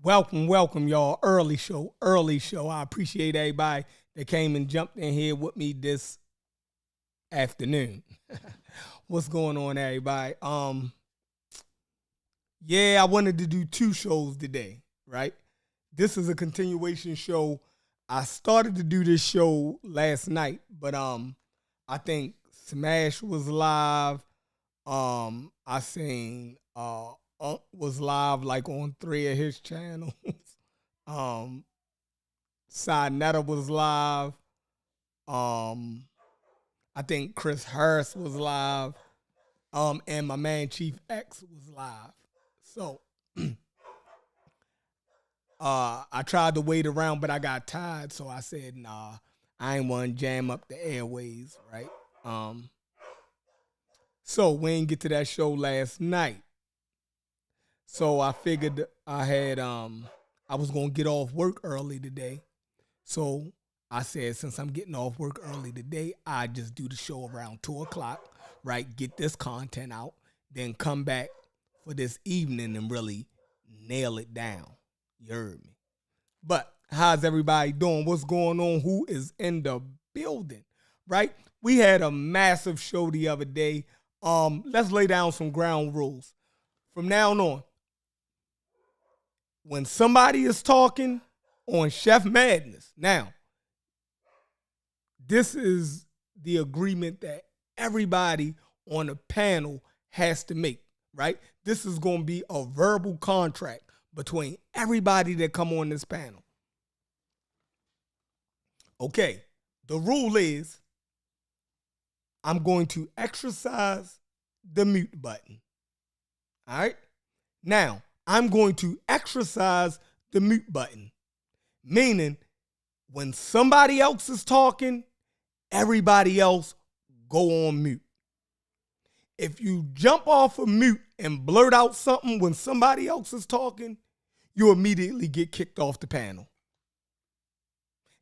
Welcome, y'all. Early show, early show. I appreciate everybody that came and jumped in here with me this afternoon. What's going on, everybody? Yeah, I wanted to do two shows today, right? This is a continuation show. I started to do this show last night, but I think Smash was live. I seen Unc was live like on three of his channels. um Netta was live. Um I think Chris Harris was live. And my man Chief X was live. So I tried to wait around, but I got tired, so I said, nah, I ain't want to jam up the airways, right? So we didn't get to that show last night. So I figured I was gonna get off work early today. So I said, since I'm getting off work early today, I just do the show around 2 o'clock, right? Get this content out, then come back for this evening and really nail it down. You heard me. But how's everybody doing? What's going on? Who is in the building? Right? We had a massive show the other day. Let's lay down some ground rules. From now on, when somebody is talking on Chef Madness, now, this is the agreement that everybody on the panel has to make, right? This is going to be a verbal contract between everybody that come on this panel. Okay, the rule is I'm going to exercise the mute button. All right? Now, I'm going to exercise the mute button, meaning when somebody else is talking, everybody else go on mute. If you jump off of mute and blurt out something when somebody else is talking, you immediately get kicked off the panel.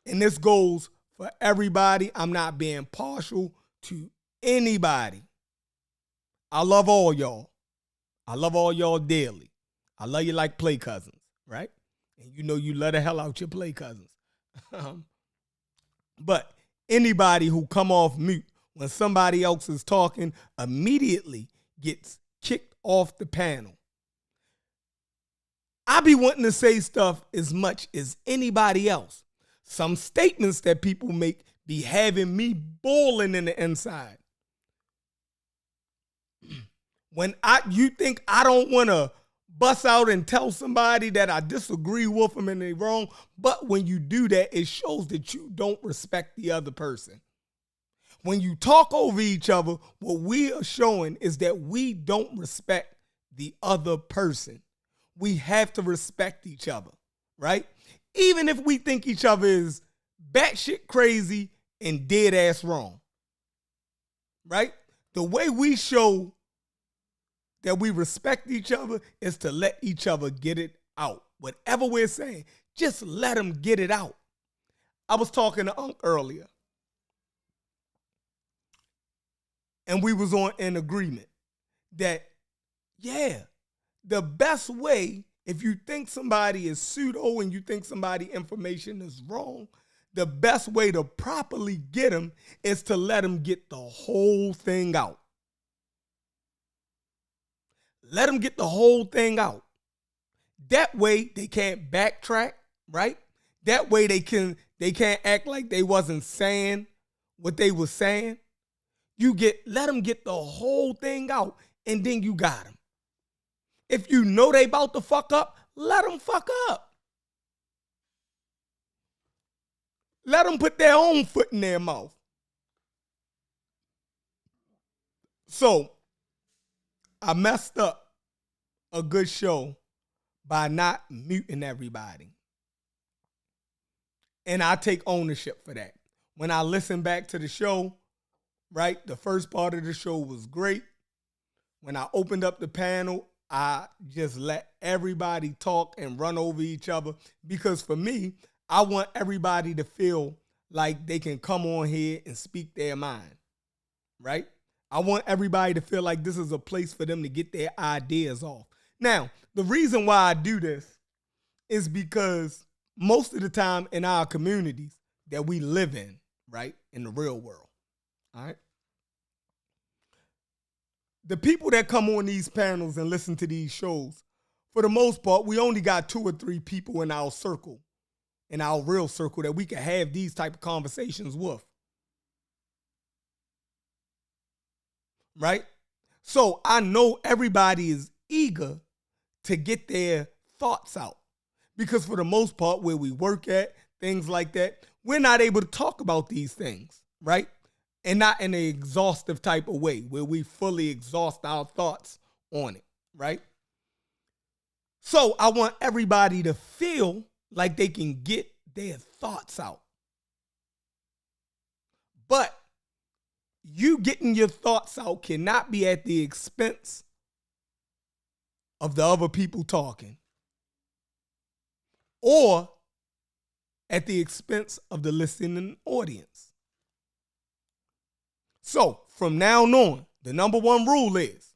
And this goes for everybody. I'm not being partial to anybody. I love all y'all. I love all y'all dearly. I love you like play cousins, right? And you know you love the hell out your play cousins. But anybody who come off mute when somebody else is talking immediately gets kicked off the panel. I be wanting to say stuff as much as anybody else. Some statements that people make be having me boiling in the inside. When you think I don't want to bust out and tell somebody that I disagree with them and they're wrong, but when you do that, it shows that you don't respect the other person. When you talk over each other, what we are showing is that we don't respect the other person. We have to respect each other, right? Even if we think each other is batshit crazy and dead ass wrong, right? The way we show that we respect each other is to let each other get it out. Whatever we're saying, just let them get it out. I was talking to Unc earlier, and we was on an agreement that, yeah, the best way, if you think somebody is pseudo and you think somebody information is wrong, the best way to properly get them is to let them get the whole thing out. Let them get the whole thing out. That way they can't backtrack, right? That way they can't act like they wasn't saying what they were saying. Let them get the whole thing out, and then you got them. If you know they about to fuck up, let them fuck up. Let them put their own foot in their mouth. So, I messed up a good show by not muting everybody. And I take ownership for that. When I listen back to the show, right, the first part of the show was great. When I opened up the panel, I just let everybody talk and run over each other, because for me, I want everybody to feel like they can come on here and speak their mind, right? I want everybody to feel like this is a place for them to get their ideas off. Now, the reason why I do this is because most of the time in our communities that we live in, right, in the real world, all right, the people that come on these panels and listen to these shows, for the most part, we only got 2 or 3 people in our circle, in our real circle, that we can have these type of conversations with, right? So I know everybody is eager to get their thoughts out, because for the most part, where we work at, things like that, we're not able to talk about these things, right? And not in an exhaustive type of way where we fully exhaust our thoughts on it, right? So I want everybody to feel like they can get their thoughts out. But you getting your thoughts out cannot be at the expense of the other people talking, or at the expense of the listening audience. So from now on, the number one rule is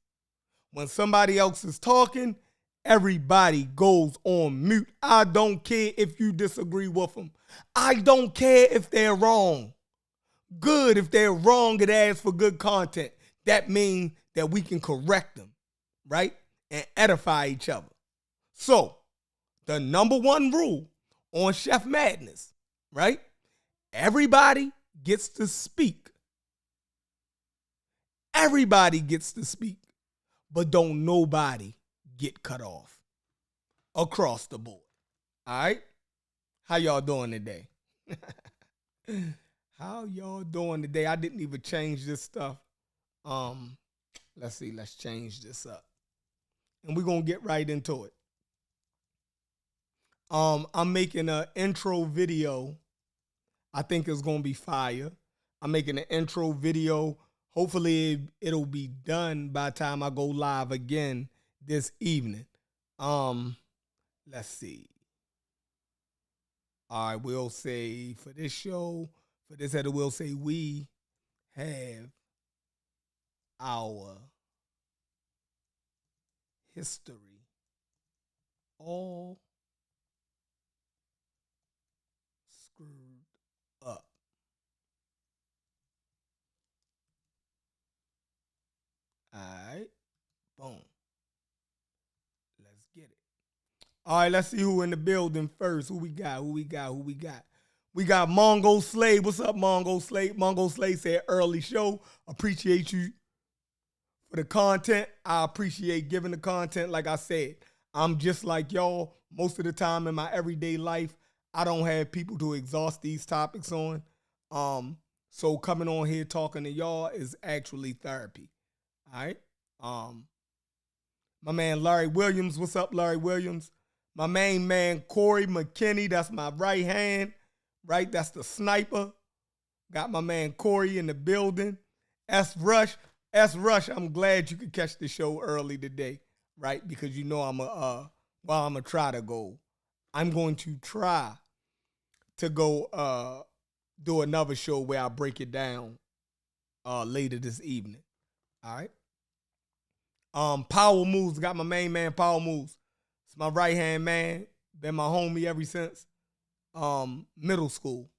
when somebody else is talking, everybody goes on mute. I don't care if you disagree with them. I don't care if they're wrong. Good, if they're wrong, it asks for good content. That means that we can correct them, right? And edify each other. So, the number one rule on Chef Madness, right? Everybody gets to speak. Everybody gets to speak, but don't nobody get cut off across the board. All right? How y'all doing today? How y'all doing today? I didn't even change this stuff. Let's see. Let's change this up. And we're going to get right into it. I'm making an intro video. I think it's going to be fire. I'm making an intro video. Hopefully it'll be done by the time I go live again this evening. Let's see. All right, we'll say for this show, for this header, we'll say we have our history all screwed up. All right, boom. Let's get it. All right, let's see who in the building first. Who we got? We got Mongo Slade. What's up, Mongo Slade? Mongo Slade said early show. Appreciate you for the content. I appreciate giving the content. Like I said, I'm just like y'all. Most of the time in my everyday life, I don't have people to exhaust these topics on. So coming on here talking to y'all is actually therapy. All right. My man Larry Williams. What's up, Larry Williams? My main man Corey McKinney. That's my right hand. Right. That's the sniper. Got my man Corey in the building. S Rush. I'm glad you could catch the show early today, right? Because you know I'm gonna try to go. I'm going to try to go do another show where I break it down later this evening. All right. Power Moves, got my main man Power Moves. It's my right hand man. Been my homie ever since middle school,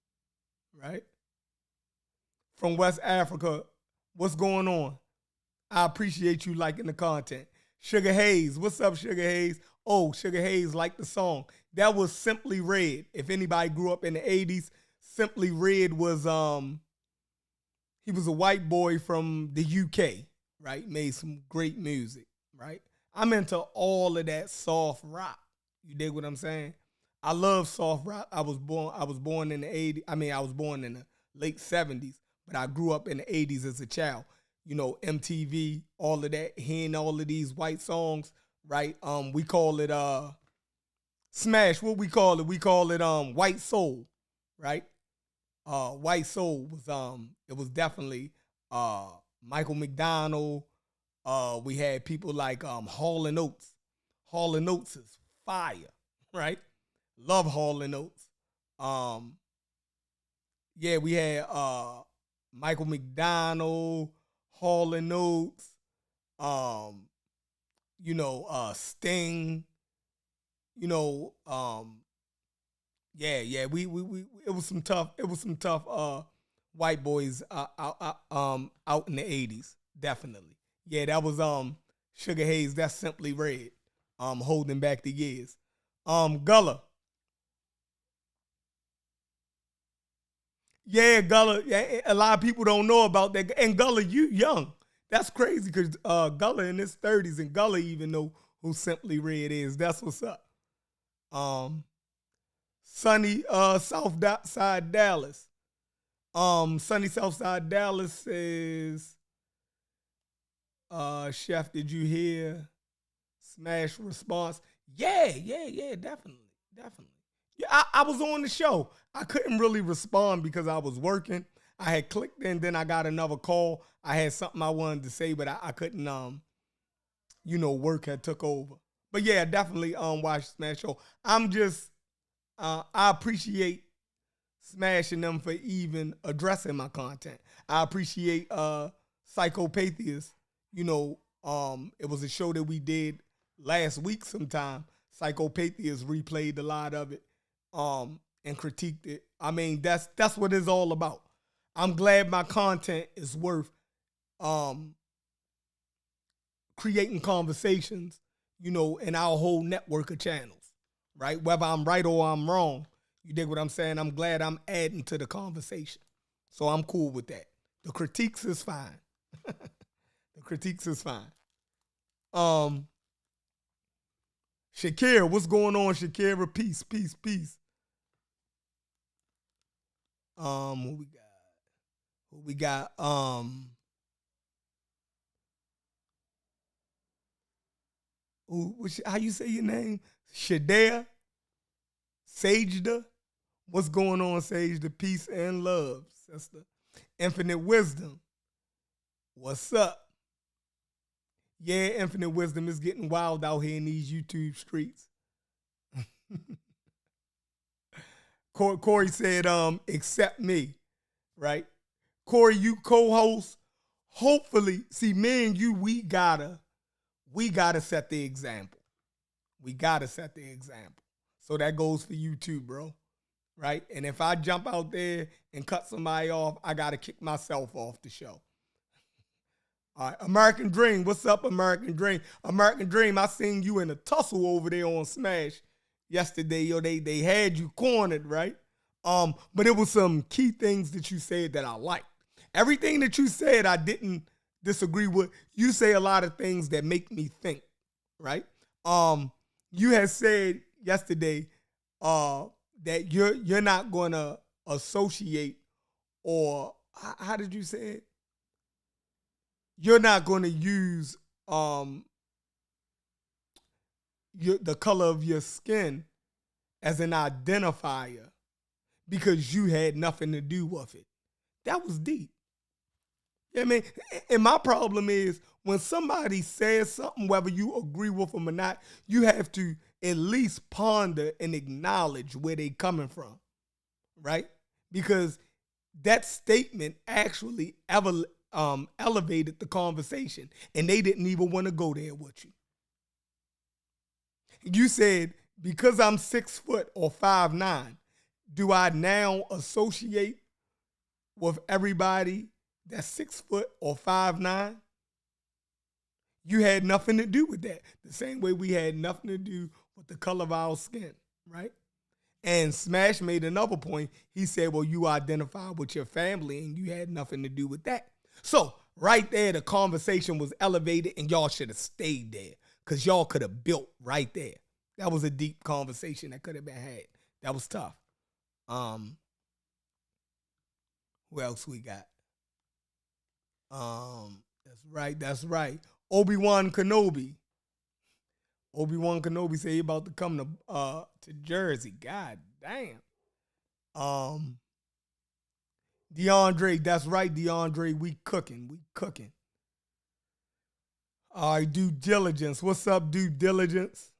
right? From West Africa. What's going on? I appreciate you liking the content. Sugar Hayes, what's up, Sugar Hayes? Oh, Sugar Hayes liked the song. That was Simply Red. If anybody grew up in the 80s, Simply Red was he was a white boy from the UK, right? Made some great music, right? I'm into all of that soft rock. You dig what I'm saying? I love soft rock. I was born in the 80s. I was born in the late 70s, but I grew up in the 80s as a child. You know, MTV, all of that, hearing all of these white songs, right? We call it smash. What we call it? We call it white soul, right? White soul was it was definitely Michael McDonald. We had people like Hall and Oates. Hall and Oates is fire, right? Love Hall and Oates. Yeah, we had Michael McDonald, Hall and Oates, Sting, you know, yeah, we it was some tough white boys out in the 80s, definitely. Yeah, that was Sugar Hayes, that's Simply Red. Holding back the years. Gullah. Yeah, Gullah. Yeah, a lot of people don't know about that. And Gullah, you young. That's crazy because Gullah in his 30s and Gullah even know who Simply Red is. That's what's up. Um, Sunny Side Dallas. Sunny Southside Dallas says, Chef, did you hear Smash response? Yeah, definitely. Definitely. Yeah, I was on the show. I couldn't really respond because I was working. I had clicked in, then I got another call. I had something I wanted to say, but I couldn't work had took over. But yeah, definitely watch Smash Show. I'm just I appreciate smashing them for even addressing my content. I appreciate Psychopathia. It was a show that we did last week sometime. Psychopathia replayed a lot of it and critiqued it. I mean, that's what it's all about. I'm glad my content is worth creating conversations, in our whole network of channels, right? Whether I'm right or I'm wrong, you dig what I'm saying? I'm glad I'm adding to the conversation. So I'm cool with that. The critiques is fine. The critiques is fine. Shakira, what's going on, Shakira? Peace, peace, peace. What we got? What we got? How you say your name? Shadea? Sageda? What's going on, Sageda? Peace and love, sister. Infinite wisdom. What's up? Yeah, infinite wisdom is getting wild out here in these YouTube streets. Corey said, accept me, right? Corey, you co-host. Hopefully, see, me and you, we gotta set the example. We gotta set the example. So that goes for you too, bro. Right? And if I jump out there and cut somebody off, I gotta kick myself off the show. All right, American Dream. What's up, American Dream? American Dream, I seen you in a tussle over there on Smash yesterday. Yo, they had you cornered, right? But it was some key things that you said that I liked. Everything that you said, I didn't disagree with. You say a lot of things that make me think, right? You had said yesterday that you're not gonna associate, or how did you say it? You're not going to use the color of your skin as an identifier because you had nothing to do with it. That was deep. You know what I mean? And my problem is when somebody says something, whether you agree with them or not, you have to at least ponder and acknowledge where they're coming from, right? Because that statement actually elevated the conversation, and they didn't even want to go there with you. You said, because I'm 6 foot or 5'9", do I now associate with everybody that's 6 foot or 5'9"? You had nothing to do with that. The same way we had nothing to do with the color of our skin, right? And Smash made another point. He said, well, you identify with your family and you had nothing to do with that. So right there, the conversation was elevated and y'all should have stayed there because y'all could have built right there. That was a deep conversation that could have been had. That was tough. Who else we got? That's right. Obi-Wan Kenobi. Obi-Wan Kenobi said he about to come to Jersey. God damn. DeAndre, that's right, DeAndre. We cooking. All right, due diligence. What's up, due diligence?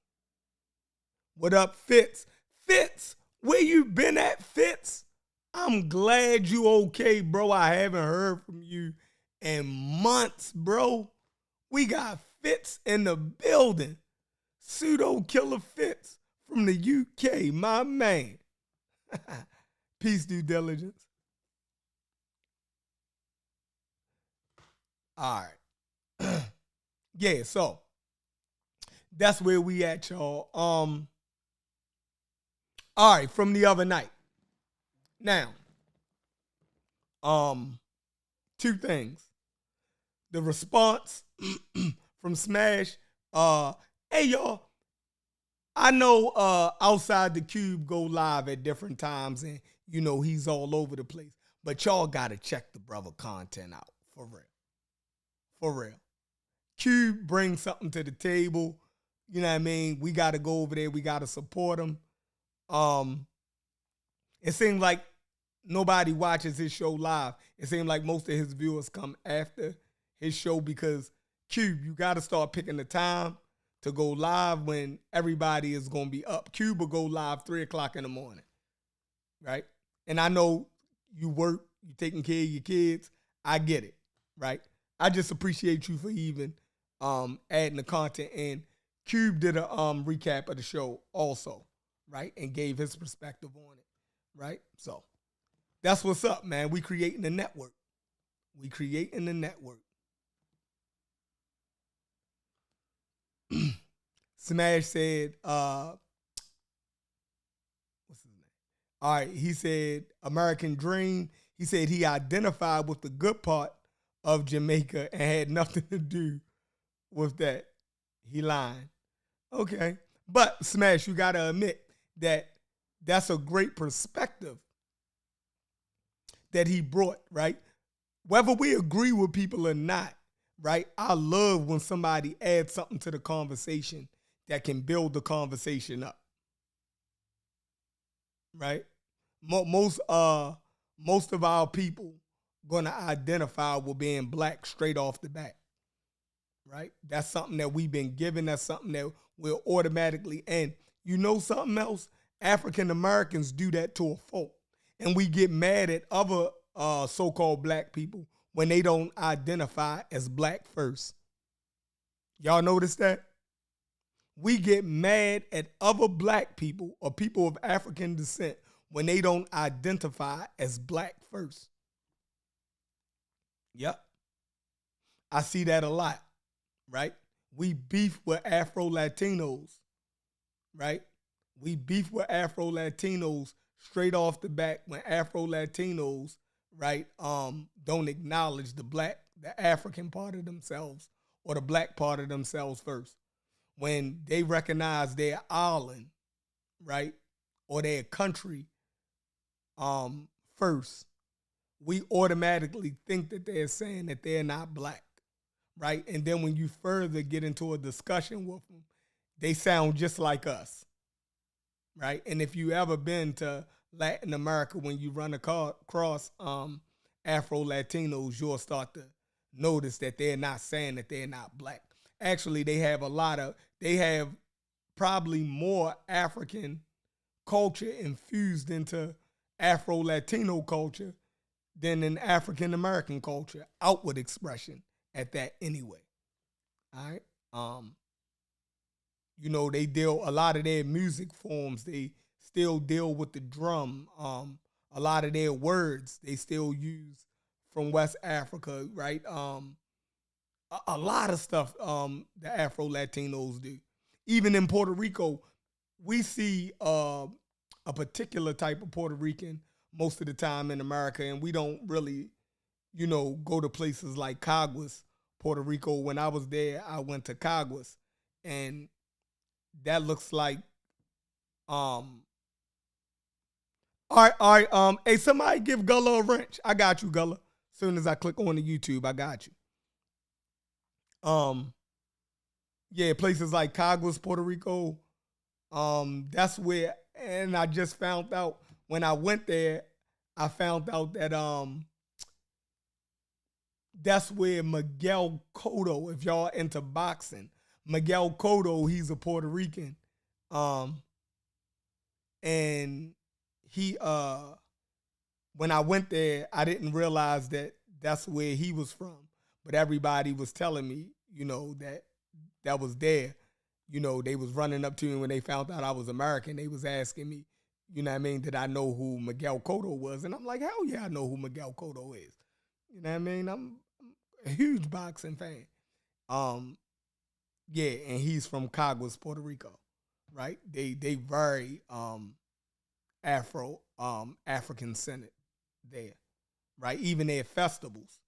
What up, Fitz? Fitz, where you been at, Fitz? I'm glad you okay, bro. I haven't heard from you in months, bro. We got Fitz in the building. Pseudo Killer Fitz from the UK, my man. Peace, due diligence. All right. Yeah, so that's where we at, y'all. All right, from the other night. Now, two things. The response from Smash, hey y'all, I know Outside the Cube go live at different times and he's all over the place. But y'all gotta check the brother content out. For real. For real. Cube brings something to the table. You know what I mean? We gotta go over there, we gotta support him. It seems like nobody watches his show live. It seems like most of his viewers come after his show because Cube, you got to start picking the time to go live when everybody is going to be up. Cube will go live 3 o'clock in the morning, right? And I know you work, you taking care of your kids. I get it, right? I just appreciate you for even adding the content. And Cube did a recap of the show also, right? And gave his perspective on it, right? So that's what's up, man. We creating a network. We creating a network. Smash said, what's his name? All right, he said American Dream. He said he identified with the good part of Jamaica and had nothing to do with that. He lying. Okay. But Smash, you got to admit that that's a great perspective that he brought, right? Whether we agree with people or not, right? I love when somebody adds something to the conversation that can build the conversation up, right? Most of our people gonna identify with being black straight off the bat, right? That's something that we've been given. That's something that we'll automatically. And you know something else? African Americans do that to a fault, and we get mad at other so-called black people when they don't identify as black first. Y'all notice that? We get mad at other black people or people of African descent when they don't identify as black first. Yep. I see that a lot, right? We beef with Afro-Latinos, right? We beef with Afro-Latinos straight off the bat when Afro-Latinos, right, don't acknowledge the African part of themselves or the black part of themselves first. When they recognize their island, right, or their country first, we automatically think that they're saying that they're not black, right? And then when you further get into a discussion with them, they sound just like us, right? And if you ever been to Latin America, when you run across Afro-Latinos, you'll start to notice that they're not saying that they're not black. Actually, they have probably more African culture infused into Afro-Latino culture than in African American culture, outward expression at that anyway. All right. They deal a lot of their music forms. They still deal with the drum. A lot of their words they still use from West Africa, right? A lot of stuff the Afro-Latinos do. Even in Puerto Rico, we see a particular type of Puerto Rican most of the time in America, and we don't really, go to places like Caguas, Puerto Rico. When I was there, I went to Caguas, and that looks like, all right. Hey, somebody give Gullah a wrench. I got you, Gullah. As soon as I click on the YouTube, I got you. Yeah, places like Caguas, Puerto Rico. That's where, and I just found out when I went there, I found out that that's where Miguel Cotto, if y'all into boxing, Miguel Cotto, he's a Puerto Rican. And he when I went there, I didn't realize that that's where he was from. But everybody was telling me, that was there, they was running up to me when they found out I was American. They was asking me, you know what I mean, did I know who Miguel Cotto was? And I'm like, hell yeah, I know who Miguel Cotto is. You know what I mean? I'm a huge boxing fan. Um, yeah, and he's from Caguas, Puerto Rico, right? They very African centered there, right? Even their festivals,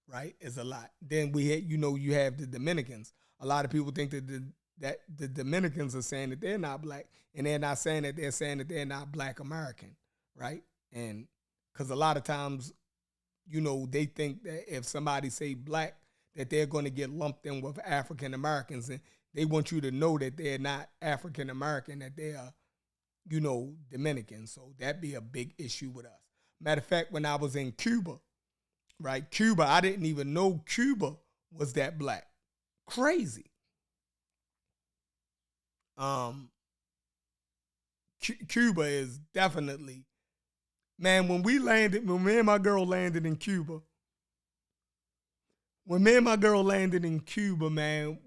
right, is a lot. Then we had, you have the Dominicans. A lot of people think that the Dominicans are saying that they're not black, and they're not saying that, they're saying that they're not Black American, right? And because a lot of times, they think that if somebody say black, that they're going to get lumped in with African Americans, and they want you to know that they're not African American, that they are, Dominican. So that'd be a big issue with us. Matter of fact, when I was in Cuba, right, Cuba, I didn't even know Cuba was that black. Crazy. Cuba is definitely, man, when me and my girl landed in Cuba, man,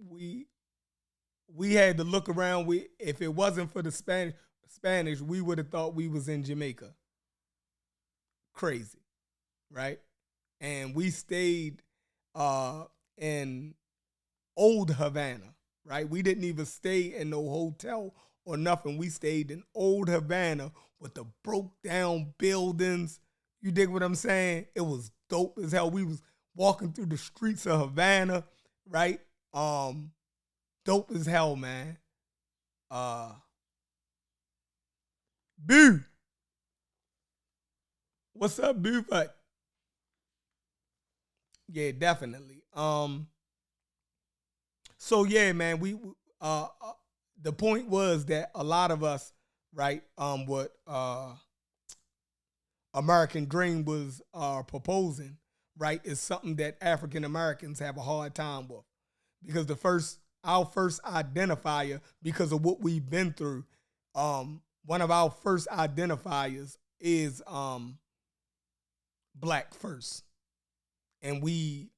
we had to look around. If it wasn't for the Spanish, we would have thought we was in Jamaica. Crazy, right? And we stayed in Old Havana, right? We didn't even stay in no hotel or nothing. We stayed in Old Havana with the broke down buildings. You dig what I'm saying? It was dope as hell. We was walking through the streets of Havana, right? Dope as hell, man. Boo. What's up, Boo? But yeah, definitely. So yeah, man, the point was that a lot of us, right, what American Dream was proposing, right, is something that African Americans have a hard time with, because our first identifier, because of what we've been through, one of our first identifiers is black first, and we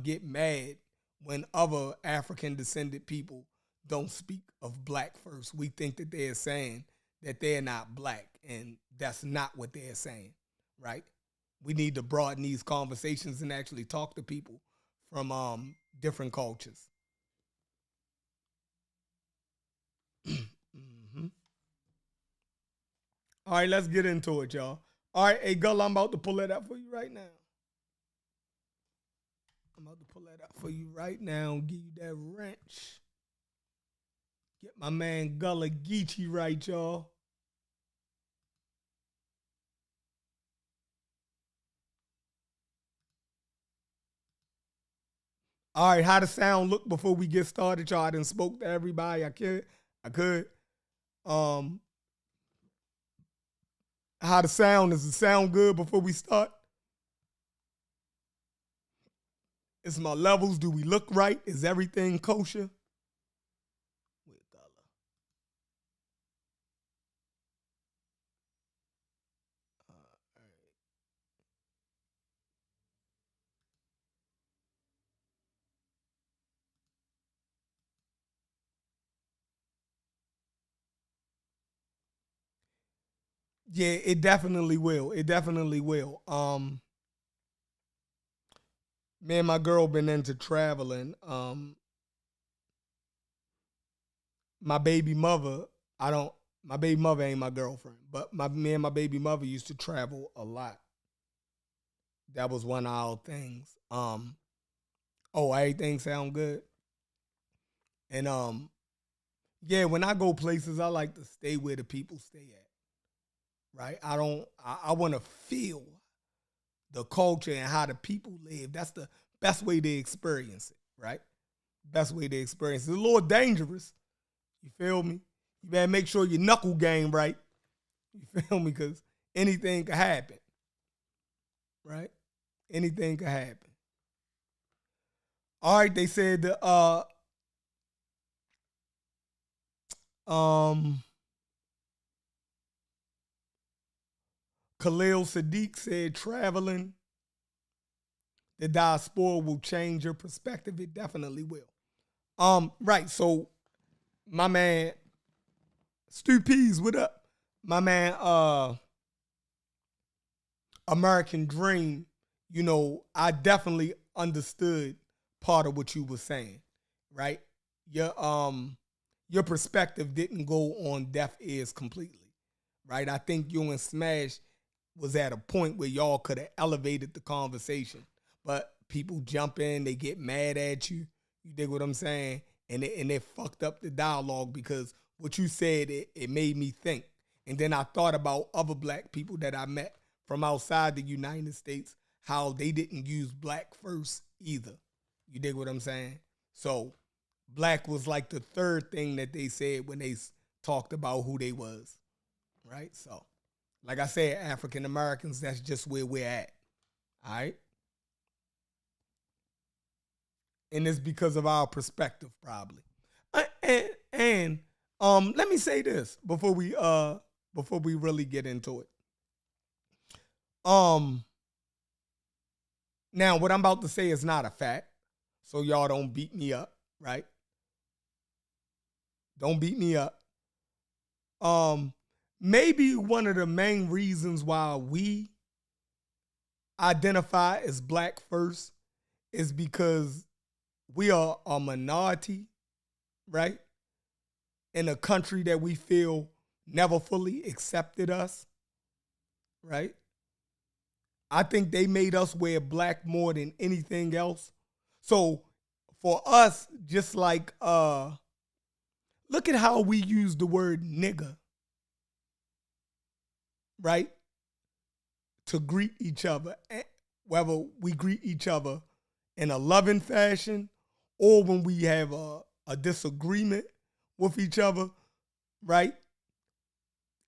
get mad when other African descended people don't speak of black first. We think that they're saying that they're not black, and that's not what they're saying, right? We need to broaden these conversations and actually talk to people from different cultures. Mhm. All right, let's get into it, y'all. All right, hey, Gull, I'm about to pull that up for you right now. Give you that wrench. Get my man Gullah Geechee right, y'all. All right, how the sound look before we get started, y'all? I done spoke to everybody I could. How the sound, does it sound good before we start? Is my levels, do we look right? Is everything kosher? With Gullah. All right. Yeah, it definitely will. It definitely will. Me and my girl been into traveling. My baby mother, I don't. My baby mother ain't my girlfriend, but me and my baby mother used to travel a lot. That was one of our things. Oh, everything sound good, and yeah. When I go places, I like to stay where the people stay at. Right? I don't. I want to feel the culture and how the people live. That's the best way to experience it. Right? Best way to experience it. It's a little dangerous. You feel me? You better make sure your knuckle game right. You feel me? Because anything could happen. Right? Anything could happen. All right, they said the um Khalil Sadiq said traveling the diaspora will change your perspective. It definitely will. Right. So my man Stu Pease, what up? My man, American Dream, I definitely understood part of what you were saying, right? Your your perspective didn't go on deaf ears completely, right? I think you and Smash was at a point where y'all could have elevated the conversation, but people jump in, they get mad at you. You dig what I'm saying? And it fucked up the dialogue because what you said it made me think, and then I thought about other black people that I met from outside the United States, how they didn't use black first either. You dig what I'm saying? So black was like the third thing that they said when they talked about who they was, right? So, like I said, African Americans, that's just where we're at, all right? And it's because of our perspective, probably. And let me say this before we really get into it. Um, Now what I'm about to say is not a fact, so y'all don't beat me up, right? Don't beat me up. Um, Maybe one of the main reasons why we identify as black first is because we are a minority, right? In a country that we feel never fully accepted us, right? I think they made us wear black more than anything else. So for us, just like look at how we use the word nigga, right? To greet each other, whether we greet each other in a loving fashion or when we have a disagreement with each other, right?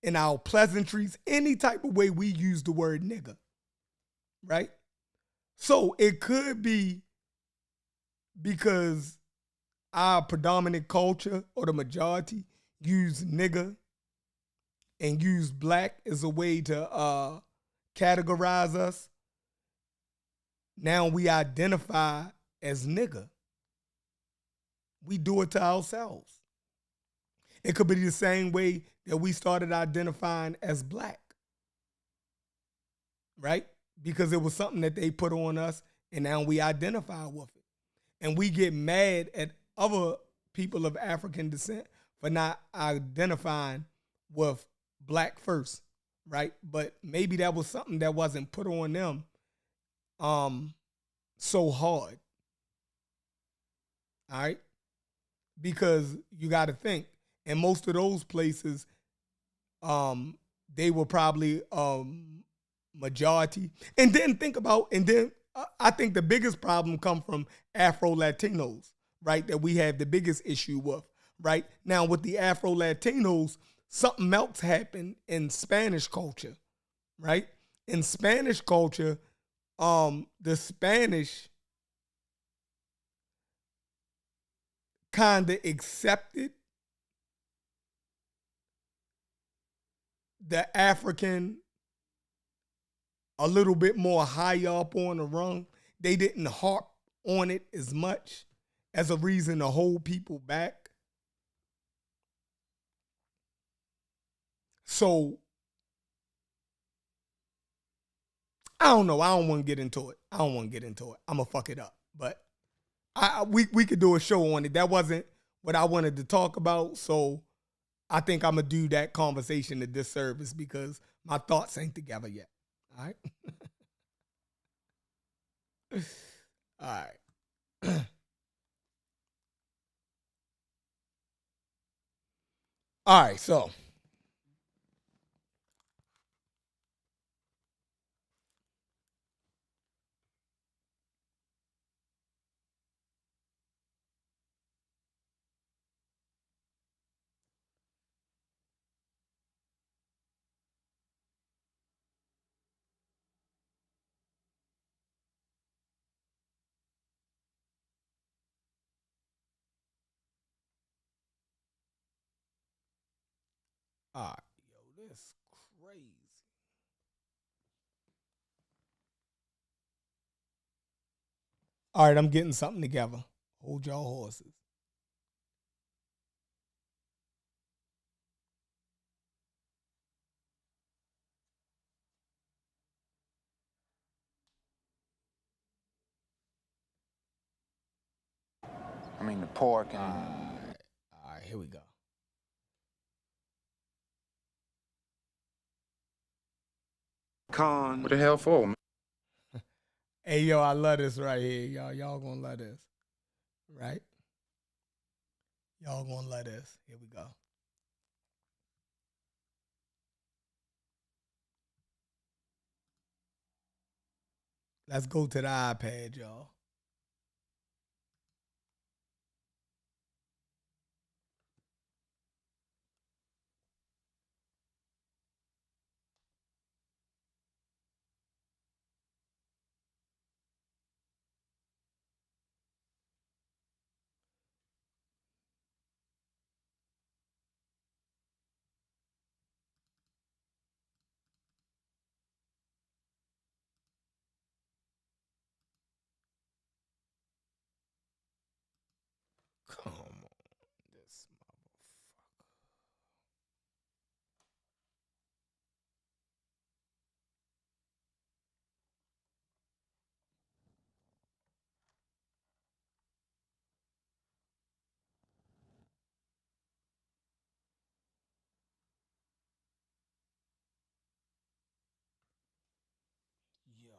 In our pleasantries, any type of way we use the word nigga, right? So it could be because our predominant culture or the majority use nigga and use black as a way to categorize us. Now we identify as nigga. We do it to ourselves. It could be the same way that we started identifying as black, right? Because it was something that they put on us and now we identify with it. And we get mad at other people of African descent for not identifying with black first, right? But maybe that was something that wasn't put on them so hard, all right? Because you got to think, in most of those places, they were probably majority. And then think about, and then I think the biggest problem come from Afro Latinos, right? That we have the biggest issue with, right? Now with the Afro Latinos, something else happened in Spanish culture, right? In Spanish culture, the Spanish kind of accepted the African a little bit more higher up on the rung. They didn't harp on it as much as a reason to hold people back. So I don't know. I don't want to get into it. I'm gonna fuck it up. But we could do a show on it. That wasn't what I wanted to talk about. So I think I'm gonna do that conversation a disservice because my thoughts ain't together yet. All right. All right. All right. So all right. Yo, this crazy. All right, I'm getting something together. Hold y'all horses. I mean, the pork and. All right, here we go. What the hell for, man? Hey, yo, I love this right here, y'all. Y'all gonna love this, right? Y'all gonna love this. Here we go. Let's go to the iPad, y'all. Come on, this motherfucker. Yo.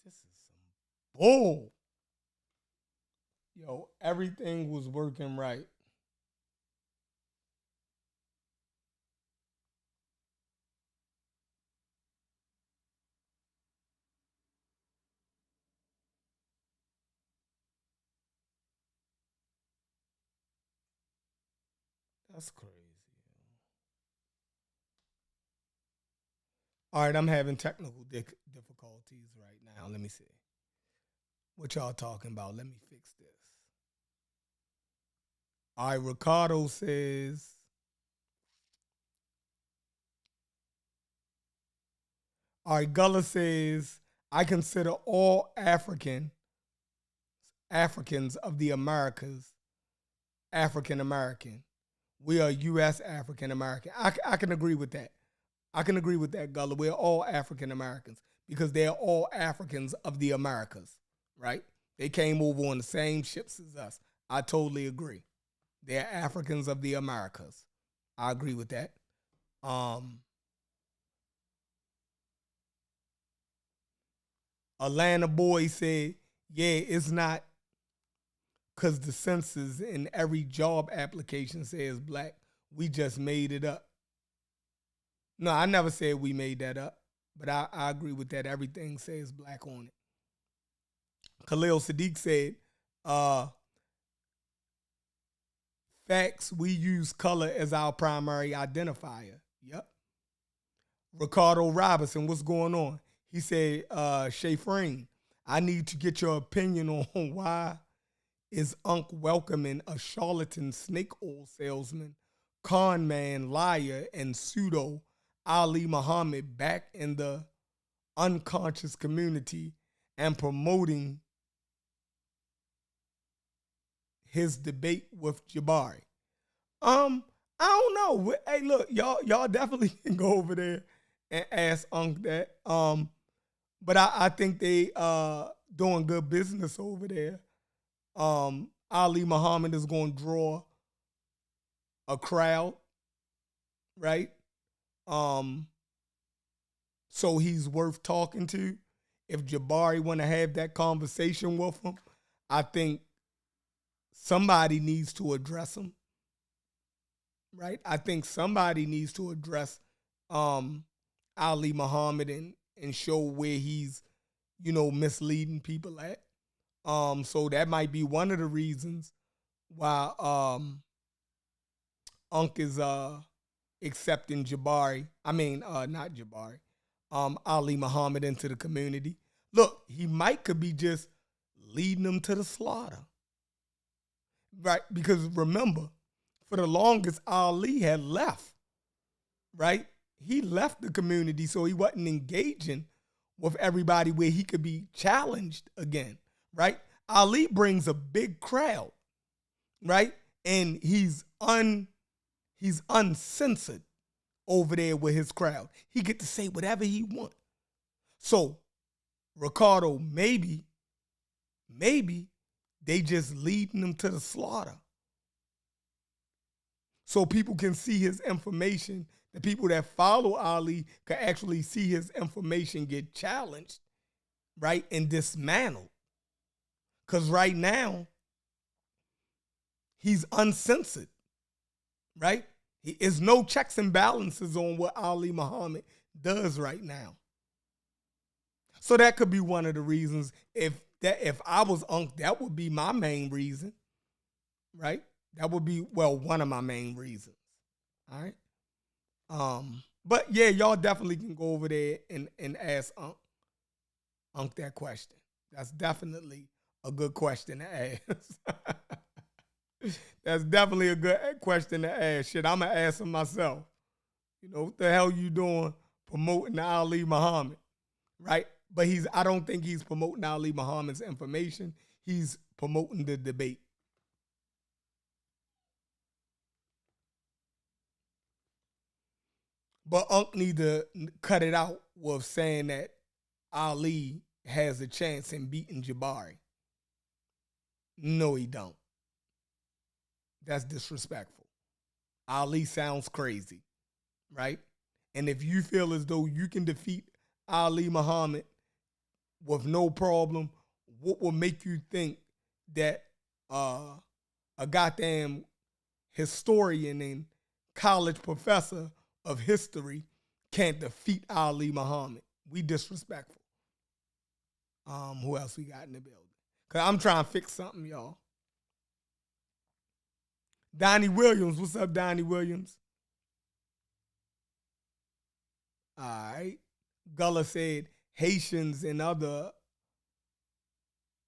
This is some bull. Yo, everything was working right. That's crazy. All right, I'm having technical difficulties right now. Let me see. What y'all talking about? Let me fix this. All right, Ricardo says, all right, Gullah says, I consider all Africans of the Americas African American. We are U.S. African American. I can agree with that. I can agree with that, Gullah. We're all African Americans because they're all Africans of the Americas, right? They came over on the same ships as us. I totally agree. They're Africans of the Americas. I agree with that. Atlanta boy said, yeah, it's not because the census in every job application says black. We just made it up. No, I never said we made that up, but I agree with that. Everything says black on it. Khalil Sadiq said, facts, we use color as our primary identifier. Yep. Ricardo Robinson, what's going on? He said, Shafreen, I need to get your opinion on why is Unc welcoming a charlatan snake oil salesman, con man, liar, and pseudo Ali Muhammad back in the unconscious community and promoting his debate with Jabari. I don't know. Hey, look, y'all definitely can go over there and ask Unc that. But I think they doing good business over there. Ali Muhammad is going to draw a crowd, right? So he's worth talking to. If Jabari want to have that conversation with him, I think somebody needs to address him, right? I think somebody needs to address Ali Muhammad and show where he's, misleading people at. So that might be one of the reasons why Unc is accepting Jabari. I mean, not Jabari. Ali Muhammad into the community. Look, he could be just leading them to the slaughter. Right? Because remember, for the longest, Ali had left. Right? He left the community, so he wasn't engaging with everybody where he could be challenged again. Right? Ali brings a big crowd, right? And he's uncensored over there with his crowd. He get to say whatever he want. So, Ricardo, maybe they just leading him to the slaughter. So people can see his information. The people that follow Ali can actually see his information get challenged, right? And dismantled. Because right now, he's uncensored, right? There's no checks and balances on what Ali Muhammad does right now. So that could be one of the reasons. If I was Unc, that would be my main reason, right? That would be, well, one of my main reasons. All right. But yeah, y'all definitely can go over there and ask Unc that question. That's definitely a good question to ask. That's definitely a good question to ask. Shit, I'm gonna ask him myself. You know, what the hell you doing promoting Ali Muhammad, right? But I don't think he's promoting Ali Muhammad's information. He's promoting the debate. But Unc need to cut it out with saying that Ali has a chance in beating Jabari. No, he don't. That's disrespectful. Ali sounds crazy, right? And if you feel as though you can defeat Ali Muhammad with no problem, what will make you think that a goddamn historian and college professor of history can't defeat Ali Muhammad? We disrespectful. Who else we got in the building? Because I'm trying to fix something, y'all. Donnie Williams. What's up, Donnie Williams? All right. Gullah said Haitians and other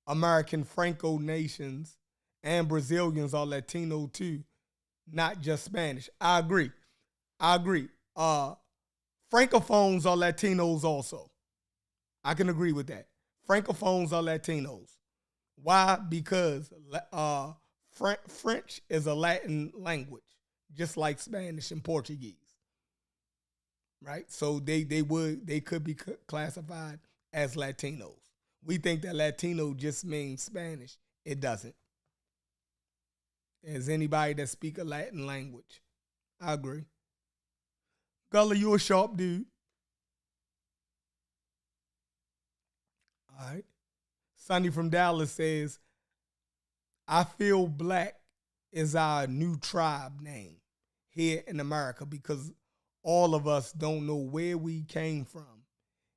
American Franco nations and Brazilians are Latino too, not just Spanish. I agree. Francophones are Latinos also. I can agree with that. Francophones are Latinos. Why? Because French is a Latin language, just like Spanish and Portuguese. Right? So they could be classified as Latinos. We think that Latino just means Spanish. It doesn't. As anybody that speak a Latin language. I agree. Gullah, you a sharp dude. All right. Sonny from Dallas says, I feel black is our new tribe name here in America because all of us don't know where we came from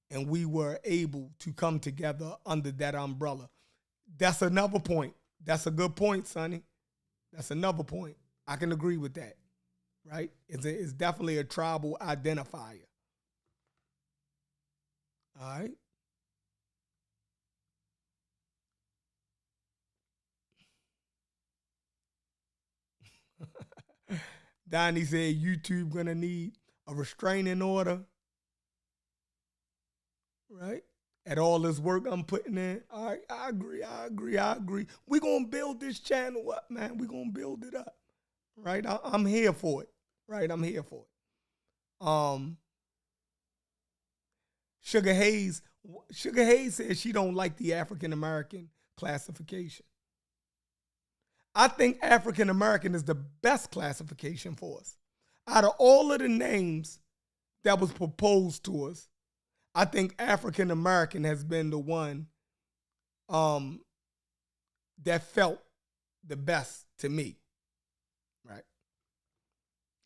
and we were able to come together under that umbrella. That's another point. That's a good point, Sonny. That's another point. I can agree with that, right? It's definitely a tribal identifier. All right. Donnie said YouTube gonna need a restraining order, right? At all this work I'm putting in. All right, I agree. We're gonna build this channel up, man. We're gonna build it up. Right? I'm here for it. Right? I'm here for it. Sugar Hayes says she don't like the African American classification. I think African American is the best classification for us. Out of all of the names that was proposed to us, I think African American has been the one that felt the best to me. Right?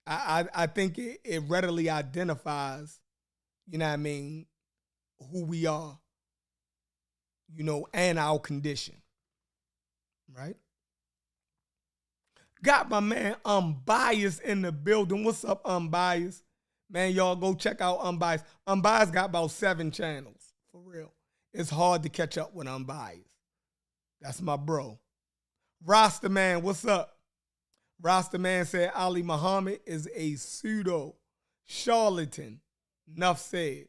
I think it readily identifies, you know what I mean, who we are, you know, and our condition. Right? Got my man Unbiased in the building. What's up, Unbiased? Man, y'all go check out Unbiased. Unbiased got about 7 channels, for real. It's hard to catch up with Unbiased. That's my bro. Rasta Man, what's up? Rasta Man said Ali Muhammad is a pseudo charlatan. Enough said.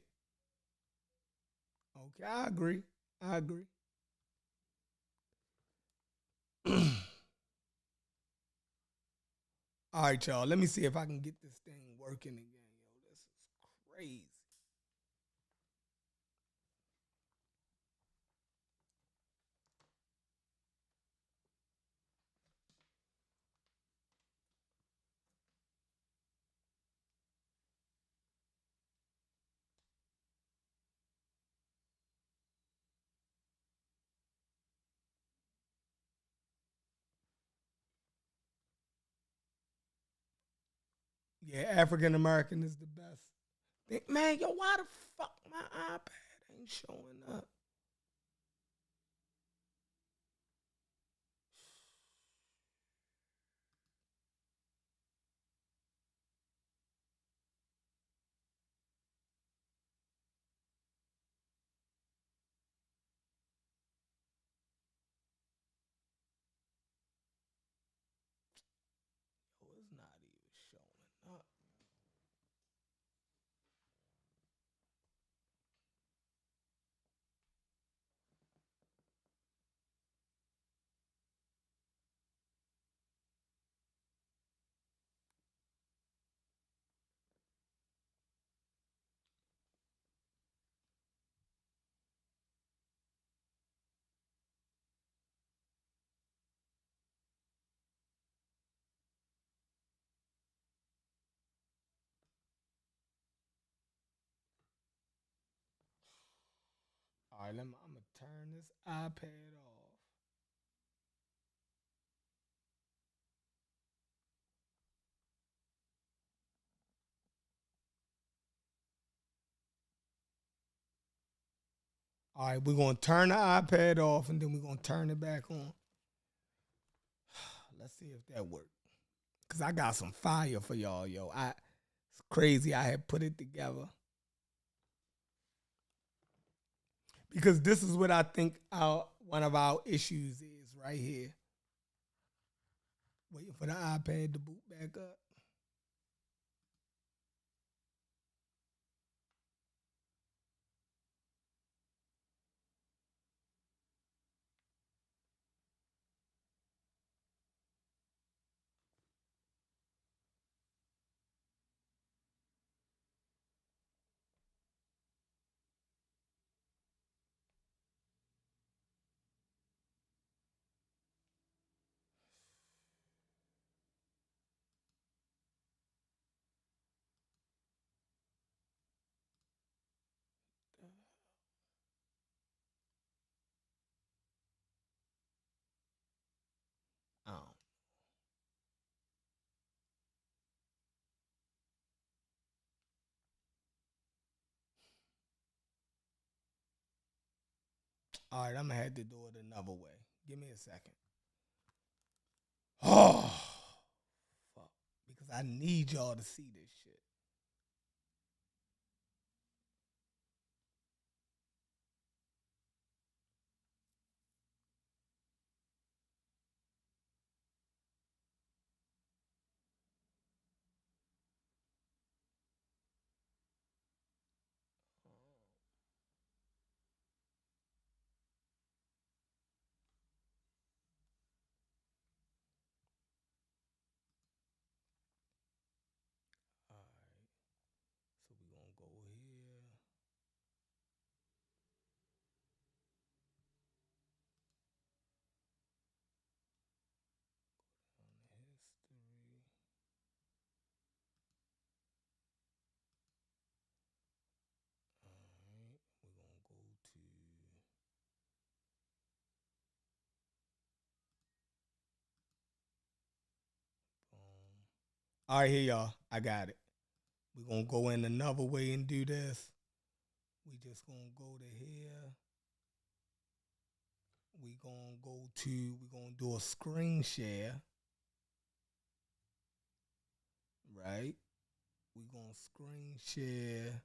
Okay, I agree. All right, y'all. Let me see if I can get this thing working again. Yo, this is crazy. Yeah, African American is the best. Man, yo, why the fuck my iPad ain't showing up? Yo, it's not even showing up. All right, I'm gonna turn this iPad off. All right, we're gonna turn the iPad off and then we're gonna turn it back on. Let's see if that works. Cause I got some fire for y'all, yo. It's crazy. I had put it together because this is what I think one of our issues is right here. Waiting for the iPad to boot back up. Oh. All right, I'm gonna have to do it another way. Give me a second. Oh, fuck. Because I need y'all to see this shit. All right, so we're gonna go here. On the history. All right, we're gonna go to boom. All right, here y'all. I got it. We're gonna go in another way and do this. We just gonna go to here. We're gonna do a screen share. Right? We're gonna screen share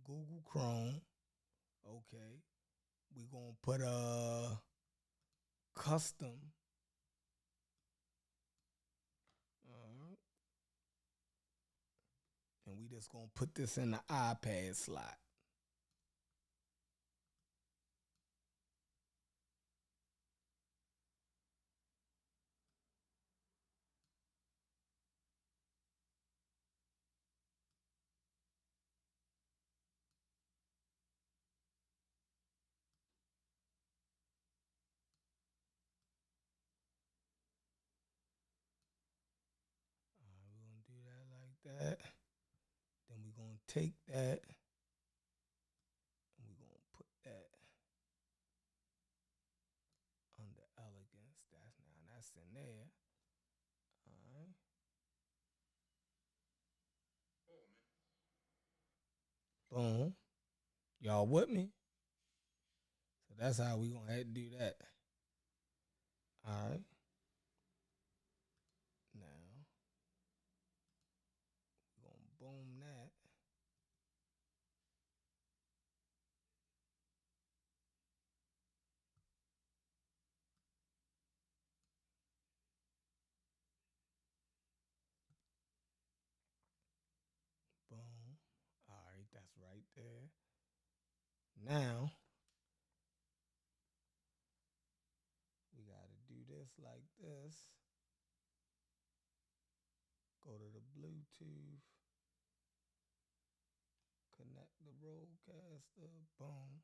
Google Chrome. Okay. We're gonna put a custom. And we just gonna put this in the iPad slot. that. Then we're gonna take that and we're gonna put that under elegance. That's in there. All right. Boom. Y'all with me? So that's how we gonna have to do that. All right. Now we're gonna boom that. Boom. All right, that's right there. Now we gotta do this like this. Go to the Bluetooth. Connect the roadcaster. Boom.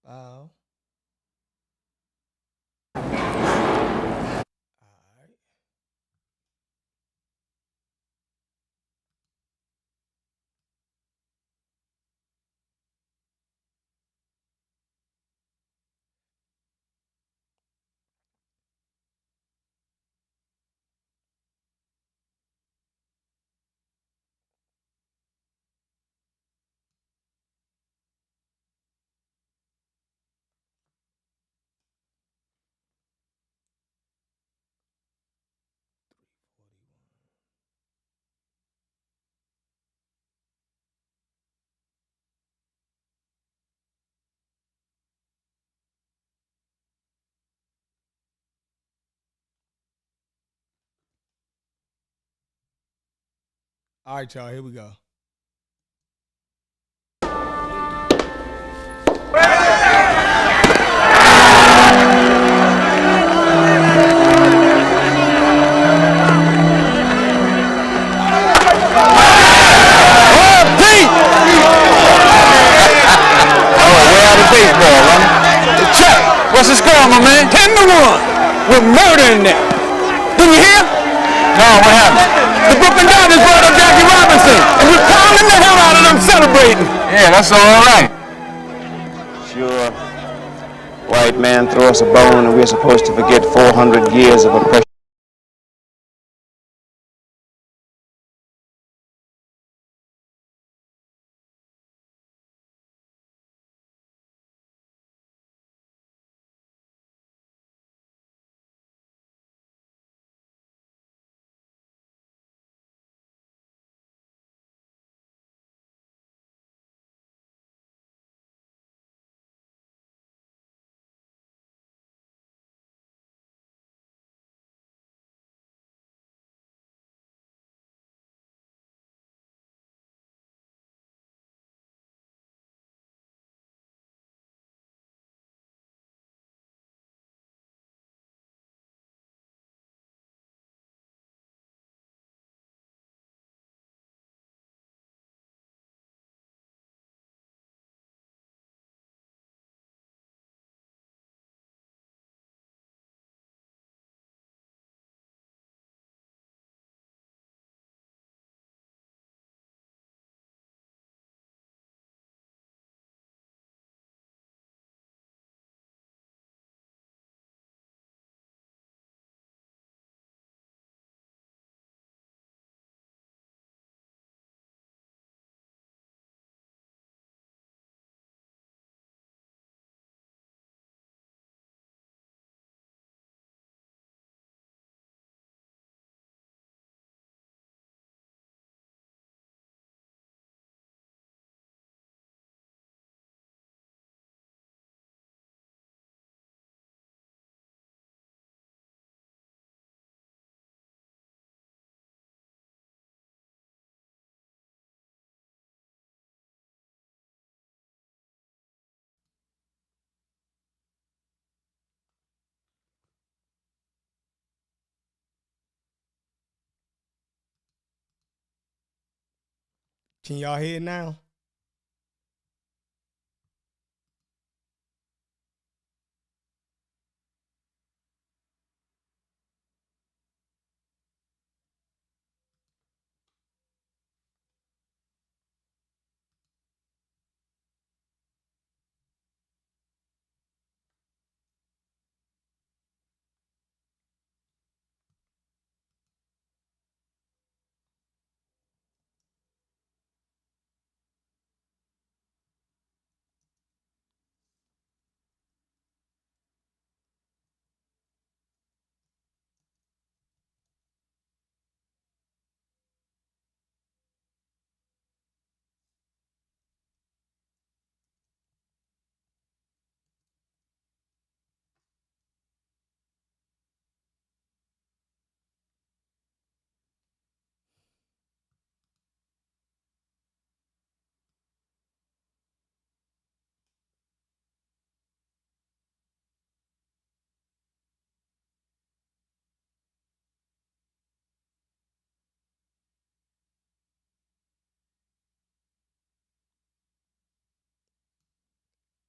Bow. All right. All right, y'all. Here we go. What's the score, my man? 10-1. We're murdering them. Didn't you hear? No, what happened? The Brooklyn Dodgers brought up Jackie Robinson, and we're pounding the hell out of them celebrating. Yeah, that's all right. Sure. White man throw us a bone and we're supposed to forget 400 years of oppression. Can y'all hear it now?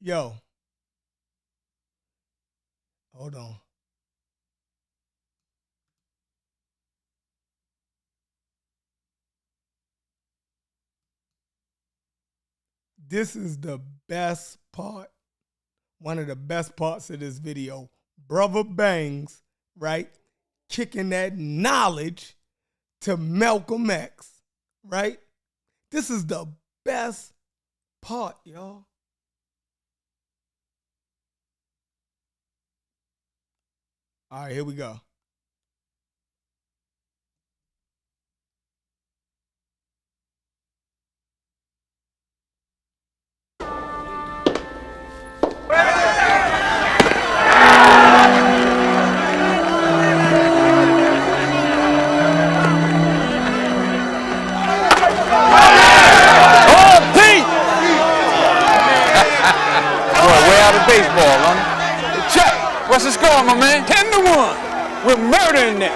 Yo. Hold on. This is the best part. One of the best parts of this video. Brother Bangs, right? Kicking that knowledge to Malcolm X, right? This is the best part, y'all. All right, here we go. Baseball, huh? Check. What's the score, my man? 10-1. We're murdering them.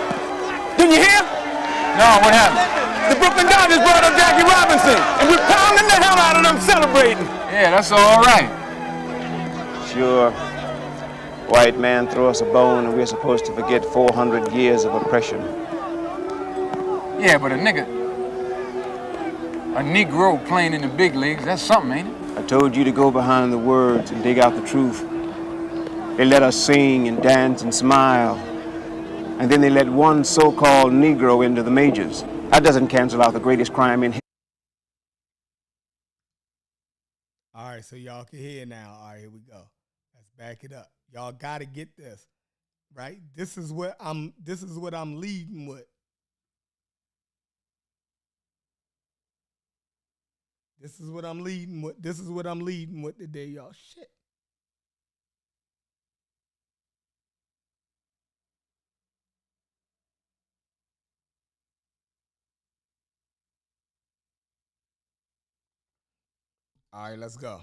Didn't you hear? No, what happened? The Brooklyn Dodgers brought up Jackie Robinson, and we're pounding the hell out of them celebrating. Yeah, that's all right. Sure. White man throw us a bone and we're supposed to forget 400 years of oppression. Yeah, but a Negro playing in the big leagues, that's something, ain't it? I told you to go behind the words and dig out the truth. They let us sing and dance and smile. And then they let one so-called Negro into the majors. That doesn't cancel out the greatest crime in history. All right, so y'all can hear now. All right, here we go. Let's back it up. Y'all got to get this, right? This is what I'm leading with. This is what I'm leading with. This is what I'm leading with today, y'all. Shit. All right, let's go.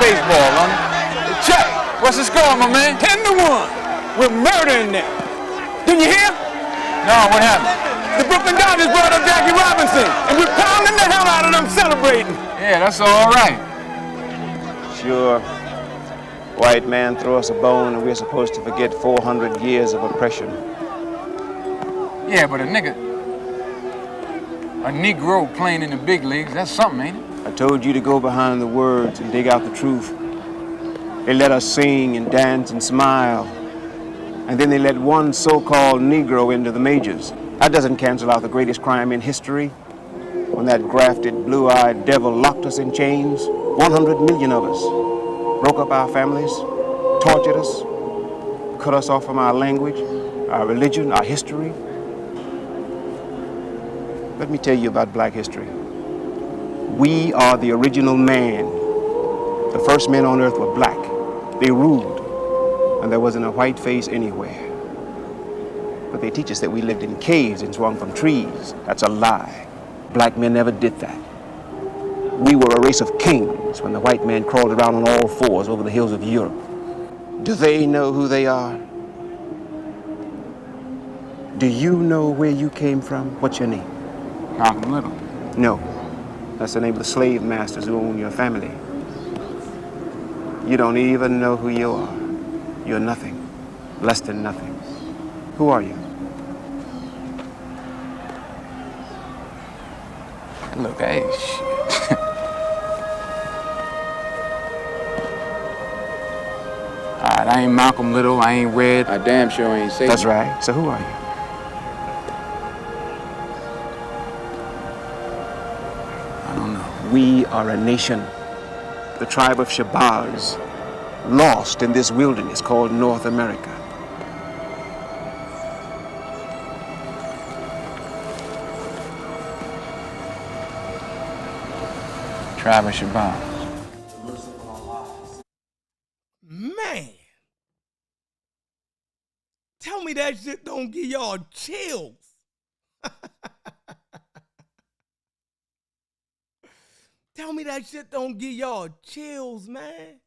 Baseball, huh? Check. What's the score, my man? 10-1. We're murdering them. Didn't you hear? No, what happened? The Brooklyn Dodgers brought up Jackie Robinson, and we're pounding the hell out of them celebrating. Yeah, that's all right. Sure. White man throw us a bone and we're supposed to forget 400 years of oppression. Yeah, but a Negro playing in the big leagues, that's something, ain't it? I told you to go behind the words and dig out the truth. They let us sing and dance and smile. And then they let one so-called Negro into the majors. That doesn't cancel out the greatest crime in history. When that grafted, blue-eyed devil locked us in chains, 100 million of us broke up our families, tortured us, cut us off from our language, our religion, our history. Let me tell you about black history. We are the original man. The first men on earth were black. They ruled, and there wasn't a white face anywhere. But they teach us that we lived in caves and swung from trees. That's a lie. Black men never did that. We were a race of kings when the white man crawled around on all fours over the hills of Europe. Do they know who they are? Do you know where you came from? What's your name? Malcolm Little. No. That's the name of the slave masters who own your family. You don't even know who you are. You're nothing, less than nothing. Who are you? Look, hey, shit. All right, I ain't Malcolm Little, I ain't Red. I damn sure ain't Satan. That's right. So who are you? I don't know. We are a nation, the tribe of Shabazz, lost in this wilderness called North America. Tribe of Shabazz. Man. Tell me that shit don't give y'all chills. Tell me that shit don't give y'all chills, man.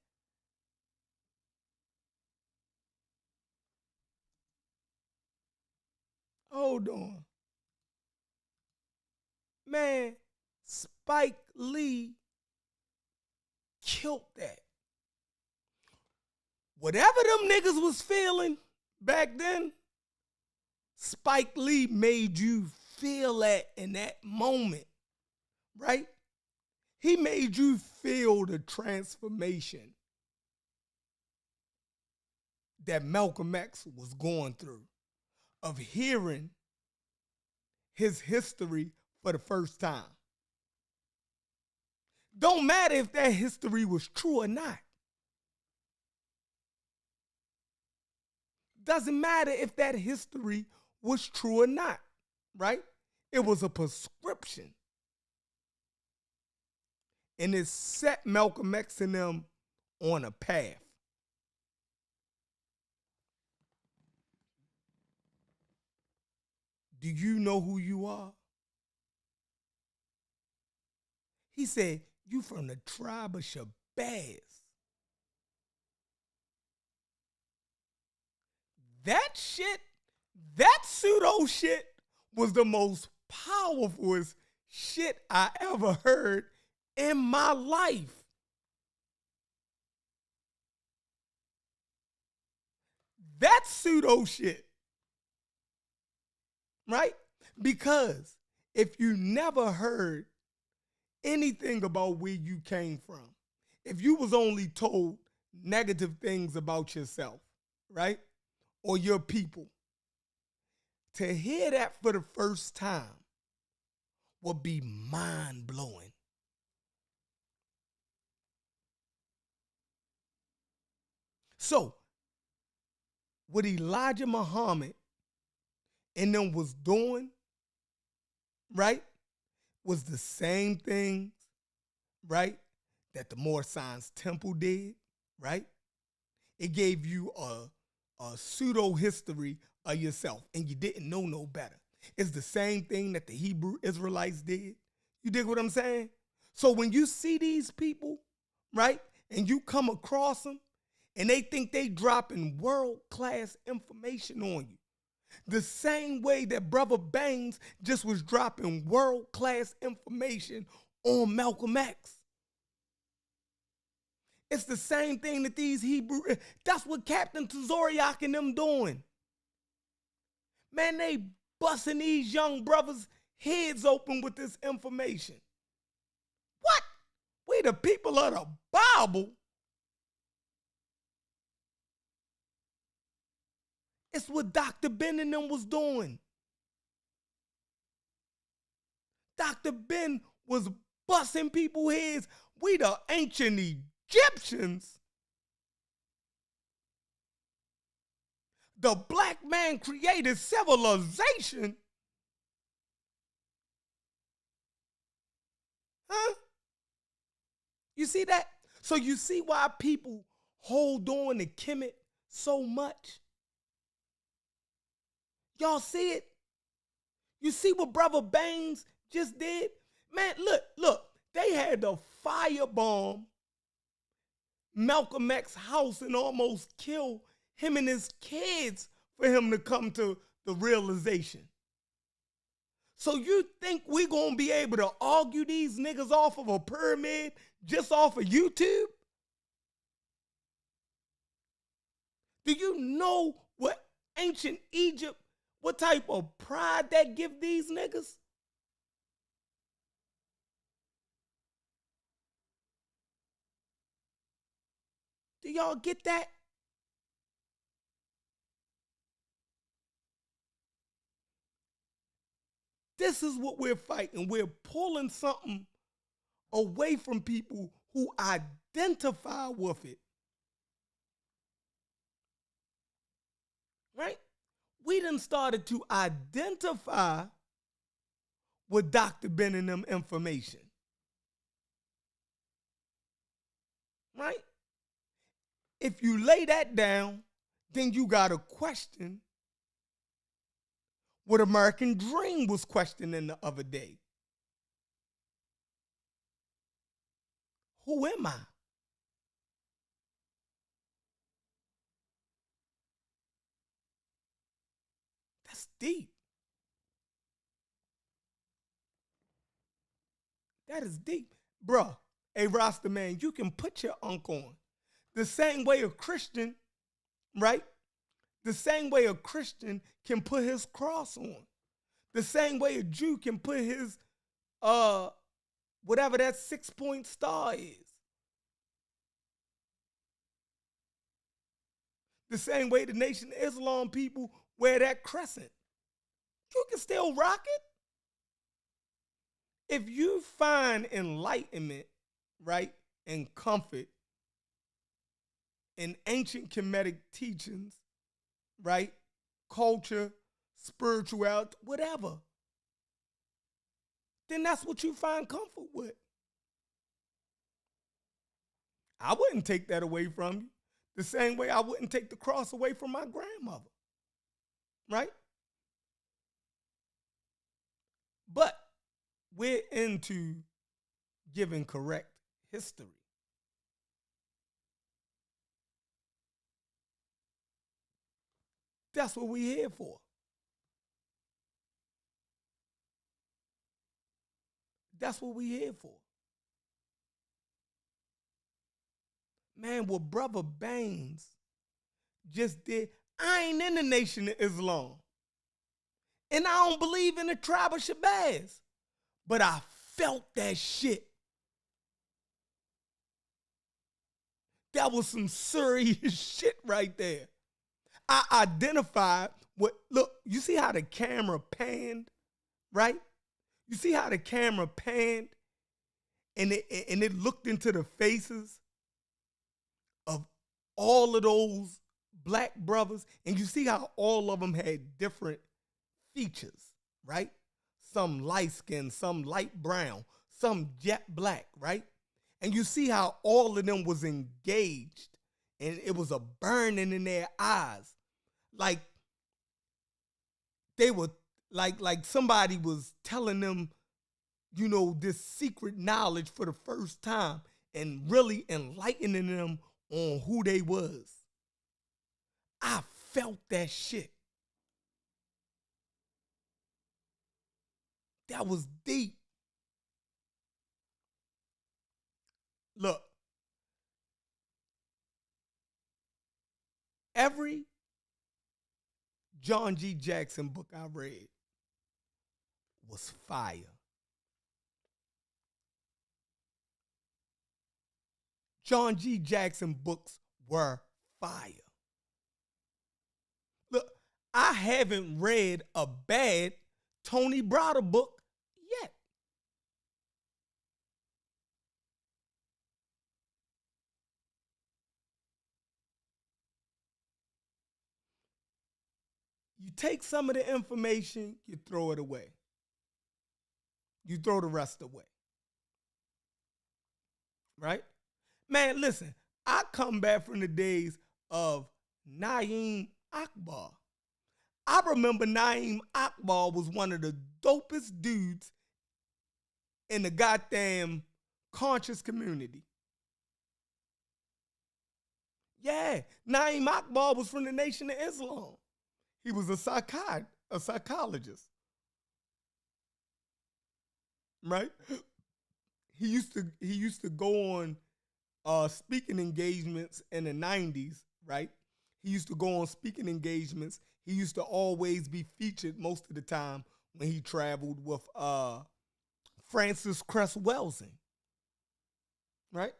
Hold on. Man, Spike Lee killed that. Whatever them niggas was feeling back then, Spike Lee made you feel that in that moment, right? He made you feel the transformation that Malcolm X was going through, of hearing his history for the first time. Don't matter if that history was true or not. Doesn't matter if that history was true or not, right? It was a prescription. And it set Malcolm X and them on a path. Do you know who you are? He said, you from the tribe of Shabazz. That shit, that pseudo shit was the most powerful shit I ever heard in my life. That pseudo shit. Right? Because if you never heard anything about where you came from, if you was only told negative things about yourself, right? Or your people, to hear that for the first time would be mind-blowing. So, what Elijah Muhammad and them was doing, right, was the same things, right, that the Moor Science Temple did, right? It gave you a pseudo history of yourself, and you didn't know no better. It's the same thing that the Hebrew Israelites did. You dig what I'm saying? So when you see these people, right, and you come across them, and they think they dropping world-class information on you, the same way that Brother Bangs just was dropping world-class information on Malcolm X. It's the same thing that these Hebrew, that's what Captain Tazoriak and them doing. Man, they busting these young brothers' heads open with this information. What? We the people of the Bible? It's what Dr. Ben and them was doing. Dr. Ben was busting people's heads. We the ancient Egyptians. The black man created civilization. Huh? You see that? So you see why people hold on to Kemet so much? Y'all see it? You see what Brother Bangs just did? Man, look. They had to firebomb Malcolm X's house and almost kill him and his kids for him to come to the realization. So you think we gonna be able to argue these niggas off of a pyramid just off of YouTube? Do you know what ancient Egypt, what type of pride that give these niggas? Do y'all get that? This is what we're fighting. We're pulling something away from people who identify with it. Right? We done started to identify with Dr. Ben and them information. Right? If you lay that down, then you got to question what American Dream was questioning the other day. Who am I? That's deep. That is deep. Bruh, hey Rasta man, you can put your unk on. The same way a Christian, right? The same way a Christian can put his cross on. The same way a Jew can put his whatever that 6-point star is. The same way the Nation of Islam people wear that crescent. You can still rock it. If you find enlightenment, right, and comfort in ancient Kemetic teachings, right, culture, spirituality, whatever, then that's what you find comfort with. I wouldn't take that away from you. The same way I wouldn't take the cross away from my grandmother, right? But we're into giving correct history. That's what we're here for. That's what we're here for. Man, what Brother Baines just did, I ain't in the Nation of Islam. And I don't believe in the tribe of Shabazz. But I felt that shit. That was some serious shit right there. I identified what, look, you see how the camera panned, right? You see how the camera panned and it looked into the faces of all of those black brothers, and you see how all of them had different features, right? Some light skin, some light brown, some jet black, right? And you see how all of them was engaged and it was a burning in their eyes. Like they were, like somebody was telling them, you know, this secret knowledge for the first time and really enlightening them on who they was. I felt that shit. That was deep. Look, every John G. Jackson book I read was fire. John G. Jackson books were fire. Look, I haven't read a bad Tony Browder book yet. You take some of the information, you throw it away. You throw the rest away. Right? Man, listen, I come back from the days of Naeem Akbar. I remember Naeem Akbar was one of the dopest dudes in the goddamn conscious community. Yeah, Naeem Akbar was from the Nation of Islam. He was a psychologist. Right? He used to go on speaking engagements in the 90s, right? He used to go on speaking engagements. He used to always be featured most of the time when he traveled with Francis Cress Welsing, right?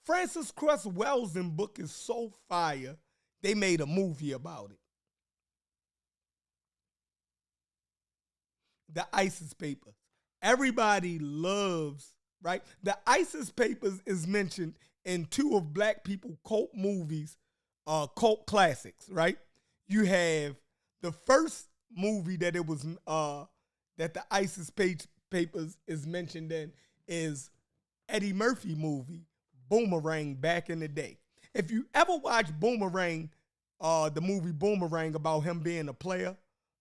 Francis Cress Welsing book is so fire, they made a movie about it. The ISIS Papers. Everybody loves, right? The ISIS Papers is mentioned in two of black people cult movies, cult classics, right? You have the first movie that it was that the ISIS Papers is mentioned in is Eddie Murphy movie Boomerang back in the day. If you ever watch Boomerang, the movie Boomerang about him being a player,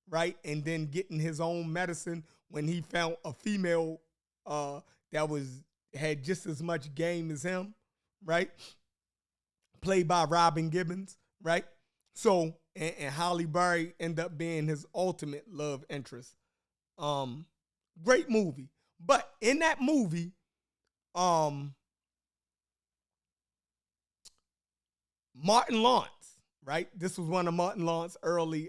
right, and then getting his own medicine when he found a female that was had just as much game as him, right? Played by Robin Gibbons, right? So, and Halle Berry ended up being his ultimate love interest. Great movie. But in that movie, Martin Lawrence, right? This was one of Martin Lawrence's early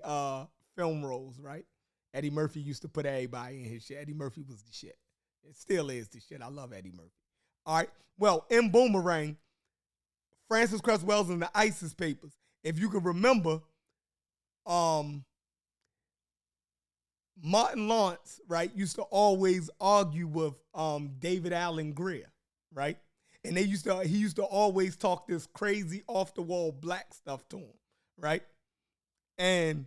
film roles, right? Eddie Murphy used to put everybody in his shit. Eddie Murphy was the shit. It still is the shit. I love Eddie Murphy. All right. Well, in Boomerang, Francis Cress Wells and the ISIS Papers, if you can remember, Martin Lawrence, right, used to always argue with David Allen Greer, right? And he used to always talk this crazy off the wall black stuff to him, right? And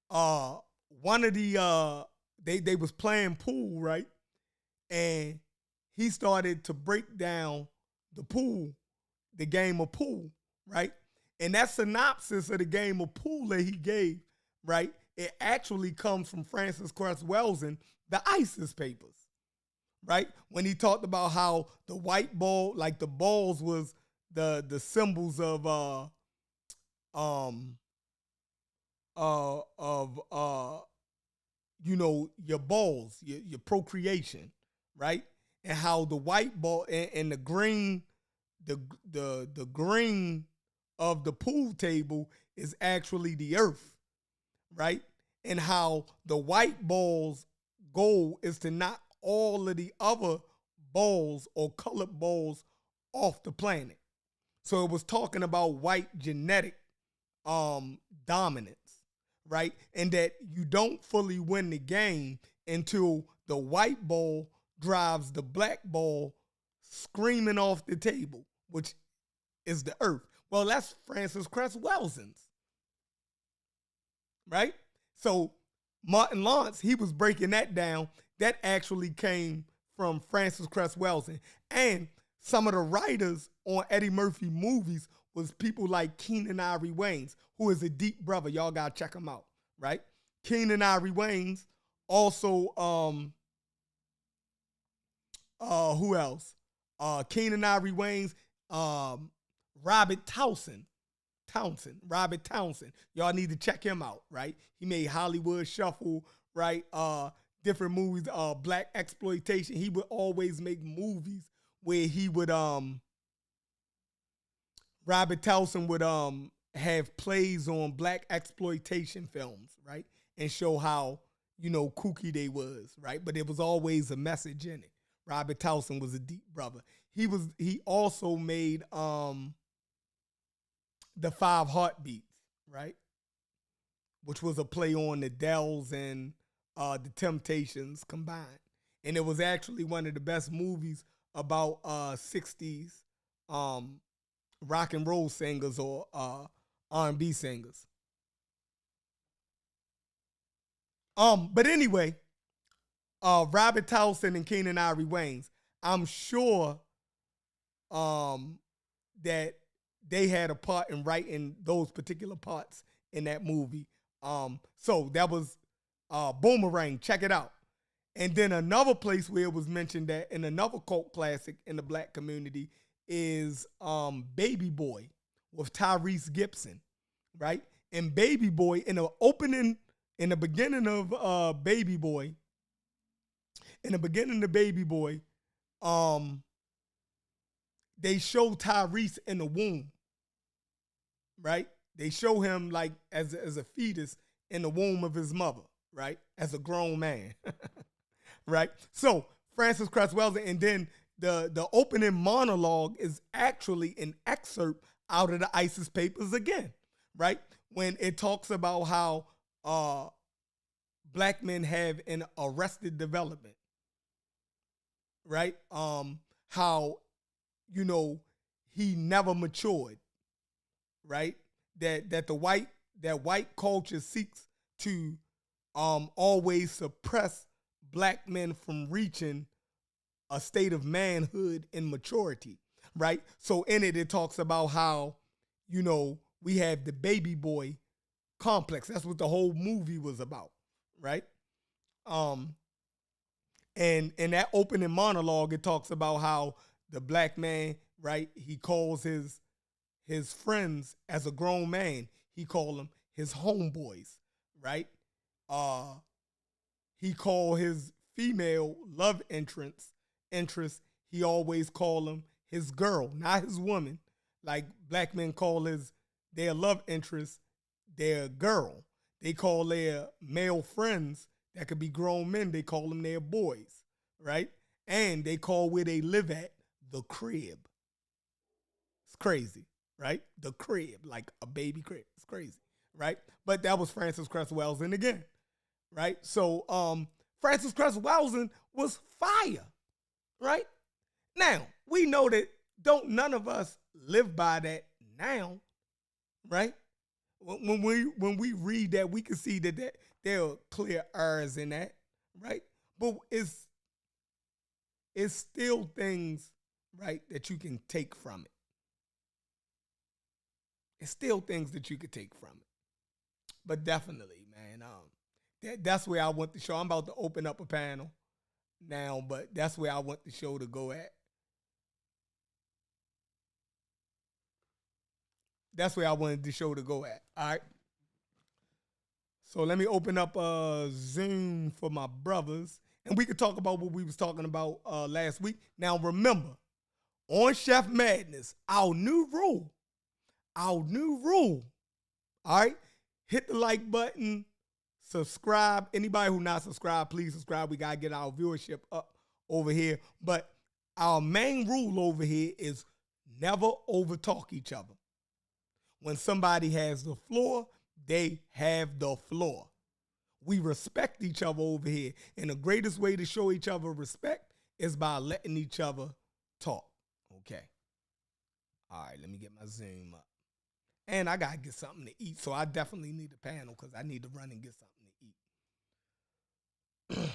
one of the they was playing pool, right? And he started to break down the game of pool, right? And that synopsis of the game of pool that he gave, right, it actually comes from Francis Cress Wells and the ISIS Papers, right? When he talked about how the white ball, like the balls was the symbols of you know, your balls, your procreation, right? And how the white ball and the green, the green of the pool table is actually the earth, right? And how the white ball's goal is to knock all of the other balls or colored balls off the planet. So it was talking about white genetic dominance, right? And that you don't fully win the game until the white ball drives the black ball screaming off the table, which is the earth. Well, that's Francis Cress Welson's, right? So Martin Lawrence, he was breaking that down. That actually came from Francis Cress Welson. And some of the writers on Eddie Murphy movies was people like Keenan Ivory Wayans, who is a deep brother. Y'all gotta check him out, right? Keenan Ivory Wayans, also, who else? Keenan Ivory Wayans, Robert Townsend. Robert Townsend. Y'all need to check him out, right? He made Hollywood Shuffle, right? Different movies, black exploitation. He would always make movies where he would Robert Townsend would have plays on black exploitation films, right? And show how, you know, kooky they was, right? But there was always a message in it. Robert Townsend was a deep brother. He also made The Five Heartbeats, right? Which was a play on the Dells and the Temptations combined. And it was actually one of the best movies about 60s rock and roll singers or R&B singers. But anyway, Robert Townsend and Keenan Ivory Wayans, I'm sure that they had a part in writing those particular parts in that movie. So that was Boomerang. Check it out. And then another place where it was mentioned that in another cult classic in the black community is Baby Boy with Tyrese Gibson, right? And Baby Boy, in the beginning of Baby Boy, they show Tyrese in the womb, right? They show him like as a fetus in the womb of his mother, right? As a grown man, right? So Francis Cress Welsson, and then the opening monologue is actually an excerpt out of the ISIS Papers again, right? When it talks about how black men have an arrested development, right? How, you know, he never matured, right? That white culture seeks to always suppress black men from reaching a state of manhood and maturity, right? So in it talks about how, you know, we have the baby boy complex. That's what the whole movie was about, right? And in that opening monologue, it talks about how the black man, right? He calls his friends as a grown man. He called them his homeboys, right? Uh, he called his female love interest. He always called them his girl, not his woman. Like black men call their love interest their girl. They call their male friends that could be grown men. They call them their boys, right? And they call where they live at the crib. It's crazy, right? The crib, like a baby crib. It's crazy, right? But that was Francis Cress Welsing again, right? So Francis Cress Welsing was fire, right? Now, we know that don't none of us live by that now, right? When we read that, we can see that there are clear errors in that, right? But it's still things, right, that you can take from it. It's still things that you could take from it. But definitely, man, that's where I want the show. I'm about to open up a panel now, but that's where I want the show to go at. That's where I wanted the show to go at. All right. So let me open up Zoom for my brothers, and we could talk about what we was talking about last week. Now remember, on Chef Madness, our new rule. All right, hit the like button, subscribe. Anybody who not subscribed, please subscribe. We gotta get our viewership up over here. But our main rule over here is never overtalk each other. When somebody has the floor, they have the floor. We respect each other over here. And the greatest way to show each other respect is by letting each other talk. Okay. All right, let me get my Zoom up. And I got to get something to eat, so I definitely need a panel because I need to run and get something to eat.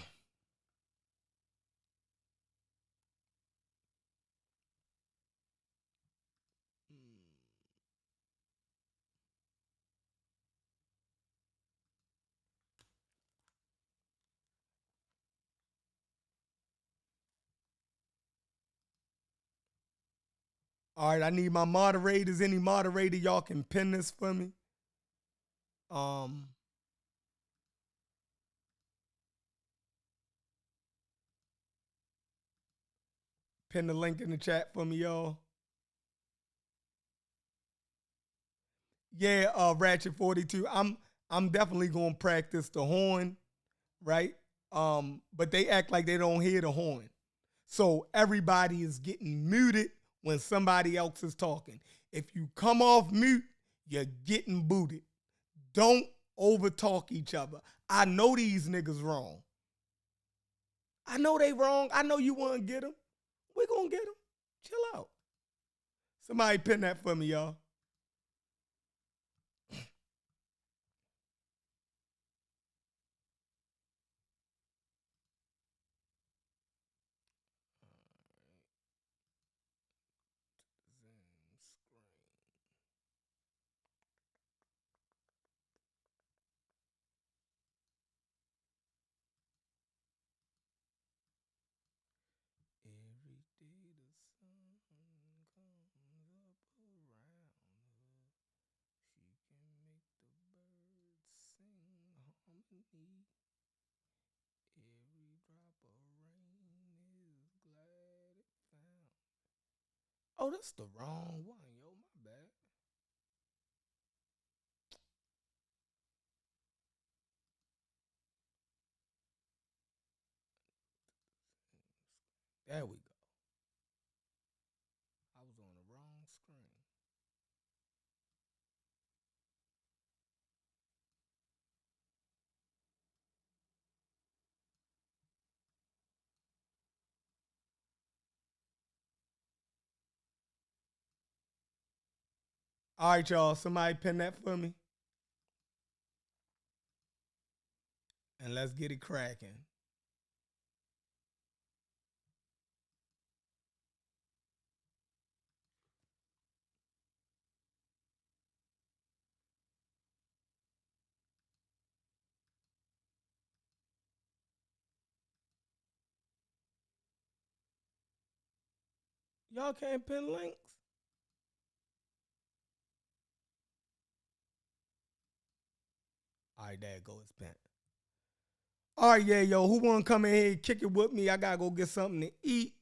All right, I need my moderators. Any moderator, y'all can pin this for me. Pin the link in the chat for me, y'all. Yeah, Ratchet 42. I'm definitely gonna practice the horn, right? But they act like they don't hear the horn. So everybody is getting muted when somebody else is talking. If you come off mute, you're getting booted. Don't overtalk each other. I know these niggas wrong. I know they wrong. I know you want to get them. We're going to get them. Chill out. Somebody pin that for me, y'all. Every day the sun comes up around her. She can make the birds sing harmony. Every drop of rain is glad it found. Oh, that's the wrong one, yo. My bad. There we go. I was on the wrong screen. All right, y'all. Somebody pin that for me. And let's get it cracking. Y'all can't pin links. All right, there it goes, pinned. All right, yeah, yo, who want to come in here and kick it with me? I got to go get something to eat.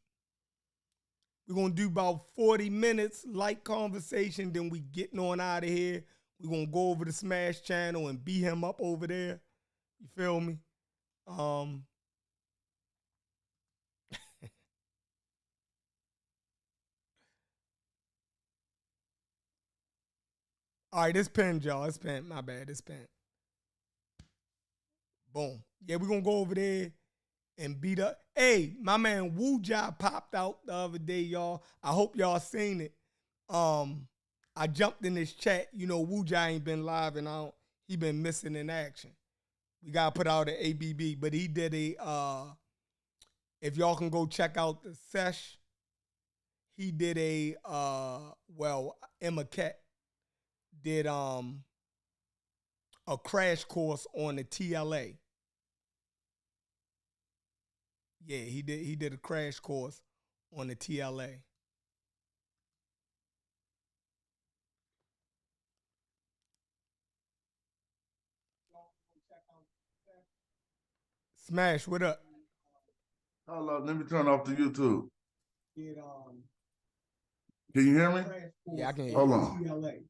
We're going to do about 40 minutes, light conversation, then we getting on out of here. We're going to go over to Smash channel and beat him up over there. You feel me? All right, it's pinned, y'all. It's pinned. My bad. It's pinned. Boom. Yeah, we're going to go over there and beat up. Hey, my man Wu Jai popped out the other day, y'all. I hope y'all seen it. I jumped in this chat. You know, Wu Jai ain't been live and he been missing in action. We got to put out an ABB, but he did if y'all can go check out the sesh, he did Emma Cat did a crash course on the TLA. Yeah, he did a crash course on the TLA. Smash, what up? Hold up, let me turn off the YouTube. Can you hear me? Yeah, I can hear you. Hold on.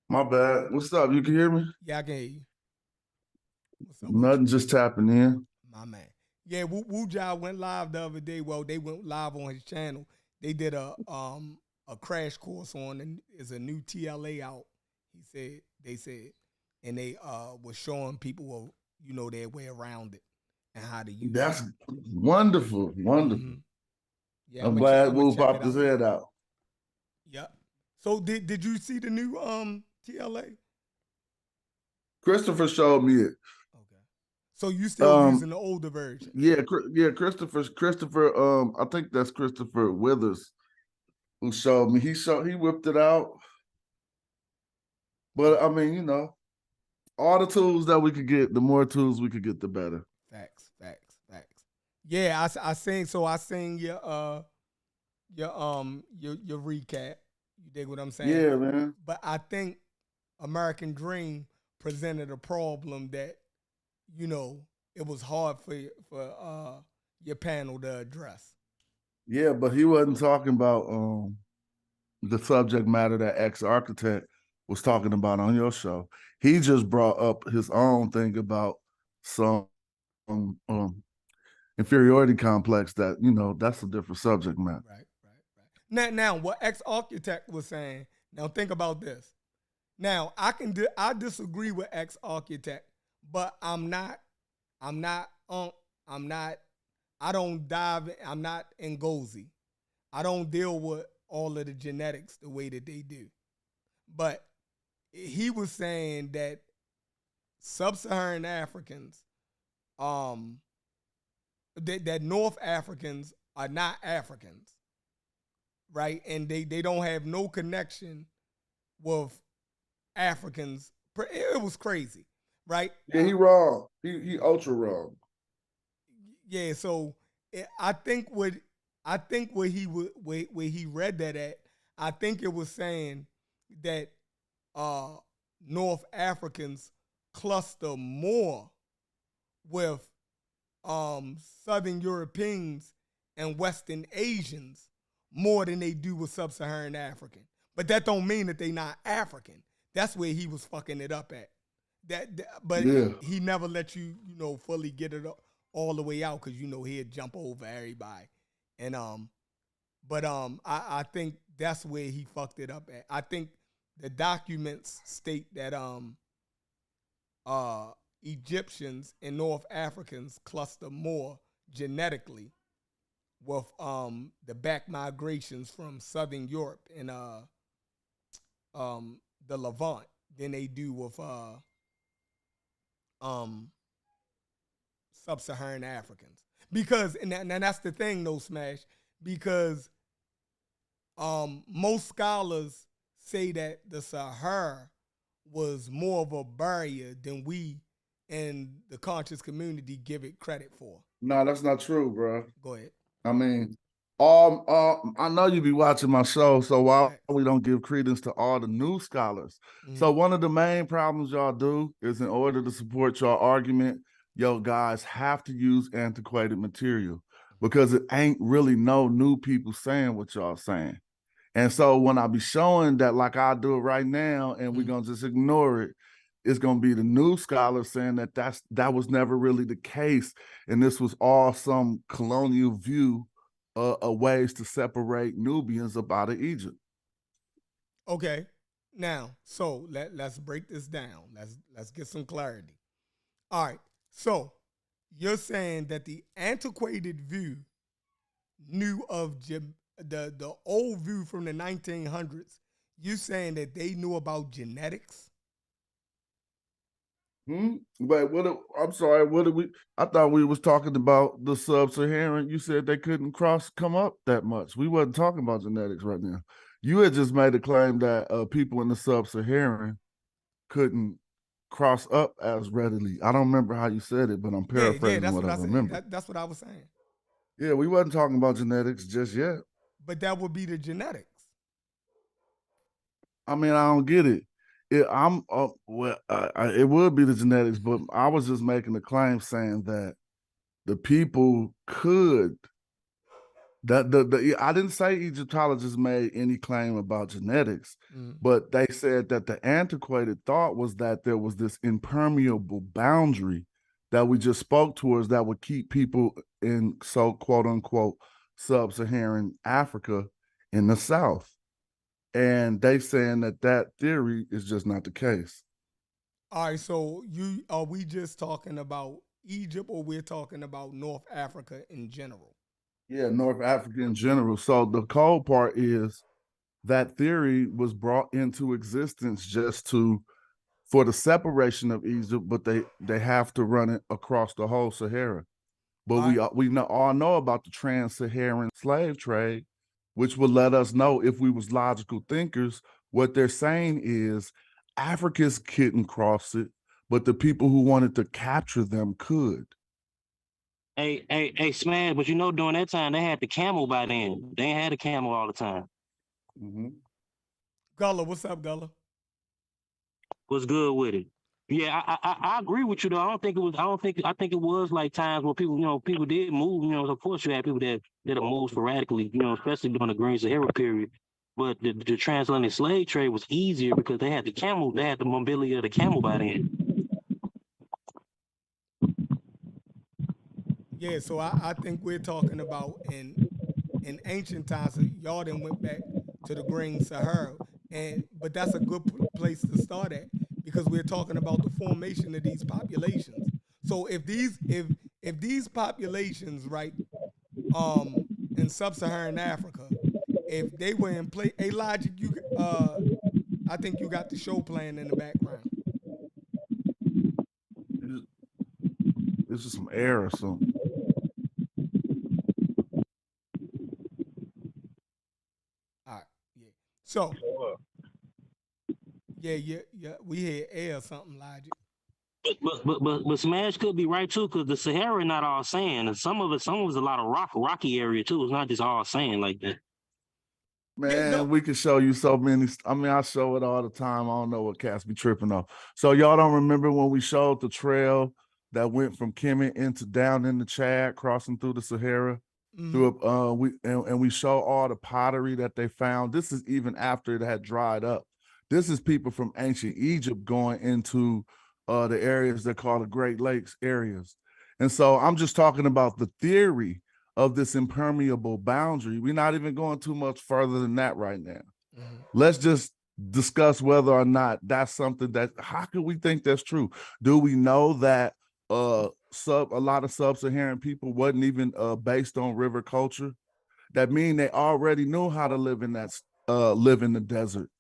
My bad. What's up? You can hear me? Yeah, I can hear you. What's up? Nothing, just tapping in. My man. Yeah, Wu Jai went live the other day. Well, they went live on his channel. They did a crash course on is a new TLA out. They said, and they was showing people, their way around it and how to use That's it. wonderful, wonderful. Mm-hmm. Yeah, I'm glad Wu popped his head out. Yep. So did you see the new TLA? Christopher showed me it. Okay. So you still using the older version? Yeah, Christopher. I think that's Christopher Withers who showed me. He whipped it out. But I mean, all the tools that we could get, the more tools we could get, the better. Facts. Yeah, I seen your recap. You dig what I'm saying? Yeah, man. But I think American Dream presented a problem that, it was hard for your panel to address. Yeah, but he wasn't talking about the subject matter that ex-architect was talking about on your show. He just brought up his own thing about some inferiority complex that, that's a different subject matter. Right. Now what ex-architect was saying, now think about this. Now I disagree with ex-architect, but I'm not Ngozi. I don't deal with all of the genetics the way that they do. But he was saying that sub-Saharan Africans, that North Africans are not Africans, right? And they don't have no connection with Africans. It was crazy, right? Yeah, he wrong. He ultra wrong. Yeah, so I think where he read that at, I think it was saying that North Africans cluster more with Southern Europeans and Western Asians more than they do with Sub-Saharan African. But that don't mean that they not African. That's where he was fucking it up at. But he never let you, fully get it all the way out because he'd jump over everybody. And I think that's where he fucked it up at. I think the documents state that Egyptians and North Africans cluster more genetically with the back migrations from Southern Europe and the Levant than they do with Sub-Saharan Africans. Because and that's the thing, though, Smash. Because most scholars say that the Sahara was more of a barrier than we and the conscious community give it credit for. No, that's not true, bro. Go ahead. I mean, I know you be watching my show, so why Facts. we don't give credence to all the new scholars? Mhm. So one of the main problems y'all do is in order to support your argument, yo guys have to use antiquated material because it ain't really no new people saying what y'all saying. And so when I be showing that like I do it right now and we're gonna just ignore it, it's gonna be the new scholars saying that that was never really the case, and this was all some colonial view of ways to separate Nubians up out of Egypt. Okay. Now, so let's break this down. Let's get some clarity. All right. So you're saying that the antiquated view knew of the old view from the 1900s. You saying that they knew about genetics? But I'm sorry, what did we? I thought we was talking about the sub-Saharan. You said they couldn't come up that much. We wasn't talking about genetics right now. You had just made a claim that people in the sub-Saharan couldn't cross up as readily. I don't remember how you said it, but I'm Yeah, paraphrasing that's what what I I said. remember. That's what I was saying. Yeah, we wasn't talking about genetics just yet. But that would be the genetics. I mean, I don't get it. It would be the genetics, but I was just making the claim saying that the people could I didn't say Egyptologists made any claim about genetics, but they said that the antiquated thought was that there was this impermeable boundary that we just spoke towards that would keep people in so quote unquote sub-Saharan Africa in the South. And they saying that that theory is just not the case. All right, so are we just talking about Egypt or we're talking about North Africa in general? Yeah, North Africa in general. So the cold part is that theory was brought into existence just to for the separation of Egypt, but they have to run it across the whole Sahara. But All right. we all know about the trans-Saharan slave trade, which would let us know if we was logical thinkers. What they're saying is Africans couldn't cross it, but the people who wanted to capture them could. Hey, Smash, but during that time they had the camel by then. They ain't had a camel all the time. Mm-hmm. Gullah, what's up, Gullah? What's good with it? Yeah, I agree with you though. I don't think it was. I think it was like times where people, people did move. Of course you had people that moved sporadically. Especially during the Green Sahara period. But the transatlantic slave trade was easier because they had the camel. They had the mobility of the camel by then. Yeah, so I think we're talking about in ancient times. So y'all then went back to the Green Sahara, but that's a good place to start at because we're talking about the formation of these populations. So if these populations, right, in sub-Saharan Africa, if they were in place, a Logic, I think you got the show playing in the background. This is some air or something. All right, yeah. So yeah, we had air or something, Logic. But Smash could be right too, because the Sahara not all sand, and some of it's a lot of rocky area too. It's not just all sand like that. Yeah, no. Man, we can show you so many. I mean, I show it all the time. I don't know what cats be tripping off. So y'all don't remember when we showed the trail that went from Kemet into down in the Chad, crossing through the Sahara? Through we show all the pottery that they found. This is even after it had dried up. This is people from ancient Egypt going into the areas they call the Great Lakes areas. And so I'm just talking about the theory of this impermeable boundary. We're not even going too much further than that right now. Let's just discuss whether or not that's something that, how can we think that's true? Do we know that a lot of sub-Saharan people wasn't even based on river culture? That mean they already knew how to live in the desert.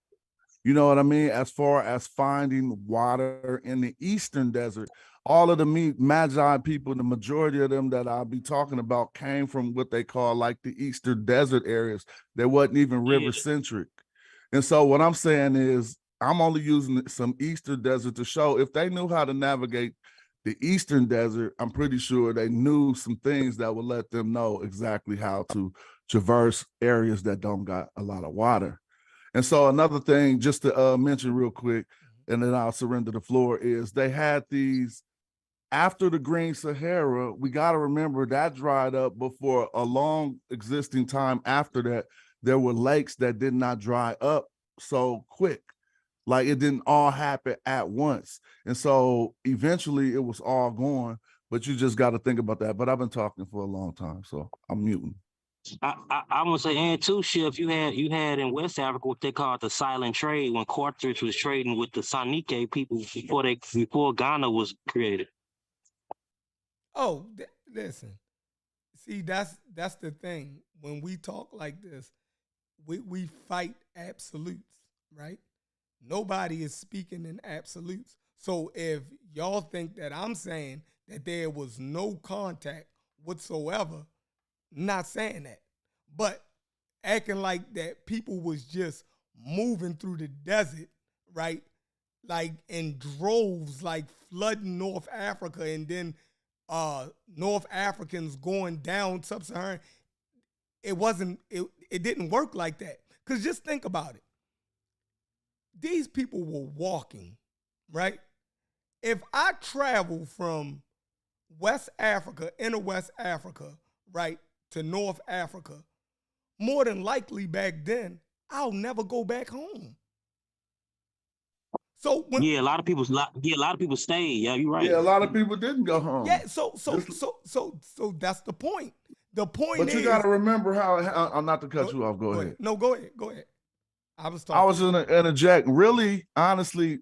You know what I mean? As far as finding water in the eastern desert, all of the Magi people, the majority of them that I'll be talking about came from what they call like the eastern desert areas. They wasn't even river centric. And so what I'm saying is I'm only using some eastern desert to show if they knew how to navigate the eastern desert, I'm pretty sure they knew some things that would let them know exactly how to traverse areas that don't got a lot of water. And so another thing, just to mention real quick, and then I'll surrender the floor, is they had these after the Green Sahara. We got to remember that dried up before a long existing time after that. There were lakes that did not dry up so quick. Like it didn't all happen at once. And so eventually it was all gone, but you just got to think about that. But I've been talking for a long time, so I'm muting. I'm gonna say, and too, Chef, you had in West Africa what they called the silent trade when Carthage was trading with the Sanike people before Ghana was created. Oh, listen. See, that's the thing. When we talk like this, we fight absolutes, right? Nobody is speaking in absolutes. So if y'all think that I'm saying that there was no contact whatsoever, not saying that. But acting like that people was just moving through the desert, right? Like in droves, like flooding North Africa, and then North Africans going down sub-Saharan. It didn't work like that. Because just think about it. These people were walking, right? If I travel from West Africa, inner West Africa, right, to North Africa, more than likely back then, I'll never go back home. So when a lot of people stayed. Yeah, you're right. Yeah, a lot of people didn't go home. Yeah, so that's the point. The point but you got to remember how. I'm not to cut you off. Go ahead. No, go ahead. I was talking. I was going to interject. Really, honestly,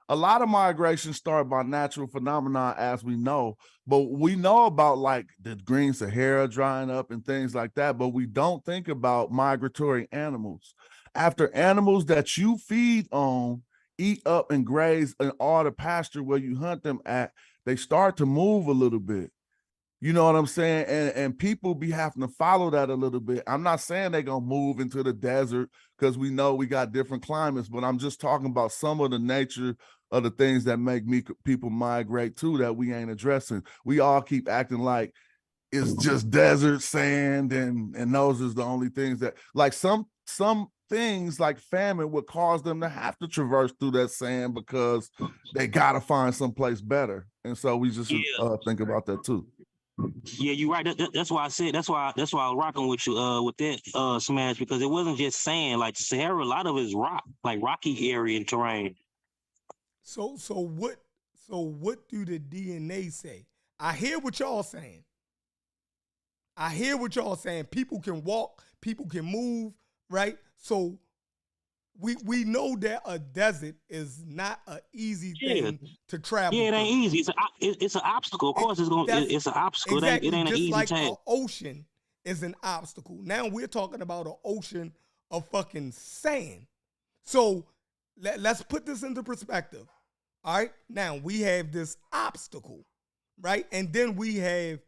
a lot of migration start by natural phenomena, as we know. But we know about like the Green Sahara drying up and things like that. But we don't think about migratory animals. After animals that you feed on eat up and graze in all the pasture where you hunt them at, they start to move a little bit. You know what I'm saying? And people be having to follow that a little bit. I'm not saying they're going to move into the desert because we know we got different climates, but I'm just talking about some of the nature of the things that make people migrate too that we ain't addressing. We all keep acting like it's just desert, sand, and those is the only things that, like some things like famine would cause them to have to traverse through that sand because they got to find someplace better. And so we just think about that too. Yeah, you're right. That's why I said. That's why I was rocking with you with that Smash, because it wasn't just sand. Like Sahara, a lot of it is rock, like rocky area and terrain. So what do the DNA say? I hear what y'all saying. People can walk, people can move, right? So we know that a desert is not an easy thing to travel. Yeah, it ain't easy. It's an obstacle. Of course, it's an obstacle. Exactly, it ain't an easy task. An ocean is an obstacle. Now we're talking about an ocean of fucking sand. So let's put this into perspective. All right, now we have this obstacle, right? And then we have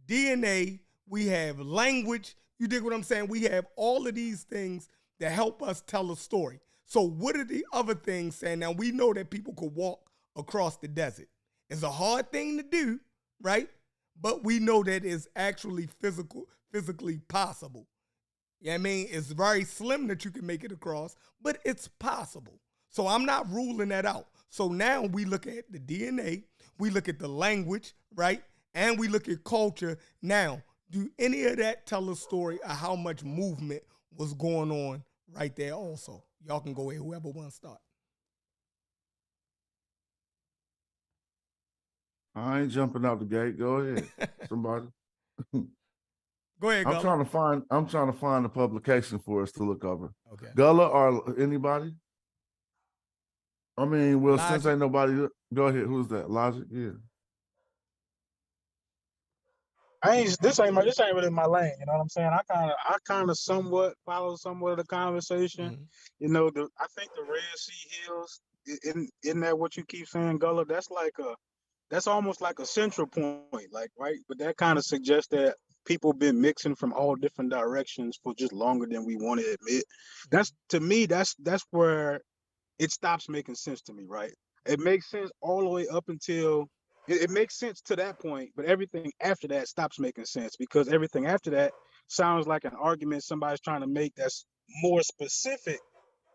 DNA, we have language. You dig what I'm saying? We have all of these things that help us tell a story. So what are the other things saying? Now we know that people could walk across the desert. It's a hard thing to do, right? But we know that it's actually physically possible. You know what I mean? It's very slim that you can make it across, but it's possible. So I'm not ruling that out. So now we look at the DNA, we look at the language, right? And we look at culture. Now, do any of that tell a story of how much movement was going on right there also? Y'all can go ahead, whoever wants to start. I ain't jumping out the gate. Go ahead, somebody. Go ahead, Gullah. I'm trying to find a publication for us to look over. Okay. Gullah or anybody? I mean, well, Logic. Since ain't nobody, go ahead. Who's that? Logic? Yeah. This ain't really my lane. You know what I'm saying? I kind of somewhat follow somewhat of the conversation. Mm-hmm. You know, I think the Red Sea Hills, isn't that what you keep saying, Gullah? That's almost like a central point, like, right? But that kind of suggests that people been mixing from all different directions for just longer than we want to admit. That's, to me, that's where it stops making sense to me, right? It makes sense all the way up until it makes sense to that point, but everything after that stops making sense, because everything after that sounds like an argument somebody's trying to make that's more specific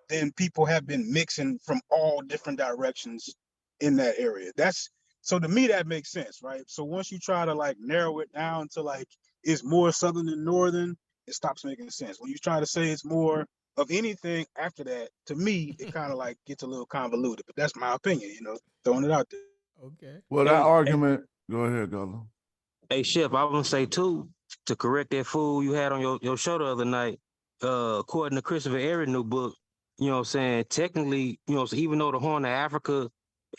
than people have been mixing from all different directions in that area. That's so to me that makes sense, right? So once you try to like narrow it down to like it's more southern than northern, it stops making sense. When you try to say it's more of anything after that, to me, it kind of like gets a little convoluted. But that's my opinion, throwing it out there. Okay. Well, that Hey, argument. Go ahead, Gullah. hey, Chef, I want to say too, to correct that fool you had on your show the other night, according to Christopher Ehren's new book, what I'm saying, technically, so even though the Horn of Africa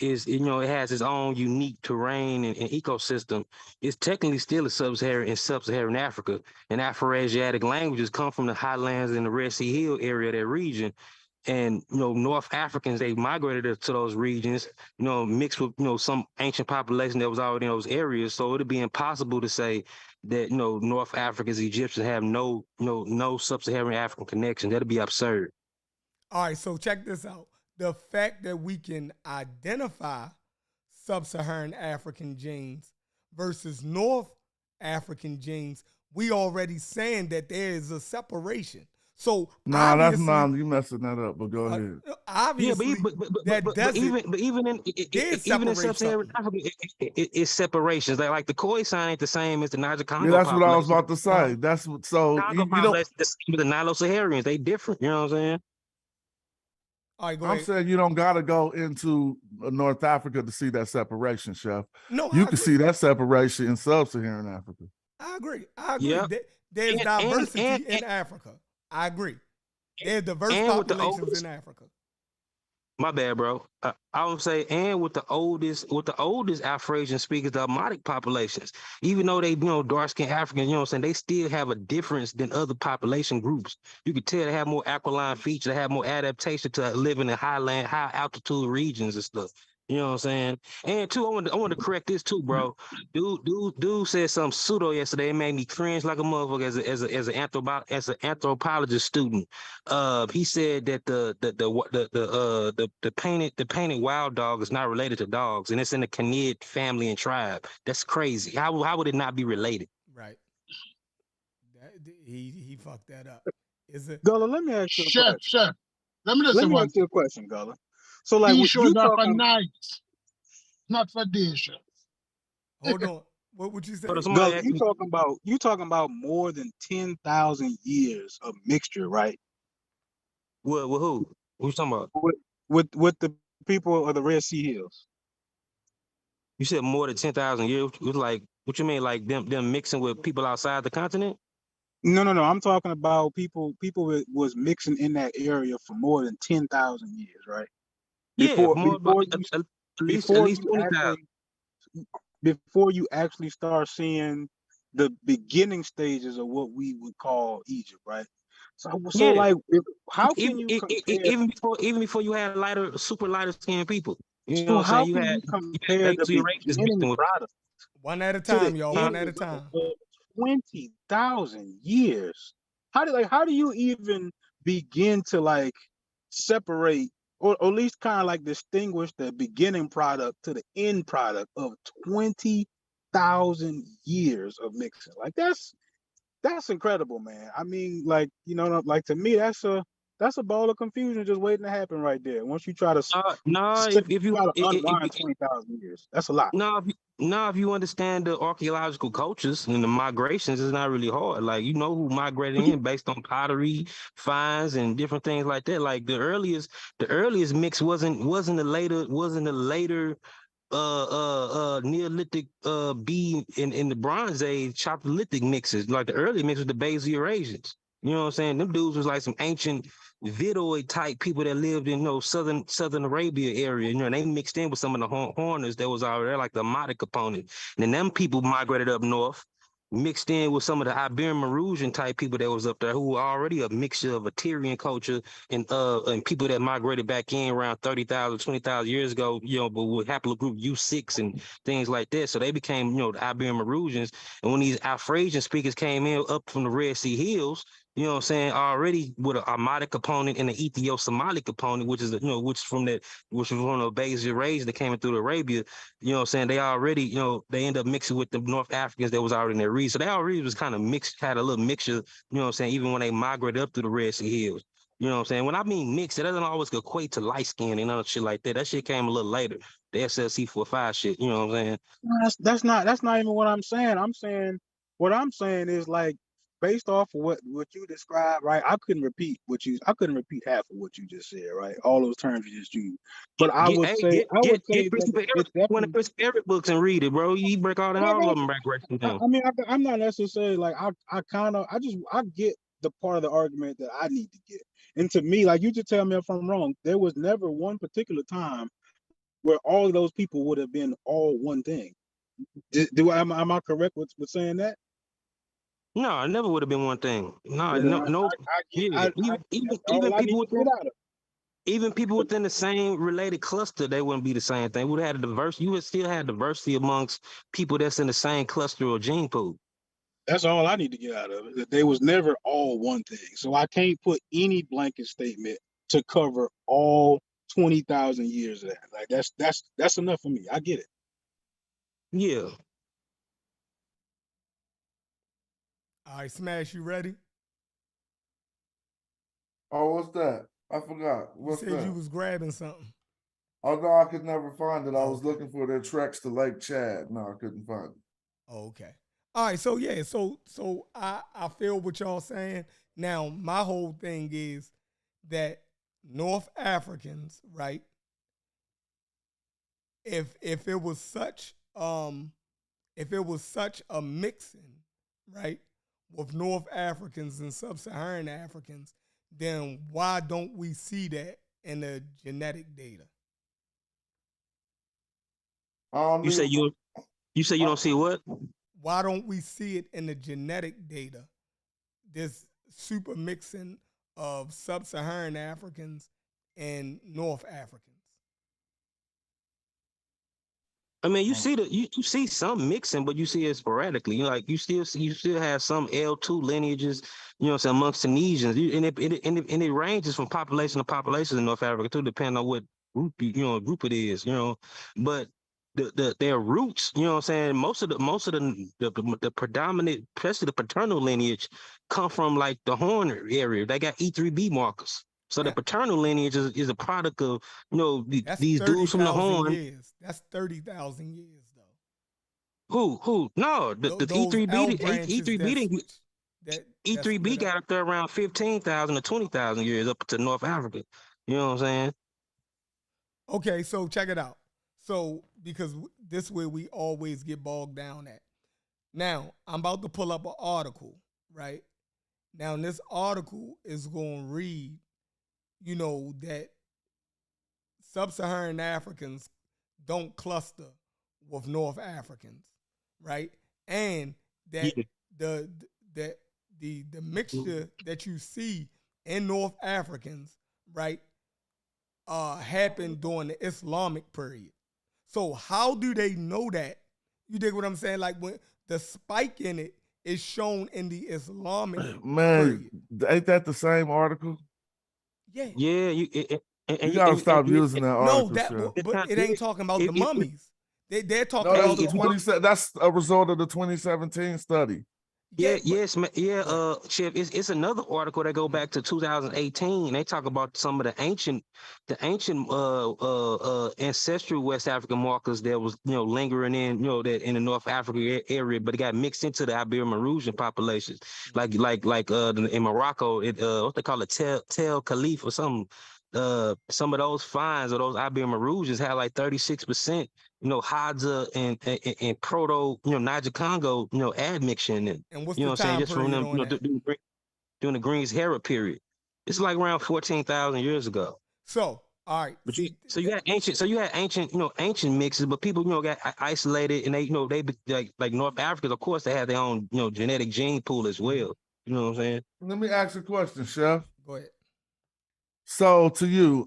is, it has its own unique terrain and ecosystem, it's technically still a sub-Saharan Africa. And Afro-Asiatic languages come from the highlands and the Red Sea Hill area of that region. And North Africans, they migrated to those regions, mixed with some ancient population that was already in those areas. So it'd be impossible to say that North Africans, Egyptians have no sub-Saharan African connection. That'd be absurd. All right, so check this out. The fact that we can identify sub-Saharan African genes versus North African genes, we already saying that there is a separation. So that's not you messing that up. But go ahead. Obviously, but even in sub-Saharan Africa, it's separations. Like the Khoisan ain't the same as the Niger Congo. Yeah, that's population. what I was about to say. That's what. So Congo population, the Nilo-Saharans, they different. You know what I'm saying? All right, go I'm ahead. saying you don't got to go into North Africa to see that separation, Chef. No, you can see that separation in sub-Saharan Africa. I agree. Yep. There's diversity in Africa. I agree. There's diverse populations in Africa. My bad, bro. I would say, and with the oldest Afro-Asian speakers, the Amadic populations, even though they, dark-skinned Africans, what I'm saying, they still have a difference than other population groups. You can tell they have more aquiline features, they have more adaptation to living in high altitude regions and stuff. You know what I'm saying? And two, I want to correct this too, bro. Dude said something pseudo yesterday. It made me cringe like a motherfucker as an anthropologist student. He said that the painted wild dog is not related to dogs, and it's in the canid family and tribe. That's crazy. How would it not be related? Right. He fucked that up. Is it? Gullah, let me ask you a question. Chef, let me ask you a question, Gullah. So like he what showed up for nights, not for day, Chef. Hold on. What would you say? Gullah, you talking about more than 10,000 years of mixture, right? With who? Who you talking about? With the people of the Red Sea Hills. You said more than 10,000 years. It was like, what you mean, like them mixing with people outside the continent? No. I'm talking about people was mixing in that area for more than 10,000 years, right? Before you actually start seeing the beginning stages of what we would call Egypt, right? So like, how can you compare, even before you had super lighter skinned people? You know so what I'm how saying? can you compare the beginning product one at a time, y'all? One at a time. 20,000 years. How do you even begin to like separate or at least kind of like distinguish the beginning product to the end product of 20,000 years of mixing? Like that's incredible, man. I mean, like, like to me, that's a ball of confusion just waiting to happen right there. Once you try to unwind 20,000 years, that's a lot. If you understand the archaeological cultures and the migrations, it's not really hard. Like, who migrated in based on pottery finds and different things like that. Like the earliest mix wasn't the later Neolithic B in the Bronze Age Chalcolithic mixes. Like the early mix was the Basal Eurasians. You know what I'm saying? Them dudes was like some ancient Vidoid type people that lived in southern Arabia area. And they mixed in with some of the Horners that was already there, like the Amadic component. And then them people migrated up north, mixed in with some of the Iberian Marusian type people that was up there who were already a mixture of a Tyrian culture and people that migrated back in around 30,000, 20,000 years ago, but with haplogroup U6 and things like that. So they became, the Iberian Marusians. And when these Afro-Asian speakers came in up from the Red Sea Hills, you know what I'm saying, already with an Armadic component and an Ethio-Somali component, which is, which from the Beja race that came in through Arabia, you know what I'm saying, they already, they end up mixing with the North Africans that was already in their region. So they already was kind of mixed, had a little mixture, you know what I'm saying, even when they migrated up through the Red Sea Hills. You know what I'm saying? When I mean mixed, it doesn't always equate to light skin and other shit like that. That shit came a little later. The SLC-45 shit, you know what I'm saying? That's not even what I'm saying. What I'm saying is like based off of what you described, right? I couldn't repeat half of what you just said, right? All those terms you just used. But I would say Get that Christopher it's Eric, one of definitely. Christopher Eric books and read it, bro. You break all of them back right now. I mean, I'm not necessarily like I get the part of the argument that I need to get, and to me, like you just tell me if I'm wrong. There was never one particular time where all of those people would have been all one thing. Am I correct with saying that? No, it never would have been one thing. No, Well, then no, no. Yeah, that's all I need to get out of it. even people within the same related cluster, they wouldn't be the same thing. Would have had a diversity. You would still have diversity amongst people that's in the same cluster or gene pool. That's all I need to get out of it. That they was never all one thing. So I can't put any blanket statement to cover all 20,000 years of that. Like that's enough for me. I get it. Yeah. All right, Smash, you ready? Oh, what's that? I forgot. You What's said that? you was grabbing something. Oh no, I could never find it. I was Okay. looking for their treks to Lake Chad. No, I couldn't find it. Okay. All right. So yeah. So I feel what y'all saying. Now my whole thing is that North Africans, right? If it was such a mixing, right, with North Africans and Sub-Saharan Africans, then why don't we see that in the genetic data? You say you don't see what? Why don't we see it in the genetic data? This super mixing of Sub-Saharan Africans and North Africans. I mean, you see you see some mixing, but you see it sporadically. You still have some L2 lineages, you know what I'm saying, amongst Tunisians. And it ranges from population to population in North Africa too, depending on what group group it is, But their roots, you know what I'm saying, most of the predominant, especially the paternal lineage, come from like the Horn area. They got E3B markers. So the paternal lineage is a product of, these dudes from the Horn. Years. That's 30,000 years, though. Who? No, the E3B, E3B got up there around 15,000 to 20,000 years up to North Africa. You know what I'm saying? Okay, so check it out. So because this way we always get bogged down at. Now I'm about to pull up an article, right? Now this article is going to read, that Sub-Saharan Africans don't cluster with North Africans, right? And that the mixture that you see in North Africans, right, happened during the Islamic period. So how do they know that? You dig what I'm saying? Like when the spike in it is shown in the Islamic period. Ain't that the same article? Yeah. Yeah, you gotta stop using that article. No, but it ain't talking about the mummies. They're talking about the 20. That's a result of the 2017 study. Chef. It's another article that go back to 2018. They talk about some of the ancient ancestral West African markers that was lingering in that in the North Africa area, but it got mixed into the Ibero-Mauritian populations, like in Morocco, what they call it, Tel Khalif or something. Some of those finds of those Ibero-Mauritians had like 36%. Hadza and proto, Niger Congo, admixture in it. And what's the time just from them, during the Greens Hera period. It's like around 14,000 years ago. So, all right. But you had ancient mixes, but people, got isolated, and they like North Africans, of course, they have their own, genetic gene pool as well. You know what I'm saying? Let me ask you a question, Chef. Go ahead. So to you,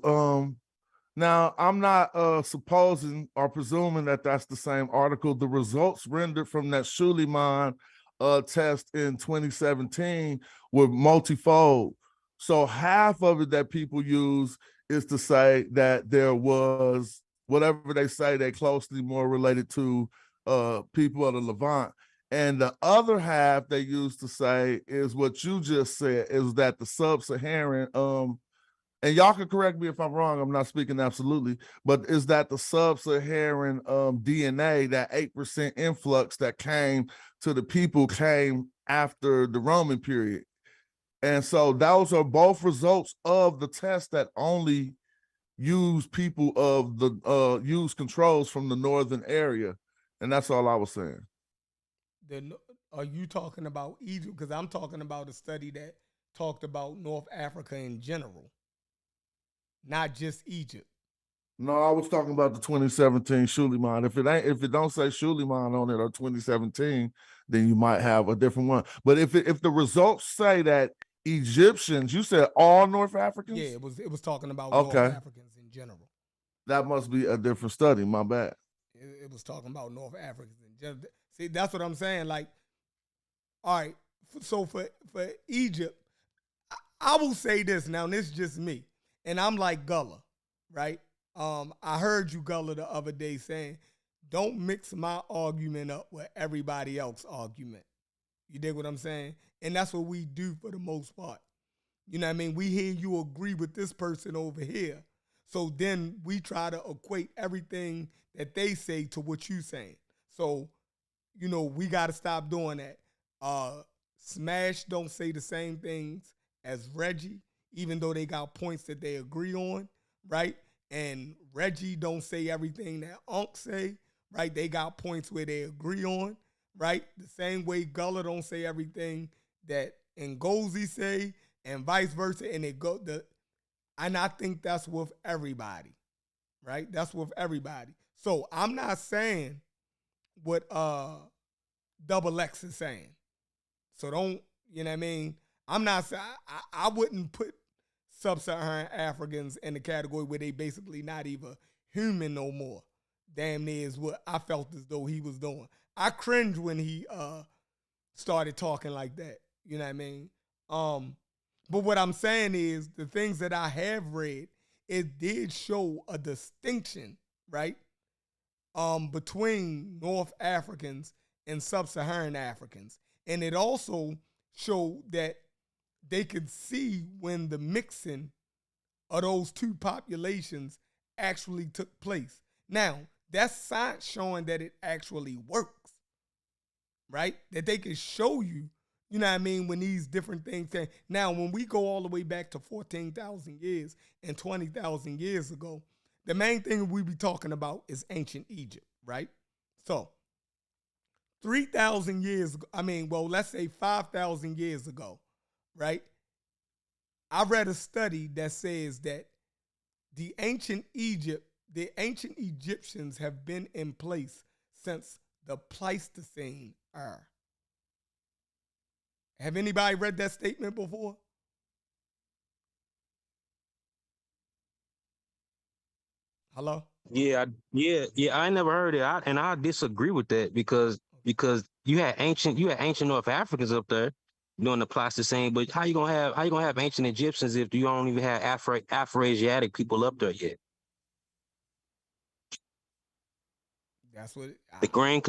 now, I'm not supposing or presuming that that's the same article. The results rendered from that Suleiman test in 2017 were multifold. So half of it that people use is to say that there was whatever they say they closely more related to people of the Levant. And the other half they use to say is what you just said, is that the sub-Saharan, and y'all can correct me if I'm wrong, I'm not speaking absolutely, but is that the sub-Saharan DNA, that 8% influx that came to the people came after the Roman period. And so those are both results of the test that only use people of the use controls from the northern area. And that's all I was saying. Then are you talking about Egypt? Because I'm talking about a study that talked about North Africa in general, not just Egypt. No, I was talking about the 2017 Schuliman. If it don't say Schuliman on it or 2017, then you might have a different one. But if the results say that Egyptians, you said all North Africans? Yeah, it was talking about Okay. North Africans in general. That must be a different study. My bad. It was talking about North Africans in general. See, that's what I'm saying. Like, all right, so for Egypt, I will say this now, and this is just me, and I'm like Gullah, right? I heard you, Gullah, the other day saying, don't mix my argument up with everybody else's argument. You dig what I'm saying? And that's what we do for the most part. You know what I mean? We hear you agree with this person over here. So then we try to equate everything that they say to what you saying. So, you know, we got to stop doing that. Smash don't say the same things as Reggie, even though they got points that they agree on, right? And Reggie don't say everything that Unc say, right? They got points where they agree on, right? The same way Gullah don't say everything that Ngozi say, and vice versa. And and I think that's with everybody, right? That's with everybody. So I'm not saying what Double X is saying. So don't, you know what I mean? I'm not saying, I wouldn't put sub-Saharan Africans in the category where they basically not even human no more. Damn near is what I felt as though he was doing. I cringe when he started talking like that. You know what I mean? But what I'm saying is the things that I have read, it did show a distinction, right? Between North Africans and sub-Saharan Africans. And it also showed that they could see when the mixing of those two populations actually took place. Now, that's science showing that it actually works, right? That they can show you, you know what I mean, when these different things came. Now, when we go all the way back to 14,000 years and 20,000 years ago, the main thing we be talking about is ancient Egypt, right? So, 3,000 years ago, let's say 5,000 years ago, right? I read a study that says that the ancient Egyptians have been in place since the Pleistocene era. Have anybody read that statement before? Hello? Yeah, I never heard it, and I disagree with that because you had ancient North Africans up there doing the Pleistocene, but how you gonna have ancient Egyptians if you don't even have Afro-Asiatic people up there yet? That's what The grain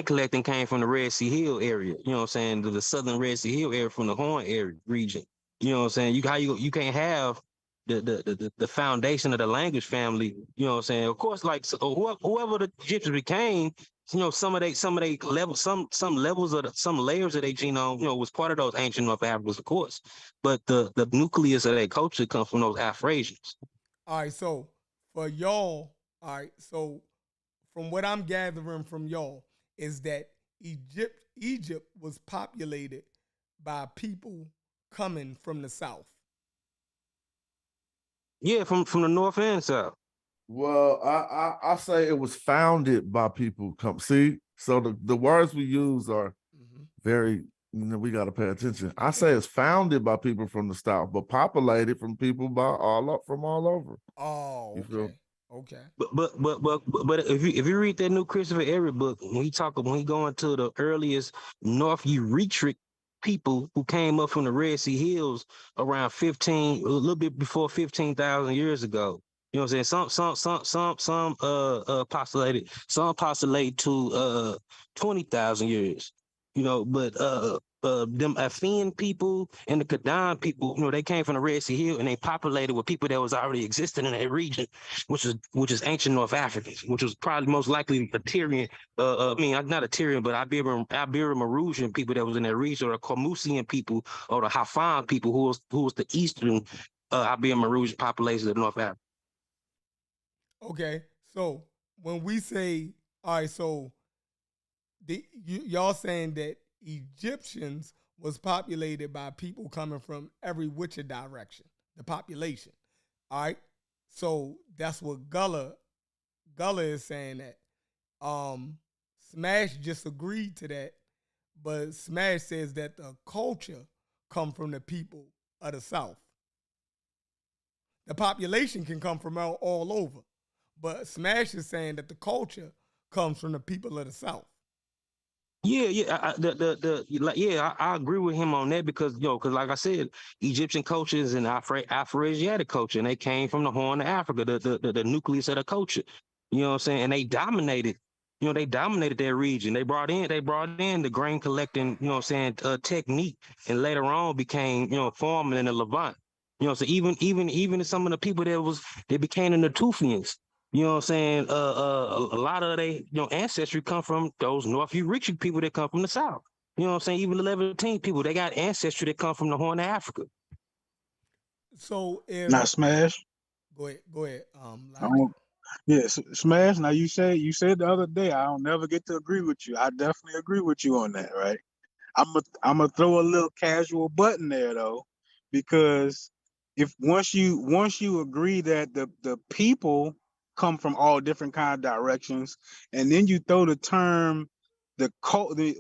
collecting came from the Red Sea Hill area. You know what I'm saying? The southern Red Sea Hill area from the Horn area region. You know what I'm saying? You can't have the foundation of the language family. You know what I'm saying? Of course, like whoever the Egyptians became, you know, some levels, some layers of their genome, you know, was part of those ancient North Africans, of course. But the nucleus of their culture comes from those Afro-Asians. All right, so for y'all, all right, so from what I'm gathering from y'all is that Egypt was populated by people coming from the south. Yeah, from the north and south. Well, I say it was founded by people come see. So the words we use are very, you know, we got to pay attention. I say it's founded by people from the south, but populated from people from all over. Oh, okay. Okay. But if you read that new Christopher Everett book, when he go into the earliest North Euretric people who came up from the Red Sea Hills around 15, a little bit before 15,000 years ago. You know what I'm saying? Some postulate to 20,000 years. You know, but them Afian people and the Kadaan people, they came from the Red Sea Hill and they populated with people that was already existing in that region, which is ancient North Africans, which was probably most likely a Tyrian. I mean, not a Tyrian, but Iberian Marusian people that was in that region, or the Cormusian people, or the Hafan people, who was the eastern Iberian Marusian population of North Africa. Okay. So when we say, all right, so y'all saying that Egyptians was populated by people coming from every which direction, the population. All right. So that's what Gullah is saying that. Smash just agreed to that, but Smash says that the culture come from the people of the South. The population can come from all over, but Smash is saying that the culture comes from the people of the South. I agree with him on that because like I said, Egyptian culture is an Afro-Asiatic culture, and they came from the Horn of Africa, the nucleus of the culture. You know what I'm saying? And they dominated. They dominated their region. They brought in the grain collecting, technique, and later on became, farming in the Levant. So even some of the people that became the Natufians. You know what I'm saying? A lot of their ancestry come from those North Euretric people that come from the South. You know what I'm saying? Even the Levantine people, they got ancestry that come from the Horn of Africa. So if Not Smash. go ahead, I Logic. don't, yeah, Smash. Now you said the other day I don't never get to agree with you. I definitely agree with you on that, right? I'm gonna throw a little casual button there though, because if once you agree that the people come from all different kind of directions, and then you throw the term at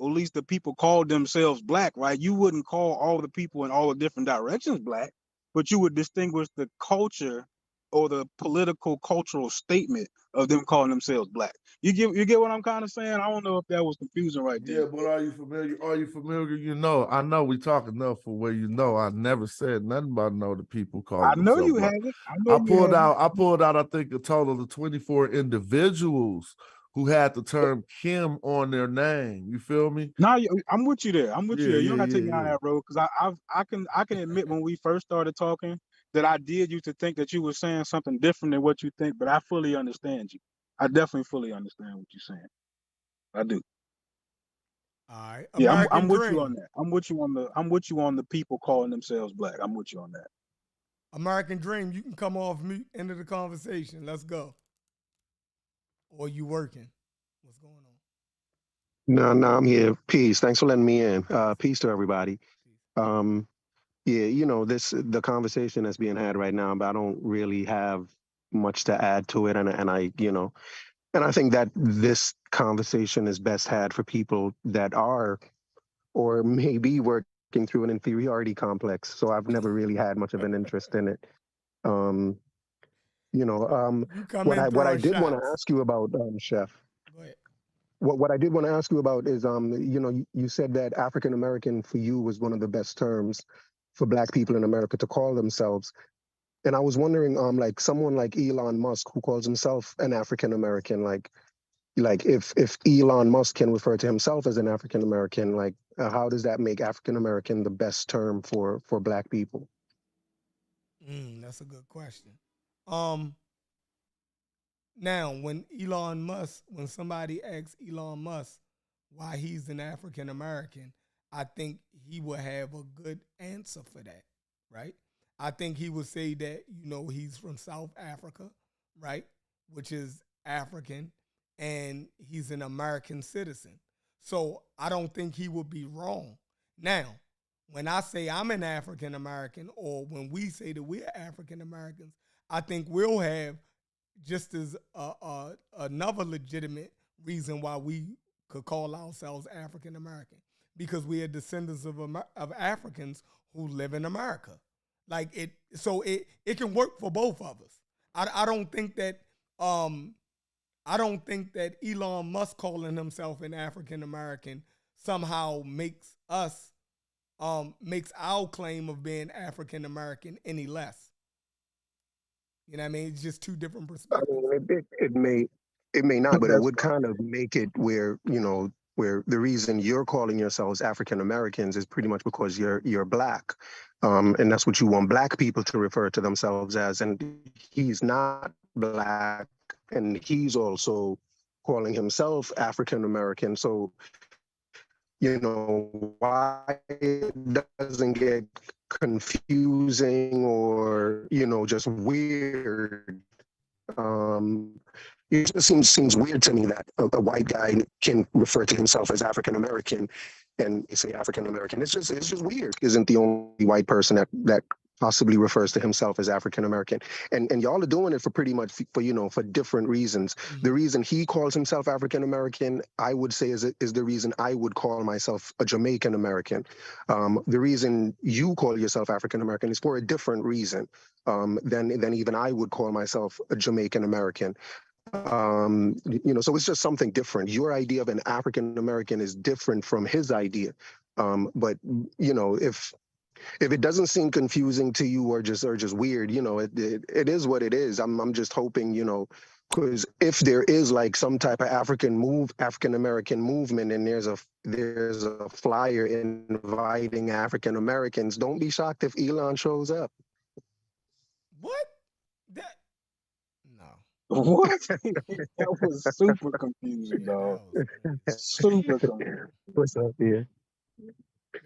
least the people call themselves black, right? You wouldn't call all the people in all the different directions black, but you would distinguish the culture or the political cultural statement of them calling themselves black. You get what I'm kind of saying? I don't know if that was confusing right there. Yeah, but are you familiar? Are you familiar? I know we talk enough for where I never said nothing about the people I calling know themselves you black. haven't. I know you haven't. I pulled out, I think, a total of 24 individuals who had the term Kim on their name. You feel me? No, I'm with you there. I'm with you Yeah, there. You yeah, don't got to take yeah, me on yeah. that road because I can admit when we first started talking that I did used to think that you were saying something different than what you think, but I fully understand you. I definitely fully understand what you're saying. I do. All right, Yeah, American I'm with you on Dream. that. I'm with you on the people calling themselves black. I'm with you on that. American Dream. You can come off mute. End of the conversation. Let's go. Or you working? What's going on? No, I'm here. Peace. Thanks for letting me in. Peace to everybody. Peace. Um, yeah, the conversation that's being had right now, but I don't really have much to add to it, and I think that this conversation is best had for people that are or maybe working through an inferiority complex. So I've never really had much of an interest in it. Um, You come what in I throwing did want to shots. ask you about, Chef. Go ahead. What I did want to ask you about is, you said that African American for you was one of the best terms for Black people in America to call themselves. And I was wondering, like someone like Elon Musk, who calls himself an African American, like if Elon Musk can refer to himself as an African American, like how does that make African American the best term for Black people? That's a good question. Um, Now, when somebody asks Elon Musk why he's an African American, I think he will have a good answer for that, right? I think he would say that, he's from South Africa, right? Which is African, and he's an American citizen. So I don't think he would be wrong. Now, when I say I'm an African American, or when we say that we're African Americans, I think we'll have just as another legitimate reason why we could call ourselves African American, because we are descendants of Africans who live in America. Like it can work for both of us. I don't think that I don't think that Elon Musk calling himself an African American somehow makes our claim of being African American any less. You know what I mean? It's just two different I perspectives. mean, it may not, but it That's would kind of make it where, where the reason you're calling yourselves African Americans is pretty much because you're black, and that's what you want black people to refer to themselves as. And he's not black, and he's also calling himself African American. So why it doesn't get confusing or just weird. It just seems weird to me that a white guy can refer to himself as African American and say African American. It's just weird. Isn't the only white person that possibly refers to himself as African American, and y'all are doing it for pretty much for different reasons. The reason he calls himself African American, I would say, is the reason I would call myself a Jamaican American. The reason you call yourself African American is for a different reason than even I would call myself a Jamaican American. So it's just something different. Your idea of an African American is different from his idea. But if it doesn't seem confusing to you or just weird, it is what it is. I'm just hoping, because if there is like some type of African American movement, and there's a flyer inviting African Americans, don't be shocked if Elon shows up. What? That no. what? That was super confusing, Yeah, dog. that was Super confusing. What's up here?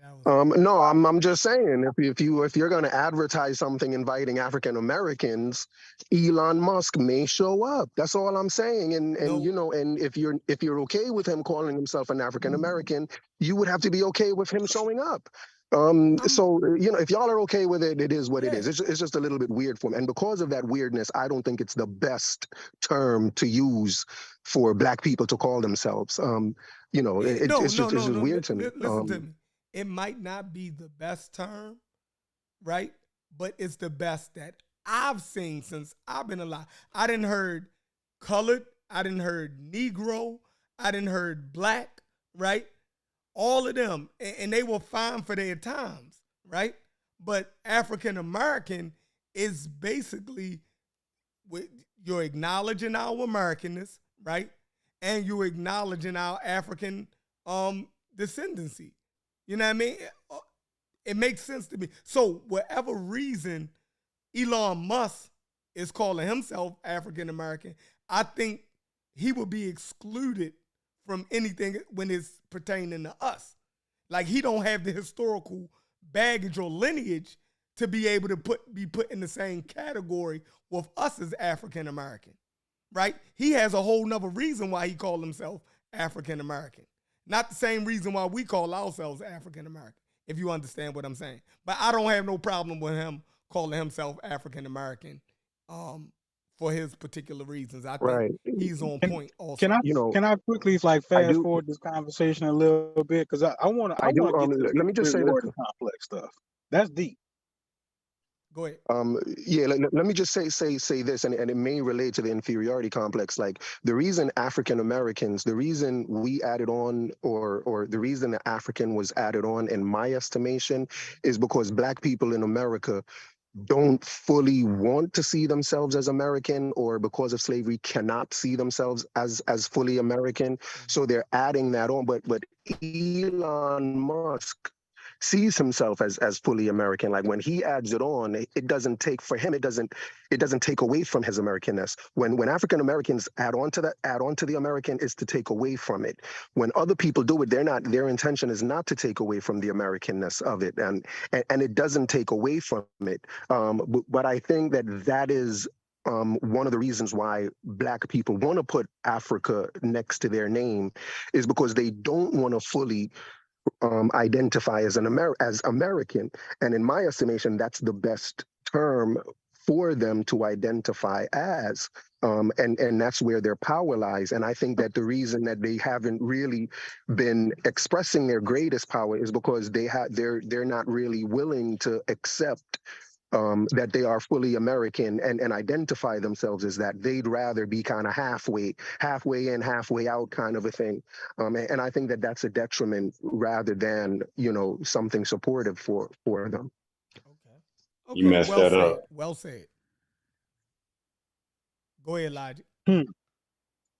that was No, I'm just saying if you're going to advertise something inviting African Americans, Elon Musk may show up. That's all I'm saying. And no. and if you're okay with him calling himself an African American, you would have to be okay with him showing up. I'm So if y'all are okay with it, it is what it yeah. is. It's just a little bit weird for me, and because of that weirdness, I don't think it's the best term to use for Black people to call themselves. Yeah, It's just weird to me. Listen to me. It might not be the best term, right? But it's the best that I've seen since I've been alive. I didn't heard colored. I didn't heard Negro. I didn't heard black, right? All of them, and they were fine for their times, right? But African American is basically you're acknowledging our Americanness, right? And you're acknowledging our African descendancy. You know what I mean? It makes sense to me. So whatever reason Elon Musk is calling himself African American, I think he would be excluded from anything when it's pertaining to us. Like he don't have the historical baggage or lineage to be able to be put in the same category with us as African American, right? He has a whole nother reason why he called himself African American. Not the same reason why we call ourselves African American, if you understand what I'm saying. But I don't have no problem with him calling himself African American for his particular reasons. I think Right. he's on Can point also. can I quickly like I fast do. forward this conversation a little bit, because I want I do. to get to Let me just say this. inferiority complex stuff. That's deep. Go ahead. Let me just say this, and it may relate to the inferiority complex. Like the reason African Americans, the reason we added on, or the reason that African was added on, in my estimation, is because Black people in America don't fully want to see themselves as American, or because of slavery cannot see themselves as fully American. So they're adding that on. But Elon Musk sees himself as fully American. Like when he adds it on, it doesn't take for him. It doesn't take away from his Americanness. When African Americans add on to the American, is to take away from it. When other people do it, their intention is not to take away from the Americanness of it, and it doesn't take away from it. But I think that is one of the reasons why Black people want to put Africa next to their name, is because they don't want to fully identify as as American. And in my estimation, that's the best term for them to identify as. And that's where their power lies. And I think that the reason that they haven't really been expressing their greatest power is because they're not really willing to accept that they are fully American and identify themselves as that. They'd rather be kind of halfway in, halfway out kind of a thing. And I think that that's a detriment rather than, something supportive for them. Okay. You Okay. messed Well that said. up. Well said. Go ahead, Logic. Hmm.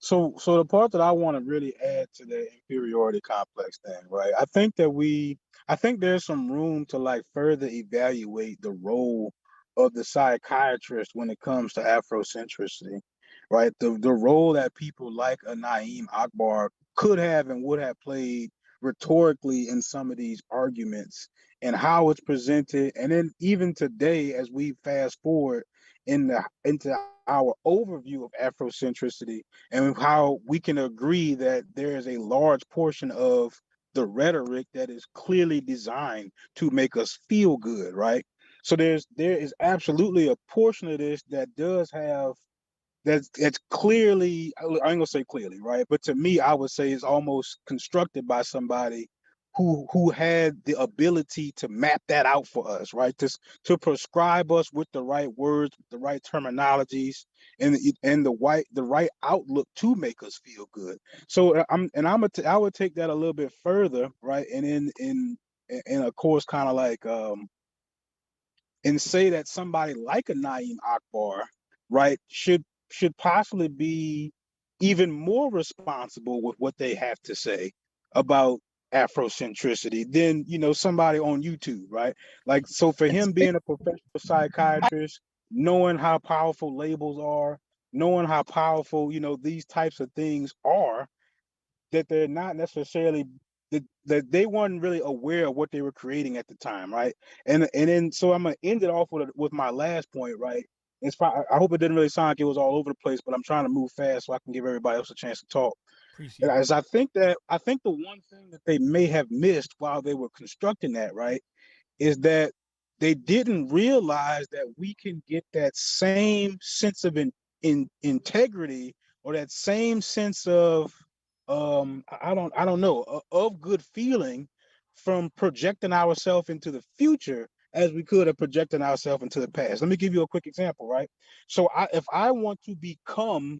So the part that I want to really add to the inferiority complex thing, right? I think there's some room to like further evaluate the role of the psychiatrist when it comes to Afrocentricity, right? The role that people like a Naeem Akbar could have and would have played rhetorically in some of these arguments and how it's presented, and then even today as we fast forward into our overview of Afrocentricity and how we can agree that there is a large portion of the rhetoric that is clearly designed to make us feel good, right? So there is absolutely a portion of this that does have that's clearly, I ain't gonna say clearly, right? But to me, I would say it's almost constructed by somebody who had the ability to map that out for us, right? To prescribe us with the right words, the right terminologies, and the right outlook to make us feel good. So I would take that a little bit further, right? And in a course, kind of like and say that somebody like a Naeem Akbar, right, should possibly be even more responsible with what they have to say about Afrocentricity than somebody on YouTube, right? Like, so for him being a professional psychiatrist, knowing how powerful labels are, knowing how powerful these types of things are, that they're not necessarily that they weren't really aware of what they were creating at the time, right? And then so I'm gonna end it off with my last point, right? It's probably, I hope it didn't really sound like it was all over the place, but I'm trying to move fast so I can give everybody else a chance to talk. And Appreciate it. as I think the one thing that they may have missed while they were constructing that, right, is that they didn't realize that we can get that same sense of integrity, or that same sense of I don't know, of good feeling from projecting ourselves into the future as we could have projecting ourselves into the past. Let me give you a quick example, right? So if I want to become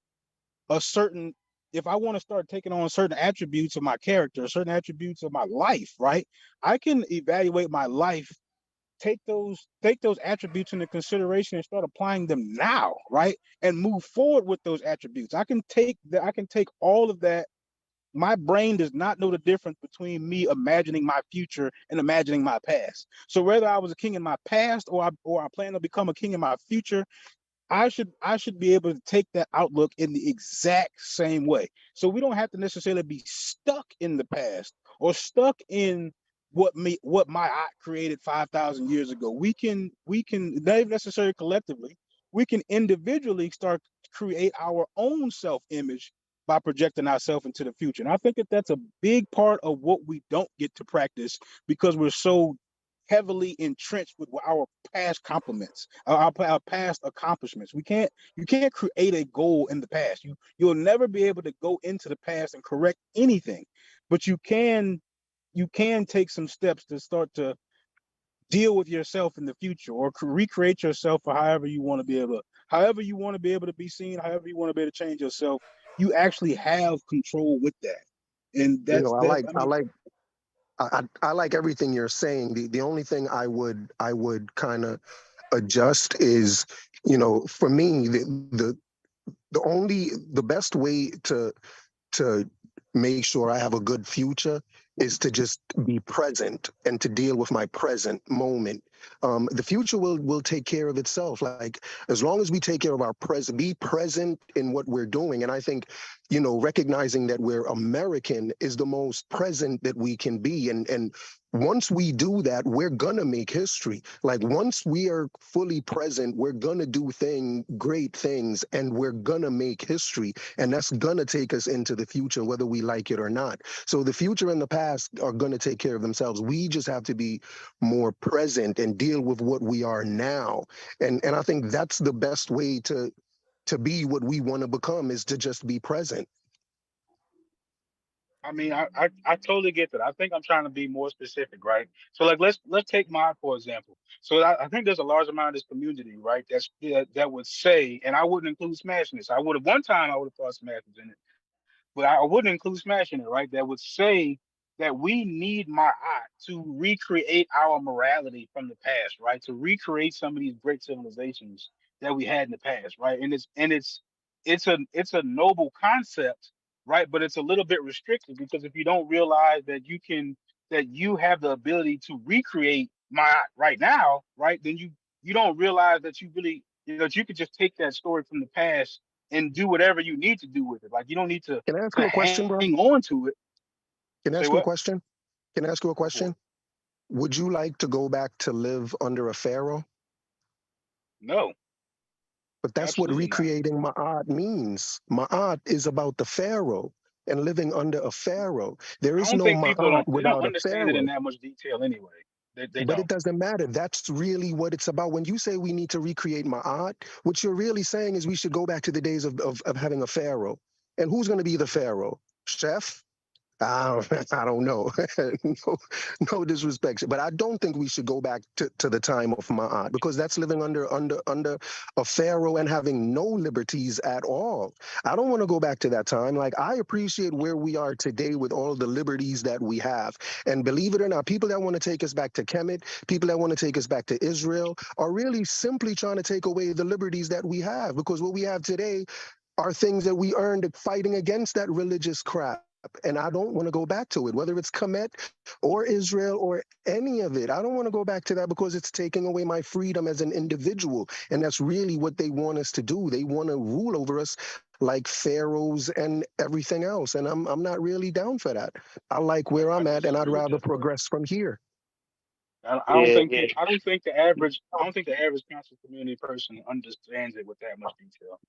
a certain if I want to start taking on certain attributes of my character, certain attributes of my life, right? I can evaluate my life, take those attributes into consideration and start applying them now, right? And move forward with those attributes. I can take all of that. My brain does not know the difference between me imagining my future and imagining my past. So whether I was a king in my past or I plan to become a king in my future, I should be able to take that outlook in the exact same way. So we don't have to necessarily be stuck in the past or stuck in what my aunt created 5,000 years ago. We can not even necessarily collectively. We can individually start to create our own self-image by projecting ourselves into the future. And I think that that's a big part of what we don't get to practice because we're so heavily entrenched with our past compliments, our past accomplishments. You can't create a goal in the past. You'll never be able to go into the past and correct anything, but you can take some steps to start to deal with yourself in the future or recreate yourself for however you want to be able to be seen, however you want to be able to change yourself. You actually have control with that, and You know, that's I that. like I I mean, like I like everything you're saying. The only thing I would kind of adjust is, for me, the best way to make sure I have a good future is to just be present and to deal with my present moment. The future will take care of itself. Like, as long as we take care of our present, be present in what we're doing. And I think, recognizing that we're American is the most present that we can be. And once we do that, we're gonna make history. Like, once we are fully present, we're gonna do great things, and we're gonna make history, and that's gonna take us into the future, whether we like it or not. So the future and the past are gonna take care of themselves. We just have to be more present and deal with what we are now. And I think that's the best way to be what we want to become, is to just be present. I mean, I totally get that. I think I'm trying to be more specific, right? So like let's take Mod for example. So I think there's a large amount of this community, right? That would say, and I wouldn't include smashing this. I would have one time I would have thought smashing in it, but I wouldn't include smashing it, right? That would say that we need Ma'at to recreate our morality from the past, right? To recreate some of these great civilizations that we had in the past, right? And it's a noble concept, right? But it's a little bit restricted because if you don't realize that you have the ability to recreate Ma'at right now, right? Then you don't realize that you really that you could just take that story from the past and do whatever you need to do with it. Like you don't need Can I ask to you a question, hang bro? on to it. Can I Say ask you a what? question? Can I ask you a Go for question? it. Would you like to go back to live under a pharaoh? No, But that's what absolutely not. recreating Ma'at means. Ma'at is about the pharaoh and living under a pharaoh. There I is don't no think people Ma'at don't without a understand it in pharaoh. that much detail anyway. They But it don't. doesn't matter. That's really what it's about. When you say we need to recreate Ma'at, what you're really saying is we should go back to the days of having a pharaoh. And who's going to be the pharaoh? Chef? I don't know. no, no disrespect, but I don't think we should go back to the time of Ma'at because that's living under a pharaoh and having no liberties at all. I don't want to go back to that time. Like I appreciate where we are today with all the liberties that we have, and believe it or not, people that want to take us back to Kemet, people that want to take us back to Israel, are really simply trying to take away the liberties that we have because what we have today are things that we earned fighting against that religious crap. And I don't want to go back to it, whether it's Kemet or Israel or any of it. I don't want to go back to that because it's taking away my freedom as an individual. And that's really what they want us to do. They want to rule over us like pharaohs and everything else. And I'm not really down for that. I like where I I'm at and I'd disagree with rather that, bro. progress from here. Yeah, yeah. I don't think the average conscious community person understands it with that much detail.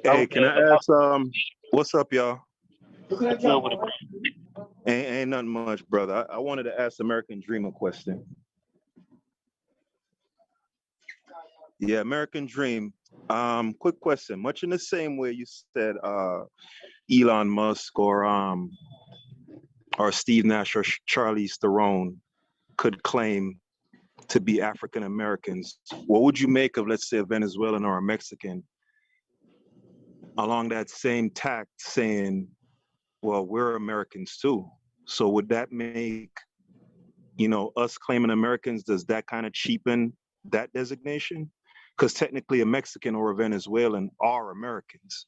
Hey, can I ask what's up, y'all? What's up with it? Ain't nothing much, brother. I wanted to ask American Dream a question. Yeah, American Dream. Quick question. Much in the same way you said Elon Musk or Steve Nash or Charlize Theron could claim to be African Americans. What would you make of, let's say, a Venezuelan or a Mexican along that same tact saying, well, we're Americans too? So would that make, us claiming Americans, does that kind of cheapen that designation? Because technically a Mexican or a Venezuelan are Americans.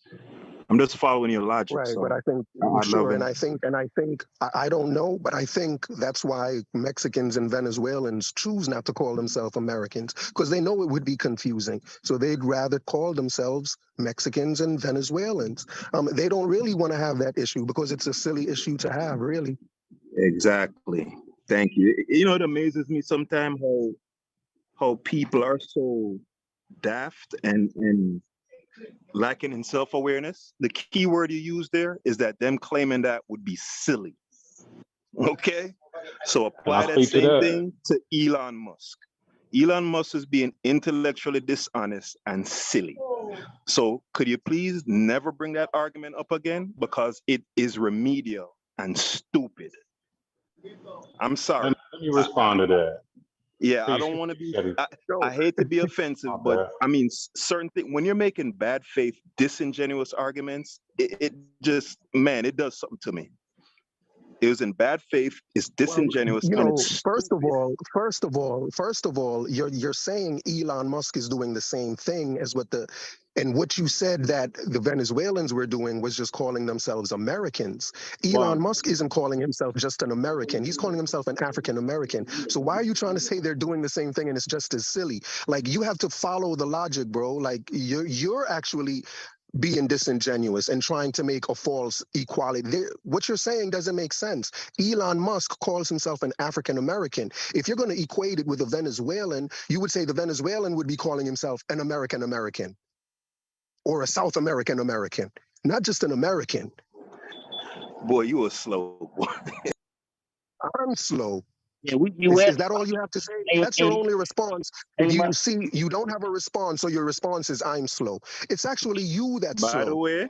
I'm just following your logic, Right, but so I think I'd love sure, and it. I don't know, but I think that's why Mexicans and Venezuelans choose not to call themselves Americans because they know it would be confusing. So they'd rather call themselves Mexicans and Venezuelans. They don't really want to have that issue because it's a silly issue to have, really. Exactly. Thank you. It amazes me sometimes how people are so daft and lacking in self-awareness. The key word you use there is that them claiming that would be silly. Okay? So And I apply that speak to same that. thing to Elon Musk. Elon Musk is being intellectually dishonest and silly. So could you please never bring that argument up again? Because it is remedial and stupid. I'm sorry. Let me respond to that. Yeah, I Peace. don't want to be. Eddie. I hate to be offensive, My but bad. I mean, certain things when you're making bad faith, disingenuous arguments, it just, man, it does something to me. It was in bad faith. It's Well, disingenuous and it's first of stupid. all, you're saying Elon Musk is doing the same thing as what you said that the Venezuelans were doing was just calling themselves Americans. Elon Well, Musk isn't calling himself just an American. He's calling himself an African American. So why are you trying to say they're doing the same thing and it's just as silly? Like you have to follow the logic, bro. Like you're actually being disingenuous and trying to make a false equality. What you're saying doesn't make sense. Elon Musk calls himself an African American. If you're going to equate it with a Venezuelan, you would say the Venezuelan would be calling himself an American American or a South American American, not just an American. Boy, you were slow. I'm slow. Yeah, you Is asked. that all you have to say? Hey, That's your only response. hey, You see, you don't have a response, so your response is I'm slow. It's actually you that's By the slow. way,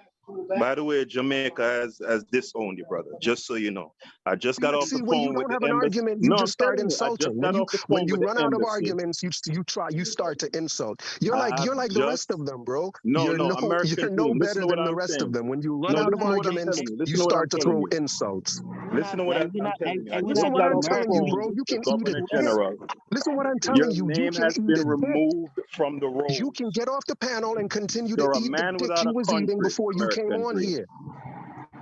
By the way, Jamaica has disowned you, brother. Just so you know, I just got off See, the when you phone with don't the have an embassy. argument, you No, I'm just start telling you, I just insulting. got off the When phone you with the run out of embassy. arguments, you start to insult. You're I have like the rest just of them, bro. no, You're no, no American you're no team. Listen better to what than the I'm rest of saying. them. When you run No, out of listen to what I'm arguments, telling you. you Listen to what I'm start to telling throw you. insults. Listen to what I'm telling you. I we're Listen not just what got I'm off the telling you, phone bro. American. with You the can eat a Governor dick. General. Listen what I'm telling Your you. You name can has eat been a dick. removed from the You rolls. can get off the panel and continue to You're a eat the man dick without you a was eating country, before you came American on dream. here.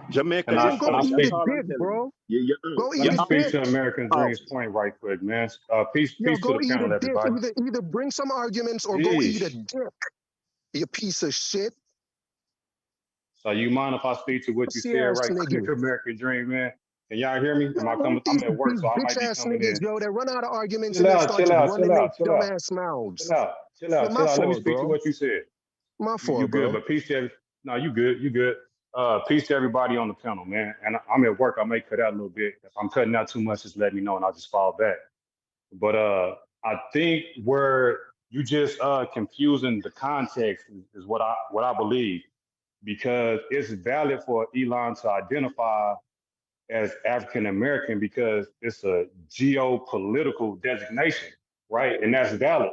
Jamaica Can is I Man, can go I out. eat That's a speak? all I'm dick, telling you. bro. You're, Go Let eat you're me a out. speak dick. to American Out. Dream's point right quick, man. Yo, Peace to go the eat a panel, dick. everybody. Either bring some arguments or go eat a Peace. dick. You piece of shit. So you mind if I speak to what you Pussy said ass right quick, nigga. American Dream, man? Can y'all hear me? Am I Man, coming? I'm at work, these so I might bitch be ass coming niggas, in. yo, they run out of arguments Chill and then out, start chill out, chill running their out, chill out, dumbass mouths. chill out, chill Yeah, out, my chill out. Let me fault, speak to bro. what you said. My You fault, good, bro. but peace to no, you good, you good. Peace to everybody on the panel, man. And I'm at work. I may cut out a little bit. If I'm cutting out too much, just let me know and I'll just fall back. But I think where you just confusing the context is what I believe, because it's valid for Elon to identify as African American because it's a geopolitical designation, right? And that's valid.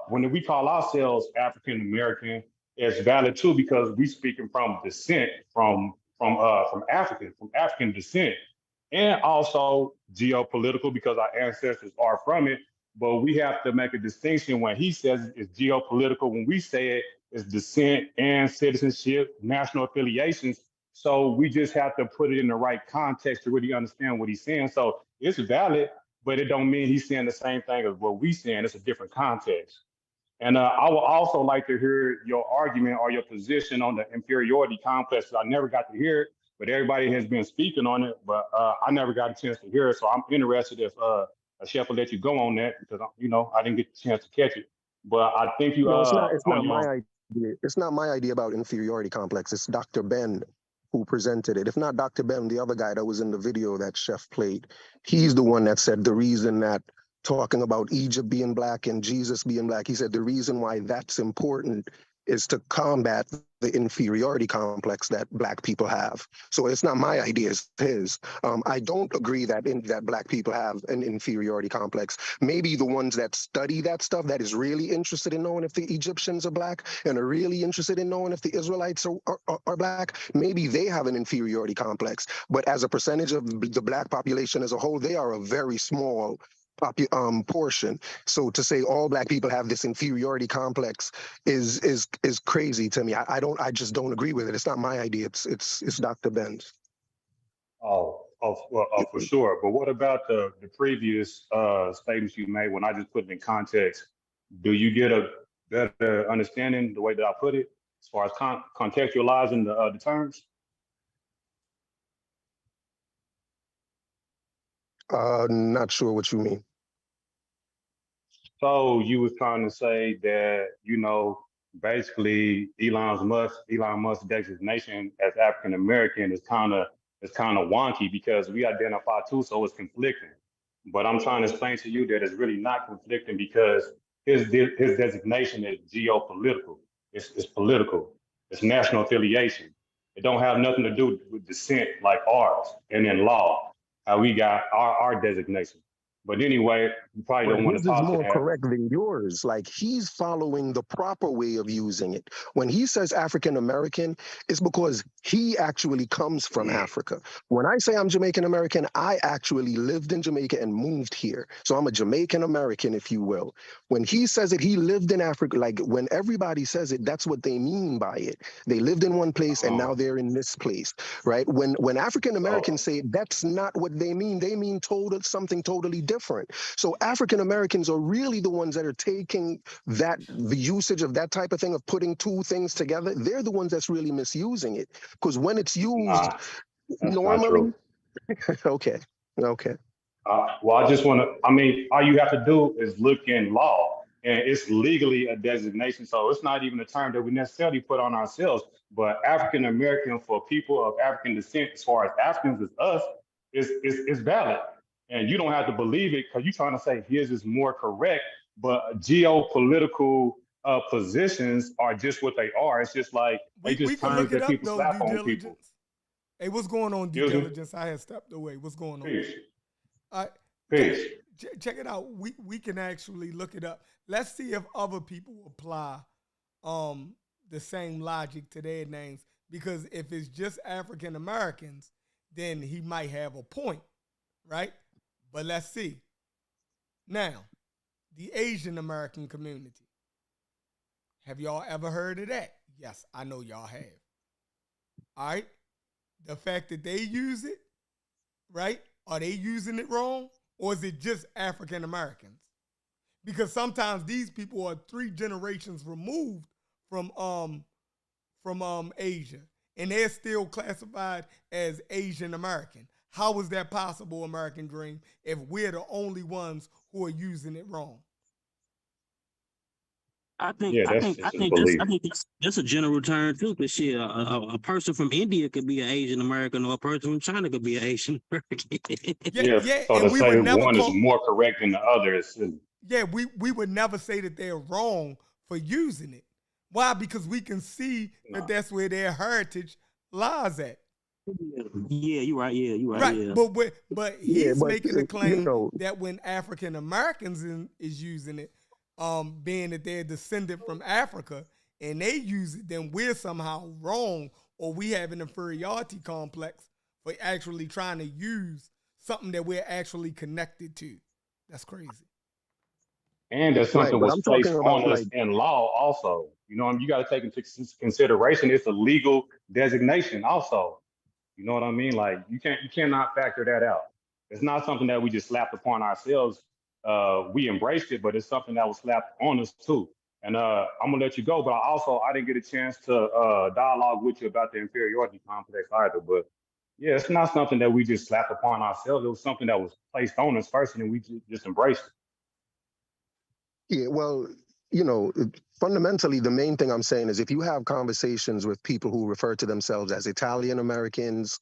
When we call ourselves African American, it's valid too because we speaking from descent from African descent, and also geopolitical because our ancestors are from it. But we have to make a distinction when he says it's geopolitical. When we say it's descent and citizenship, national affiliations. So we just have to put it in the right context to really understand what he's saying. So it's valid, but it don't mean he's saying the same thing as what we saying. It's a different context. And I would also like to hear your argument or your position on the inferiority complex. I never got to hear it, but everybody has been speaking on it, but I never got a chance to hear it. So I'm interested if Chef will let you go on that because I didn't get the chance to catch it. But I think you No, it's on not your my idea. It's not my idea about inferiority complex. It's Dr. Ben who presented it. If not Dr. Ben, the other guy that was in the video that Chef played, he's the one that said the reason that talking about Egypt being black and Jesus being black, he said the reason why that's important is to combat the inferiority complex that black people have. So it's not my idea, it's his. I don't agree that black people have an inferiority complex. Maybe the ones that study that stuff, that is really interested in knowing if the Egyptians are black and are really interested in knowing if the Israelites are black, maybe they have an inferiority complex. But as a percentage of the black population as a whole, they are a very small portion. So to say all black people have this inferiority complex is crazy to me. I just don't agree with it. It's not my idea. It's Dr. Ben's. For sure. But what about the previous statements you made when I just put it in context? Do you get a better understanding the way that I put it as far as contextualizing the terms? Not sure what you mean. So you was trying to say that, basically Elon Musk's designation as African American is kind of wonky because we identify too, so it's conflicting. But I'm trying to explain to you that it's really not conflicting because his designation is geopolitical. It's political. It's national affiliation. It don't have nothing to do with descent like ours and in law, how we got our designation. But anyway, you probably But don't want to his is talk to more that. correct than yours. Like he's following the proper way of using it. When he says African American, it's because he actually comes from Africa. When I say I'm Jamaican American, I actually lived in Jamaica and moved here. So I'm a Jamaican American, if you will. When he says it, he lived in Africa. Like when everybody says it, that's what they mean by it. They lived in one place and now they're in this place, right? When African Americans say it, that's not what they mean. They mean something totally different. So African Americans are really the ones that are taking the usage of that type of thing of putting two things together. They're the ones that's really misusing it. Because when it's used Nah, that's not normally, true. okay. Well, I just want to, all you have to do is look in law, and it's legally a designation. So it's not even a term that we necessarily put on ourselves. But African American for people of African descent, as far as Africans as us, is valid. And you don't have to believe it because you're trying to say his is more correct. But geopolitical positions are just what they are. It's just like they We just can terms look it that up people though, slap due on people. diligence. Hey, what's going on, due Excuse me? diligence? I had stepped away. What's going on? Peace. All right, Peace. check it out. We can actually look it up. Let's see if other people apply the same logic to their names. Because if it's just African Americans, then he might have a point, right? But let's see. Now, the Asian American community. Have y'all ever heard of that? Yes, I know y'all have. All right. The fact that they use it, right? Are they using it wrong? Or is it just African Americans? Because sometimes these people are 3 generations removed from Asia, and they're still classified as Asian American. How is that possible, American Dream, if we're the only ones who are using it wrong? I think Yeah, I that's think I just his think that's belief. I think that's a general term too. But shit, a person from India could be an Asian American, or a person from China could be an Asian American. Yeah, Yeah, so and to we say would never one is call. more correct than the other is silly. Yeah, we would never say that they're wrong for using it. Why? Because we can see that that's where their heritage lies at. Yeah, you're right. Yeah, you're right. Right, Yeah. but Yeah, he's but making the you claim know, that when African Americans is using it, being that they're descendant from Africa and they use it, then we're somehow wrong, or we have an inferiority complex for actually trying to use something that we're actually connected to. That's crazy. And that right? something But was I'm talking placed about on us like, in law also. You know, you got to take into consideration it's a legal designation also. You know what I mean? Like you cannot factor that out. It's not something that we just slapped upon ourselves. We embraced it, but it's something that was slapped on us too. And I'm gonna let you go, but I didn't get a chance to dialogue with you about the inferiority complex either. But yeah, it's not something that we just slapped upon ourselves. It was something that was placed on us first, and then we just embraced it. yeah, well, you know, fundamentally, the main thing I'm saying is if you have conversations with people who refer to themselves as Italian Americans,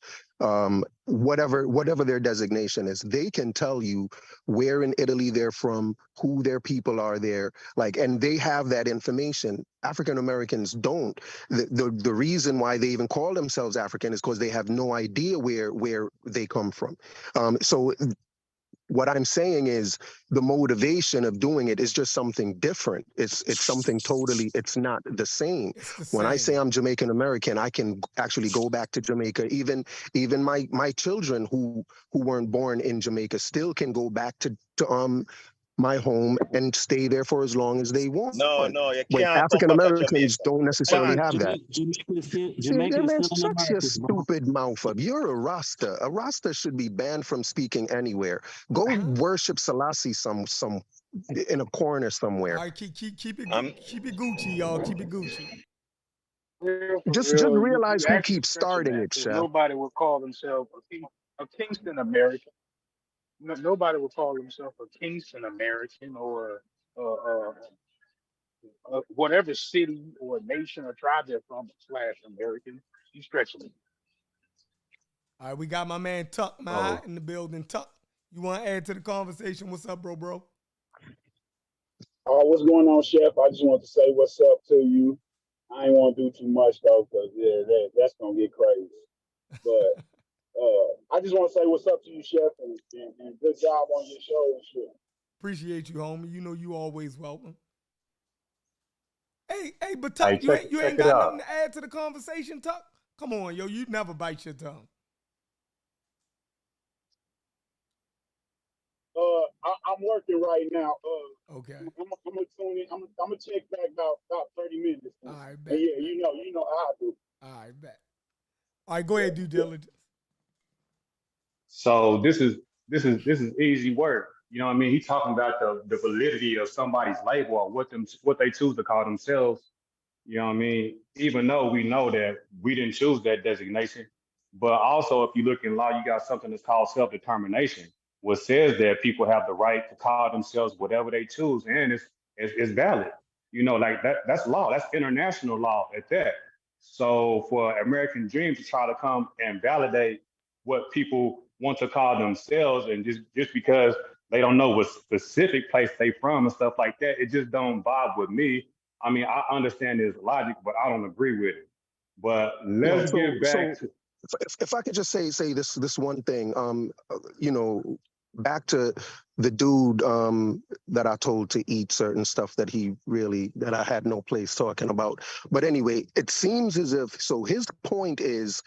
whatever their designation is, they can tell you where in Italy they're from, who their people are there, like, and they have that information. African Americans don't. The reason why they even call themselves African is because they have no idea where they come from. So what I'm saying is the motivation of doing it is just something different. It's something totally, it's not the same. It's the When I say same. I'm Jamaican American, I can actually go back to Jamaica. Even my children who weren't born in Jamaica still can go back to my home and stay there for as long as they want. No, you But can't come African back to Americans Jamaica. don't You necessarily can't. have that. Yeah, Jamaica is man, still in shut your America, bro. stupid mouth up. You're a Rasta. A Rasta should be banned from speaking anywhere. Go worship Selassie some in a corner All somewhere. right, keep I'm it Gucci, y'all. Keep it Gucci. Real for Just real, realize you who actually keeps stretching starting that it, because Chef. nobody would call themselves a Kingston American. No, nobody would call themselves a Kingston American or uh, whatever city or nation or tribe they're from slash American. You stretching it. All right, we got my man Tuck, So in the building. Tuck, you want to add to the conversation? What's up, bro? What's going on, Chef? I just want to say what's up to you. I ain't want to do too much though, cause yeah, that's gonna get crazy. But I just want to say what's up to you, Chef, and good job on your show and shit. Appreciate you, homie. You know you always welcome. Hey, but hey, Tuck, you check ain't it got out. nothing to add to the conversation, Tuck? Come on, yo, you never bite your tongue. I'm working right now. Okay. I'm gonna tune in. I'm gonna check back about 30 minutes. All And right, yeah, bet. you know how I do. All right, bet. All right, go Yeah, ahead, due yeah. diligence. So this is easy work. You know what I mean? He's talking about the validity of somebody's label or what they choose to call themselves. You know what I mean? Even though we know that we didn't choose that designation, but also if you look in law, you got something that's called self-determination, which says that people have the right to call themselves whatever they choose, and it's valid. You know, like that's law. That's international law at that. So for American Dream to try to come and validate what people want to call themselves, and just because they don't know what specific place they from and stuff like that, it just don't vibe with me. I mean, I understand his logic, but I don't agree with it. But No, let's get back to if I could just say this one thing, you know, back to the dude that I told to eat certain stuff that I had no place talking about. But anyway, it seems as if his point is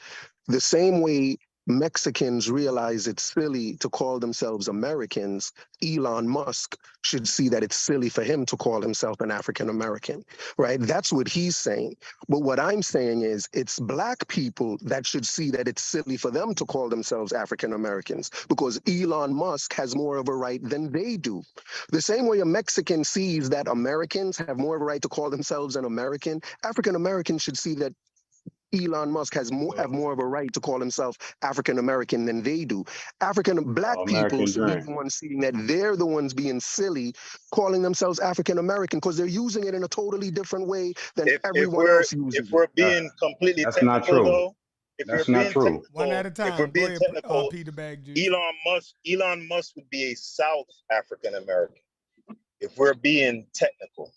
the same way Mexicans realize it's silly to call themselves Americans, Elon Musk should see that it's silly for him to call himself an African American, right? That's what he's saying. But what I'm saying is it's black people that should see that it's silly for them to call themselves African Americans because Elon Musk has more of a right than they do. The same way a Mexican sees that Americans have more of a right to call themselves an American, African Americans should see that Elon Musk have more of a right to call himself African American than they do. Black people American should be Dream. the ones seeing that they're the ones being silly, calling themselves African American because they're using it in a totally different way than If everyone we're else uses if it. we're being completely That's not technical true. though, if you're That's not being true. One at technical, a if we're time. Go being ahead, technical, Peter Bag Juice. Elon Musk would be a South African American. If we're being technical.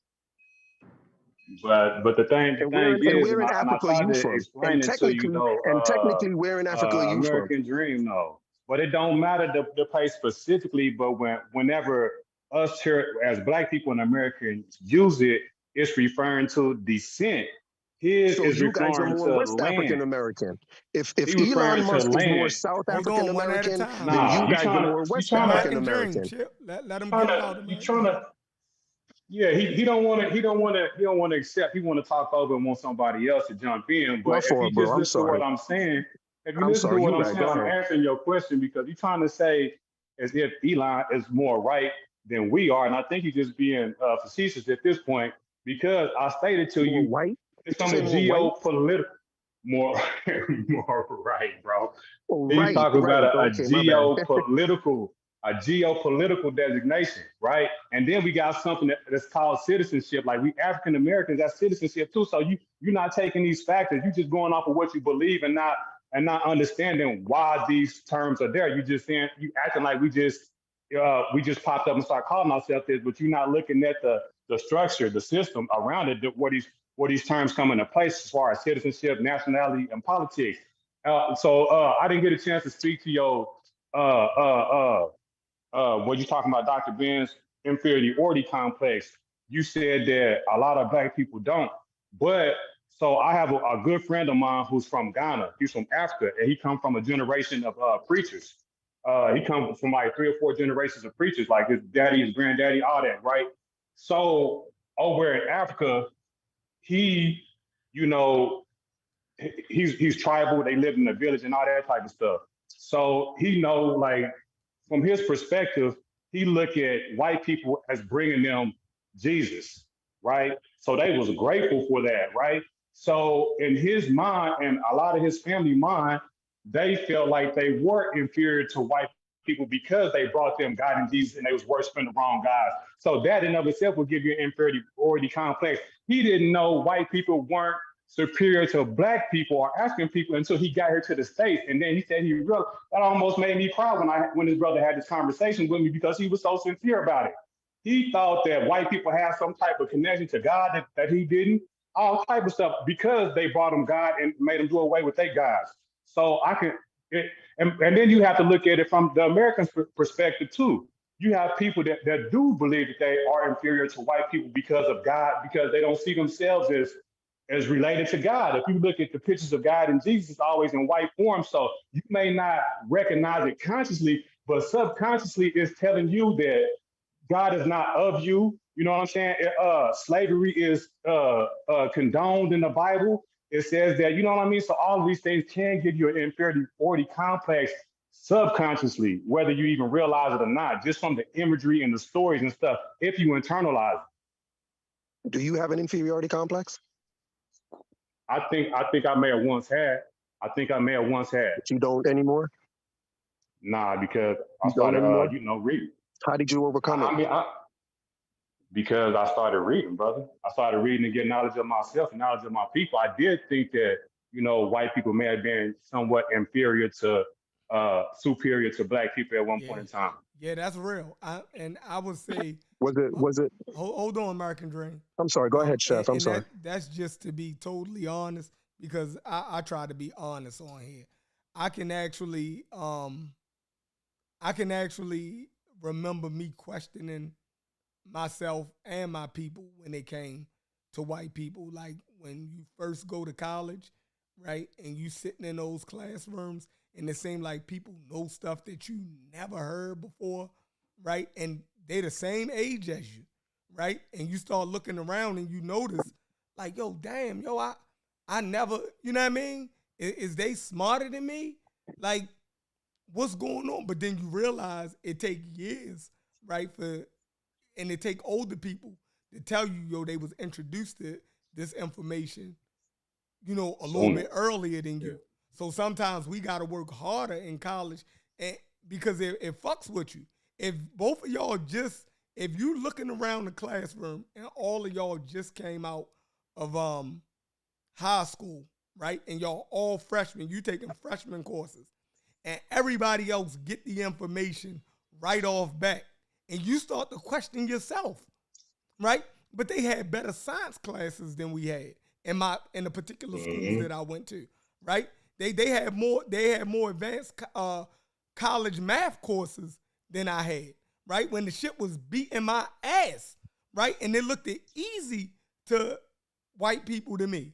But the thing And is, where in and I Africa are tried you to from? explain it to you though, Technically, where in Africa are you from? American Dream though. But it don't matter the place specifically, but whenever us here as black people in America use it, it's referring to descent. His So is you guys are referring more to West African land. American. If He Elon referring to Musk is more land. South Hold African on, one at a American, time. then Nah, you guys are more you West trying to African American Dream, American. chill. Let him get it out, you American trying Dream. to yeah, he don't want to accept. He want to talk over and want somebody else to jump in. My But if you fault, bro. just I'm listen to what sorry. I'm saying, I'm sorry. You right. Go I'm ahead. answering your question because you're trying to say as if Elon is more right than we are, and I think you're just being facetious at this point because I stated to More you white? it's You from say the more white? geopolitical more more right, bro. Oh, He's right, talking about right. Okay, my bad. a geopolitical designation, right? And then we got something that's called citizenship. Like we African Americans, that's citizenship too. So you're not taking these factors. You're just going off of what you believe and not understanding why these terms are there. You just saying you acting like we just popped up and start calling ourselves this, but you're not looking at the structure, the system around it, where these terms come into place as far as citizenship, nationality, and politics. So I didn't get a chance to speak to your what you talking about, Dr. Ben's inferiority complex. You said that a lot of black people don't, but so I have a good friend of mine who's from Ghana. He's from Africa, and he come from a generation of preachers. He comes from like 3 or 4 generations of preachers, like his daddy, his granddaddy, all that, right? So over in Africa, he, you know, he's tribal. They live in a village and all that type of stuff. So he know, like, from his perspective, he look at white people as bringing them Jesus, right? So they was grateful for that, right? So in his mind and a lot of his family mind, they felt like they were inferior to white people because they brought them God and Jesus and they was worshiping the wrong gods. So that in of itself would give you an inferiority complex. He didn't know white people weren't superior to black people or African people until he got here to the States. And then he said that almost made me cry when his brother had this conversation with me because he was so sincere about it. He thought that white people had some type of connection to God that he didn't, all type of stuff because they brought him God and made him do away with their gods. So and then you have to look at it from the American perspective too. You have people that do believe that they are inferior to white people because of God, because they don't see themselves as related to God. If you look at the pictures of God and Jesus, it's always in white form. So you may not recognize it consciously, but subconsciously it's telling you that God is not of you. You know what I'm saying? Slavery is condoned in the Bible. It says that, you know what I mean? So all of these things can give you an inferiority complex subconsciously, whether you even realize it or not, just from the imagery and the stories and stuff, if you internalize it. Do you have an inferiority complex? I think I may have once had. But you don't anymore? Nah, because I You don't started, anymore? reading. How did you overcome it? Because I started reading, brother. I started reading and getting knowledge of myself and knowledge of my people. I did think that, white people may have been somewhat superior to black people at one point in time. Yeah, that's real. I would say, Was it? hold on, American Dream. I'm sorry. Go ahead, Chef. I'm And sorry. that's just to be totally honest, because I try to be honest on here. I can actually I can actually remember me questioning myself and my people when it came to white people. Like when you first go to college, right? And you sitting in those classrooms and it seemed like people know stuff that you never heard before, right? And they the same age as you, right? And you start looking around and you notice, like, yo, damn, yo, I never, you know what I mean? Is they smarter than me? Like, what's going on? But then you realize it take years, right? And it take older people to tell you, yo, they was introduced to this information, a little bit earlier than you. So sometimes we got to work harder in college, and because it fucks with you. If both of y'all if you looking around the classroom and all of y'all just came out of high school, right, and y'all all freshmen, you taking freshman courses, and everybody else get the information right off back, and you start to question yourself, right? But they had better science classes than we had in the particular schools that I went to, right? They had more advanced college math courses than I had, right? When the shit was beating my ass, right? And it looked easy to white people to me.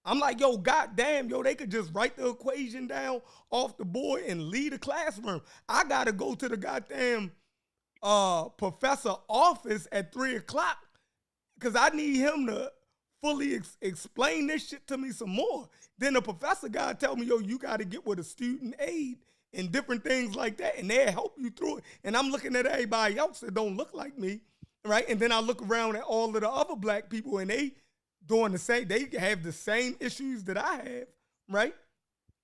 I'm like, yo, goddamn, yo, they could just write the equation down off the board and leave the classroom. I gotta go to the goddamn professor office at 3:00 because I need him to fully explain this shit to me some more. Then the professor gotta tell me, yo, you gotta get with a student aid and different things like that, and they'll help you through it. And I'm looking at everybody else that don't look like me, right? And then I look around at all of the other black people, and they doing the same. They have the same issues that I have, right?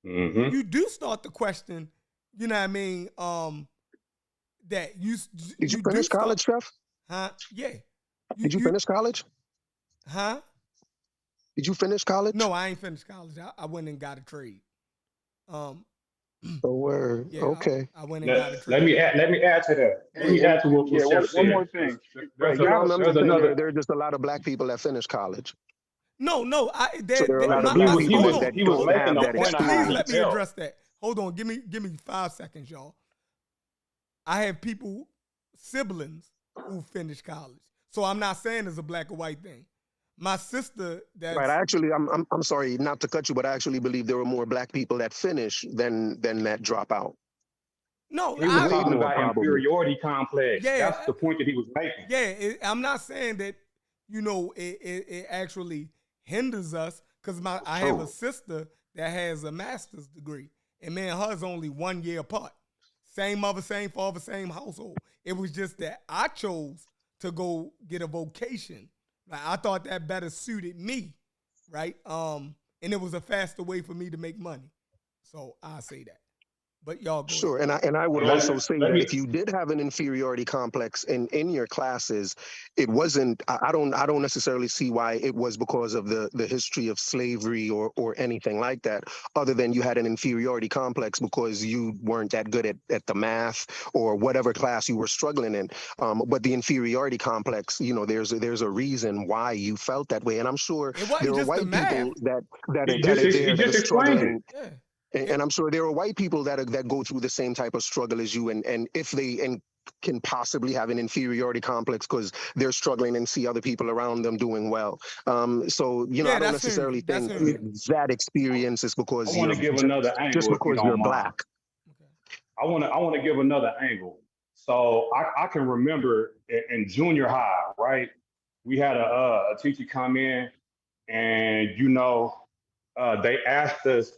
Mm-hmm. You do start to question, you know what I mean? That Did you finish college, Chef? Huh? Yeah. Did you finish college? Huh? Did you finish college? No, I ain't finished college. I went and got a trade. Oh, word. Yeah, okay. I went and got a trade. Let me add to that. Let me add to what Chef said. One more thing. There's There are just a lot of black people that finish college. No. So there are a lot of black people that don't have that experience. Please let me address that. Hold on. Give me 5 seconds, y'all. I have siblings who finished college. So I'm not saying it's a black or white thing. My sister Right. I'm sorry not to cut you, but I actually believe there were more black people that finish than that drop out. No, he was talking about inferiority complex. Yeah, that's the point that he was making. Yeah, I'm not saying that, it actually hinders us, because I have a sister that has a master's degree, and me and her is only 1 year apart. Same mother, same father, same household. It was just that I chose to go get a vocation. Like, I thought that better suited me, right? And it was a faster way for me to make money. So I say that. But y'all go sure, ahead. and I would also say that if you did have an inferiority complex in your classes, it wasn't. I don't necessarily see why it was because of the history of slavery or anything like that. Other than you had an inferiority complex because you weren't that good at the math or whatever class you were struggling in. But the inferiority complex, there's a reason why you felt that way, and I'm sure there are white people that are struggling. Yeah. And I'm sure there are white people that go through the same type of struggle as you, and if they can possibly have an inferiority complex because they're struggling and see other people around them doing well. So I don't necessarily think that experience is because just because you're black. I want to give another angle. So I can remember in junior high, right? We had a teacher come in, and they asked us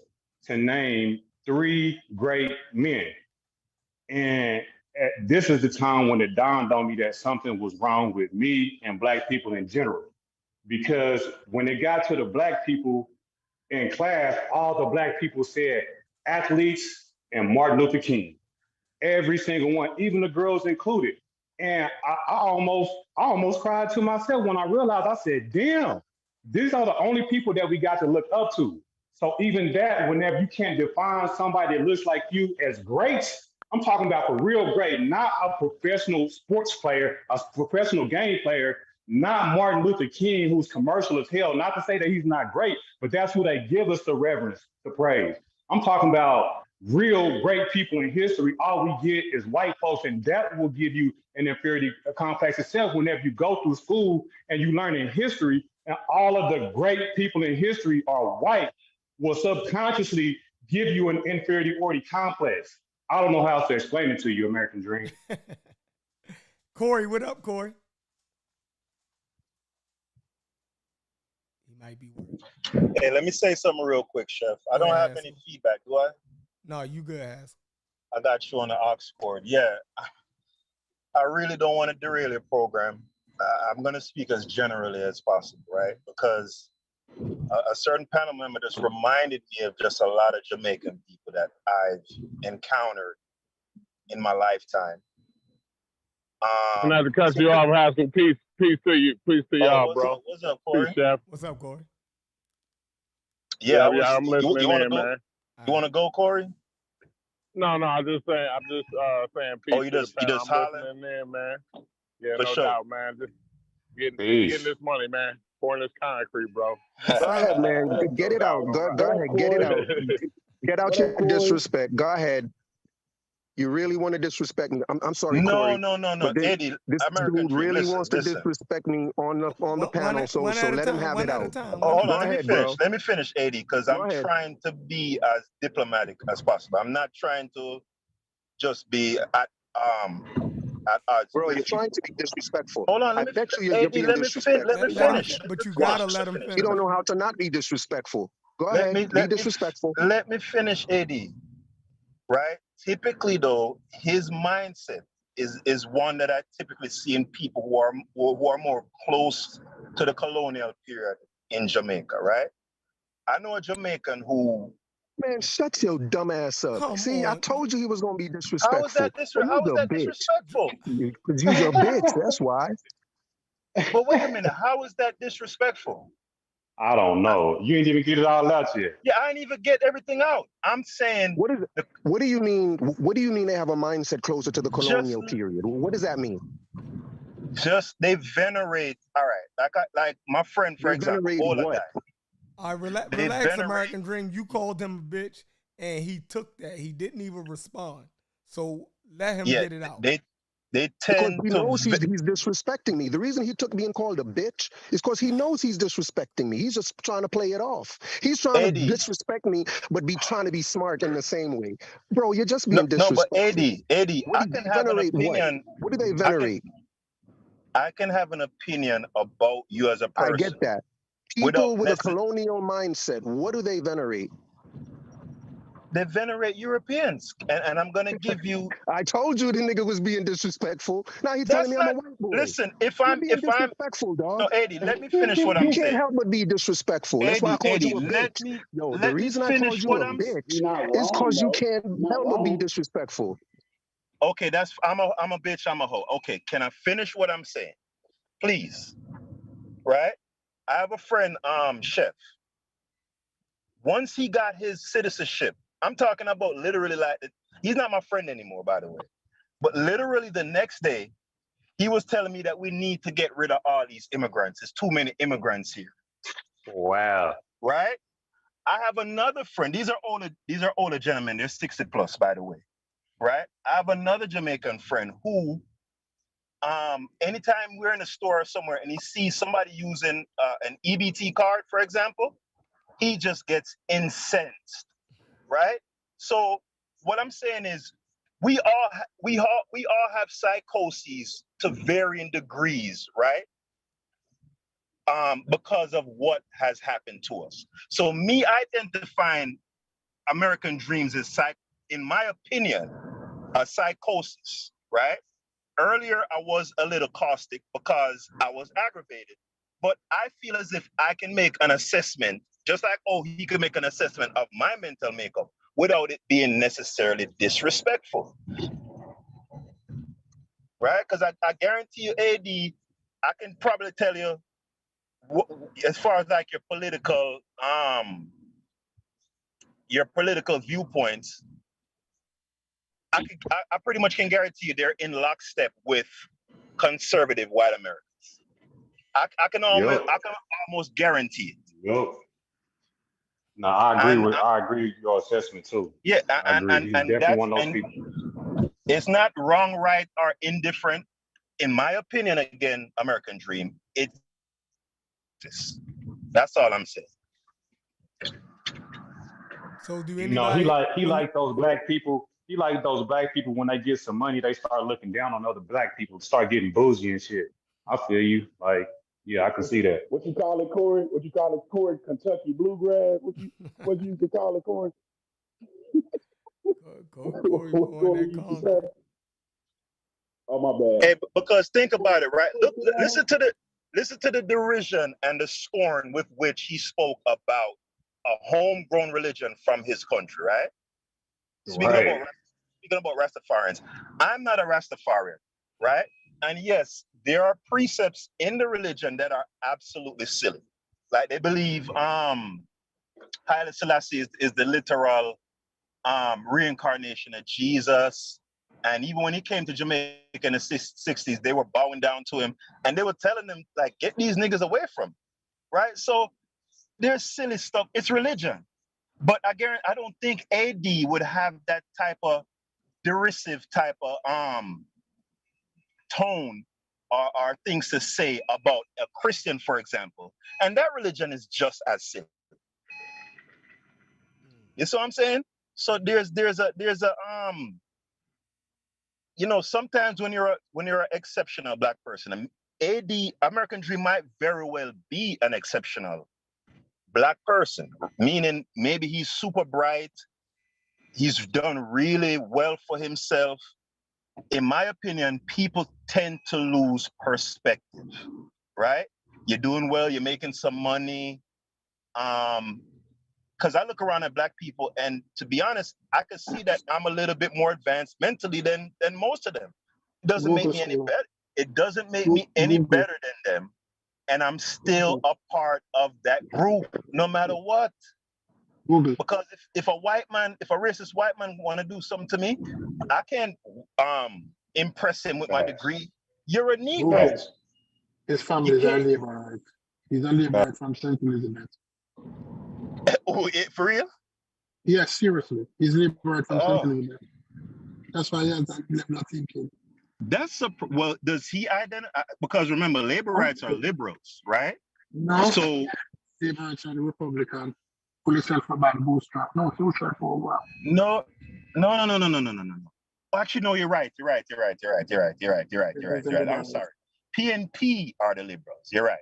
to name 3 great men. And this is the time when it dawned on me that something was wrong with me and black people in general. Because when it got to the black people in class, all the black people said athletes and Martin Luther King. Every single one, even the girls included. And I almost cried to myself when I realized, I said, damn, these are the only people that we got to look up to. So even that, whenever you can't define somebody that looks like you as great, I'm talking about for real great, not a professional sports player, a professional game player, not Martin Luther King, who's commercial as hell. Not to say that he's not great, but that's who they give us the reverence, the praise. I'm talking about real great people in history. All we get is white folks, and that will give you an inferiority complex itself whenever you go through school and you learn in history, and all of the great people in history are white, will subconsciously give you an inferiority complex. I don't know how else to explain it to you, American Dream. Corey, what up, Corey? He might be working. Hey, let me say something real quick, Chef. I don't have any feedback, do I? No, you good, Hass. I got you on the aux cord. Yeah, I really don't want to derail your program. I'm going to speak as generally as possible, right? Because a certain panel member just reminded me of just a lot of Jamaican people that I've encountered in my lifetime. I'm not to cut you off, Haskell. Peace to you. Peace to y'all, bro. What's up, Corey? Peace, Chef. What's up, Corey? Yeah, I'm listening you want to in, go? man. You want to go, Corey? No, I'm just saying peace you to just the panel. I'm hollering? listening in, man. Yeah, For no sure. doubt, man. Just getting this money, man. Pouring this concrete, bro. Go ahead, man. Get it out. Go ahead. Get it out. Get out your disrespect. Go ahead. You really want to disrespect me? I'm sorry, Corey. No. Eddie, this American dude Dream, really listen, wants to disrespect me on the panel. So let him have it out. Hold on, Go ahead, Let me finish, Eddie, because I'm trying to be as diplomatic as possible. I'm not trying to just be at odds. Bro, you're trying to be disrespectful. Hold on, I bet you're being disrespectful. Let me finish. But you gotta let him finish. You don't know how to not be disrespectful. Go ahead, be disrespectful. Let me finish, Eddie. Right? Typically, though, his mindset is one that I typically see in people who are more close to the colonial period in Jamaica, right? I know a Jamaican who... Man, shut your dumb ass up. I told you he was going to be disrespectful. How is that disrespectful? Because you're a bitch, that's why. But wait a minute, how is that disrespectful? I don't know. You ain't even get it all out yet. Yeah, I ain't even get everything out. I'm saying... What do you mean? What do you mean they have a mindset closer to the colonial period? What does that mean? Just they venerate. All right, like my friend, for example, Ola guy. All right, relax, American Dream. You called him a bitch, and he took that. He didn't even respond. So let him get it out. They tend because he knows he's disrespecting me. The reason he took being called a bitch is because he knows he's disrespecting me. He's just trying to play it off. He's trying to disrespect me, but be trying to be smart in the same way. Bro, you're just being disrespectful. No, but Eddie, I can have an opinion. What do they venerate? I can have an opinion about you as a person. I get that. People with a colonial mindset, what do they venerate? They venerate Europeans, and I'm gonna give you. I told you the nigga was being disrespectful. Now he's telling me I'm a white boy. Listen, if I'm disrespectful, dog. No, Eddie, let me finish what I'm saying. You can't help but be disrespectful. That's why I called you a bitch. The reason I called you a bitch is because you can't help but be disrespectful. Okay, I'm a bitch. I'm a hoe. Okay, can I finish what I'm saying, please? Right? I have a friend, Chef. Once he got his citizenship. I'm talking about literally like, he's not my friend anymore, by the way. But literally the next day, he was telling me that we need to get rid of all these immigrants. There's too many immigrants here. Wow. Right? I have another friend. These are older gentlemen. They're 60 plus, by the way. Right? I have another Jamaican friend who, anytime we're in a store or somewhere and he sees somebody using an EBT card, for example, he just gets incensed. Right? So what I'm saying is we all have psychoses to varying degrees, right? Because of what has happened to us. So me identifying American dreams as in my opinion, a psychosis, right? Earlier I was a little caustic because I was aggravated, but I feel as if I can make an assessment. Just like, he could make an assessment of my mental makeup without it being necessarily disrespectful. Right? Because I guarantee you, AD, I can probably tell you, as far as like your political viewpoints, I pretty much can guarantee you they're in lockstep with conservative white Americans. I can almost guarantee it. Yep. No, I agree with your assessment too. Yeah, I agree. He's definitely one of those people. It's not wrong, right, or indifferent. In my opinion, again, American Dream. That's all I'm saying. So do You know, anybody? he like those black people. He like those black people when they get some money, they start looking down on other black people, start getting bougie and shit. I feel you. Like, yeah, I can see that. What you call it, Corey? What you call it, Corey? Kentucky bluegrass? What you used to call it, Corey? Corey pouring that conga. Oh, my bad. Hey, because think about it, right? Listen to the derision and the scorn with which he spoke about a homegrown religion from his country, right? Speaking about Rastafarians, I'm not a Rastafarian, right? And yes, there are precepts in the religion that are absolutely silly. Like they believe Haile Selassie is the literal reincarnation of Jesus. And even when he came to Jamaica in the 60s, they were bowing down to him and they were telling them, like, get these niggas away from him, right? So there's silly stuff. It's religion. But I don't think AD would have that type of derisive type of tone or things to say about a Christian, for example. And that religion is just as silly. You see what I'm saying? So there's a you know, sometimes when you're an exceptional black person, AD American Dream might very well be an exceptional black person, meaning maybe he's super bright, he's done really well for himself. In my opinion, people tend to lose perspective, right? You're doing well, you're making some money. Because I look around at black people, and to be honest, I can see that I'm a little bit more advanced mentally than most of them. It doesn't make me any better. It doesn't make me any better than them. And I'm still a part of that group, no matter what. Because if a racist white man want to do something to me, I can't impress him with my degree. You're a Negro. His family is a Labourite. He's a Labourite from St. Elizabeth. Oh, for real? Yes, seriously. He's Labourite from St. Elizabeth. That's why he has that level of thinking. Well, does he identify? Because remember, Labourites are liberals, right? No. So Labourites are the Republican. Pull yourself up by the bootstrap. No, social program. No. Actually, no, you're right. I'm sorry. PNP are the liberals. You're right.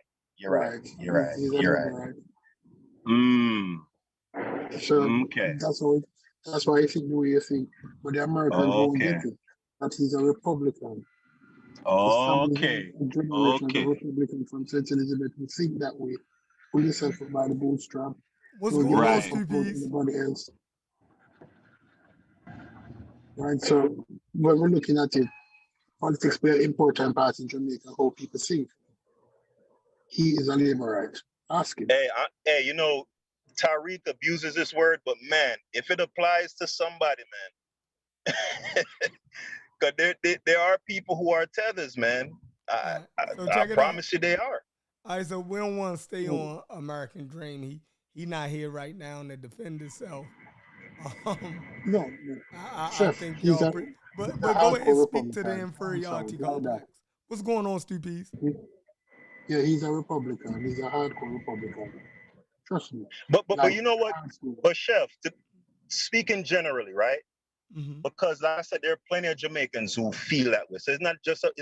So okay. That's why you think the way you think. But the Americans won't get it. That he's a Republican. Okay. Generation of a Republican from St. Elizabeth who think that way. Pull yourself up by the bootstrap. What's going on, stupid? Anybody else. Right, so when we're looking at it, politics play an important part in Jamaica, how people think. He is a Labourite. Ask him. Hey, you know, Tariq abuses this word, but man, if it applies to somebody, man, because there are people who are tethers, man. I promise you they are. All right, so we don't want to stay on American Dream. He not here right now to defend himself. No. I think y'all. But go ahead and speak to the inferiority complex. What's going on, Stupies? Yeah, he's a Republican. He's a hardcore Republican. Trust me. But you know what? But Chef, speaking generally, right? Mm-hmm. Because like I said, there are plenty of Jamaicans who feel that way. So it's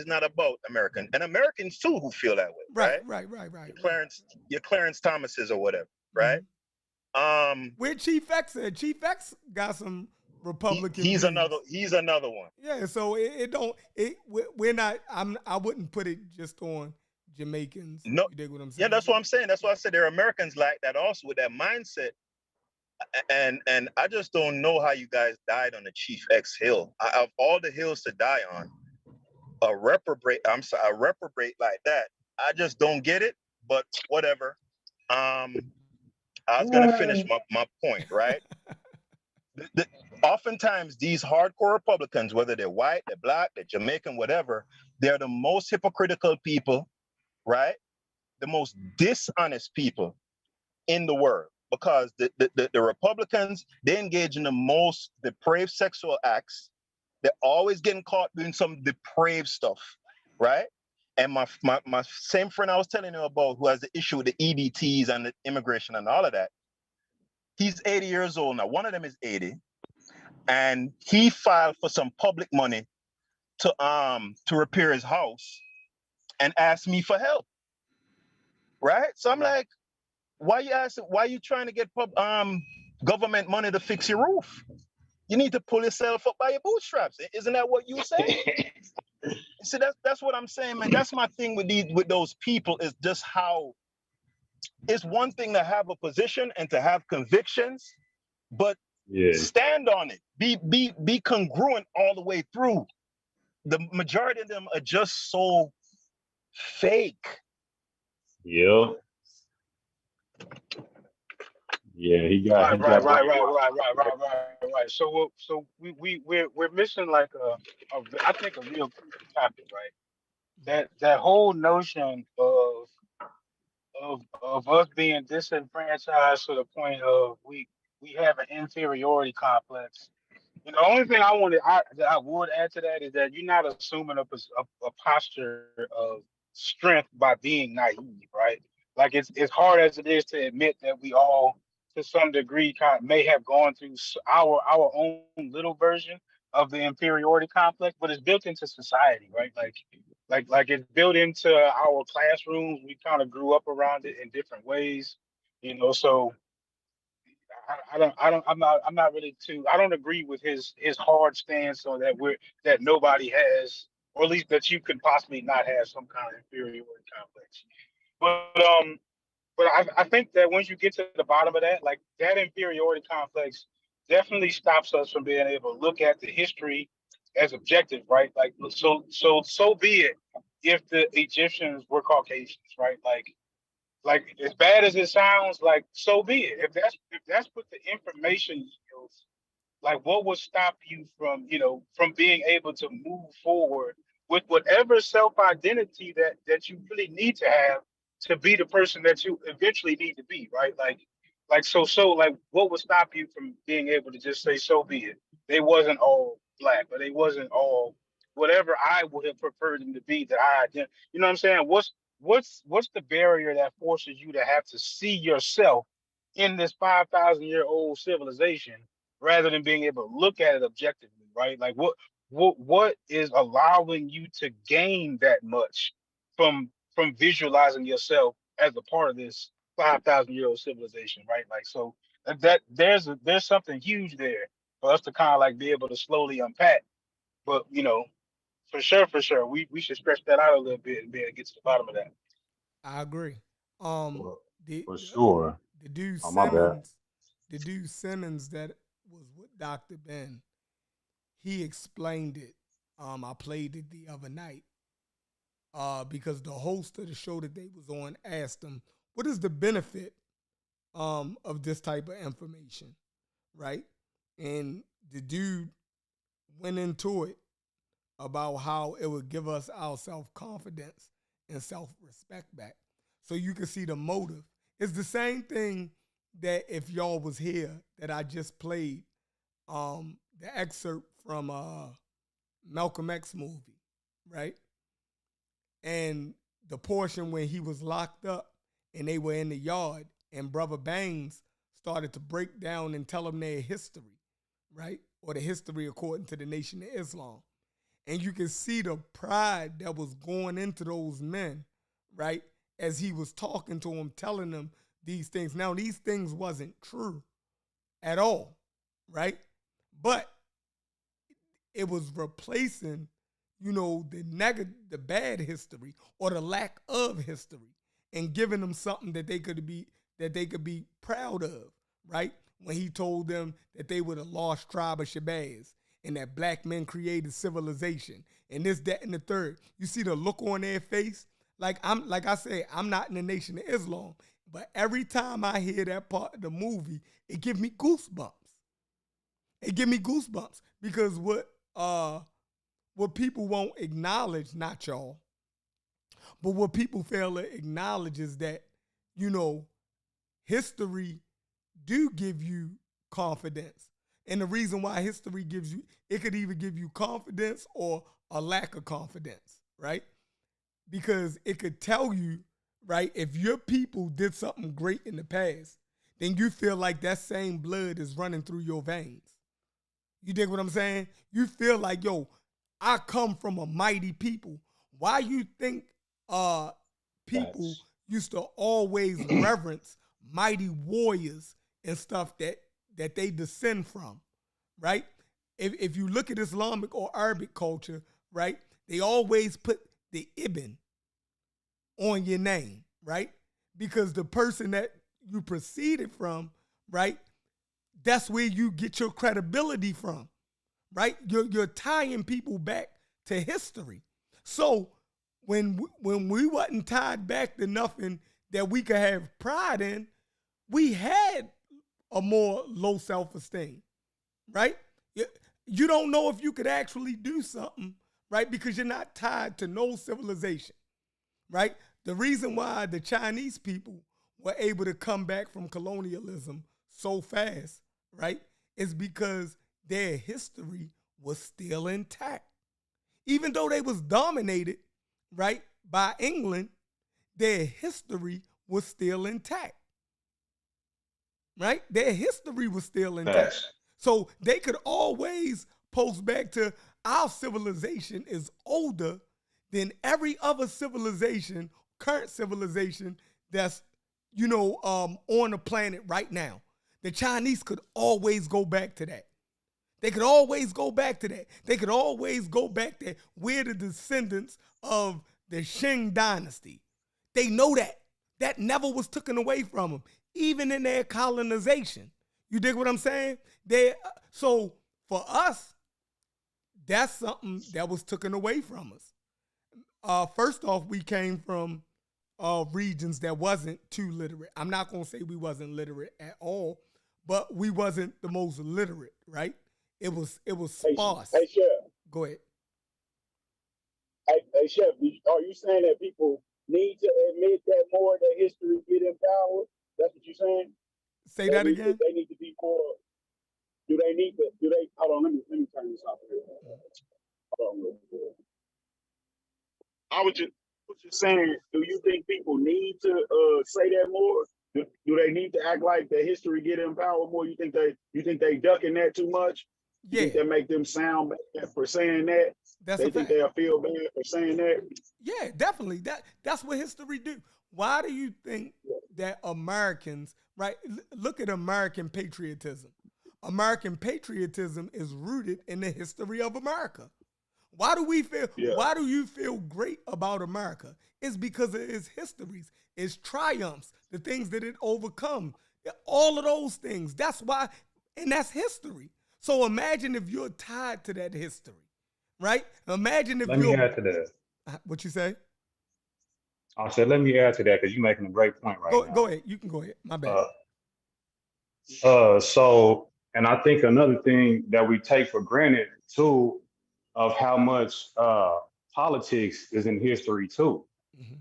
not about American and Americans too who feel that way, right? Right. Your Clarence Thomases or whatever, right? Mm-hmm. Where Chief X said, Chief X got some Republican. He's another one. Yeah, so we're not. I wouldn't put it just on Jamaicans. No, you dig what I'm saying? Yeah, that's what I'm saying. That's why I said there are Americans like that also with that mindset. And I just don't know how you guys died on the Chief X hill. Of all the hills to die on, a reprobate like that, I just don't get it. But whatever. I was gonna finish my point, right? the, oftentimes these hardcore Republicans, whether they're white, they're black, they're Jamaican, whatever, they're the most hypocritical people, right? The most dishonest people in the world, because the Republicans, they engage in the most depraved sexual acts. They're always getting caught doing some depraved stuff, right? And my same friend I was telling you about, who has the issue with the EBTs and the immigration and all of that, he's 80 years old now. One of them is 80. And he filed for some public money to repair his house and asked me for help, right? So I'm like, why you trying to get government money to fix your roof? You need to pull yourself up by your bootstraps. Isn't that what you say? See, that's what I'm saying, man. That's my thing with those people, is just how it's one thing to have a position and to have convictions, but stand on it. Be congruent all the way through. The majority of them are just so fake. Yeah. Yeah, he got Right. So we're missing like I think a real crucial topic, right? That whole notion of us being disenfranchised to the point of we have an inferiority complex. You know, the only thing that I would add to that is that you're not assuming a posture of strength by being naive, right? Like it's hard as it is to admit that we all, to some degree, may have gone through our own little version of the inferiority complex, but it's built into society, right? Like it's built into our classrooms. We kind of grew up around it in different ways, you know. So I'm not really too. I don't agree with his hard stance on that nobody has, or at least that you could possibly not have some kind of inferiority complex. But I think that once you get to the bottom of that, like that inferiority complex definitely stops us from being able to look at the history as objective, right? Like so be it if the Egyptians were Caucasians, right? Like as bad as it sounds, like so be it. If that's what the information yields, like what would stop you from, from being able to move forward with whatever self-identity that you really need to have to be the person that you eventually need to be, right? Like what would stop you from being able to just say, so be it? They wasn't all black, or they wasn't all whatever I would have preferred them to be, that I identify. You know what I'm saying? What's the barrier that forces you to have to see yourself in this 5,000-year-old civilization rather than being able to look at it objectively, right? Like what is allowing you to gain that much from visualizing yourself as a part of this 5,000-year-old civilization, right? Like so that there's something huge there for us to kind of like be able to slowly unpack. But for sure, we should stretch that out a little bit and be able to get to the bottom of that. I agree. for sure. The dude Oh, my bad. Simmons that was with Dr. Ben, he explained it. I played it the other night. Because the host of the show that they was on asked him, what is the benefit of this type of information? Right? And the dude went into it about how it would give us our self-confidence and self-respect back. So you can see the motive. It's the same thing that if y'all was here that I just played the excerpt from Malcolm X movie, right? And the portion when he was locked up and they were in the yard and Brother Bangs started to break down and tell them their history, right? Or the history according to the Nation of Islam. And you can see the pride that was going into those men, right? As he was talking to them, telling them these things. Now, these things wasn't true at all, right? But it was replacing, the bad history or the lack of history, and giving them something that they could be proud of, right? When he told them that they were the lost tribe of Shabazz and that black men created civilization and this, that, and the third. You see the look on their face. Like I say, I'm not in the Nation of Islam, but every time I hear that part of the movie, it gives me goosebumps. It give me goosebumps because what people won't acknowledge, not y'all, but what people fail to acknowledge is that, you know, history do give you confidence. And the reason why history gives you, it could either give you confidence or a lack of confidence, right? Because it could tell you, right, if your people did something great in the past, then you feel like that same blood is running through your veins. You dig what I'm saying? You feel like, yo, I come from a mighty people. Why you think people used to always reverence mighty warriors and stuff that they descend from, right? If you look at Islamic or Arabic culture, right, they always put the Ibn on your name, right? Because the person that you proceeded from, right, that's where you get your credibility from, right? You're tying people back to history. So when we wasn't tied back to nothing that we could have pride in, we had a more low self-esteem, right? You don't know if you could actually do something, right? Because you're not tied to no civilization, right? The reason why the Chinese people were able to come back from colonialism so fast, right, is because their history was still intact. Even though they was dominated, right, by England, their history was still intact. Right? Their history was still intact. Facts. So they could always post back to our civilization is older than every other civilization, current civilization that's, you know, on the planet right now. The Chinese could always go back to that. They could always go back to that. They could always go back to we're the descendants of the Qing dynasty. They know that. That never was taken away from them, even in their colonization. You dig what I'm saying? So for us, that's something that was taken away from us. First off, we came from regions that wasn't too literate. I'm not going to say we wasn't literate at all, but we wasn't the most literate, right? It was sparse. Hey, Chef. Go ahead. Hey, Chef, are you saying that people need to admit that more that history get empowered? That's what you're saying? Say that again? They need to be more. Hold on, let me turn this off here. Hold on real quick. I was just saying, do you think people need to say that more? Do they need to act like the history get empowered more? You think they ducking that too much? You think that make them sound bad for saying that? That's they think they'll feel bad for saying that? Yeah, definitely. That's what history do. Why do you think that Americans, right? Look at American patriotism. American patriotism is rooted in the history of America. Why do we feel? Yeah. Why do you feel great about America? It's because of its histories, its triumphs, the things that it overcome, all of those things. That's why, and that's history. So imagine if you're tied to that history, right? Imagine if Let me add to that. What you say? I said, let me add to that because you're making a great point right now. Go ahead. You can go ahead. My bad. And I think another thing that we take for granted too, of how much politics is in history too,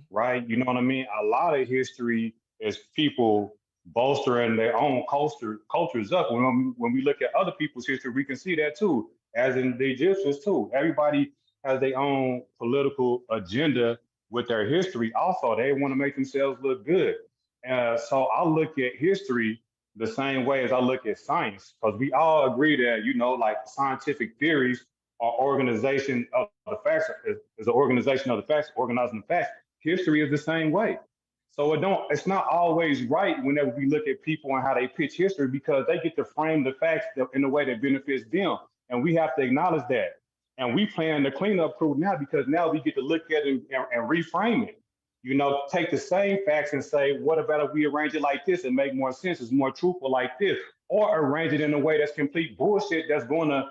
right? You know what I mean? A lot of history is people bolstering their own cultures up. When we look at other people's history, we can see that too, as in the Egyptians too. Everybody has their own political agenda with their history. Also, they want to make themselves look good. So I look at history the same way as I look at science, because we all agree that, you know, like scientific theories are organization of the facts, is an organization of the facts, organizing the facts. History is the same way. So it's not always right whenever we look at people and how they pitch history, because they get to frame the facts in a way that benefits them. And we have to acknowledge that. And we plan the cleanup crew now, because now we get to look at it and reframe it. You know, take the same facts and say, what about if we arrange it like this and make more sense? It's more truthful like this, or arrange it in a way that's complete bullshit that's going to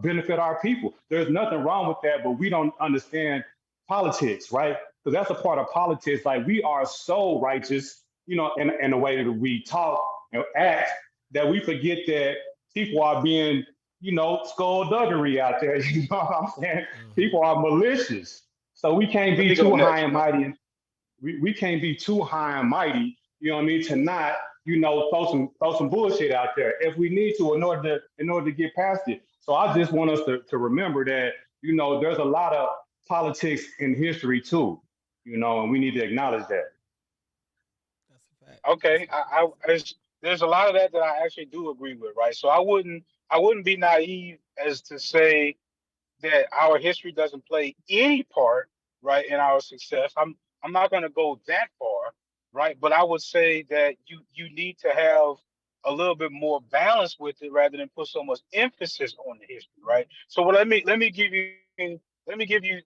benefit our people. There's nothing wrong with that, but we don't understand politics, right? Because that's a part of politics. Like, we are so righteous, you know, in the way that we talk and act, that we forget that people are being, skullduggery out there. You know what I'm saying? People are malicious. So we can't Let be me go too high next, and man. mighty. We can't be too high and mighty, you know what I mean, to not, throw some bullshit out there if we need to in order to get past it. So I just want us to remember that, there's a lot of politics in history too, and we need to acknowledge that. That's a fact. Okay, there's a lot of that I actually do agree with, right? So I wouldn't be naive as to say that our history doesn't play any part, right, in our success. I'm not going to go that far, right? But I would say that you need to have a little bit more balance with it rather than put so much emphasis on the history, right? So let me give you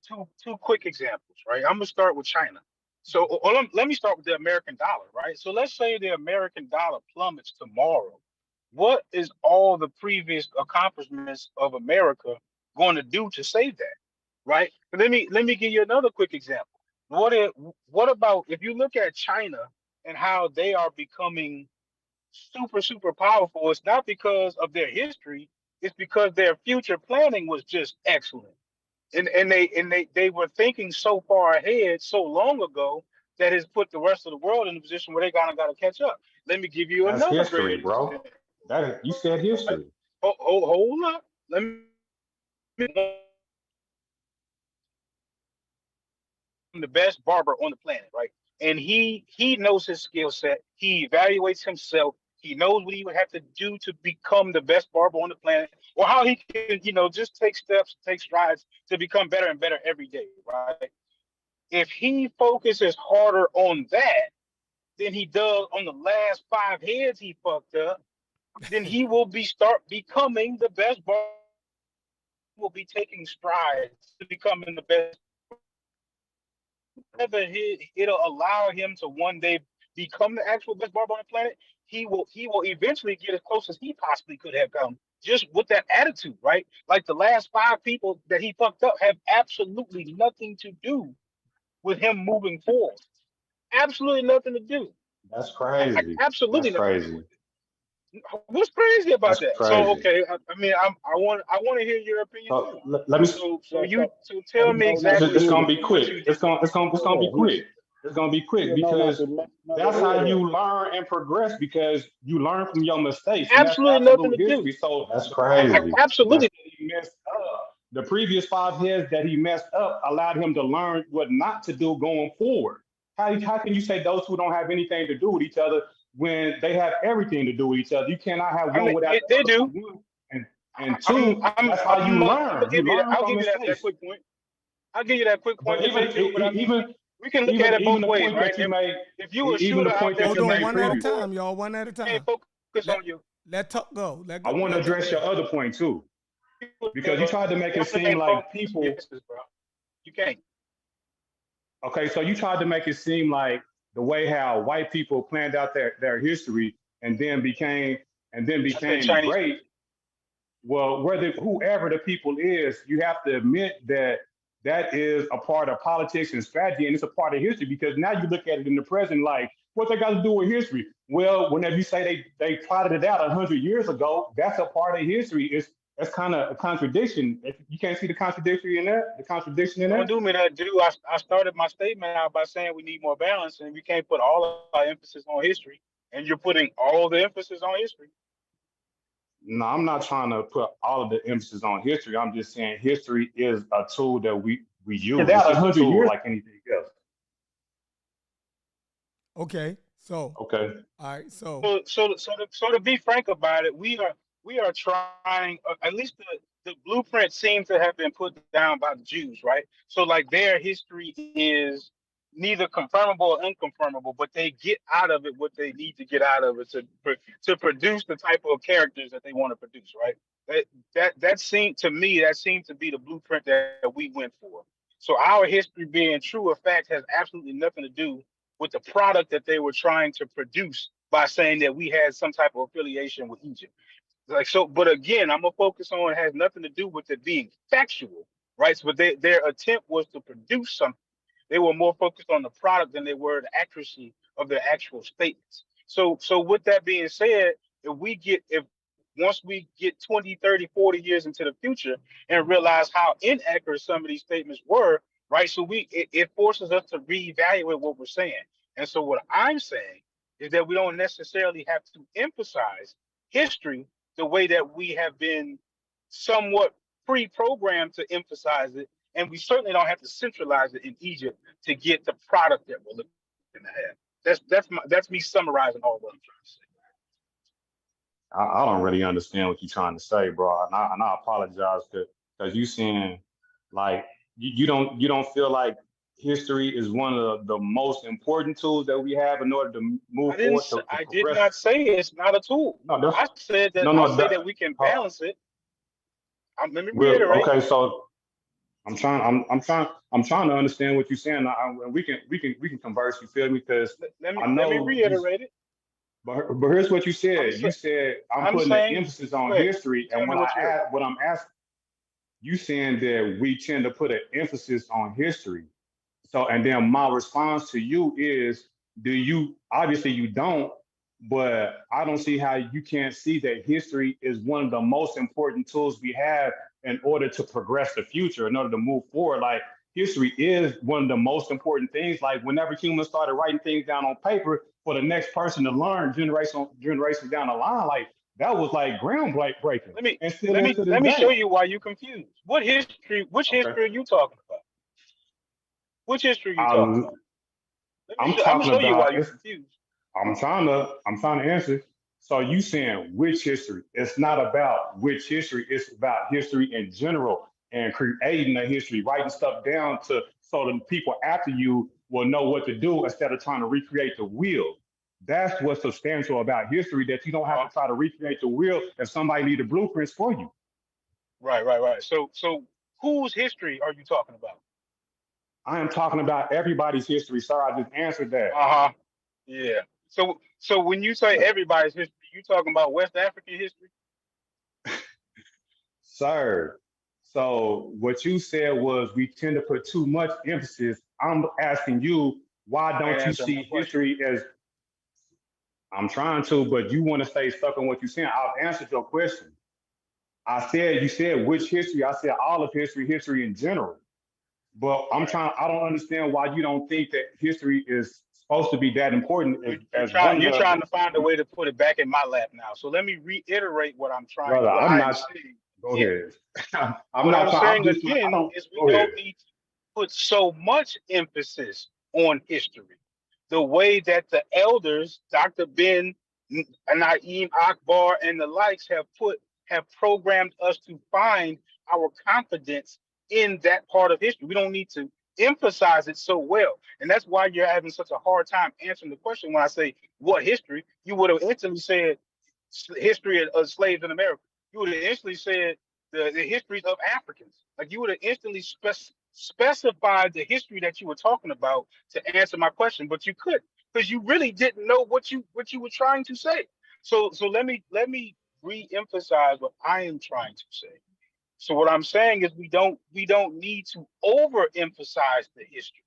two quick examples, right? I'm gonna start with China. So or let me start with the American dollar, right? So let's say the American dollar plummets tomorrow. What is all the previous accomplishments of America going to do to save that, right? But let me give you another quick example. What about if you look at China and how they are becoming super powerful? It's not because of their history; it's because their future planning was just excellent, and they were thinking so far ahead so long ago that has put the rest of the world in a position where they gotta catch up. Let me give you That's another history, great bro. example. You said Right? history. Hold up. Let me the best barber on the planet, right? And he knows his skill set. He evaluates himself. He knows what he would have to do to become the best barber on the planet, or how he can, just take steps, take strides to become better and better every day, right? If he focuses harder on that than he does on the last 5 heads he fucked up, then he will start becoming the best barber. Will be taking strides to becoming the best. Whether it'll allow him to one day become the actual best barber on the planet, he will eventually get as close as he possibly could have come just with that attitude, right? Like the last 5 people that he fucked up have absolutely nothing to do with him moving forward. Absolutely nothing to do. That's crazy. That's Absolutely nothing to do crazy. with it. What's crazy about That's that? So crazy. okay, I mean, I want to hear your opinion So too. let me. So tell me exactly It's gonna what be quick. you It's did. gonna be quick. It's gonna be quick Yeah, no, not because the that's how head. you learn and progress because you learn from your mistakes, and that's Absolutely nothing absolute to do. history. So that's crazy. That's Absolutely. he messed up. The previous 5 heads that he messed up allowed him to learn what not to do going forward. How can you say those two don't have anything to do with each other when they have everything to do with each other? You cannot have I one mean, without the they other for do. one. And I'm two, I'm that's how you I'm gonna learn. You give you that. learn I'll from give you that mistakes. quick point. I'll give you that quick point But that even they do. But I mean, we can look at it even both the ways, point right? that you made, If you a even shooter the out point there that Hold you looking on, made at one at a previous, leaderboard, time, y'all. One at a you can't time. focus Let on you. let Tuck go. I want to Let Tuck address your go. other point too, because you tried to make it You seem can't focus like on your people. misses, bro. You can't. Okay, so you tried to make it seem like the way how white people planned out their history and then became I said Chinese great. people. Well, whether whoever the people is, you have to admit that that is a part of politics and strategy, and it's a part of history because now you look at it in the present, like what they got to do with history. Well, whenever you say they plotted it out 100 years ago, that's a part of history. It's kind of a contradiction. If you can't see the contradictory in that, the contradiction in Don't that. do me that, dude. I started my statement out by saying we need more balance, and we can't put all of our emphasis on history. And you're putting all the emphasis on history. No, I'm not trying to put all of the emphasis on history. I'm just saying history is a tool that we use. It's That a just a hundred tool years. like anything else. Okay. So, Okay. all right. So, So to be frank about it, we are trying. At least the blueprint seems to have been put down by the Jews, right? So like their history is neither confirmable or unconfirmable, but they get out of it what they need to get out of it to produce the type of characters that they want to produce, right? That seemed to me that seemed to be the blueprint that we went for. So our history being true or fact has absolutely nothing to do with the product that they were trying to produce by saying that we had some type of affiliation with Egypt. Like so, but again, I'm gonna focus on it has nothing to do with it being factual, right? So, but their attempt was to produce something. They were more focused on the product than they were the accuracy of their actual statements. So with that being said, if once we get 20, 30, 40 years into the future and realize how inaccurate some of these statements were, right? So it forces us to reevaluate what we're saying. And so what I'm saying is that we don't necessarily have to emphasize history the way that we have been somewhat pre-programmed to emphasize it. And we certainly don't have to centralize it in Egypt to get the product that we're looking to have. That's me summarizing all what I'm trying to say. I don't really understand what you're trying to say, bro, and I apologize because you saying like you don't feel like history is one of the most important tools that we have in order to move forward to I did progress. not say it's not a tool. No, I said that that we can balance it. Let me reiterate. Okay, so I'm trying to understand what you're saying. And we can converse. You feel me? Because Let I me know reiterate it. But here's what you said. You said I'm putting the saying, emphasis on ahead, history, tell and me when what what I'm asking, you saying that we tend to put an emphasis on history. So, and then my response to you is, do you, obviously you don't, but I don't see how you can't see that history is one of the most important tools we have in order to progress the future, in order to move forward. Like history is one of the most important things. Like whenever humans started writing things down on paper for the next person to learn generations down the line, like that was like groundbreaking. And still is to this let me show day. you why you're confused. Which history are you talking about? Which history are you talking about? I'm I'm gonna talking show you why about you're it's. confused. I'm trying to answer. So you saying which history? It's not about which history. It's about history in general and creating a history, writing stuff down to so the people after you will know what to do instead of trying to recreate the wheel. That's what's substantial about history. That you don't have to try to recreate the wheel if somebody need the blueprints for you. Right. So whose history are you talking about? I am talking about everybody's history, sir. I just answered that. Yeah. So when you say everybody's history, you talking about West African history? Sir, so what you said was we tend to put too much emphasis. I'm asking you, why don't you see history as I'm trying to, but you want to stay stuck on what you're saying. I've answered your question. You said which history? I said all of history, history in general. But I don't understand why you don't think that history is supposed to be that important as one of You're the trying to find a way to put it back in my lap now. So let me reiterate what I'm brother. what I'm I'm not. saying. Go Yeah. ahead. I'm What not I'm trying. I'm saying just trying. I again don't. is we Go ahead. don't need to put so much emphasis on history. The way that the elders, Dr. Ben, Naeem Akbar, and the likes have programmed us to find our confidence in that part of history. We don't need to emphasize it so well. And that's why you're having such a hard time answering the question when I say what history, you would have instantly said history of slaves in America. You would have instantly said the histories of Africans. Like you would have instantly specified the history that you were talking about to answer my question, but you couldn't because you really didn't know what you were trying to say. So let me re-emphasize what I am trying to say. So what I'm saying is we don't need to overemphasize the history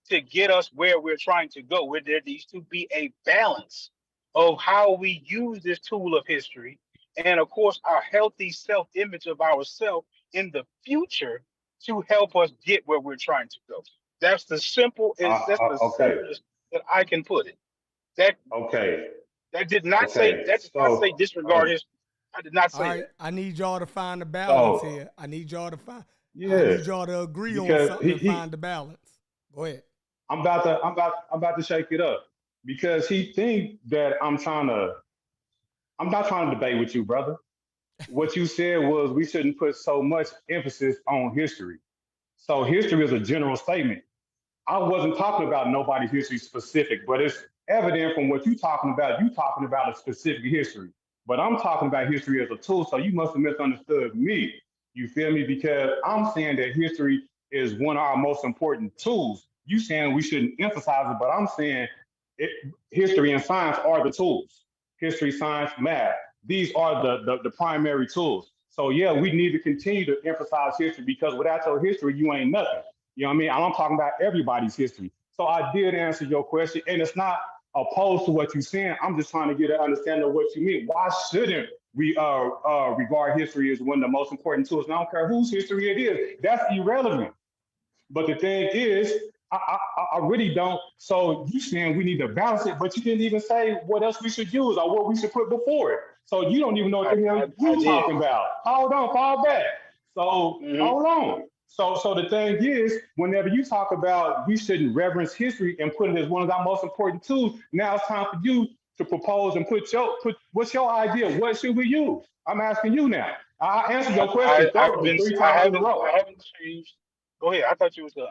to get us where we're trying to go, where there needs to be a balance of how we use this tool of history and of course our healthy self-image of ourselves in the future to help us get where we're trying to go. That's the Okay. simplest that I can put it. That Okay. that did not say So, disregard history. I did not say that. I need y'all to find the balance here. I need y'all to agree on because something and find the balance. Go ahead. I'm about to shake it up because he think that I'm not trying to debate with you, brother. What you said was we shouldn't put so much emphasis on history. So history is a general statement. I wasn't talking about nobody's history specific, but it's evident from what you're talking about. You talking about a specific history, but I'm talking about history as a tool. So you must have misunderstood me. You feel me? Because I'm saying that history is one of our most important tools. You saying we shouldn't emphasize it, but I'm saying history and science are the tools. History, science, math. These are the primary tools. So yeah, we need to continue to emphasize history because without your history, you ain't nothing. You know what I mean? I'm talking about everybody's history. So I did answer your question, and it's not opposed to what you're saying. I'm just trying to get an understanding of what you mean. Why shouldn't we regard history as one of the most important tools. And I don't care whose history it is. That's irrelevant. But the thing is, I really don't. So you saying we need to balance it, but you didn't even say what else we should use or what we should put before it. So you don't even know what the hell you talking about. Hold on, fall back. So hold on. So the thing is, whenever you talk about we shouldn't reverence history and put it as one of our most important tools, now it's time for you to propose and put what's your idea? What should we use? I'm asking you now. I answered your question thoroughly 3 times in a row. I haven't changed. Go ahead. I thought you was done.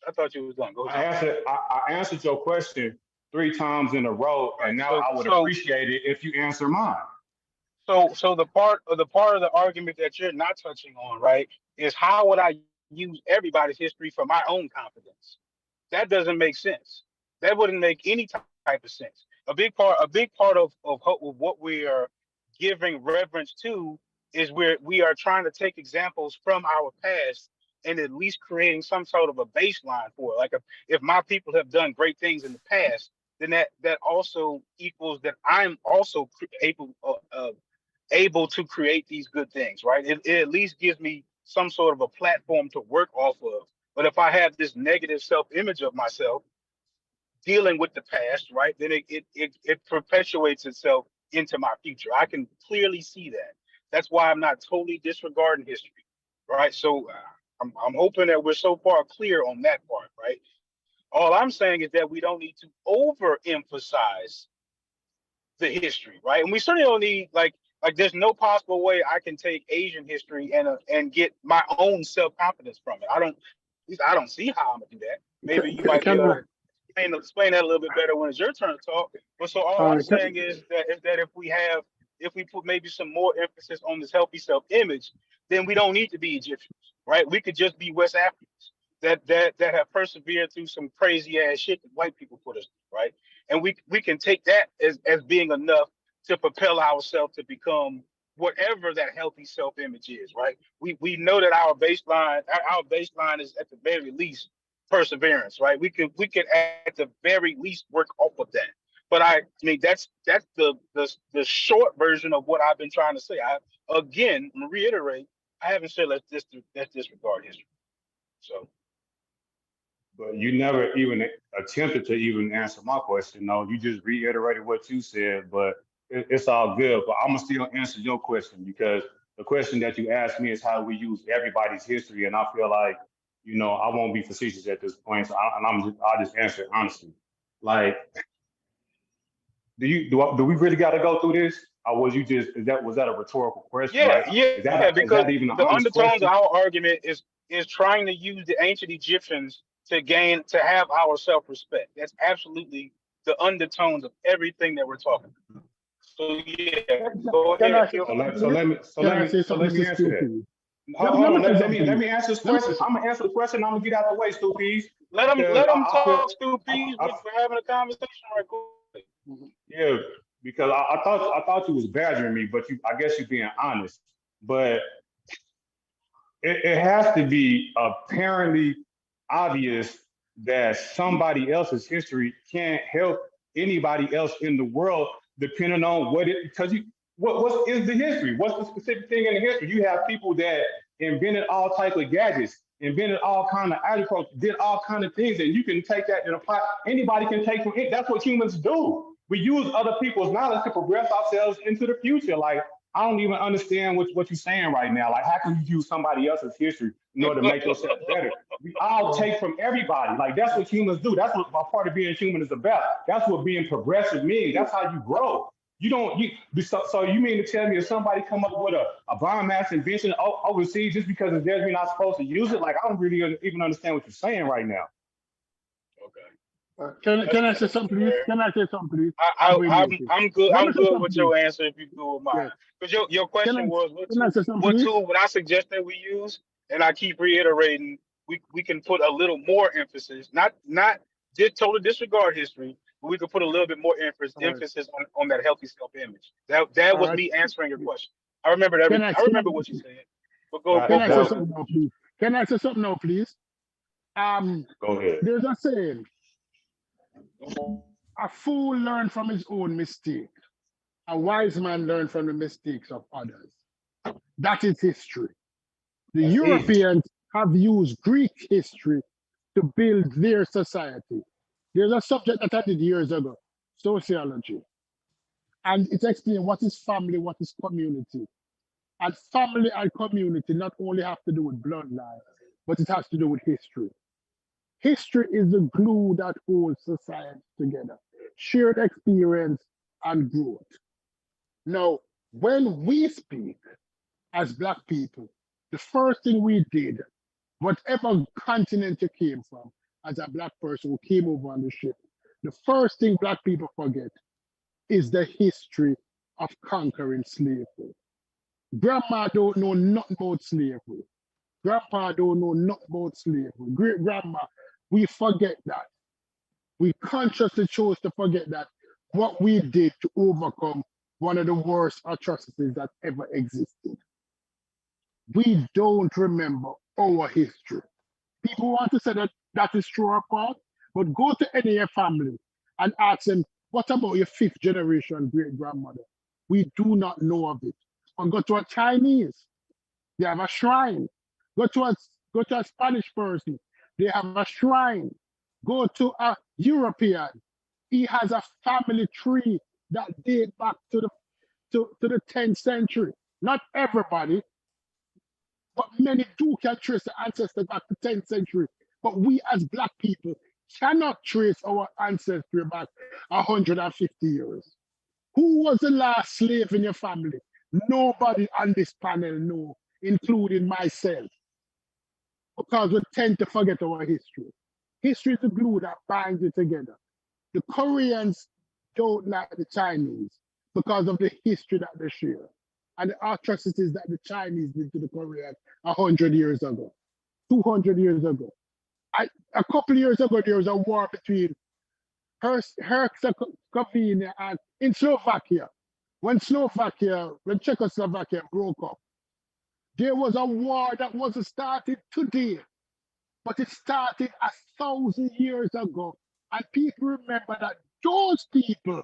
I thought you was done. Go ahead. I answered your question 3 times in a row, and now I would appreciate it if you answer mine. So the part of the argument that you're not touching on, right, is how would I use everybody's history for my own confidence? That doesn't make sense. That wouldn't make any type of sense. A big part of what we are giving reverence to is we are trying to take examples from our past and at least creating some sort of a baseline for it. Like if my people have done great things in the past, then that also equals that I'm also able to create these good things, right? It at least gives me some sort of a platform to work off of. But if I have this negative self-image of myself dealing with the past, right, then it perpetuates itself into my future. I can clearly see that. That's why I'm not totally disregarding history, right? So I'm hoping that we're so far clear on that part, right? All I'm saying is that we don't need to overemphasize the history, right? And we certainly don't need like there's no possible way I can take Asian history and get my own self-confidence from it. At least I don't see how I'm gonna do that. Maybe you might be able to explain that a little bit better when it's your turn to talk. But so all I'm saying is that if we put maybe some more emphasis on this healthy self-image, then we don't need to be Egyptians, right? We could just be West Africans that have persevered through some crazy ass shit that white people put us through, right? And we can take that as being enough to propel ourselves to become whatever that healthy self-image is, right? We know that our baseline is at the very least perseverance, right? We could at the very least work off of that. But I mean that's the short version of what I've been trying to say. Again reiterate, I haven't said let's disregard history. So but you never even attempted to even answer my question. No, you just reiterated what you said, but it's all good. But I'm gonna still answer your question because the question that you asked me is how we use everybody's history, and I feel like I won't be facetious at this point, so I'll just answer it honestly. Like, do we really got to go through this, or was that a rhetorical question? Yeah, Like, because is that even an the honest undertones question? of our argument is trying to use the ancient Egyptians to have our self-respect. That's absolutely the undertones of everything that we're talking about. So yeah, go ahead. So let me answer that. Hold on, let me answer this question. I'm gonna answer the question. I'm gonna get out of the way, Stupies. Let them talk, Stupies. We're having a conversation right quick. Yeah, because I thought you was badgering me, but I guess you're being honest. But it has to be apparently obvious that somebody else's history can't help anybody else in the world, depending on what is the history? What's the specific thing in the history? You have people that invented all type of gadgets, invented all kind of agriculture, did all kind of things, and you can take that and apply. Anybody can take from it. That's what humans do. We use other people's knowledge to progress ourselves into the future. Like, I don't even understand what you're saying right now. Like, how can you use somebody else's history in order to make yourself better? We all take from everybody. Like, that's what humans do. That's what part of being human is about. That's what being progressive means. That's how you grow. So you mean to tell me if somebody come up with a biomass invention overseas just because it's theirs, we're not supposed to use it? Like, I don't really even understand what you're saying right now. Okay. Can I say something, please? Can I say something, please? I'm good. I'm good with your answer if you good with mine. Because your question was what tool would I suggest that we use? And I keep reiterating we can put a little more emphasis, not just totally disregard history, but we could put a little bit more emphasis on that healthy self-image. That was me answering your question. I remember everything. I remember what you said. But go Can I say forward. something now, please? Can I say something now, please? Go ahead. There's a saying, a fool learns from his own mistake. A wise man learns from the mistakes of others. That is history. The Europeans have used Greek history to build their society. There's a subject that I did years ago, sociology. And it explains what is family, what is community. And family and community not only have to do with bloodline, but it has to do with history. History is the glue that holds society together, shared experience and growth. Now, when we speak as Black people, the first thing we did, whatever continent you came from, as a Black person who came over on the ship, the first thing Black people forget is the history of conquering slavery. Grandma don't know nothing about slavery. Grandpa don't know nothing about slavery. Great grandma, we forget that. We consciously chose to forget that what we did to overcome one of the worst atrocities that ever existed. We don't remember our history. People want to say that that is true or false, but go to any of your family and ask them, what about your fifth generation great grandmother? We do not know of it. Or go to a Chinese, they have a shrine. Go to a Spanish person, they have a shrine. Go to a European, he has a family tree that dates back to the 10th century. Not everybody, but many do can trace the ancestors back to 10th century. But we as Black people cannot trace our ancestry back 150 years. Who was the last slave in your family? Nobody on this panel know, including myself, because we tend to forget our history. History is the glue that binds it together. The Koreans don't like the Chinese because of the history that they share and the atrocities that the Chinese did to the Koreans 100 years ago, 200 years ago. A couple of years ago, there was a war between Herzegovina and in Slovakia. When Czechoslovakia broke up, there was a war that wasn't started today, but it started 1,000 years ago. And people remember that those people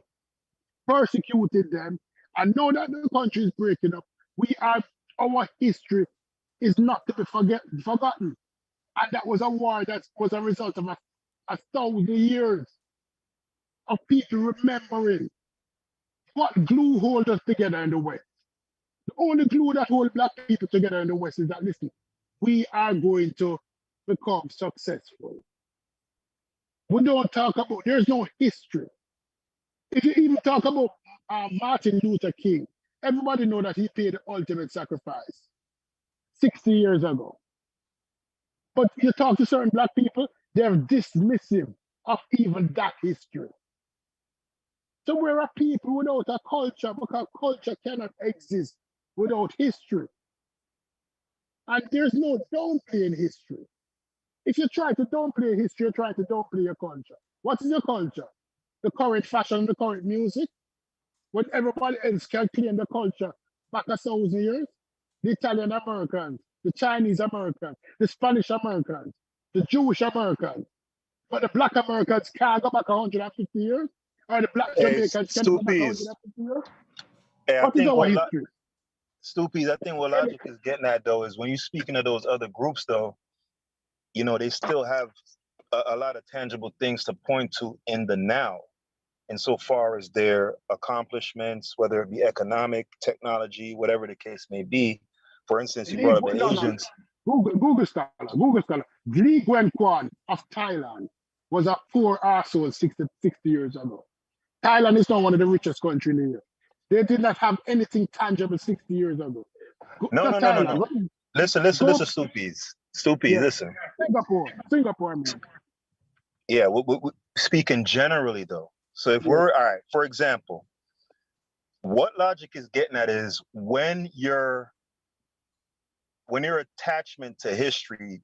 persecuted them. And now that the country is breaking up, our history is not to be forgotten. And that was a war that was a result of 1,000 years of people remembering what glue holds us together in the West. The only glue that holds Black people together in the West is that, listen, we are going to become successful. We don't talk about, there's no history. If you even talk about Martin Luther King, everybody know that he paid the ultimate sacrifice 60 years ago. But you talk to certain Black people, they're dismissive of even that history. So we're a people without a culture because culture cannot exist without history. And there's no downplaying history. If you try to downplay history, you're trying to downplay your culture. What is your culture? The current fashion, the current music? When everybody else can claim the culture back 1,000 years? The Italian Americans, the Chinese Americans, the Spanish Americans, the Jewish Americans. But the Black Americans can't go back 150 years? Or the Black Jamaicans can go back 150 years? What is our history? Stoopies, I think what Logic is getting at though is when you're speaking of those other groups though, you know, they still have a lot of tangible things to point to in the now. Insofar as their accomplishments, whether it be economic, technology, whatever the case may be. For instance, you brought up the Asians. Google scholar. Lee Gwen Kwan of Thailand was a poor arsehole 60 years ago. Thailand is now one of the richest countries in the world. They did not have anything tangible 60 years ago. No. Listen, Stoopies. Stoopies, listen. Singapore, man. Yeah, we're speaking generally though. So if we're, all right, for example, what Logic is getting at is when your attachment to history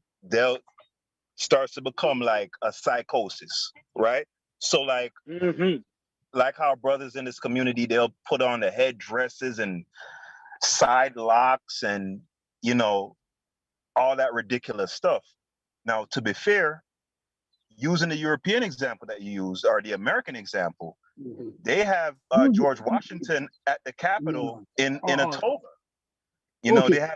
starts to become like a psychosis, right? So like, like how brothers in this community, they'll put on the headdresses and side locks and, you know, all that ridiculous stuff. Now, to be fair, using the European example that you used or the American example, They have Use, George Washington at the Capitol in a all right. toga. You know, Okay. they have.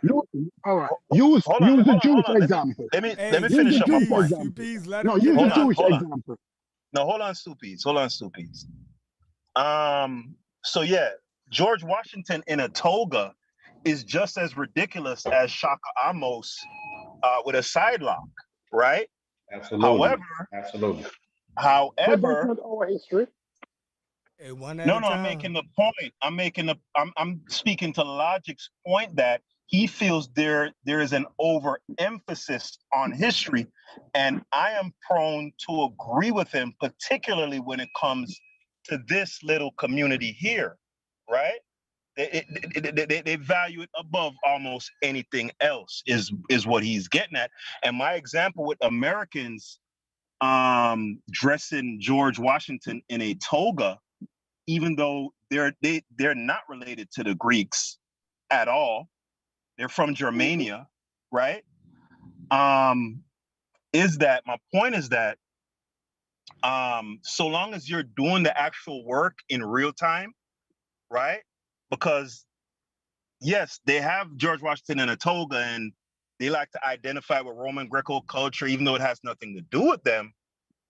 All right. Use the Jewish example. Let me Hey, finish up my Jewish point. example. let No, him get use it the out. Jewish example. No, hold on, Stupies. Hold on, Stupies. So yeah, George Washington in a toga is just as ridiculous as Shaka Amos with a sidelock, right? Absolutely. Absolutely. But that's However, not our history. Hey, one at no, a no, I'm time. making the point. I'm speaking to Logic's point that he feels there is an overemphasis on history, and I am prone to agree with him, particularly when it comes to this little community here, right? They value it above almost anything else is what he's getting at. And my example with Americans dressing George Washington in a toga, even though they're not related to the Greeks at all, they're from Germania, right? Is that my point is that so long as you're doing the actual work in real time, right? Because yes, they have George Washington in a toga and they like to identify with Roman Greco culture, even though it has nothing to do with them.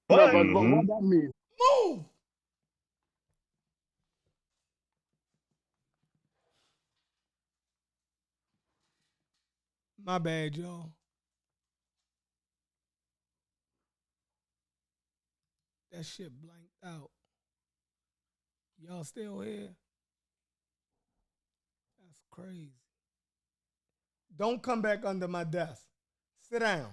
No, But but what that means? Move. My bad, y'all. That shit blanked out. Y'all still here? That's crazy. Don't come back under my desk. Sit down.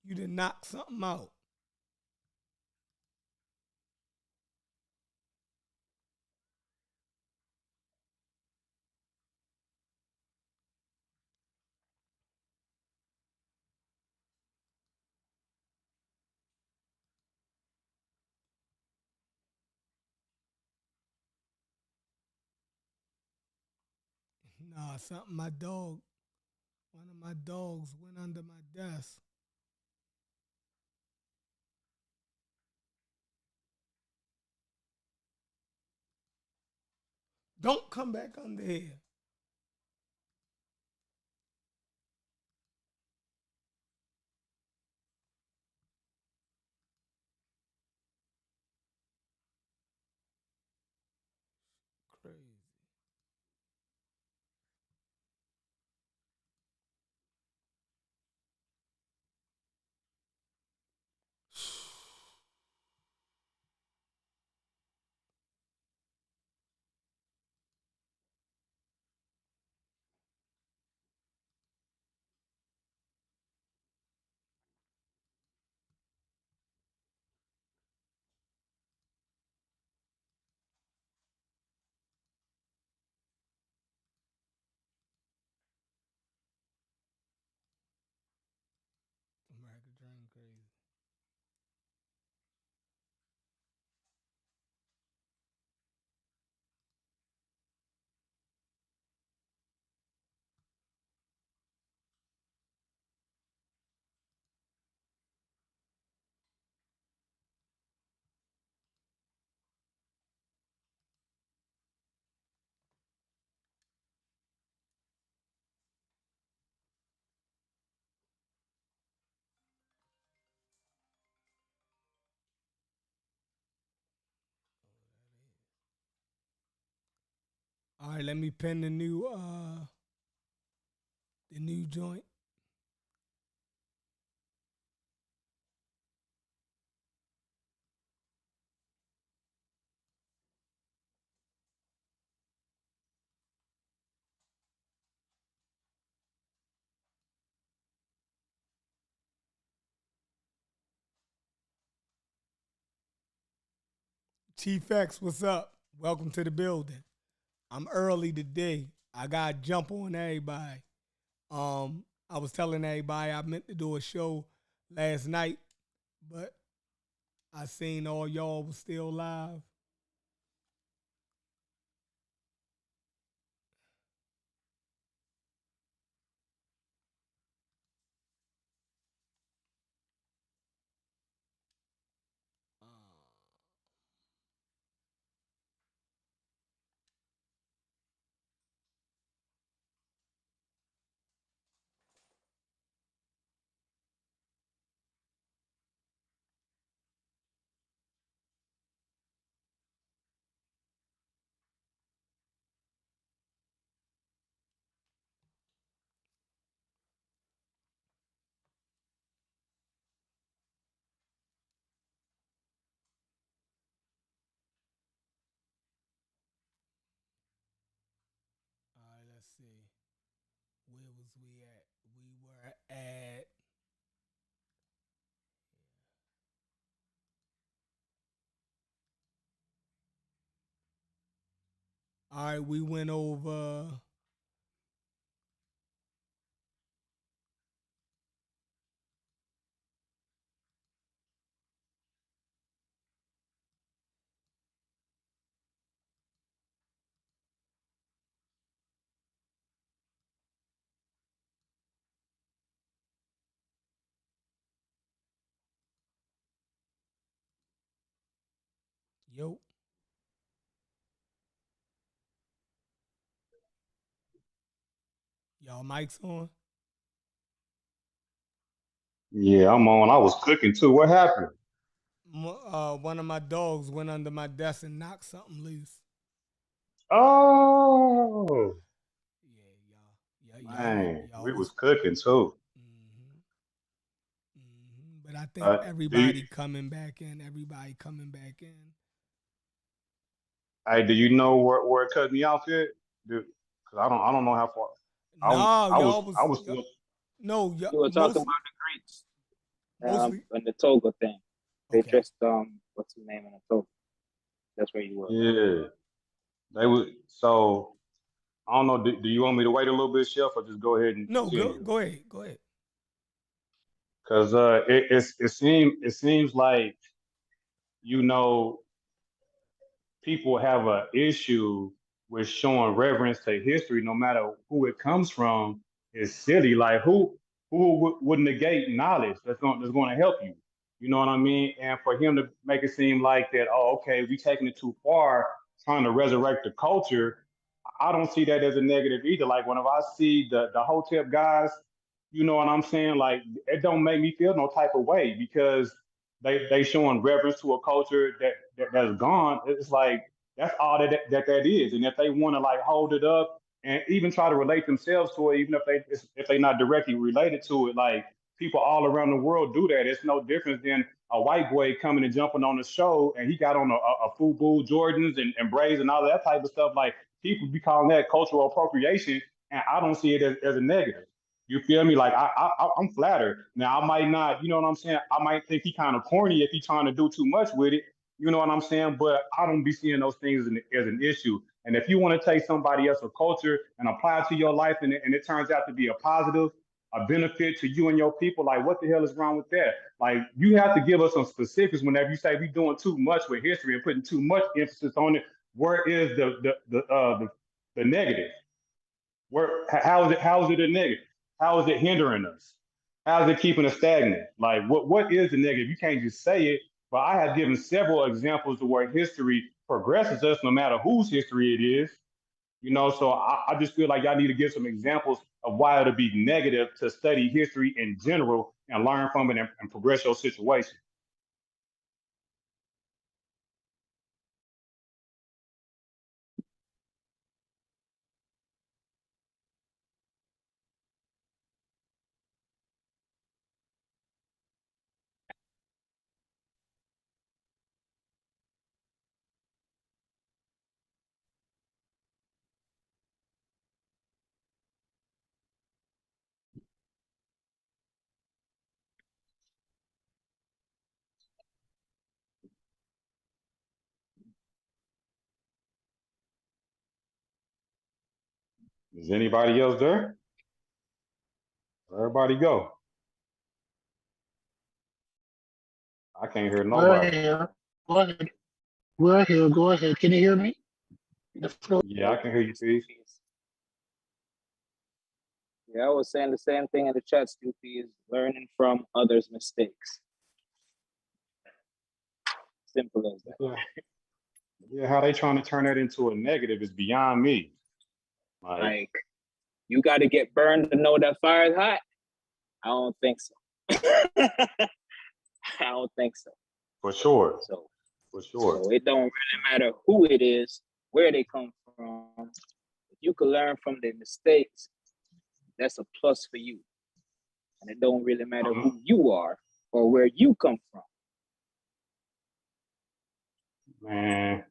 You did knock something out. Nah, something one of my dogs went under my desk. Don't come back under here. Crazy. America Dream crazy. All right, let me pin the new joint. Chief X, what's up? Welcome to the building. I'm early today. I gotta jump on everybody. I was telling everybody I meant to do a show last night, but I seen all y'all was still live. see. Where was we at? We were at. All right, we went over. Yo. Y'all mics on? Yeah, I'm on. I was cooking too. What happened? One of my dogs went under my desk and knocked something loose. Oh, Yeah, man, y'all we was was. cooking too. But I think Do you, everybody coming back in. Everybody coming back in. hey, do you know where it cut me off yet? Cause I don't know how far. No, I was y'all I was. was still. No, You were talking mostly, about the Greeks, mostly. and the toga thing. They Okay. dressed what's the name in the toga? That's where you were. Yeah, they would. So I don't know. Do you want me to wait a little bit, Chef, or just go ahead and No, continue? go ahead. Go ahead. Cause it seems like you know people have an issue with showing reverence to history, no matter who it comes from, is silly. Like would negate knowledge that's going to help you. You know what I mean? And for him to make it seem like that, oh, okay, we taking it too far, trying to resurrect the culture. I don't see that as a negative either. Like whenever I see the Hotep guys, you know what I'm saying? Like it don't make me feel no type of way because they showing reverence to a culture that's gone. It's like that's all that is. And if they want to like hold it up and even try to relate themselves to it, even if they not directly related to it, like people all around the world do that. It's no different than a white boy coming and jumping on the show and he got on a FUBU Jordans and braids and all that type of stuff. Like people be calling that cultural appropriation, and I don't see it as a negative. You feel me? Like I'm flattered. Now I might not, you know what I'm saying? I might think he kind of corny if he trying to do too much with it. You know what I'm saying? But I don't be seeing those things as an issue. And if you want to take somebody else's culture and apply it to your life, and it turns out to be a positive, a benefit to you and your people, like what the hell is wrong with that? Like you have to give us some specifics whenever you say we doing too much with history and putting too much emphasis on it. Where is the negative? How is it a negative? How is it hindering us? How is it keeping us stagnant? Like what is the negative? You can't just say it, but I have given several examples of where history progresses us no matter whose history it is. You know, so I just feel like y'all need to give some examples of why it'll be negative to study history in general and learn from it and progress your situation. Is anybody else there? Everybody go. I can't hear We're nobody. here. Go ahead. We're here. Go ahead. Can you hear me? The floor. Yeah, I can hear you, P. Yeah, I was saying the same thing in the chat, Stupi, is learning from others' mistakes. Simple as that. Yeah. Yeah, how they trying to turn that into a negative is beyond me. Like, you got to get burned to know that fire is hot? I don't think so. I don't think so. For sure. So, For sure. So it don't really matter who it is, where they come from. If you can learn from their mistakes, that's a plus for you. And it don't really matter who you are or where you come from. Man,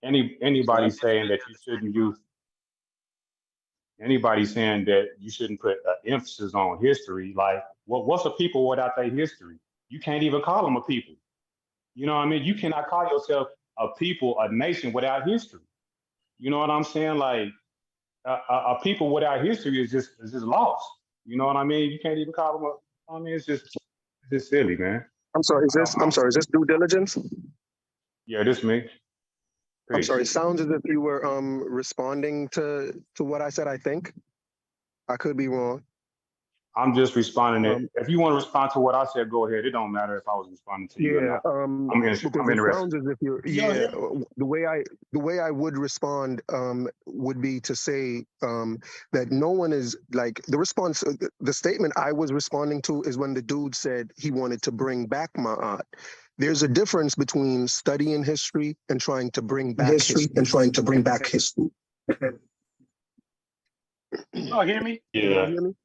anybody saying that you shouldn't use anybody saying that you shouldn't put emphasis on history, like what's a people without their history? You can't even call them a people. You know what I mean? You cannot call yourself a people, a nation without history. You know what I'm saying? Like a people without history is just lost. You know what I mean? You can't even call them a. I mean, it's just silly, man. I'm sorry. Is this due diligence? Yeah, this me. I'm Peace. sorry. It sounds as if you were responding to what I said. I think I could be wrong. I'm just responding to. If you want to respond to what I said, go ahead. It don't matter if I was responding to you or Yeah, not. I'm because it interested. sounds as if you're. Yeah, the way I would respond would be to say that no one is like the response. The statement I was responding to is when the dude said he wanted to bring back Ma'at. There's a difference between studying history and trying to bring back history. Y'all hear me? Can y'all Yeah, hear me?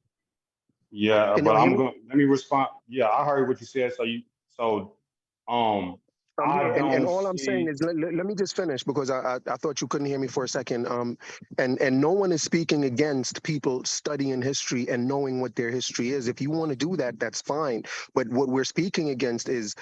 yeah, Can but y'all hear I'm me? going. Let me respond. Yeah, I heard what you said. I Yeah, and don't all I'm saying see. is let me just finish because I thought you couldn't hear me for a second. And no one is speaking against people studying history and knowing what their history is. If you want to do that, that's fine. But what we're speaking against is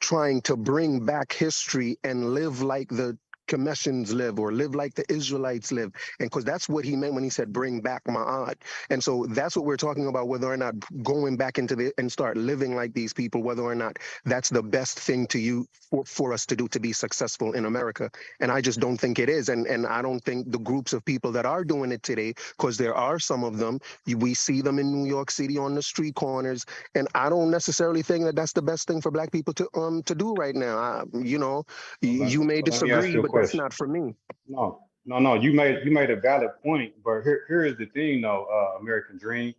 trying to bring back history and live like the Commissions live or live like the Israelites live. And because that's what he meant when he said bring back Ma'at. And so that's what we're talking about, whether or not going back into the and start living like these people, whether or not that's the best thing to you for us to do to be successful in America. And I just don't think it is. And I don't think the groups of people that are doing it today, because there are some of them, we see them in New York City on the street corners. And I don't necessarily think that that's the best thing for Black people to do right now. You may Let me ask disagree, you a but that's question. not for me. No. You made a valid point, but here is the thing, though. American Dream.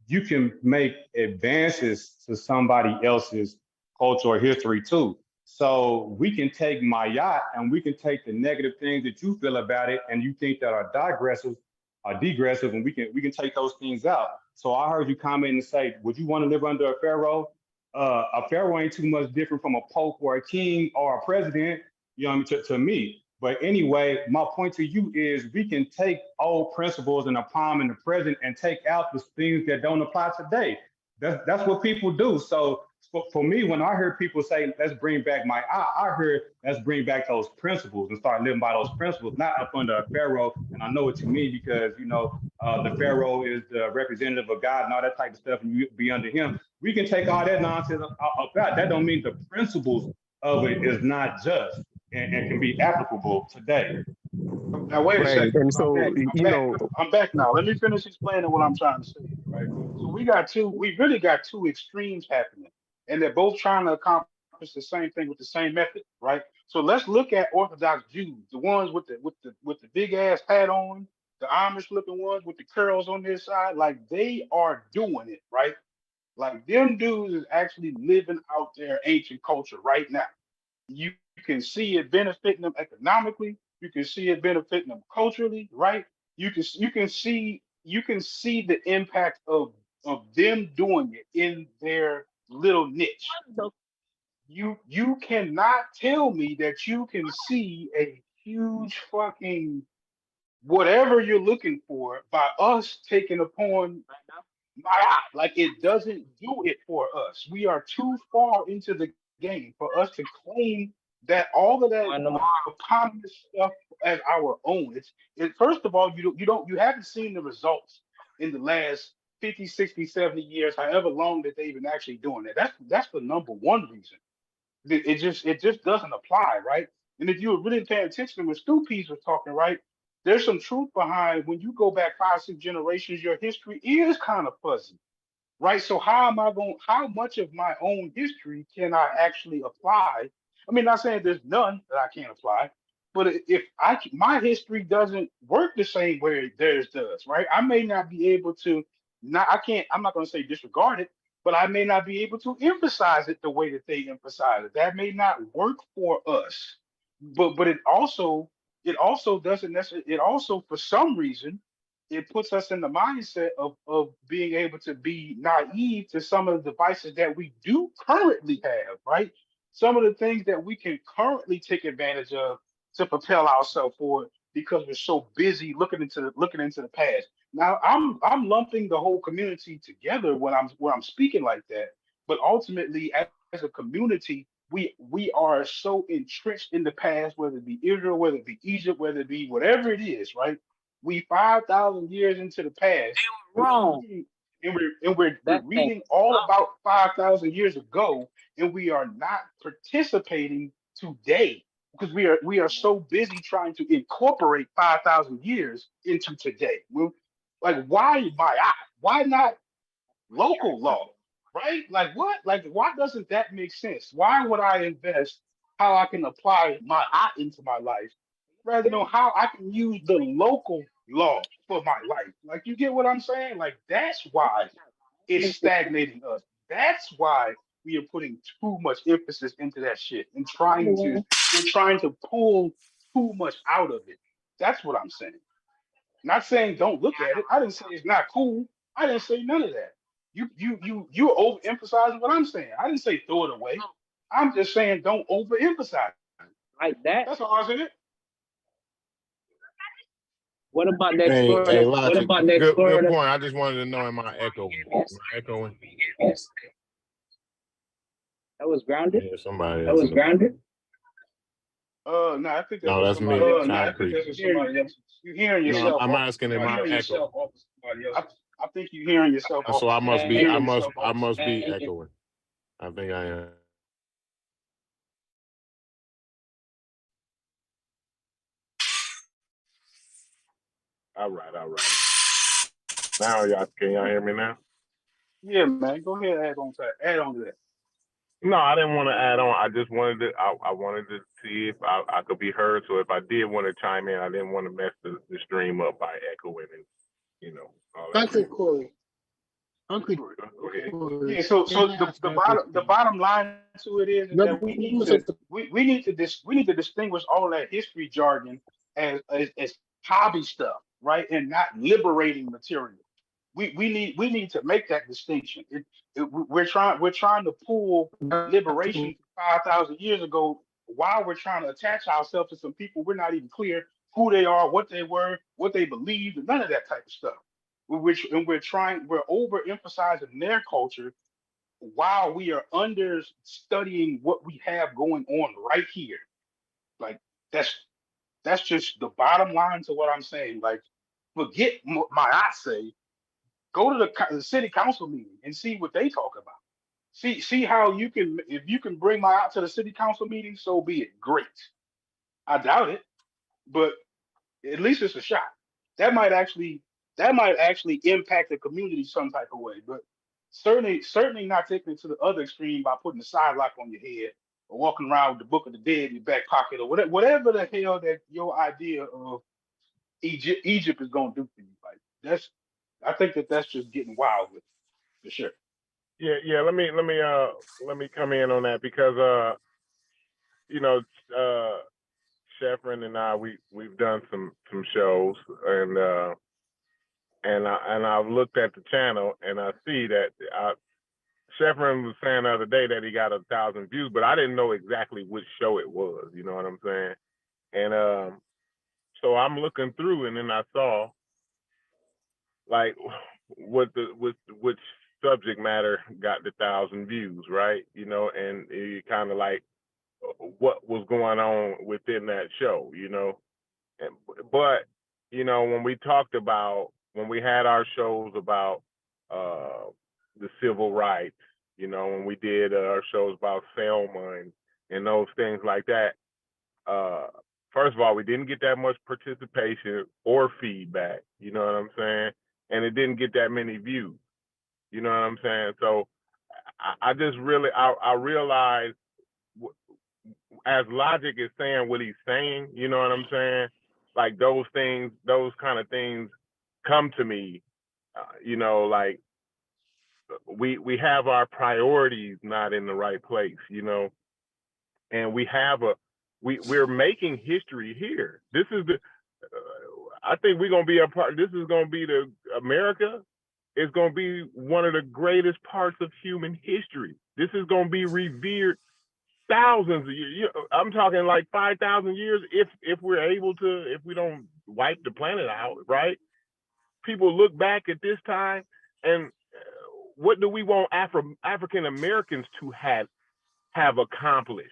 You can make advances to somebody else's culture or history too. So we can take my yacht and we can take the negative things that you feel about it and you think that are degressive, and we can take those things out. So I heard you comment and say, would you want to live under a pharaoh? A pharaoh ain't too much different from a pope or a king or a president, you know what I mean, to me. But anyway, my point to you is we can take old principles and apply them in the present and take out the things that don't apply today. That's what people do. So for me, when I hear people say, let's bring back I heard let's bring back those principles and start living by those principles, not up under a pharaoh. And I know what you mean because, the pharaoh is the representative of God and all that type of stuff, and you be under him. We can take all that nonsense about. That don't mean the principles of it is not just and can be applicable today. Now wait a Right. second. And so, I'm back now. Let me finish explaining what I'm trying to say. Right. So we really got two extremes happening, and they're both trying to accomplish the same thing with the same method. Right. So let's look at Orthodox Jews, the ones with the big ass hat on, the Amish looking ones with the curls on their side. Like they are doing it. Right. Like them dudes is actually living out their ancient culture right now. You can see it benefiting them economically. You can see it benefiting them culturally, right? You can see the impact of them doing it in their little niche. You cannot tell me that you can see a huge fucking whatever you're looking for by us taking upon like it doesn't do it for us. We are too far into the game for us to claim that all of that eponymous stuff as our own. First of all, you haven't seen the results in the last 50, 60, 70 years, however long that they've been actually doing it. That's the number one reason. It just doesn't apply, right? And if you were really paying attention to when Stu Pease was talking, right, there's some truth behind when you go back 5, 6 generations, your history is kind of fuzzy, right? So how much of my own history can I actually apply? I mean, not saying there's none that I can't apply, but if my history doesn't work the same way theirs does, right? I may not be able to, I'm not going to say disregard it, but I may not be able to emphasize it the way that they emphasize it. That may not work for us. But it also doesn't necessarily, it also for some reason it puts us in the mindset of being able to be naive to some of the devices that we do currently have, right? Some of the things that we can currently take advantage of to propel ourselves forward. because we're so busy looking into the past. Now I'm lumping the whole community together when I'm speaking like that. But ultimately, as a community, we are so entrenched in the past, whether it be Israel, whether it be Egypt, whether it be whatever it is, right? We 5,000 years into the past, Wrong. we're That thing. reading all about 5,000 years ago, and we are not participating today because we are so busy trying to incorporate 5,000 years into today. Like, why my eye? Why not local law? Right? Like what? Like, why doesn't that make sense? Why would I invest how I can apply my eye into my life rather than know how I can use the local law for my life? Like, you get what I'm saying? Like, that's why it's stagnating us. That's why we are putting too much emphasis into that shit and we're trying to pull too much out of it. That's what I'm saying. Not saying don't look at it. I didn't say it's not cool. I didn't say none of that. You overemphasizing what I'm saying. I didn't say throw it away. I'm just saying don't overemphasize it. Like that. That's all I said. What about the Hey, explorer? hey, What Logic. about the Good explorer? point. I just wanted to know, am I echoing? Am I echoing? That was grounded. Yeah, somebody That else. was grounded. No, I think that's No, just that's me. somebody else. Concrete. You hearing No, yourself I'm off. asking, am I echoing? I think you hearing yourself off. So I must be, I must be Hey. echoing. I think I am. All right, all right. Now can y'all hear me now? Yeah, man. Go ahead, add on to that. No, I didn't want to add on. I just wanted to. I wanted to see if I could be heard. So if I did want to chime in, I didn't want to mess the stream up by echoing and all that. Concrete Corey. Concrete Go ahead. Corey. Yeah. So Can I the, ask the you a bottom the question? bottom line to it is No, that we no, need no, to no, we need to distinguish all that history jargon as hobby stuff, right, and not liberating material. We need to make that distinction. We're trying to pull liberation from 5,000 years ago while we're trying to attach ourselves to some people we're not even clear who they are, what they were, what they believed, and none of that type of stuff. We're overemphasizing their culture while we are studying what we have going on right here. Like, that's that's just the bottom line to what I'm saying. Like, forget my I say. Go to the city council meeting and see what they talk about. See how you can, if you can bring my out to the city council meeting, so be it. Great. I doubt it, but at least it's a shot. That might actually that might actually impact the community some type of way. But certainly not taking it to the other extreme by putting a side lock on your head or walking around with the Book of the Dead in your back pocket or whatever the hell that your idea of Egypt is going to do for you. Like, I think that's just getting wild with it, for sure. Yeah. Let me come in on that because you know, Sheffrin and I we've done some shows and I've looked at the channel and I see that Sheffrin was saying the other day that he got 1,000 views, but I didn't know exactly which show it was. You know what I'm saying? And so I'm looking through, and then I saw like which subject matter got the 1,000 views, right? And it kind of like what was going on within that show, but when we had our shows about the civil rights, when we did our shows about Selma and those things like that, first of all, we didn't get that much participation or feedback, you know what I'm saying? And it didn't get that many views, you know what I'm saying? So I just really, I realized as Logic is saying what he's saying, you know what I'm saying? Like those kind of things come to me, like we have our priorities not in the right place, and we're making history here. This is I think we're gonna be a part. This is gonna be America. It's gonna be one of the greatest parts of human history. This is gonna be revered thousands of years. I'm talking like 5,000 years. If we're able to, if we don't wipe the planet out, right? People look back at this time, and what do we want African Americans to have accomplished?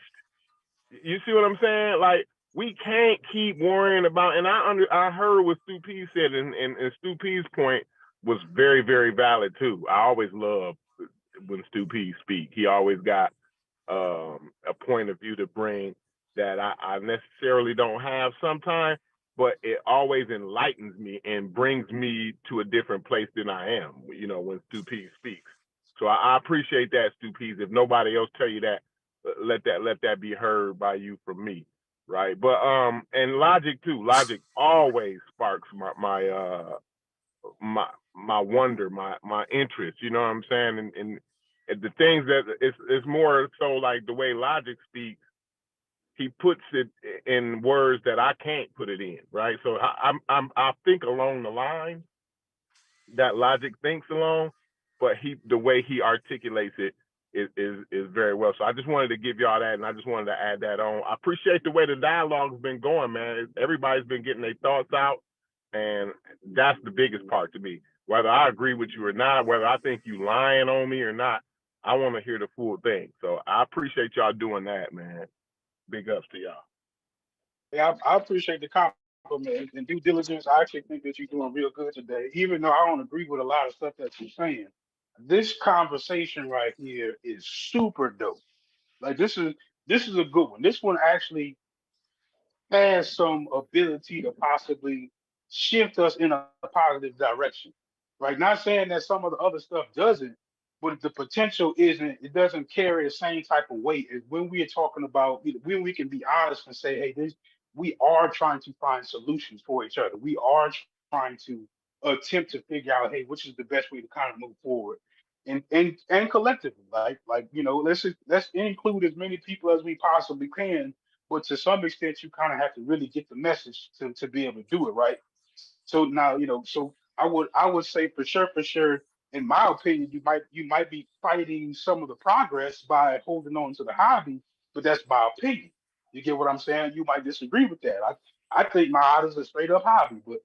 You see what I'm saying? Like, we can't keep worrying about. And I heard what Stu P said, and Stu P's point was very, very valid too. I always love when Stu P speak. He always got a point of view to bring that I necessarily don't have sometimes, but it always enlightens me and brings me to a different place than I am, when Stu P speaks. So I appreciate that, Stu P. If nobody else tell you that, let that be heard by you from me, right? But and logic too. Logic always sparks my wonder, my interest. You know what I'm saying? And the things that it's more so like the way Logic speaks. He puts it in words that I can't put it in, right? So I think along the line that Logic thinks along, but the way he articulates it is very well. So I just wanted to give y'all that, and I just wanted to add that on. I appreciate the way the dialogue's been going, man. Everybody's been getting their thoughts out, and that's the biggest part to me. Whether I agree with you or not, whether I think you lying on me or not, I want to hear the full thing. So I appreciate y'all doing that, man. Big ups to y'all. Yeah, I appreciate the compliment and due diligence. I actually think that you're doing real good today, even though I don't agree with a lot of stuff that you're saying. This conversation right here is super dope. Like this is a good one. This one actually has some ability to possibly shift us in a positive direction. Right? Not saying that some of the other stuff doesn't, but the potential isn't, it doesn't carry the same type of weight as when we are talking about, when we can be honest and say, hey, we are trying to find solutions for each other. We are trying to attempt to figure out, hey, which is the best way to kind of move forward. And collectively, let's include as many people as we possibly can, but to some extent, you kind of have to really get the message to be able to do it, right? So now, so I would say for sure, in my opinion, you might be fighting some of the progress by holding on to the hobby, but that's my opinion. You get what I'm saying? You might disagree with that. I think my art is a straight up hobby, but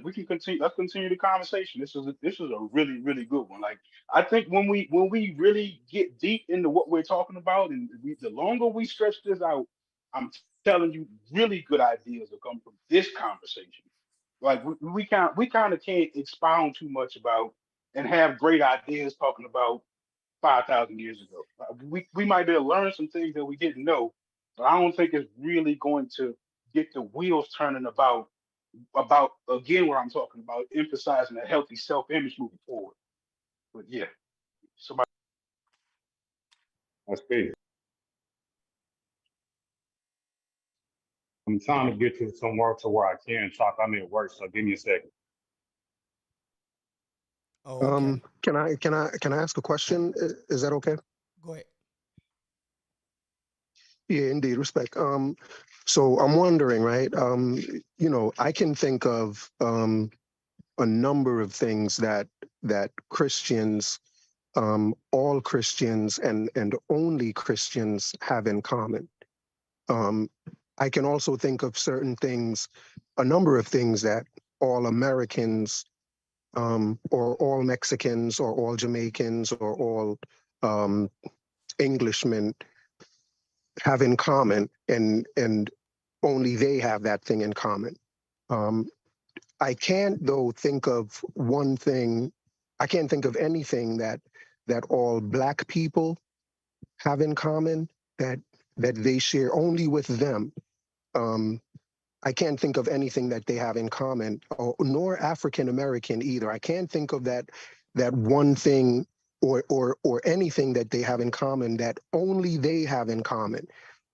we can continue. Let's continue the conversation. This is a really really good one. Like, I think when we really get deep into what we're talking about, and the longer we stretch this out, I'm telling you, really good ideas will come from this conversation. Like, we kind of can't expound too much about and have great ideas talking about 5,000 years ago. We might be able to learn some things that we didn't know, but I don't think it's really going to get the wheels turning about again what I'm talking about, emphasizing a healthy self-image moving forward. But yeah, somebody. That's big. I'm trying to get to some work to where I can talk. I'm at work, so give me a second. Oh, okay. Can I ask a question? Is that okay? Go ahead. Yeah, indeed, respect. So I'm wondering, right? I can think of a number of things that Christians, all Christians, and only Christians have in common. I can also think of certain things, a number of things that all Americans, or all Mexicans, or all Jamaicans, or all Englishmen have in common, and only they have that thing in common. I can't though think of one thing. I can't think of anything that all Black people have in common that they share only with them. I can't think of anything that they have in common, nor African American either. I can't think of that one thing or anything that they have in common that only they have in common,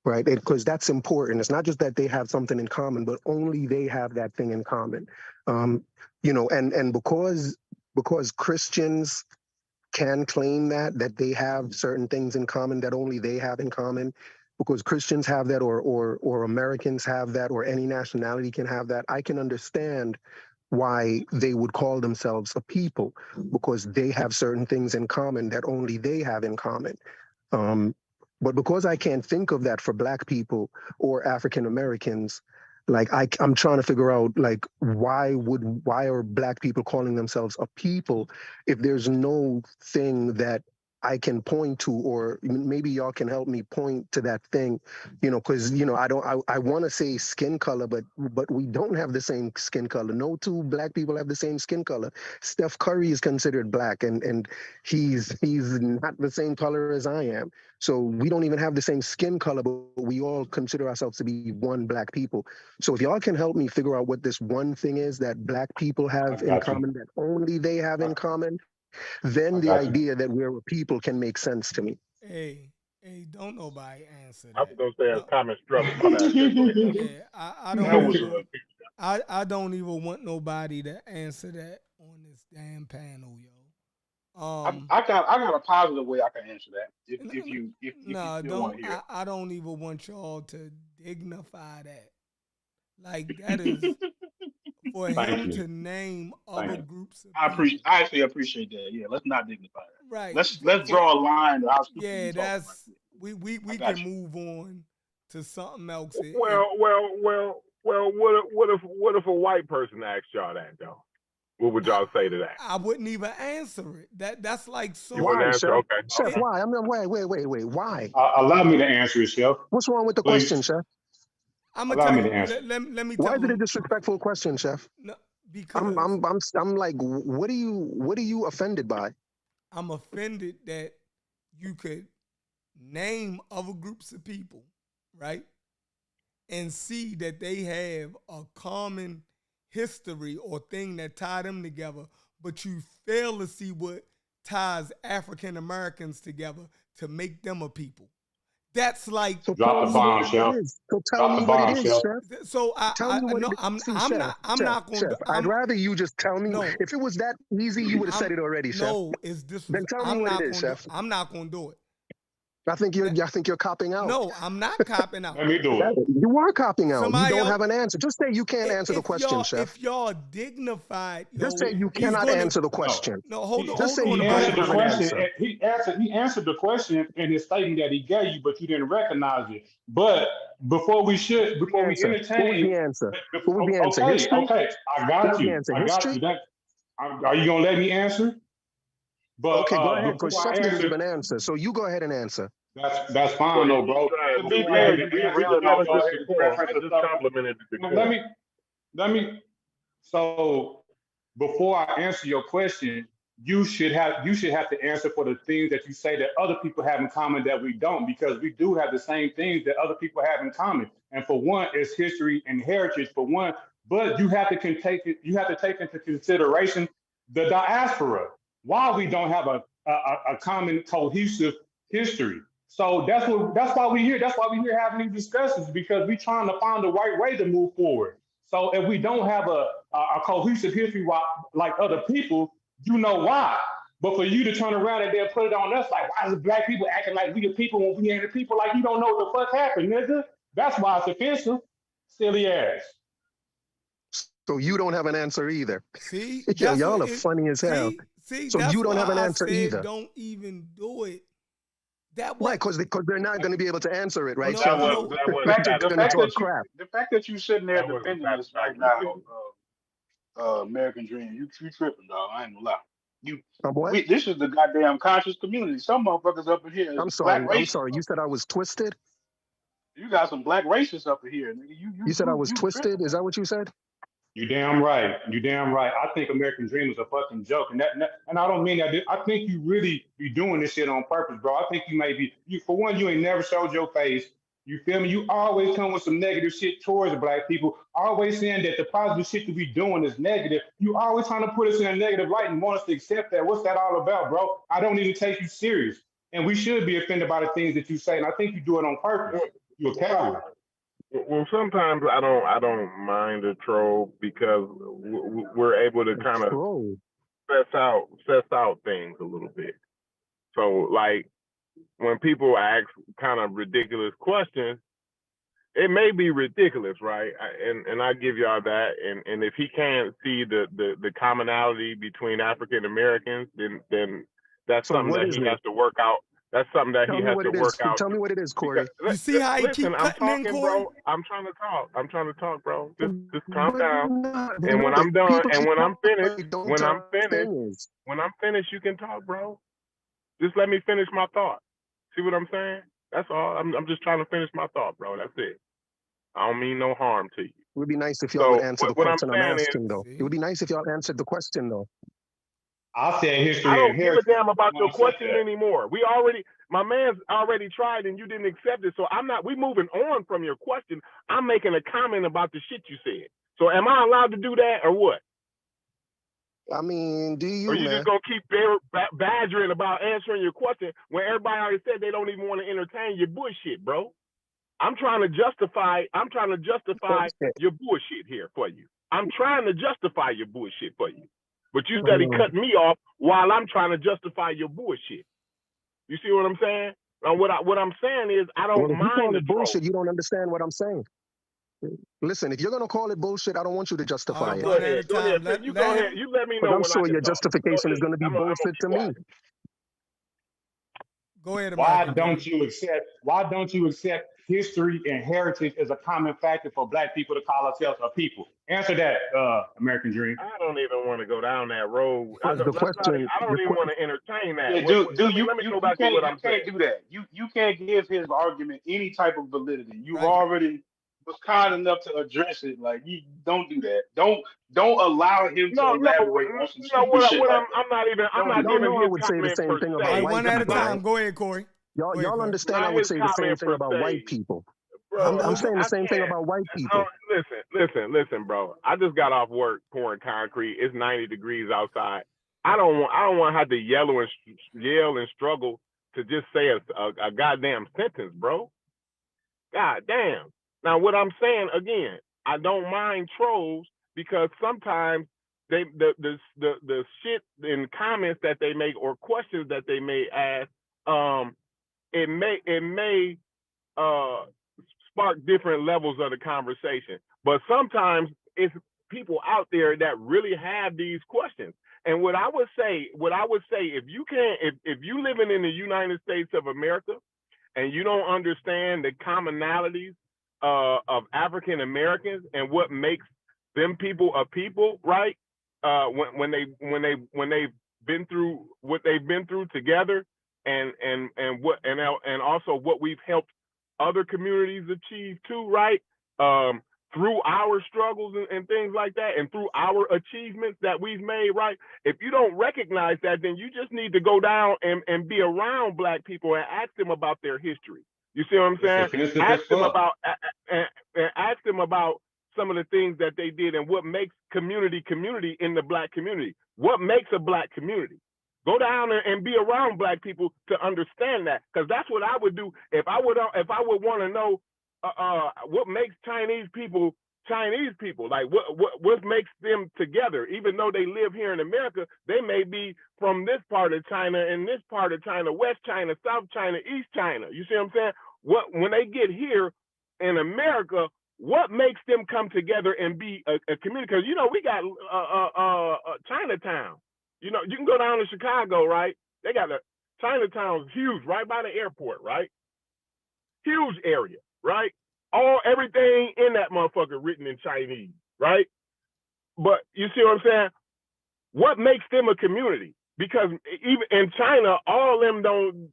right? Because that's important. It's not just that they have something in common, but only they have that thing in common. And because Christians can claim that they have certain things in common that only they have in common, because Christians have that, or Americans have that, or any nationality can have that, I can understand why they would call themselves a people, because they have certain things in common that only they have in common. But because I can't think of that for Black people or African Americans, like I'm trying to figure out like why are Black people calling themselves a people if there's no thing that I can point to, or maybe y'all can help me point to that thing, because I want to say skin color, but we don't have the same skin color. No two Black people have the same skin color. Steph Curry is considered Black, and he's not the same color as I am. So we don't even have the same skin color, but we all consider ourselves to be one Black people. So if y'all can help me figure out what this one thing is that Black people I have in got you. common, that only they have in common, then I the got you. idea that we're a people can make sense to me. Hey, don't nobody answer I was that. gonna say a No, common struggle. My bad, Chef. Go ahead. yeah, I That don't was even. I don't even want nobody to answer that on this damn panel, yo. I got a positive way I can answer that if N- if n- you if if you nah, still want don't. to hear I don't even want y'all to dignify that. Like that is for Thank him you. to name Thank other you. groups of I appreciate. people. I actually appreciate that. Yeah, let's not dignify that. Right. Let's For draw a line to how stupid we yeah, talking right that's here. I we can got you. move on to something else. Well. What if a white person asked y'all that though? What would y'all say to that? I wouldn't even answer it. That's like You so. wouldn't Why, answer? Chef? Okay, Chef, okay. why? I mean, wait. Why? Allow me to answer it, Chef. What's wrong with the question, Please. Chef? I'm gonna Allow tell me you. to answer. Let me Why tell is it a him. disrespectful question, Chef? No, I'm because I'm I'm I'm like, what are you offended by? I'm offended that you could name other groups of people, right? And see that they have a common history or thing that tie them together, but you fail to see what ties African Americans together to make them a people. That's like So tell Drop the me what bomb, it Chef. is. So tell Drop me the what it bomb, is, Chef. Chef. so. Tell me I what no, it is. See, I'm Chef, not I'm Chef, not going Chef. to I'd I'm rather you just tell me. no If it was that easy, you would have said I'm it already, Chef. no. It's Then disrespect. tell me what it is, Chef. I'm not going to do it. I think you're copping out. No, I'm not copping out. Let me do it. You are copping out. You Somebody don't else. have an answer. Just say you can't answer the question, Chef. If y'all dignified, Just say yo, you he's cannot gonna answer the No. question. no Just say hold you He on. don't answered the have an question. answer. He answered the question in his statement that he gave you, but you didn't recognize it. But before we Answer. What was entertain, the answer? What was the answer? History? okay, I What got was the you. answer? I got History? you. Are you gonna let me answer? But Okay, go ahead, because before I Chef didn't give answer, an answer. So you go ahead and answer. that's Well, fine, he, though, he's bro. trying. To be Before I fair, get you to did answer, We I'm gonna establish go the ahead and decorum. preface I the just stuff. complimented the No, decorum. let me. So before I answer your question, you should have to answer for the things that you say that other people have in common that we don't, because we do have the same things that other people have in common. And for one, it's history and heritage for one, but you have to take into consideration the diaspora. Why we don't have a common cohesive history. So that's why we're here. That's why we're here having these discussions, because we're trying to find the right way to move forward. So if we don't have a cohesive history like other people, you know why. But for you to turn around and then put it on us, like, why is the black people acting like we the people when we ain't the people? Like, you don't know what the fuck happened, nigga. That's why it's offensive. Silly ass. So you don't have an answer either. See, Yo, that's what y'all are it. funny as hell. See, So that's you don't why have an I answer said either. don't even do it. That Right, what? because they're not going to be able to answer it, Well, right, No, Chef? no. That the wasn't fact that They're the going to fact satisfactory. talk that you crap. the fact that you sitting there That wasn't defending this right satisfactory to now, me. American Dream, you tripping, dog. I ain't gonna lie. You, What? this is the goddamn conscious community. Some motherfuckers up in here is I'm black sorry. I'm racists. sorry. You said I was twisted? You got some black racists up in here, nigga. You said I was You twisted? tripping. Is that what you said? You damn right. You damn right. I think American Dream is a fucking joke, and I don't mean that. I think you really be doing this shit on purpose, bro. I think you may be. You for one, you ain't never showed your face. You feel me? You always come with some negative shit towards the black people. Always saying that the positive shit that we doing is negative. You always trying to put us in a negative light and want us to accept that. What's that all about, bro? I don't even take you serious, and we should be offended by the things that you say. And I think you do it on purpose. You a coward. Well, sometimes I don't mind a troll because we're able to kind of Troll. suss out things a little bit. So like when people ask kind of ridiculous questions, it may be ridiculous, right? And I give y'all that. And if he can't see the commonality between African Americans, then that's So something what that is he it? has to work out. That's something that Tell he me has what to it is. work out. Tell me what it is, Corey. You see how he Listen, keep I'm cutting in, talking, Corey? bro. I'm trying to talk. I'm trying to talk, bro. Just calm But down. but And when no, I'm done, people and keep when I'm finished, don't when I'm tell finished, things. you can talk, bro. Just let me finish my thought. See what I'm saying? That's all. I'm just trying to finish my thought, bro. That's it. I don't mean no harm to you. It would be nice if y'all would So answer the what I'm question I'm saying is, asking, though. It would be nice if y'all answered the question, though. I said I history and don't give a heritage. damn about When your I said question that. anymore. My man's already tried and you didn't accept it. So we moving on from your question. I'm making a comment about the shit you said. So am I allowed to do that or what? I mean, do Or you, you man? just gonna keep badgering about answering your question when everybody already said they don't even want to entertain your bullshit, bro? I'm trying to justify your bullshit here for you. I'm trying to justify your bullshit for you. But you steady cutting me off while I'm trying to justify your bullshit. You see what I'm saying? What I'm saying is I Well, don't if you mind call the it troll. bullshit, you don't understand what I'm saying. Listen, if you're going to call it bullshit, I don't want you to justify it. Go ahead. You go ahead. You let me Because know I'm when I sure can your talk. Go justification is ahead. going to be I'm gonna bullshit be to me. quiet. Go ahead, Why American don't Dream. you accept? Why don't you accept history and heritage as a common factor for Black people to call ourselves a people? Answer that, American Dream. I don't even want to go down that road. I The question, don't even want to entertain that. Yeah, Let me go back to what you I'm can't saying. do that. You can't give his argument any type of validity. You've Right. already was kind enough to address it. Like you don't do that. Don't allow him to elaborate on some stupid shit like that. I'm Don't not do y'all that. giving know I his would say the comment same per thing All about right, se. white one at a people, right? time. Go ahead, Corey. Go ahead, Y'all Corey. understand I Not would his say the same comment thing per about white se. people. Bro, I'm saying the I same thing can't. about white people. Listen, bro. I just got off work pouring concrete. It's 90 degrees outside. I don't want to have to yell and struggle to just say a goddamn sentence, bro. God damn. Now, what I'm saying again, I don't mind trolls because sometimes the shit in comments that they make or questions that they may ask, it may spark different levels of the conversation. But sometimes it's people out there that really have these questions. And what I would say, if you living in the United States of America and you don't understand the commonalities of African Americans and what makes them people a people, right? When they've been through what they've been through together, and also what we've helped other communities achieve too, right? Through our struggles and things like that, and through our achievements that we've made, right? If you don't recognize that, then you just need to go down and be around Black people and ask them about their history. You see what I'm saying? Ask them about some of the things that they did and what makes community in the Black community. What makes a Black community? Go down and be around Black people to understand that, because that's what I would do if I would want to know what makes Chinese people Chinese people. Like what makes them together? Even though they live here in America, they may be from this part of China and this part of China, West China, South China, East China. You see what I'm saying? When they get here in America, what makes them come together and be a community? Because we got Chinatown. You can go down to Chicago, right? They got Chinatown's huge, right by the airport, right? Huge area, right? Everything in that motherfucker written in Chinese, right? But you see what I'm saying? What makes them a community? Because even in China, all of them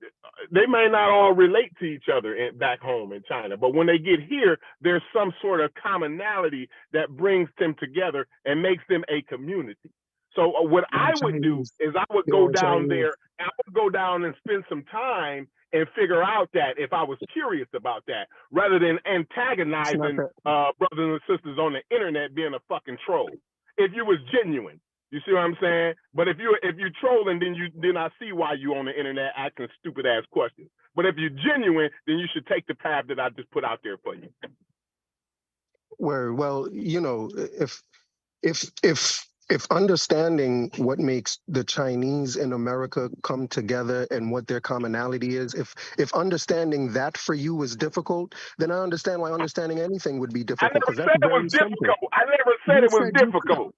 they may not all relate to each other back home in China. But when they get here, there's some sort of commonality that brings them together and makes them a community. So what I would do is I would go down there, and I would go down and spend some time and figure out that if I was curious about that, rather than antagonizing brothers and sisters on the internet being a fucking troll. If you was genuine. You see what I'm saying? But if you're trolling, then I see why you on the internet asking stupid ass questions. But if you're genuine, then you should take the path that I just put out there for you. Well, if understanding what makes the Chinese in America come together and what their commonality is, if understanding that for you is difficult, then I understand why understanding anything would be difficult. I never said it was difficult. I never said it was difficult.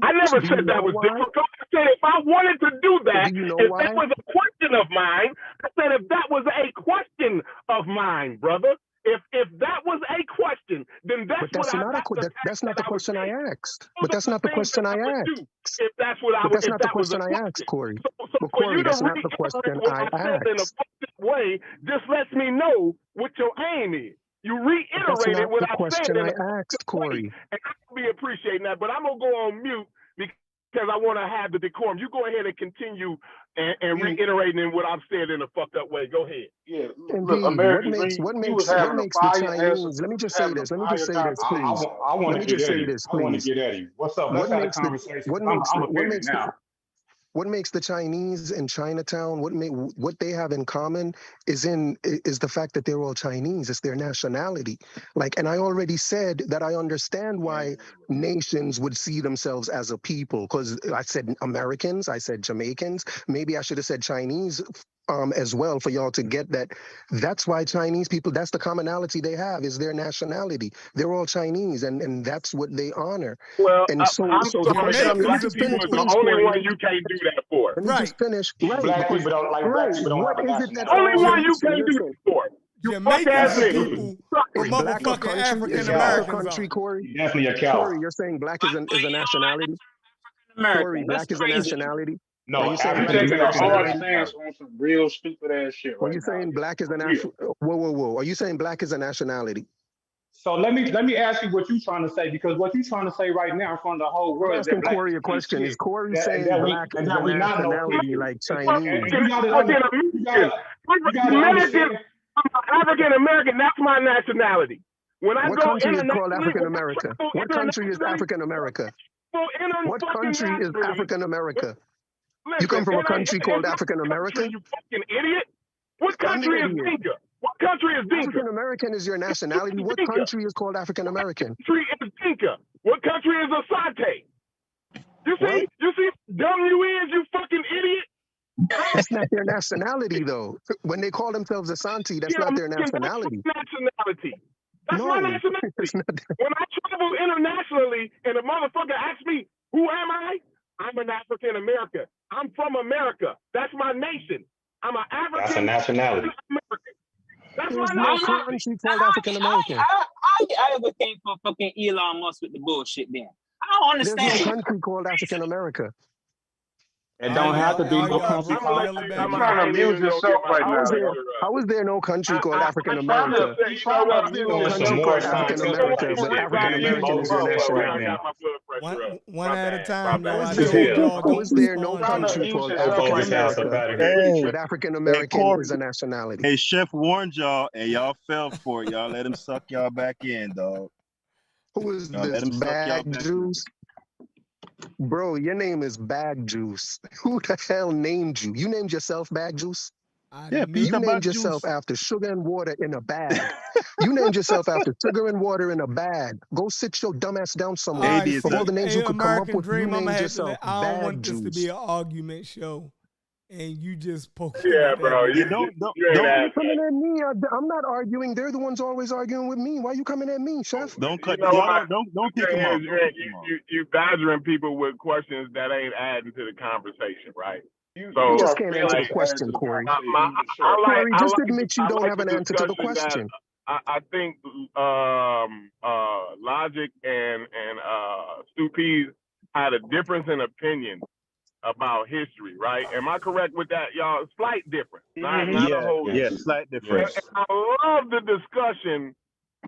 I never Do said you that know was why? difficult. I said if I wanted to do that, Do you know if why? that was a question of mine, I said if that was a question of mine, brother. If that was a question, then that's But that's not that's not the question I asked. But that's not the question I asked. if that's what I But would, that's if not the that was a question I asked, question. Corey. So But for you Corey, to that's not the reiterate question what I I said in a asked. positive way just lets me know what your aim is. You But that's reiterated not what the I said question in I a asked, positive way, Corey. and I will be appreciating that. But I'm gonna go on mute because I want to have the decorum. You go ahead and continue and reiterating what I've said in a fucked up way. Go ahead. Yeah, look, Indeed. American Dream, you was having a The fire ass. Chinese? Let me just say Having a this. Let me just fire say this, conversation. please. I want Let to me get just at say him. this, I want to please. get at him. What's up? Let's have a conversation. I'm offended now. What makes the Chinese in Chinatown? What they have in common is the fact that they're all Chinese. It's their nationality. And I already said that I understand why nations would see themselves as a people. Because I said Americans, I said Jamaicans. Maybe I should have said Chinese as well for y'all to get that. That's why Chinese people. That's the commonality they have is their nationality. They're all Chinese, and that's what they honor. Well, And I'm the sorry. question. Let me Black just people finish, is the please, only Corey. one you can't do that for. Let me just finish. Right. Black people don't like black people don't What have a is it that nationality. Only one you so can't do listen, that for. You fuck Jamaicans ass are nigga. people where is black a motherfucking country? African Is black a Americans country, are. Corey? Definitely a cow. Corey, you're saying black is a nationality? Corey, American. That's black is a crazy. nationality? No, Are you saying You black is African a taking a American is hard a nationality? stance nationality. on some real stupid ass shit Are right you now. saying black is For a real. whoa. Are you saying black is a nationality? So let me ask you what you're trying to say, because what you're trying to say right now in front of the whole I'm world is that asking black Corey a people ain't question. Is shit. Corey That saying black and is that a we not no nationality people. like And Chinese? you gotta African understand. American. I'm African American. That's my nationality. When I What go country is called internationally, African America? What country is African America? What country is African America? You come from a country called African America? You fucking idiot. What I'm the country is idiot. Dinka? What country is Dinka? African American is your nationality. What Dinka. country is called African American? What country is Dinka? What country is Asante? You What? see, dumb you is, you fucking idiot. That's not their nationality, though. When they call themselves Asante, that's not their nationality. That's my nationality. That's my No, nationality. it's not. When I travel internationally and a motherfucker asks me, who am I? I'm an African American. I'm from America. That's my nation. I'm an African That's a nationality. American. That's There's my no nationality. country called African American. I ever came for fucking Elon Musk with the bullshit then. I don't There's understand. no country called African America. It don't have to be no y'all country people called yelling back You're African trying to American. amuse yourself right now, bro. How is there no country called African America? You're trying to How is there no There's some country more called African scientific America, ways but to African use American both is your statements right nationality? now. One at a time, though. I This is know hell. y'all How don't is there no respond trying to country amuse called yourself African Always have America, sabbatical. Hey, but African hey, American Corey. is a nationality? Hey, Chef warned y'all, and y'all fell for it. Y'all let him suck y'all back in, dog. Who is Y'all let this, him suck y'all Bag back in. Juice? Bro, your name is Bag Juice. Who the hell named you? You named yourself Bag Juice? Yeah, You Peter named Bag yourself Juice. after sugar and water in a bag. You named yourself after sugar and water in a bag. Go sit your dumb ass down All somewhere. right, AD, Of all the names you could come up American with, you Dream, I'm named gonna have to yourself I don't want Bag this to Juice. be an argument show, and you just poking Yeah, up bro. at me. Yeah, don't Why you coming at me? I'm not arguing. They're the ones always arguing with me. Why you coming at me, Chef? cut. You know Y'all what? don't kick The thing him off. is, Don't kick him off. you badgering people with questions that ain't adding to the conversation, right? You So, just are can't failing answer the to add question, to the Corey. conversation for sure. Corey, just I admit you don't have the an answer to the discussion question. that I think Logic and Stu Pease had a difference in opinion about history, right? Am I correct with that, y'all? Slight difference, not a whole. Yeah, slight difference. And I love the discussion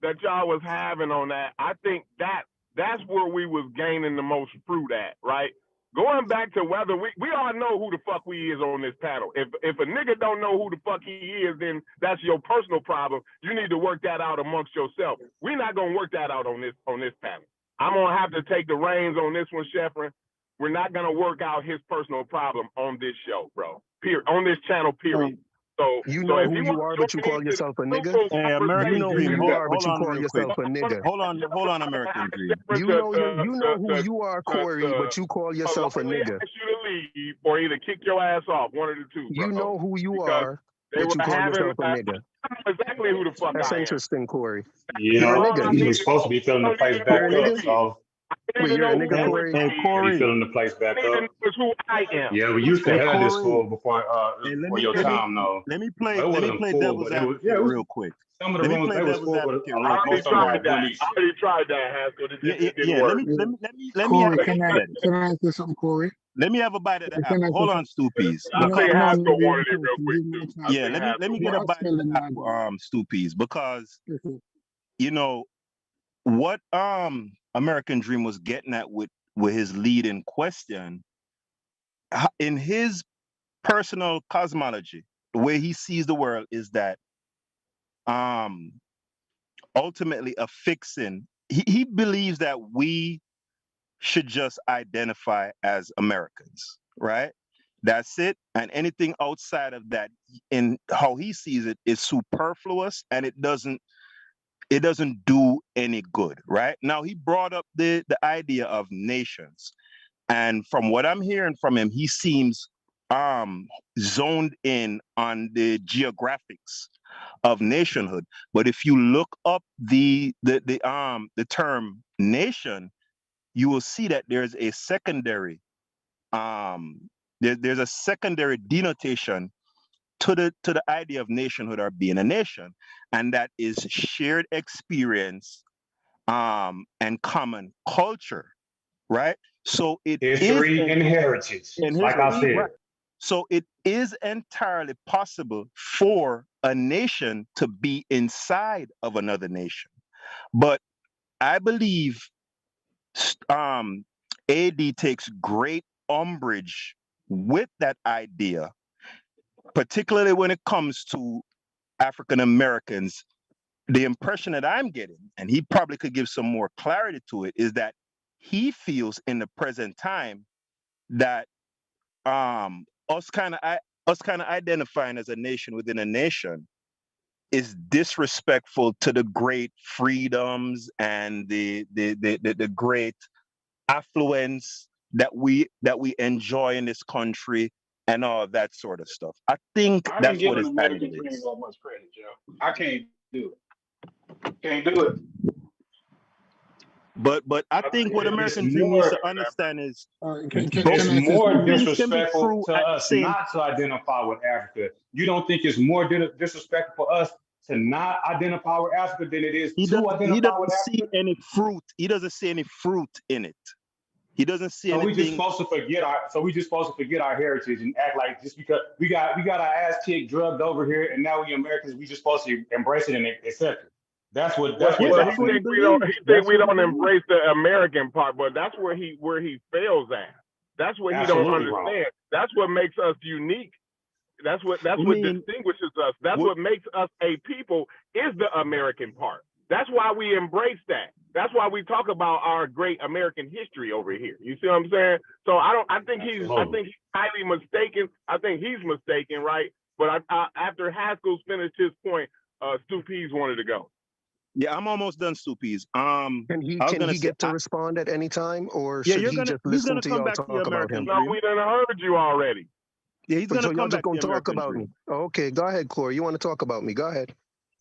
that y'all was having on that. I think that's where we was gaining the most fruit at, right? Going back to whether we all know who the fuck we is on this panel. If a nigga don't know who the fuck he is, then that's your personal problem. You need to work that out amongst yourself. We're not gonna work that out on this panel. I'm gonna have to take the reins on this one, Sheffrin. We're not gonna work out his personal problem on this show, bro. On this channel, period. So You know if who you are, but you call yourself a nigga? Hey, You American know who Dream, you are, but hold you on call real yourself quick. a nigga. Hold on, American Dream. You know who you are, Corey, but you call yourself a nigga. ask you to leave or either kick your ass off, one of the two, bro. You know who you Because are, they but were you call having yourself a nigga. I know exactly who the fuck That's I am. interesting, Corey. You You're a know, nigga. you was supposed to be filling the place back You're a up, nigga? so I need Wait, to you're a know who nigga, Hey, Corey? Quincy hey, is. But he Corey. filling the place I back need to up. know who I am. Yeah, we used to Hey, have this Corey. for Hey, let me before your let me time, though. let me But play it let me wasn't play full, devil's but it was advocate real quick. some of the Let me rooms play they was devil's full, but advocate I real most already quick, of them tried was Corey. that. bully I shit. already tried that, Haskell. Yeah, yeah, It didn't yeah. Let work. me Yeah. let me let me let me have Corey, a can bite of this. I say something, Corey? Let me have a bite of the Can I apple. say Hold on, something? Stupies. I No, Because think no, Haskell let me wanted it talk. real quick Give me too. a chance. I yeah, think let Haskell me get You a wanted ask bite me of the the man. apple, Stupies, because Mhm. you know what American Dream was getting at with his lead in question, in his personal cosmology, the way he sees the world is that um ultimately a fixing he believes that we should just identify as Americans, right? That's it. And anything outside of that, in how he sees it, is superfluous, and it doesn't do any good, right? Now he brought up the idea of nations. And from what I'm hearing from him, he seems zoned in on the geographics of nationhood. But if you look up the term nation, you will see that there's a secondary there's a secondary denotation to the idea of nationhood or being a nation, and that is shared experience and common culture, right? So it is History and heritage, in like I history, right? said. So it is entirely possible for a nation to be inside of another nation. But I believe AD takes great umbrage with that idea, particularly when it comes to African Americans. The impression that I'm getting, and he probably could give some more clarity to it, is that he feels in the present time that us kind of identifying as a nation within a nation is disrespectful to the great freedoms and the great affluence that we enjoy in this country and all that sort of stuff. I think I didn't that's give what an his American angle dream is. that much credit, Joe. I can't do it. Can't do it. But I I think think what It's American Dream needs more to understand is it's Can I say more something? Stupies can be disrespectful fruit to at the us same. not to identify with Africa. You don't think it's more disrespectful for us to not identify with Africa than it is He to he identify with doesn't see Africa? any fruit. He doesn't see any fruit in it. He doesn't see So we just anything. supposed to forget our heritage and act like just because we got our ass kicked, drugged over here, and now we Americans, we just supposed to embrace it and accept it. That's what Well, Yeah, well, y'all he that's what he saying. think we don't. believes. He think That's we what he don't believes. embrace the American part, but that's where he fails at. That's what he don't Absolutely wrong. understand. That's what makes us unique. That's I what mean, distinguishes us. That's what what makes us a people is the American part. That's why we embrace that. That's why we talk about our great American history over here. You see what I'm saying? So I think Absolutely. he's highly mistaken. I think he's mistaken, right? But after Haskell's finished his point, Stu Pease wanted to go. Yeah, I'm almost done, Stupies. I was Can gonna he say, get to respond at any time, or yeah, should he just he's listen gonna to come y'all back to your talk about American him? No, Dream. we done heard you already. Yeah, he's gonna So y'all come just back to gonna your talk American about me? Dream. Okay, go ahead, Corey. You want to talk about me? Go ahead.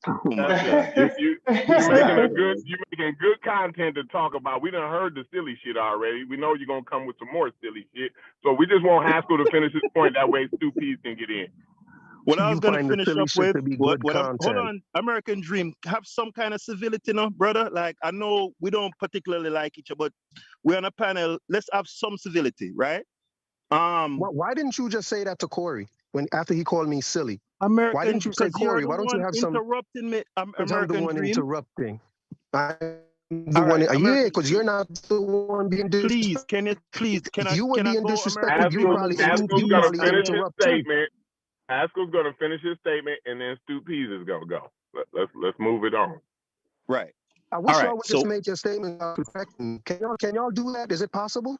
Oh my God, You this guy, man. you making good content to talk about. We done heard the silly shit already. We know you're gonna come with some more silly shit. So we just want Haskell to finish his point. That way Stu Pease can get in. What I was You gonna find the finish silly up shit with, to be what good what I'm hold content. on, American Dream, have some kind of civility, no, brother. Like I know we don't particularly like each other, but we're on a panel. Let's have some civility, right? Why didn't you just say that to Corey when after he called me silly? Why American, didn't you say, because you're Corey? the Why don't you one have some? interrupting me. Because I'm the American one Dream. interrupting. I'm the All one. right, Yeah, American because you're Dream. not the one being disrespectful. Please, can If I you were being go, disrespectful, American Dream, and then Haskell's you gonna Stupies probably can finish his interrupt too. statement. Haskell's gonna finish his statement, and then Stu Pease is gonna go. Let's move it on. right. I All wish right, y'all would just so make your statement about perfecting. Can y'all do that? Is it possible?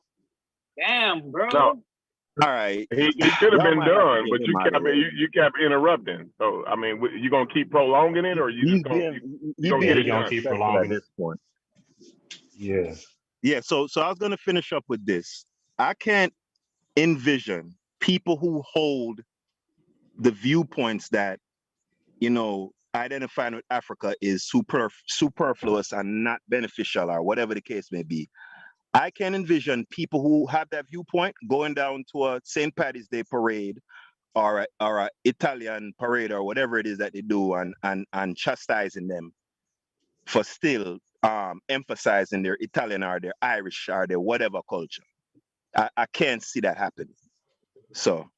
Damn, No, bro. all right, he could have y'all been might have to done, get but him out of here. you kept interrupting. So I mean, you gonna keep prolonging it, or He's you being gonna Yeah, get he it gonna done? keep disrespectful at prolonging it. this point. Yeah. Yeah, so I was gonna finish up with this. I can't envision people who hold the viewpoints that identifying with Africa is superfluous and not beneficial or whatever the case may be. I can envision people who have that viewpoint going down to a St. Patty's Day parade or a Italian parade or whatever it is that they do, and chastising them for still emphasizing their Italian or their Irish or their whatever culture. I can't see that happening. So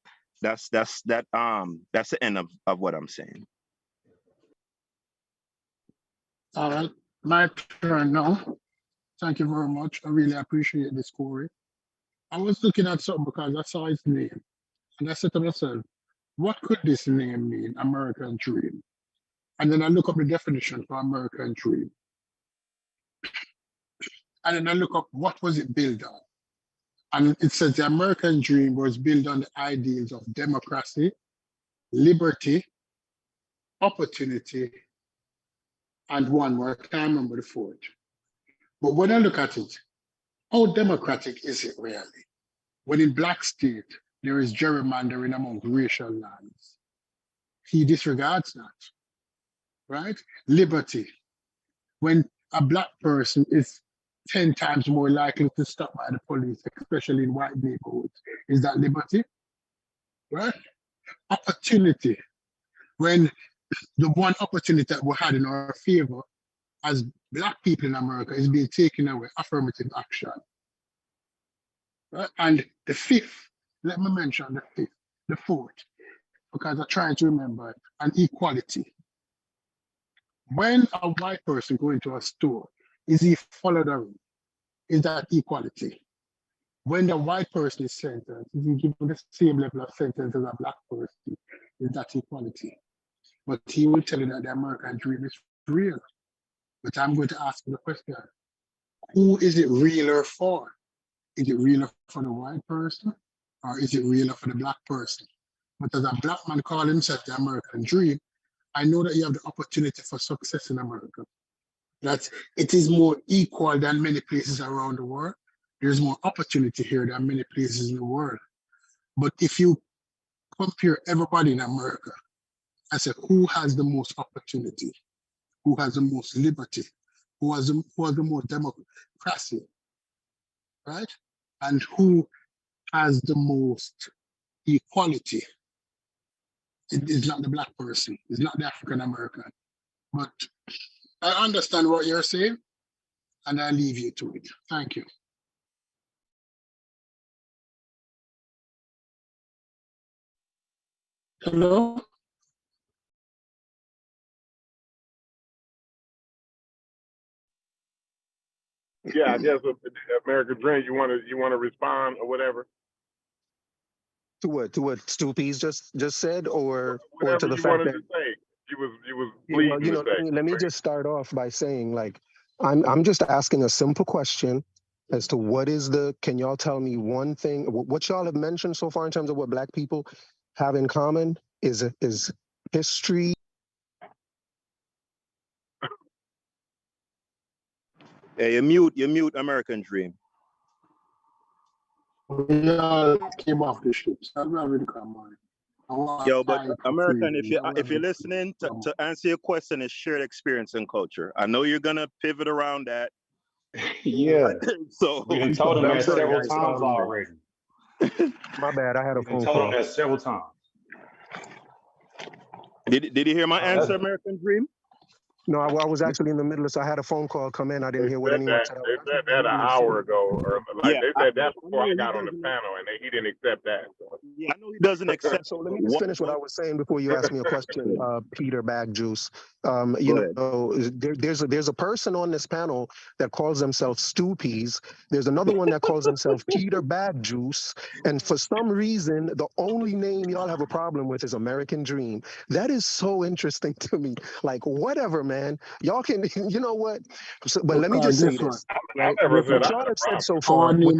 that's the end of what I'm saying. All right, my turn now. Thank you very much. I really appreciate this, Corey. I was looking at something because I saw his name, and I said to myself, what could this name mean, American Dream? And then I look up the definition for American Dream. And then I look up what was it built on. And it says the American Dream was built on the ideals of democracy, liberty, opportunity, and one more. I can't remember the fourth. But when I look at it, how democratic is it really? When in black state, there is gerrymandering among racial lines. He disregards that, right? Liberty. When a black person is 10 times more likely to stop by the police, especially in white neighborhoods, is that liberty, right? Opportunity. When the one opportunity that we had in our favor as black people in America is being taken away, affirmative action. Right? And the fifth, let me mention the fifth, the fourth, because I'm trying to remember it, and equality. When a white person goes into a store, is he followed around? Is that equality? When the white person is sentenced, is he given the same level of sentence as a black person? Is that equality? But he will tell you that the American dream is real. But I'm going to ask you the question, who is it realer for? Is it realer for the white person, or is it realer for the black person? But as a black man calling himself the American dream, I know that you have the opportunity for success in America. That it is more equal than many places around the world. There's more opportunity here than many places in the world. But if you compare everybody in America, I say, who has the most opportunity? Who has the most liberty? Who has the most democracy, right? And who has the most equality? It is not the black person. It's not the African American. But I understand what you're saying, and I leave you to it. Thank you. Hello? Yeah, I guess with American Dream, you want to respond or whatever. To what Stoopies just said, or Whatever to the you fact wanted that to say. You was yeah, pleasing well, to say. let me just start off by saying, like, I'm just asking a simple question as to what is the, can y'all tell me one thing, what y'all have mentioned so far in terms of what black people have in common is history. Yeah, you mute American Dream. We all came off the ships. I'm not really come on. Yo, but American, if you're listening, to answer your question is shared experience and culture. I know you're gonna pivot around that. Yeah. So We done told him I'm that sorry, several guys. times already. My bad. I had a We done phone told call. him that several times. Did you hear my answer, American Dream? No, I was actually in the middle of, so I had a phone call come in. I didn't hear what anyone said. They said that an hour ago, or like they said that before I got on the panel, and he didn't accept that. So. Yeah, I know he doesn't accept. So let me just finish what I was saying before you ask me a question, Peter Bag Juice. There's a person on this panel that calls themselves Stoopies. There's another one that calls himself Peter Bag Juice. And for some reason, the only name y'all have a problem with is American Dream. That is so interesting to me. Like, whatever, man. Y'all can, you know what? So, but let me just say this, right? What y'all have said so far, let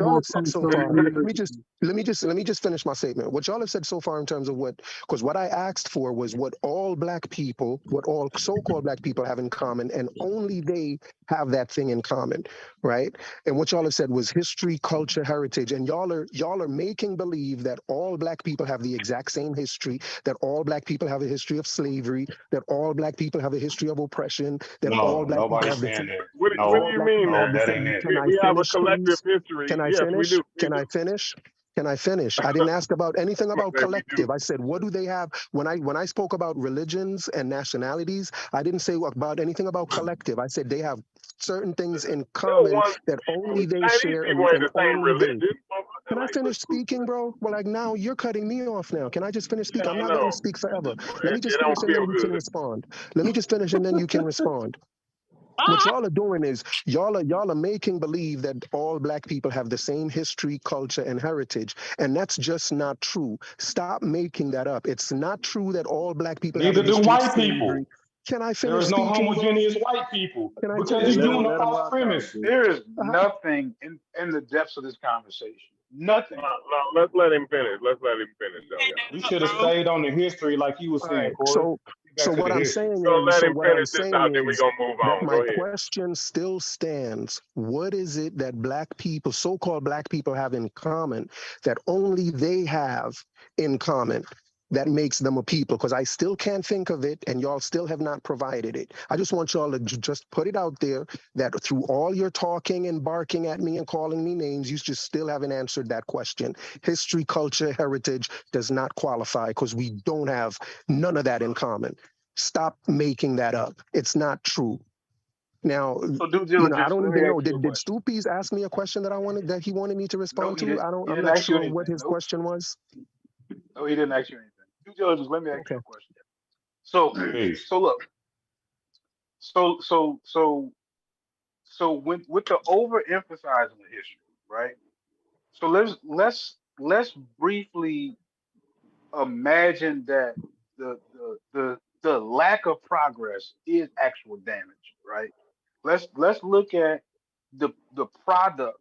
me just finish my statement. What y'all have said so far in terms of because what I asked for was what all black people, what all so-called black people have in common, and only they have that thing in common, right? And what y'all have said was history, culture, heritage, and y'all are making believe that all black people have the exact same history, that all black people have a history of slavery, that all black people have a history of oppression, that all No, black people nobody's have the saying same. that. What do No, All you black mean? people have no, the that ain't same. it. Can I We have a finish, collective please? history. Can I Yes, we finish? do. We Can do. I finish? Can I finish? I didn't ask about anything about That we do. collective. I said, what do they have? When I spoke about religions and nationalities, I didn't say about anything about collective. I said they have certain things in No common one. that only they Chinese share, people ain't and the same only they. religion. Can I Like, finish speaking, bro? Well, like now you're cutting me off now. Can I just finish speaking? I'm I not going to know. speak forever. Let me It just don't finish and feel then you can good. respond. Let me just finish and then you can respond. What y'all are doing is y'all are making believe that all black people have the same history, culture, and heritage, and that's just not true. Stop making that up. It's not true that all black people have a Neither do history of white people. slavery. Can I There finish is no speaking, bro? homogeneous white people Can I because finish you're Hey, doing speaking? a let him false rock out, premise. dude. There is nothing in the depths of this conversation. Nothing. No, let's let him finish. Let's let him finish, though. We should have stayed on the history like you were All saying, right. Corey. So Get so back to what the I'm history. saying So is let so him what I'm finish this saying out, then we is gonna move that on. my Go ahead. question still stands. What is it that black people, so-called black people, have in common that only they have in common that makes them a people? Because I still can't think of it, and y'all still have not provided it. I just want y'all to just put it out there that through all your talking and barking at me and calling me names, you just still haven't answered that question. History, culture, heritage does not qualify because we don't have none of that in common. Stop making that up. It's not true. Now, So due I diligence. don't Let me even know. ask you a Did question. Stoopies ask me a question that he wanted me to No, respond he to? didn't. He I'm didn't not ask you sure what anything. his Nope. question was. No, he didn't ask you anything. Due diligence. Let me ask Okay. you a question. So, Peace. so look. So with the overemphasizing the history, right? So let's briefly imagine that the lack of progress is actual damage, right? Let's look at the product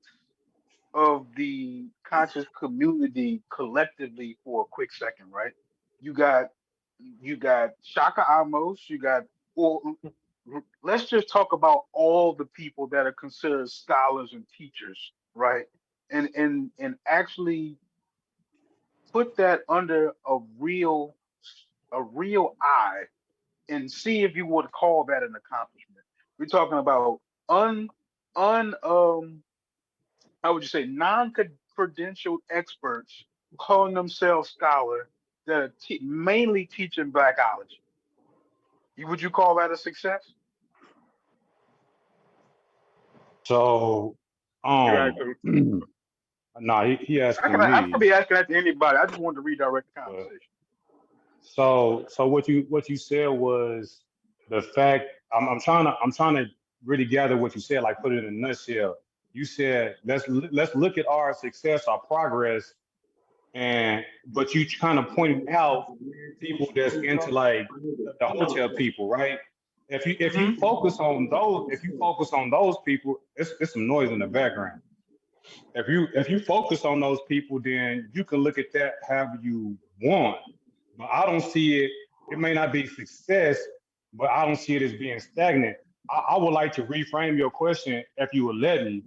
of the conscious community collectively for a quick second, right? You got Shaka Amos, you got or let's just talk about all the people that are considered scholars and teachers, right? And actually put that under a real eye and see if you would call that an accomplishment. We're talking about un how would you say non-credentialed experts calling themselves scholar that are mainly teaching blackology. Would you call that a success? So, You asked him. nah, he I asking can me. be asking that to anybody. I just wanted to redirect the But conversation. so what you said was the fact. I'm trying to really gather what you said, like put it in a nutshell. You said let's look at our success, our progress, and but you kind of pointed out people that's into like the hotel people, right? If you Hmm. focus on those people, it's some noise in the background. If you focus on those people, then you can look at that however you want. But I don't see it. It may not be success, but I don't see it as being stagnant. I would like to reframe your question if you would let me.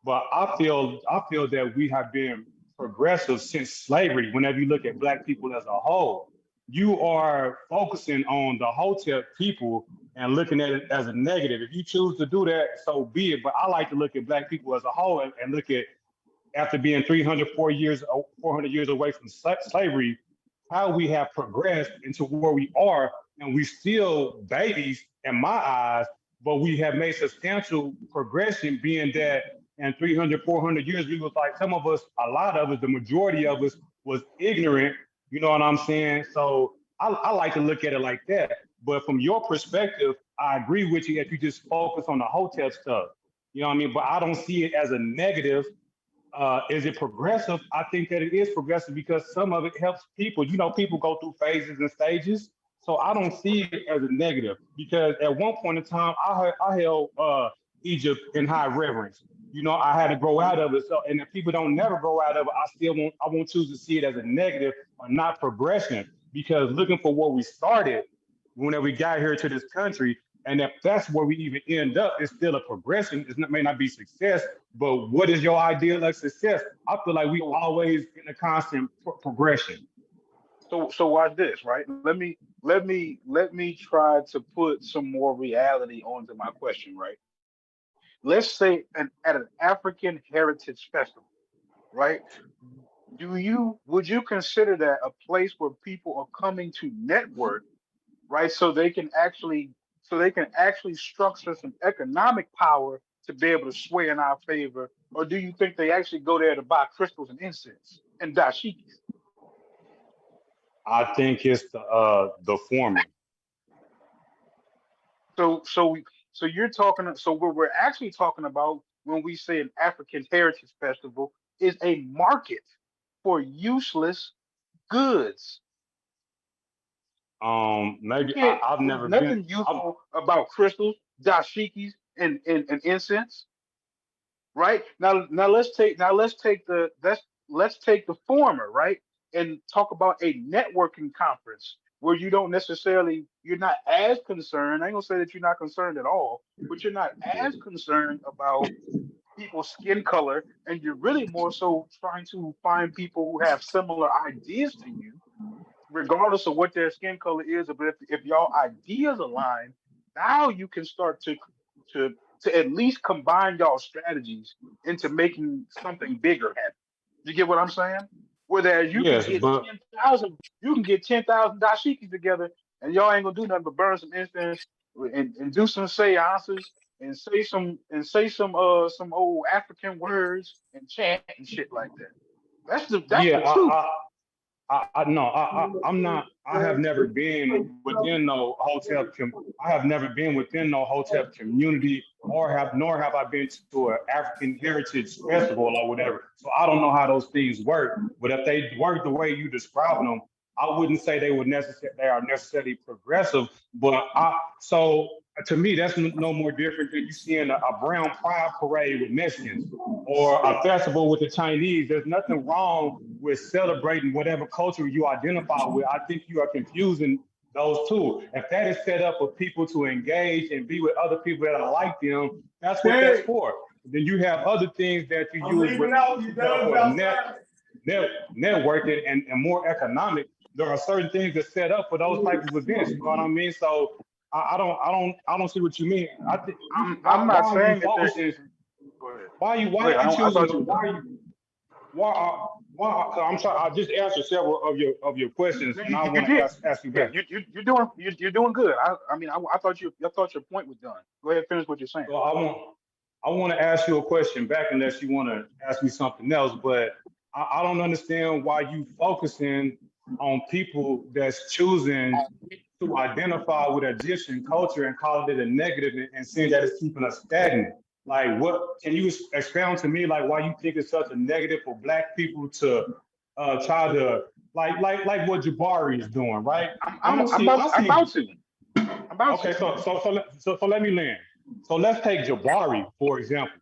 But I feel that we have been progressive since slavery. Whenever you look at black people as a whole, you are focusing on the hotel people and looking at it as a negative. If you choose to do that, so be it. But I like to look at black people as a whole and look at after being 400 years away from slavery, how we have progressed into where we are, and we still babies in my eyes, but we have made substantial progression. Being that in 300, 400 years, we was like some of us, a lot of us, the majority of us was ignorant. You know what I'm saying? So I like to look at it like that. But from your perspective, I agree with you if you just focus on the hotel stuff. You know what I mean? But I don't see it as a negative. Is it progressive? I think that it is progressive because some of it helps people. You know, people go through phases and stages. So I don't see it as a negative because at one point in time, I held Egypt in high reverence. You know, I had to grow out of it. So, and if people don't never grow out of it, I won't choose to see it as a negative or not progression because looking for where we started whenever we got here to this country, And if that's where we even end up, it's still a progression. It may not be success, but what is your ideal of success? I feel like we So always in a constant progression. so watch this, right? Let me try to put some more reality onto my question, right? Let's say at an African Heritage Festival, right? Would you consider that a place where people are coming to network, right? So they can actually structure some economic power to be able to sway in our favor, or do you think they actually go there to buy crystals and incense and dashikis? I think it's the former. So you're talking. So what we're actually talking about when we say an African Heritage Festival is a market for useless goods. You Maybe can't. I've There's never been. nothing useful about crystals, dashikis, and incense, right? Now let's take the former, right, and talk about a networking conference where you're not as concerned. I ain't gonna say that you're not concerned at all, but you're not as concerned about people's skin color, and you're really more so trying to find people who have similar ideas to you, regardless of what their skin color is. But if y'all ideas align, now you can start to to at least combine y'all strategies into making something bigger happen. You get what I'm saying? Whereas Yes, but you can get 10,000 dashikis together, and y'all ain't gonna do nothing but burn some incense and do some seances and say some old African words and chant and shit like that. That's the yeah, truth. I no, I'm not. I have never been within no hotel. I have never been within no hotel community, nor have I been to an African Heritage Festival or whatever. So I don't know how those things work. But if they work the way you describe them, I wouldn't say they are necessarily progressive. But so to me, that's no more different than you seeing a brown pride parade with Mexicans or a festival with the Chinese. There's nothing wrong with celebrating whatever culture you identify with. I think you are confusing those two. If that is set up for people to engage and be with other people that are like them, that's what that's for. Then you have other things that you use that are for networking and more economic. There are certain things that set up for those type of events. You know what I mean? So I don't see what you mean. I think I'm why not are you saying that there focusing? isn't. Go ahead. Why Go ahead. are you I choosing? thought you were Why done. are you why? I'm sorry. I just answered several of your questions, No, and I you want to did. ask you Yeah, back. you're doing good. I thought your point was done. Go ahead, finish what you're saying. So I want to ask you a question back, unless you want to ask me something else. But I don't understand why you focusing on people that's choosing to identify with Egyptian culture and calling it a negative and saying that it's keeping us stagnant. Like, what can you expound to me? Like, why you think it's such a negative for Black people to try to like what Jabari is doing, right? I'm I I'm don't I'm see. about I I'm see. about to. I'm about to. Okay, so let me land. So let's take Jabari for example,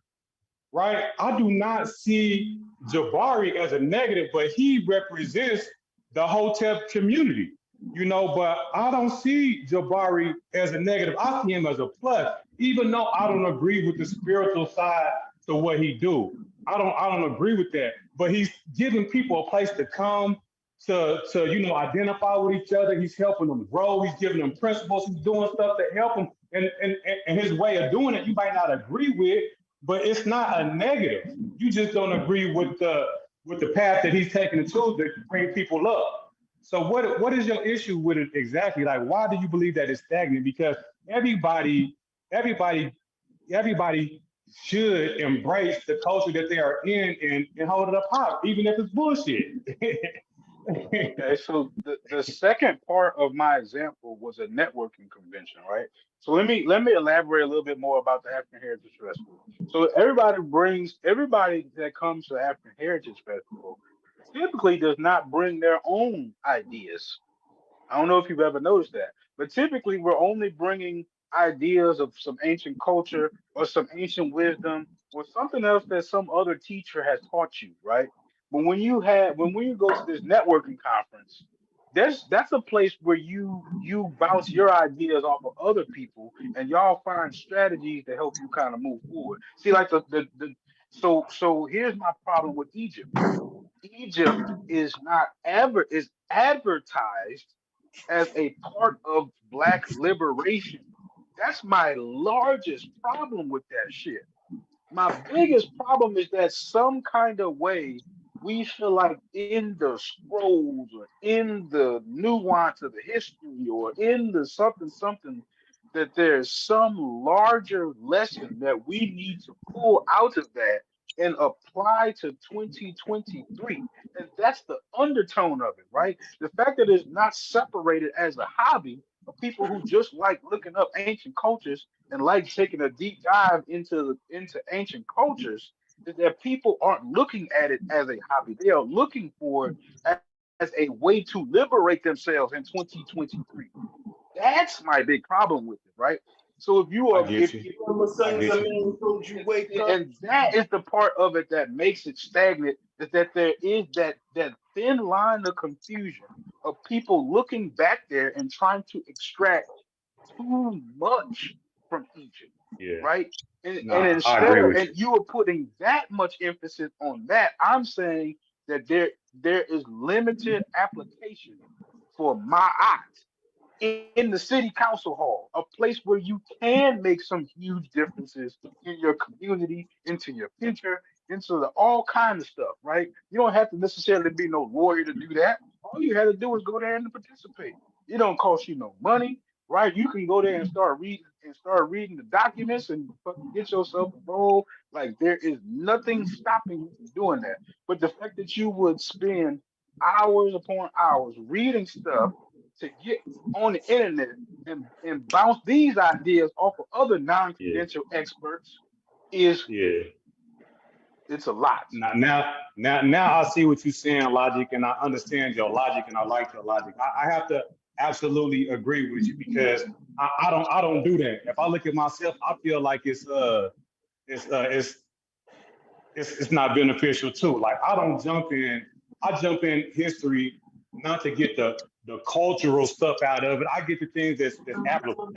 right? I do not see Jabari as a negative, but he represents the Hotep community, but I don't see Jabari as a negative. I see him as a plus, even though I don't agree with the spiritual side to what he do. I don't agree with that. But he's giving people a place to come to identify with each other. He's helping them grow. He's giving them principles. He's doing stuff to help them. And his way of doing it, you might not agree with, but it's not a negative. You just don't agree with the path that he's taking to bring people up. So what is your issue with it exactly? Like, why do you believe that it's stagnant? Because everybody, everybody should embrace the culture that they are in and hold it up high, even if it's bullshit. Okay, so the second part of my example was a networking convention, right? So let me elaborate a little bit more about the African Heritage Festival. So everybody that comes to the African Heritage Festival typically does not bring their own ideas. I don't know if you've ever noticed that, but typically we're only bringing ideas of some ancient culture or some ancient wisdom or something else that some other teacher has taught you, right? But when you go to this networking conference, that's a place where you bounce your ideas off of other people, and y'all find strategies to help you kind of move forward. See, like the so here's my problem with Egypt. Egypt is not ever is advertised as a part of Black liberation. That's my largest problem with that shit. My biggest problem is that some kind of way we feel like in the scrolls or in the nuance of the history or in the something something that there's some larger lesson that we need to pull out of that and apply to 2023. And that's the undertone of it, right? The fact that it's not separated as a hobby of people who just like looking up ancient cultures and like taking a deep dive into ancient cultures is that people aren't looking at it as a hobby. They are looking for it as a way to liberate themselves in 2023. That's my big problem with it, right? So if you I are get you. if I get you. and that is the part of it that makes it stagnant, is that there is that thin line of confusion of people looking back there and trying to extract too much from Egypt, Yeah. right? And Nah, I instead agree of, with and you. you are putting that much emphasis on that, I'm saying that there is limited application for my eyes in the city council hall, a place where you can make some huge differences in your community, into your future, into the all kind of stuff, right? You don't have to necessarily be no lawyer to do that. All you had to do is go there and participate. It don't cost you no money, right? You can go there and start reading the documents and fucking get yourself enrolled. Like there is nothing stopping you from doing that. But the fact that you would spend hours upon hours reading stuff to get on the internet and bounce these ideas off of other Yeah. non-credential experts is Yeah. it's a lot. Now I see what you're saying, logic, and I understand your logic, and I like your logic. I have to absolutely agree with you because I don't do that. If I look at myself, I feel like it's uh it's it's not beneficial too. Like I jump in history not to get the cultural stuff out of it. I get the things that's applicable.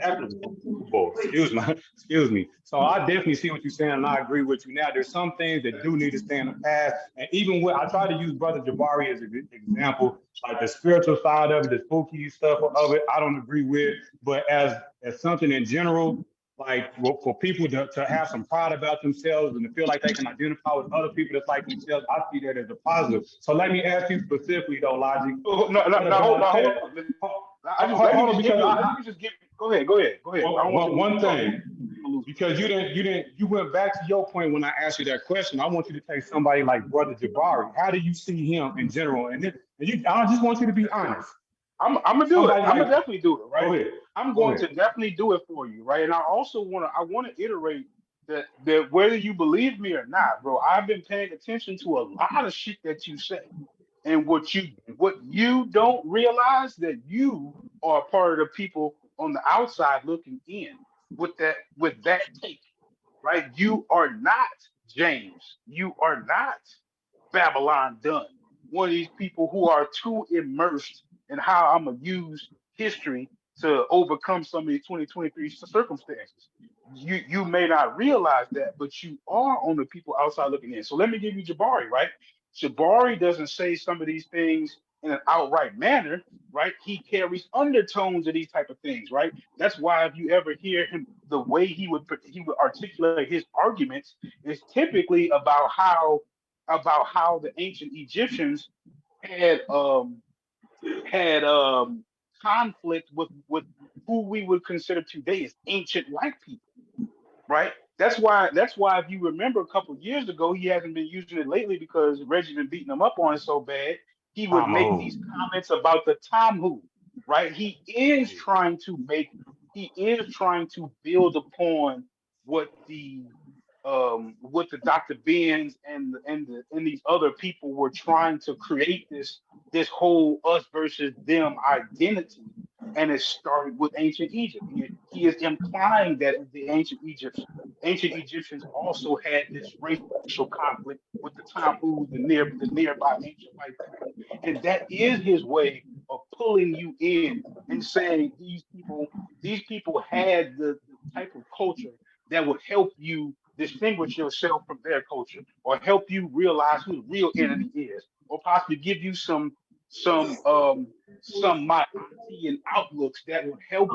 Excuse me, excuse me. So I definitely see what you're saying, and I agree with you. Now, there's some things that do need to stay in the past, and even when I try to use Brother Jabari as an example, like the spiritual side of it, the spooky stuff of it, I don't agree with. But as something in general, like for people to have some pride about themselves and to feel like they can identify with other people that's like themselves, I see that as a positive. So let me ask you specifically though, Logic. Oh, no, no, What no, hold, no, about hold tech? on. Let me just give Because you. Let me just give. Go ahead. Go ahead. Go ahead. I don't want you to one lose control. thing, because you went back to your point when I asked you that question. I want you to take somebody like Brother Jabari. How do you see him in general? I just want you to be honest. I'm gonna do it. Somebody I'm like, gonna definitely do it, go right? ahead, I'm go going ahead. to definitely do it for you, right? And I want to iterate that whether you believe me or not, bro, I've been paying attention to a lot of shit that you say. And what you don't realize that you are a part of the people on the outside looking in with that take, right? You are not James. You are not Babylon Dunn, one of these people who are too immersed in how I'm gonna use history to overcome some of these 2023 circumstances. You may not realize that, but you are on the people outside looking in. So let me give you Jabari, right? Jabari doesn't say some of these things in an outright manner, right? He carries undertones of these type of things, right? That's why if you ever hear him, the way he would articulate his arguments is typically about how the ancient Egyptians had conflict with who we would consider today as ancient white people, right? That's why if you remember a couple of years ago, he hasn't been using it lately because Reggie been beating him up on it so bad. He would make these comments about the Talmud, right? He is trying to build upon what the Dr. Benz and these other people were trying to create this whole us versus them identity, and it started with ancient Egypt. He is implying that the ancient Egyptians also had this racial conflict with the Tammuz, the nearby ancient white people, and that is his way of pulling you in and saying these people had the type of culture that would help you distinguish yourself from their culture, or help you realize who the real enemy is, or possibly give you some and outlooks that would help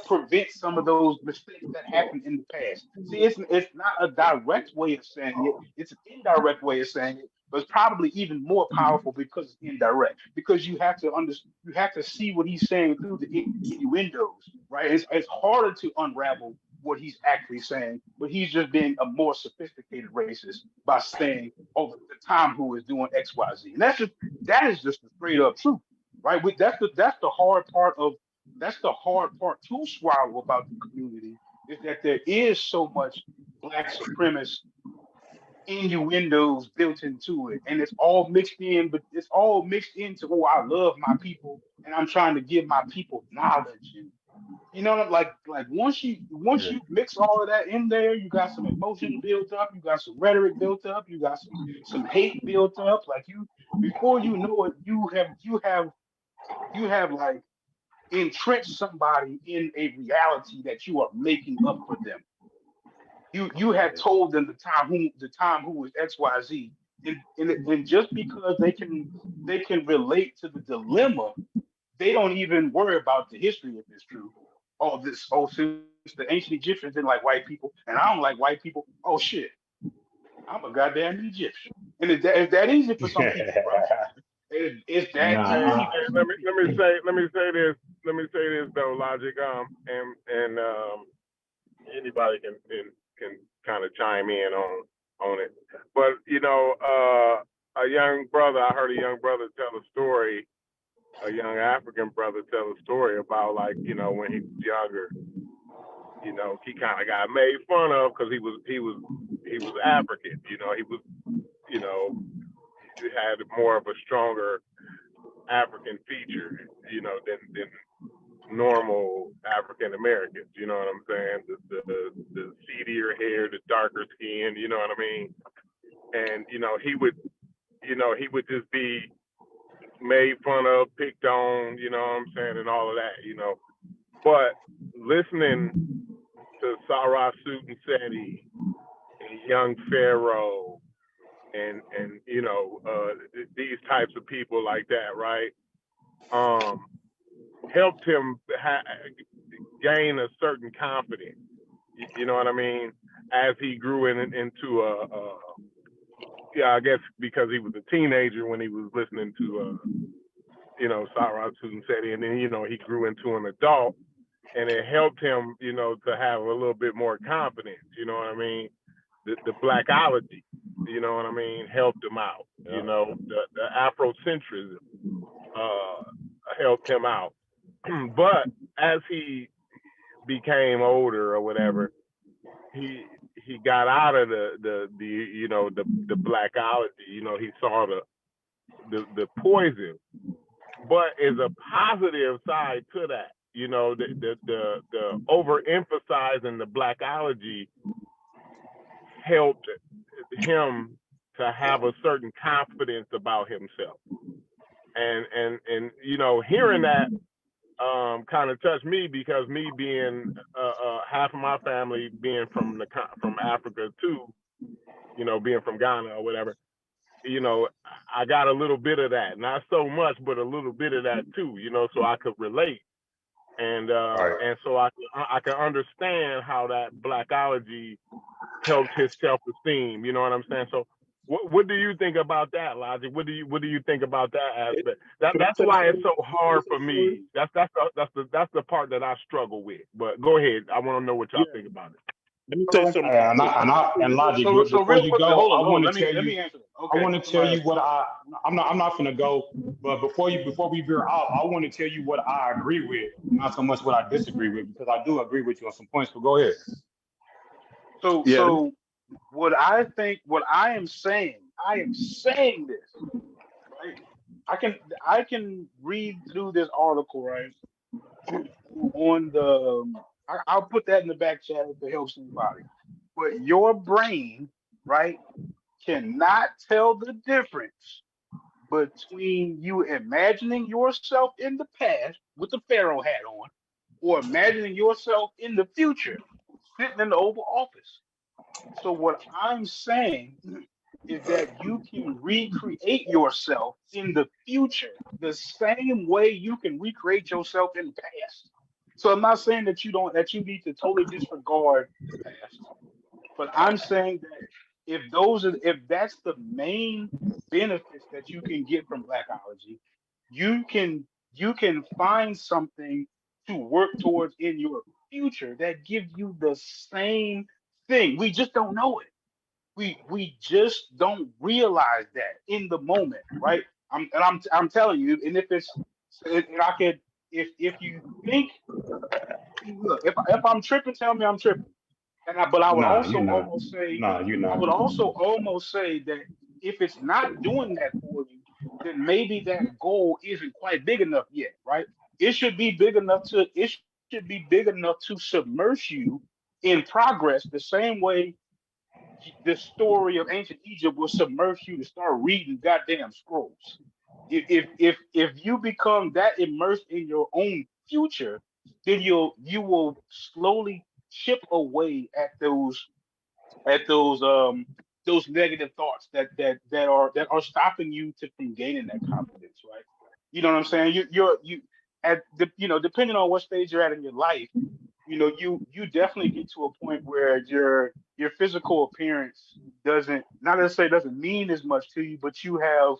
prevent some of those mistakes that happened in the past. See, it's not a direct way of saying it; it's an indirect way of saying it, but it's probably even more powerful because it's indirect. Because you have to see what he's saying through the innuendos, right? It's harder to unravel what he's actually saying, but he's just being a more sophisticated racist by saying, "Oh, the Tom who is doing X, Y, Z," and that is just the straight up truth, right? That's the hard part of that's the hard part to swallow about the community, is that there is so much black supremacist innuendos built into it, and it's all mixed in, but it's all mixed into, oh, I love my people and I'm trying to give my people knowledge. And you know, like once you mix all of that in there, you got some emotion built up, you got some rhetoric built up, you got some hate built up. Like you, before you know it, you have like entrenched somebody in a reality that you are making up for them. You have told them the time who is XYZ, and just because they can relate to the dilemma, they don't even worry about the history if it's true. Since the ancient Egyptians didn't like white people, and I don't like white people. Oh shit, I'm a goddamn Egyptian. And it's that easy for some people, bro. It's that easy for some people. Let me say this though, Logic. And anybody can kind of chime in on it. But you know, a young brother, I heard a young brother tell a story. A young African brother tell a story about, like, you know, when he was younger, you know, he kind of got made fun of because he was African. You know, he was, you know, he had more of a stronger African feature, you know, than normal African Americans. You know what I'm saying? The seedier hair, the darker skin. You know what I mean? And you know, he would just be made fun of, picked on, you know what I'm saying, and all of that, you know. But listening to Sarah Suit Seti and Young Pharaoh and you know, these types of people like that, right? Helped him gain a certain confidence. You know what I mean? As he grew into yeah, I guess because he was a teenager when he was listening to you know, Sarah Susan Seti, and then, you know, he grew into an adult, and it helped him, you know, to have a little bit more confidence. You know what I mean? The blackology, you know what I mean, helped him out. Yeah. You know, the Afrocentrism helped him out. But as he became older or whatever, he got out of the you know, the blackology. You know, he saw the poison. But is a positive side to that. You know, the overemphasizing the blackology helped him to have a certain confidence about himself. And you know, hearing that kind of touched me, because me being half of my family being from Africa too, you know, being from Ghana or whatever. You know, I got a little bit of that, not so much, but a little bit of that too, you know, so I could relate. And and so I can understand how that blackology helped his self-esteem, you know what I'm saying? So what do you think about that, Logic? What do you think about that aspect? That's why it's so hard for me. That's the part that I struggle with. But go ahead. I want to know what y'all think about it. Let me say something. And Logic, So before real you quickly, go, hold I on. want to Let tell me you. answer that. I Okay. want to tell you what I'm not gonna go, but before we veer off, I want to tell you what I agree with, not so much what I disagree with, because I do agree with you on some points. But go ahead. So what I am saying this, right? I can read through this article, right? On I'll put that in the back chat if it helps anybody. But your brain, right, cannot tell the difference between you imagining yourself in the past with the Pharaoh hat on, or imagining yourself in the future sitting in the Oval Office. So what I'm saying is that you can recreate yourself in the future the same way you can recreate yourself in the past. So I'm not saying that you need to totally disregard the past, but I'm saying that if that's the main benefits that you can get from Blackology, you can you can find something to work towards in your future that gives you the same thing. We just don't know it. We just don't realize that in the moment, right? I'm telling you, and if it's and I could if you think, look, if I'm tripping, tell me I'm tripping. But I would Nah, also you're not. almost say, Nah, you're I not. would also almost say that if it's not doing that for you, then maybe that goal isn't quite big enough yet, right? It should be big enough to submerge you in progress the same way the story of ancient Egypt will submerge you to start reading goddamn scrolls. If you become that immersed in your own future, then you will slowly chip away at those negative thoughts that are stopping you from gaining that confidence, right? You know what I'm saying? You at the depending on what stage you're at in your life, you definitely get to a point where your physical appearance doesn't, not necessarily doesn't mean as much to you, but you have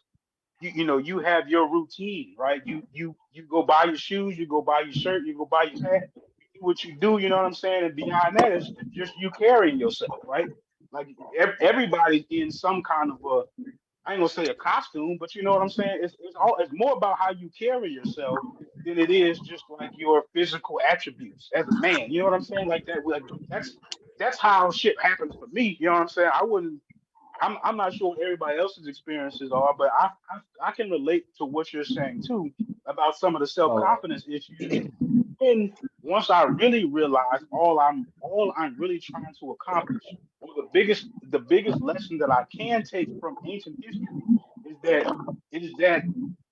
your routine, right? You go buy your shoes, you go buy your shirt, you go buy your hat, you do what you do, you know what I'm saying? And beyond that, it's just you carrying yourself, right? Like everybody's in some kind of a, I ain't gonna say a costume, but you know what I'm saying? It's more about how you carry yourself than it is just like your physical attributes as a man. You know what I'm saying? That's how shit happens for me. You know what I'm saying? I'm not sure what everybody else's experiences are, but I can relate to what you're saying too about some of the self So confidence issues. And once I really realized all I'm really trying to accomplish, or the biggest lesson that I can take from ancient history is that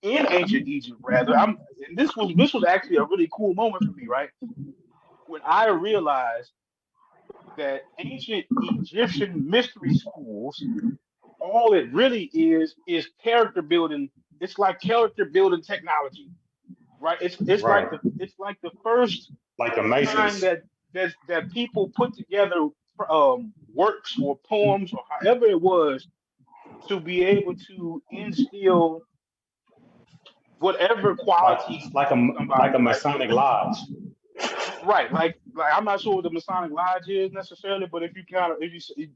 in ancient Egypt, rather, and this was actually a really cool moment for me, right? When I realized that ancient Egyptian mystery schools, all it really is character building. It's like character building technology, right? right, It's like the first like the time Masons, that people put together works or poems or however it was to be able to instill whatever like quality like in a like somebody, a right? Masonic lodge. Right, like I'm not sure what the Masonic Lodge is necessarily, but if you kind of if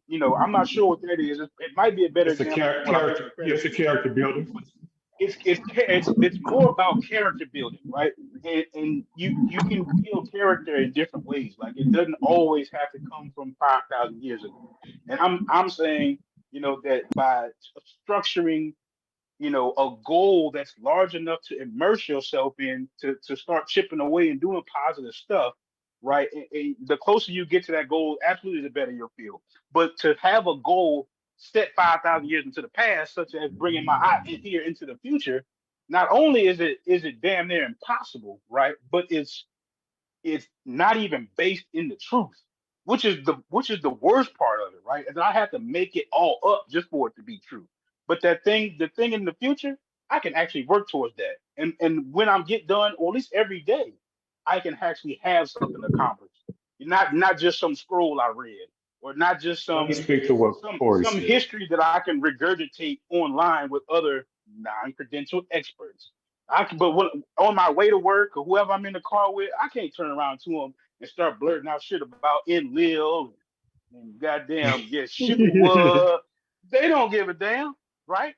you I'm not sure what that is. It might be a better It's a example than what I'm giving character. it Yeah, credit it's a for. character builder. But it's more about character building, right? And you can build character in different ways. Like it doesn't always have to come from 5,000 years ago. And I'm saying that by structuring a goal that's large enough to immerse yourself in to start chipping away and doing positive stuff, right? And the closer you get to that goal, absolutely the better you'll feel. But to have a goal set 5,000 years into the past, such as bringing my eye in here into the future, not only is it damn near impossible, right? But it's not even based in the truth, which is the worst part of it, right? And I have to make it all up just for it to be true. But the thing in the future, I can actually work towards that. And when I'm get done, or at least every day, I can actually have something accomplished. Not just some scroll I read, or not just Let me speak to what Corey some said. history that I can regurgitate online with other non-credentialed experts. But on my way to work or whoever I'm in the car with, I can't turn around to them and start blurting out shit about Enlil and goddamn Yeshua. They don't give a damn, right?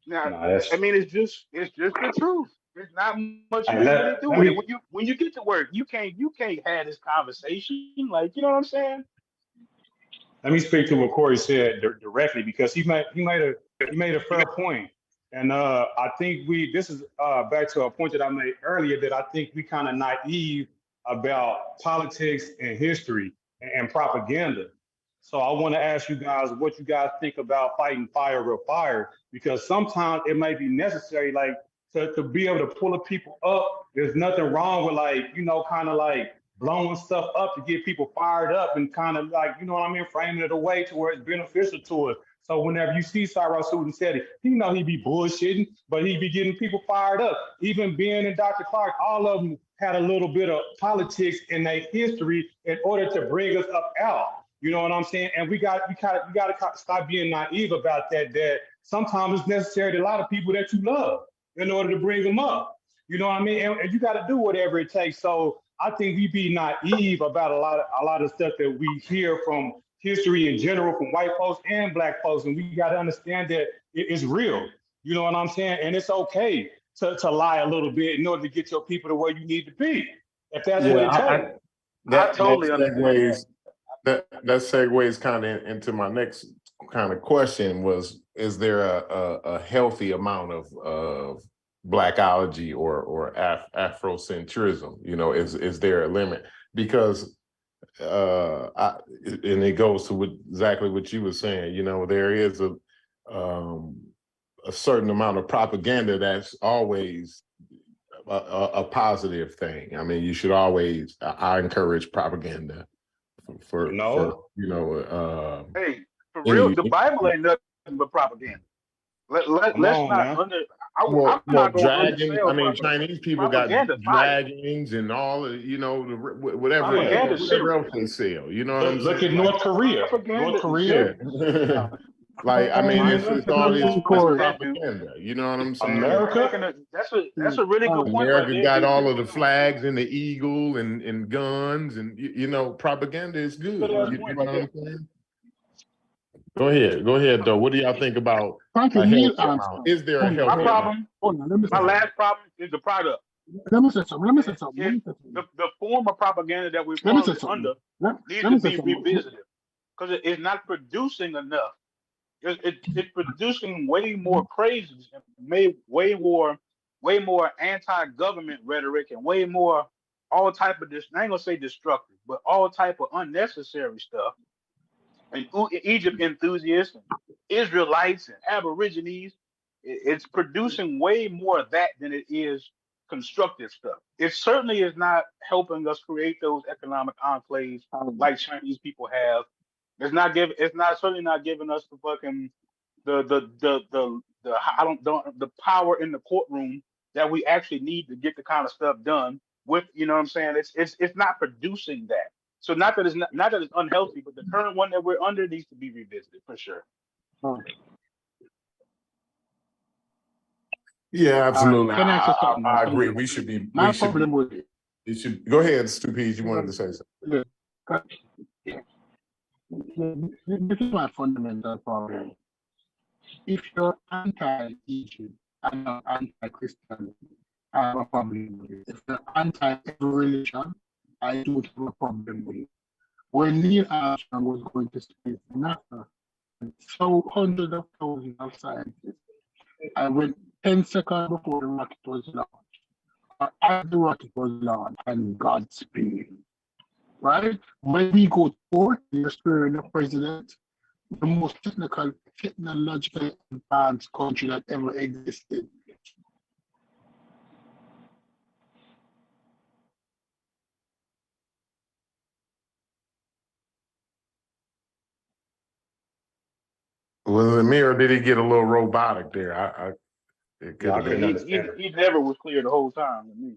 Now, No, that's I mean, it's just the truth. There's not much you hey, can really do let with it. me When you get to work, you can't have this conversation. Like, you know what I'm saying? let me speak to what Corey said directly because he made a fair point. And I think this is back to a point that I made earlier that I think we kind of naive about politics and history and propaganda. So I want to ask you guys what you guys think about fighting fire with fire, because sometimes it might be necessary, like to be able to pull the people up. There's nothing wrong with like, kind of like blowing stuff up to get people fired up and kind of like, framing it away to where it's beneficial to us. So whenever you see Cyrus Susan said it, he be bullshitting, but he be getting people fired up. Even Ben and Dr. Clark, all of them had a little bit of politics in their history in order to bring us up out. You know what I'm saying? And we got to stop being naive about that. That sometimes it's necessary to a lot of people that you love in order to bring them up. You know what I mean? And you got to do whatever it takes. So I think we be naive about a lot of stuff that we hear from history in general, from white folks and black folks, and we got to understand that it's real. You know what I'm saying? And it's okay to lie a little bit in order to get your people to where you need to be, if that's what it takes. That totally understand that segues kind of into my next kind of question was, is there a healthy amount of blackology or Afrocentrism? Is there a limit? Because and it goes to exactly what you were saying. There is a certain amount of propaganda that's always a positive thing. I mean, you should always. I encourage propaganda for Hey, for real, the Bible ain't nothing but propaganda. Let's not under. I'm not going to dragons. undersell I mean, propaganda. Chinese people got Propaganda fire. dragons and all. Whatever Propaganda whatever else serious. they sell. You know what I'm Look saying? at North Korea. Propaganda North is Korea. Yeah. Like, I mean, it's all this propaganda. You know what I'm saying? America. That's a really good point right America there. got all of the flags and the eagle and guns and propaganda is good. Good ass You point know right what there. I'm saying? Go ahead, though. What do y'all think about Frankie, a Neil healthy amount? Is there a hold on, healthy My amount? problem, hold on. Let me say my something. last problem is the product. Let me say something. Let me say something. Let me say something. The form of propaganda that we're Let me say currently something. under needs Let to me say be something. revisited because it's not producing enough. It's producing way more crazies and way more anti-government rhetoric and way more all type of this. I ain't gonna say destructive, but all type of unnecessary stuff. And Egypt enthusiasts, and Israelites, and Aborigines, it's producing way more of that than it is constructive stuff. It certainly is not helping us create those economic enclaves like Chinese people have. It's not certainly not giving us the fucking the power in the courtroom that we actually need to get the kind of stuff done with. You know what I'm saying? It's not producing that. So not that it's unhealthy, but the current one that we're under needs to be revisited for sure. Yeah, absolutely. Can I say something? I agree. We should be. My We should problem be. with it. You should go ahead, Stupid. You wanted to say something. This is my fundamental problem. If you're anti-Egypt and not anti-Christian, I have a problem with it. If you're anti-every religion, I do have a problem with it. When Neil Armstrong was going to space in NASA, so hundreds of thousands of scientists, I went 10 seconds before the rocket was launched, or as the rocket was launched, and Godspeed. Right? When we go to court, you're swearing the president, the most technologically advanced country that ever existed. Was it me or did he get a little robotic there? It could have been. He never was clear the whole time to me.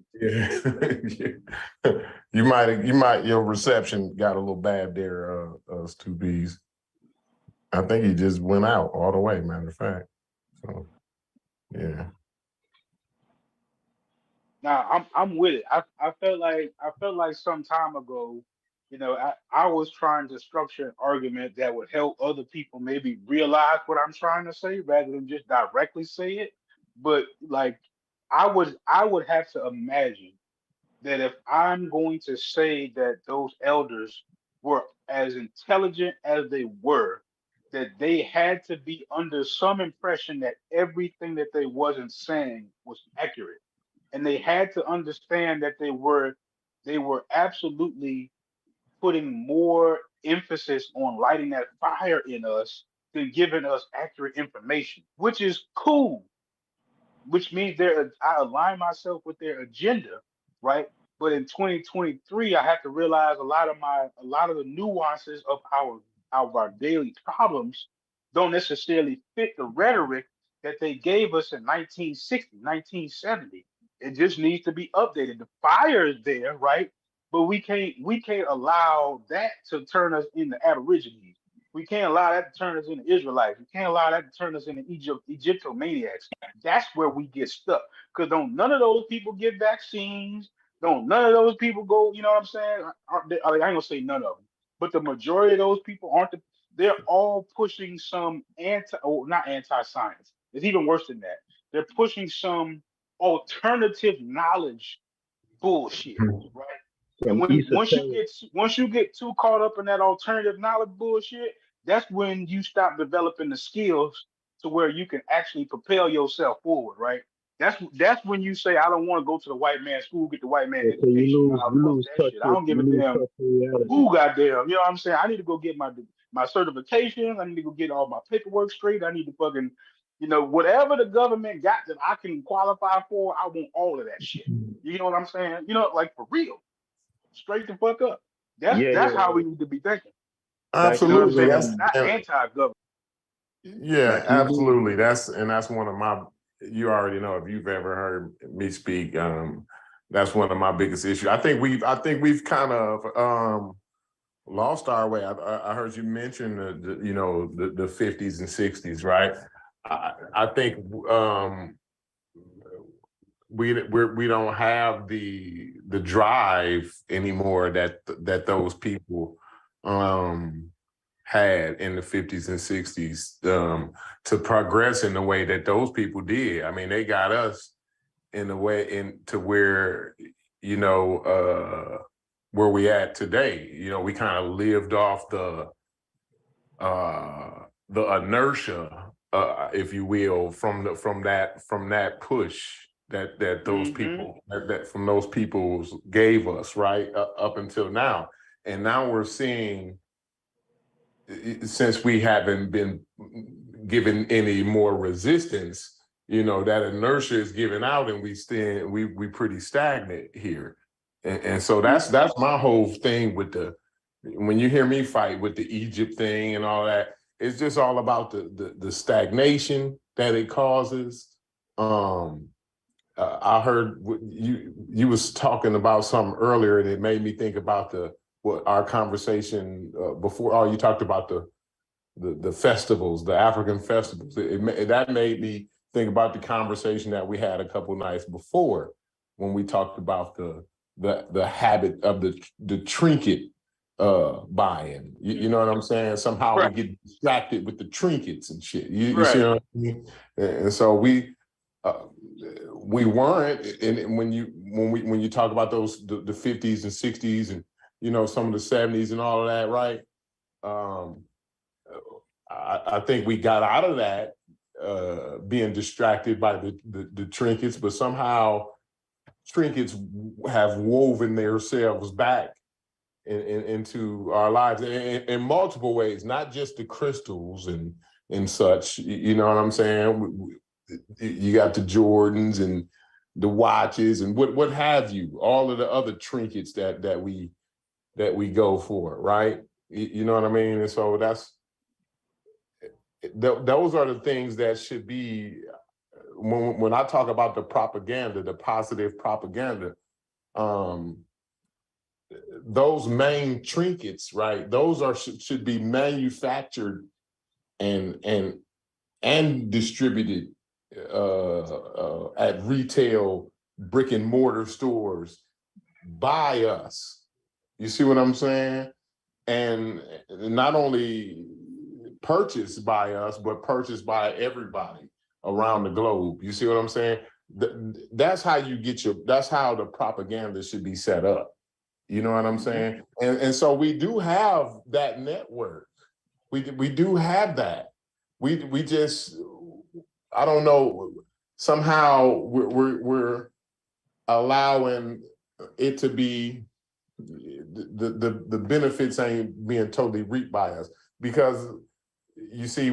Yeah. Your reception got a little bad there, Stu B's. I think he just went out all the way, matter of fact. So, yeah. Now I'm with it. I felt like some time ago, I was trying to structure an argument that would help other people maybe realize what I'm trying to say rather than just directly say it. But like I would have to imagine that if I'm going to say that those elders were as intelligent as they were, that they had to be under some impression that everything that they wasn't saying was accurate. And they had to understand that they were absolutely putting more emphasis on lighting that fire in us than giving us accurate information, which is cool, which means I align myself with their agenda, right? But in 2023, I have to realize a lot of the nuances of our daily problems don't necessarily fit the rhetoric that they gave us in 1960, 1970. It just needs to be updated. The fire is there, right? But we can't allow that to turn us into aborigines. We can't allow that to turn us into Israelites. We can't allow that to turn us into Egyptomaniacs. That's where we get stuck. Because don't none of those people get vaccines. Don't none of those people go, you know what I'm saying? I ain't gonna say none of them, but the majority of those people aren't they're all pushing some not anti-science. It's even worse than that. They're pushing some alternative knowledge bullshit, right? And once you get too caught up in that alternative knowledge bullshit, that's when you stop developing the skills to where you can actually propel yourself forward, right? That's when you say, I don't want to go to the white man school, get the white man So education. Nah, fuck that shit. I don't give a damn touch with reality. who goddamn, you know what I'm saying? I need to go get my certification. I need to go get all my paperwork straight. I need to fucking, whatever the government got that I can qualify for, I want all of that shit. You know what I'm saying? Like for real. Straight the fuck up. That's how we need to be thinking. Like You know what I'm Absolutely. even saying? Not anti-government. Yeah, like absolutely. even That's one of my. You already know if you've ever heard me speak. That's one of my biggest issues. I think we've kind of lost our way. I heard you mention the 50s and 60s, right? I think we don't have the drive anymore that those people had in the 50s and 60s to progress in the way that those people did. I mean, they got us in a way into where where we at today. We kind of lived off the inertia, if you will, from that push that those people that from those people gave us, right, up until now. And now we're seeing, since we haven't been given any more resistance, that inertia is given out, and we pretty stagnant here. And so that's my whole thing with when you hear me fight with the Egypt thing and all that, it's just all about the stagnation that it causes. I heard you was talking about something earlier, and it made me think about our conversation before. Oh, you talked about the festivals, the African festivals. That made me think about the conversation that we had a couple nights before, when we talked about the habit of the trinket buying. You know what I'm saying? Somehow we get distracted with the trinkets and shit. You see what I mean? And so we weren't. And when you talk about those the 50s and 60s and some of the 70s and all of that, right? I think we got out of that being distracted by the trinkets, but somehow trinkets have woven themselves back into our lives in multiple ways, not just the crystals and such. You know what I'm saying? You got the Jordans and the watches and what have you, all of the other trinkets that we go for, right? You know what I mean? And so those are the things that should be, when I talk about the propaganda, the positive propaganda, those main trinkets, right? Those should be manufactured and distributed at retail brick and mortar stores by us. You see what I'm saying? And not only purchased by us, but purchased by everybody around the globe. You see what I'm saying? That's how you get that's how the propaganda should be set up. You know what I'm saying? And so we do have that network. We do have that. We just, I don't know, somehow we're allowing it to be the benefits ain't being totally reaped by us, because you see,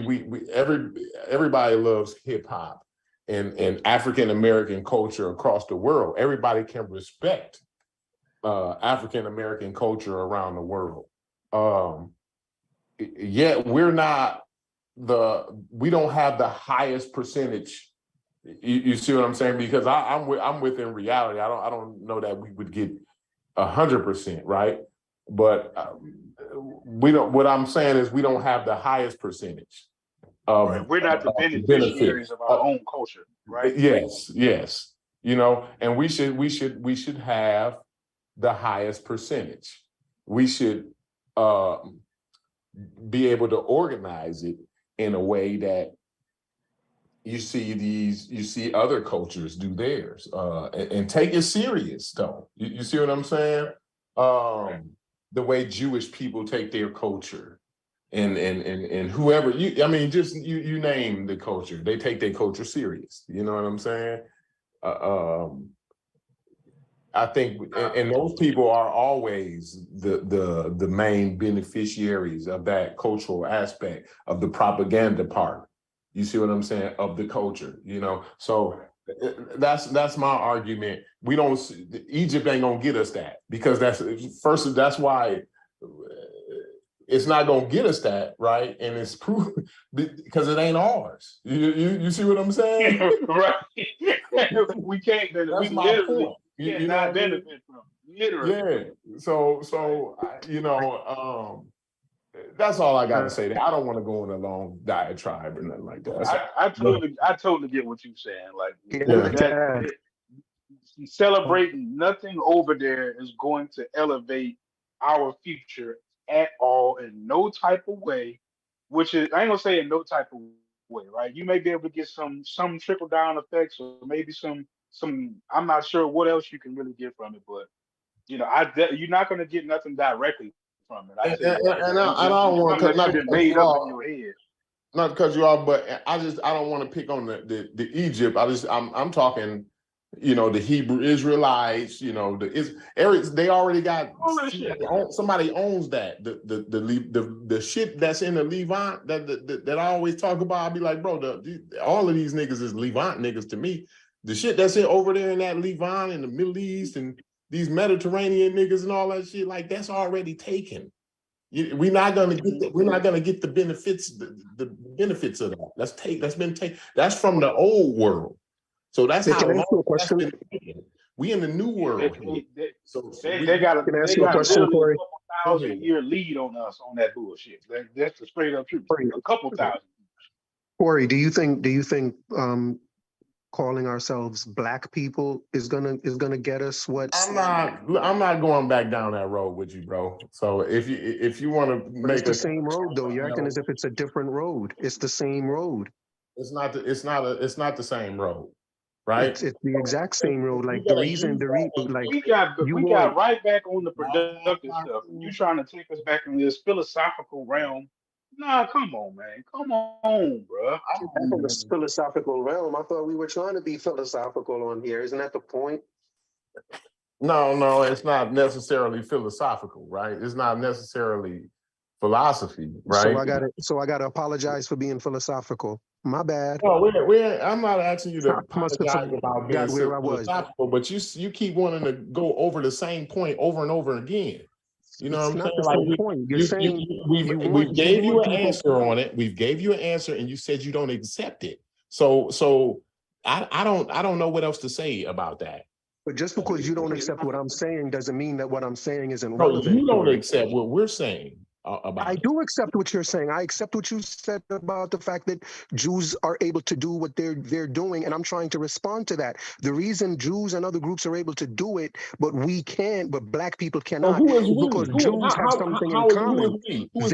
everybody loves hip hop and African American culture across the world. Everybody can respect African American culture around the world. Yet we don't have the highest percentage. You see what I'm saying? Because I'm within reality. I don't know that we would get 100%, right? But we don't. What I'm saying is we don't have the highest percentage of Right. We're not the benefit. beneficiaries of our own culture, right? Yes. And we should have the highest percentage. We should be able to organize it in a way that you see other cultures do theirs, and take it serious though. You see what I'm saying? The way Jewish people take their culture, and whoever you name the culture, they take their culture serious. You know what I'm saying? I think, and those people are always the main beneficiaries of that cultural aspect of the propaganda part. You see what I'm saying? Of the culture, So that's my argument. Egypt ain't gonna get us that, because that's why it's not gonna get us that, right? And it's proof because it ain't ours. You see what I'm saying? Right. We can't benefit. That's We my literally point. You know cannot what I mean? benefit from it. Literally. Yeah. That's all I got to say. I don't want to go on a long diatribe or nothing like that. I totally get what you're saying. Like Yeah. that celebrating nothing over there is going to elevate our future at all in no type of way, which is, I ain't gonna say in no type of way, right? You may be able to get some trickle down effects, or maybe some I'm not sure what else you can really get from it, but you're not gonna get nothing directly from it. I tell you that. And I don't want Something to that you done made up in your head. not because you are, but I don't want to pick on the Egypt. I'm talking, the Hebrew Israelites. They already got somebody owns that the shit that's in the Levant that I always talk about. I'll be like, bro, all of these niggas is Levant niggas to me. The shit that's over there in that Levant in the Middle East and these Mediterranean niggas and all that shit, like that's already taken. We're not gonna get the benefits, the benefits of that. That's been taken. That's from the old world. So that's how long that's been taken. We in the new world. They got literally a couple thousand-year lead on us on that bullshit. That's the straight up truth. A couple thousand. Corey, do you think calling ourselves black people is gonna get us what? I'm not going back down that road with you, bro. So if you want to make it's the same road though. You're acting as if it's a different road. It's the same road. It's not the same road, right? It's the exact same road. Like we got right back on the productive stuff. You trying to take us back in this philosophical realm? Nah, come on, man. Come on, bro. Back in this philosophical realm. I thought we were trying to be philosophical on here. Isn't that the point? No, it's not necessarily philosophical, right? It's not necessarily philosophy, right? So I gotta apologize for being philosophical. My bad. No, I'm not asking you to apologize about being philosophical, but you keep wanting to go over the same point over and over again. You know what I'm saying? Like point. You're saying we gave you an answer on it. We gave you an answer, and you said you don't accept it. So I don't know what else to say about that. But just because you don't accept what I'm saying doesn't mean that what I'm saying isn't relevant. No, you don't accept what we're saying about I do accept what you're saying. I accept what you said about the fact that Jews are able to do what they're doing, and I'm trying to respond to that. The reason Jews and other groups are able to do it, but we can't, but black people cannot, because Jews have something in common. Who is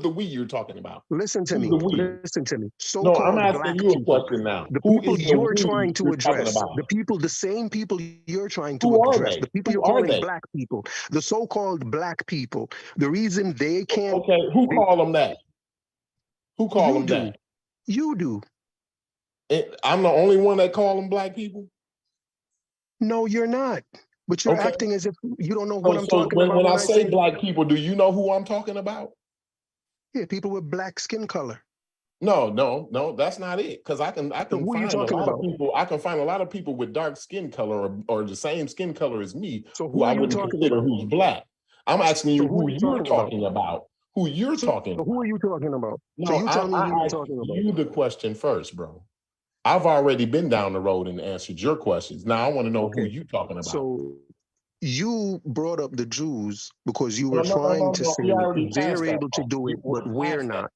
the we you're talking about? Listen to me. Listen to me. No, I'm asking you a question now. The people you're trying to address, the same people you're trying to address, the people you're calling black people, the so-called black people, the reason they can't. Okay, who call them that? Who call them that? You do. I'm the only one that call them black people? No, you're not. But you're Okay. acting as if you don't know what I'm So talking about when when I I say say, black people, do you know who I'm talking about? yeah, people with black skin color. No, that's not it. Because I So can who are you find a talking lot of about? people. I can find a lot of people with dark skin color or the same skin color as me, So who who are I you wouldn't talking consider about? who's black. I'm asking So you who are who you you're talking about? talking about. Who you're talking So who are about. you talking about? So No, you tell me who I you're asked talking about. you the question first, bro. I've already been down the road and answered your questions. Now I want to know who Okay. you talking about. So you brought up the Jews because you were No, trying to no. We say already they're passed that able to part. do it, but We're we're past that. not.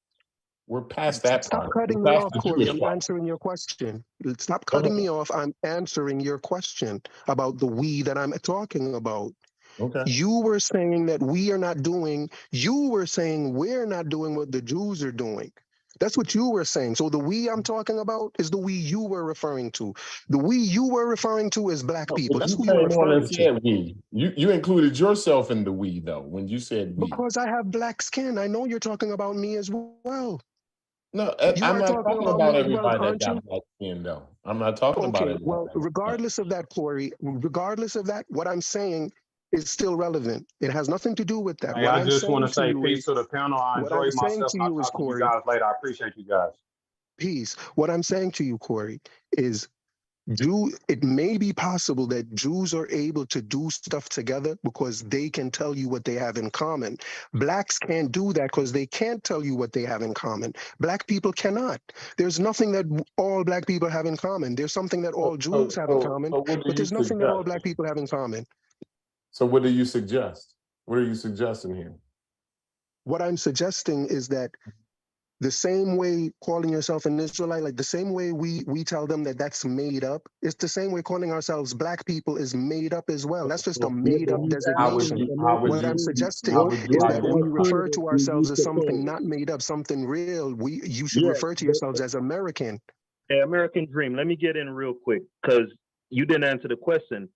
We're past that Stop part. We're cutting me past off, the Corey. Jewish I'm part. answering your question. Stop Go cutting ahead. me off. I'm answering your question about the we that I'm talking about. Okay. You were saying that we are not doing, you were saying we're not doing what the Jews are doing. That's what you were saying. So the we I'm talking about is the we you were referring to. The we you were referring to is black No, people. but That's you who you were came on and referring to. said we. You included yourself in the we though when you said we. Because I have black skin. I know you're talking about me as well. No, You I'm are not talking talking about me about as well, everybody that aren't you? got black skin though. I'm not talking about Okay, everybody well, that got black. regardless of that, Corey, regardless of that, what I'm saying is still relevant. It has nothing to do with that. Hey, What I I'm just want saying to to say you peace is, to the panel. I what I'm enjoyed saying myself, to and I'll you is, talk to you Corey, guys later. I appreciate you guys. peace. What I'm saying to you, Corey, is it may be possible that Jews are able to do stuff together because they can tell you what they have in common. Blacks can't do that because they can't tell you what they have in common. Black people cannot. There's nothing that all black people have in common. There's something that all Jews have in common, So what do but you there's nothing that all suggest? black people have in common. So what do you suggest? What are you suggesting here? What I'm suggesting is that the same way calling yourself an Israelite, like the same way we tell them that that's made up, it's the same way calling ourselves black people is made up as well. That's just a made up designation. What I'm suggesting is that we refer to ourselves as something not made up, something real. You should refer to yourselves as American. Hey, American Dream, let me get in real quick because you didn't answer the question.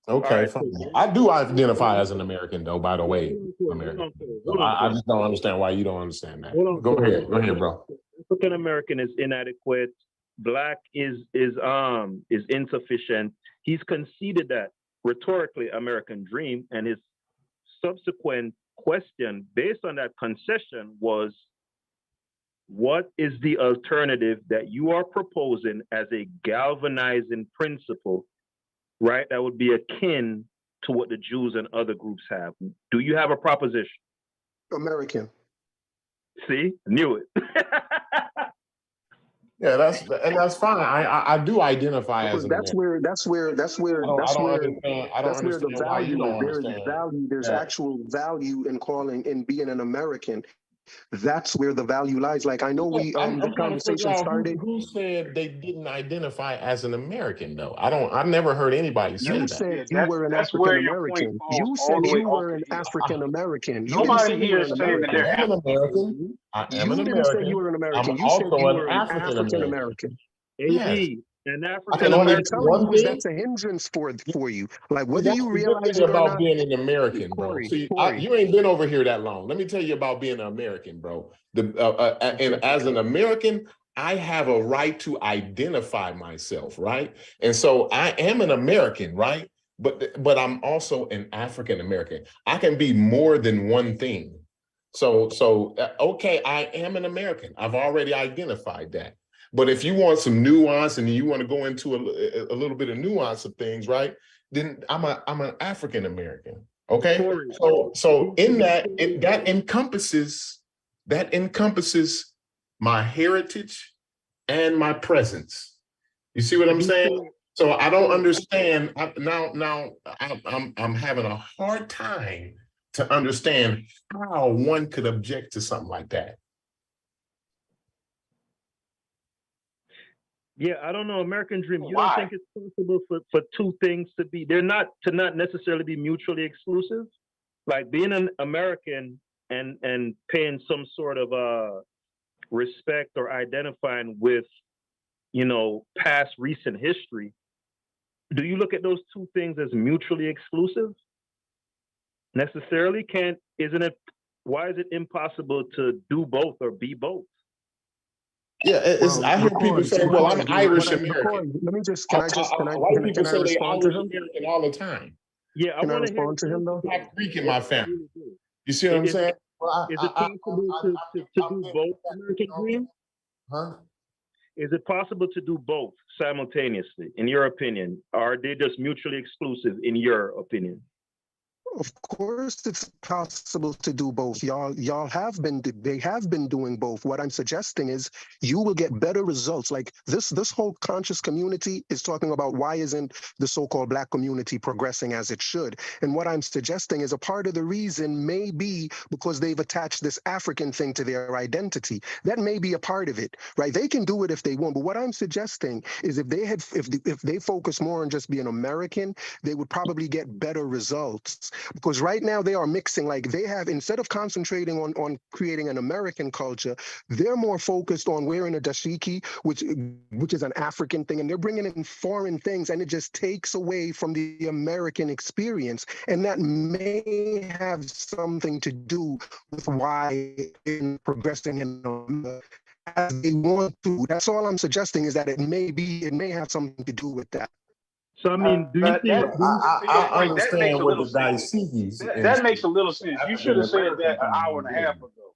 Okay, Right, fine. so I do identify as an American though, by the way, American. So hold on, I just don't understand why you don't understand that. hold on, Go ahead, bro. African American is inadequate. Black is insufficient. He's conceded that rhetorically, American Dream, and his subsequent question based on that concession was, what is the alternative that you are proposing as a galvanizing principle, right? That would be akin to what the Jews and other groups have. Do you have a proposition? American. See, knew it. Yeah, that's fine. I do identify as Because an American. that's I don't where understand. I don't that's where the understand why you value don't is. There is understand value. There's that. actual value in being an American. That's where the value lies. Like I know I'm this trying to figure conversation out started. who said they didn't identify as an American though. I've never heard anybody say You that. said Yeah, you were an that's African where your point American. falls You all said the way you off were the an hill. African American. You didn't say Nobody you here were is an saying that I American. they're am an African. American. I am an You didn't say you American. were an I'm American. You said also you an were an African African American. American. Yes. AB, an I African can What only I'm do American. telling one you is thing. that's a hindrance for you. Like See, whether that's you the good realize thing it or about not, being an American, bro. Corey, See, Corey. you ain't been over here that long. Let me tell you about being an American, bro. And as an American, I have a right to identify myself, right? And so I am an American, right? But I'm also an African American. I can be more than one thing. So okay, I am an American. I've already identified that. But if you want some nuance and you want to go into a little bit of nuance of things, right? Then I'm an African American. Okay. Corey. So in that encompasses my heritage and my presence. You see what I'm saying? So I don't understand. I'm having a hard time to understand how one could object to something like that. Yeah, I don't know. American Dream, you don't Why? think it's possible for two things to not necessarily be mutually exclusive? Like being an American and paying some sort of respect or identifying with, past recent history. Do you look at those two things as mutually exclusive? Necessarily why is it impossible to do both or be both? Yeah, I hear people say, "Well, I'm Irish American." Let me just White people say they respond to Irish him? American all the time. Yeah, I Can I want to hear respond to him though? Black Greek in Yeah, my I family. really do. You see what I'm Is saying? it Well, is it possible to do both American Dream? huh? Is it possible to do both simultaneously, in your opinion? Or are they just mutually exclusive, in your opinion? Of course, it's possible to do both. They have been doing both. What I'm suggesting is you will get better results. Like this whole conscious community is talking about why isn't the so-called Black community progressing as it should? And what I'm suggesting is a part of the reason may be because they've attached this African thing to their identity. That may be a part of it, right? They can do it if they want. But what I'm suggesting is if they focus more on just being American, they would probably get better results. Because right now they are mixing, like they have, instead of concentrating on creating an American culture, they're more focused on wearing a dashiki, which is an African thing, and they're bringing in foreign things, and it just takes away from the American experience. And that may have something to do with why in progressing in America as they want to. That's all I'm suggesting, is that it may have something to do with that. So I mean, do you That think? to your I point, that makes understand a what little the sense. Daisikis and That makes a little sense. You should African have said that American an thing hour and a half do. ago.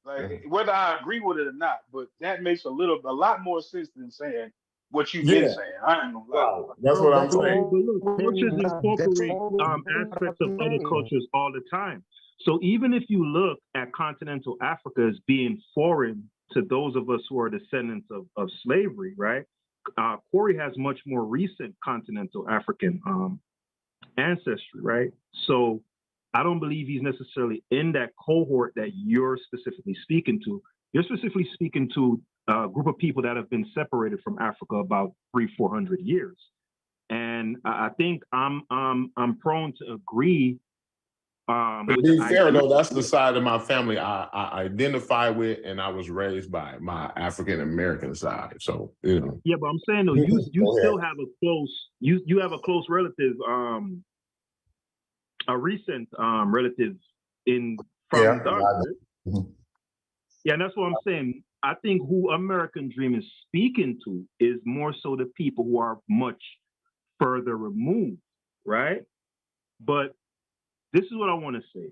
Like whether I agree with it or not, but that makes a lot more sense than saying what you've been Yeah, saying. I ain't gonna lie. right. That's Bro, what I'm that's saying. But look, cultures that's incorporate all aspects of other cultures all the time. So even if you look at continental Africa as being foreign to those of us who are descendants of slavery, right? Corey has much more recent continental African ancestry, right? So I don't believe he's necessarily in that cohort that you're specifically speaking to. You're specifically speaking to a group of people that have been separated from Africa about 300-400 years. And I think I'm prone to agree To with the be fair, idea. though, that's the side of my family I identify with, and I was raised by my African American side. So Yeah, but I'm saying though, you still have a close you have a close relative, a recent relative from yeah, Ghana, right? Yeah, and that's what I'm saying. I think who American Dream is speaking to is more so the people who are much further removed, right? But this is what I want to say.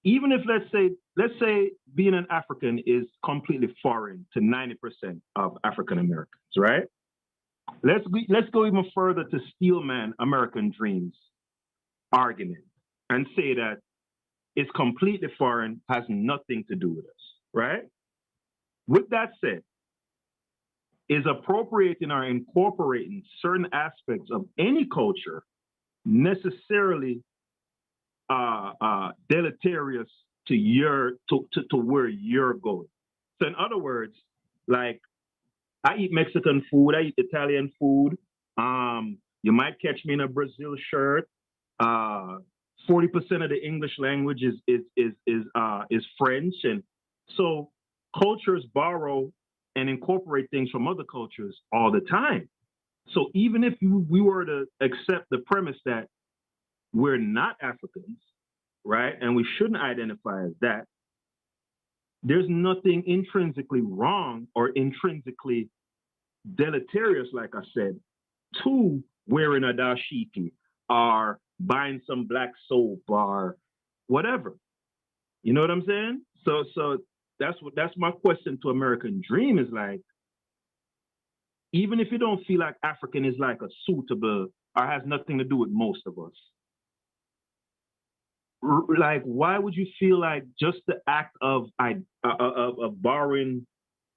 Even if let's say being an African is completely foreign to 90% of African Americans, right? Let's go even further to Steelman American Dreams argument and say that it's completely foreign, has nothing to do with us, right? With that said, is appropriating or incorporating certain aspects of any culture necessarily deleterious to where you're going? So in other words, like I eat Mexican food, I eat Italian food. You might catch me in a Brazil shirt. 40% of the English language is French, and so cultures borrow and incorporate things from other cultures all the time. So even if we were to accept the premise that we're not Africans, right, and we shouldn't identify as that, there's nothing intrinsically wrong or intrinsically deleterious, like I said, to wearing a dashiki or buying some black soap or whatever. You know what I'm saying? So that's my question to American Dream is like, even if you don't feel like African is like a suitable or has nothing to do with most of us, like why would you feel like just the act of borrowing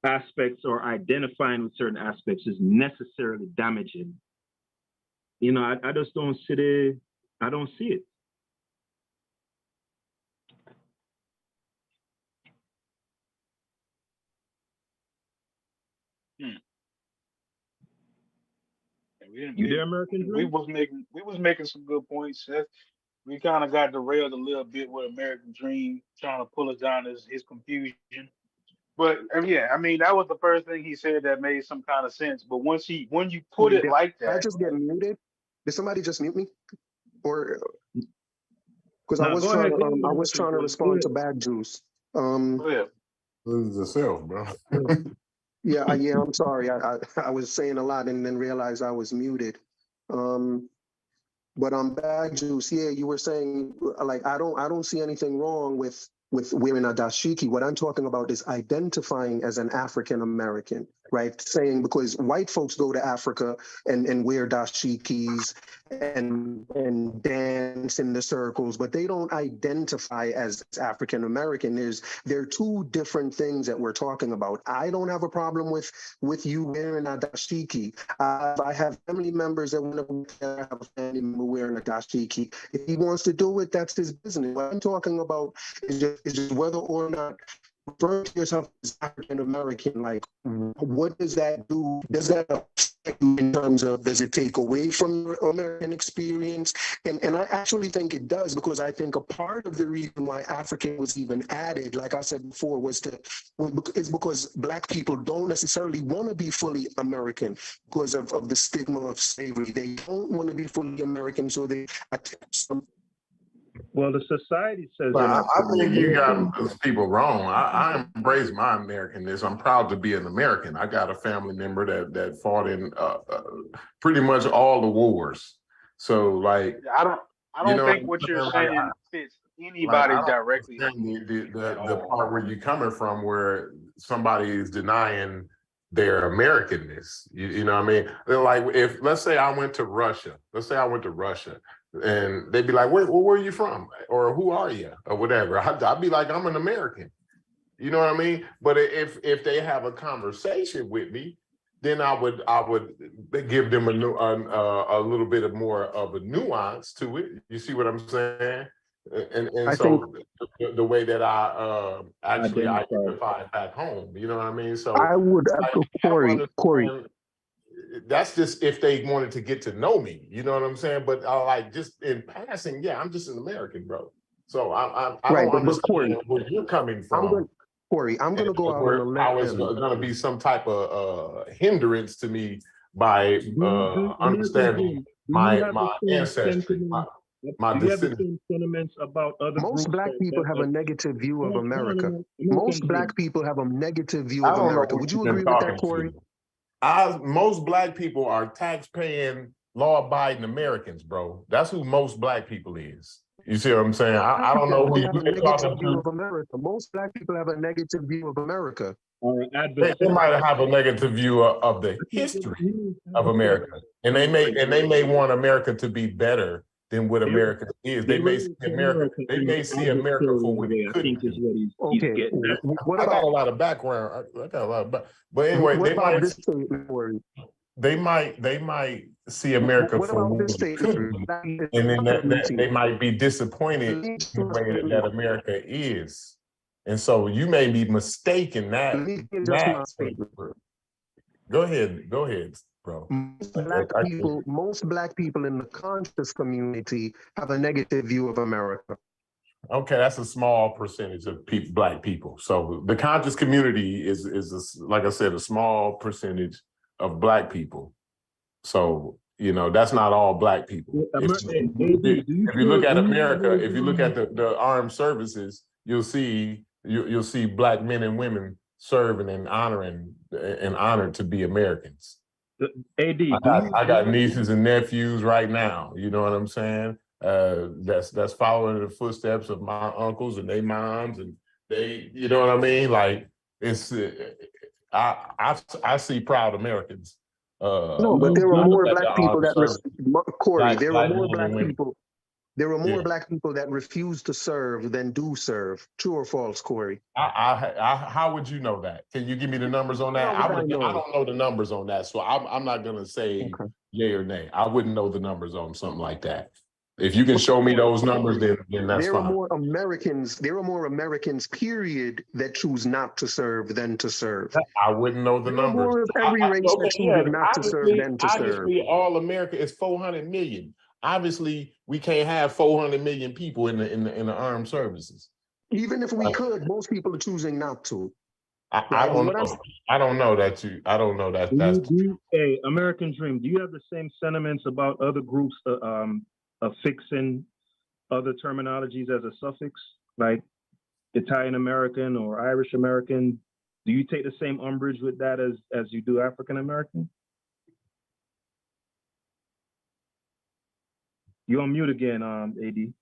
aspects or identifying with certain aspects is necessarily damaging? You know, I just don't see it. I don't see it. You there, American We Dream? was making some good points. We kind of got derailed a little bit with American Dream trying to pull us down his confusion. But yeah, I mean that was the first thing he said that made some kind of sense. But when you put Wait, it did like I that, just get muted? Did somebody just mute me? Or because Nah, go ahead, I was American trying to Dream. Go respond to ahead. Bad Juice. go ahead. Lose yourself, bro. Yeah, I'm sorry. I was saying a lot and then realized I was muted. Um, But Bag Juice, yeah, you were saying like I don't see anything wrong with wearing a dashiki. What I'm talking about is identifying as an African American, right? Saying because white folks go to Africa and wear dashikis and dance in the circles, but they don't identify as African American. There are two different things that we're talking about. I don't have a problem with you wearing a dashiki. I have family members that want to have a family member wearing a dashiki. If he wants to do it, that's his business. What I'm talking about is just whether or not referring to yourself as African American, like what does that do? Does that affect you in terms of, does it take away from your American experience? And I actually think it does, because I think a part of the reason why African was even added, like I said before, is because Black people don't necessarily want to be fully American because of the stigma of slavery. They don't want to be fully American, so they attach some. Well, the society says Well, you're not I fully think you American. got those people wrong. I embrace my Americanness. I'm proud to be an American. I got a family member that fought in pretty much all the wars. So, like, I you don't know what think I'm what you're saying? saying fits Like anybody I don't directly understand at the all. part where you're coming from, where somebody is denying their Americanness. You know what I mean? They're like, if let's say I went to Russia, and they'd be like, where are you from? Or who are you? Or whatever. I'd be like, I'm an American. You know what I mean? But if they have a conversation with me, then I would give them a little bit of more of a nuance to it. You see what I'm saying? And I think so the way that I actually Identified. identify back home, you know what I mean? So I would, like, I Corey, understand that's just if they wanted to get to know me, you know what I'm saying? But like just in passing, yeah, I'm just an American, bro. So I right, don't but understand Corey, where you're coming I'm going, from, Corey, I'm going and to go out on a where how it's limb. going to be some type of hindrance to me by American understanding Dream, do you have the my same ancestry, sentiments? my Do you have the descendants. same sentiments about other Most groups Black people have a negative view of America. Most American Black Dream? people have a negative view I of don't know America. who Would you've you been agree with that, talking Corey? to. Most Black people are tax-paying, law-abiding Americans, bro. That's who most Black people is. You see what I'm saying? I don't know who They have a you've been negative talking view to. of America. Most Black people have a negative view of America. Or They might have a negative view of the history of America, and they may want America to be better than what America is. They may see America. They may see America for what it I could think is be. what he's Okay, getting at. what I got about a lot of background. I got a lot of but anyway, what about this statement, Corey? they might see America What for about what this it could statement? be, and then that they might be disappointed in the way that America is. And so you may be mistaken Let that me adjust my statement. Go ahead, bro. Most black people in the conscious community have a negative view of America. Okay, that's a small percentage of Black people. So the conscious community is like I said, a small percentage of Black people. So that's not all Black people. If you look at America, if you look at the armed services, you'll see Black men and women serving and honored to be Americans. AD, I got nieces and nephews right now. You know what I'm saying? That's following the footsteps of my uncles and their moms, and they, you know what I mean? Like it's, I see proud Americans. No, but there are more Black people that Corey. There are more Black women. people. There are more Yeah. Black people that refuse to serve than do serve. True or false, Corey? How would you know that? Can you give me the numbers on that? I don't know the numbers on that, so I'm not gonna say yay or nay. I wouldn't know the numbers on something like that. If you can show me those numbers, then that's There are fine. more Americans. There are more Americans, period, that choose not to serve than to serve. I wouldn't know the There are numbers. more of every race that chooses not to serve than to serve. Obviously, all America is 400 million. Obviously, we can't have 400 million people in the armed services. Even if we could, most people are choosing not to. I don't know. I don't know that. Hey, American Dream, do you have the same sentiments about other groups affixing other terminologies as a suffix, like Italian American or Irish American? Do you take the same umbrage with that as you do African American? You on mute again, AD.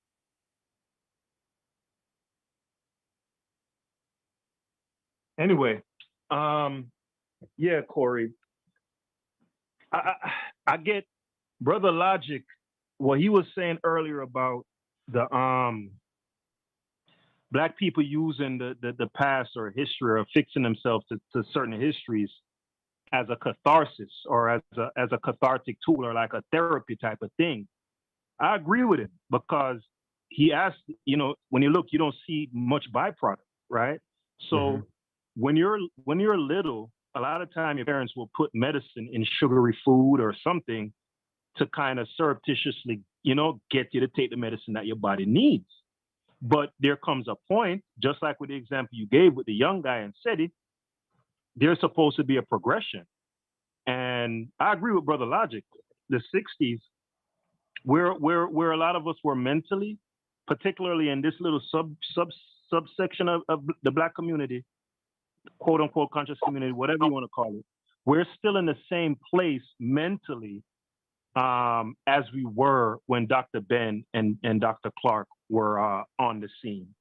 Anyway, yeah, Corey. I get Brother Logic, what he was saying earlier about the black people using the past or history or fixing themselves to certain histories as a catharsis or as a cathartic tool or like a therapy type of thing. I agree with him because he asked, when you look, you don't see much byproduct, right? So when you're little, a lot of time your parents will put medicine in sugary food or something to kind of surreptitiously, get you to take the medicine that your body needs. But there comes a point, just like with the example you gave with the young guy in SETI, there's supposed to be a progression. And I agree with Brother Logic. The 60s, where a lot of us were mentally, particularly in this little subsection of the black community, quote unquote conscious community, whatever you want to call it, we're still in the same place mentally as we were when Dr. Ben and Dr. Clark were on the scene.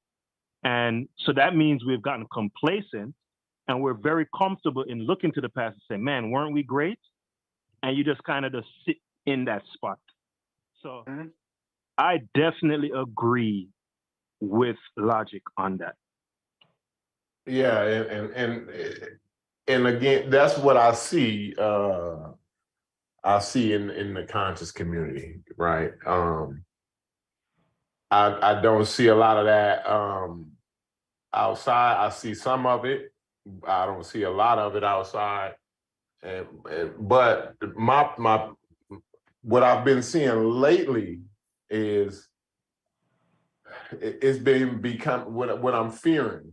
And so that means we've gotten complacent and we're very comfortable in looking to the past and say, man, weren't we great? And you just kind of just sit in that spot. So I definitely agree with Logic on that. Yeah, and again, that's what I see. I see in the conscious community, right? I don't see a lot of that outside. I see some of it. I don't see a lot of it outside. But my what I've been seeing lately is it's been become what I'm fearing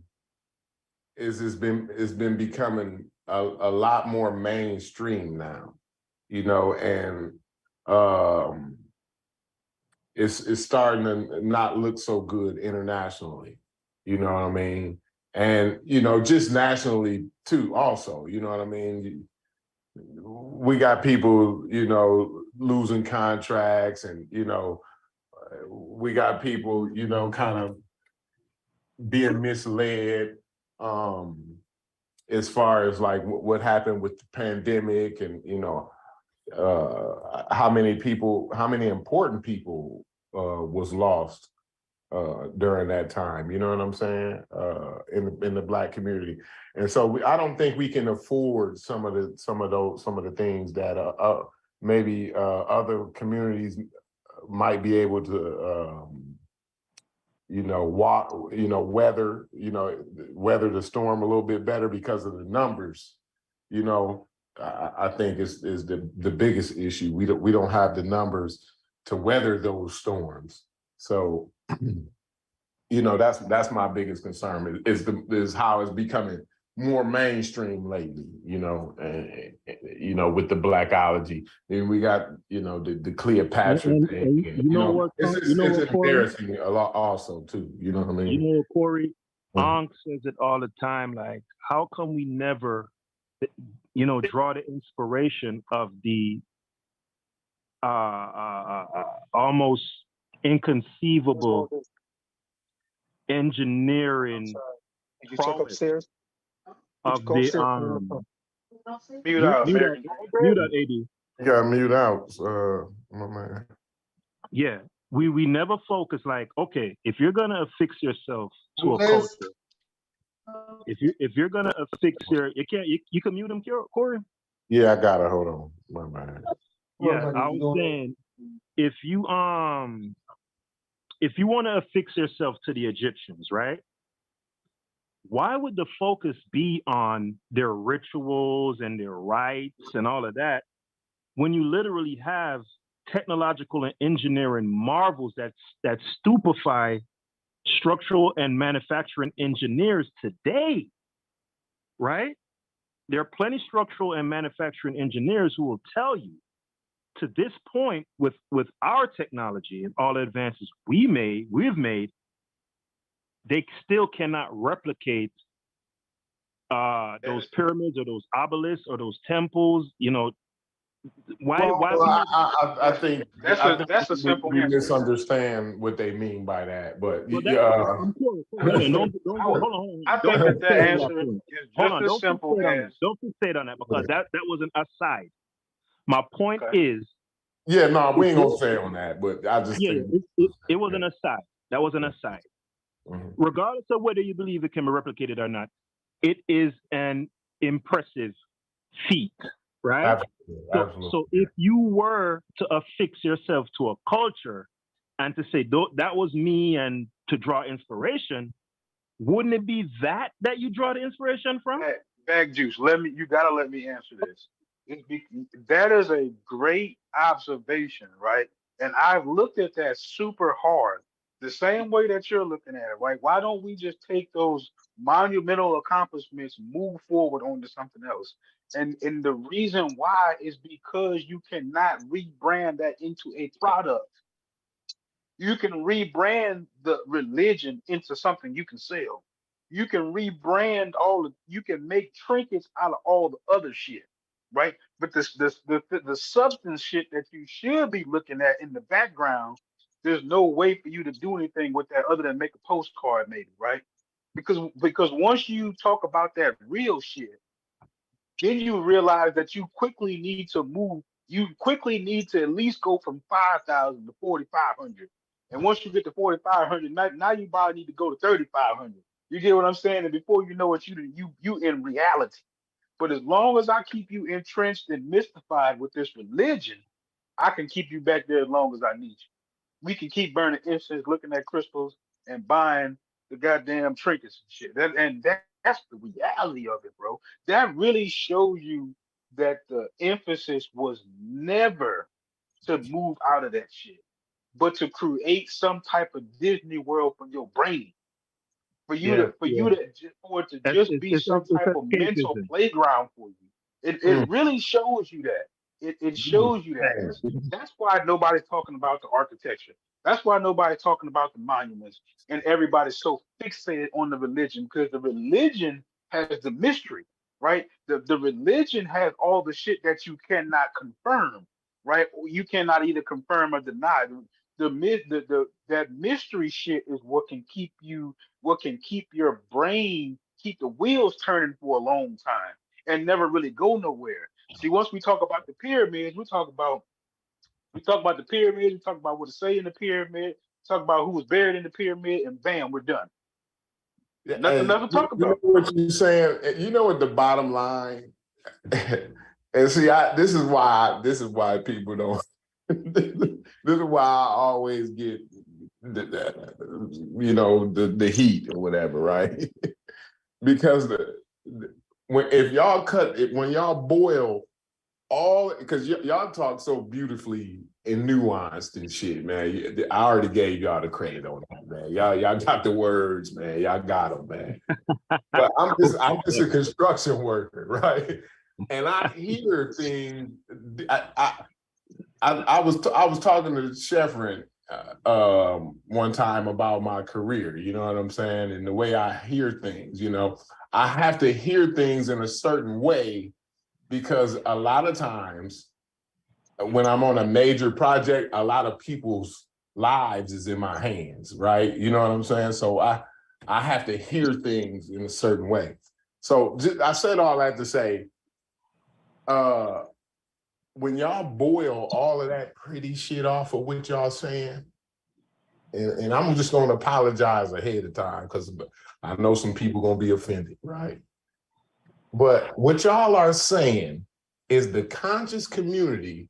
is it's been becoming a lot more mainstream now, and it's starting to not look so good internationally. You know what I mean? And just nationally too. Also, you know what I mean? We got people, losing contracts, and we got people, kind of being misled. As far as like what happened with the pandemic, and how many important people was lost during that time. You know what I'm saying? In the Black community, and so I don't think we can afford some of the things that maybe other communities might be able to. Weather the storm a little bit better because of the numbers. I think is the biggest issue. We don't have the numbers to weather those storms. So, that's my biggest concern is how it's becoming more mainstream lately. With the Blackology, and we got the Cleopatra thing. It's embarrassing a lot also too. You know what I mean? Corey, Ankh says it all the time. Like, how come we never, draw the inspiration of the almost inconceivable engineering Did you check upstairs? of the Mute out, American. Mute out, AD. You got mute out, my man. Yeah, we never focus like, okay, if you're gonna affix yourself to a culture, if you're gonna affix you can mute him, Corey. Yeah, I got it. Hold on, my man. Yeah, I was saying if you want to affix yourself to the Egyptians, right? Why would the focus be on their rituals and their rites and all of that when you literally have technological and engineering marvels that stupefy structural and manufacturing engineers today, right? There are plenty structural and manufacturing engineers who will tell you to this point with our technology and all the advances we've made, they still cannot replicate those pyramids or those obelisks or those temples, Why Well, we not? I think That's a simple we answer. misunderstand what they mean by that, but Well, yeah. I'm curious. Hold on, don't go. Hold on. I Don't think that fixate on that answer point. is Hold just on, as don't simple fixate on that. as Don't fixate on that because that was an aside. My point okay. is, Yeah, no, we if ain't you gonna say on that, but I just yeah, think it was an aside. That was an aside. Mhm. Regardless of whether you believe it can be replicated or not, it is an impressive feat, right? Absolutely. So if you were to affix yourself to a culture and to say that was me and to draw inspiration, wouldn't it be that you draw the inspiration from? Bag juice. You gotta let me answer this. That is a great observation, right? And I've looked at that super hard, the same way that you're looking at it, right? Why don't we just take those monumental accomplishments, move forward onto something else? And the reason why is because you cannot rebrand that into a product. You can rebrand the religion into something you can sell. You can rebrand you can make trinkets out of all the other shit, right? But the substance shit that you should be looking at in the background, there's no way for you to do anything with that other than make a postcard, maybe, right? Because once you talk about that real shit, then you realize that you quickly need to move. You quickly need to at least go from 5,000 to 4,500. And once you get to 4,500, now you probably need to go to 3,500. You get what I'm saying? And before you know it, you in reality. But as long as I keep you entrenched and mystified with this religion, I can keep you back there as long as I need you. We can keep burning incense, looking at crystals, and buying the goddamn trinkets and shit. That's the reality of it, bro. That really shows you that the emphasis was never to move out of that shit, but to create some type of Disney World for your brain. Yeah. For it to just be some type of mental escapism. playground for you. It really shows you that. It shows you that. That's why nobody's talking about the architecture. That's why nobody's talking about the monuments. And everybody's so fixated on the religion because the religion has the mystery, right? The religion has all the shit that you cannot confirm, right? You cannot either confirm or deny. That mystery shit is what can keep your brain, keep the wheels turning for a long time and never really go nowhere. See, once we talk about the pyramids, we talk about the pyramids, we talk about what to say in the pyramid, talk about who was buried in the pyramid, and bam, we're done. Nothing else to talk You know about. what you're saying? You know what the bottom line? And see, this is why people don't. This is why I always get the heat or whatever, right? Because when y'all boil all, because y'all talk so beautifully and nuanced and shit, man. I already gave y'all the credit on that, man. Y'all got the words, man. Y'all got them, man. But I'm just a construction worker, right? And I hear things. I was talking to Sheffrin one time about my career. You know what I'm saying? And the way I hear things. I have to hear things in a certain way because a lot of times when I'm on a major project, a lot of people's lives is in my hands, right? You know what I'm saying? So I have to hear things in a certain way. So I said all that to say, when y'all boil all of that pretty shit off of what y'all saying, and I'm just going to apologize ahead of time because I know some people going to be offended, right? But what y'all are saying is the conscious community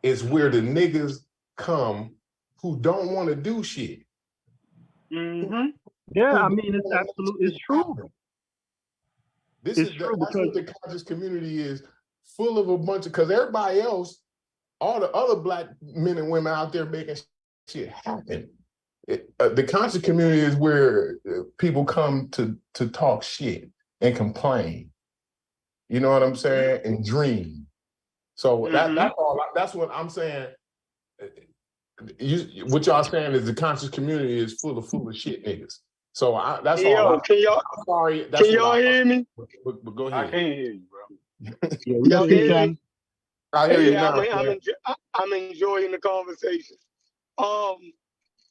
is where the niggas come who don't want to do shit. Mm-hmm. Yeah, I mean, it's true. That's what the conscious community is, full of a bunch of, because everybody else, all the other Black men and women out there making shit happen. The conscious community is where people come to talk shit and complain. You know what I'm saying? And dream. So that's what I'm saying. What y'all saying is the conscious community is full of shit niggas. So that's all. Can y'all hear me? But go I ahead. can't hear you, bro. Yeah, we Y'all see can hear me? I hear you Yeah, now, Chef. I'm enjoying the conversation. Um,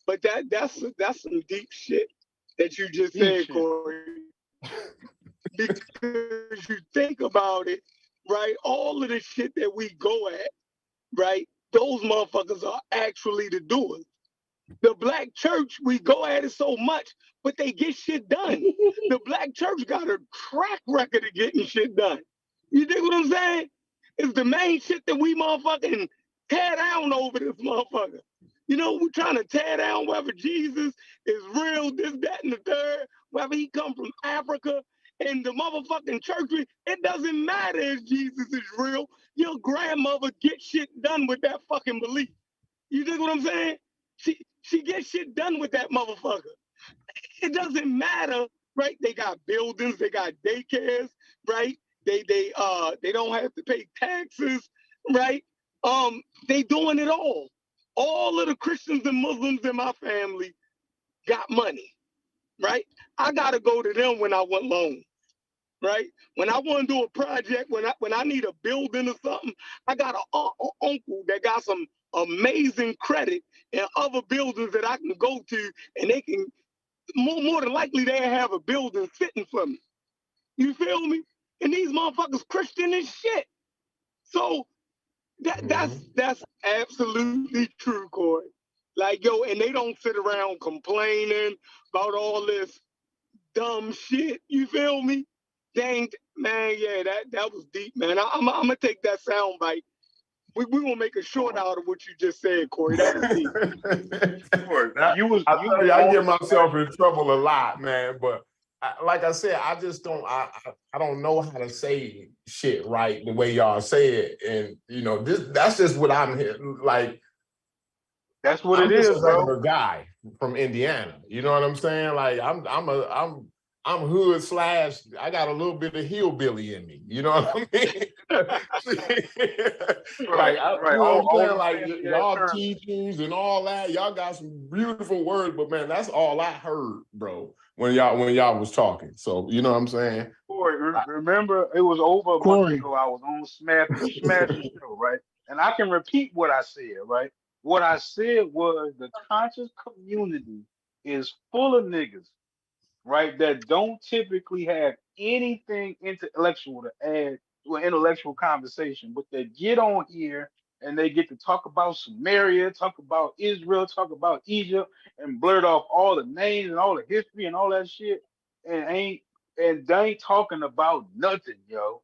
but that's some deep shit that you just Deep said, shit. Corey. Because you think about it, right? All of the shit that we go at, right? Those motherfuckers are actually the doers. The black church, we go at it so much, but they get shit done. The black church got a track record of getting shit done. You dig what I'm saying? It's the main shit that we motherfucking tear down over this motherfucker. You know, we're trying to tear down whether Jesus is real, this, that, and the third, whether he come from Africa. And the motherfucking church, it doesn't matter if Jesus is real. Your grandmother gets shit done with that fucking belief. You dig what I'm saying? She gets shit done with that motherfucker. It doesn't matter, right? They got buildings, they got daycares, right? They don't have to pay taxes, right? They doing it all. All of the Christians and Muslims in my family got money, right? I gotta go to them when I want loans, right? When I want to do a project, when I need a building or something, I got an uncle that got some amazing credit in other buildings that I can go to, and they can more than likely they have a building sitting for me. You feel me? And these motherfuckers Christian as shit. So that's absolutely true, Corey. Like yo, and they don't sit around complaining about all this dumb shit. You feel me? Dang, man, yeah, that was deep, man. I'm gonna take that sound bite. We gonna make a short out of what you just said, Corey. That was deep. I tell you, I get myself in trouble a lot, man. But like I said, I just don't. I don't know how to say shit right the way y'all say it, and you know, that's just what I'm here. Like, That's what I'm it just is, a bro. regular guy from Indiana. You know what I'm saying? Like, I'm hood slash. I got a little bit of hillbilly in me. You know what I mean? Right, You right. know what I'm All saying? them Like fancy ass y'all terms. teachings and all that. Y'all got some beautiful words, but man, that's all I heard, bro. When y'all was talking. So you know what I'm saying? Corey, remember it was over a month Corey. ago. I was on Smash's show, right? And I can repeat what I said, right? What I said was the conscious community is full of niggas, right, that don't typically have anything intellectual to add to an intellectual conversation, but they get on here and they get to talk about Samaria, talk about Israel, talk about Egypt, and blurt off all the names and all the history and all that shit, and they ain't talking about nothing, yo.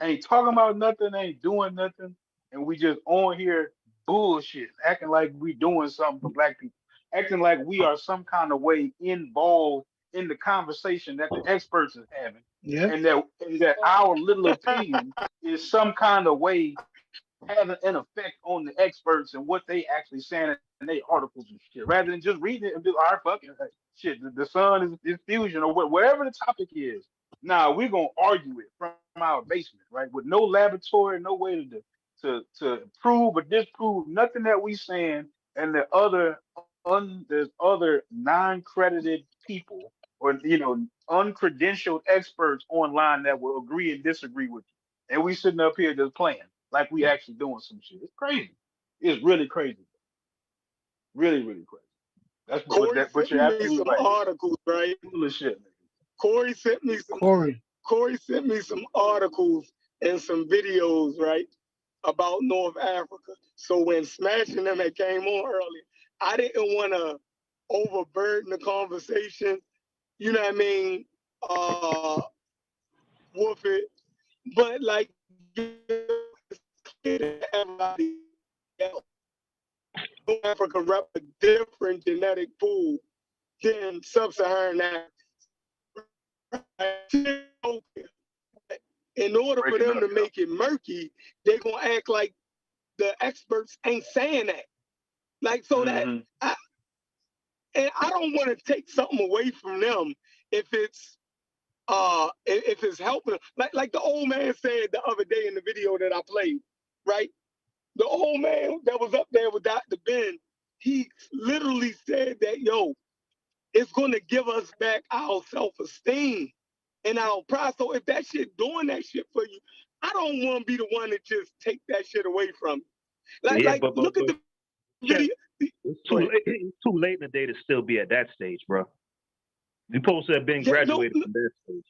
Ain't talking about nothing, ain't doing nothing, and we just on here bullshit, acting like we doing something for black people, acting like we are some kind of way involved in the conversation that the experts is having, Yeah. and that our little opinion is some kind of way having an effect on the experts and what they actually saying in their articles and shit, rather than just reading it and be all right, fucking shit. The sun is fusion or whatever the topic is. Now we're gonna argue it from our basement, right? With no laboratory, no way to prove or disprove nothing that we saying, and there's other non-credited people or uncredentialed experts online that will agree and disagree with you, and we sitting up here just playing like we actually doing some shit. It's crazy. It's really crazy. Really, really crazy. That's what Corey that. But sent you're me absolutely some right. It's articles, right? full of shit. Corey sent me some Corey. Corey sent me some articles and some videos, right, about North Africa. So when Smashing Them had came on earlier, I didn't want to overburden the conversation. You know what I mean? Woof it. But like everybody else, North Africa rep a different genetic pool than sub-Saharan Africa. In order for Breaking them up, to yo. make it murky, they're gonna act like the experts ain't saying that. Like so that Mm-hmm. and I don't want to take something away from them if it's helping them. Like the old man said the other day in the video that I played, right? The old man that was up there with Dr. Ben, he literally said that, yo, it's gonna give us back our self-esteem and our pride. So if that shit doing that shit for you, I don't want to be the one to just take that shit away from you. Like, look at the video. It's too late in the day to still be at that stage, bro. You're supposed to have been graduated from that stage.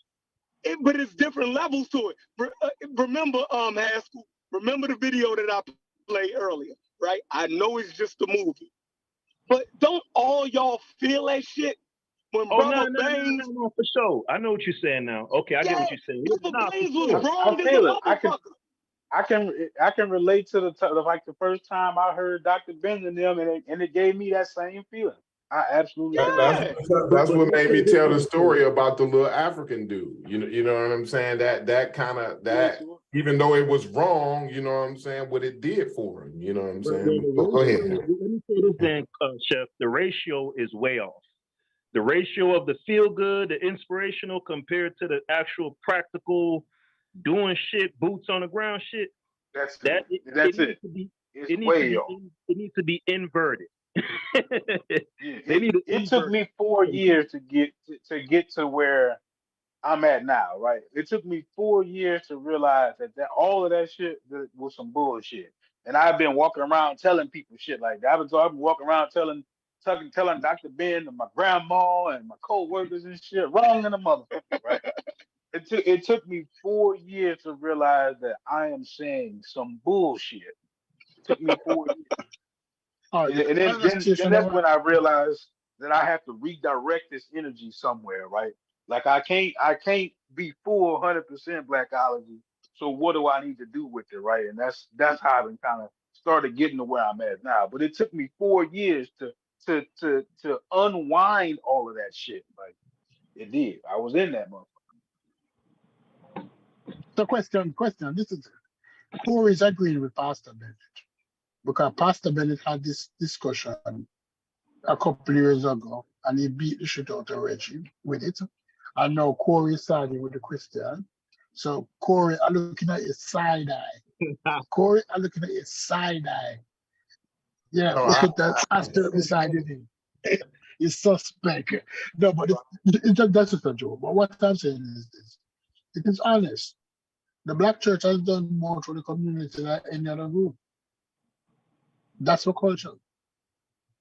But it's different levels to it. Remember, Haskell, remember the video that I played earlier, right? I know it's just a movie. But don't all y'all feel that shit when Brother Bangs? No, for sure. I know what you're saying now. Okay, I get what you're saying. Brother Bangs was I wrong as a feel it. motherfucker. I can relate to like the first time I heard Dr. Benz and them, and it gave me that same feeling. I absolutely That's what made me tell the story about the little African dude. You know what I'm saying? That kind of even though it was wrong, you know what I'm saying, what it did for him. You know what I'm saying? Go ahead. Let me say this then, Chef. The ratio is way off. The ratio of the feel good, the inspirational compared to the actual practical doing shit, boots on the ground shit. That's it. It needs to be inverted. It took me 4 years to get to where I'm at now, right? It took me 4 years to realize that all of that shit was some bullshit. And I've been walking around telling people shit like that. I've been walking around telling Dr. Ben and my grandma and my co-workers and shit, wrong in the motherfucker, right? It took me 4 years to realize that I am saying some bullshit. It took me 4 years. And then that's when I realized that I have to redirect this energy somewhere, right? Like I can't be full 100% blackology. So what do I need to do with it, right? And that's how I've been kind of started getting to where I'm at now. But it took me 4 years to unwind all of that shit. Like it did. I was in that motherfucker. So question. This is Corey's agreeing with Pastor Bennett because Pastor Bennett had this discussion a couple years ago, and he beat the shit out of Reggie with it. And now Corey is siding with the Christian. So Corey, I'm looking at his side eye. Corey, I'm looking at his side eye. Yeah, that's Pastor beside him. He's suspect. No, but that's just a joke. But what I'm saying is this. It is honest. The Black church has done more for the community than any other group. That's for culture.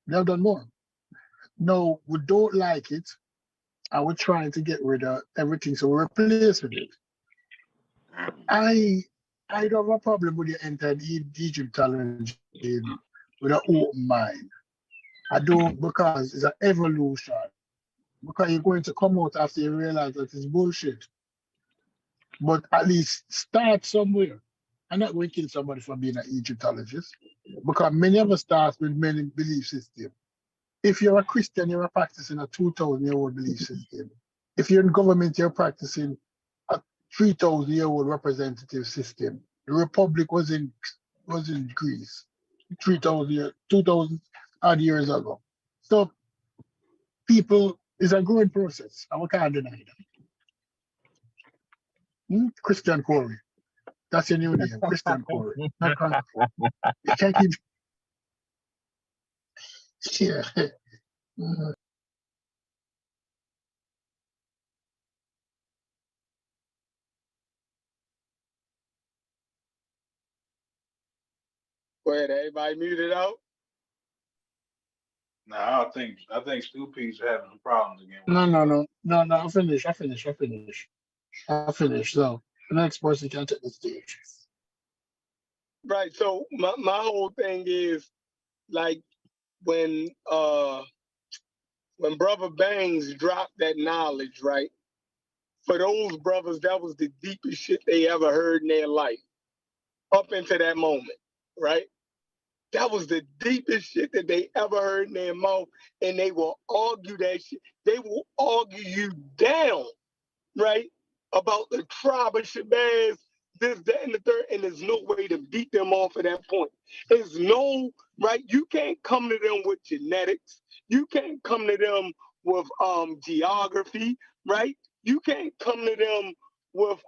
They have done more. No, we don't like it, and we're trying to get rid of everything, so we replace with it. I don't have a problem with you entering Egyptology with an open mind. I don't, because it's an evolution. Because you're going to come out after you realize that it's bullshit. But at least start somewhere. I'm not going to kill somebody for being an Egyptologist, because many of us start with many belief systems. If you're a Christian, you're practicing a 2,000-year-old belief system. If you're in government, you're practicing a 3,000-year-old representative system. The Republic was in Greece 2,000 odd years ago. So people, it's a growing process, and we can't deny that. Christian Corey. That's your new name, Christian Corey. You can't keep. Yeah. Go ahead, everybody muted out. No, I think Stu P's having some problems again. No, I finish. So the next person can take the stage. Right. So my whole thing is like when Brother Bangs dropped that knowledge, right? For those brothers, that was the deepest shit they ever heard in their life. Up into that moment, right? That was the deepest shit that they ever heard in their mouth, and they will argue that shit. They will argue you down, right? About the tribe of Shabazz, this, that, and the third, and there's no way to beat them off at that point. There's no, right? You can't come to them with genetics. You can't come to them with geography, right? You can't come to them with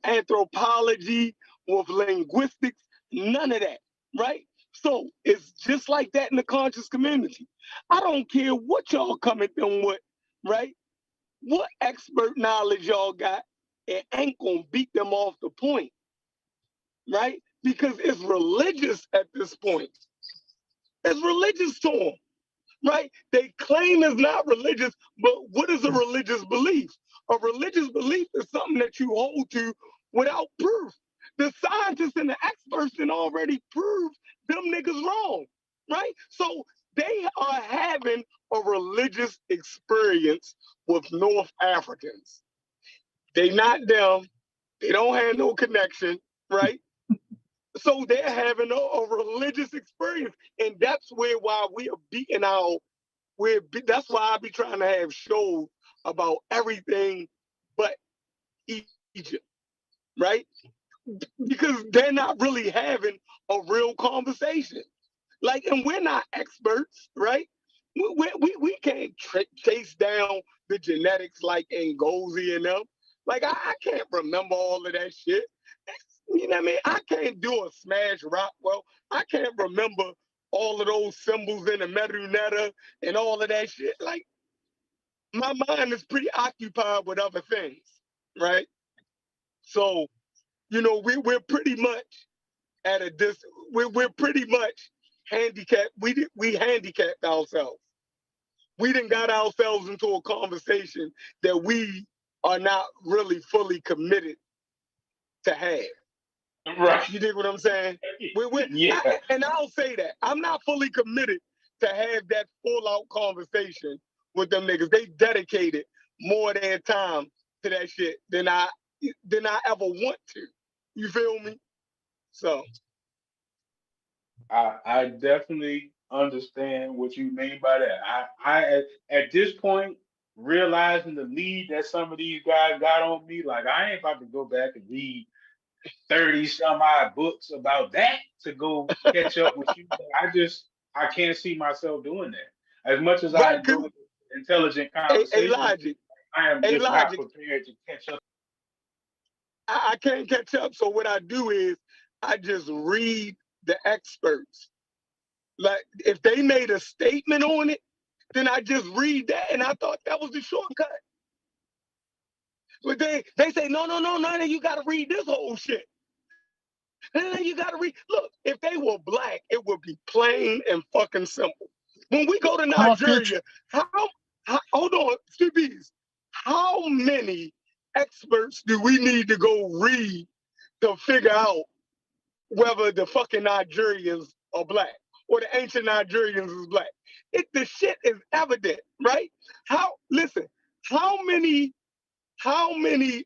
anthropology, with linguistics, none of that, right? So it's just like that in the conscious community. I don't care what y'all come at them with, right? What expert knowledge y'all got, and ain't gonna beat them off the point, right? Because it's religious at this point. It's religious to them, right? They claim it's not religious, but what is a religious belief? A religious belief is something that you hold to without proof. The scientists and the experts can already prove them niggas wrong, right? So they are having a religious experience with North Africans. They not them. They don't have no connection, right? So they're having a religious experience, and that's why we are beating our. That's why I be trying to have shows about everything but Egypt, right? Because they're not really having a real conversation. Like, and we're not experts, right? We can't chase down the genetics like Ngozi and them. Like, I can't remember all of that shit. You know what I mean? I can't do a smash rock. Well, I can't remember all of those symbols in the Meruneta and all of that shit. Like, my mind is preoccupied with other things, right? So, you know, we're pretty much at a we're pretty much handicapped. We handicapped ourselves. We done got ourselves into a conversation that we are not really fully committed to have. Right. You dig what I'm saying? Yeah. And I'll say that. I'm not fully committed to have that full out conversation with them niggas. They dedicated more of their time to that shit than I ever want to. You feel me? So I definitely understand what you mean by that. I at this point, realizing the lead that some of these guys got on me, like I ain't about to go back and read 30 some odd books about that to go catch up with you. I can't see myself doing that. As much as I right, enjoy intelligent a conversation, logic. I am A just not logic. prepared to catch up. I can't catch up. So what I do is I just read the experts. Like if they made a statement on it, then I just read that, and I thought that was the shortcut. But they say no, you got to read this whole shit. And you got to read. Look, if they were black, it would be plain and fucking simple. When we go to Nigeria, hold on, CBs, how many experts do we need to go read to figure out whether the fucking Nigerians are black or the ancient Nigerians is black? The shit is evident, right? Listen, how many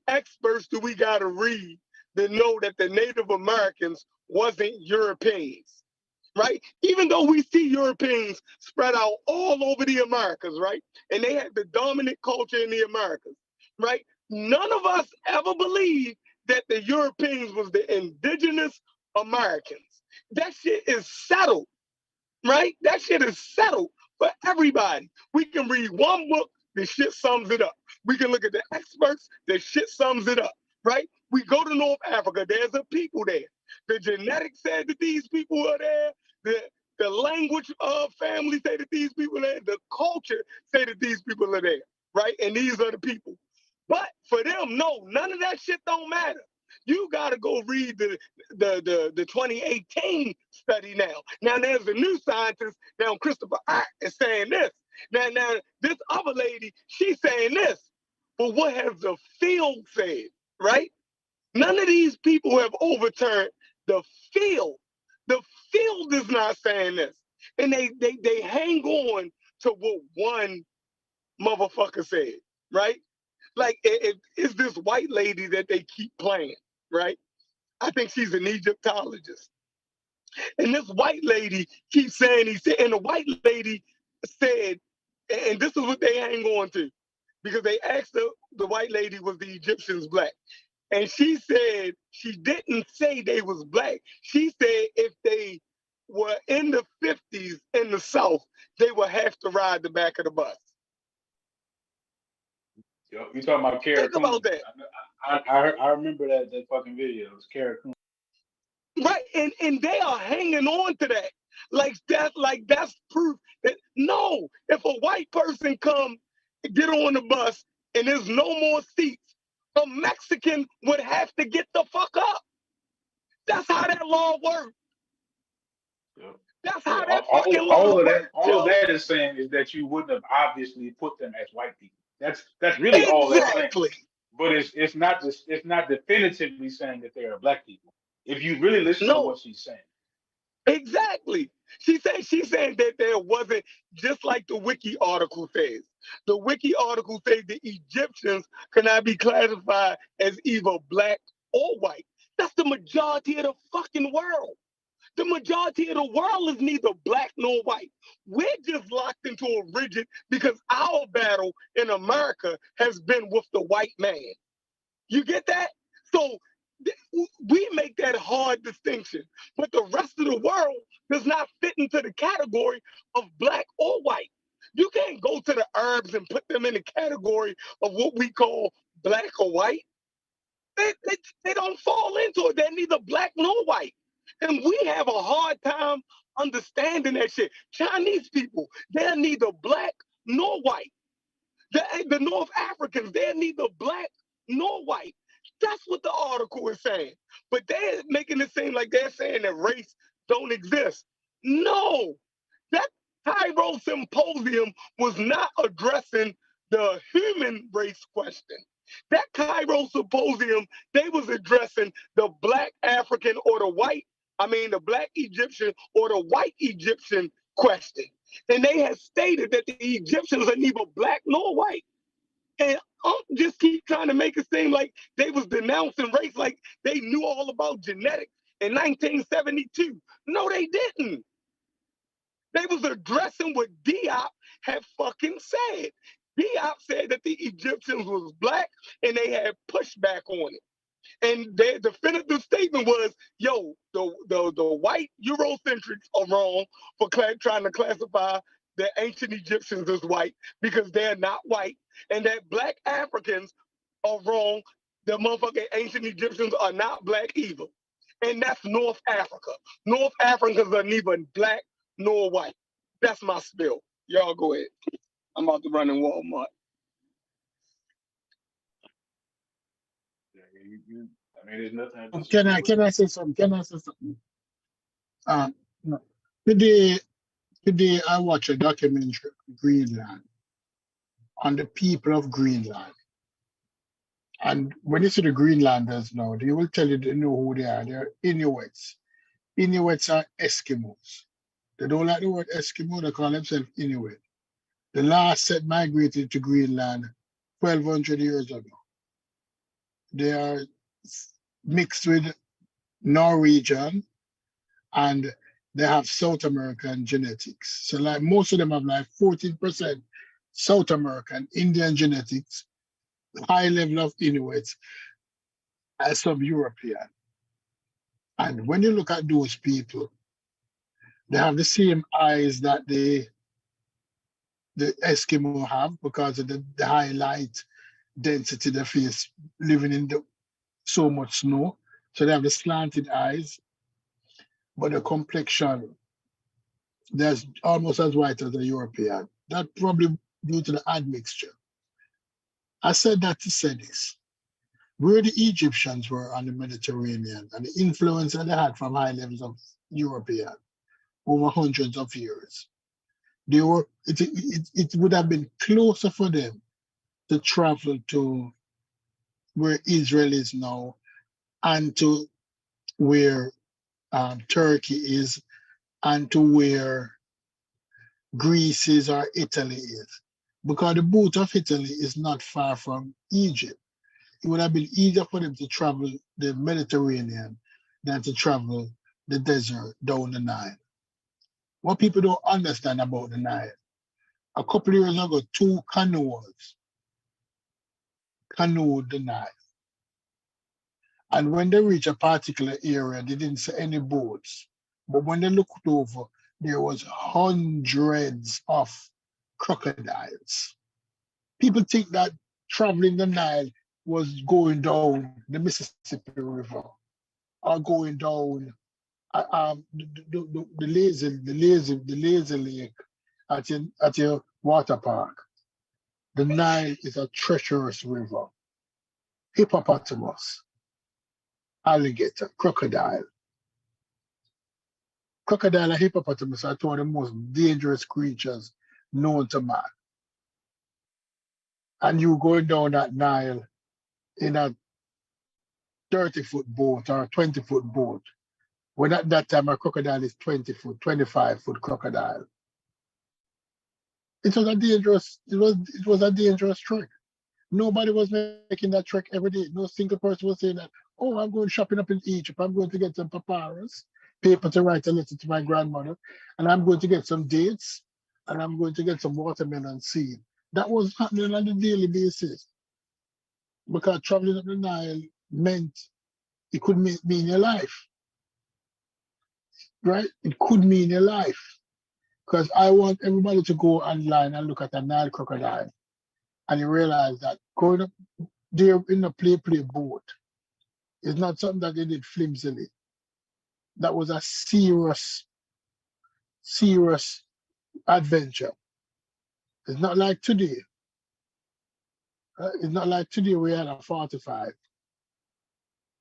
experts do we gotta read to know that the Native Americans wasn't Europeans, right? Even though we see Europeans spread out all over the Americas, right? And they had the dominant culture in the Americas, right? None of us ever believed that the Europeans was the indigenous Americans. That shit is settled, right? That shit is settled for everybody. We can read one book, the shit sums it up. We can look at the experts, the shit sums it up, right? We go to North Africa, there's a people there. The genetics said that these people are there. The language of family say that these people are there. The culture say that these people are there, right? And these are the people. But for them, no, none of that shit don't matter. You got to go read the 2018 study now. Now there's a new scientist, now Christopher Hart is saying this. Now this other lady, she's saying this. But what has the field said, right? None of these people have overturned the field. The field is not saying this. And they hang on to what one motherfucker said, right? Like it's this white lady that they keep playing, right? I think she's an Egyptologist. And this white lady keeps saying, and the white lady said, and this is what they hang on to, because they asked the white lady, was the Egyptians black? And she said she didn't say they was black. She said if they were in the 50s in the South, they would have to ride the back of the bus. Yo, you talking about Kara Think about that. I remember that fucking video. It was Kara Coon. Right, and they are hanging on to that. Like that's proof that no, if a white person come get on the bus and there's no more seats, a Mexican would have to get the fuck up. That's how that law works. Yeah. That's Yeah, how that fucking law works, all of Joe. that is saying is that you wouldn't have obviously put them as white people. That's really all that's saying. Exactly. But it's not definitively saying that they are black people. If you really listen to No, what she's saying. exactly. She's saying that there wasn't, just like the wiki article says. The wiki article says the Egyptians cannot be classified as either black or white. That's the majority of the fucking world. The majority of the world is neither black nor white. We're just locked into a rigid because our battle in America has been with the white man. You get that? So we make that hard distinction, but the rest of the world does not fit into the category of black or white. You can't go to the Arabs and put them in the category of what we call black or white. They don't fall into it. They're neither black nor white. And we have a hard time understanding that shit. Chinese people, they're neither black nor white. The North Africans, they're neither black nor white. That's what the article is saying. But they're making it seem like they're saying that race don't exist. No, that Cairo symposium was not addressing the human race question. That Cairo symposium, they was addressing the black African or the black Egyptian or the white Egyptian question. And they had stated that the Egyptians are neither black nor white. And just keep trying to make it seem like they was denouncing race, like they knew all about genetics in 1972. No, they didn't. They was addressing what Diop had fucking said. Diop said that the Egyptians was black and they had pushback on it. And their definitive statement was, yo, the white Eurocentrics are wrong for trying to classify the ancient Egyptians as white because they're not white. And that black Africans are wrong. The motherfucking ancient Egyptians are not black either. And that's North Africa. North Africans are neither black nor white. That's my spill. Y'all go ahead. I'm about to run in Walmart. Yeah, I mean, there's nothing to Can disagree I with. can I say something? Can I say something? No. Today I watched a documentary on Greenland, on the people of Greenland. And when you see the Greenlanders now, they will tell you they know who they are. They're Inuits. Inuits are Eskimos. They don't like the word Eskimo, they call themselves Inuit. The last set migrated to Greenland 1,200 years ago. They are mixed with Norwegian and they have South American genetics. So like most of them have like 14% South American, Indian genetics, high level of Inuits, and some European. And when you look at those people, they have the same eyes that the Eskimo have because of the high light density they face living in so much snow. So they have the slanted eyes, but the complexion, they're almost as white as a European. That probably due to the admixture. I said that to say this. Where the Egyptians were on the Mediterranean and the influence that they had from high levels of European over hundreds of years, it would have been closer for them to travel to where Israel is now and to where Turkey is and to where Greece is or Italy is. Because the boot of Italy is not far from Egypt. It would have been easier for them to travel the Mediterranean than to travel the desert down the Nile. What people don't understand about the Nile, a couple of years ago, two canoes canoed the Nile. And when they reached a particular area, they didn't see any boats. But when they looked over, there was hundreds of crocodiles. People think that traveling the Nile was going down the Mississippi River or going down the lazy lake at your water park. The Nile is a treacherous river. hippopotamus, alligator, crocodile. Crocodile and hippopotamus are two of the most dangerous creatures known to man. And you going down that Nile in a 30-foot boat or a 20-foot boat, when at that time a crocodile is 20-foot, 25-foot crocodile. It was a dangerous trek. Nobody was making that trek every day. No single person was saying that, oh, I'm going shopping up in Egypt. I'm going to get some papyrus, paper to write a letter to my grandmother, and I'm going to get some dates, and I'm going to get some watermelon seed. That was happening on a daily basis. Because traveling up the Nile meant it could mean your life, right? It could mean your life. Because I want everybody to go online and look at a Nile crocodile, and you realize that going up there in a play boat is not something that they did flimsily. That was a serious adventure. It's not like today. It's not like today we had a 45.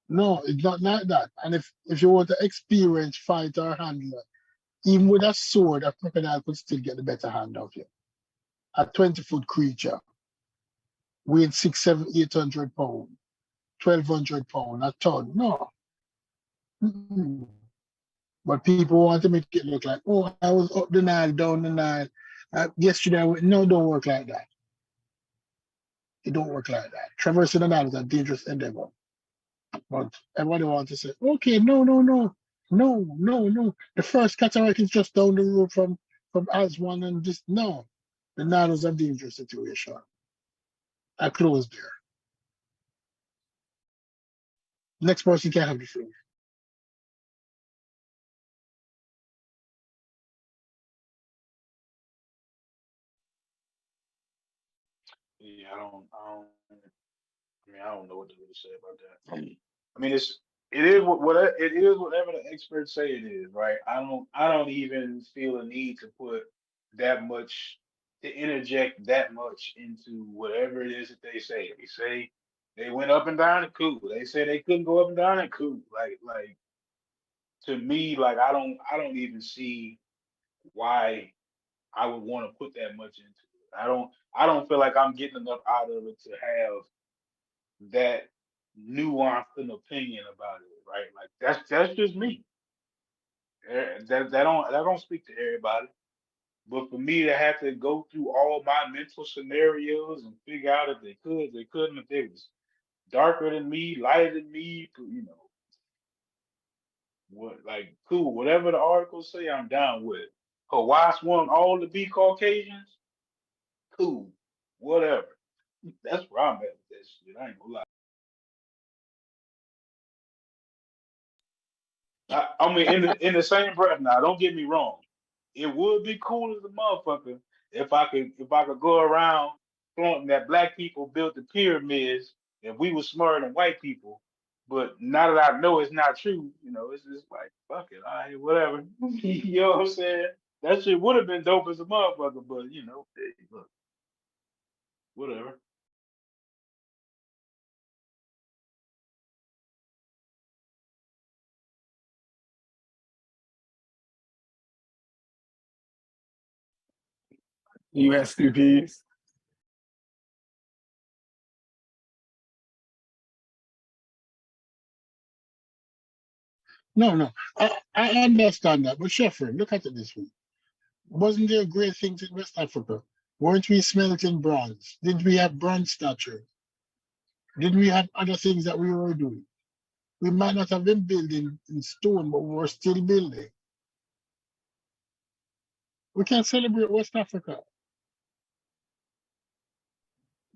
No, it's not like that. And if you want to experience fight or handler, even with a sword, a crocodile could still get the better hand of you. A 20-foot creature, weighing 600, 700, 800 pounds, 1,200 pounds, a ton. No. Mm-mm. But people want to make it look like, oh, I was up the Nile, down the Nile. Yesterday, no, it don't work like that. It don't work like that. Traversing the Nile is a dangerous endeavor. But everybody wants to say, okay, no. The first cataract is just down the road from Aswan and this. No, the Nile is a dangerous situation. I close there. Next person can have the floor. Yeah, I don't know what to really say about that. I mean, it is whatever the experts say it is, right? I don't even feel a need to put that much to interject that much into whatever it is that they say. They say they went up and down and cool. They say they couldn't go up and down and cool. Like to me, like I don't even see why I would want to put that much into it. I don't feel like I'm getting enough out of it to have that nuanced an opinion about it, right? Like that's just me. That don't speak to everybody. But for me to have to go through all my mental scenarios and figure out if they could, they couldn't, if they was darker than me, lighter than me, what like cool, whatever the articles say, I'm down with it. Hawass want all to be Caucasians, cool, whatever. That's where I'm at with that shit. I ain't gonna lie. I mean, in the same breath now, don't get me wrong. It would be cool as a motherfucker if I could go around flaunting that black people built the pyramids and we were smarter than white people. But now that I know it's not true, it's just like fuck it, all right, whatever. You know what I'm saying? That shit would have been dope as a motherfucker, but hey, look, whatever. USDPs. No. I understand that. But Sheffrin, look at it this way. Wasn't there great things in West Africa? Weren't we smelting bronze? Didn't we have bronze statue? Didn't we have other things that we were doing? We might not have been building in stone, but we were still building. We can celebrate West Africa.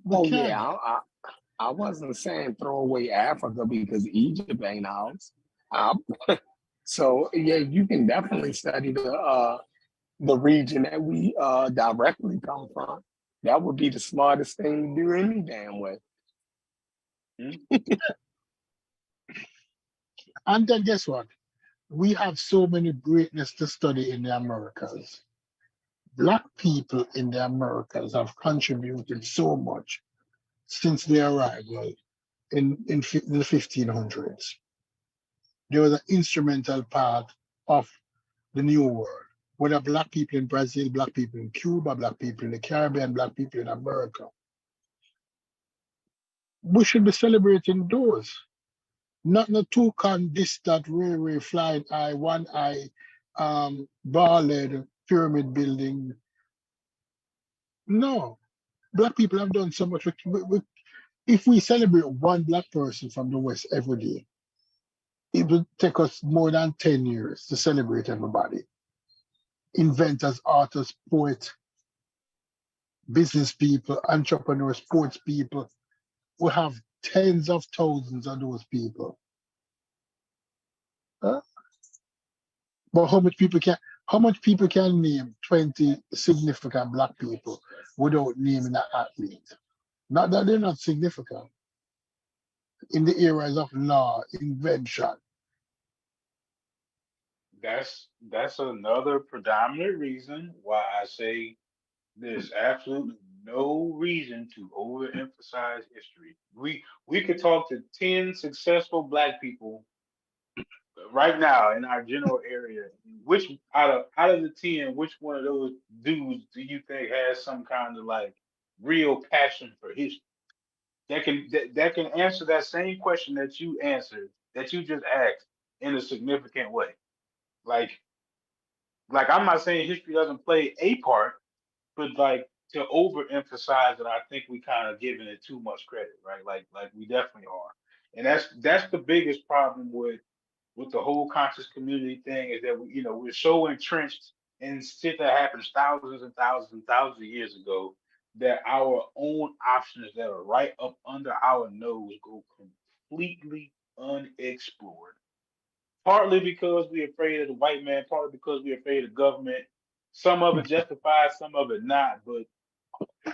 We Oh can. yeah, I wasn't saying throw away Africa because Egypt ain't ours. Um, so yeah, you can definitely study the region that we directly come from. That would be the smartest thing to do any damn way. And then guess what? We have so many greatness to study in the Americas. Black people in the Americas have contributed so much since their arrival in the 1500s. They was an instrumental part of the New World. Whether black people in Brazil, black people in Cuba, black people in the Caribbean, black people in America. We should be celebrating those. Not the toucan, this, that, railway, flying eye, one eye, bald pyramid building. No. Black people have done so much. If we celebrate one black person from the West every day, it would take us more than 10 years to celebrate everybody. Inventors, artists, poets, business people, entrepreneurs, sports people. We have tens of thousands of those people. Huh? But how much people can name 20 significant black people without naming an athlete? Not that they're not significant. In the areas of law, invention. That's another predominant reason why I say there's absolutely no reason to overemphasize history. We could talk to 10 successful black people right now in our general area. Which out of the 10, which one of those dudes do you think has some kind of like real passion for history? That can answer that same question that you answered, that you just asked in a significant way. Like I'm not saying history doesn't play a part, but like to overemphasize it, I think we kind of giving it too much credit, right? Like we definitely are. And that's the biggest problem with the whole conscious community thing, is that we're so entrenched in shit that happens thousands and thousands and thousands of years ago, that our own options that are right up under our nose go completely unexplored. Partly because we're afraid of the white man, partly because we're afraid of government. Some of it justified, some of it not. But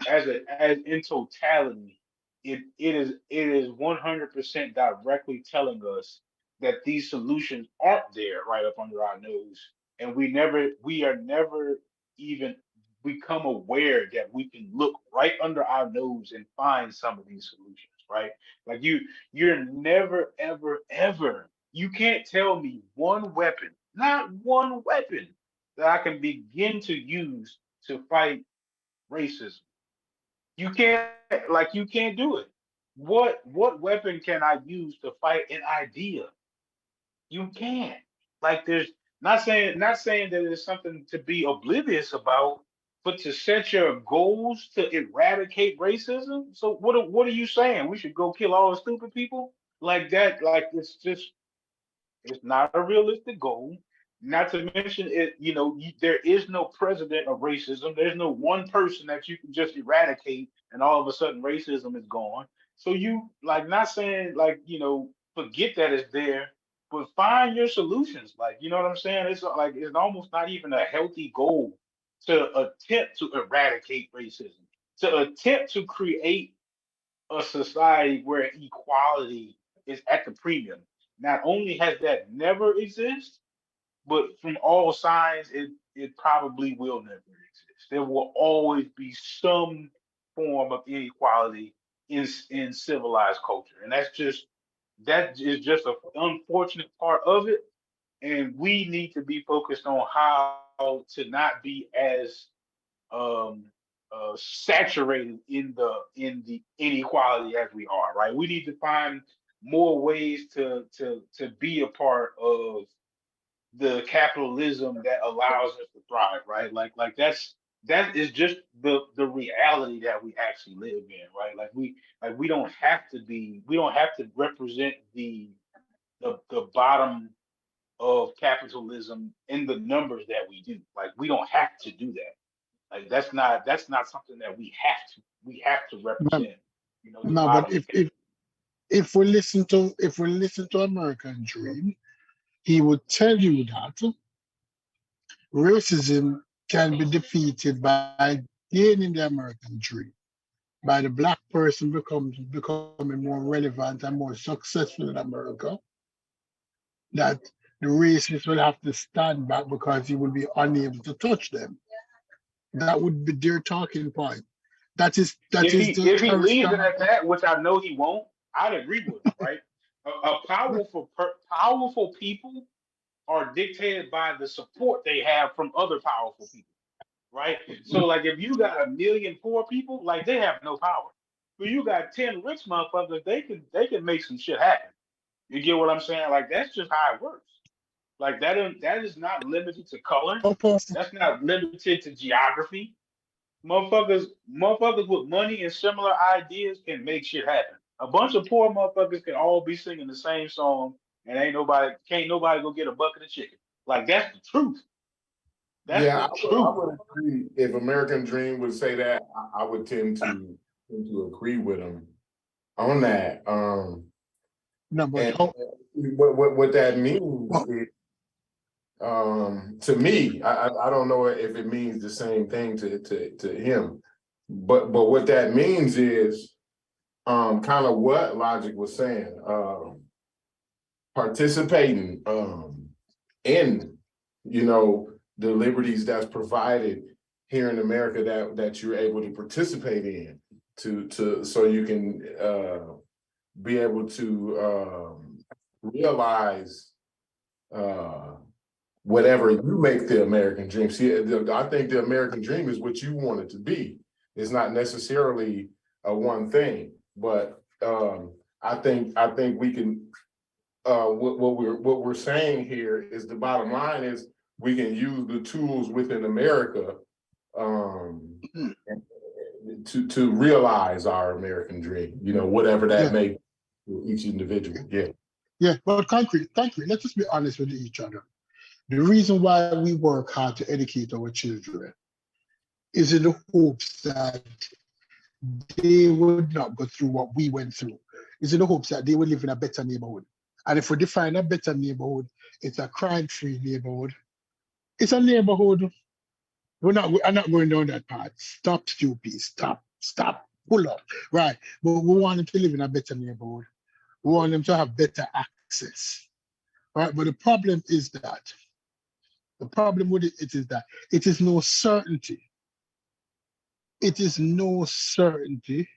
as in totality, it is 100% directly telling us that these solutions aren't there right up under our nose, and we are never even become aware that we can look right under our nose and find some of these solutions, right? Like you're never ever ever, you can't tell me one weapon, not one weapon, that I can begin to use to fight racism. You can't do it. What weapon can I use to fight an idea? You can't. Like there's not saying that it's something to be oblivious about, but to set your goals to eradicate racism. So what are you saying? We should go kill all the stupid people? Like that, like it's not a realistic goal. Not to mention it, there is no president of racism. There's no one person that you can just eradicate and all of a sudden racism is gone. So you like not saying like, forget that it's there, but find your solutions. Like, you know what I'm saying? It's like it's almost not even a healthy goal to attempt to eradicate racism, to attempt to create a society where equality is at the premium. Not only has that never existed, but from all signs, it probably will never exist. There will always be some form of inequality in civilized culture, and that is just an unfortunate part of it. And we need to be focused on how to not be as um, saturated in the inequality as we are. Right? We need to find more ways to be a part of the capitalism that allows us to thrive, right? Like that is just the reality that we actually live in, right? We don't have to represent the bottom of capitalism in the numbers that we do. Like we don't have to do that. Like that's not something that we have to No, represent, the no, but bottom of capitalism. if we listen to American Dream, he would tell you that racism can be defeated by gaining the American dream, by the black person becoming more relevant and more successful in America, that the racists will have to stand back because he will be unable to touch them. That would be their talking point. That is If he the if he leaves it charisma. at that, which I know he won't, I'd agree with him, right? Powerful people are dictated by the support they have from other powerful people, right? So like if you got 1,000,000 poor people, like they have no power. But you got 10 rich motherfuckers, they can make some shit happen. You get what I'm saying? Like that's just how it works. Like that is not limited to color. That's not limited to geography. Motherfuckers with money and similar ideas can make shit happen. A bunch of poor motherfuckers can all be singing the same song, and can't nobody go get a bucket of chicken. Like that's the truth. That's Yeah, the truth. I would agree. If American Dream would say that, I would tend to agree with him on that. No, but And what that means is, to me, I don't know if it means the same thing to him, but what that means is kind of what Logic was saying, participating in, you know, the liberties that's provided here in America that you're able to participate in to so you can be able to realize whatever you make the American dream. See, I think the American dream is what you want it to be. It's not necessarily a one thing, but I think we can. What we're saying here is the bottom line is we can use the tools within America to realize our American dream. You know, whatever that may be for each individual. Yeah. Yeah, but concrete. Let's just be honest with each other. The reason why we work hard to educate our children is in the hopes that they would not go through what we went through. Is in the hopes that they will live in a better neighborhood. And if we define a better neighborhood, it's a crime-free neighborhood. It's a neighborhood. I'm not going down that path. Stop, stupid. Stop. Pull up. Right. But we want them to live in a better neighborhood. We want them to have better access. Right. But the problem is that it is no certainty. It is no certainty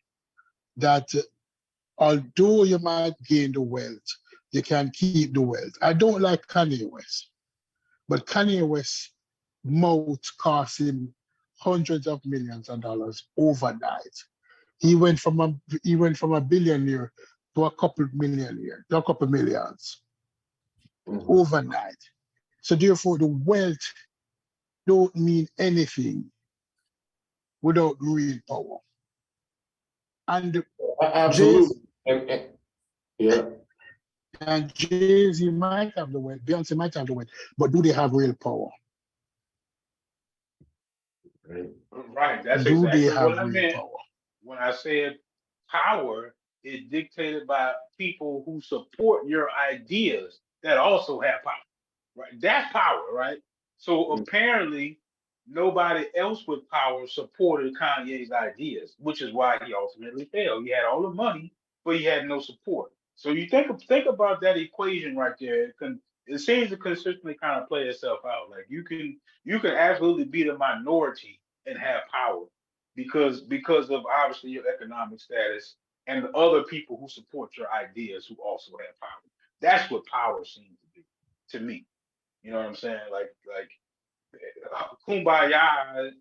that although you might gain the wealth, you can keep the wealth. I don't like Kanye West, but Kanye West mouth cost him hundreds of millions of dollars overnight. He went from a billionaire to a couple millionaire, to a couple millions overnight. So therefore, the wealth don't mean anything without real power. And absolutely. And Jay-Z might have the wealth, Beyonce might have the wealth, but do they have real power? Right. That's Do they exactly have what I real meant power? when I said power is dictated by people who support your ideas that also have power. Right. That's power, right? So apparently nobody else with power supported Kanye's ideas, which is why he ultimately failed. He had all the money, but he had no support. So you think about that equation right there. It seems to consistently kind of play itself out. Like you can absolutely be the minority and have power because of obviously your economic status and the other people who support your ideas who also have power. That's what power seems to be to me. You know what I'm saying? Like kumbaya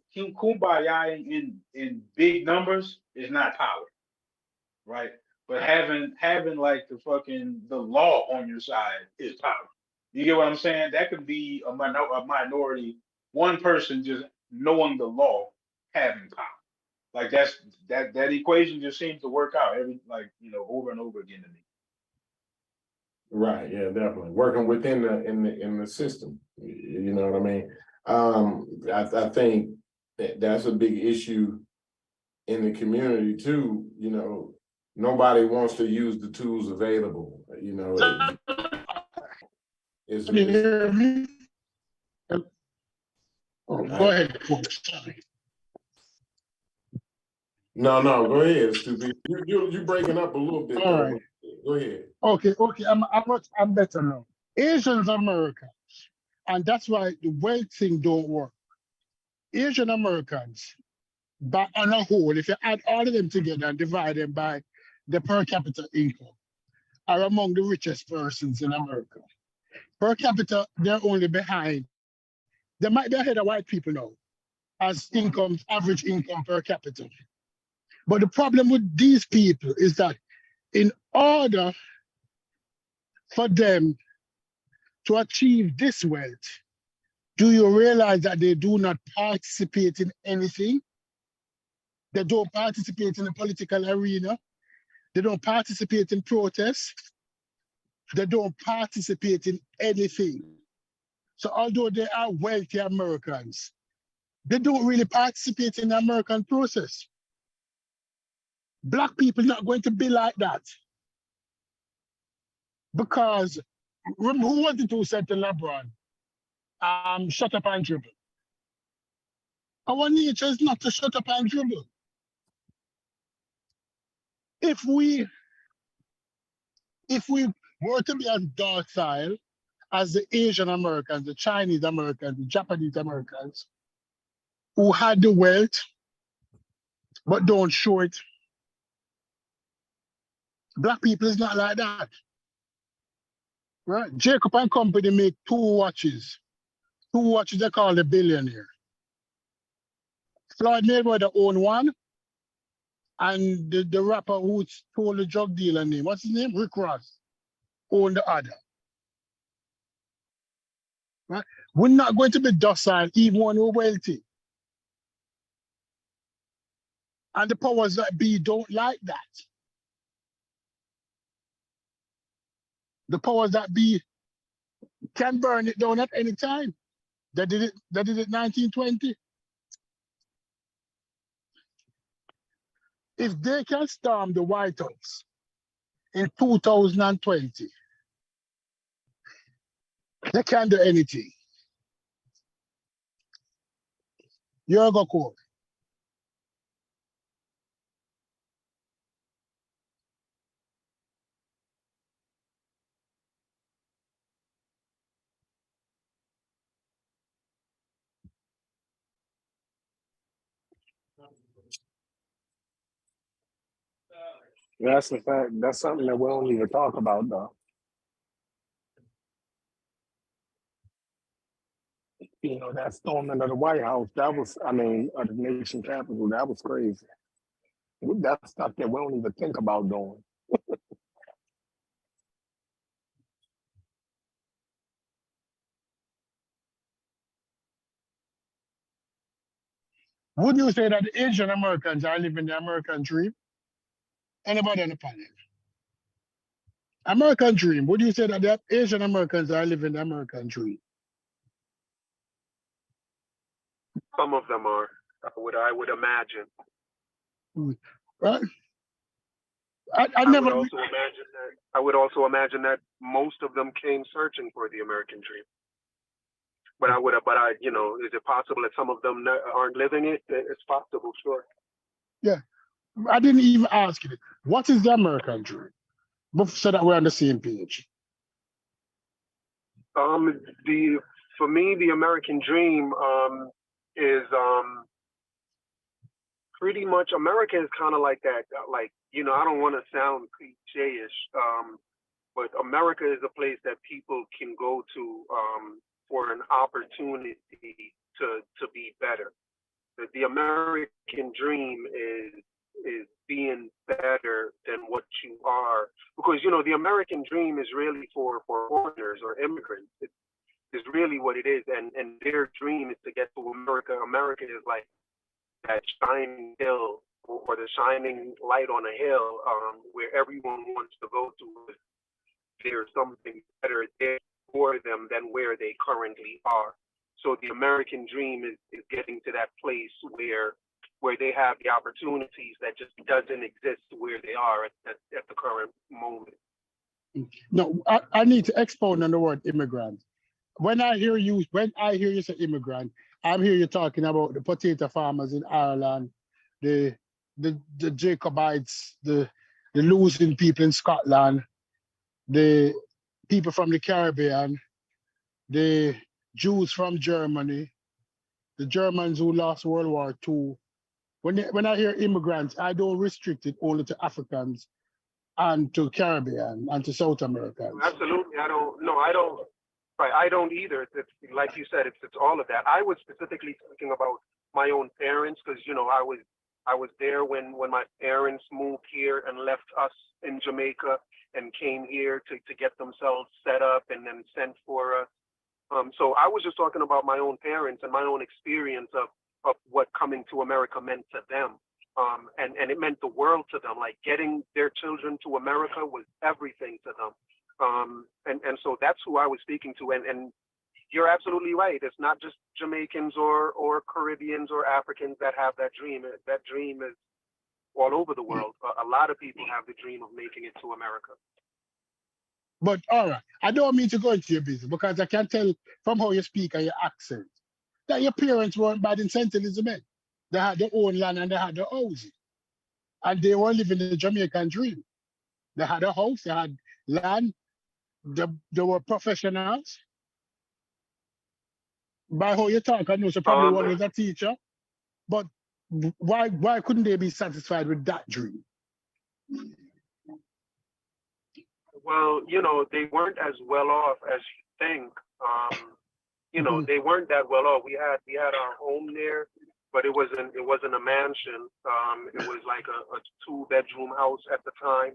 in big numbers is not power, right? But having like the law on your side is power. You get what I'm saying? That could be a minority, one person just knowing the law having power. Like that equation just seems to work out over and over again to me. Right. Yeah, definitely. Working within in the system. You know what I mean? I think that's a big issue in the community too. You know, nobody wants to use the tools available. You know, Can you hear me? Oh, go ahead, folks. Sorry. No, go ahead, stupid. You breaking up a little bit All though. right. Go ahead. Okay. I'm better now. Asians Americans, and that's why the wealth thing don't work. Asian Americans, but on a whole, if you add all of them together and divide them by the per capita income are among the richest persons in America. Per capita, they're only behind. They might be ahead of white people now as income, average income per capita. But the problem with these people is that in order for them to achieve this wealth, do you realize that they do not participate in anything? They don't participate in the political arena. They don't participate in protests. They don't participate in anything. So although they are wealthy Americans, they don't really participate in the American process. Black people not going to be like that. Because who was it who said to LeBron, shut up and dribble? Our nature is not to shut up and dribble. If we were to be as docile as the Asian Americans, the Chinese Americans, the Japanese Americans, who had the wealth but don't show it, Black people is not like that. Right? Jacob and Company make two watches they call the Billionaire. Floyd Mayweather own one, and the rapper who stole the drug dealer name, what's his name? Rick Ross, own the other. Right? We're not going to be docile even when we're wealthy. And the powers that be don't like that. The powers that be can burn it down at any time. They did it 1920. If they can storm the White House in 2020, they can't do anything. You're go court. That's the fact. That's something that we don't even talk about, though. You know, that storming of the White House, that was, of the nation capital, that was crazy. That's stuff that we don't even think about doing. Would you say that the Asian Americans are living the American dream? Anybody on the panel? American dream. Would you say that the Asian Americans are living the American dream? Some of them are, I would imagine. Right? I would also imagine that most of them came searching for the American dream. But is it possible that some of them aren't living it? It's possible, sure. Yeah. I didn't even ask you. What is the American dream? So that we're on the same page. For me, the American dream is pretty much, America is kind of like that. I don't want to sound cliche-ish, but America is a place that people can go to for an opportunity to be better. The American dream is being better than what you are, because the American dream is really for foreigners or immigrants. It's really what it is, and their dream is to get to America. America is like that shining hill or the shining light on a hill where everyone wants to go to. There's something better there for them than where they currently are. So the American dream is getting to that place where they have the opportunities that just doesn't exist where they are at the current moment. No, I need to expound on the word immigrant. When I hear you say immigrant, I'm hearing you talking about the potato farmers in Ireland, the Jacobites, the losing people in Scotland, the people from the Caribbean, the Jews from Germany, the Germans who lost World War II. When I hear immigrants, I don't restrict it only to Africans and to Caribbean and to South Americans. Absolutely, I don't. No, I don't. Right, I don't either. It's like you said. It's all of that. I was specifically thinking about my own parents because I was there when my parents moved here and left us in Jamaica and came here to get themselves set up and then sent for us. So I was just talking about my own parents and my own experience of what coming to America meant to them. And it meant the world to them. Like getting their children to America was everything to them. And so that's who I was speaking to. And you're absolutely right. It's not just Jamaicans or Caribbeans or Africans that have that dream. That dream is all over the world. A lot of people have the dream of making it to America. But all right, I don't mean to go into your business because I can tell from how you speak and your accent that your parents weren't bad in St. Elizabeth. They had their own land and they had their housing. And they were living the Jamaican dream. They had a house, they had land, they were professionals. By how you talk, I know so probably one was a teacher. But why couldn't they be satisfied with that dream? Well, they weren't as well off as you think. They weren't that well off. We had our home there, but it wasn't a mansion. It was like a 2-bedroom house at the time.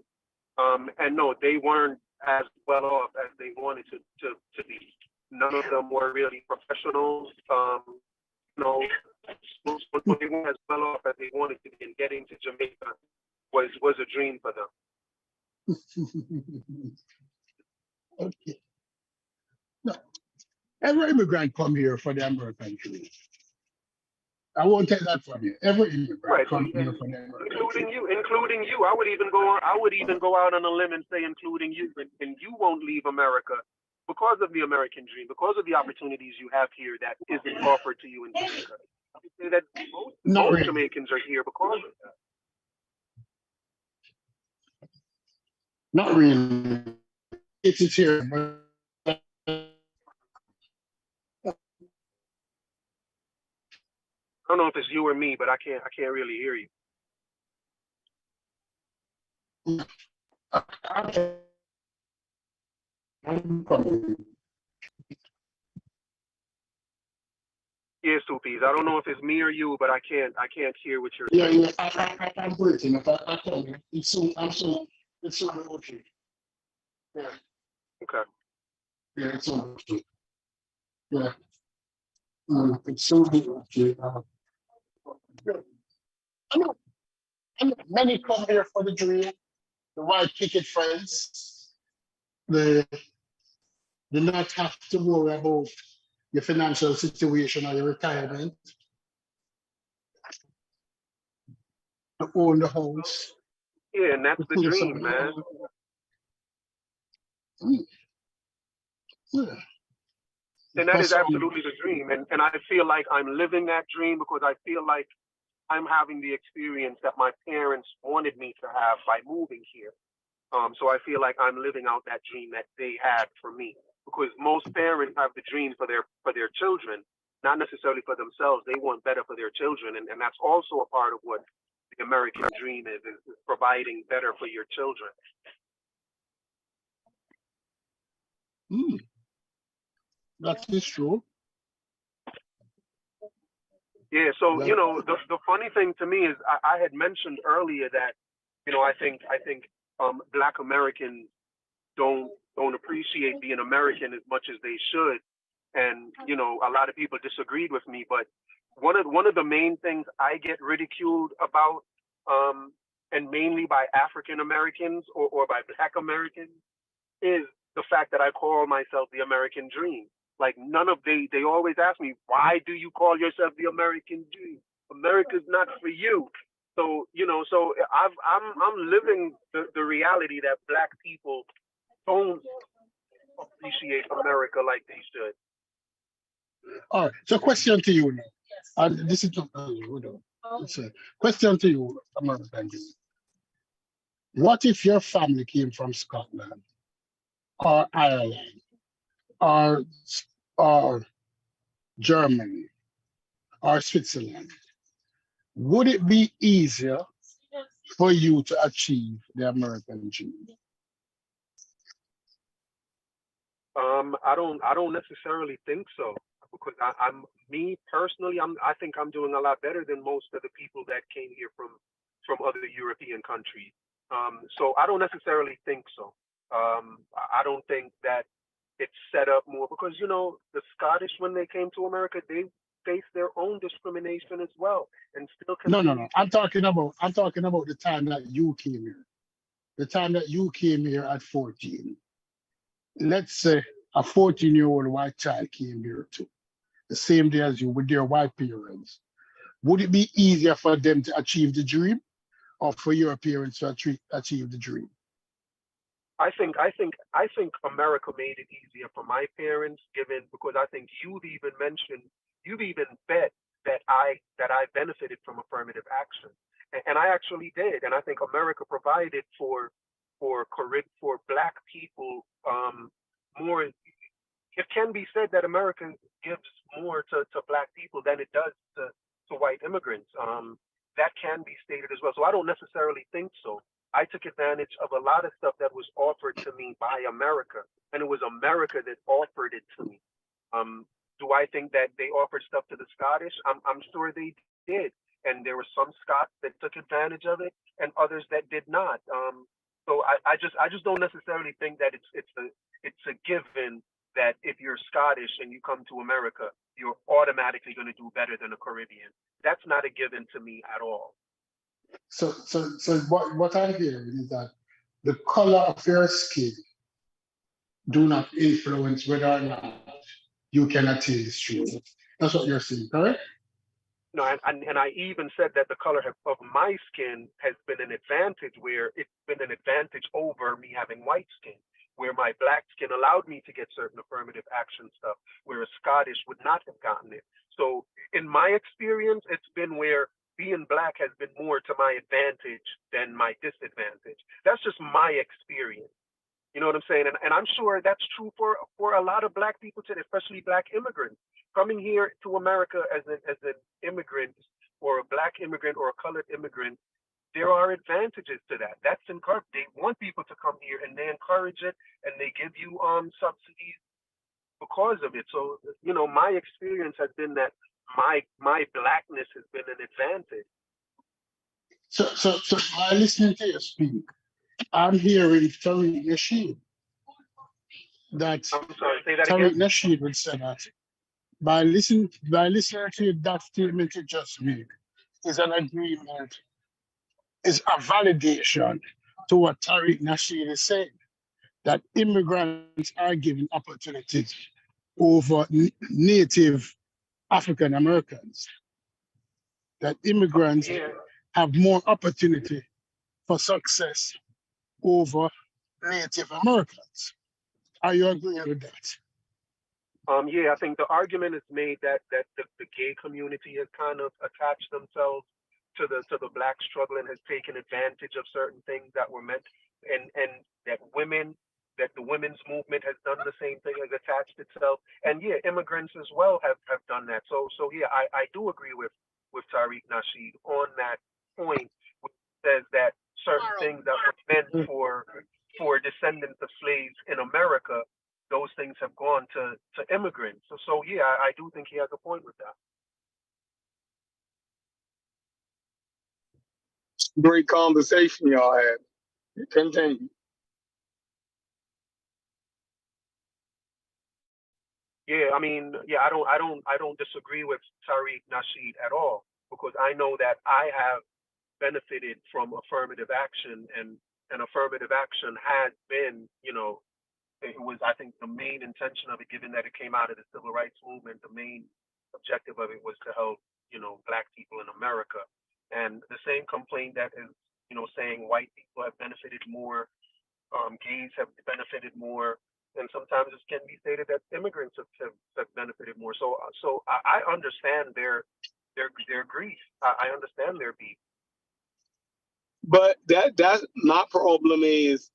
And no, they weren't as well off as they wanted to be. None of them were really professionals. So they weren't as well off as they wanted to be, and getting to Jamaica was a dream for them. Okay. No, every immigrant come here for the American dream. I won't take that from you. Every immigrant come here for the American dream. Including you. I would even go out on a limb and say including you, and you won't leave America because of the American dream, because of the opportunities you have here that isn't offered to you in Jamaica. I would say that most really. Jamaicans are here because of that. Not really. It's here. But I don't know if it's you or me, but I can't really hear you. Yes, Two Peas. I don't know if it's me or you, but I can't hear what you're saying. Yeah. I'm breaking. If I tell you, it's so okay. Yeah. Okay. Yeah, it's okay. Yeah. It's so okay. I know many come here for the dream, the white picket fence. They not have to worry about your financial situation or your retirement. To own the house. Yeah, and that's the dream, man. Yeah. And that is absolutely the dream. And I feel like I'm living that dream because I feel like I'm having the experience that my parents wanted me to have by moving here. So I feel like I'm living out that dream that they had for me. Because most parents have the dream for their children, not necessarily for themselves. They want better for their children. And that's also a part of what the American dream is providing better for your children. That is true. Yeah, so the funny thing to me is I had mentioned earlier that I think Black Americans don't appreciate being American as much as they should, and a lot of people disagreed with me. But one of the main things I get ridiculed about, and mainly by African Americans or by Black Americans, is the fact that I call myself the American Dream. Like they always ask me, why do you call yourself the American Dream? America's not for you. So I'm living the reality that Black people don't appreciate America like they should. All right. So question to you now. And this is it's a question to you, American Dream. What if your family came from Scotland or Ireland or Germany or Switzerland? Would it be easier for you to achieve the American dream? I don't necessarily think so because I'm me personally. I think I'm doing a lot better than most of the people that came here from other European countries. So I don't necessarily think so. I don't think that it's set up more because the Scottish when they came to America they faced their own discrimination as well and still No, no, continue no. to. I'm talking about the time that you came here. The time that you came here at 14. Let's say a 14-year-old white child came here too, the same day as you with their white parents. Would it be easier for them to achieve the dream or for your parents to achieve the dream? I think America made it easier for my parents, given because I think you've even bet that I benefited from affirmative action, and I actually did, and I think America provided for Black people more. It can be said that America gives more to Black people than it does to white immigrants. That can be stated as well. So I don't necessarily think so. I took advantage of a lot of stuff that was offered to me by America, and it was America that offered it to me. Do I think that they offered stuff to the Scottish? I'm sure they did, and there were some Scots that took advantage of it, and others that did not. So I just don't necessarily think that it's a given that if you're Scottish and you come to America, you're automatically going to do better than a Caribbean. That's not a given to me at all. So what I'm hearing is that the color of your skin do not influence whether or not you can attain this dream. That's what you're saying, correct? No, and I even said that the color of my skin has been an advantage where it's been an advantage over me having white skin, where my Black skin allowed me to get certain affirmative action stuff, where a Scottish would not have gotten it. So in my experience, it's been where being Black has been more to my advantage than my disadvantage. That's just my experience. You know what I'm saying? And I'm sure that's true for a lot of Black people today, especially Black immigrants. Coming here to America as an immigrant or a Black immigrant or a colored immigrant, there are advantages to that. That's encouraged. They want people to come here and they encourage it and they give you subsidies because of it. So, my experience has been that my Blackness has been an advantage. So by listening to you speak, I'm hearing Tariq Nasheed. I'm sorry, say that Tariq again. Nasheed would say that by listening to that statement you just made is an agreement, is a validation to what Tariq Nasheed is saying, that immigrants are given opportunities over native African Americans, that immigrants have more opportunity for success over Native Americans. Are you agreeing with that? Yeah, I think the argument is made that the gay community has kind of attached themselves to the Black struggle and has taken advantage of certain things that were meant, and that the women's movement has done the same thing, has attached itself, and yeah, immigrants as well have done that. So yeah, I do agree with Tariq Nasheed on that point, which says that certain things that were meant for descendants of slaves in America, those things have gone to immigrants. So yeah, I do think he has a point with that. Great conversation y'all had. Continue. Yeah, I mean, yeah, I don't disagree with Tariq Nasheed at all because I know that I have benefited from affirmative action, and affirmative action has been, it was, I think, the main intention of it, given that it came out of the civil rights movement. The main objective of it was to help, Black people in America. And the same complaint that is, saying white people have benefited more, gays have benefited more, and sometimes it can be stated that immigrants have benefited more. So I understand their grief. I understand their beef. But that's my problem is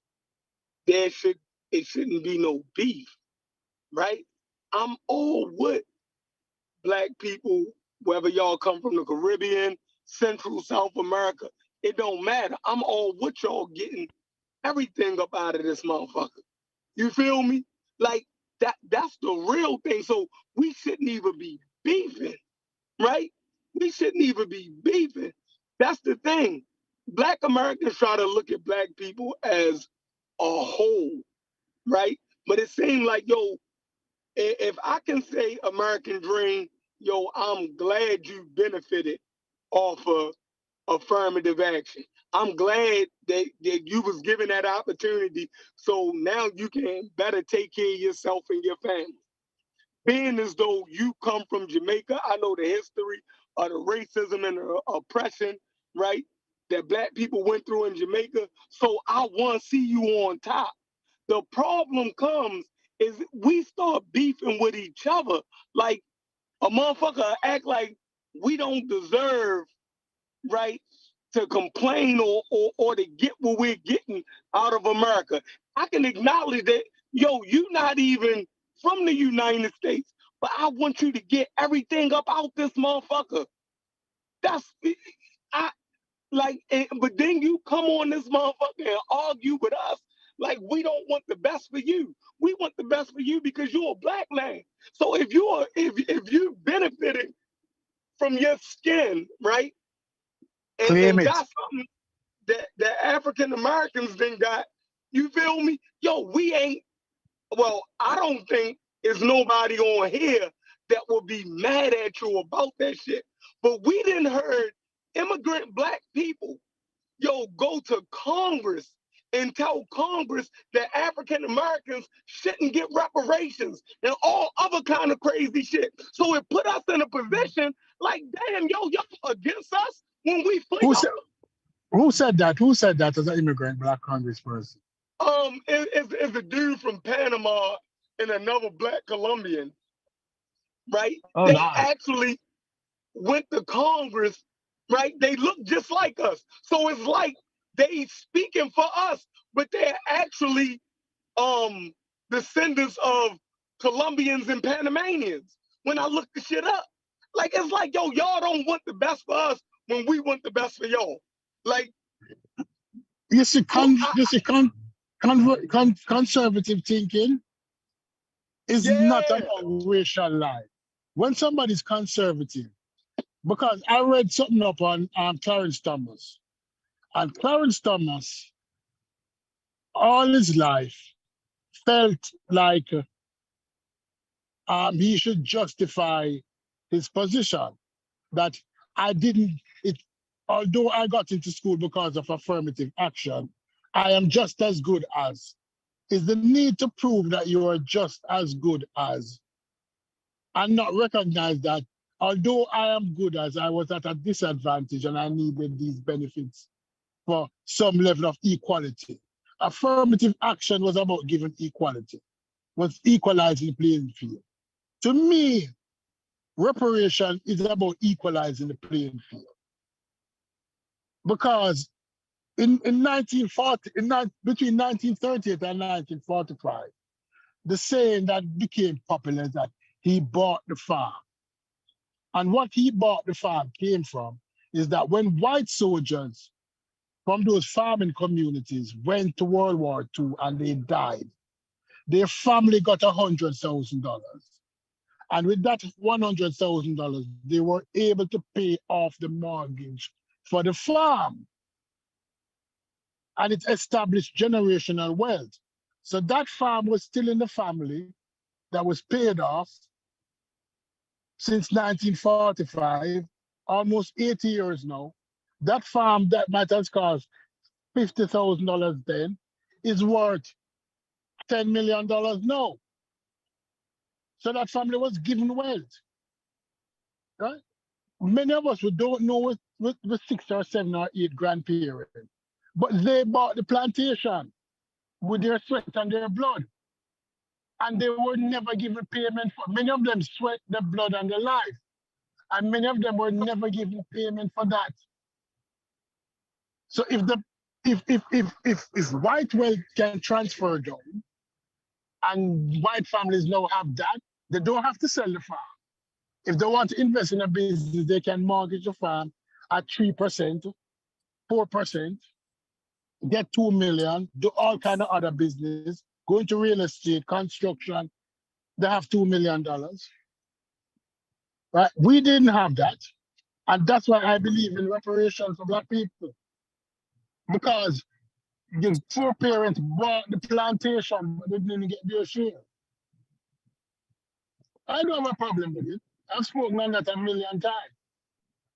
it shouldn't be no beef, right? I'm all with Black people, whether y'all come from the Caribbean, Central, South America. it don't matter. I'm all with y'all getting everything up out of this motherfucker. You feel me? Like that's the real thing. So we shouldn't even be beefing, right? We shouldn't even be beefing. That's the thing. Black Americans try to look at black people as a whole, right? But it seems like, yo, if I can say American Dream, yo, I'm glad you benefited off of affirmative action. I'm glad that you was given that opportunity, so now you can better take care of yourself and your family. Being as though you come from Jamaica, I know the history of the racism and the oppression, right, that black people went through in Jamaica. So I want to see you on top. The problem comes is we start beefing with each other. Like a motherfucker act like we don't deserve, right, to complain or to get what we're getting out of America. I can acknowledge that, yo, you not even from the United States, but I want you to get everything up out this motherfucker. That's I like, but then you come on this motherfucker and argue with us like we don't want the best for you. We want the best for you because you're a black man. So if you benefited from your skin, right, Claim and it. got something that African Americans then got, you feel me? Yo, we ain't, well, I don't think there's nobody on here that will be mad at you about that shit. But we didn't heard immigrant black people, yo, go to Congress and tell Congress that African Americans shouldn't get reparations and all other kind of crazy shit. So it put us in a position like, damn, yo, y'all against us when we for Who y'all. said who said that? Who said that as an immigrant black congressperson? It's a dude from Panama and another black Colombian, right? Oh They Lord. actually went to Congress, right? They look just like us. So it's like they speaking for us, but they're actually descendants of Colombians and Panamanians. When I look the shit up. Like it's like, yo, y'all don't want the best for us when we want the best for y'all. Like You see, conservative thinking is not yeah. about racial life. When somebody's conservative, because I read something up on Clarence Thomas, and Clarence Thomas, all his life, felt like he should justify his position that I didn't, it, although I got into school because of affirmative action, I am just as good as. Is the need to prove that you are just as good as and not recognize that although I am good as, I was at a disadvantage and I needed these benefits for some level of equality. Affirmative action was about giving equality, was equalizing the playing field. To me, reparation is about equalizing the playing field. Because in 1940, between 1938 and 1945, the saying that became popular is that he bought the farm. And what he bought the farm came from is that when white soldiers from those farming communities went to World War II and they died, their family got $100,000. And with that $100,000, they were able to pay off the mortgage for the farm. And it established generational wealth. So that farm was still in the family that was paid off since 1945, almost 80 years now. That farm that might have cost $50,000 then is worth $10 million now. So that family was given wealth, right? Many of us we don't know with 6 or 7 or 8 grandparents, but they bought the plantation with their sweat and their blood. And they were never given payment for. Many of them sweat their blood and their life. And many of them were never given payment for that. So if white wealth can transfer down and white families now have that, they don't have to sell the farm. If they want to invest in a business, they can mortgage the farm at 3%, 4%, get 2 million, do all kind of other business, go into real estate, construction, they have $2 million. Right? We didn't have that. And that's why I believe in reparations for Black people. Because the four parents bought the plantation, but they didn't get their share. I don't have a problem with it. I've spoken on that a million times.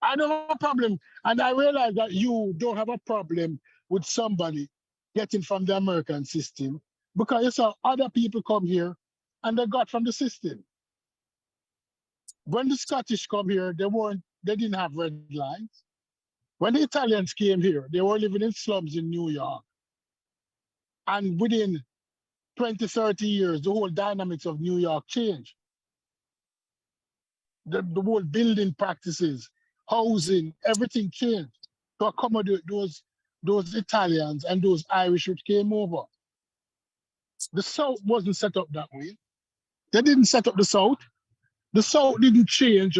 I don't have a problem. And I realize that you don't have a problem with somebody getting from the American system because you saw other people come here and they got from the system. When the Scottish come here, they didn't have red lines. When the Italians came here, they were living in slums in New York. And within 20, 30 years, the whole dynamics of New York changed. The whole building practices, housing, everything changed to accommodate those Italians and those Irish which came over. The South wasn't set up that way. They didn't set up the South. The South didn't change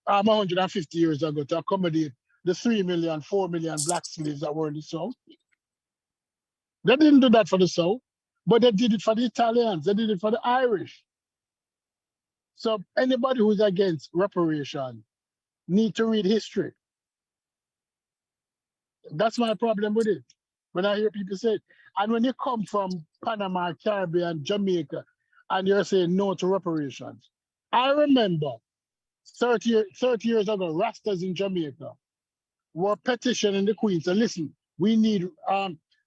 150 years ago to accommodate the 3 million, 4 million Black slaves that were in the South. They didn't do that for the South, but they did it for the Italians. They did it for the Irish. So anybody who's against reparation need to read history. That's my problem with it. When I hear people say it. And when you come from Panama, Caribbean, Jamaica, and you're saying no to reparations. I remember 30 years ago, Rastas in Jamaica were petitioning the Queen to listen, we need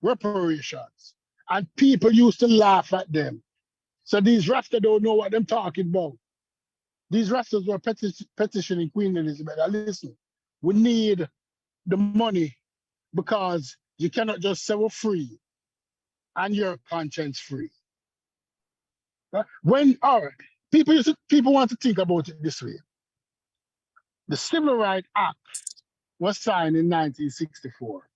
reparations. And people used to laugh at them. So these Rastas don't know what they're talking about. These Rastas were petitioning Queen Elizabeth. Listen, we need the money because you cannot just say we're free and your conscience free. When people want to think about it this way. The Civil Rights Act was signed in 1964.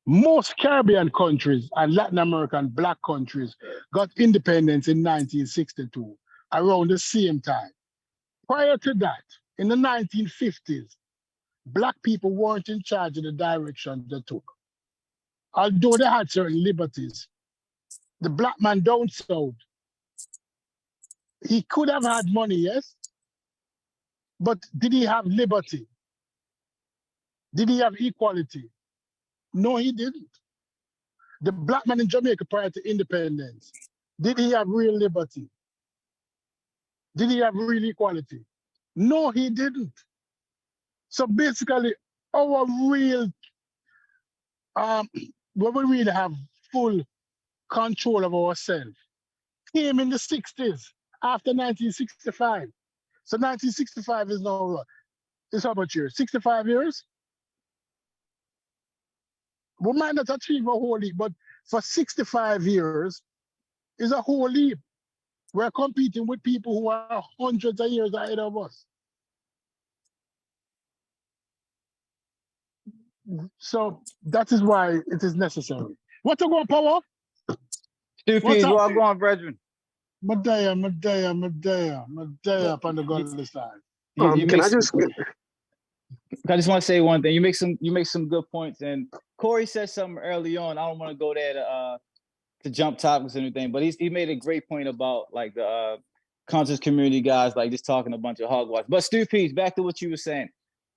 Most Caribbean countries and Latin American Black countries got independence in 1962, around the same time. Prior to that, in the 1950s, Black people weren't in charge of the direction they took. Although they had certain liberties, the Black man down south, he could have had money, yes, but did he have liberty? Did he have equality? No, he didn't. The Black man in Jamaica prior to independence, did he have real liberty? Did he have real equality? No, he didn't. So basically, our real, when we really have full control of ourselves, came in the 60s, after 1965. So 1965 is now, it's how much years? 65 years? We might not achieve a whole leap, but for 65 years is a whole leap. We're competing with people who are hundreds of years ahead of us. So that is why it is necessary. What to go, Power? Two P's, well, go on, brethren. Medea on the godly side. I just want to say one thing. You make some good points, and Corey said something early on. I don't want to go there to jump topics or anything, but he made a great point about like the conscious community guys, like just talking a bunch of hogwash. But Stu Peace, back to what you were saying.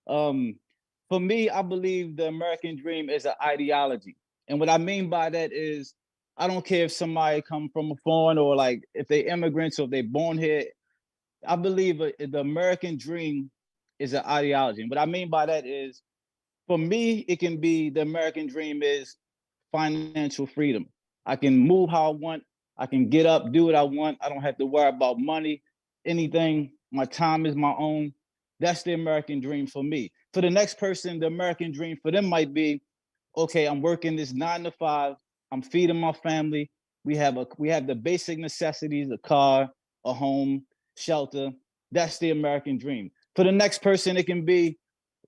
For me, I believe the American dream is an ideology, and what I mean by that is I don't care if somebody come from a foreign or like if they immigrants or if they born here. I believe the American dream is an ideology. And what I mean by that is, for me, it can be the American dream is financial freedom. I can move how I want. I can get up, do what I want. I don't have to worry about money, anything. My time is my own. That's the American dream for me. For the next person, the American dream for them might be, okay, I'm working this 9 to 5. I'm feeding my family. We have the basic necessities, a car, a home, shelter. That's the American dream. For the next person, it can be,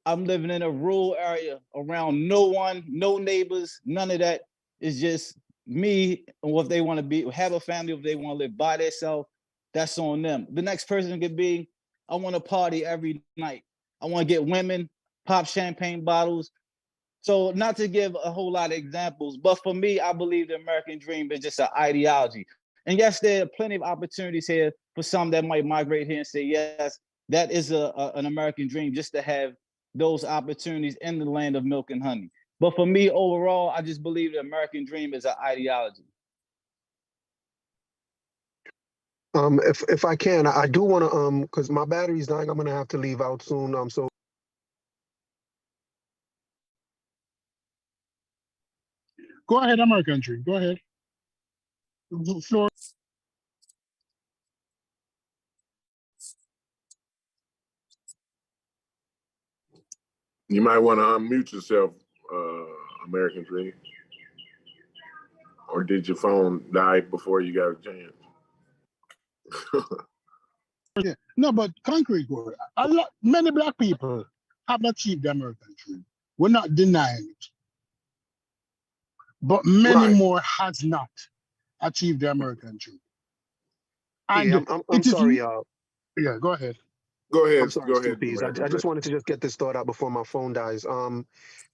I'm living in a rural area around no one, no neighbors, none of that. It's just me and what they want to be, have a family, if they want to live by themselves, that's on them. The next person could be, I want to party every night. I want to get women, pop champagne bottles, So not to give a whole lot of examples, but for me, I believe the American dream is just an ideology. And yes, there are plenty of opportunities here for some that might migrate here and say, yes, that is an American dream, just to have those opportunities in the land of milk and honey. But for me, overall, I just believe the American dream is an ideology. If I can, I do want to because my battery's dying. I'm gonna have to leave out soon. So Go ahead, American dream. Go ahead. The floor. You might want to unmute yourself, American Dream. Or did your phone die before you got a chance? Yeah. No, but concrete word. Many black people have achieved the American dream. We're not denying it. But many more has not achieved the American dream. And yeah, I'm sorry, y'all. Yeah, go ahead. Go ahead. I'm sorry, Go ahead. Stupid. I just wanted to just get this thought out before my phone dies.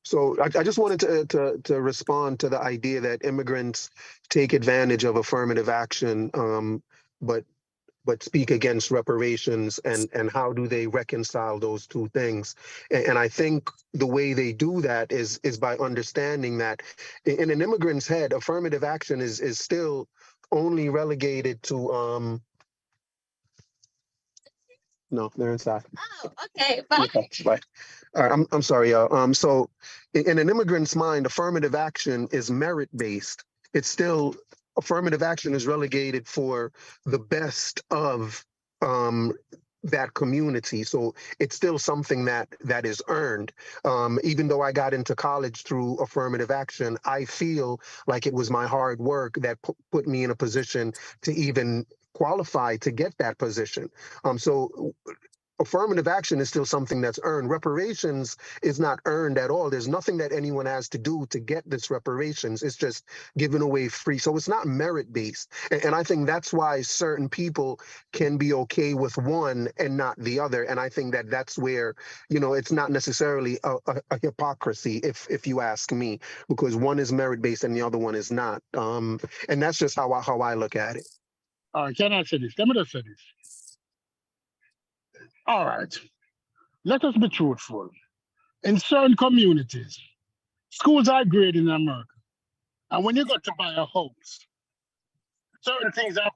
So I just wanted to respond to the idea that immigrants take advantage of affirmative action, but speak against reparations, and how do they reconcile those two things? And I think the way they do that is by understanding that in an immigrant's head, affirmative action is still only relegated to no, they're inside. Oh, okay, bye. Okay, bye. All right, I'm sorry, y'all. So in an immigrant's mind, affirmative action is merit-based. It's still affirmative action is relegated for the best of that community. So it's still something that is earned. Even though I got into college through affirmative action, I feel like it was my hard work that put me in a position to even qualify to get that position. So affirmative action is still something that's earned. Reparations is not earned at all. There's nothing that anyone has to do to get this reparations. It's just given away free. So it's not merit based. And I think that's why certain people can be okay with one and not the other. And I think that that's where, it's not necessarily a hypocrisy, if you ask me, because one is merit based and the other one is not. And that's just how I look at it. All right, can I say this? Let me just say this. All right, let us be truthful. In certain communities, schools are great in America. And when you got to buy a house, certain things are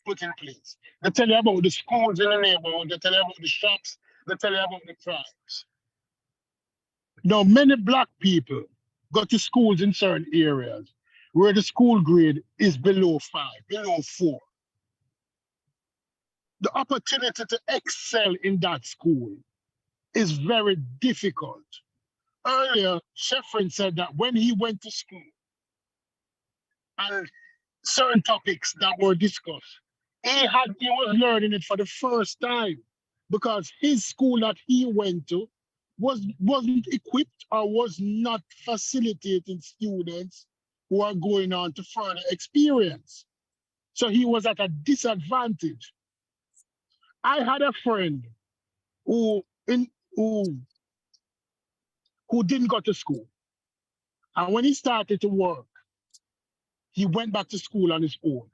put in place. They tell you about the schools in the neighborhood, they tell you about the shops, they tell you about the tribes. Now, many black people go to schools in certain areas where the school grade is below 5, below 4. The opportunity to excel in that school is very difficult. Earlier, Sheffrin said that when he went to school and certain topics that were discussed, he was learning it for the first time because his school that he went to wasn't equipped or was not facilitating students who are going on to further experience. So he was at a disadvantage. I had a friend who didn't go to school. And when he started to work, he went back to school on his own.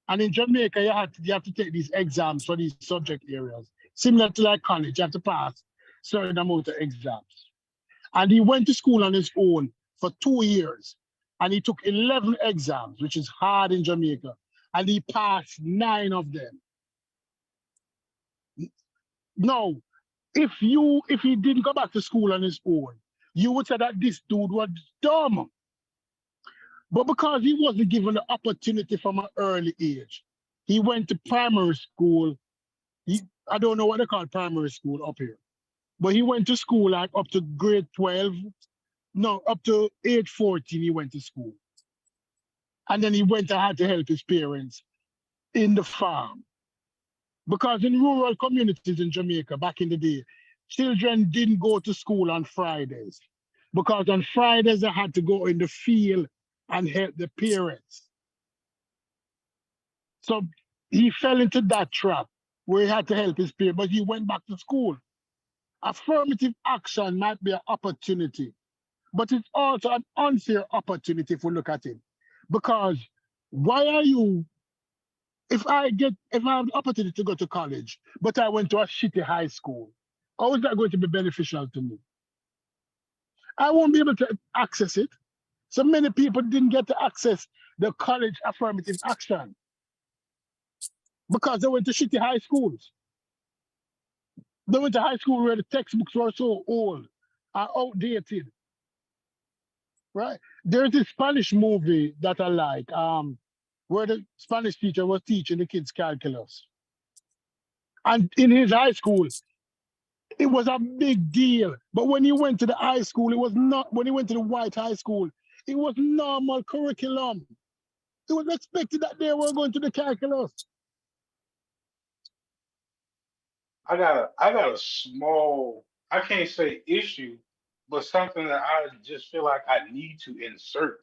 And in Jamaica, you have to take these exams for these subject areas. Similar to like college, you have to pass certain amount of exams. And he went to school on his own for 2 years. And he took 11 exams, which is hard in Jamaica. And he passed 9 of them. No, if he didn't go back to school on his own, you would say that this dude was dumb. But because he wasn't given the opportunity from an early age, he went to primary school. I don't know what they call primary school up here, but he went to school like up to grade 12. No, up to age 14, he went to school. And then he went and had to help his parents in the farm. Because in rural communities in Jamaica back in the day, children didn't go to school on Fridays. Because on Fridays, they had to go in the field and help the parents. So he fell into that trap where he had to help his parents, but he went back to school. Affirmative action might be an opportunity but it's also an unfair opportunity if we look at it. Because why are you, if I have the opportunity to go to college, but I went to a shitty high school, how is that going to be beneficial to me? I won't be able to access it. So many people didn't get to access the college affirmative action because they went to shitty high schools. They went to high school where the textbooks were so old, outdated. Right? There's this Spanish movie that I like, where the Spanish teacher was teaching the kids calculus. And in his high school, it was a big deal. But when he went to the high school, it was not, when he went to the white high school, it was normal curriculum. It was expected that they were going to the calculus. I got a small, I can't say issue, but something that I just feel like I need to insert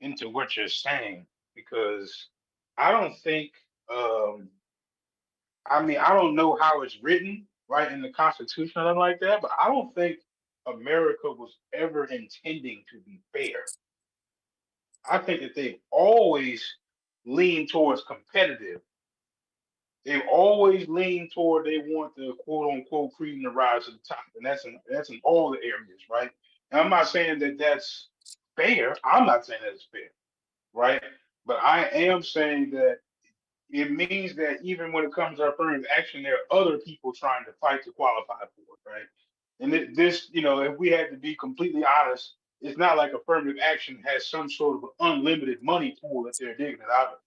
into what you're saying, because I don't think I mean, I don't know how it's written, right, in the Constitution or nothing like that, but I don't think America was ever intending to be fair. I think that they've always leaned towards competitive. They've always leaned toward they want the quote unquote cream to rise to the top, and that's in all the areas, right? And I'm not saying that that's fair. I'm not saying that it's fair, right? But I am saying that it means that even when it comes to affirmative action, there are other people trying to fight to qualify for it, right? And this, if we had to be completely honest, it's not like affirmative action has some sort of unlimited money pool that they're digging it out of,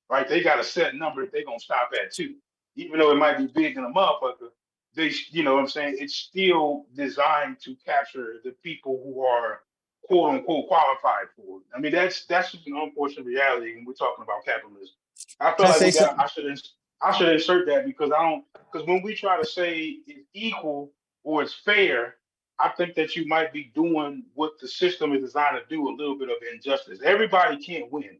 right? They got a set number that they're gonna stop at too, even though it might be big in a motherfucker. What I'm saying, it's still designed to capture the people who are quote unquote qualified for it. I mean, that's just an unfortunate reality when we're talking about capitalism. I feel Can I like say something? I should insert that because because when we try to say it's equal or it's fair, I think that you might be doing what the system is designed to do, a little bit of injustice. Everybody can't win.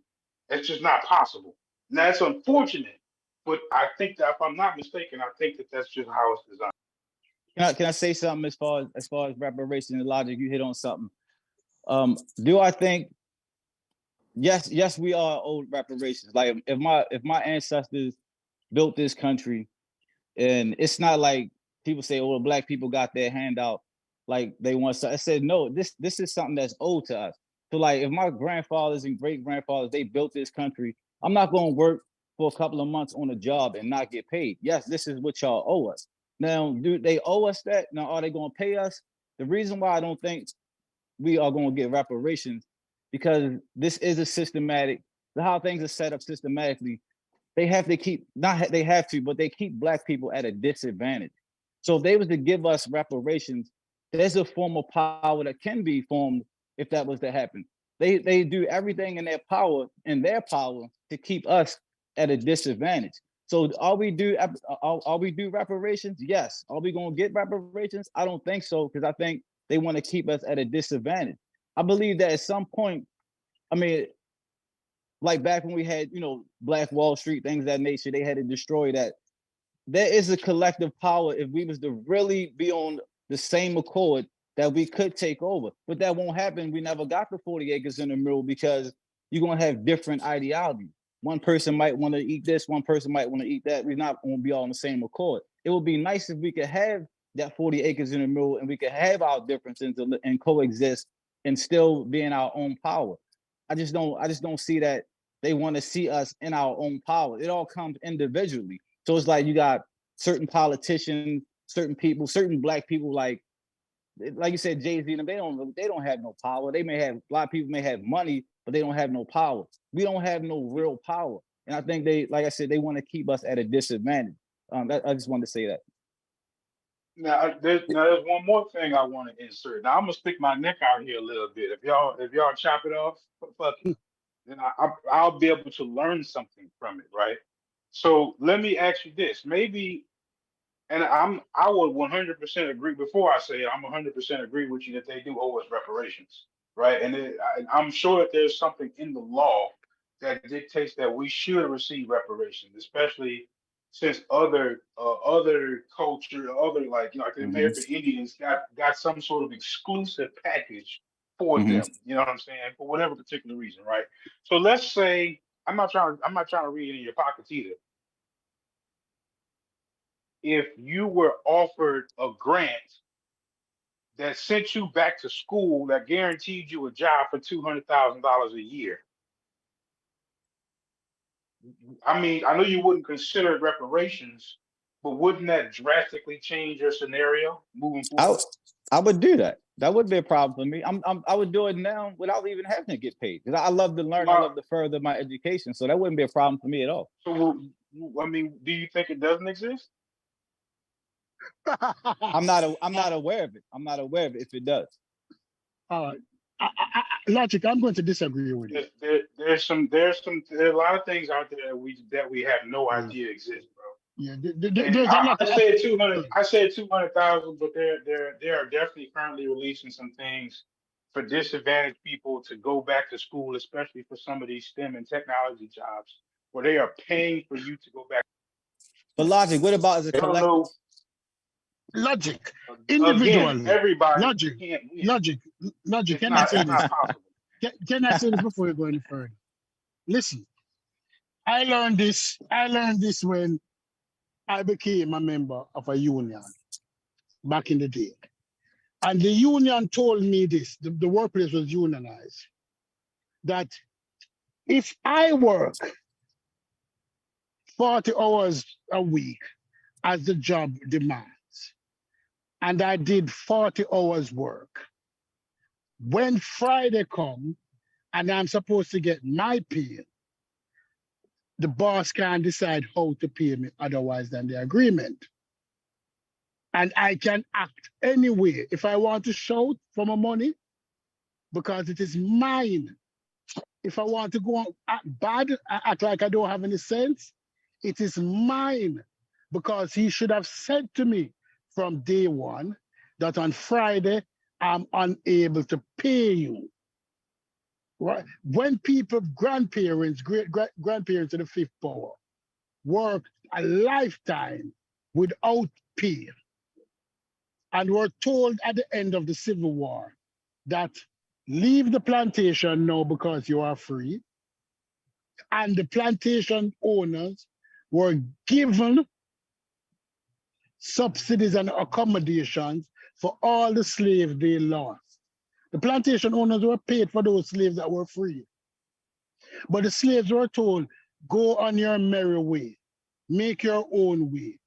It's just not possible. And that's unfortunate. But I think that if I'm not mistaken, I think that that's just how it's designed. Can I say something as far as reparation and logic? You hit on something. Do I think yes, we are owed reparations. Like if my ancestors built this country, and it's not like people say, "Oh, black people got their handout," like they want. So I said, no, this is something that's owed to us. So like, if my grandfathers and great grandfathers they built this country, I'm not going to work for a couple of months on a job and not get paid. Yes, this is what y'all owe us. Now, do they owe us that? Now, are they going to pay us? The reason why I don't think we are going to get reparations because this is a systematic. How things are set up systematically, they have to keep not they have to, but they keep black people at a disadvantage. So if they was to give us reparations, there's a form of power that can be formed if that was to happen. They do everything in their power to keep us at a disadvantage. So are we do reparations? Yes. Are we gonna get reparations? I don't think so, because I think they want to keep us at a disadvantage. I believe that at some point, I mean, like back when we had, Black Wall Street, things of that nature, they had to destroy that. There is a collective power if we was to really be on the same accord that we could take over. But that won't happen. We never got the 40 acres in the middle because you're gonna have different ideologies. One person might want to eat this, one person might want to eat that. We're not gonna be all on the same accord. It would be nice if we could have that 40 acres in the middle and we could have our differences and coexist and still be in our own power. I just don't see that they want to see us in our own power. It all comes individually. So it's like you got certain politicians, certain people, certain black people, like you said, Jay-Z, and they don't have no power. They may have a lot of people may have money, but they don't have no power. We don't have no real power. And I think like I said, they want to keep us at a disadvantage. I just wanted to say that. Now, there's one more thing I want to insert. Now I'm gonna stick my neck out here a little bit. If y'all chop it off, fuck it. Then I'll be able to learn something from it, right? So let me ask you this. Maybe, and I would 100% agree. Before I say it, I'm 100% agree with you that they do owe us reparations, right? And I'm sure that there's something in the law that dictates that we should receive reparations, especially since other culture, other like the American Indians got some sort of exclusive package for Mhm. them. You know what I'm saying? For whatever particular reason, right? So let's say I'm not trying to read it in your pockets either. If you were offered a grant that sent you back to school that guaranteed you a job for $200,000 a year, I mean, I know you wouldn't consider it reparations, but wouldn't that drastically change your scenario moving forward? I would do that. That would be a problem for me. I would do it now without even having to get paid. Because I love to learn, I love to further my education. So that wouldn't be a problem for me at all. So, I mean, do you think it doesn't exist? I'm not aware of it. I'm not aware of it if it does. Logic, I'm going to disagree with you. There's a lot of things out there that we have no idea exist, bro. Yeah, I said 200. I said 200,000, but they are definitely currently releasing some things for disadvantaged people to go back to school, especially for some of these STEM and technology jobs, where they are paying for you to go back. But Logic, what about as a collective? Logic, individually. Again, everybody logic, can't win. Logic. Can It's I say not this? possible. Can I say this before you go any further? Listen, I learned this when I became a member of a union back in the day. And the union told me this, the workplace was unionized, that if I work 40 hours a week as the job demands, and I did 40 hours work, when Friday comes and I'm supposed to get my pay, the boss can't decide how to pay me otherwise than the agreement. And I can act anyway. If I want to shout for my money, because it is mine. If I want to go act bad, act like I don't have any sense, it is mine. Because he should have said to me from day one that on Friday, I'm unable to pay you. Right? When people, grandparents, great-grandparents of the fifth power, worked a lifetime without pay, and were told at the end of the Civil War that leave the plantation now because you are free, and the plantation owners were given subsidies and accommodations for all the slaves they lost. The plantation owners were paid for those slaves that were free. But the slaves were told, go on your merry way, make your own way.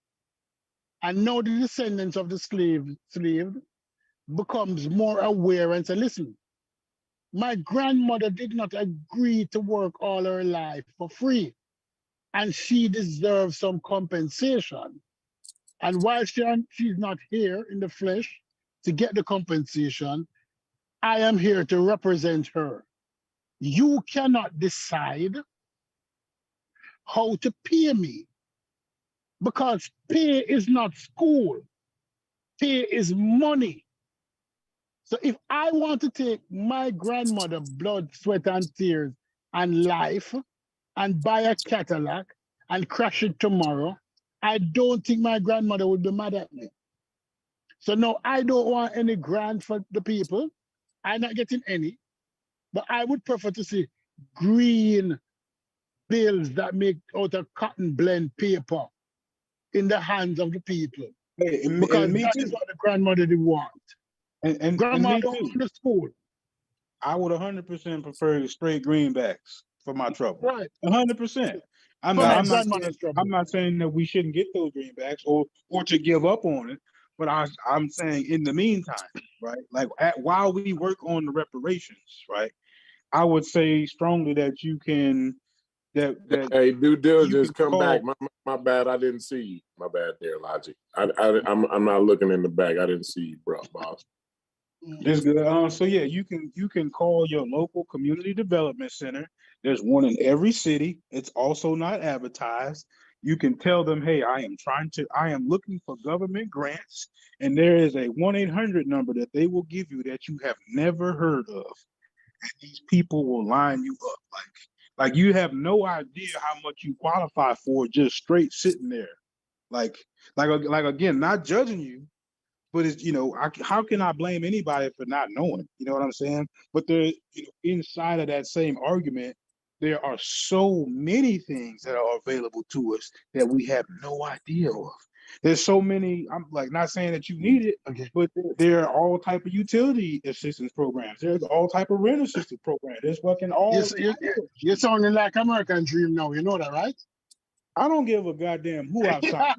And now the descendants of the slave becomes more aware and say, listen, my grandmother did not agree to work all her life for free, and she deserves some compensation. And while she's not here in the flesh to get the compensation, I am here to represent her. You cannot decide how to pay me, because pay is not school. Pay is money. So if I want to take my grandmother blood, sweat, and tears and life and buy a Cadillac and crash it tomorrow, I don't think my grandmother would be mad at me. So no, I don't want any grant for the people. I'm not getting any, but I would prefer to see green bills that make out of cotton blend paper in the hands of the people. Hey, because me that too. is what the grandmother did want. And Grandma me don't too. want the school. I would 100% prefer straight greenbacks for my trouble. Right. 100%. I'm For not. my I'm not. grandmother's trouble. I'm not saying that we shouldn't get those greenbacks or to give up on it. But I'm saying in the meantime, right? Like while we work on the reparations, right? I would say strongly that you can. That Hey, due diligence, come call. back. My bad. I didn't see you. My bad there, Logic. I'm not looking in the back. I didn't see you, bro, boss. That's good. So yeah, you can call your local community development center. There's one in every city. It's also not advertised. You can tell them, hey, I am looking for government grants, and there is a 1-800 number that they will give you that you have never heard of. And these people will line you up. Like you have no idea how much you qualify for just straight sitting there. Like again, not judging you, But it's, how can I blame anybody for not knowing? You know what I'm saying? But there, inside of that same argument, there are so many things that are available to us that we have no idea of. There's so many. I'm like not saying that you need it, but there are all type of utility assistance programs. There's all type of rent assistance programs. There's fucking all. You're sounding like American Dream now. You know that, right? I don't give a goddamn who I've signed.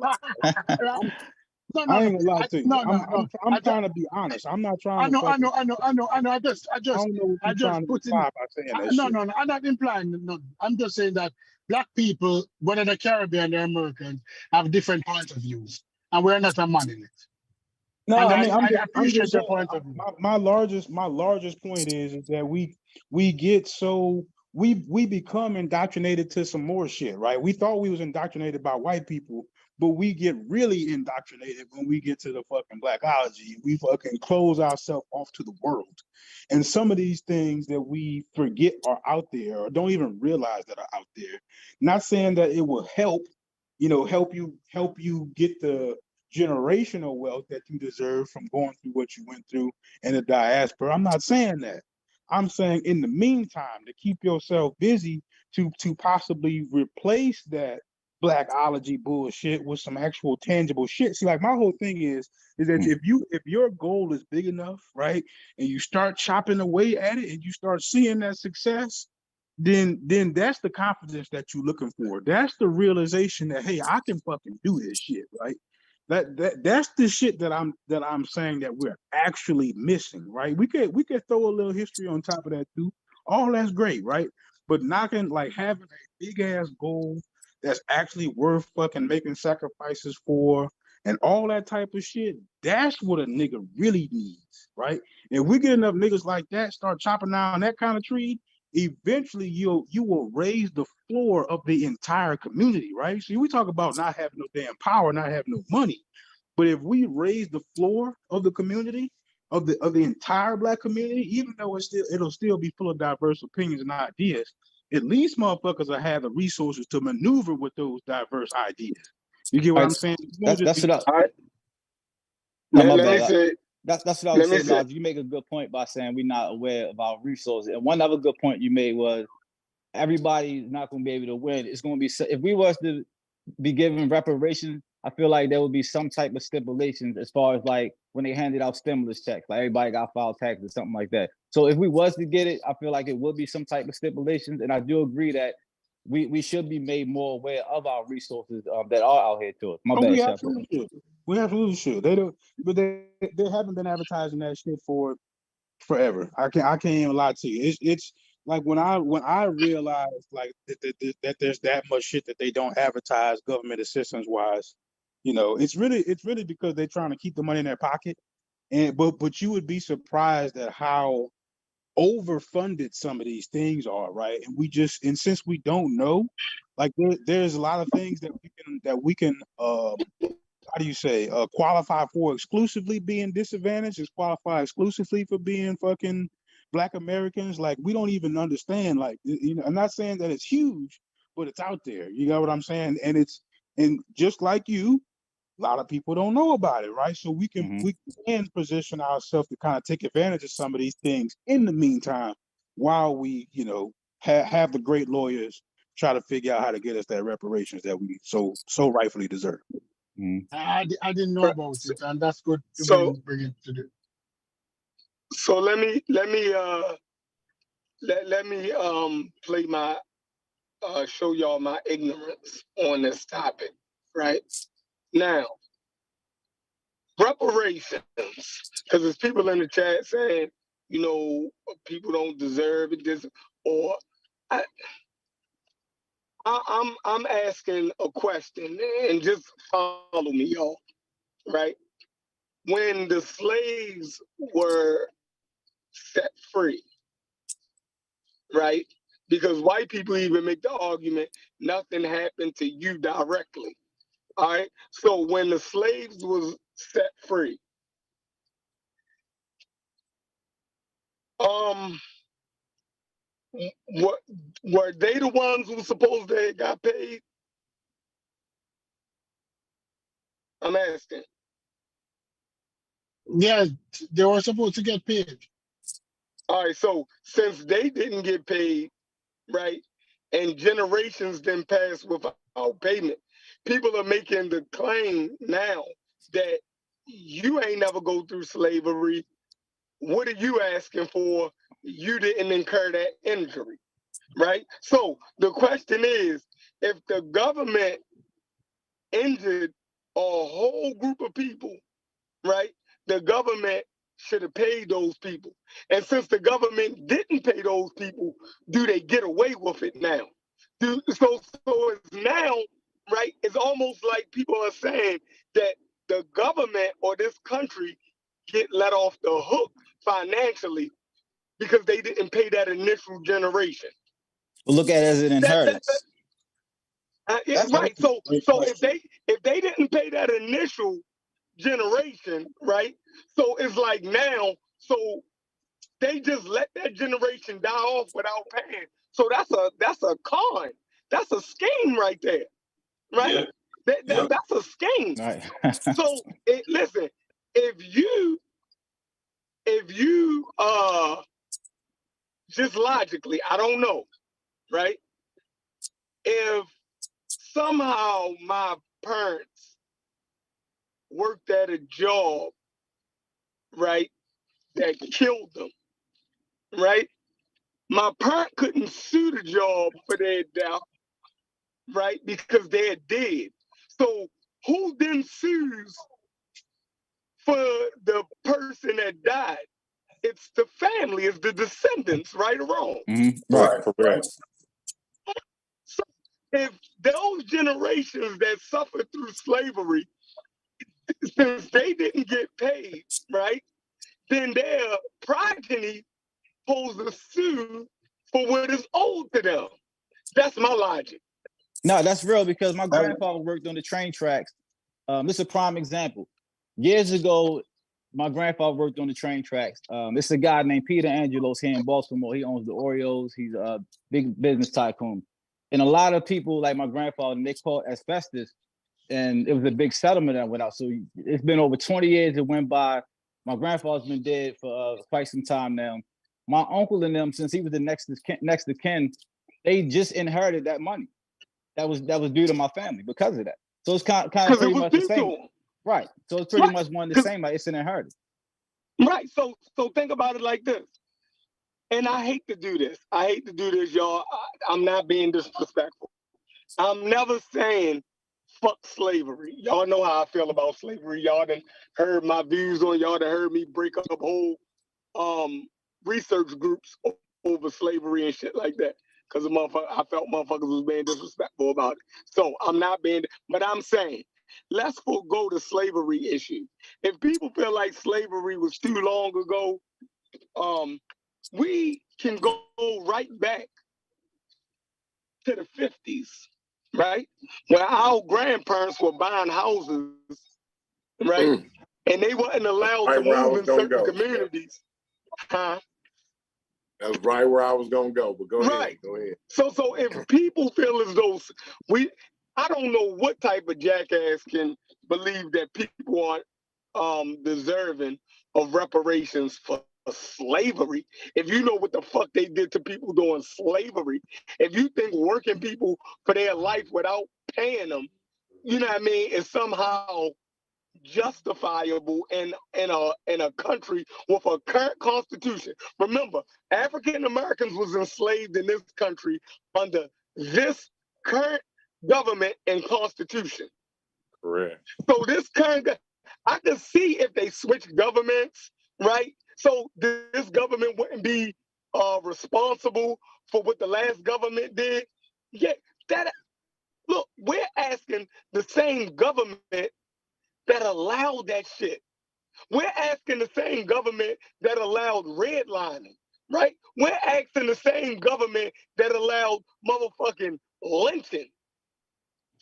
No, I no, ain't gonna lie to you. no, no, no. I'm trying to be honest. I'm not trying I to know, I fucking. know, I know, I know, I know. I don't know what I you're just trying to put in. imply by saying that No, shit. no, no. I'm not implying. No, I'm just saying that black people, whether they're Caribbean or Americans, have different points of views, and we're not unmanning it. No, And I mean, I I'm appreciate just your saying. point of view. My largest point is that we get so we become indoctrinated to some more shit, right? We thought we was indoctrinated by white people, but we get really indoctrinated when we get to the fucking blackology. We fucking close ourselves off to the world, and some of these things that we forget are out there or don't even realize that are out there. Not saying that it will help, help you get the generational wealth that you deserve from going through what you went through in the diaspora. I'm not saying that. I'm saying in the meantime to keep yourself busy to possibly replace that blackology bullshit with some actual tangible shit. See, like my whole thing is that if your goal is big enough, right, and you start chopping away at it and you start seeing that success, then that's the confidence that you're looking for. That's the realization that, hey, I can fucking do this shit, right? That's the shit that I'm saying that we're actually missing, right? We could throw a little history on top of that too. All that's great, right? But having a big ass goal that's actually worth fucking making sacrifices for and all that type of shit, that's what a nigga really needs, right? If we get enough niggas like that start chopping down that kind of tree, eventually you will raise the floor of the entire community, right? See, we talk about not having no damn power, not having no money, but if we raise the floor of the community, of the entire black community, even though it'll still be full of diverse opinions and ideas, at least motherfuckers will have the resources to maneuver with those diverse ideas. You get what I'm saying? That's what I. All right. No, my Let me bad. say. That's what I Let was me saying. say. Now, you make a good point by saying we're not aware of our resources. And one other good point you made was everybody's not going to be able to win. It's going to be if we was to be given reparations, I feel like there would be some type of stipulations as far as like when they handed out stimulus checks, like everybody got filed taxes or something like that. So if we was to get it, I feel like it would be some type of stipulations. And I do agree that we should be made more aware of our resources that are out here to us. My bad, we Chef. absolutely should. We absolutely should. They don't, but they haven't been advertising that shit for forever. I can't even lie to you. It's like when I realized like that there's that much shit that they don't advertise government assistance wise. It's really because they're trying to keep the money in their pocket. But you would be surprised at how overfunded some of these things are, right? And since we don't know, like there's a lot of things that we can how do you say qualify for exclusively being disadvantaged, is qualify exclusively for being fucking black Americans. Like we don't even understand, like, I'm not saying that it's huge, but it's out there. You know what I'm saying? And just like you, a lot of people don't know about it, right? So we can position ourselves to kind of take advantage of some of these things in the meantime, while we, have the great lawyers try to figure out how to get us that reparations that we so rightfully deserve. I didn't know about it, and that's good to So bring it to the. so let me play my show y'all my ignorance on this topic, right? Now, reparations, because there's people in the chat saying, people don't deserve it, this, or I'm asking a question, and just follow me, y'all, right? When the slaves were set free, right? Because white people even make the argument nothing happened to you directly. All right. So when the slaves was set free, what were they the ones who supposed to got paid? I'm asking. Yeah, they were supposed to get paid. All right, so since they didn't get paid, right, and generations then passed without payment, people are making the claim now that you ain't never go through slavery. What are you asking for? You didn't incur that injury, right? So the question is, if the government injured a whole group of people, right, the government should have paid those people. And since the government didn't pay those people, do they get away with it now? So it's now, right? It's almost like people are saying that the government or this country get let off the hook financially because they didn't pay that initial generation. We'll look at it as an inheritance. Right. So if they didn't pay that initial generation, right? So it's like now, so they just let that generation die off without paying. So that's a con. That's a scheme right there, right? Yeah. That's a scheme. Right. So listen, if you just logically, I don't know, right? If somehow my parents worked at a job, right, that killed them, right? My parent couldn't sue the job for their death, right? Because they're dead. So who then sues for the person that died? It's the family, it's the descendants, right or wrong? Mm-hmm. Right. Correct. So if those generations that suffered through slavery, since they didn't get paid, right, then their progeny supposed to sue for what is owed to them. That's my logic. No, that's real because my grandfather worked on the train tracks. This is a prime example. Years ago, my grandfather worked on the train tracks. It's a guy named Peter Angelos here in Baltimore. He owns the Oreos. He's a big business tycoon. And a lot of people like my grandfather, they call it asbestos. And it was a big settlement that went out. So it's been over 20 years it went by. My grandfather's been dead for quite some time now. My uncle and them, since he was the next to kin, they just inherited that money that was due to my family because of that. So it's kind of pretty much the same. Right. So it's pretty much one of the same, like it's an inheritance. Right. So think about it like this. And I hate to do this. Y'all. I'm not being disrespectful. I'm never saying fuck slavery. Y'all know how I feel about slavery. Y'all done heard my views on y'all done heard me break up whole research groups over slavery and shit like that. Because I felt motherfuckers was being disrespectful about it. So I'm not being, but I'm saying, let's forego the slavery issue. If people feel like slavery was too long ago, we can go right back to the 50s, right? Where our grandparents were buying houses, right? And they wasn't allowed to move in certain communities. Huh? That's right where I was gonna go, but go ahead. Go ahead. So if people feel as though I don't know what type of jackass can believe that people aren't deserving of reparations for slavery. If you know what the fuck they did to people during slavery, if you think working people for their life without paying them, you know what I mean, is somehow justifiable in a country with a current constitution. Remember, African Americans was enslaved in this country under this current government and constitution. Correct. So this current, I could see if they switch governments, right? So this government wouldn't be responsible for what the last government did. Yeah, look, we're asking the same government that allowed that shit. We're asking the same government that allowed redlining, right? We're asking the same government that allowed motherfucking lynching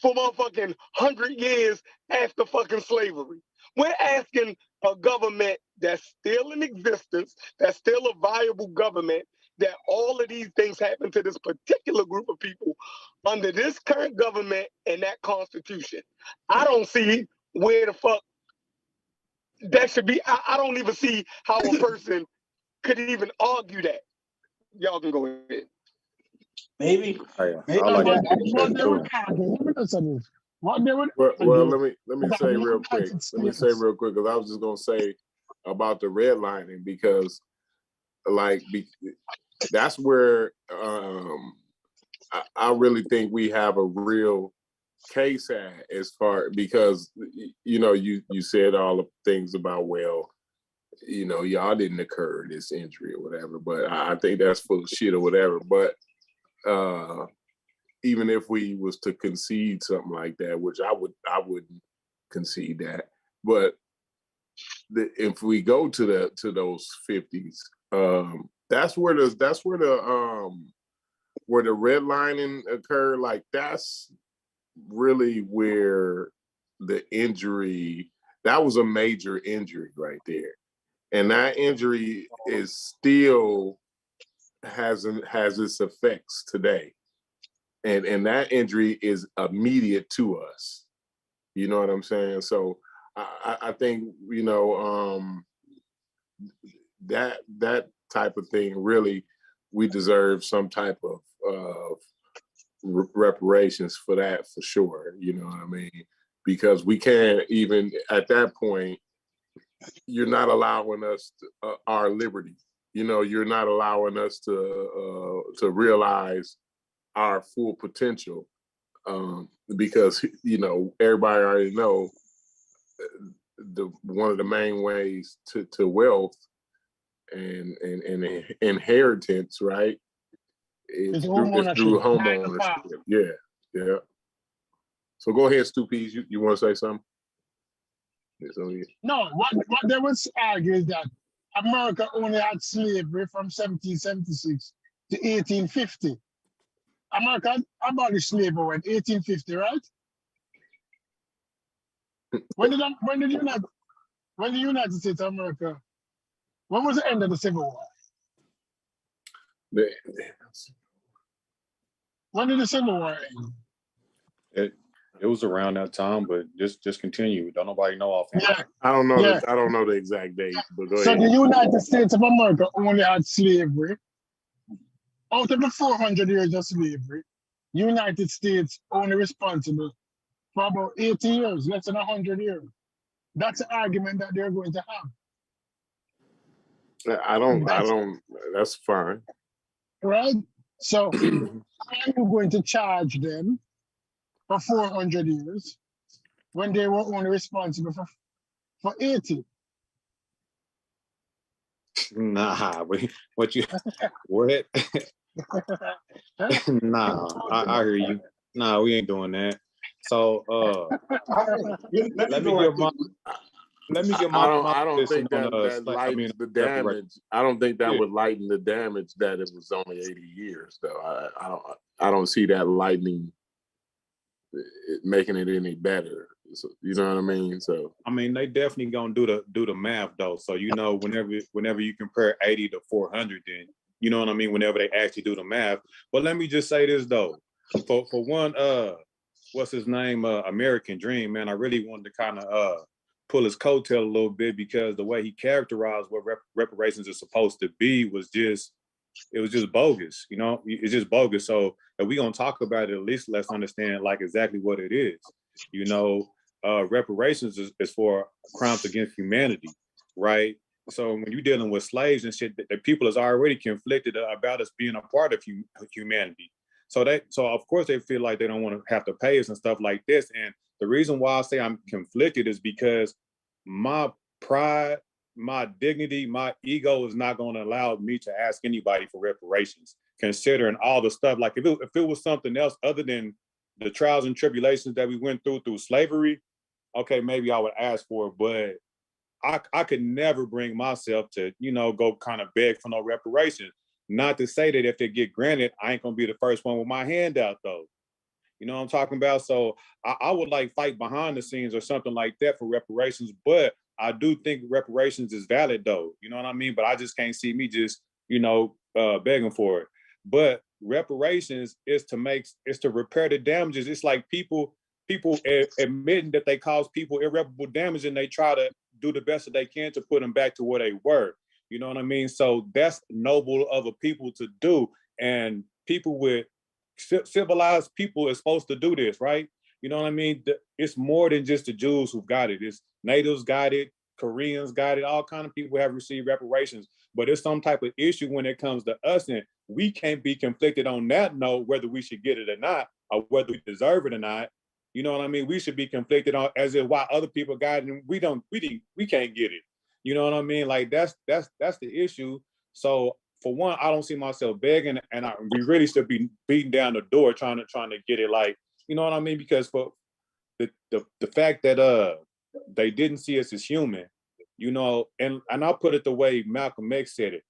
for motherfucking 100 years after fucking slavery. We're asking a government that's still in existence, that's still a viable government, that all of these things happen to this particular group of people under this current government and that constitution. I don't see where the fuck that should be. I don't even see how a person could even argue that. Y'all can go ahead. Maybe. No, I like what, to what they would too. argue, let me tell you this. What they would Well, argue let me is that say the real quick. United Let me say States. real quick because I was just gonna say about the redlining because, that's where I really think we have a real case at as far because you said all the things about y'all didn't occur this injury or whatever, but I think that's full of shit or whatever. But even if we was to concede something like that, which I wouldn't concede that, but if we go to those 50s, that's where the redlining occurred. Like that's really where the injury. That was a major injury right there, and that injury is still has its effects today. And that injury is immediate to us. You know what I'm saying? So I think that type of thing really we deserve some type of reparations for that for sure. You know what I mean? Because we can't even at that point. You're not allowing us our liberty. You're not allowing us to realize our full potential because everybody already know one of the main ways to wealth and inheritance, right? It's It's homeownership. through home 9 to 5. ownership. Yeah. So go ahead, Stu Pease. You want to say something? No, what they would argue is that America only had slavery from 1776 to 1850. America abolished slavery in 1850, right? When the United States of America, when was the end of the Civil War? When did the Civil War end? It was around that time, but just continue. Don't nobody know offhand. Yeah. I don't know. Yeah. I don't know the exact date, but go So ahead. the United States of America only had slavery. Out of the 400 years of slavery, United States only responsible for about 80 years, less than 100 years. That's the argument that they're going to have. I don't. That's fine. Right? So I'm going to charge them for 400 years when they were only responsible for 80. Nah, what you what? Nah, I hear you. Nah, we ain't doing that. So let me give my I don't think that lightens the damage. I don't think that would lighten the damage that it was only 80 years though. I don't see that lightening making it any better. So, you know what I mean? So I mean, they definitely gonna do the math though. So whenever you compare 80 to 400, then you know what I mean. Whenever they actually do the math. But let me just say this though, for one, what's his name? American Dream, man. I really wanted to kind of pull his coattail a little bit because the way he characterized what reparations are supposed to be was just bogus. It's just bogus. So if we gonna talk about it, at least let's understand like exactly what it is. Reparations is for crimes against humanity, right? So when you're dealing with slaves and shit, the people is already conflicted about us being a part of humanity. So of course they feel like they don't want to have to pay us and stuff like this. And the reason why I say I'm conflicted is because my pride, my dignity, my ego is not going to allow me to ask anybody for reparations, considering all the stuff. Like if it was something else other than the trials and tribulations that we went through slavery, okay, maybe I would ask for it, but I could never bring myself to, go kind of beg for no reparations. Not to say that if they get granted, I ain't gonna be the first one with my hand out though. You know what I'm talking about? So I would like fight behind the scenes or something like that for reparations, but I do think reparations is valid though. You know what I mean? But I just can't see me just, begging for it. But reparations is to repair the damages. It's like people admitting that they cause people irreparable damage and they try to do the best that they can to put them back to where they were. You know what I mean? So that's noble of a people to do. And people with civilized people is supposed to do this, right? You know what I mean? It's more than just the Jews who've got it. It's natives got it, Koreans got it, all kind of people have received reparations. But it's some type of issue when it comes to us, and we can't be conflicted on that note, whether we should get it or not, or whether we deserve it or not. You know what I mean? We should be conflicted on as if why other people got it and we can't get it. You know what I mean? Like that's the issue. So for one, I don't see myself begging, and we really should be beating down the door trying to get it. Like, you know what I mean? Because for the fact that they didn't see us as human, you know, and I'll put it the way Malcolm X said it.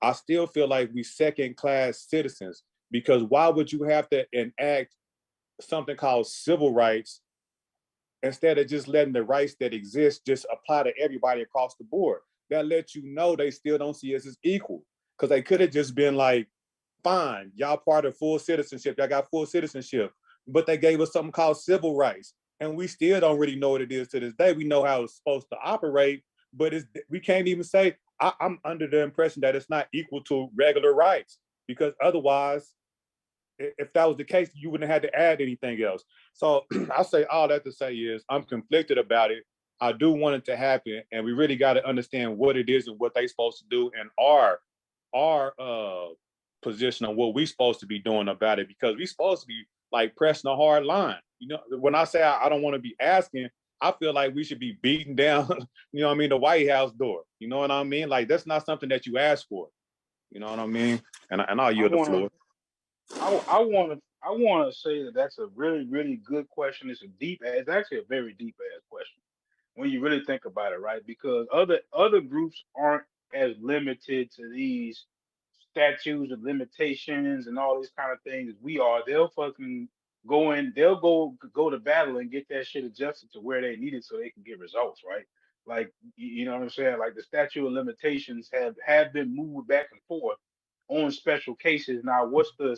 I still feel like we second class citizens, because why would you have to enact something called civil rights instead of just letting the rights that exist just apply to everybody across the board? That lets you know they still don't see us as equal, because they could have just been like, fine, y'all part of full citizenship, y'all got full citizenship, but they gave us something called civil rights, and we still don't really know what it is to this day. We know how it's supposed to operate, but we can't even say, I'm under the impression that it's not equal to regular rights, because otherwise, if that was the case, you wouldn't have had to add anything else. So I say all that to say is I'm conflicted about it. I do want it to happen, and we really got to understand what it is and what they're supposed to do, and our position on what we're supposed to be doing about it, because we're supposed to be like pressing a hard line. You know, when I say I don't want to be asking, I feel like we should be beating down, you know what I mean, the White House door. You know what I mean? Like, that's not something that you ask for. You know what I mean? And I'll yield the floor. I want to say that that's a really, really good question. It's actually a very deep ass question when you really think about it, right? Because other groups aren't as limited to these statutes of limitations and all these kind of things as we are. They'll fucking they'll go to battle and get that shit adjusted to where they need it so they can get results, right? Like, you know what I'm saying? Like, the statute of limitations have been moved back and forth on special cases. What's the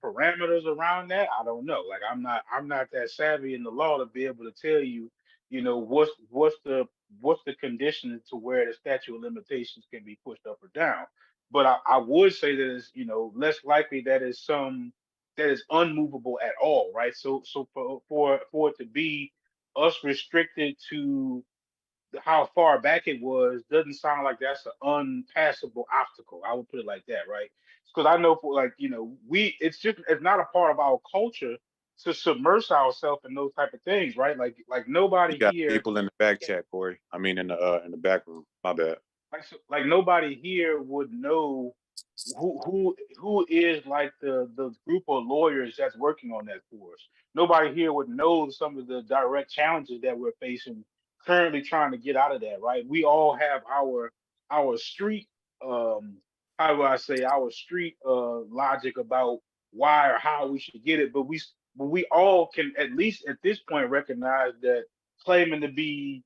parameters around that? I don't know. Like, I'm not that savvy in the law to be able to tell you, you know, what's the condition to where the statute of limitations can be pushed up or down. But I would say that it's, you know, less likely that is unmovable at all, right? So for it to be us restricted to how far back it was doesn't sound like that's an unpassable obstacle. I would put it like that, right? Because I know, for, like, you know, it's not a part of our culture to submerge ourselves in those type of things, right? Like nobody You got here, people in the back chat, Corey. I mean, in the back room. My bad. like nobody here would know who is like the group of lawyers that's working on that for us. Nobody here would know some of the direct challenges that we're facing currently trying to get out of that, right? We all have our street how do I say, our street logic about why or how we should get it, but we all can at least at this point recognize that claiming to be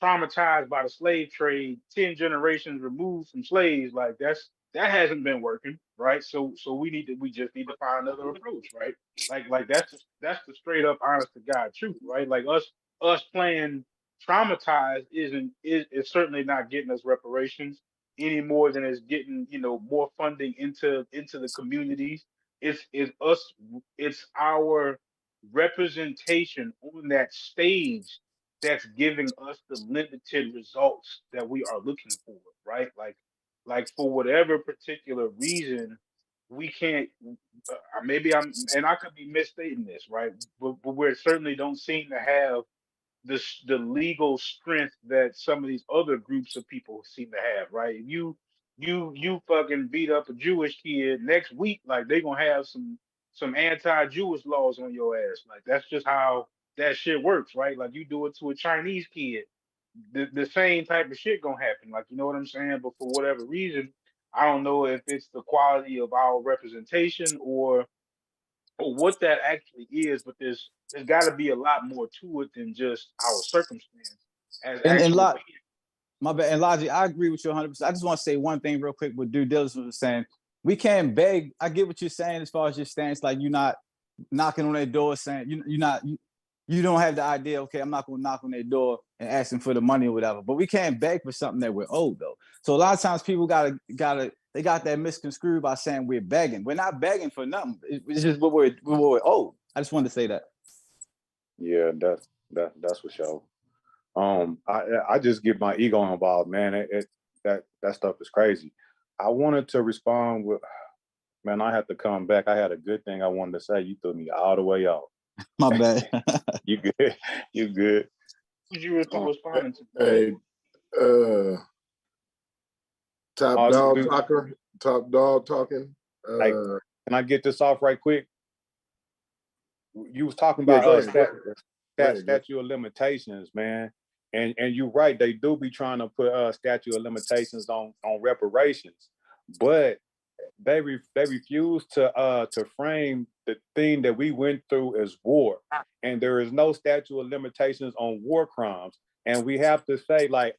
traumatized by the slave trade 10 generations removed from slaves, like that hasn't been working, right? So we just need to find another approach, right? Like that's the straight up honest to God truth, right? Like us playing traumatized is certainly not getting us reparations any more than it's getting, you know, more funding into the communities. It's our representation on that stage that's giving us the limited results that we are looking for, right? Like for whatever particular reason, we can't. Maybe and I could be misstating this, right? But we certainly don't seem to have the legal strength that some of these other groups of people seem to have, right? You fucking beat up a Jewish kid next week, like they gonna have some anti-Jewish laws on your ass. Like, that's just how that shit works, right? Like, you do it to a Chinese kid, the same type of shit gonna happen. Like, you know what I'm saying? But for whatever reason, I don't know if it's the quality of our representation or what that actually is, but there's got to be a lot more to it than just our circumstance as And actual lot, my bad. And Logic, I agree with you 100%. I just want to say one thing real quick with due diligence was saying we can't beg. I get what you're saying as far as your stance, like you're not knocking on their door saying you're not you don't have the idea, okay, I'm not gonna knock on their door and ask them for the money or whatever. But we can't beg for something that we're owed though. So a lot of times people they got that misconstrued by saying we're begging. We're not begging for nothing. It's just what we're owed. I just wanted to say that. Yeah, that's for sure. I just get my ego involved, man. That stuff is crazy. I wanted to respond with, man, I had to come back. I had a good thing I wanted to say. You threw me all the way off. My bad. You good? You good? What you were responding to? Hey, top dog talking. Like, can I get this off right quick? You was talking Yeah, about go ahead. statute of limitations, man. And you're right, they do be trying to put statute of limitations on reparations, but they refuse to frame the thing that we went through as war, and there is no statute of limitations on war crimes. And we have to say, like,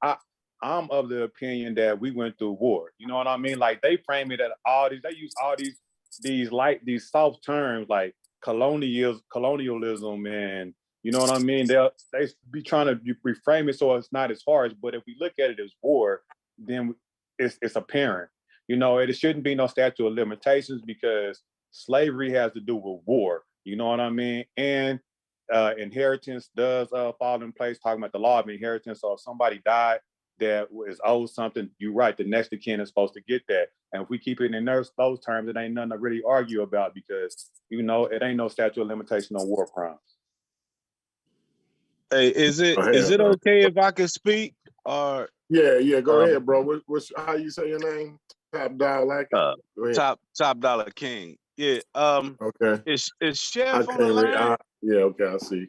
I'm of the opinion that we went through war. You know what I mean? Like, they frame it at they use all these soft terms like colonialism, and you know what I mean? They be trying to reframe it so it's not as harsh. But if we look at it as war, then it's apparent. You know, it shouldn't be no statute of limitations because slavery has to do with war. You know what I mean? And inheritance does fall in place, talking about the law of inheritance. So if somebody died that is owed something, you're right, the next of kin is supposed to get that. And if we keep it in those terms, it ain't nothing to really argue about because, you know, it ain't no statute of limitation on war crimes. Hey, is it okay if I can speak? Or yeah, go ahead, bro. What's how you say your name? Top Dollar. Top Dollar King. Yeah. Okay. Is Chef on the line? Yeah. Okay. I see.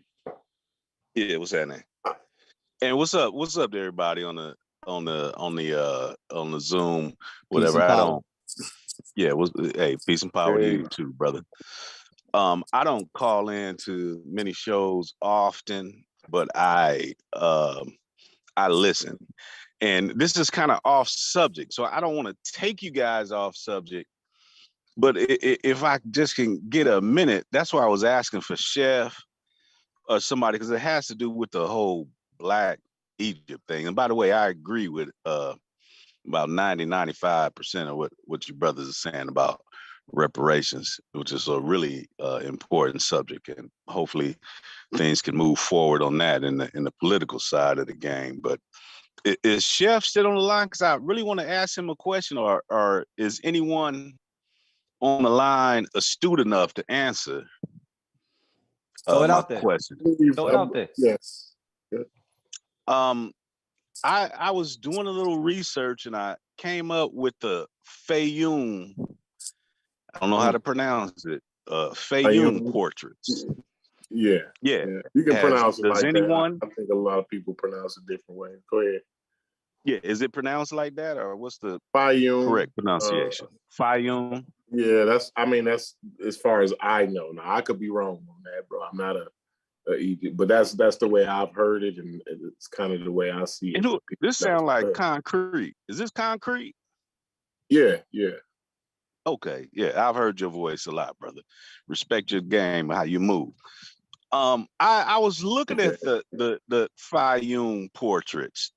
Yeah. What's happening? And what's up? What's up to everybody on the Zoom? Whatever. I don't. Yeah. Hey, peace and power to you too, brother. I don't call in to many shows often, but I listen. And this is kind of off subject, so I don't want to take you guys off subject. But if I just can get a minute, that's why I was asking for Chef or somebody, because it has to do with the whole Black Egypt thing. And by the way, I agree with about 95% of what you brothers are saying about reparations, which is a really important subject. And hopefully things can move forward on that in the political side of the game. But is Chef still on the line? Because I really want to ask him a question, or is anyone on the line astute enough to answer my question? Throw it out there. Yes. I was doing a little research and I came up with the Fayoum. I don't know how to pronounce it. Fayoum portraits. Yeah. You can pronounce it like that. I think a lot of people pronounce it different ways. Go ahead. Yeah, is it pronounced like that, or what's the Fayoum correct pronunciation? Fayoum. Yeah, that's as far as I know. Now I could be wrong on that, bro. I'm not a Egypt, but that's the way I've heard it, and it's kind of the way I see it. This sounds like concrete. Is this concrete? Yeah. Okay, yeah, I've heard your voice a lot, brother. Respect your game, how you move. I was looking at the Fayoum portraits,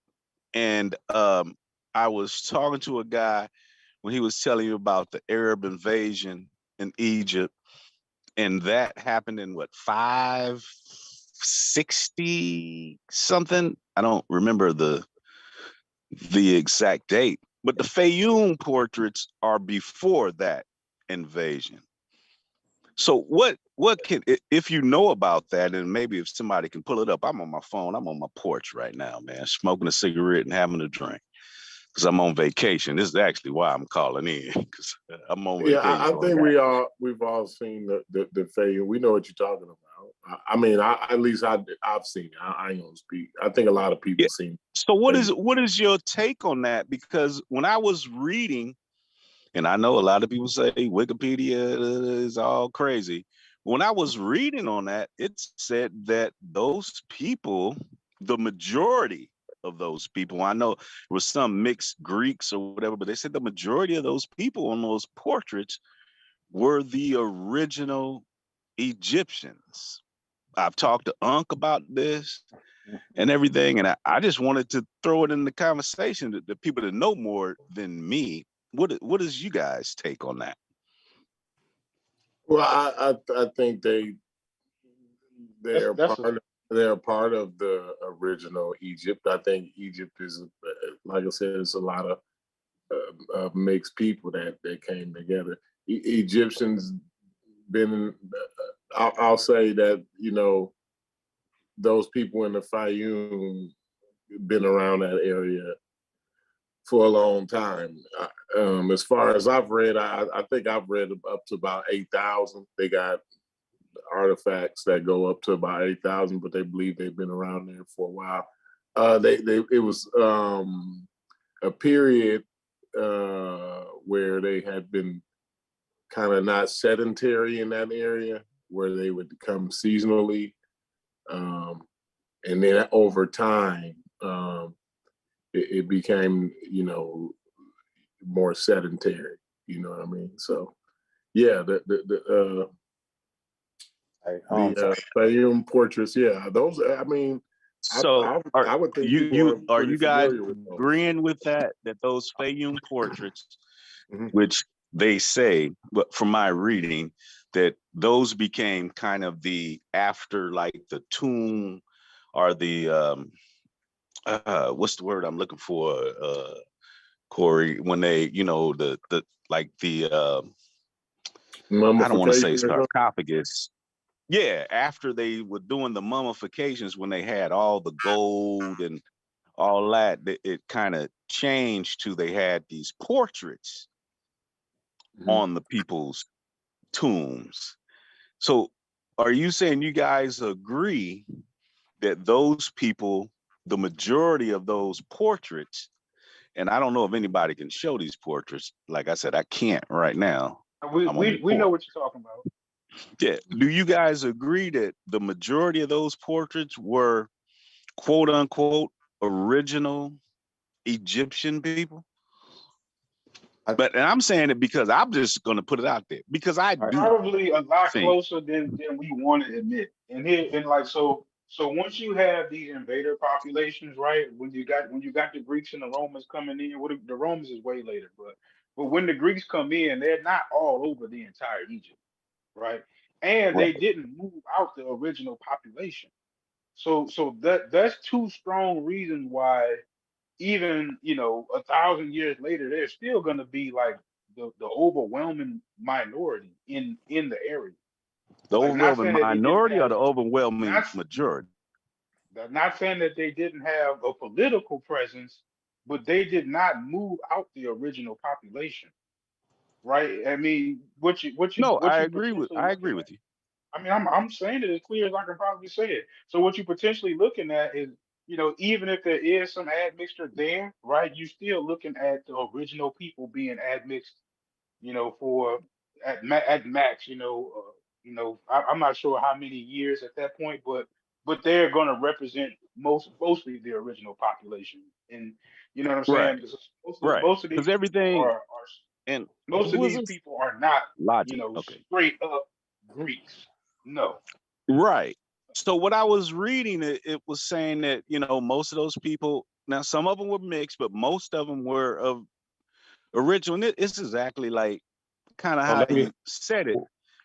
and I was talking to a guy when he was telling you about the Arab invasion in Egypt, and that happened in 560 something. I don't remember the exact date, but the Fayoum portraits are before that invasion. So what can, if you know about that, and maybe if somebody can pull it up, I'm on my phone, I'm on my porch right now, man, smoking a cigarette and having a drink because I'm on vacation. This is actually why I'm calling in, because I'm on vacation. Yeah, I think we've all seen the Fayoum. We know what you're talking about. I mean, at least I've seen it. I ain't gonna speak. I think a lot of people seen it. So what is your take on that? Because when I was reading, and I know a lot of people say Wikipedia is all crazy. When I was reading on that, it said that those people, the majority of those people, I know it was some mixed Greeks or whatever, but they said the majority of those people on those portraits were the original Egyptians. I've talked to Unc about this and everything, and I just wanted to throw it in the conversation that the people that know more than me. What is you guys' take on that? Well, I think they're part of the original Egypt. I think Egypt is, like I said, it's a lot of mixed people that came together. Egyptians been, I'll say that, you know, those people in the Fayoum been around that area for a long time. As far as I've read, I think I've read up to about 8,000. They got artifacts that go up to about 8,000, but they believe they've been around there for a while. It was a period where they had been kind of not sedentary in that area, where they would come seasonally, and then over time, it became, you know, more sedentary. You know what I mean? So, yeah, the Fayoum portraits, yeah, those. I mean, So I would think are you guys familiar with those. agreeing with that those Fayoum portraits, which they say, but from my reading, that those became kind of the after, like the tomb or the what's the word I'm looking for, Corey, when they, you know, the like the I don't want to say sarcophagus. Yeah, after they were doing the mummifications, when they had all the gold and all that, it kind of changed to they had these portraits on the people's tombs. So are you saying you guys agree that those people, the majority of those portraits, and I don't know if anybody can show these portraits. Like I said, I can't right now. We know what you're talking about. Yeah. Do you guys agree that the majority of those portraits were quote unquote original Egyptian people? And I'm saying it because I'm just going to put it out there because I do probably a lot closer than we want to admit. And here and like so once you have these invader populations, right? When you got the Greeks and the Romans coming in, the Romans is way later, but when the Greeks come in, they're not all over the entire Egypt, right? And they didn't move out the original population. So that's two strong reasons why even, you know, 1,000 years later, there's still going to be like the overwhelming minority in the area. The like, overwhelming minority or the overwhelming majority? Not saying that they didn't have a political presence, but they did not move out the original population, right? I mean, I agree with you. I mean, I'm saying it as clear as I can probably say it. So what you're potentially looking at is, you know, even if there is some admixture there, right, you're still looking at the original people being admixed, you know, for at max, I'm not sure how many years at that point, but they're going to represent mostly the original population, and you know what I'm saying? Most of these everything are and most of these people are not logic. Straight up Greeks. No. Right. So what I was reading, it was saying that, you know, most of those people, now some of them were mixed, but most of them were of original. And it's exactly like kind of how you said it.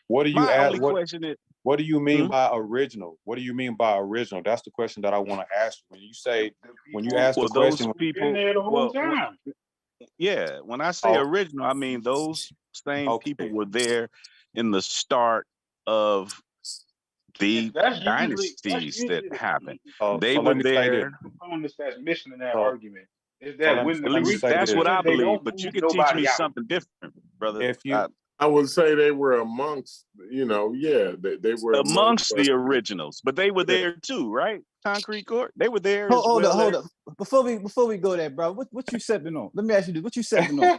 What do you My ask? only question is, what do you mean by original? What do you mean by original? That's the question that I want to ask you. When you say, when you ask the question, those people, been there the whole time. Yeah, when I say original, I mean those same people were there in the start of the dynasties that happened. They were there. Components that's missing in that argument is that when the At least Greeks, that's what I they believe. don't But you move can teach me nobody out. something different, brother. If you, I would say they were amongst, you know, they were amongst the originals, but they were there too, right? Concrete Court, they were there. Hold up. Before we go there, bro, what you sipping on? Let me ask you this: what you sipping on?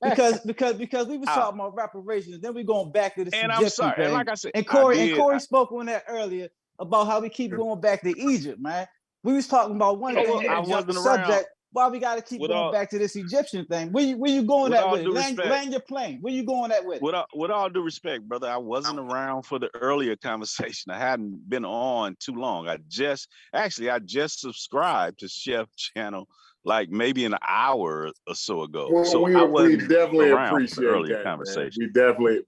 because we was talking about reparations, then we going back to the and Egyptian I'm sorry, thing. and like I said, and Corey spoke on that earlier about how we keep going back to Egypt, man. We was talking about one thing. I wasn't subject. why we got to keep With going all back to this Egyptian thing? Where you going with at all with it? due Land respect, your plane. Where you going at with it? with all due respect, brother, I wasn't around for the earlier conversation. I hadn't been on too long. I just subscribed to Chef channel like maybe an hour or so ago. Well, So we I we wasn't definitely around for the appreciate earlier that, man. conversation.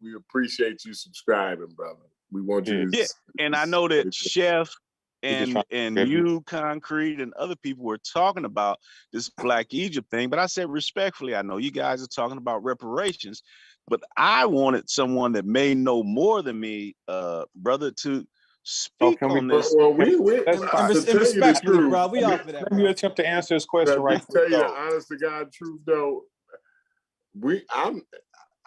We appreciate you subscribing, brother. We want you to. Yeah, and I know that Chef We just and trying to you, Concrete, and other people were talking about this Black Egypt thing, but I said respectfully, I know you guys are talking about reparations, but I wanted someone that may know more than me, brother, to speak can we? on this. Well, we Let's to And tell you the respectfully, truth. bro, we all for that, let me bro. attempt to answer this question To right tell quick you the though. honest to God truth, though,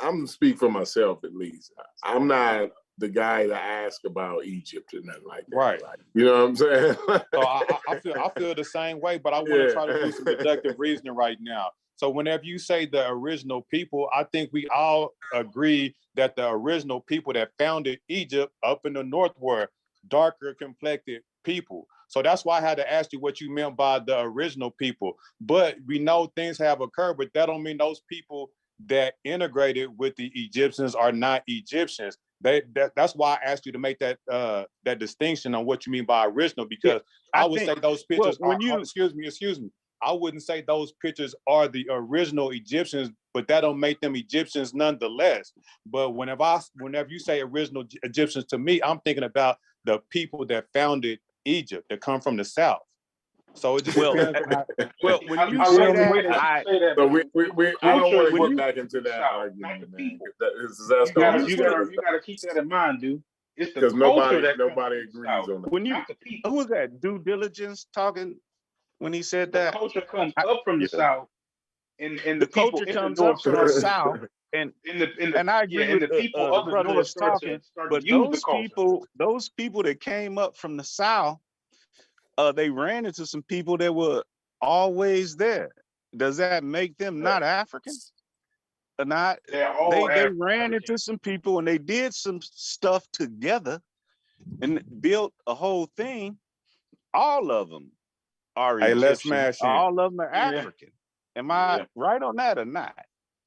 I'm speak for myself at least. I'm not the guy to ask about Egypt or nothing like that. Right. You know what I'm saying? So I feel the same way, but I want to try to do some deductive reasoning right now. So whenever you say the original people, I think we all agree that the original people that founded Egypt up in the north were darker complected people. So that's why I had to ask you what you meant by the original people. But we know things have occurred, but that don't mean those people that integrated with the Egyptians are not Egyptians. That's why I asked you to make that that distinction on what you mean by original, because I would say those pictures when are, excuse me. I wouldn't say those pictures are the original Egyptians, but that don't make them Egyptians nonetheless. But whenever you say original Egyptians, to me, I'm thinking about the people that founded Egypt, that come from the south. So it just depends on how. Well, when I you love say the that, way that you say that, So but I don't want to culture get is back into the that South, not the argument, man. people. That's You the gotta, only you gotta, you gotta keep that in mind, dude. It's the because culture nobody that comes from the agrees South, on that. when you not the people. who was that? Due diligence talking when he said The that? culture comes up from the South, and the The people culture in the comes North up from the start to South, and I agree and with the people the of the brother North that's start talking. to But use the culture. those people that came up from the South, they ran into some people that were always there. Does that make them not African? Or not? They're all They ran into some people and they did some stuff together and built a whole thing. All of them are Hey, let's Egyptian. smash in. All of them are African. Am I right on that or not?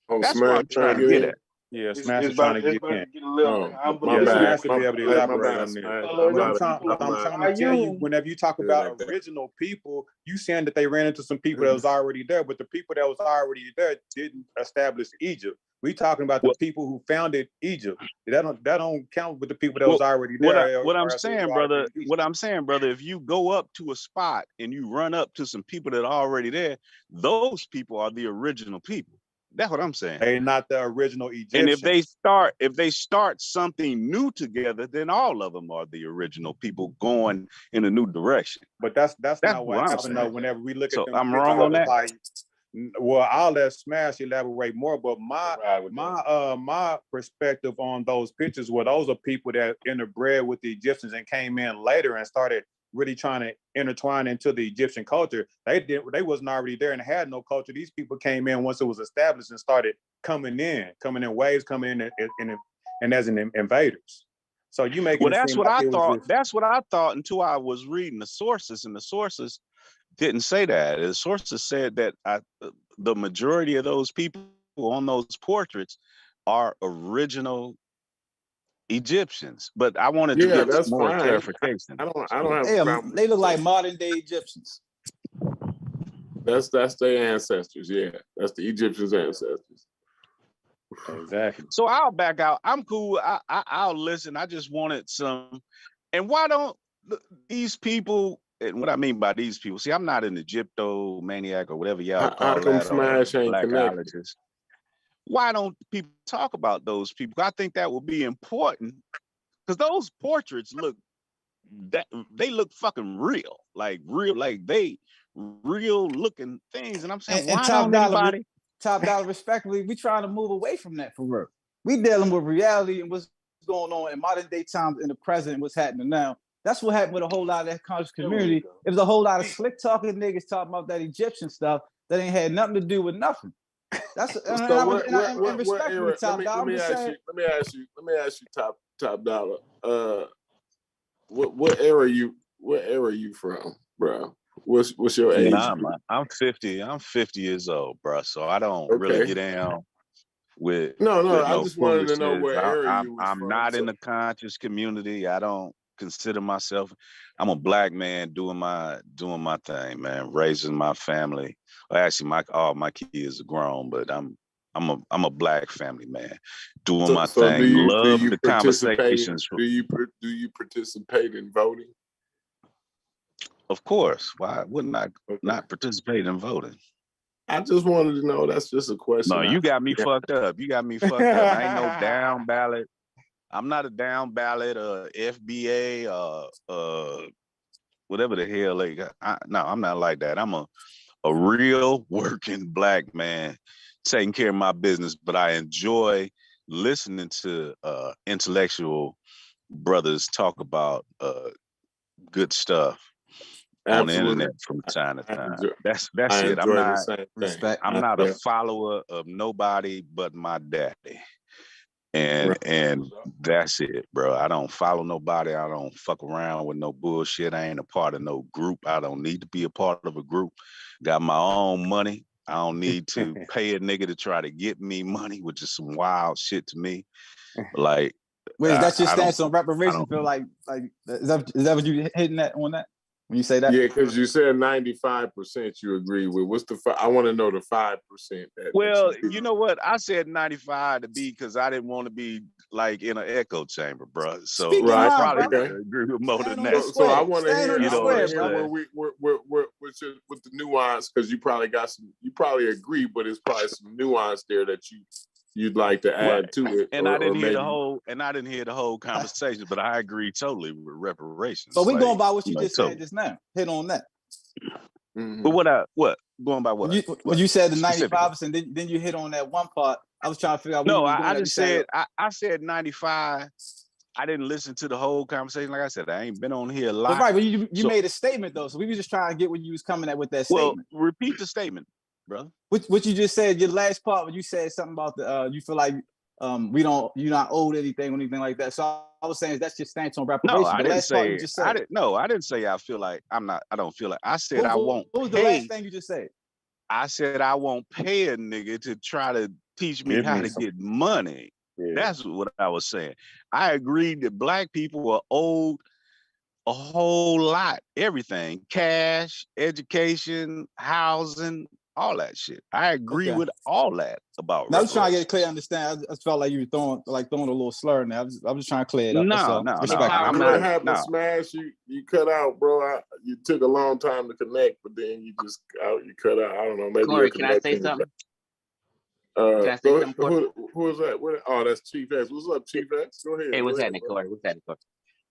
Oh, That's what Smash I'm trying to get get in? at. Yeah, It's Smash is trying to get in. get a little Oh, my convoluted. bad. Smash will be able to My elaborate bad, on this. Smash. I'm trying to tell you, whenever you talk about original people, you saying that they ran into some people that was already there, but the people that was already there didn't establish Egypt. We talking about the people who founded Egypt. That don't count with the people that was already there. What I'm saying, brother, if you go up to a spot and you run up to some people that are already there, those people are the original people. That's what I'm saying. They're not the original Egyptians. And if they start something new together, then all of them are the original people going in a new direction. But that's not what happened though. Whenever we look at them, I'm wrong on that. Like, well, I'll let Smash elaborate more. But my perspective on those pictures were those are people that interbred with the Egyptians and came in later and started really trying to intertwine into the Egyptian culture. They wasn't already there and had no culture. These people came in once it was established and started coming in waves, coming in and as an invaders. So you make it that's seem what like I thought. That's what I thought until I was reading the sources, and the sources didn't say that. The sources said that the majority of those people on those portraits are original Egyptians, but I wanted to get more clarification. I don't have a problem. They look like modern day Egyptians. That's their ancestors. Yeah, that's the Egyptians' ancestors. Exactly. So I'll back out. I'm cool. I'll listen. I just wanted some. And why don't these people? And what I mean by these people, see, I'm not an Egyptomaniac or whatever y'all call that, Smash ain't blackologist. Why don't people talk about those people? I think that would be important because those portraits look fucking real, like they real looking things. And I'm saying, why don't anybody? Top dollar, respectfully, we trying to move away from that for real. We dealing with reality and what's going on in modern day times in the present, what's happening now. That's what happened with a whole lot of that conscious community. It was a whole lot of slick talking niggas talking about that Egyptian stuff that ain't had nothing to do with nothing. That's and respectfully, top dollar. Let me ask you, top dollar. What era you from, bro? What's your age? I'm 50. I'm 50 years old, bro. So I don't really get down with No, with I no just wanted to know foolishness. what area you was I'm from. not in the conscious community. I don't consider myself. I'm a black man doing my thing, man. Raising my family. Well, actually, all my kids are grown, but I'm a black family man, doing my So thing. Love the participate? conversations. Do you participate in voting? Of course. Why wouldn't I not participate in voting? I just wanted to know. That's just a question. No, you got me fucked up. You got me fucked up. I ain't no down ballot. I'm not a down ballot, FBA, whatever the hell they got. No, I'm not like that. I'm a real working black man taking care of my business, but I enjoy listening to intellectual brothers talk about good stuff on the internet from time to time. That's it. I'm not the same thing. I'm not a follower of nobody but my daddy. And that's it, bro. I don't follow nobody. I don't fuck around with no bullshit. I ain't a part of no group. I don't need to be a part of a group. Got my own money. I don't need to pay a nigga to try to get me money, which is some wild shit to me. Like, wait, that's your stance on reparations? Feel like is that what you hitting that on that when you say that? Yeah, because you said 95% you agree with. What's the? I want to know the 5%. Well, you know what? I said 95 to be because I didn't want to be like in an echo chamber, bro. So I probably agree with more than that. So I want to hear. You know what I'm saying? With the nuance, because you probably got some. You probably agree, but it's probably some nuance there that you'd like to add to it. And I didn't hear the whole conversation, but I agree totally with reparations. But we going by what you just said just now. Hit on that. But what going by what? When you said the 95%, then you hit on that one part. I was trying to figure out. No, I just said I said 95. I didn't listen to the whole conversation. Like I said, I ain't been on here a lot. But right, but you made a statement though, so we were just trying to get what you was coming at with that statement. Well, repeat the statement, brother. What you just said, your last part, when you said something about the you feel like you're not owed anything or anything like that. So I was saying that's your stance on reparations. No, I didn't say. I didn't say I feel like I don't feel like. I said I won't. What was the last thing you just said? I said I won't pay a nigga to try to teach me how to get money. Yeah. That's what I was saying. I agreed that black people are owed a whole lot, everything, cash, education, housing, all that shit. I agree with all that about. Now I was trying to get a clear understanding. I just felt like you were throwing a little slur now. I was just trying to clear it up. No. I'm not happened. Smash you cut out, bro. You took a long time to connect, but then you cut out. I don't know. Maybe Corey, can I say something? Can I say something? Who is that? That's Chief X. What's up, Chief X? Go ahead. Hey, what's happening, Corey? What's happening, Corey?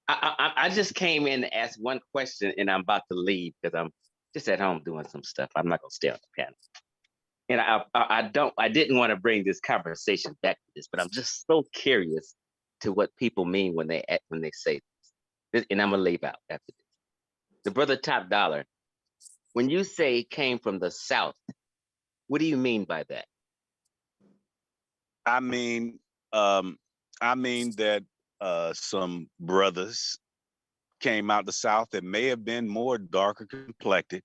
I just came in to ask one question, and I'm about to leave because I'm just at home doing some stuff. I'm not gonna stay on the panel. And I didn't want to bring this conversation back to this, but I'm just so curious to what people mean when they say this. And I'm gonna leave out after this. The brother Top Dollar, when you say came from the South, what do you mean by that? I mean that some brothers came out the South that may have been more darker complected,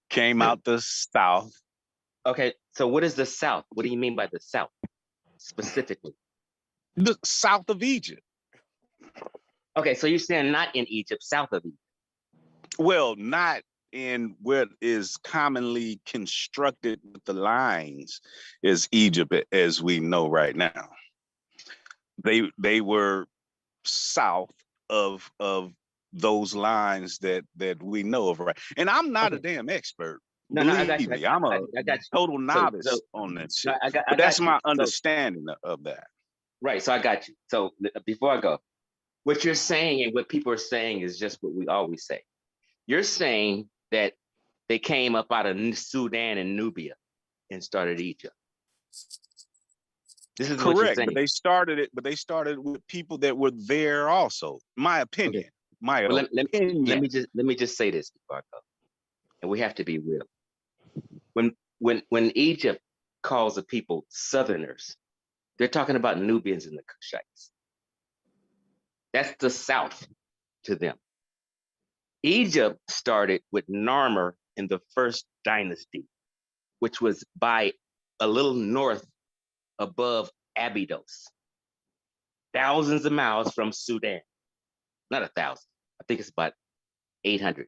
came out the South. Okay, so what is the South? What do you mean by the South specifically? The south of Egypt. Okay, so you're saying not in Egypt, south of Egypt. Well, not in what is commonly constructed with the lines is Egypt as we know right now. They were south of those lines that we know of, right? And I'm not a damn expert. No, I got you. I'm a total novice on that shit. But that's my understanding of that. Right, so I got you. So before I go, what you're saying and what people are saying is just what we always say. You're saying that they came up out of Sudan and Nubia and started Egypt. This is correct, what you're saying. But they started with people that were there also. My opinion. Okay. My opinion. Let me just say this before I go. And we have to be real. When Egypt calls the people Southerners, they're talking about Nubians and the Cushites. That's the South to them. Egypt started with Narmer in the first dynasty, which was by a little north above Abydos, thousands of miles from Sudan. Not 1,000. I think it's about 800.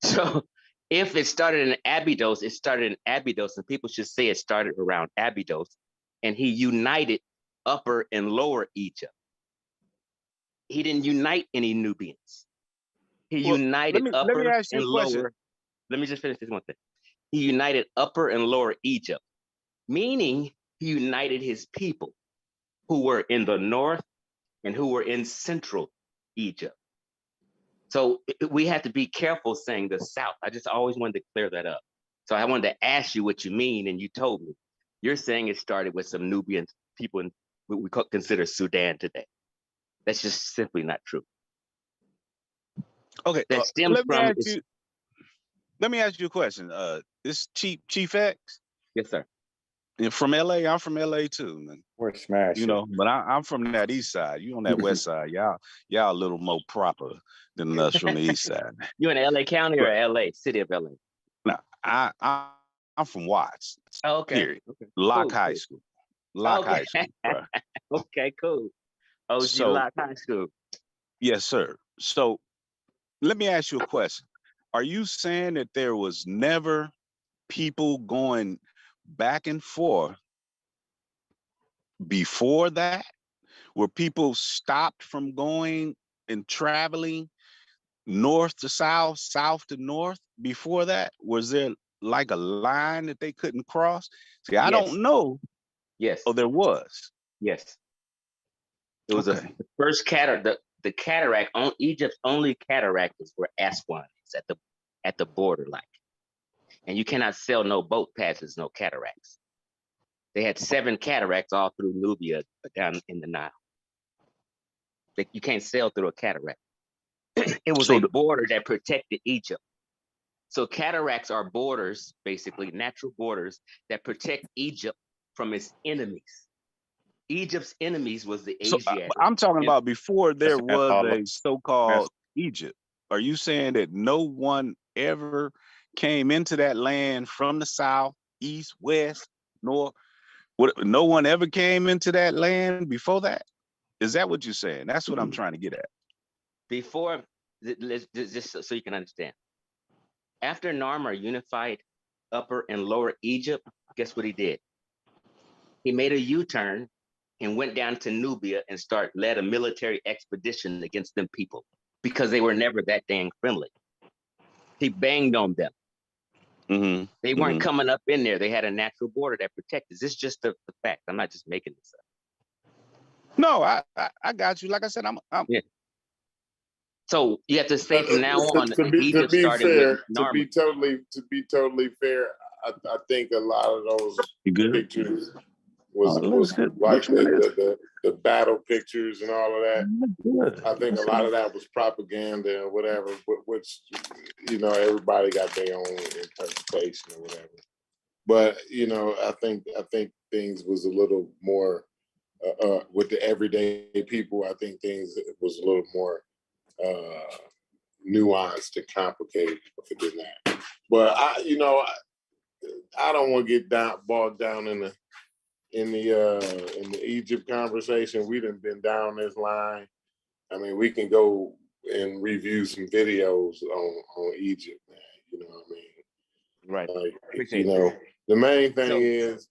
So if it started in Abydos, it started in Abydos, and people should say it started around Abydos, and he united Upper and Lower Egypt. He didn't unite any Nubians. He united let me Upper ask you and a question. Lower. Let me just finish this one thing. He united Upper and Lower Egypt, meaning he united his people who were in the north and who were in central Egypt. So we have to be careful saying the South. I just always wanted to clear that up. So I wanted to ask you what you mean, and you told me. You're saying it started with some Nubian people in what we consider Sudan today. That's just simply not true. Okay, That stems from let me ask you a question. This Chief X? Yes, sir. From LA. I'm from LA too, man. We're smashing. You know, but I'm from that east side. You on that west side. Y'all a little more proper than us from the east side. You in LA County or LA, city of LA? No, I'm from Watts. Oh, okay. Period. Okay. Locke Cool, High cool. School. Locke Okay. High School, bro. Okay, cool. OG So, Locke High School. yes, sir. So let me ask you a question. Are you saying that there was never people going back and forth before that? Where people stopped from going and traveling north to south, south to north before that? Was there like a line that they couldn't cross? See, I Yes. don't know. Yes. Oh, there was. Yes. It was Okay. the first cataract. The cataract on Egypt's only cataract is where Aswan is at the border, like. And you cannot sell no boat passes, no cataracts. They had 7 cataracts all through Nubia down in the Nile. You can't sail through a cataract. It was a border that protected Egypt. So cataracts are borders, basically natural borders that protect Egypt from its enemies. Egypt's enemies was the So Asiatics. I'm talking about before there was all a so-called Egypt. Are you saying that no one ever came into that land from the south, east, west, north? No one ever came into that land before that? Is that what you're saying? That's what I'm trying to get at. Before, just so you can understand. After Narmer unified Upper and Lower Egypt, guess what he did? He made a U-turn and went down to Nubia and led a military expedition against them people because they were never that dang friendly. He banged on them. Mm-hmm. They weren't coming up in there. They had a natural border that protected. This is just the fact. I'm not just making this up. No, I got you. Like I said, I'm yeah. So you have to say from now on, to be Egypt fair, started with Narmer. to be totally fair, I think a lot of those pictures was like the battle pictures and all of that. I think a lot of that was propaganda or whatever, which everybody got their own interpretation or whatever. But I think things was a little more with the everyday people. I think things was a little more nuanced and complicated than that. But I don't want to get bogged down in the Egypt conversation. We done been down this line. I mean, we can go and review some videos on Egypt, man. You know what I mean? Right. Like, the main thing is,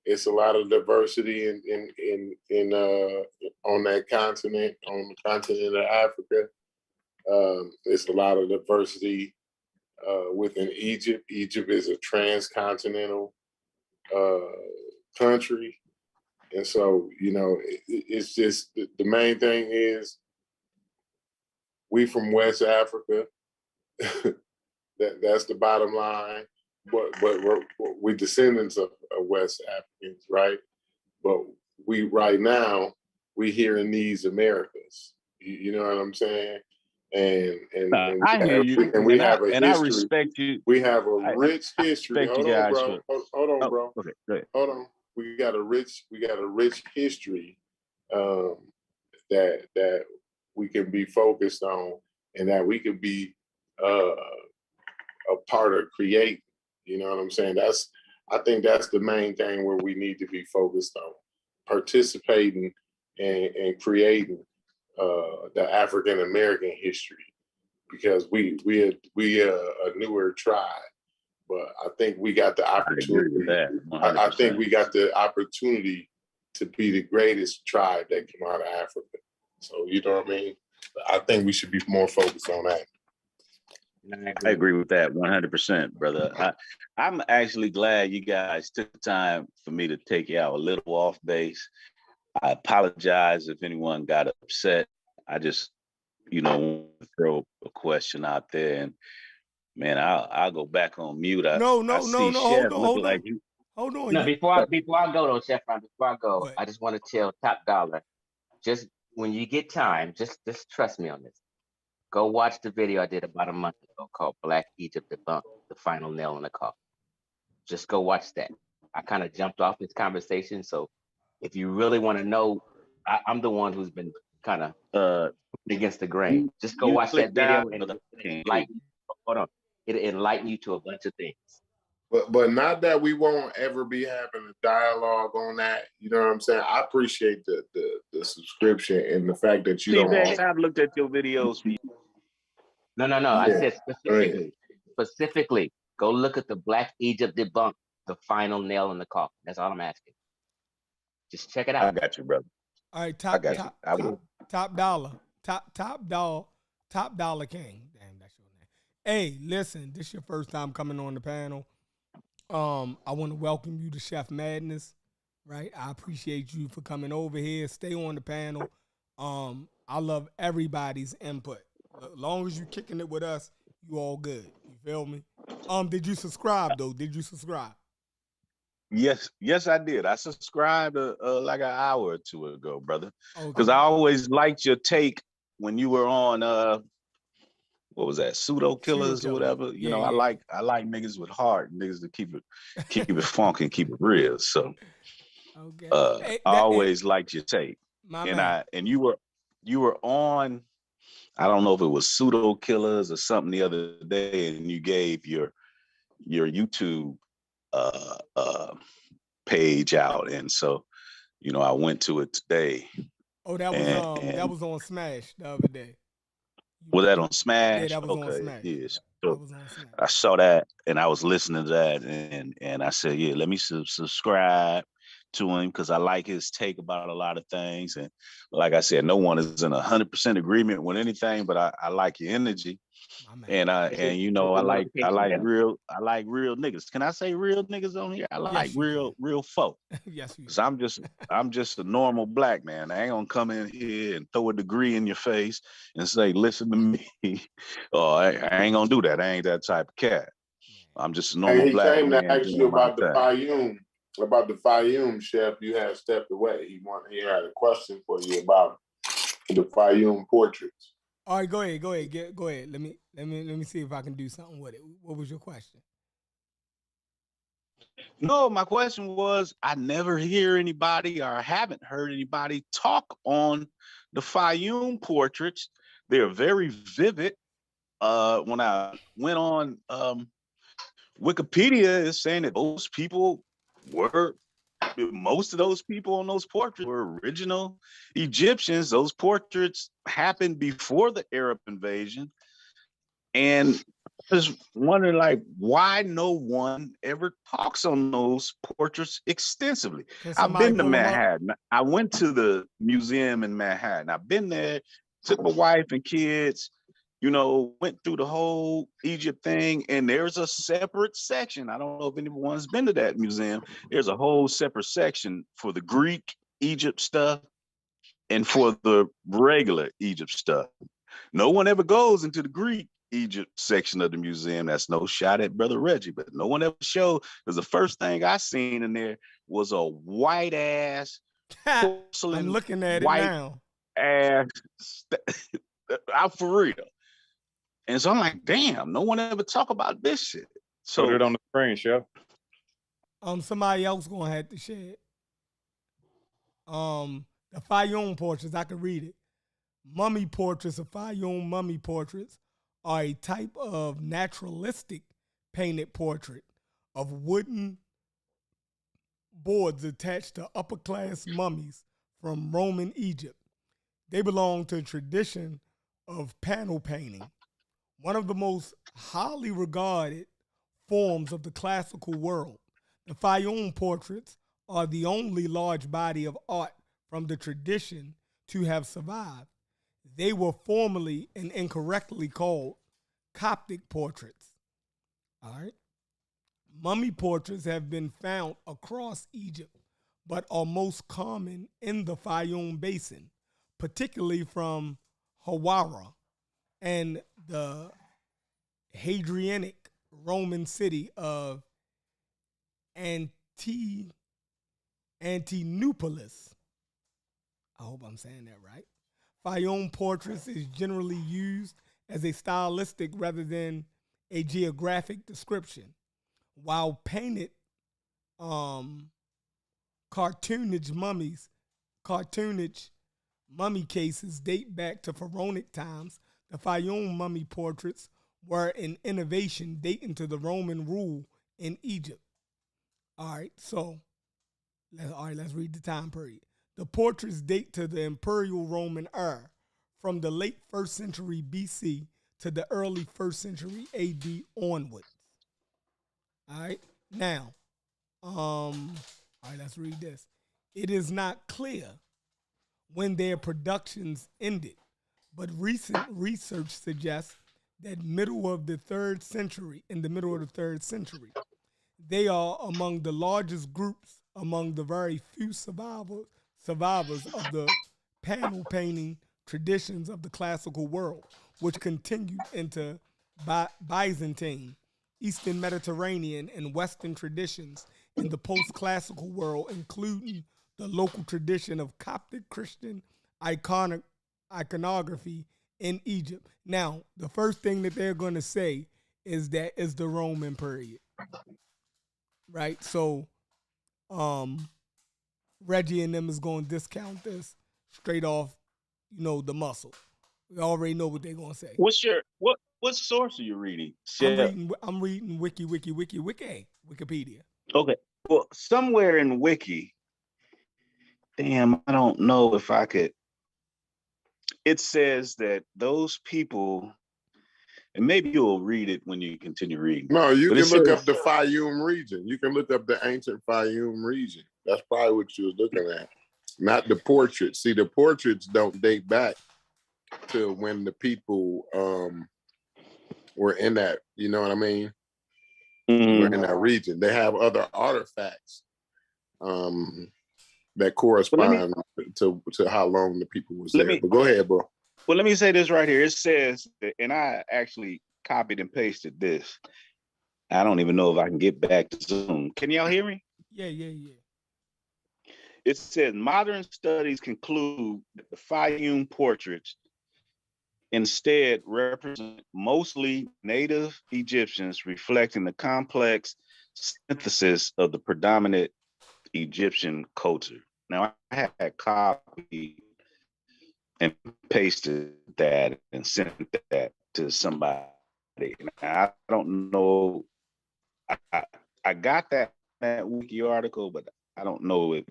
it's a lot of diversity in on that continent, on the continent of Africa. It's a lot of diversity within Egypt. Egypt is a transcontinental country, and so it's just the main thing is we from West Africa. That's the bottom line. But we're descendants of West Africans, right? But right now we here in these Americas. You know what I'm saying? And I hear you, and we have a and history. I respect you. We have a rich history. Hold on, bro. Hold on, bro. Okay, go ahead. Hold on. We got a rich history that we can be focused on, and that we could be a part of creating. You know what I'm saying? I think that's the main thing where we need to be focused on, participating and creating the African American history, because we a newer tribe, but I think we got the opportunity. I think we got the opportunity to be the greatest tribe that came out of Africa. So you know what I mean? I think we should be more focused on that. I agree with that 100%, brother. I'm actually glad you guys took the time for me to take you out a little off base. I apologize if anyone got upset. I just, want to throw a question out there, and man, I'll go back on mute. I see Chef looking like you. Hold on. No, before I go though, Chef Ron, before I go, I just want to tell Top Dollar, just when you get time, just trust me on this. Go watch the video I did about a month ago called Black Egypt Debunked, the Final Nail in the Coffin. Just go watch that. I kind of jumped off this conversation, so if you really want to know, I'm the one who's been kind of against the grain. Just go watch that video and it'll enlighten you to a bunch of things. But not that we won't ever be having a dialogue on that. You know what I'm saying? I appreciate the subscription and the fact that you don't. I've looked at your videos. No. Yeah. I said specifically, go look at the Black Egypt Debunked, the Final Nail in the Coffin. That's all I'm asking. Just check it out. I got you, brother. All right, top dollar king. Damn, that's your name. Hey, listen, this is your first time coming on the panel. I want to welcome you to Chef Madness, right? I appreciate you for coming over here. Stay on the panel. I love everybody's input. As long as you kicking it with us, you all good. You feel me? Did you subscribe though? Did you subscribe? Yes, I did. I subscribed like an hour or two ago, brother. Because I always liked your take when you were on what was that, pseudo killers or whatever. You know, I like niggas with heart, niggas that keep it funky and keep it real. So I always liked your take. And you were on, I don't know if it was pseudo killers or something the other day, and you gave your YouTube page out, and so I went to it today. Oh, that was on Smash the other day. Was that on Smash? Yeah, that was on Smash. Yes. So I saw that and I was listening to that, and I said, yeah, let me subscribe to him because I like his take about a lot of things. And like I said, no one is in 100% agreement with anything, but I like your energy. And I like real niggas. Can I say real niggas on here? I like real folk. Yes, because I'm just a normal black man. I ain't gonna come in here and throw a degree in your face and say, listen to me. Oh, I ain't gonna do that. I ain't that type of cat. I'm just a normal black man. He came to ask you about the Fayum. About the Fayum, Chef. You had stepped away. He had a question for you about the Fayum portraits. All right, go ahead. Go ahead. Let me see if I can do something with it. What was your question? No, my question was, I never hear anybody, or I haven't heard anybody talk on the Fayum portraits. They're very vivid. When I went on Wikipedia, is saying that most of those people on those portraits were original Egyptians. Those portraits happened before the Arab invasion. And I was wondering, like, why no one ever talks on those portraits extensively. I've been to Manhattan. I went to the museum in Manhattan. I've been there, took my wife and kids, went through the whole Egypt thing, and there's a separate section. I don't know if anyone's been to that museum. There's a whole separate section for the Greek Egypt stuff and for the regular Egypt stuff. No one ever goes into the Greek Egypt section of the museum. That's no shot at Brother Reggie, but no one ever showed, because the first thing I seen in there was a white ass porcelain. I'm looking at it now. Ass, out for real. And so I'm like, damn, no one ever talk about this shit. So put it on the screen, Chef. Somebody else gonna have to share it. The Fayum portraits, I can read it. Mummy portraits or Fayum mummy portraits are a type of naturalistic painted portrait of wooden boards attached to upper class mummies from Roman Egypt. They belong to a tradition of panel painting, one of the most highly regarded forms of the classical world. The Fayum portraits are the only large body of art from the tradition to have survived. They were formerly and incorrectly called Coptic portraits. All right. Mummy portraits have been found across Egypt, but are most common in the Fayum Basin, particularly from Hawara and the Hadrianic Roman city of Antinopolis. I hope I'm saying that right. Fayum portraits is generally used as a stylistic rather than a geographic description, while painted cartoonage mummy cases date back to pharaonic times. The Fayum mummy portraits were an innovation dating to the Roman rule in Egypt. All right, so let's read the time period. The portraits date to the Imperial Roman era, from the late 1st century BC to the early 1st century AD onwards. All right, now, all right, let's read this. It is not clear when their productions ended, but recent research suggests that in the middle of the 3rd century, they are among the largest groups among the very few survivors of the panel painting traditions of the classical world, which continued into Byzantine, Eastern Mediterranean, and Western traditions in the post-classical world, including the local tradition of Coptic Christian iconography in Egypt. Now, the first thing that they're going to say is that is the Roman period, right? So, Reggie and them is going to discount this straight off, the muscle. We already know what they're going to say. What source are you reading? I'm reading Wikipedia. Okay. Well, somewhere in Wiki, damn, I don't know if I could. It says that those people, and maybe you'll read it when you continue reading. No, you can look up the Fayum region. You can look up the ancient Fayum region. That's probably what you was looking at, not the portraits. See, the portraits don't date back to when the people were in that. You know what I mean? Were in that region. They have other artifacts that correspond to how long the people was there. But go ahead, bro. Well, let me say this right here. It says, and I actually copied and pasted this. I don't even know if I can get back to Zoom. Can y'all hear me? Yeah. It says modern studies conclude that the Fayum portraits instead represent mostly native Egyptians, reflecting the complex synthesis of the predominant Egyptian culture. Now, I had copied and pasted that and sent that to somebody. Now, I don't know. I got that wiki article, but I don't know if,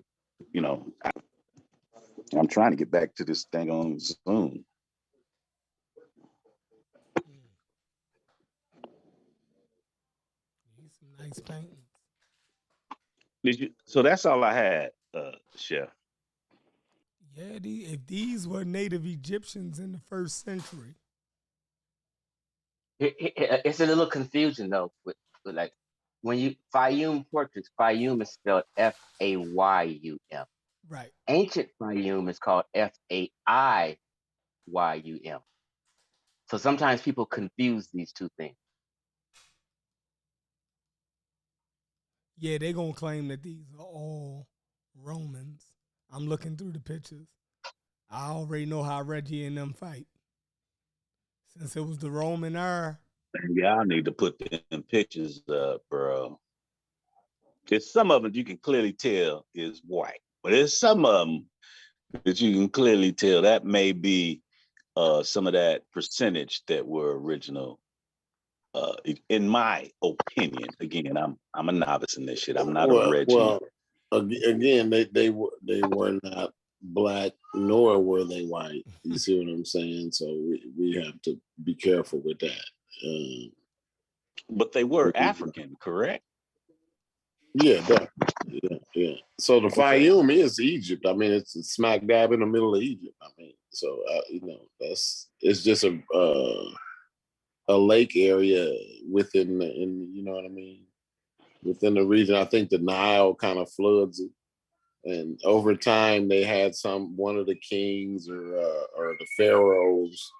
I'm trying to get back to this thing on Zoom. Some nice paintings. So that's all I had, Chef. Yeah, if these were native Egyptians in the 1st century. It's a little confusion though, with like when you Fayum portraits, Fayum is spelled Fayum. Right. Ancient Fayum is called Faiyum. So sometimes people confuse these two things. Yeah, they're going to claim that these are all Romans. I'm looking through the pictures. I already know how Reggie and them fight. Since it was the Roman era. Yeah, I need to put them pictures up, bro. There's some of them you can clearly tell is white, but there's some of them that you can clearly tell that may be some of that percentage that were original. In my opinion, again, I'm a novice in this shit. I'm not a Reggie. Again, they were not black nor were they white. You see what I'm saying? So we have to be careful with that. But they were African, correct? Yeah, definitely. Yeah. So the Fayoum is Egypt. I mean, it's smack dab in the middle of Egypt. I mean, so it's just a lake area within you know what I mean, within the region. I think the Nile kind of floods it, and over time they had one of the kings or the pharaohs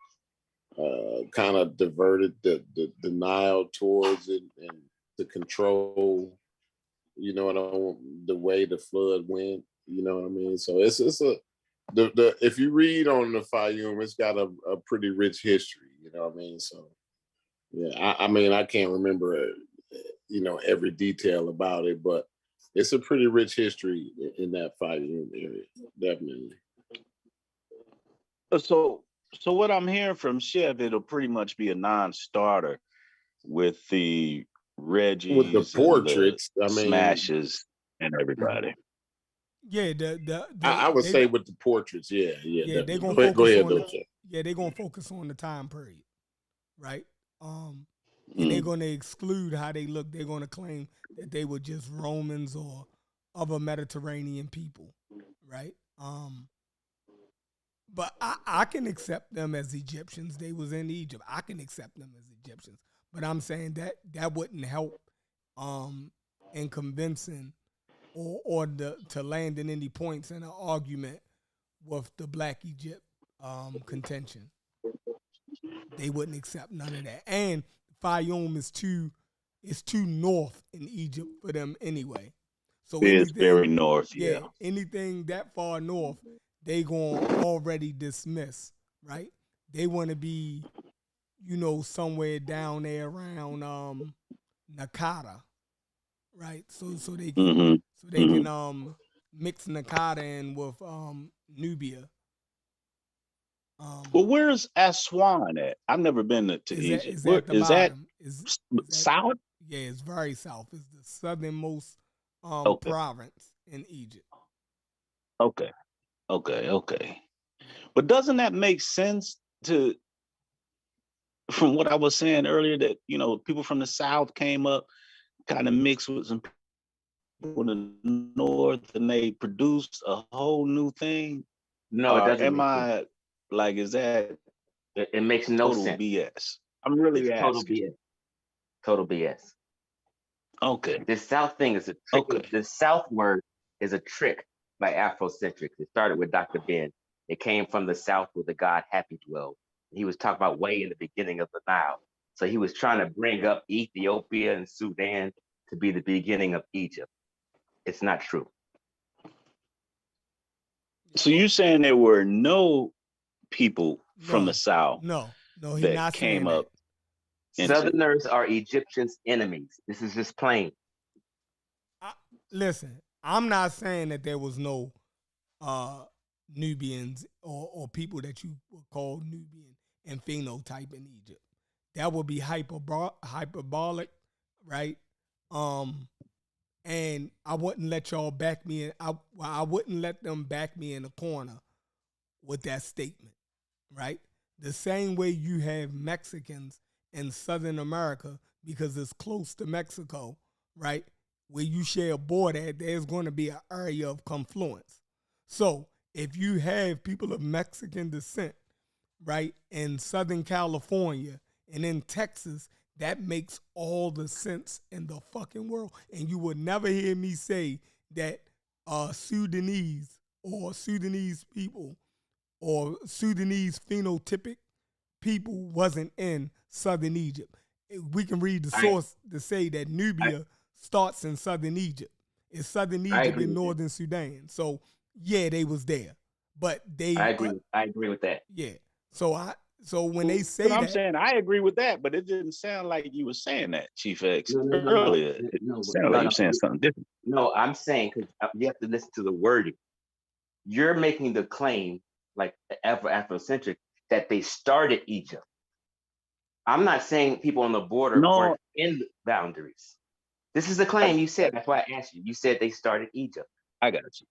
kind of diverted the Nile towards it and to control, you know what I mean, the way the flood went. You know what I mean. So it's the if you read on the Fayoum, it's got a pretty rich history. You know what I mean. So yeah, I mean, I can't remember, every detail about it, but it's a pretty rich history in that Fayoum area, definitely. So what I'm hearing from Chef, it'll pretty much be a non-starter with the Reggies, with the portraits. I mean, Smashes, and everybody. Yeah, I would say with the portraits, yeah. They're gonna go focus ahead, on though. they're gonna focus on the time period, right? And they're gonna exclude how they look. They're gonna claim that they were just Romans or other Mediterranean people, right? But I can accept them as Egyptians. They was in Egypt. I can accept them as Egyptians. But I'm saying that wouldn't help in convincing or to landing any points in an argument with the Black Egypt contention. They wouldn't accept none of that. And Fayoum is too north in Egypt for them anyway. So it's very north, yeah. Anything that far north, they gonna already dismiss, right? They want to be, somewhere down there around Nakata, right? So they can mix Nakata in with Nubia. Well, where's Aswan at? I've never been to Egypt. Is Where, at the is that bottom. Is south? Yeah, it's very south. It's the southernmost province in Egypt. Okay. But doesn't that make sense from what I was saying earlier, that people from the south came up, kind of mixed with some people in the north, and they produced a whole new thing? No, it doesn't. Is that it makes no total sense. BS? I'm really It's total asking. BS. Total BS. Okay. The South thing is a trick. Okay. The South word is a trick by Afrocentric. It started with Dr. Ben. It came from the South where the god Happy dwelled. He was talking about way in the beginning of the Nile. So he was trying to bring up Ethiopia and Sudan to be the beginning of Egypt. It's not true. So you're saying there were no people from the South that came up? Southerners are Egyptians' enemies. This is just plain. Listen, I'm not saying that there was no Nubians or people that you would call Nubian and phenotype in Egypt. That would be hyperbolic, right? And I wouldn't let y'all back me in. I wouldn't let them back me in a corner with that statement, right? The same way you have Mexicans in Southern America because it's close to Mexico, right? Where you share a border, there's going to be an area of confluence. So if you have people of Mexican descent, right, in Southern California and in Texas, that makes all the sense in the fucking world. And you would never hear me say that Sudanese or Sudanese people or Sudanese phenotypic people wasn't in Southern Egypt. We can read the source to say that Nubia starts in Southern Egypt. It's Southern Egypt and Northern Sudan. So yeah, they was there. But they I agree with that. Yeah. So when they say I'm saying I agree with that, but it didn't sound like you were saying that, Chief X, earlier. It sounded like you were saying something different. No, I'm saying, because you have to listen to the wording. You're making the claim, like Afrocentric, that they started Egypt. I'm not saying people on the border No, weren't in the boundaries. This is the claim you said. That's why I asked you. You said they started Egypt. I got you.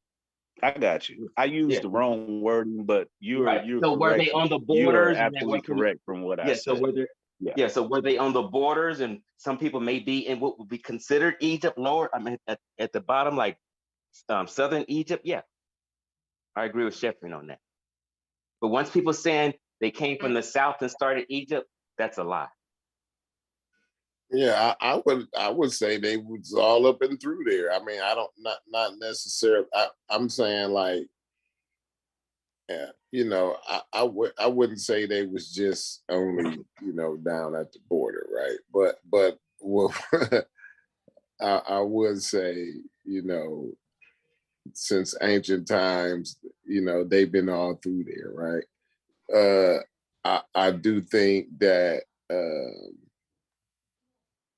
I got you. I used Yeah. the wrong wording, but you're So were correct. they on the You are borders? And that absolutely wasn't, correct from what I yeah. So said. were there? Yeah. Yeah. So were they on the borders? And some people may be in what would be considered Egypt, lower. I mean, at the bottom, like southern Egypt. Yeah, I agree with Sheffrin on that. But once people saying they came from the south and started Egypt, that's a lie. Yeah, I would say they was all up and through there. I mean, I don't not necessarily. I'm saying like, yeah, you know, I wouldn't say they was just only, you know, down at the border, right? But well, I would say, you know, since ancient times, you know, they've been all through there, right? I do think that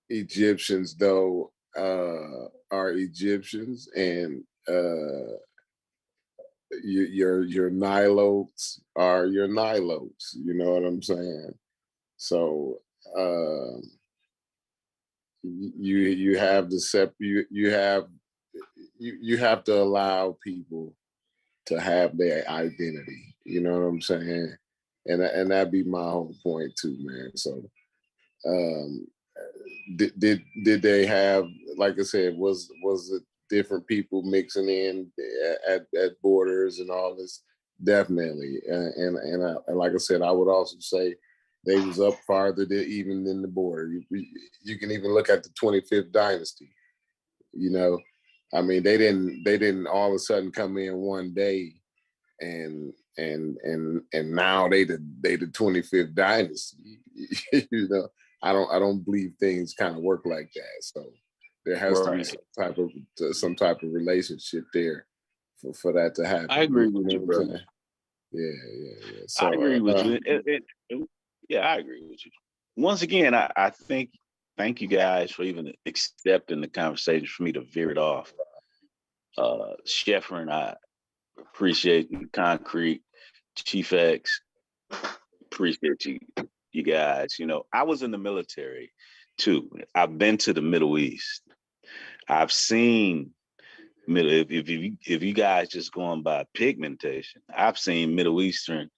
Egyptians, though, are Egyptians, and your Nilotes are your Nilotes. You know what I'm saying? So you have the you have to allow people to have their identity. You know what I'm saying? And that'd be my whole point too, man. So did they have, like I said, was it different people mixing in at borders and all this? Definitely. And like I said, I would also say they was up farther even than the border. You can even look at the 25th dynasty. You know, I mean, they didn't all of a sudden come in one day and now they the 25th dynasty. You know, I don't believe things kind of work like that. So there has to be some type of relationship there for that to happen. I agree with you, what I'm bro. saying? Yeah. So I agree with you. Yeah, I agree with you. Once again, I think thank you guys for even accepting the conversation for me to veer it off. Sheffer and I appreciate the concrete, Chief X. Appreciate you guys. You know, I was in the military too. I've been to the Middle East. I've seen if you guys just going by pigmentation, I've seen Middle Eastern.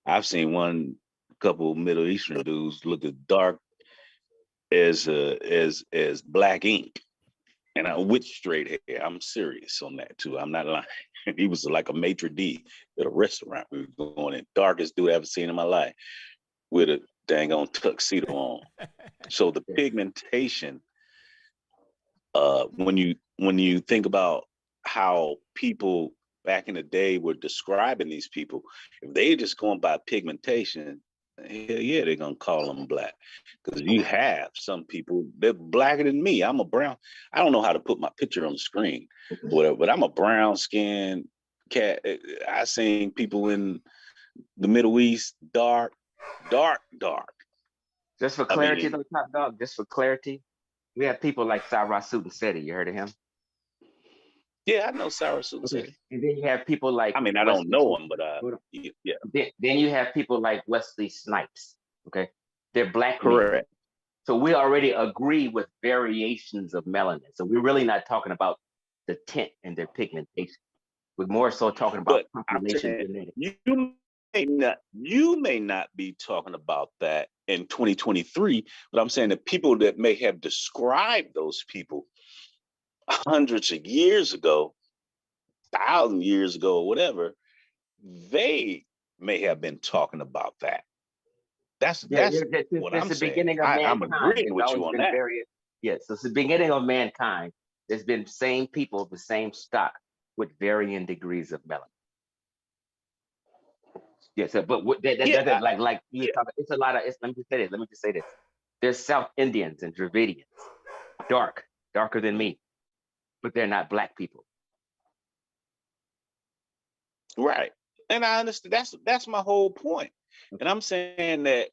I've seen couple of Middle Eastern dudes look as dark as black ink, and with straight hair. I'm serious on that too. I'm not lying. He was like a maitre d' at a restaurant. We were going in, darkest dude I ever seen in my life, with a dang on tuxedo on. So the pigmentation, when you think about how people back in the day were describing these people, if they just going by pigmentation, hell yeah, they're gonna call them black. Because you have some people, they're blacker than me. I'm a brown. I don't know how to put my picture on the screen, whatever, but I'm a brown skinned cat. I seen people in the Middle East, dark. Just for clarity, though, Top Dog, just for clarity, we have people like Cyrus Seti. You heard of him? Yeah, I know Cyrus City. And then you have people like, I mean, I don't know him, but yeah. Then you have people like Wesley Snipes. Okay, they're black. Correct. Men. So we already agree with variations of melanin. So we're really not talking about the tint and their pigmentation. We're more so talking about population genetics. You may not be talking about that in 2023, but I'm saying the people that may have described those people hundreds of years ago, 1,000 years ago, or whatever, they may have been talking about that. That's what I'm the saying. beginning of I'm mankind. agreeing with you on that. Yes, it's the beginning of mankind. There's been same people, the same stock, with varying degrees of melanin. Yes, but that doesn't like you talking. It's a lot of. Let me just say this. There's South Indians and Dravidians, darker than me, but they're not black people. Right, and I understand. That's my whole point. And I'm saying that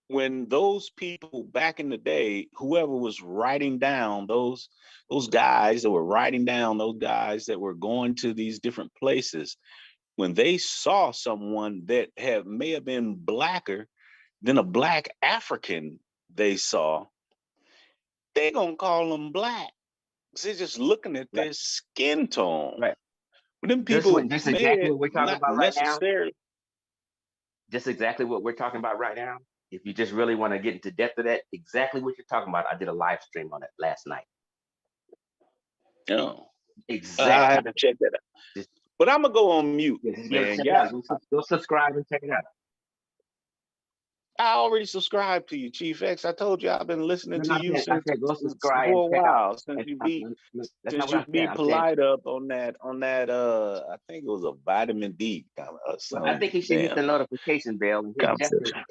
when those people back in the day, whoever was writing down those guys that were writing down those guys that were going to these different places, when they saw someone that may have been blacker than a black African they saw, they gonna call them black. They're just looking at their skin tone. Right. But them This people this may exactly what we're talking not about right now. necessarily. Just exactly what we're talking about right now. If you just really want to get into depth of that, exactly what you're talking about. I did a live stream on it last night. No. Exactly. I have to check that out. But I'm gonna go on mute, man. Yeah, go subscribe and check it out. I already subscribed to you, Chief X. I told you I've been listening to you since go subscribe for a and check out. while. Since you be polite up on that. I think it was a vitamin D kind of something. I think he should hit the notification bell and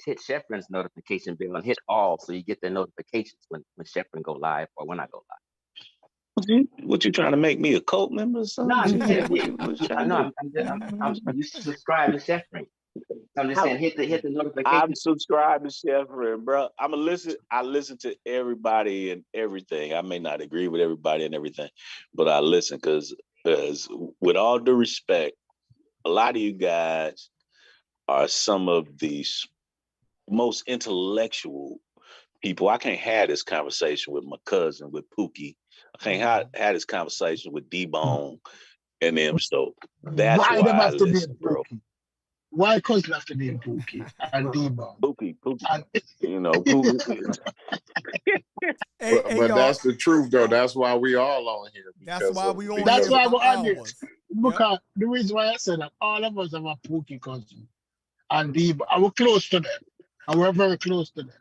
hit Sheffrin's notification bell and hit all, so you get the notifications when Sheffrin go live or when I go live. What you trying to make me a cult member or something? You subscribe to Sheffrin. I'm just saying, hit the notification. I'm subscribed to Sheffrin, bro. I listen to everybody and everything. I may not agree with everybody and everything, but I listen because with all due respect, a lot of you guys are some of the most intellectual people. I can't have this conversation with my cousin, with Pookie. I can't have this conversation with D-Bone and them. So that's why I listen, bro. Why cousin have to name Pookie and D-Bone? Pookie. You know, Pookie. But that's the truth, though. That's why we all on here. That's why we on. That's why we're on this. Because the reason why I said that all of us have a Pookie cousin and D-Bone. And we're close to them. And we're very close to them.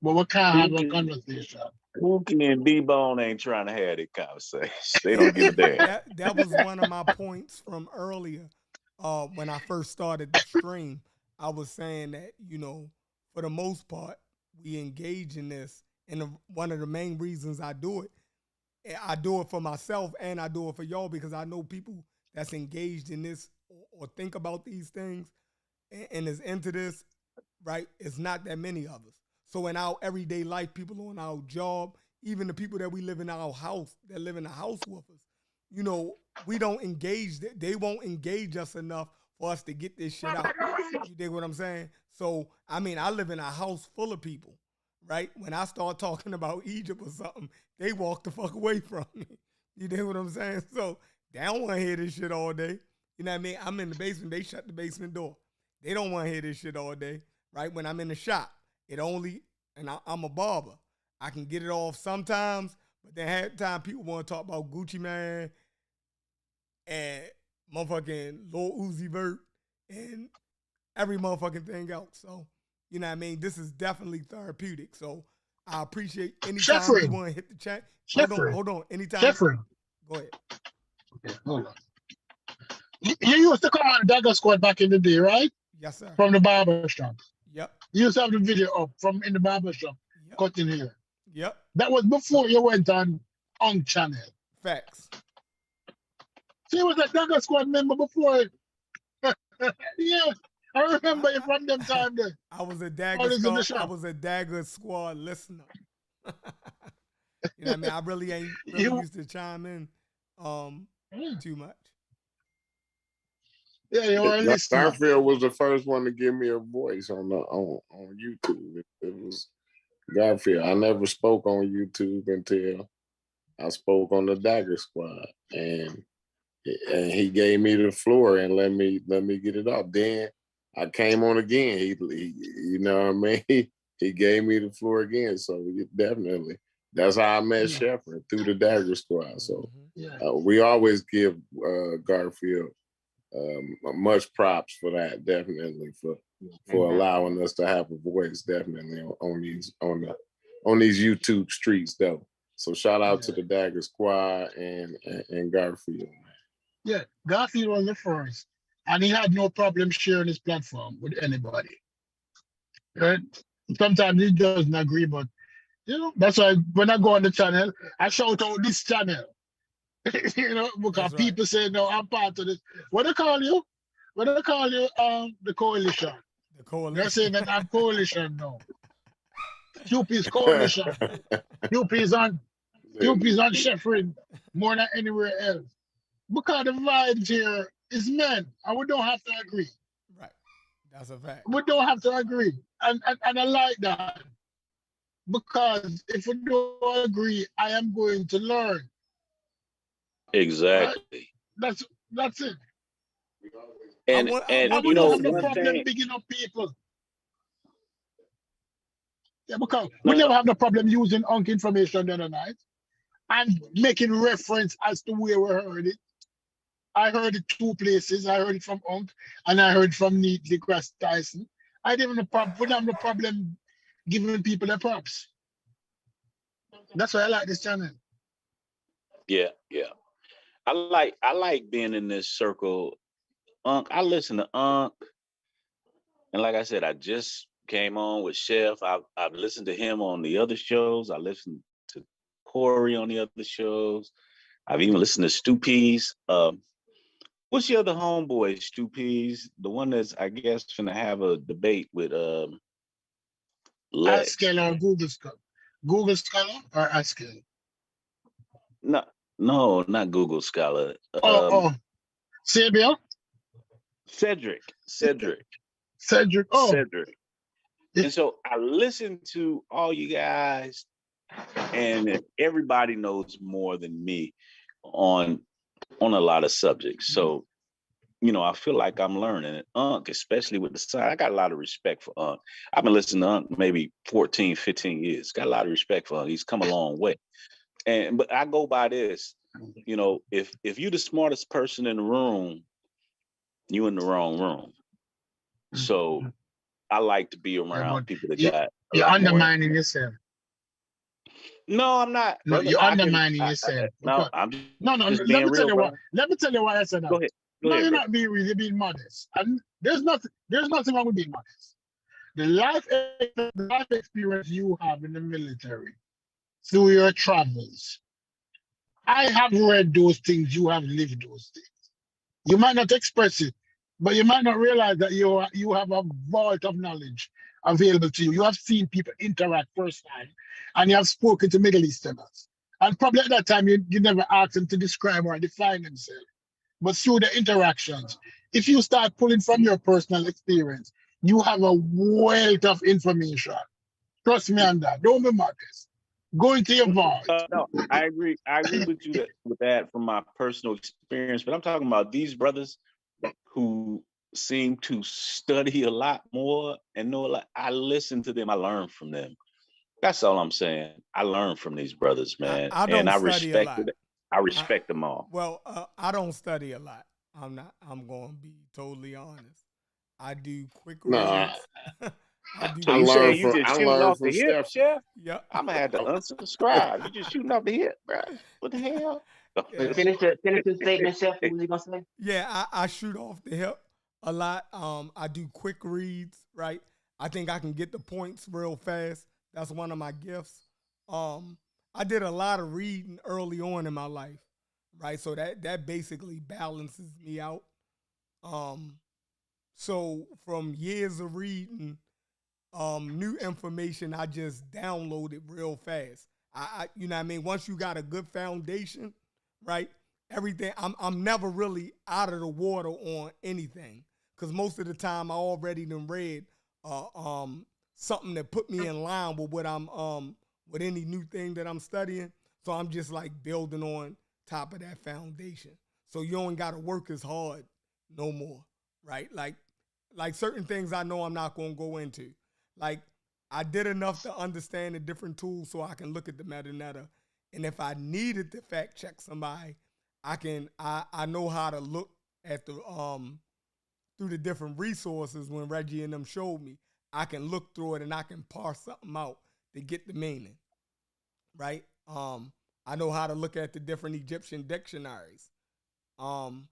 But we can't have a conversation. Pookie and D-Bone ain't trying to have that conversation. They don't give a damn. That was one of my points from earlier. When I first started the stream, I was saying that, for the most part, we engage in this. And one of the main reasons I do it for myself and I do it for y'all because I know people that's engaged in this or think about these things and is into this, right? It's not that many of us. So in our everyday life, people on our job, even the people that we live in our house, that live in the house with us, we don't engage. They won't engage us enough for us to get this shit out. You dig what I'm saying? So, I live in a house full of people, right? When I start talking about Egypt or something, they walk the fuck away from me. You dig what I'm saying? So, they don't want to hear this shit all day. You know what I mean? I'm in the basement. They shut the basement door. They don't want to hear this shit all day, right? When I'm in the shop, and I'm a barber. I can get it off sometimes, but then half the time people want to talk about Gucci Mane and motherfucking Lil Uzi Vert and every motherfucking thing else. So, you know what I mean? This is definitely therapeutic. So I appreciate anytime you want to hit the chat. Hold on. Anytime. Sheffrin. Go ahead. Okay, hold on. You used to come on Dagger Squad back in the day, right? Yes, sir. From the barber shop. Yep. You used to have the video up from in the barber shop, cutting hair. Yep. That was before you went on channel. Facts. She was a Dagger Squad member before. Yeah, I remember you from them time there. I was a Dagger Squad listener. You know what I mean? I really ain't used to chime in too much. Yeah, you were listening. Garfield was the first one to give me a voice on YouTube. It was Garfield. I never spoke on YouTube until I spoke on the Dagger Squad, and he gave me the floor and let me get it off. Then I came on again. He you know what I mean? He gave me the floor again. So definitely, that's how I met Sheffrin, through the Dagger Squad. So we always give Garfield much props for that. Definitely for allowing us to have a voice. Definitely on these YouTube streets though. So shout out to the Dagger Squad and Garfield. Yeah, Garfield was the first, and he had no problem sharing his platform with anybody. Right? Sometimes he doesn't agree, but that's why when I go on the channel, I shout out this channel. Because people say, no, I'm part of this. What they call you? The coalition. The coalition. They're saying that I'm coalition now. QP's coalition. QP's on Sheffrin more than anywhere else. Because the vibes here is men, and we don't have to agree. Right. That's a fact. We don't have to agree. And I like that. Because if we don't agree, I am going to learn. Right? Exactly. That's it. And And we don't have no problem bigging up people. Yeah, because we never have no problem using Unk information the other night and making reference as to where we heard it. I heard it 2 places. I heard it from Unk and I heard from Neat deGrasse Tyson. I didn't have we don't have no problem giving people their props. That's why I like this channel. yeah. I like being in this circle. I listen to Unc, and like I said, I just came on with Chef. I've listened to him on the other shows. I listened to Corey on the other shows. I've even listened to Stu Peas. What's your other homeboy, Stu Peas? The one that's, I guess, finna have a debate with Lex. Ask or Google Scholar. Google Scholar or Ask. No, not Google Scholar. Sabiel? Cedric. Cedric. Cedric. And so I listened to all you guys, and everybody knows more than me on a lot of subjects. So, I feel like I'm learning. And Unc, especially with the side, I got a lot of respect for Unc. I've been listening to Unc maybe 14, 15 years. Got a lot of respect for Unc. He's come a long way. But I go by this, if you're the smartest person in the room, you in the wrong room. So I like to be around people that got. You're undermining yourself. No, I'm not. No, brother. you're undermining yourself. No, I'm just let me tell you what. Let me tell you why I said that. Go ahead. You're not being real. You're being modest, and there's nothing wrong with being modest. The life experience you have in the military through your travels. I have read those things. You have lived those things. You might not express it, but you might not realize that you have a vault of knowledge available to you. You have seen people interact firsthand, and you have spoken to Middle Easterners. And probably at that time, you never asked them to describe or define themselves. But through the interactions, if you start pulling from your personal experience, you have a wealth of information. Trust me on that. Don't be modest. Go into your vault. No, I agree. I agree with you with that from my personal experience. But I'm talking about these brothers who seem to study a lot more and know a lot. I listen to them. I learn from them. That's all I'm saying. I learn from these brothers, man. I don't study a lot. I respect them all. Well, I don't study a lot. I'm going to be totally honest. I do quick reads. You say you just shooting off the hip, Chef? Yep. I'm gonna have to unsubscribe. You just shooting off the hip, bro. What the hell? Yeah. Finish the statement, Chef. What was you gonna say? Yeah, I shoot off the hip a lot. I do quick reads, right? I think I can get the points real fast. That's one of my gifts. I did a lot of reading early on in my life, right? So that basically balances me out. So from years of reading, new information I just downloaded real fast. I you know what I mean? Once you got a good foundation, right? Everything I'm never really out of the water on anything. Cause most of the time I already done read something that put me in line with what I'm with any new thing that I'm studying. So I'm just like building on top of that foundation. So you don't gotta work as hard no more, right? Like certain things I know I'm not gonna go into. Like I did enough to understand the different tools so I can look at the metadata. And if I needed to fact check somebody, I know how to look at the through the different resources when Reggie and them showed me. I can look through it and I can parse something out to get the meaning. Right? I know how to look at the different Egyptian dictionaries. And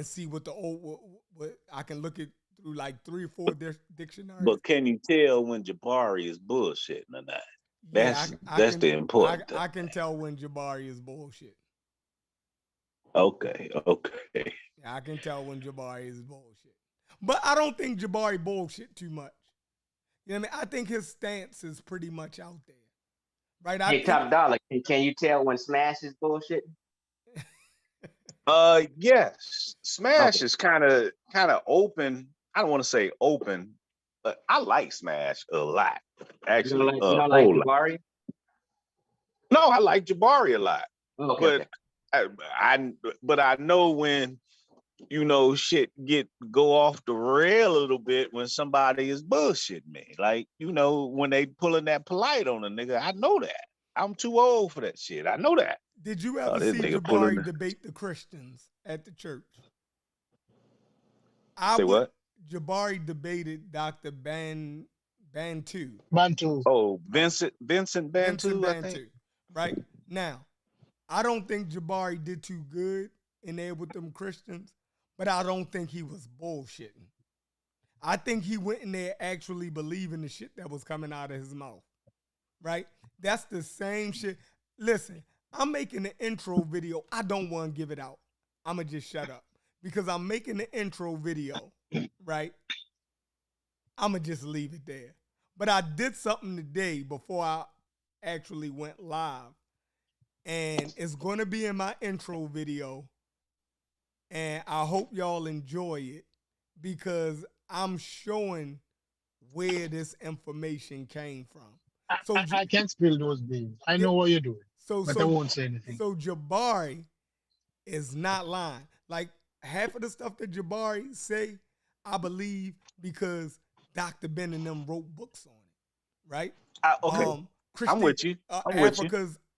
see what the old what I can look at through like 3 or 4 dictionaries. But can you tell when Jabari is bullshitting or not? That's the important thing. I can tell when Jabari is bullshit. Okay. Yeah, I can tell when Jabari is bullshit. But I don't think Jabari bullshit too much. You know what I mean? I think his stance is pretty much out there. Right? Hey, Top Dollar, can you tell when Smash is bullshit? Yes. Smash Okay. is kind of open. I don't want to say open, but I like Smash a lot. Actually, You a don't like whole lot. Jabari? No, I like Jabari a lot. Oh, okay, But okay. I know when shit go off the rail a little bit when somebody is bullshitting me. Like, when they pulling that polite on a nigga, I know that. I'm too old for that shit. I know that. Did you ever This see nigga pulling Jabari debate the Christians at the church? Say what? Jabari debated Dr. Bantu. Bantu. Oh, Vincent Bantu, I think. Bantu. Right? Now, I don't think Jabari did too good in there with them Christians, but I don't think he was bullshitting. I think he went in there actually believing the shit that was coming out of his mouth. Right? That's the same shit. Listen, I'm making an intro video. I don't want to give it out. I'm going to just shut up because I'm making the intro video, right? I'm going to just leave it there. But I did something today before I actually went live, and it's going to be in my intro video, and I hope y'all enjoy it because I'm showing where this information came from. So I can't spill those beans. I know what you're doing, but I won't say anything. So Jabari is not lying. Like half of the stuff that Jabari say, I believe because Dr. Ben and them wrote books on it, right? Okay, I'm with you. I'm with you.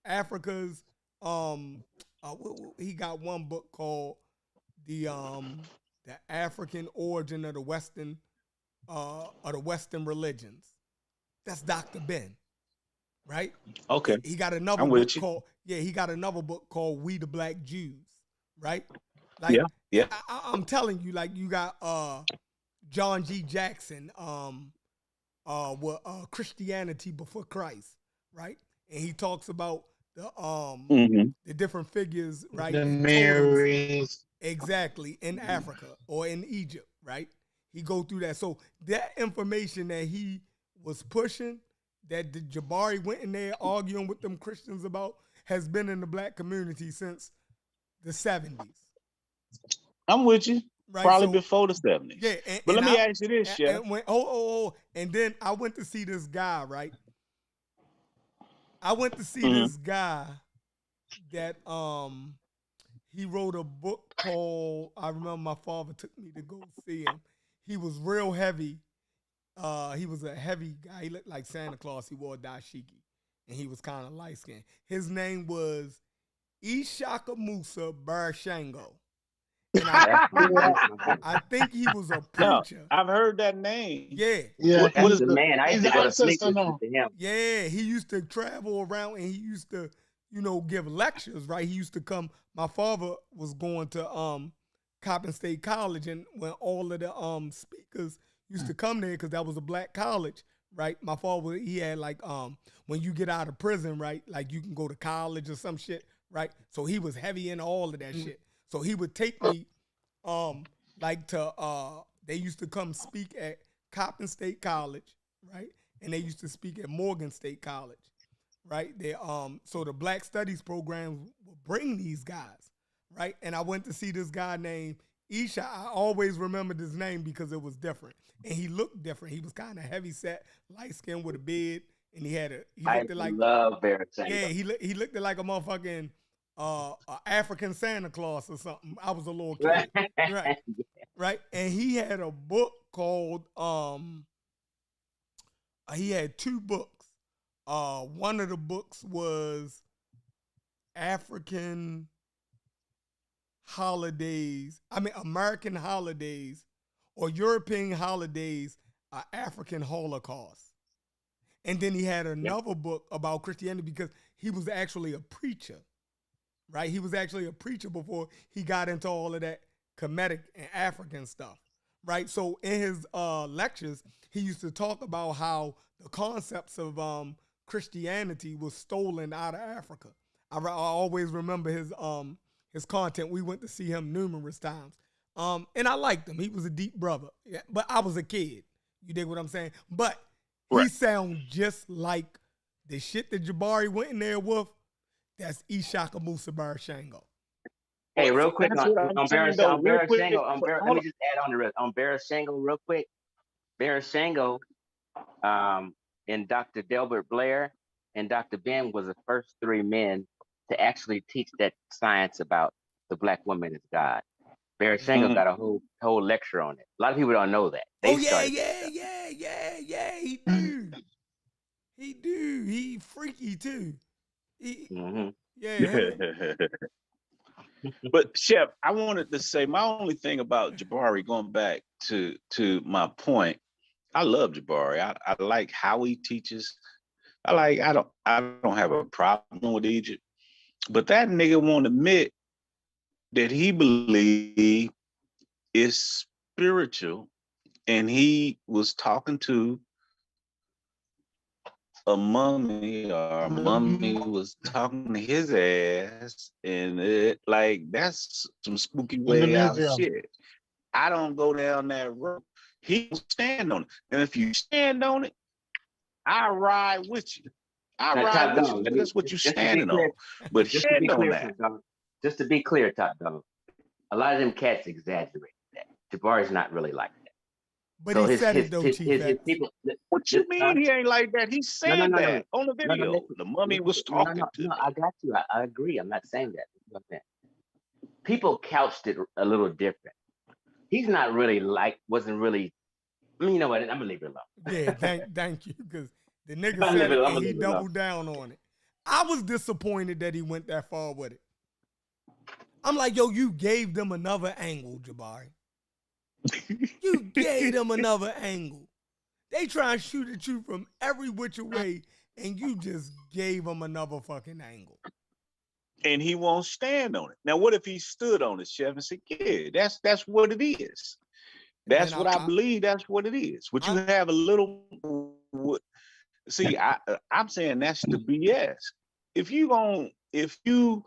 Africa's he got one book called the African Origin of the Western religions. That's Dr. Ben, right? Okay. He got another book called he got another book called We the Black Jews, right? Like yeah. I'm telling you, like you got John G. Jackson, Christianity Before Christ, right? And he talks about the different figures, right? The and Marys. Exactly, in Africa or in Egypt, right? He go through that. So that information that he was pushing, that the Jabari went in there arguing with them Christians about, has been in the black community since the 70s. I'm with you. Right, probably so, before the 70s. Yeah, but let me ask you this, Chef. And then I went to see this guy, right? I went to see this guy that he wrote a book called, I remember my father took me to go see him. He was real heavy. He was a heavy guy. He looked like Santa Claus. He wore a dashiki. And he was kind of light-skinned. His name was Ishaka Musa Barshango. And I think he was a preacher. No, I've heard that name. Yeah. What is the man? I used to go to sleep listening to him. Yeah, he used to travel around and he used to, give lectures, right? He used to come. My father was going to Coppin State College, and when all of the speakers used to come there, because that was a black college, right? My father, he had like when you get out of prison, right? Like you can go to college or some shit, right? So he was heavy in all of that shit. So he would take me like to they used to come speak at Coppin State College, right? And they used to speak at Morgan State College, right? They so the Black Studies programs would bring these guys, right? And I went to see this guy named Isha. I always remembered his name because it was different. And he looked different. He was kind of heavy set, light skinned with a beard, and he looked like love Barrett. Yeah, he looked like a motherfucking African Santa Claus or something. I was a little kid, right? Right, and he had a book called he had two books. One of the books was American holidays or European holidays, African Holocaust. And then he had another book about Christianity because he was actually a preacher. Right, he was actually a preacher before he got into all of that Kemetic and African stuff. Right, so in his lectures, he used to talk about how the concepts of Christianity was stolen out of Africa. I always remember his content. We went to see him numerous times, and I liked him. He was a deep brother. Yeah, but I was a kid. You dig what I'm saying? But he sounds just like the shit that Jabari went in there with. That's Ishaka Musa Barshango. Hey, real quick That's what I'm saying though. on Real quick, Barashango, let hold me on. just add on the rest. On Barashango, real quick. Barashango, and Dr. Delbert Blair and Dr. Ben was the first three men to actually teach that science about the black woman as God. Barashango got a whole lecture on it. A lot of people don't know that. They Oh yeah, started that yeah. He do. He do. He freaky too. He, stuff. yeah, him. But Chef, I wanted to say my only thing about Jabari, going back to my point, I love Jabari. I like how he teaches. I don't have a problem with Egypt. But that nigga won't admit that he believe is spiritual, and he was talking to a mummy, or a mummy was talking to his ass, and it like that's some spooky In the way out museum. shit. I don't go down that road. He will stand on it, and if you stand on it, I ride with you. I Now, ride Top with you Dog, because that's what you're just to be standing clear, on. But just to be stand on clear, that. Top Dog, just to be clear, Top Dog, a lot of them cats exaggerate that. Jabari's not really like that. But So he said it though, Chief his X. people. What you mean he ain't like that? He No, said that on the no, video. listen, The mummy was talking to me. I got you. I agree. I'm not saying that. That's what I'm saying. People couched it a little different. He's not really wasn't really. I mean, you know what? I'm gonna leave it alone. Yeah, thank you, because the nigga I'm said it gonna and he leave it alone. doubled down on it. I was disappointed that he went that far with it. I'm like, yo, you gave them another angle, Jabari. You gave them another angle. They try and shoot at you from every which way, and you just gave them another fucking angle. And he won't stand on it. Now, what if he stood on it, Chef, and said, yeah, that's what it is. That's what I believe. That's what it is. Would you have a little? See, I'm saying that's the BS. If you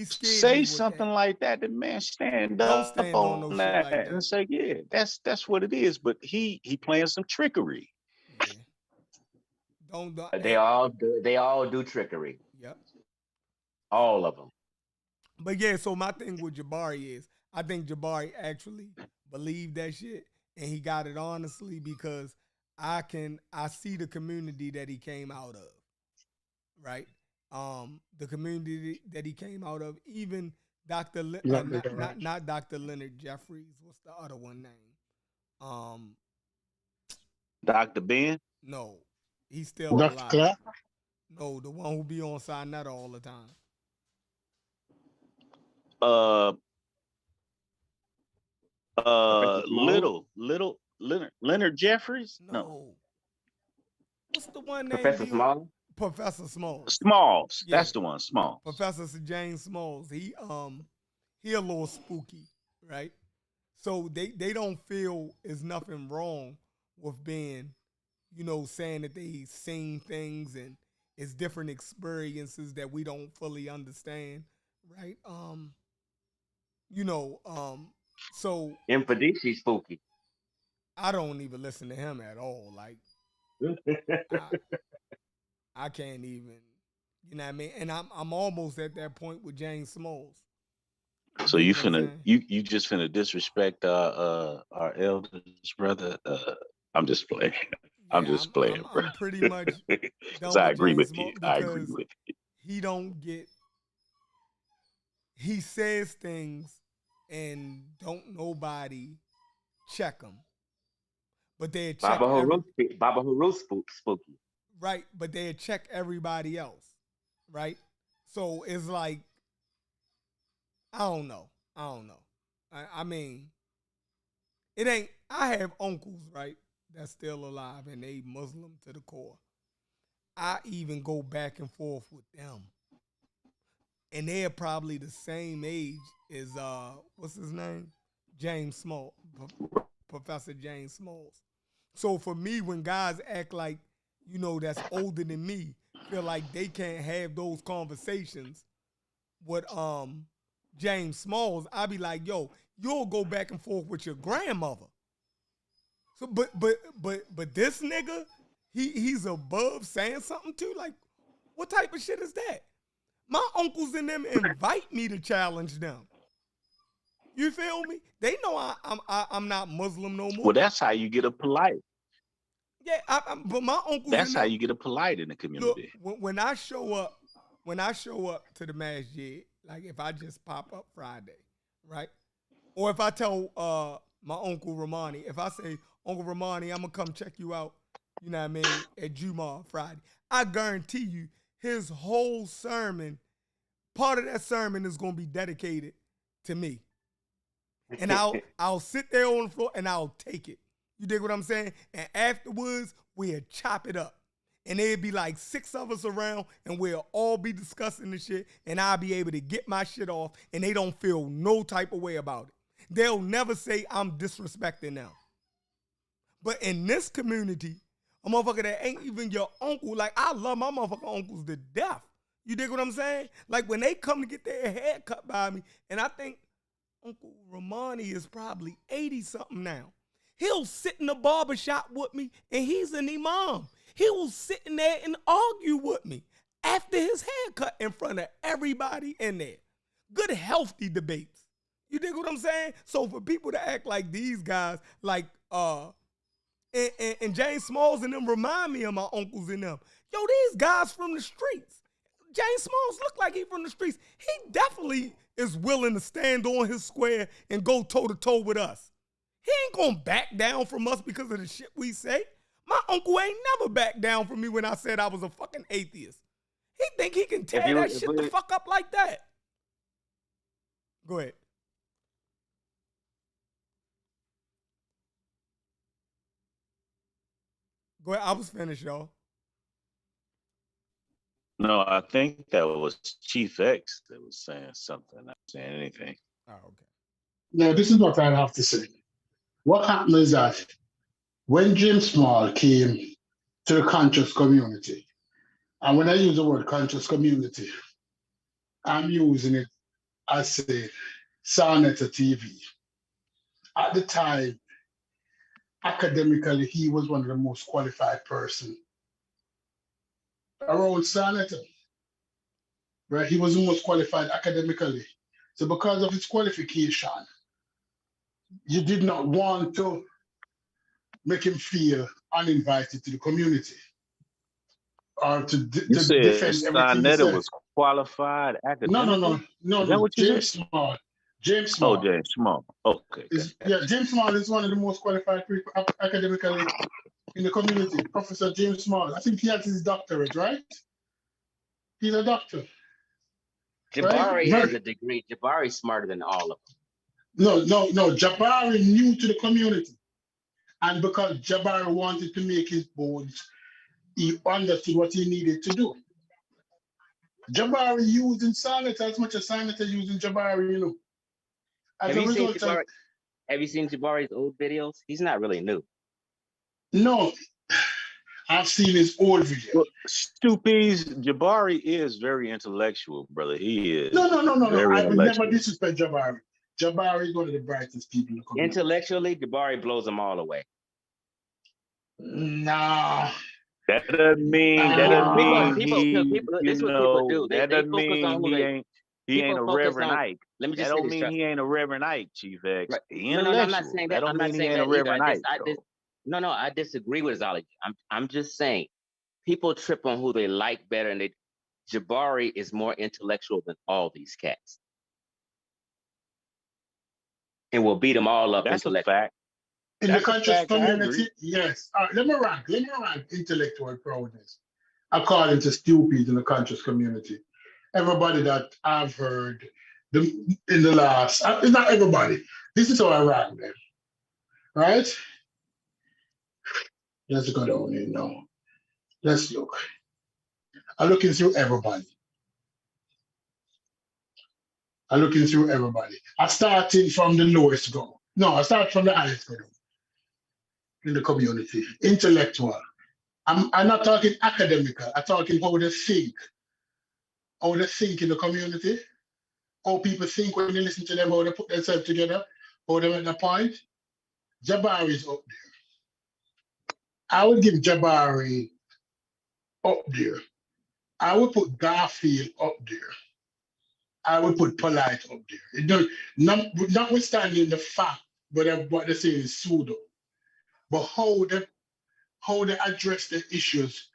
say something like that, the man stand up on that and say, yeah, that's what it is. But he playing some trickery. Don't They all do trickery. Yep. All of them. But yeah, so my thing with Jabari is, I think Jabari actually believed that shit, and he got it honestly because I see the community that he came out of, right? The community that he came out of, even Dr. Not Dr. Leonard Jeffries. What's the other one name? Dr. Ben? No, he's still alive. No, the one who be on Sinetta all the time. Leonard Jeffries? No. What's the one name? Professor Smalls? Professor Smalls. Smalls. Yeah. That's the one, Smalls. Professor James Smalls. He a little spooky, right? So they don't feel there's nothing wrong with being, saying that they seen things and it's different experiences that we don't fully understand, right? So Infadici spooky. I don't even listen to him at all. Like I can't even, you know what I mean? And I'm almost at that point with James Smalls. So you just finna disrespect our elders, brother. I'm just playing. I'm just playing. I'm pretty much done I with agree James with you. Smalls I agree with you. He says things and don't nobody check him. But they check Baba Haru spooky. Right, but they check everybody else, right? So it's like, I don't know. I mean, it ain't. I have uncles, right, that's still alive and they Muslim to the core. I even go back and forth with them, and they're probably the same age as what's his name, James Small, Professor James Smalls. So for me, when guys act like, that's older than me, feel like they can't have those conversations with James Smalls, I be like, yo, you'll go back and forth with your grandmother. So but this nigga, he's above saying something too? Like, what type of shit is that? My uncles and them invite me to challenge them. You feel me? They know I'm not Muslim no more. Well, that's how you get a polite. Yeah, but my uncles. That's how you get a polite in the community. Look, when I show up to the masjid, like if I just pop up Friday, right? Or if I tell my Uncle Romani, if I say, Uncle Romani, I'm gonna come check you out, you know what I mean, at Juma Friday, I guarantee you his whole sermon, part of that sermon is gonna be dedicated to me. And I'll sit there on the floor and I'll take it. You dig what I'm saying? And afterwards, we'll chop it up. And there'd be like 6 of us around and we'll all be discussing the shit and I'll be able to get my shit off and they don't feel no type of way about it. They'll never say I'm disrespecting them. But in this community, a motherfucker that ain't even your uncle, like I love my motherfucking uncles to death. You dig what I'm saying? Like when they come to get their hair cut by me, and I think Uncle Romani is probably 80-something now. He'll sit in the barbershop with me, and he's an imam. He will sit in there and argue with me after his haircut in front of everybody in there. Good, healthy debates. You dig what I'm saying? So for people to act like these guys, like and James Smalls and them remind me of my uncles and them. Yo, these guys from the streets. James Smalls look like he from the streets. He definitely is willing to stand on his square and go toe-to-toe with us. He ain't gonna back down from us because of the shit we say. My uncle ain't never backed down from me when I said I was a fucking atheist. He think he can tear that shit the fuck up like that. Go ahead. Go ahead. I was finished, y'all. No, I think that was Chief X that was saying something, not saying anything. Oh, okay. Now, this is what I have to say. What happened is that when Jim Small came to the conscious community, and when I use the word conscious community, I'm using it as a Sarnetta TV. At the time, academically, he was one of the most qualified person around Sarnetta. Right? He was the most qualified academically. So because of his qualification, you did not want to make him feel uninvited to the community or to You said defend everything he Sarnetta said. was qualified academically? No. Is that what you James said? Small. James Small. Oh, James Small. Okay. Yeah, James Small is one of the most qualified people academically in the community. Professor James Small. I think he has his doctorate, right? He's a doctor. Jabari right? has a degree. Jabari's smarter than all of them. No. Jabari new to the community. And because Jabari wanted to make his bones, he understood what he needed to do. Jabari using Sarnetta as much as Sarnetta using Jabari, you know. Have you seen Jabari's old videos? He's not really new. No, I've seen his old videos. Well, Stupies, Jabari is very intellectual, brother. He is. No. Very I would never intellectual. disrespect Jabari. Jabari is one of the brightest people in the community. Intellectually, Jabari blows them all away. Nah. That doesn't mean he ain't a Reverend Ike. Let me just that don't mean he ain't a Reverend Ike, Chief X. Right. He No, I'm not saying that. That don't I'm not mean he saying ain't that a Reverend Ike. I disagree with Zolly. I'm just saying people trip on who they like better, and Jabari is more intellectual than all these cats, and will beat them all up. That's a fact. In the conscious community, yes. Let me rank intellectual prowess according to stupid in the conscious community. Everybody that I've heard in the last, it's not everybody. This is how I rank them, right? Let's go down here now. Let's look. I'm looking through everybody. I started from the lowest go. No, I start from the highest go in the community. Intellectual. I'm not talking academical. I'm talking how they think. How they think in the community. How people think when they listen to them, how they put themselves together, how they make the point. Jabari is up there. I would give Jabari up there. I would put Garfield up there. I would put Polite up there. It don't, notwithstanding the fact, what they say is pseudo, but how they address the issues,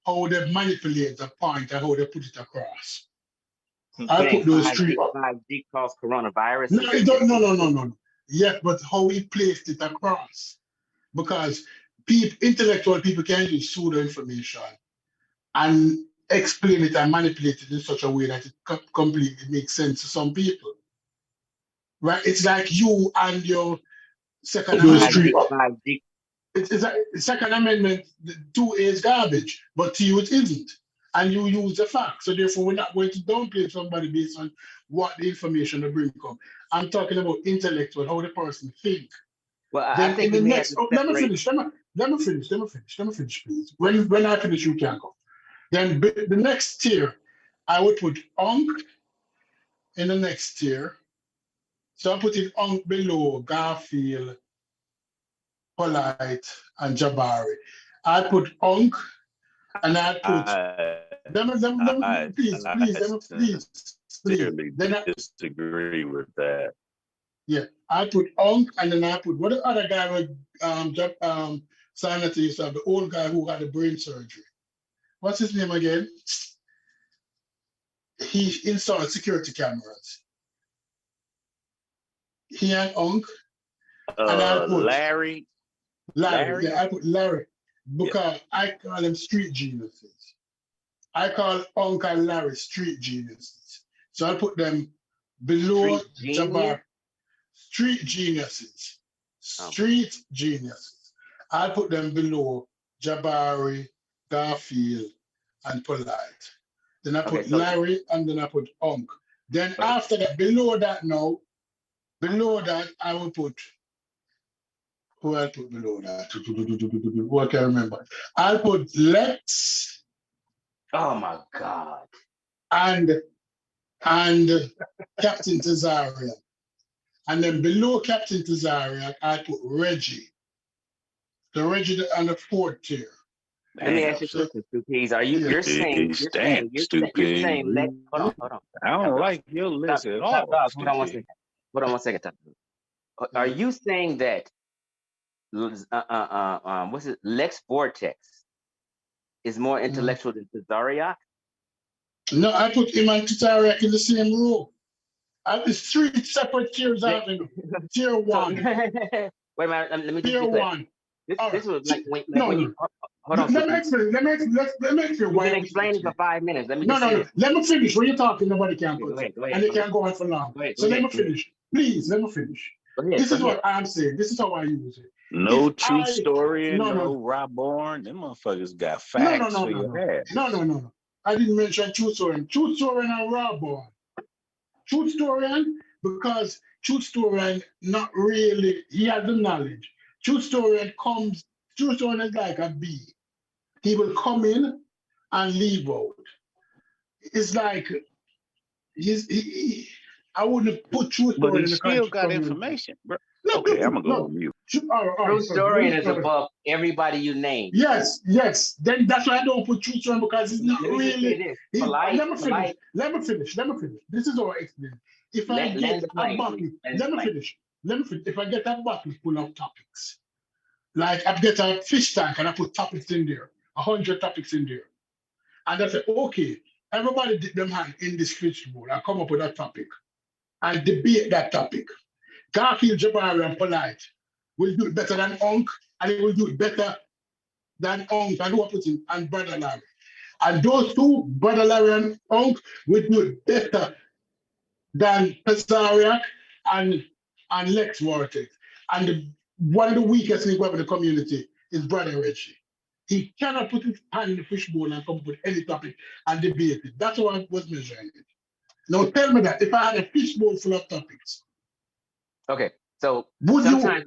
how they manipulate the point, and how they put it across. I put those three. 5G caused coronavirus. No, it don't, no. Yeah, but how he placed it across. Because intellectual people can use pseudo information and explain it and manipulate it in such a way that it completely makes sense to some people. Right? It's like you and your Second Amendment. 5G. It's a Second Amendment, 2A is garbage, but to you it isn't. And you use the fact. So therefore, we're not going to downplay somebody based on what the information they bring come. I'm talking about intellectual, how the person think. Well, I Then think in the we have next, to let me separate. finish, let me finish, please. When I finish, you can go. Then the next tier, I would put Unk in the next tier. So I'm putting Unk below Garfield, Polite, and Jabari. I put Unk, and I put. Please. Sincerely disagree with that. Yeah, I put Unk, and then I put what the other guy with sanity used to have, the old guy who had a brain surgery. What's his name again? He installed security cameras. He and Unk, and I put Larry. Yeah, I put Larry because I call them street geniuses. I call Unk and Larry street geniuses. So I put them below Jabbar. Street geniuses. Street geniuses. I put them below Jabari, Garfield, and Polite. Then I put Larry, and then I put Unk. Then after that, below that, I will put, who I put below that? Who I can remember. I'll put Lex. Oh my God. And Captain Tazarian. And then below Captain Tazarian, I put Reggie. The Reggie on the fourth tier. Let me ask you a question, Stupides. You're saying hold on. I don't like your list at all. Hold on one second. Are you saying that what's it, Lex Vortex is more intellectual than Tazariak? No, I put him and Tazariak in the same row. It's three separate tiers. Tier one. Wait a minute, let me just tier be clear. one. This was like when you hold on. Let me explain. You've been explaining for 5 minutes. Let me just No. Let me finish. When you're talking, nobody can go ahead, and they can't go on for long. Let me finish. Please, let me finish. This is what I'm saying. This is how I use it. No true story and no Rob Bourne. Them motherfuckers got facts for your ass. No. I didn't mention True Story. True Story and Rob Bourne. True Story, because True Story not really, he has the knowledge. True Story is like a bee. He will come in and leave out. It's like I wouldn't put True Story but he in the still got community. information, bro. Okay, I'm gonna go on mute. True Story is above everybody you name. Yes. Then that's why I don't put True Story, because he's not really. Let me finish. This is how I explain. If I get a bucket, let me finish. If I get a bucket full of topics, like I get a fish tank and I put topics in there, 100 topics in there, and I say, okay, everybody dip them hand in this fish bowl and come up with a topic and debate that topic. Garfield, Jabari, and Polite will do it better than Unk, and they will do it better than Unk and who I put in, and Brother Larry. And those two, Brother Larry and Unk, will do it better than Tazariak and Lex Vortex. And one of the weakest link in the community is Brother Reggie. He cannot put his hand in the fishbowl and come up with any topic and debate it. That's how I was measuring it. Now tell me that if I had a fishbowl full of topics. Okay, so sometimes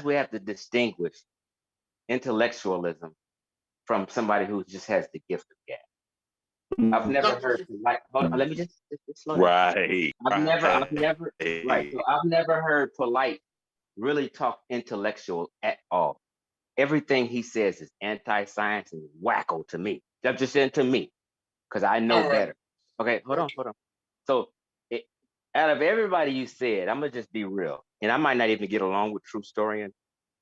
we have to distinguish intellectualism from somebody who just has the gift of gab. I've never heard hold on, let me just slow down. I've never heard Polite really talk intellectual at all. everything he says is anti-science and wacko to me. I'm just saying to me, because I know All right. better. Okay, hold on. So out of everybody you said, I'm gonna just be real, and I might not even get along with True Storian,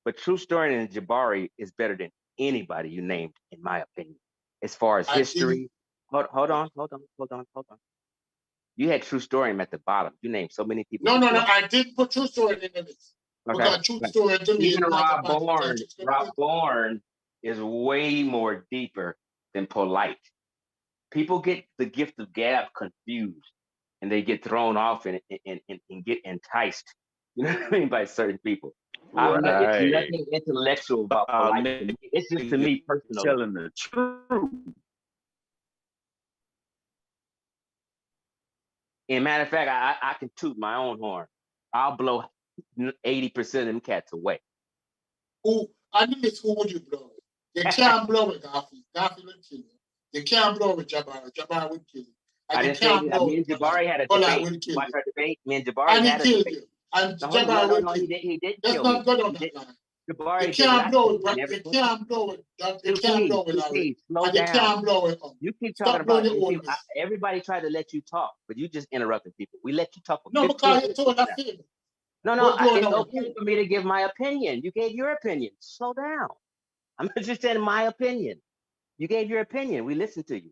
but True Storian and Jabari is better than anybody you named, in my opinion, as far as history. Hold on. You had True Storian at the bottom. You named so many people. No. I did put True Story in the list. Okay. Because True Story to me is Even not Rob about Bourne, is way more deeper than polite. People get the gift of gab confused, and they get thrown off and get enticed. You know what I mean, by certain people. It's Right. nothing intellectual about polite. It's just to me personally. Telling the truth. And matter of fact, I can toot my own horn. I'll blow 80% of them cats away. Who would you blow it? You can't blow it, Garfield. Garfield will kill you. You can't blow it, Jabari. Jabari will kill you. I didn't say that. Me and Jabari had a debate. You watch our debate. Me and Jabari had a debate. You. And No, Jabari will no, kill he didn't Let's kill not me. go down that line. Jabari You can't blow it, bro. You can't blow it. You can't please, blow it, Larry. slow And down. you can't blow it up. You keep Stop talking blowing about the old miss. everybody tried to let you talk, but you just interrupted people. We let you talk for No, 15 because you minutes told now. that thing. No, it's okay for me to give my opinion. You gave your opinion. Slow down. I'm just saying my opinion. You gave your opinion. We listened to you.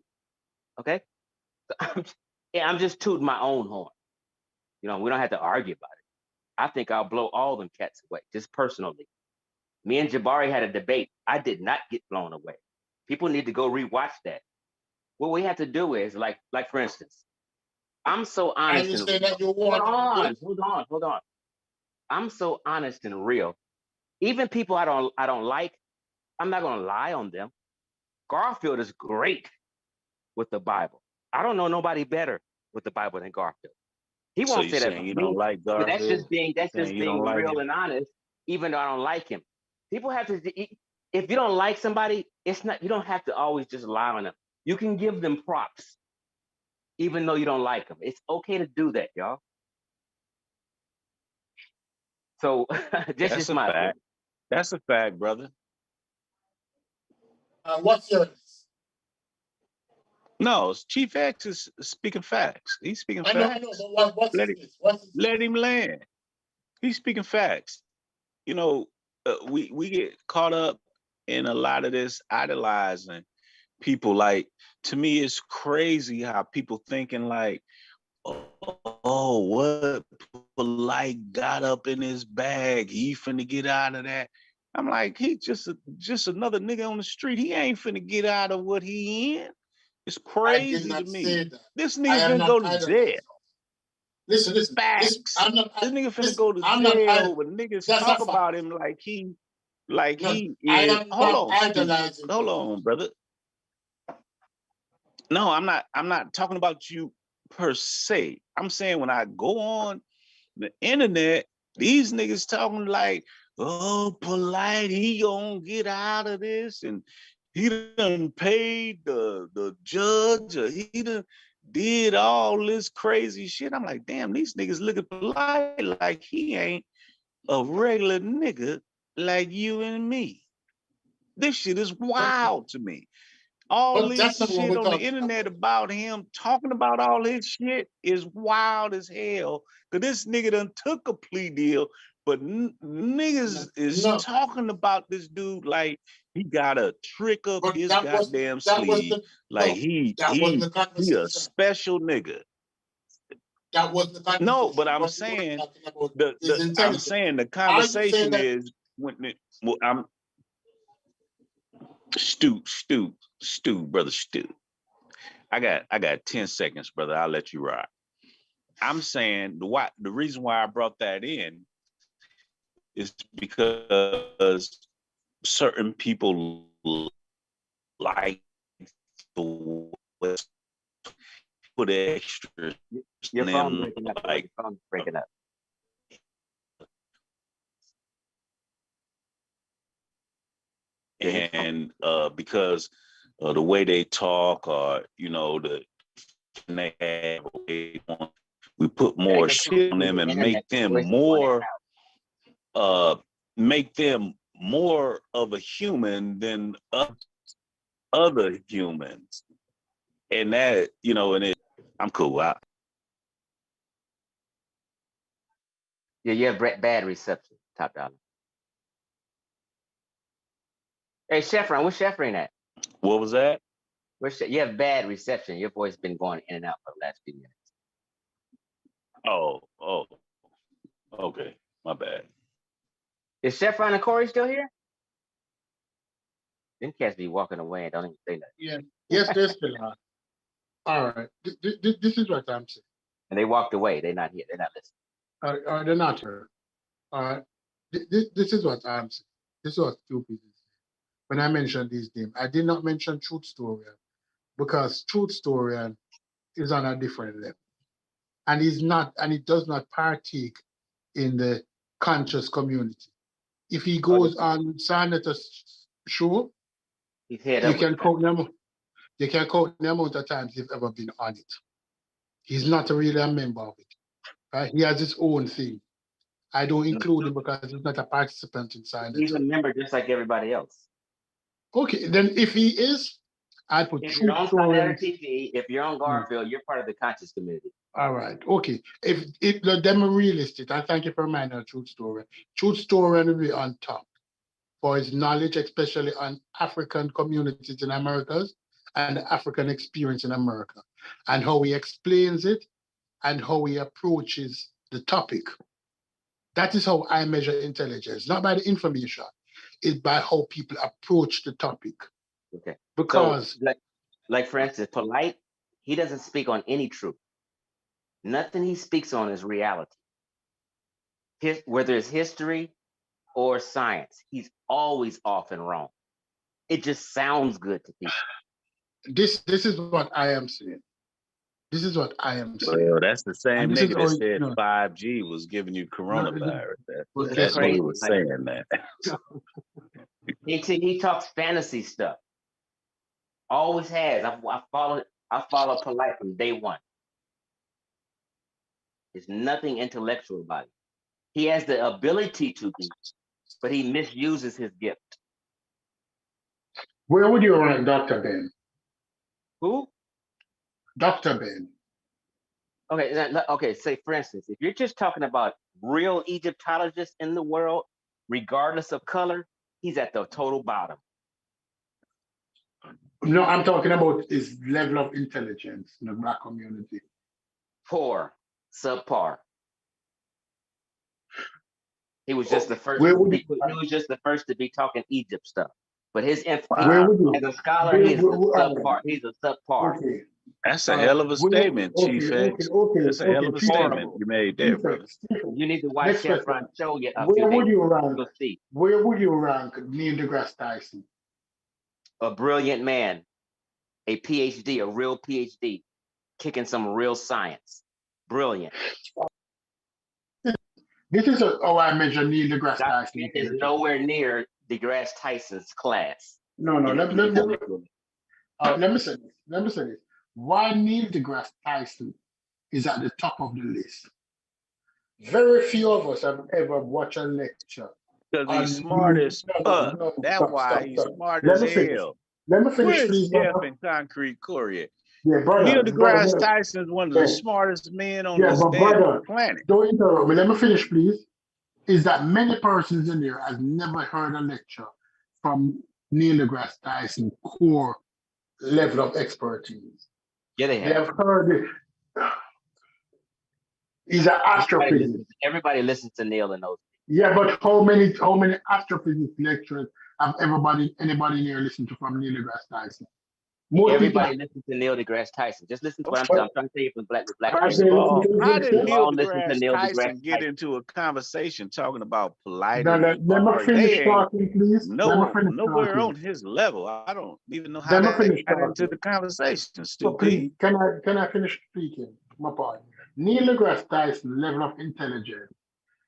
Okay? I'm just tooting my own horn. You know, we don't have to argue about it. I think I'll blow all them cats away, just personally. Me and Jabari had a debate. I did not get blown away. People need to go rewatch that. What we have to do is, like for instance, I'm so honest and real. Hold on. I'm so honest and real. Even people I don't like, I'm not gonna lie on them. Garfield is great with the Bible. I don't know nobody better with the Bible than Garfield. He So won't you say that saying about you me, don't like but Garfield? that's just being like real him? and honest, even though I don't like him. People have to, if you don't like somebody, it's not, you don't have to always just lie on them. You can give them props, even though you don't like them. It's okay to do that, y'all. So this is my fact. That's a fact, brother. What's yours? No, Chief X is speaking facts. He's speaking facts. I know, but what's let him land. He's speaking facts. You know, we get caught up in a lot of this idolizing people. Like, to me, it's crazy how people thinking like, oh, what Polite got up in his bag, he finna get out of that. I'm like, he just another nigga on the street. He ain't finna get out of what he in. It's crazy to me. This nigga finna go to jail. Listen. Facts. This nigga finna go to jail, but niggas talk about him like he is. Hold on, brother. No, I'm not talking about you per se. I'm saying when I go on the internet, these niggas talking like, oh, Polite, he gonna get out of this, and he done paid the judge, or he done did all this crazy shit. I'm like, damn, these niggas look at Polite like he ain't a regular nigga like you and me. This shit is wild to me. All this shit on the internet about him talking about all his shit is wild as hell. Cause this nigga done took a plea deal, but niggas is talking about this dude like he got a trick up his goddamn sleeve. Like he a special nigga. That was the conversation. No, but I'm saying the conversation is when I'm Stu, brother Stu. I got 10 seconds, brother. I'll let you ride. I'm saying the reason why I brought that in is because certain people like the put extra. Your phone breaking up. Like, your phone's breaking up. And because of the way they talk, or we put more shit on them and make them more of a human than other humans. And that, you know, I'm cool. Yeah, you have bad reception, Top Dollar. Hey, Chevron, where's Chevron at? What was that? You have bad reception. Your voice been going in and out for the last few minutes. Oh, okay. My bad. Is Chevron and Corey still here? Them cats be walking away and don't even say nothing. Yeah. Yes, they're still on. All right. This is what I'm saying. And they walked away. They're not here. They're not listening. They're not here. All right. This is what I'm saying. This is what stupid is. When I mentioned these names, I did not mention Truth Storian because Truth Storian is on a different level. And it does not partake in the conscious community. If he goes on Senator's show, you can count the amount of times he's ever been on it. He's not really a member of it. Right? He has his own thing. I don't include him because he's not a participant in Senator. He's a member just like everybody else. Okay, then if he is, I put if Truth you're on Storian. TV, if you're on Garfield, you're part of the conscious community. All right, okay. If them are realistic, I thank you for reminding me of Truth Storian. Truth Storian will be on top for his knowledge, especially on African communities in Americas and the African experience in America, and how he explains it and how he approaches the topic. That is how I measure intelligence, not by the information. It's by how people approach the topic. Okay. Because so, like for instance, Polite, he doesn't speak on any truth. Nothing he speaks on is reality. Whether it's history or science, he's always off and wrong. It just sounds good to people. This is what I am saying. This is what I am saying. Well, that's the same nigga that said 5G was giving you coronavirus. That's what he was saying, man. He talks fantasy stuff. Always has. I follow Polite from day one. There's nothing intellectual about it. He has the ability to be, but he misuses his gift. Where would you rank Dr. Ben? Who? Dr. Ben. Okay, say for instance, if you're just talking about real Egyptologists in the world, regardless of color, he's at the total bottom. No, I'm talking about his level of intelligence in the Black community. Poor, subpar. He was just the first. He was just the first to be talking Egypt stuff. But his as a scholar, he's a subpar. He's a subpar. Okay. That's a hell of a statement, Chief X. That's a hell of a statement you made there, brother. You need to watch Chevron show yet. Where would you rank Neil deGrasse Tyson? A brilliant man, a PhD, a real PhD, kicking some real science. Brilliant. This is how I measure Neil deGrasse Tyson. Is nowhere near deGrasse Tyson's class. No. Let me say this. Why Neil deGrasse Tyson is at the top of the list? Very few of us have ever watched a lecture. Because he's smart as fuck. That's why he's smart as hell. Let me finish, Where's please. Jeff and Concrete Corey? Yeah, brother. Neil deGrasse Tyson is one of the smartest men on this damn planet. Don't interrupt me. Let me finish, please. Is that many persons in there have never heard a lecture from Neil deGrasse Tyson core level of expertise. Yeah, they have heard it. He's an astrophysicist. Everybody listens to Neil and knows. Yeah, but how many astrophysics lectures have anybody in here listened to from Neil deGrasse Tyson? Everybody listens to Neil deGrasse Tyson. Just listen to what I'm trying to tell you from Black. First of all, how did Neil deGrasse Tyson get into a conversation talking about polite? Let me finish talking, please. Nowhere on his level. I don't even know how that got into the conversation. Stupid. Can I finish speaking? My point. Neil deGrasse Tyson's level of intelligence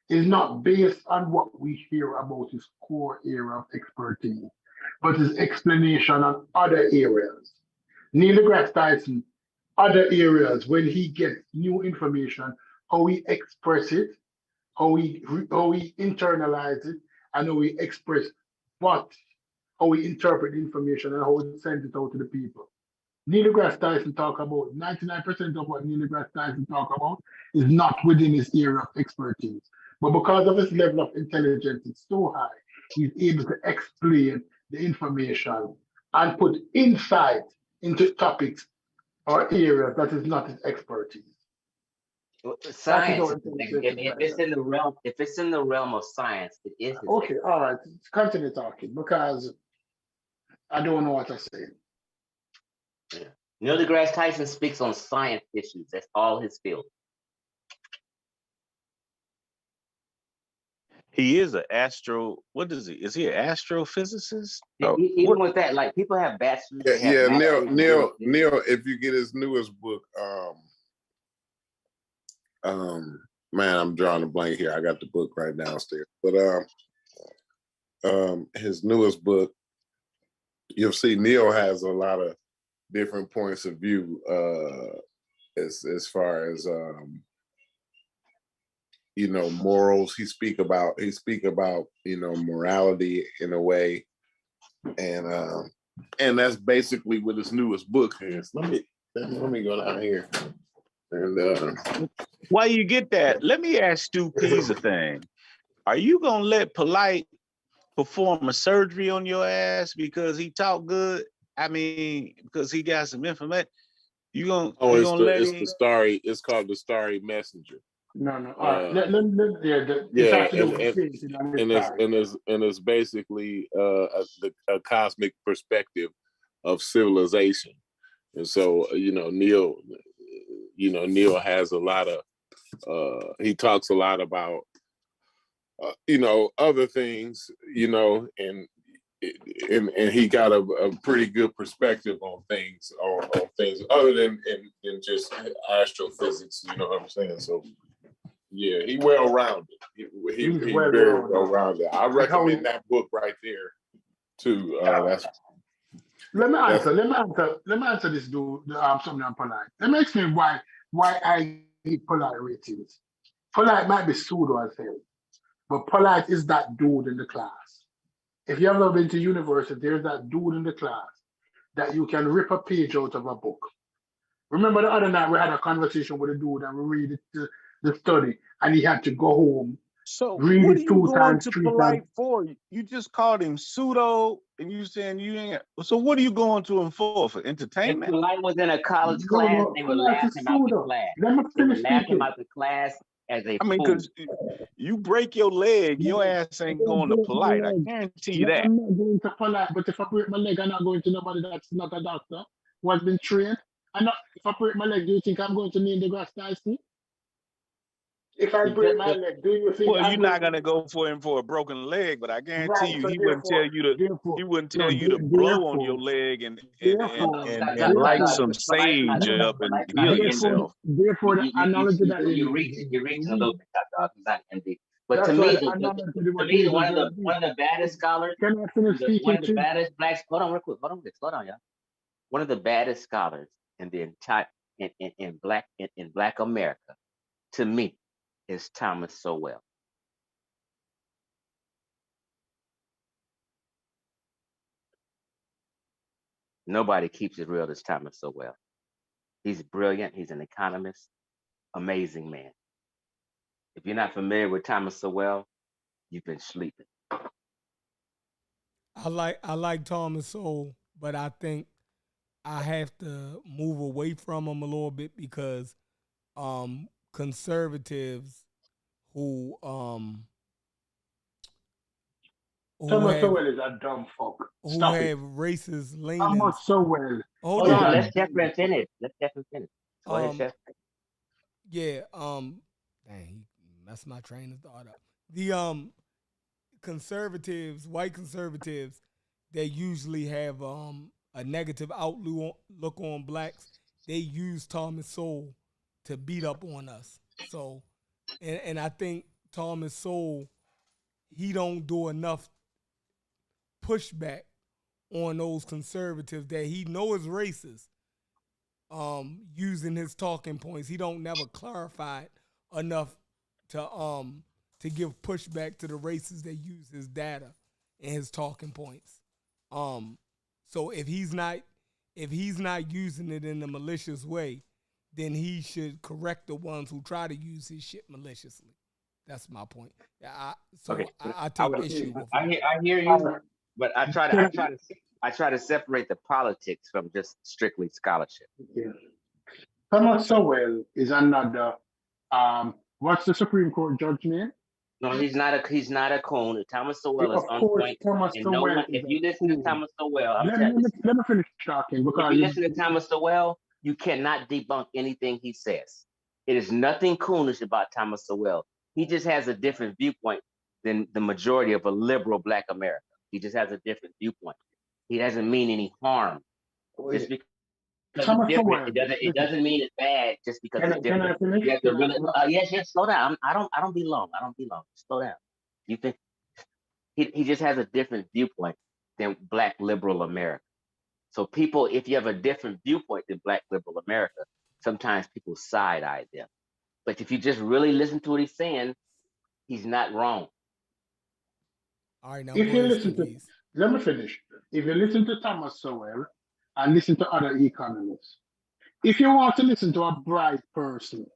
is not based on what we hear about his core area of expertise, but his explanation on other areas. Neil deGrasse Tyson, other areas, when he gets new information, how he express it, how he internalize it, and how he express but how we interpret the information and how we send it out to the people. Neil deGrasse Tyson talk about 99% of what Neil deGrasse Tyson talk about is not within his area of expertise. But because of his level of intelligence is so high, he's able to explain the information and put insight into topics or areas that is not his expertise. Science. If it's in the realm, if it's in the realm of science, it is. Okay, all right. Continue talking because I don't know what to say. Yeah. Neil deGrasse Tyson speaks on science issues. That's all his field. He is an astro. What is he? Is he an astrophysicist? Even with that, like people have bachelors. Yeah, Neil. If you get his newest book, man, I'm drawing a blank here. I got the book right downstairs, but his newest book, you'll see Neil has a lot of different points of view as far as morals. He speak about morality in a way, and that's basically what his newest book is. Let me go down here. And while you get that, let me ask Stu Pease a thing. Are you gonna let Polite perform a surgery on your ass because he talk good? I mean, because he got some information. It's called the Starry Messenger. No. All right. It's basically a cosmic perspective of civilization, and so Neil has a lot of he talks a lot about other things, and he got a pretty good perspective on things other than just astrophysics. You know what I'm saying? So yeah, he well-rounded. He's very well-rounded. I recommend that book right there too. Let me answer this dude. Something on Polite. Let me explain why I hate Polite ratings. Polite might be pseudo as hell, but Polite is that dude in the class. If you have ever been to university, there's that dude in the class that you can rip a page out of a book. Remember the other night we had a conversation with a dude and we read the study and he had to go home. So read what are it you 2 going times, to 3 Polite times. for? You just called him pseudo and you saying you ain't. So what are you going to him for entertainment? If Polite was in a college class, they would laugh him out the class. Let me They would finish laugh him speaking. out the class as a I mean, fool. because you break your leg, your ass ain't going to Polite. I guarantee you that. I'm not going to Polite, but if I break my leg, I'm not going to nobody that's not a doctor who has been trained. If I break my leg, do you think I'm going to Neil deGrasse Tyson? If I break my leg, do you think Well, you're not gonna go for him for a broken leg, but I guarantee you, he wouldn't tell you to blow on your leg and light some sage up and heal yourself. Therefore, the analogy that you're reaching a little bit, dog. It's not empty. But to me, one of the baddest scholars, Can I finish speaking? one of the baddest blacks. Hold on, real quick. Slow down, y'all. One of the baddest scholars in the entire in Black America, to me, is Thomas Sowell. Nobody keeps it real as Thomas Sowell. He's brilliant. He's an economist. Amazing man. If you're not familiar with Thomas Sowell, you've been sleeping. I like Thomas Sowell, but I think I have to move away from him a little bit because conservatives who Thomas Sowell is a dumb fuck. Stop have it. racist leanings. Thomas Sowell. Hold on. Let's Jeffrey finish. Go ahead, Chef. Yeah. Dang, he messed my train of thought up. The conservatives, white conservatives, they usually have a negative outlook on blacks. They use Thomas Sowell to beat up on us. So, and I think Thomas Sowell, he don't do enough pushback on those conservatives that he know is racist. Using his talking points, he don't never clarify enough to give pushback to the racists that use his data and his talking points. So if he's not using it in a malicious way, then he should correct the ones who try to use his shit maliciously. That's my point. Okay, I take issue with I hear you, but I try to separate the politics from just strictly scholarship. Yeah. Thomas Sowell is another. What's the Supreme Court judge name? No, he's not a coon. Thomas Sowell is Of on course, point, Thomas and no Sowell one. is If a you listen to coon. Thomas Sowell, I'm Let telling you, me finish talking if because you listen to Thomas Sowell, you cannot debunk anything he says. It is nothing coonish about Thomas Sowell. He just has a different viewpoint than the majority of a liberal Black America. He just has a different viewpoint. He doesn't mean any harm. Just because it's Thomas different, Sowell. it doesn't mean it's bad just because it's Can I different. finish? You have to really yes, slow down. I don't be long. Slow down. You think he just has a different viewpoint than Black liberal America. So people, if you have a different viewpoint than Black liberal America, sometimes people side eye them. But if you just really listen to what he's saying, he's not wrong. All right, now If go you ahead, listen to, Stevie. let me finish. If you listen to Thomas Sowell and listen to other economists, if you want to listen to a bright person,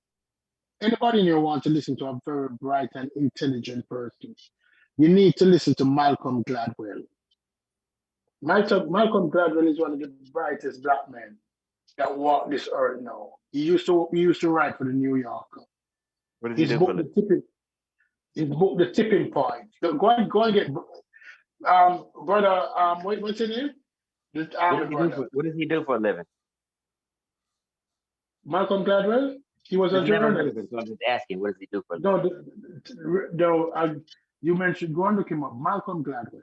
anybody in here want to listen to a very bright and intelligent person, you need to listen to Malcolm Gladwell. Malcolm Gladwell is one of the brightest Black men that walk this earth now. He used to write for the New Yorker. What does he do for a living? His book, The Tipping Point. Go and get brother. What's his name? What does he do for a living? Malcolm Gladwell. He was a I've never heard of journalist. him, so I'm just asking, what does he do for a living? You mentioned, go and look him up. Malcolm Gladwell.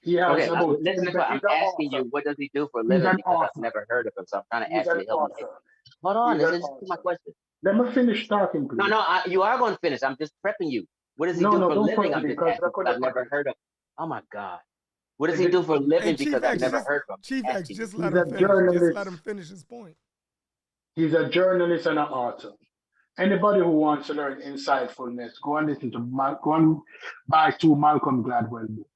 He has Okay, about listen, I'm asking you, what does he do for a living? Because I've never heard of him, so I'm trying to He's ask an you to help me. author. Hold on, He's an listen to my author. question. Let me finish talking, please. No, you are going to finish. I'm just prepping you. What does he do for a don't living? prep I'm me, just because asking I because couldn't I've never finish. heard of. Oh my God, what does he do for a living? Chief Because I've X, never heard of him. Chief X, just let He's him a finish. Just journalist. let him finish his point. He's a journalist and an author. Anybody who wants to learn insightfulness, go and listen to go and buy 2 Malcolm Gladwell books.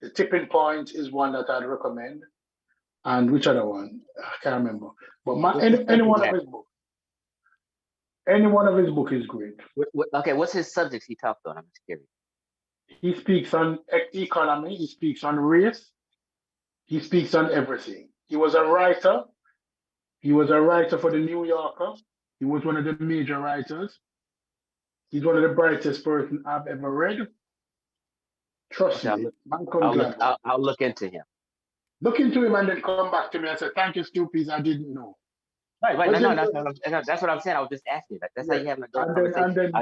The Tipping Point is one that I'd recommend. And which other one? I can't remember. But any one of his books. Any one of his books is great. Okay, what's his subjects he talked on? I'm just curious. He speaks on economy. He speaks on race. He speaks on everything. He was a writer. He was a writer for the New Yorker. He was one of the major writers. He's one of the brightest person I've ever read. Trust me, Malcolm Gladwell. I'll look into him. Look into him and then come back to me and say, "Thank you, Stupies, I didn't know." Right. That's what I'm saying. I was just asking. That's how you have a good conversation.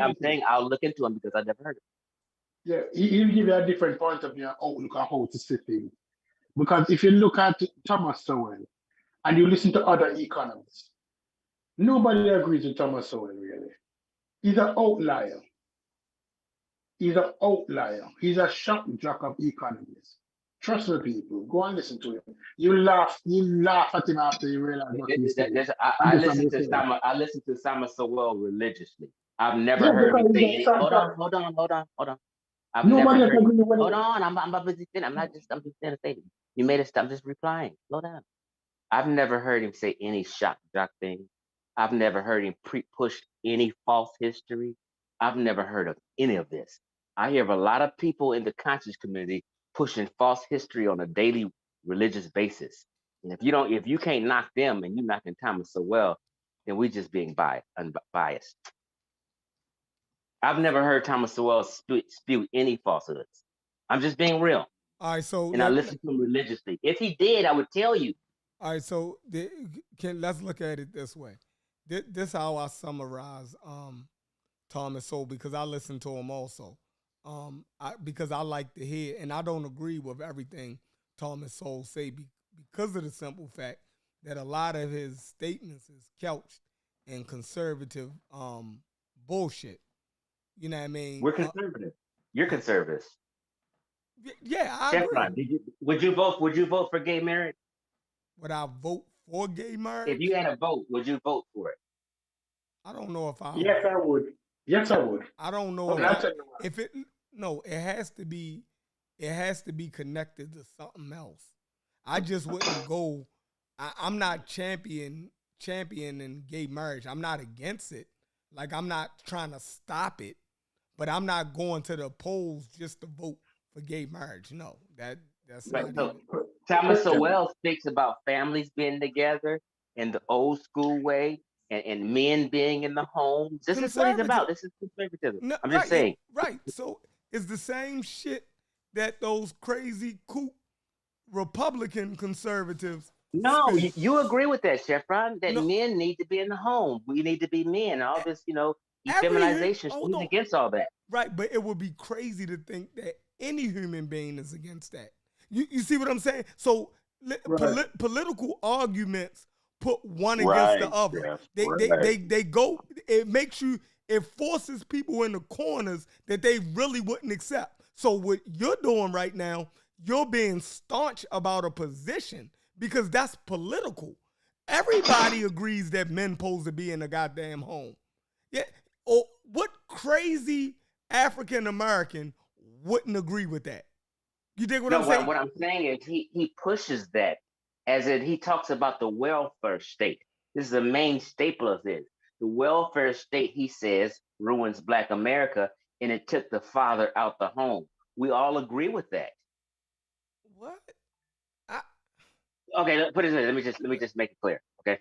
I'm saying I'll look into him because I never heard of him. Yeah, he'll give you a different point of view and outlook on how to see things. Because if you look at Thomas Sowell and you listen to other economists, nobody agrees with Thomas Sowell, really. He's an outlier. He's an outlier. He's a shock jock of economists. Trust me, people. Go and listen to him. You laugh at him after you realize what he's saying. I listen to Thomas Sowell religiously. I've never heard him say any. Hold on. I've never heard him. Hold on, I'm busy. I'm just saying a statement. You made it. I'm just replying. Slow down. I've never heard him say any shock jock thing. I've never heard him push any false history. I've never heard of any of this. I hear of a lot of people in the conscious community pushing false history on a daily religious basis. And if you can't knock them and you knocking Thomas Sowell, then we just being unbiased. I've never heard Thomas Sowell spew any falsehoods. I'm just being real. All right, so I listen to him religiously. If he did, I would tell you. All right, so let's look at it this way. This is how I summarize Thomas Sowell, because I listen to him also. Because I like to hear, and I don't agree with everything Thomas Sowell say because of the simple fact that a lot of his statements is couched in conservative bullshit. You know what I mean? We're conservative. You're conservative. Yeah, I agree. Would you vote for gay marriage? Would I vote for gay marriage? If you had a vote, would you vote for it? I don't know if I. Yes, I would. Yes, I would. I don't know if no, it has to be connected to something else. I just wouldn't go. I'm not championing gay marriage. I'm not against it. Like, I'm not trying to stop it, but I'm not going to the polls just to vote for gay marriage. No, that's Right. not So even. Thomas Sowell speaks about families being together in the old school way and men being in the home. This is what he's about. This is conservatism. No, I'm just saying. right. So it's the same shit that those crazy kook Republican conservatives No, spin. you agree with that, Chevron, that No, men need to be in the home. We need to be men. All this, every effeminization. hold He's on, against all that. right? But it would be crazy to think that any human being is against that. You see what I'm saying? So Right. political arguments put one against the Right, other. Jeff. They Right. they go. It forces people in the corners that they really wouldn't accept. So what you're doing right now, you're being staunch about a position because that's political. Everybody agrees that men supposed to be in a goddamn home. Yeah. Or what crazy African American wouldn't agree with that? You dig what No, I'm saying? what I'm saying is he pushes that as in he talks about the welfare state. This is a main staple of this. The welfare state, he says, ruins Black America, and it took the father out the home. We all agree with that. What? Okay, put it this way. Let me just make it clear. Okay,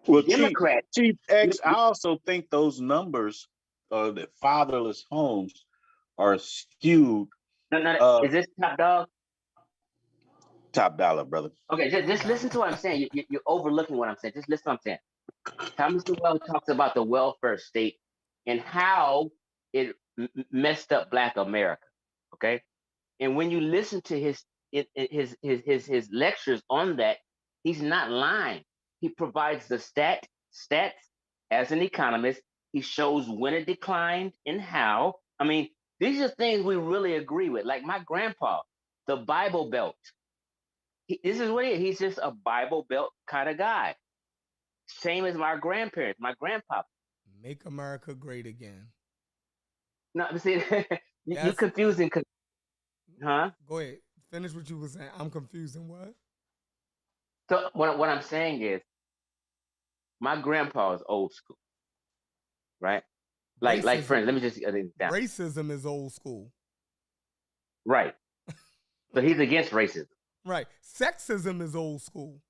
Well, Democrats. Chief X, I also think those numbers of the fatherless homes are skewed. No, is this top dog? Top dollar, brother. Okay, just listen to what I'm saying. You're overlooking what I'm saying. Just listen to what I'm saying. Thomas Sowell talks about the welfare state and how it messed up Black America. Okay, and when you listen to his lectures on that, he's not lying. He provides the stats as an economist. He shows when it declined and how. I mean, these are things we really agree with. Like my grandpa, the Bible Belt. This is what he is. He's just a Bible Belt kind of guy. Same as my grandparents, my grandpa. Make America great again. No, see, you confusing, huh? Go ahead. Finish what you were saying. I'm confusing. What? So what I'm saying is, my grandpa is old school, right? Like friends. Let me just get it down. Racism is old school. Right. So he's against racism. Right. Sexism is old school.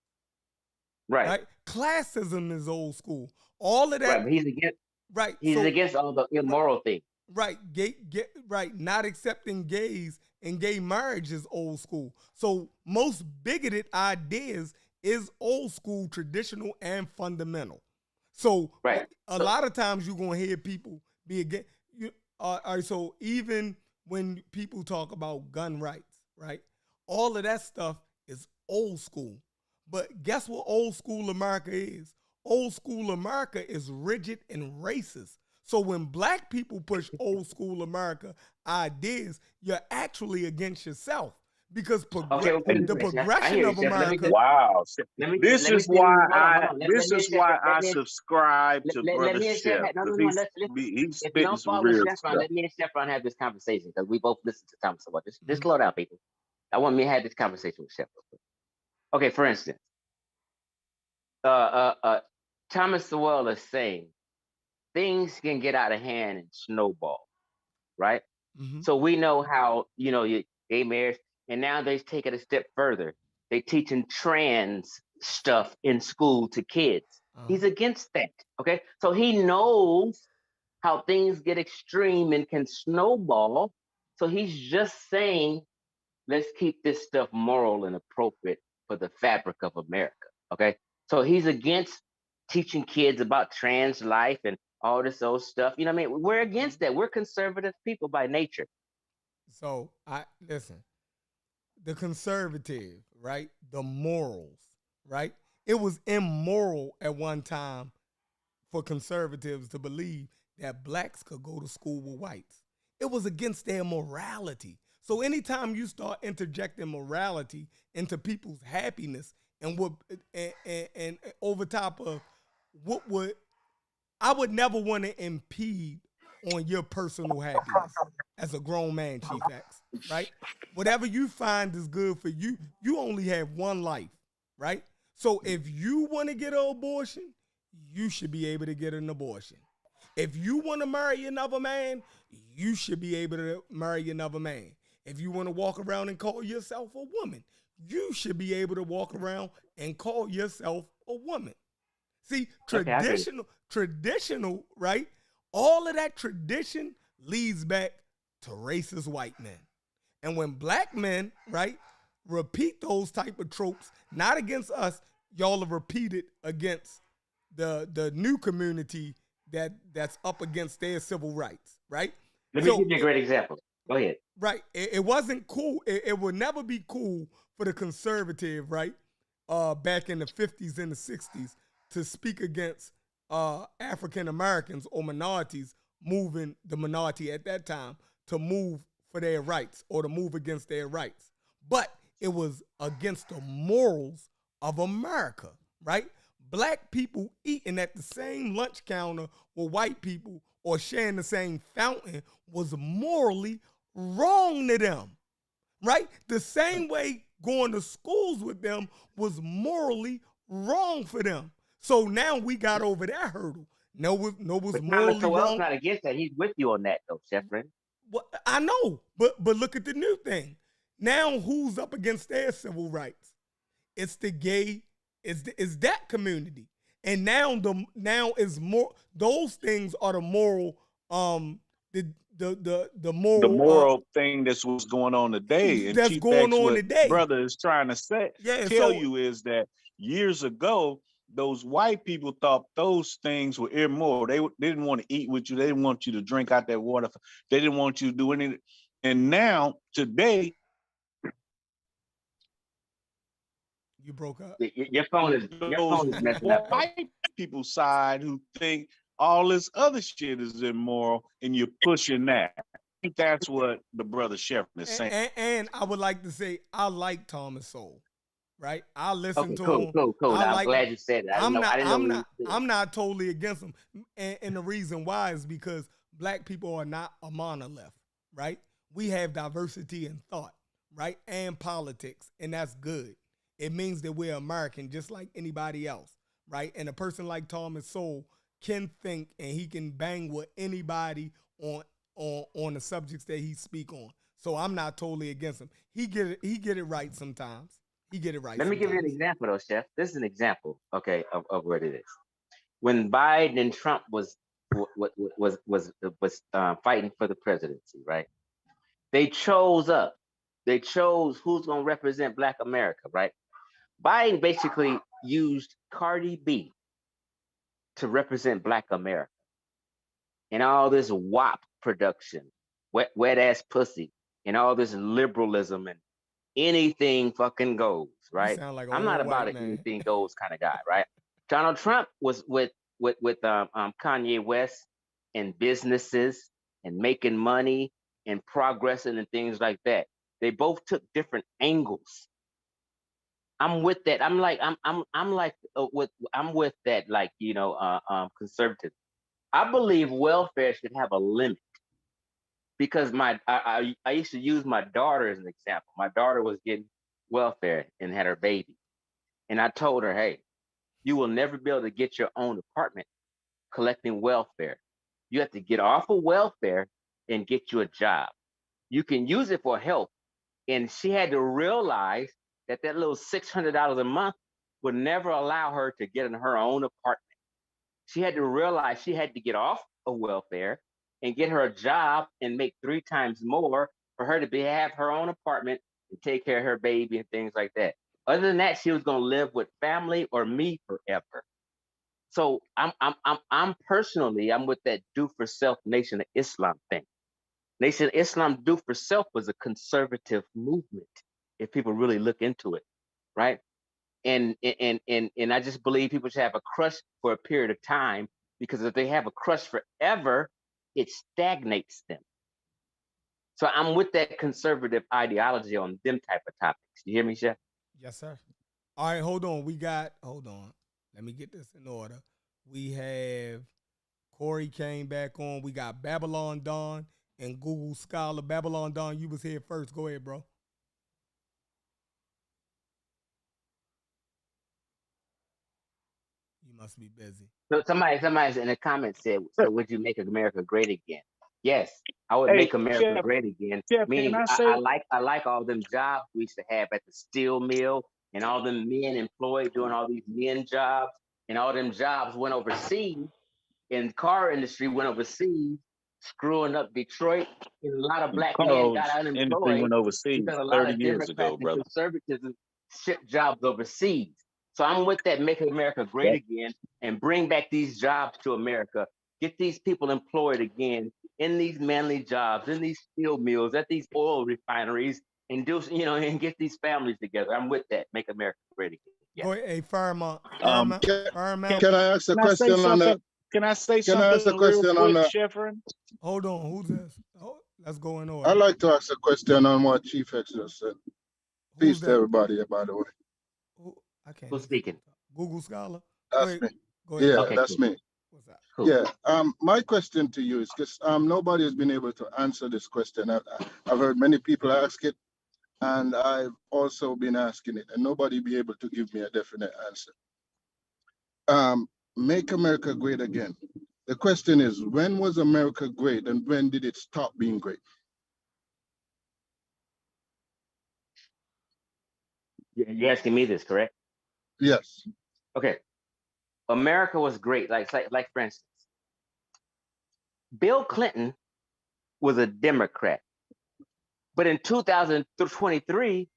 Right. Classism is old school. All of that. Right. But he's against. Right. He's against all the immoral things. Right. Right. Not accepting gays and gay marriage is old school. So most bigoted ideas is old school, traditional, and fundamental. So a lot of times you're gonna hear people be against you. So even when people talk about gun rights, right? All of that stuff is old school. But guess what old school America is? Old school America is rigid and racist. So when Black people push old school America ideas, you're actually against yourself because the progression of America. Wow. This is why I subscribe to Brother Chef. He's spitting some real stuff. Let me and Chevron have this conversation because we both listen to Thomas about this. Just slow down, people. I want me to have this conversation with Chevron. Okay, for instance, Thomas Sowell is saying things can get out of hand and snowball, right? Mm-hmm. So we know how, gay marriage, and now they take it a step further. They teaching trans stuff in school to kids. He's against that, okay? So he knows how things get extreme and can snowball. So he's just saying, let's keep this stuff moral and appropriate for the fabric of America, okay? So he's against teaching kids about trans life and all this old stuff. You know what I mean? We're against that. We're conservative people by nature. So listen, the conservative, right? The morals, right? It was immoral at one time for conservatives to believe that Blacks could go to school with whites. It was against their morality. So anytime you start interjecting morality into people's happiness and over top of I would never want to impede on your personal happiness. as a grown man, Chief X, right? Whatever you find is good for you, you only have one life, right? So if you want to get an abortion, you should be able to get an abortion. If you want to marry another man, you should be able to marry another man. If you want to walk around and call yourself a woman, you should be able to walk around and call yourself a woman. See, traditional, right? All of that tradition leads back to racist white men. And when black men, right, repeat those type of tropes, not against us, y'all have repeated against the new community that's up against their civil rights, right? Let me give you a great example. Go ahead. Right. It wasn't cool. It would never be cool for the conservative, right, back in the 50s and the 60s to speak against African Americans or minorities, moving the minority at that time to move for their rights or to move against their rights. But it was against the morals of America, right? Black people eating at the same lunch counter with white people or sharing the same fountain was morally wrong to them, right? The same way going to schools with them was morally wrong for them. So now we got over that hurdle. No was But morally Thomas Sowell's wrong. not against that. He's with you on that, though, Sheffrin. Well, I know, but look at the new thing. Now who's up against their civil rights? It's the gay, it's that community. And now is more, those things are the moral, the moral, The moral thing that's what's going on today. And that's Chief going X, on what today. brother is trying to say, Yeah, tell so you is that years ago, those white people thought those things were immoral. They didn't want to eat with you. They didn't want you to drink out that water. They didn't want you to do anything. And now, today, you broke up. Your phone is messing up, bro. white people side who think all this other shit is immoral, and you're pushing that. I think that's what the brother Sheffrin is saying. And I would like to say I like Thomas Sowell, right? I listen Okay, to cool, him. cool. I I'm like glad him. you said that. I didn't know what you said. I'm not totally against him. And the reason why is because black people are not a monolith, right? We have diversity in thought, right? And politics, and that's good. It means that we're American just like anybody else, right? And a person like Thomas Sowell can think and he can bang with anybody on the subjects that he speak on. So I'm not totally against him. He get it right sometimes. He get it right. Let me give you an example, though, Chef. This is an example, okay, of what it is. When Biden and Trump was fighting for the presidency, right? They chose who's going to represent Black America, right? Biden basically used Cardi B to represent Black America and all this WAP production, wet ass pussy, and all this liberalism and anything fucking goes, right? sound like I'm not about an anything goes kind of guy, right? Donald Trump was with Kanye West and businesses and making money and progressing and things like that. They both took different angles. I'm with that. I'm with that, like, conservative. I believe welfare should have a limit because I used to use my daughter as an example. My daughter was getting welfare and had her baby. And I told her, hey, you will never be able to get your own apartment collecting welfare. You have to get off of welfare and get you a job. You can use it for help. And she had to realize that little $600 a month would never allow her to get in her own apartment. She had to realize she had to get off of welfare and get her a job and make 3 times more for her to have her own apartment and take care of her baby and things like that. Other than that, she was going to live with family or me forever. So I'm personally with that do for self Nation of Islam thing. Nation of Islam do for self was a conservative movement, if people really look into it, right? And I just believe people should have a crush for a period of time, because if they have a crush forever, it stagnates them. So I'm with that conservative ideology on them type of topics. You hear me, Chef? Yes, sir. All right, hold on. Hold on. Let me get this in order. We have Corey came back on. We got Babylon Dawn and Google Scholar. Babylon Don, you was here first. Go ahead, bro. You must be busy. So somebody's in the comments said, "So would you make America great again?" Yes, I would Hey, make America Chef, great again. Chef, can Meaning, I say? I like all them jobs we used to have at the steel mill, and all them men employed doing all these men jobs, and all them jobs went overseas. And car industry went overseas, screwing up Detroit, and a lot of black men got Carlos industry unemployed went overseas because a lot 30 of years ago, Democrats and brother. conservatives shipped jobs overseas. So I'm with that, make America great Yep. again, and bring back these jobs to America. Get these people employed again in these manly jobs, in these steel mills, at these oil refineries, and do and get these families together. I'm with that, make America great again. Yeah. Go ahead, hey, Fairmont. Can, Fairmont. can Can I ask a I say question on something? the? Can I say Can I ask a something real question on quick, the? Sheffrin? Hold on, who's this? Oh, let's go in order. I'd like to ask a question on what Chief X just said. Who's Peace to that? everybody, by the way. I can't. Who's speaking? Google Scholar. That's me. Go ahead. Yeah, Okay, that's cool. me. What's that? Cool. Yeah. My question to you is because nobody has been able to answer this question. I've heard many people ask it, and I've also been asking it, and nobody be able to give me a definite answer. Make America great again. The question is, when was America great, and when did it stop being great? You're asking me this, correct? Yes. Okay. America was great. Like for instance, Bill Clinton was a Democrat, but in 2023,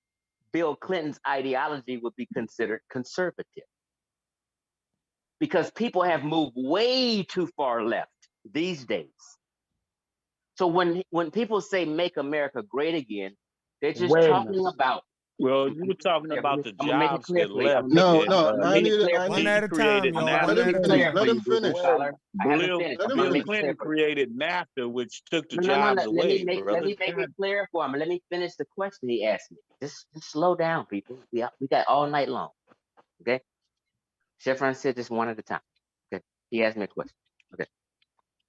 Bill Clinton's ideology would be considered conservative because people have moved way too far left these days. So when people say make America great again, they're just talking about. Well, you were talking about the I'm gonna make it jobs clear, that please. left. No, And, no. I need it. One at a time, created y'all. NAFTA. One Let at him a finish. time. Let him finish. Scholar. I haven't finished. Let I'm him gonna Bill make it finish. clear Clinton for you. created NAFTA, which took the No. jobs Let away, me brother. make it clear for him. Let me finish the question he asked me. Just slow down, people. We got all night long. Okay. Chevron said just one at a time. Okay. He asked me a question. Okay.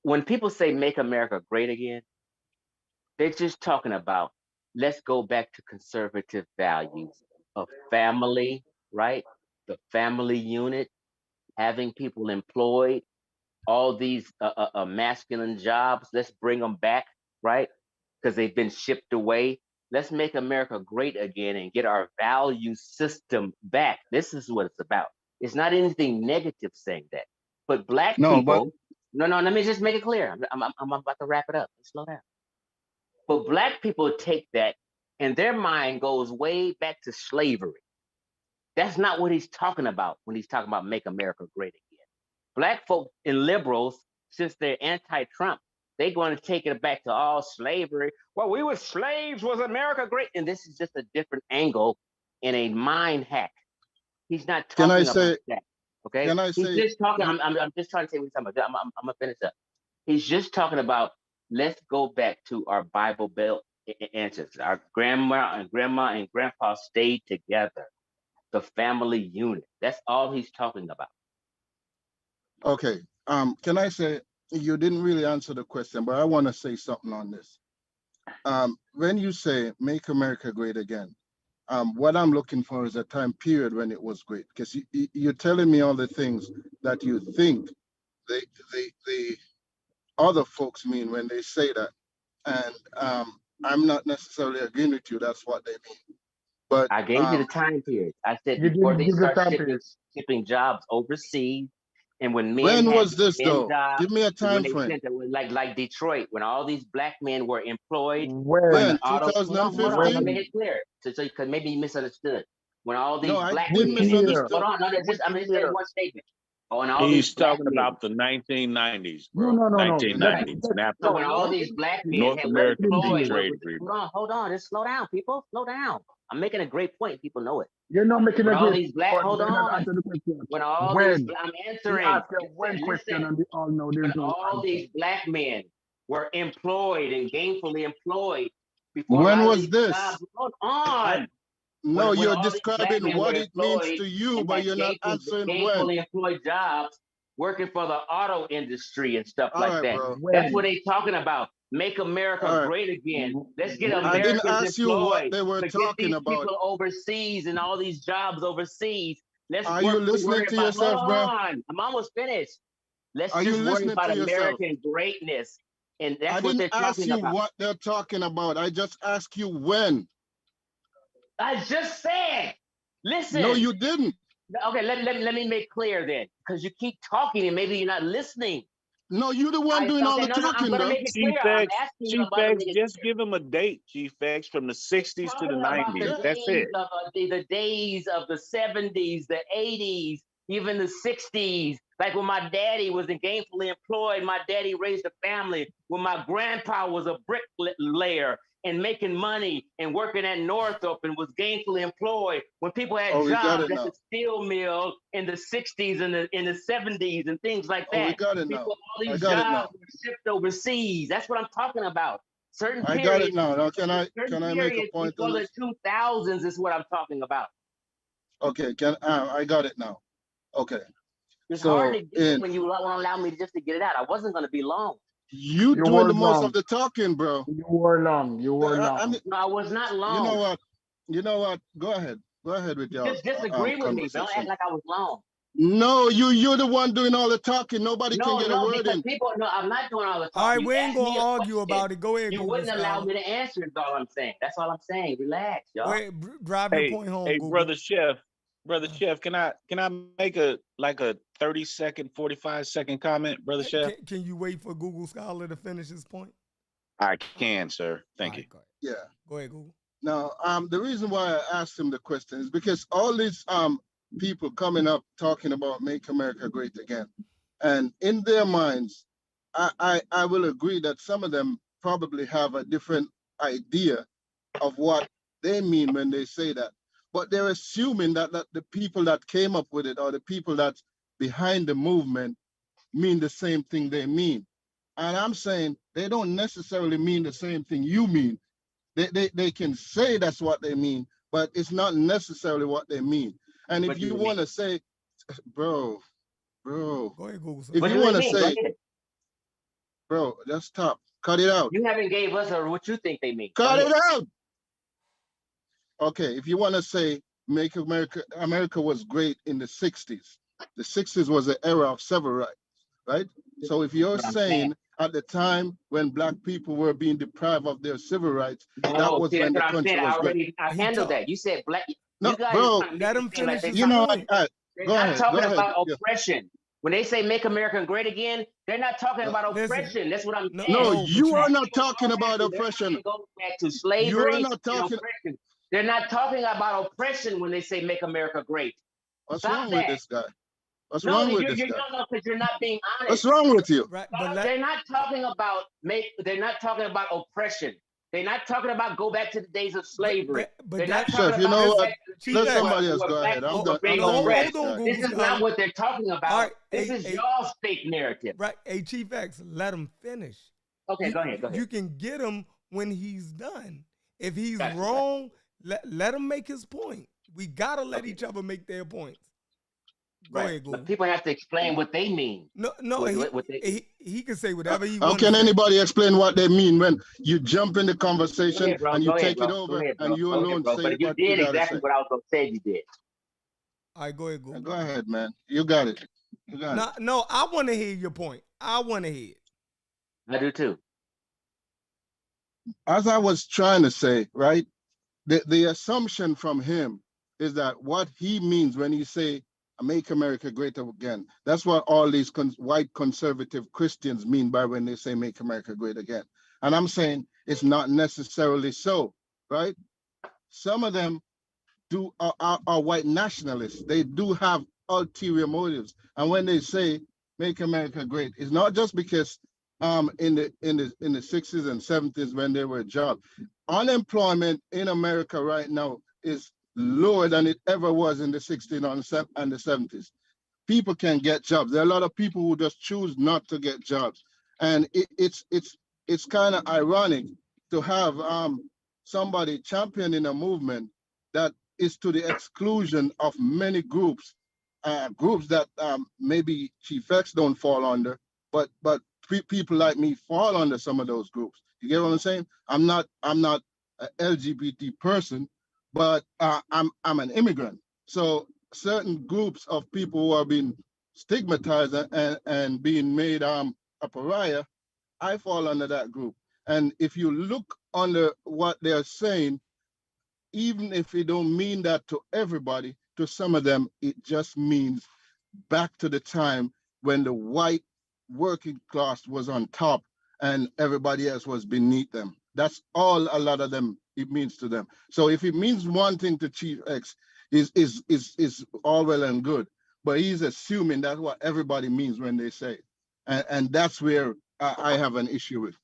When people say make America great again, they're just talking about let's go back to conservative values of family, right? The family unit, having people employed, all these masculine jobs. Let's bring them back, right? Because they've been shipped away. Let's make America great again and get our value system back. This is what it's about. It's not anything negative saying that. But black No, but people, no, let me just make it clear. I'm about to wrap it up. Slow down. But black people take that and their mind goes way back to slavery. That's not what he's talking about when he's talking about make America great again. Black folk and liberals, since they're anti-Trump, they're going to take it back to all slavery. Well, we were slaves, was America great? And this is just a different angle in a mind hack. He's not can I talking about say? that. Okay, Can I he's say? just talking. I'm just trying to say what he's talking about. I'm gonna finish up. He's just talking about let's go back to our Bible Belt ancestors. Our grandma and grandpa stayed together. The family unit. That's all he's talking about. Okay. Can I say you didn't really answer the question, but I want to say something on this. When you say make America great again, what I'm looking for is a time period when it was great. Because you're telling me all the things that you think the other folks mean when they say that, and I'm not necessarily agreeing with you. That's what they mean. But I gave you the time period. I said You before didn't they give the start time period. shipping jobs overseas, and when men when had was this men though? jobs, Give me a when time they frame. sent it, like Detroit, when all these black men were employed in When? the When? auto. Hold on, I'm gonna 2015? make it clear. So because maybe you misunderstood. When all No, these I black didn't men, Which year? hold misunderstood. on, no, Which I'm just saying year? one statement. Oh, and all these He's black talking men. about the 1990s, No, bro. no, no, no. The 1990s, So NAFTA, when all Let these him black finish. men North were Let American him Free employed, finish. Trade Agreement. hold on, just slow down, people, slow down. I'm making a great point. People know it. You're not making When a all great these black, point. hold You're not on. answering the question. When all these, When? I'm He answering. asked a when question Listen. and we all know When there's no all answer. these black men were employed and gainfully employed before a when lot of was these this? jobs, hold on. No, When you're all these black describing men were what it means employed to you, and but had you're not answering when. gainfully employed jobs, working for the auto industry and stuff All like right, that. bro. That's what they talking about. Make America All right. great again. Let's get I didn't Americans ask you what employed. they were Forget talking these about. people overseas and all these jobs overseas. Let's Are you listening worry to about, hold yourself, bro? on, I'm almost finished. Let's Are you just worry listening about to yourself? American greatness. And I that's what didn't they're ask talking you about. what they're talking about. I just asked you when. I just said, listen. No, you didn't. Okay, let me make clear then, because you keep talking and maybe you're not listening. No, you're the one doing all the No, I'm talking, gonna bro. make it Chief clear. I'm X, asking you Chief about to X, make it just give him a date, Chief X, from the 60s to the talking about 90s. the That's days it. of the days of the 70s, the 80s, even the 60s. Like when my daddy was gainfully employed, my daddy raised a family. When my grandpa was a bricklayer and making money and working at Northrop and was gainfully employed. When people had Oh, we got jobs it at now. the steel mill in the 60s and in the 70s and things like Oh, we that. got it now. People, all I these got it now. jobs were shipped overseas. That's what I'm talking about. Certain I got it periods. now. Now can I make a Period point before on the this? 2000s is what I'm talking about. Okay, I got it now. Okay. It's So hard to get it when you won't allow me just to get it out. I wasn't going to be long. you You doing were the most long. of the talking, bro. You were long. You were I long. mean, No, I was not long. you know what? You know what? Go ahead. Go ahead with your Just disagree with me. Don't conversation. act like I was long. No, you're the one doing all the talking. Nobody can No, get a no, word because in. people, no, I'm not doing all the All right, talking. we You ain't asked gonna me a argue question. about it. Go ahead, You Google wouldn't allow Scholar. me to answer is all I'm saying. That's all I'm saying. Relax, Go y'all. ahead, drive your Hey, point home, hey, Google. brother Chef, can I make a 30-second, 45-second comment, brother Chef? Can you wait for Google Scholar to finish his point? I can, sir. Thank you. Go ahead. Yeah. Go ahead, Google. Now, the reason why I asked him the question is because all these people coming up talking about make America great again, and in their minds, I will agree that some of them probably have a different idea of what they mean when they say that, but they're assuming that the people that came up with it or the people that's behind the movement mean the same thing they mean, and I'm saying they don't necessarily mean the same thing you mean. They can say that's what they mean, but it's not necessarily what they mean. And if you want to say, bro, Go ahead, Google. if you want to say, bro, just stop, cut it out. You haven't gave us what you think they mean. Cut it out. Okay, if you want to say make America was great in the 60s. The 60s was an era of civil rights, right? So if you're saying at the time when black people were being deprived of their civil rights, that was when the country was great. I handled that. You said black. No, you guys bro, let him finish his you know, point. they're not talking about oppression. When they say make America great again, they're not talking about oppression. That's what I'm saying. No, you are not talking about oppression. Go back to slavery. You are not talking. Oppression. They're not talking about oppression when they say make America great. What's Stop wrong that. with this guy? What's wrong with this guy? No, because you're not being honest. What's wrong with you? Right, they're not talking about They're not talking about oppression. They're not talking about go back to the days of slavery. They're not talking Chef, you about know go what? back to the Let days somebody where else go black ahead. I'm people done. were being I'm done with oppressed. this guy. This is not what they're talking about. This is y'all's fake narrative. Right. Hey, Chief X, let him finish. Okay, go ahead. You can get him when he's done. If he's wrong, let him make his point. We gotta let each other make their points. Go ahead, Google. But people have to explain what they mean. No, he can say whatever he How wants. can anybody explain what they mean when you jump in the conversation ahead, bro. and you Go ahead, take it bro. over Go ahead, bro. and you Go ahead, alone bro. say But you what you did gotta exactly say? what I was gonna say. You did. All right, go ahead, Google. Go ahead, man. You got it. You got it. No, I want to hear your point. I want to hear it. I do too. As I was trying to say, right, the assumption from him is that what he means when he say make America great again, that's what all these white conservative Christians mean by when they say make America great again. And I'm saying it's not necessarily so, right? Some of them are white nationalists. They do have ulterior motives. And when they say make America great, it's not just because in the 60s and 70s when there were jobs. Unemployment in America right now is lower than it ever was in the 60s and the 70s. People can get jobs. There are a lot of people who just choose not to get jobs. And it's kind of ironic to have somebody championing a movement that is to the exclusion of many groups groups that maybe Chief X don't fall under, but people like me fall under some of those groups. You get what I'm saying? I'm not an LGBT person, but I'm an immigrant. So certain groups of people who are being stigmatized and being made a pariah, I fall under that group. And if you look under what they're saying, even if it don't mean that to everybody, to some of them, it just means back to the time when the white working class was on top and everybody else was beneath them. That's all a lot of them it means to them. So if it means one thing to Chief X, is all well and good, but he's assuming that's what everybody means when they say it. And that's where I have an issue with.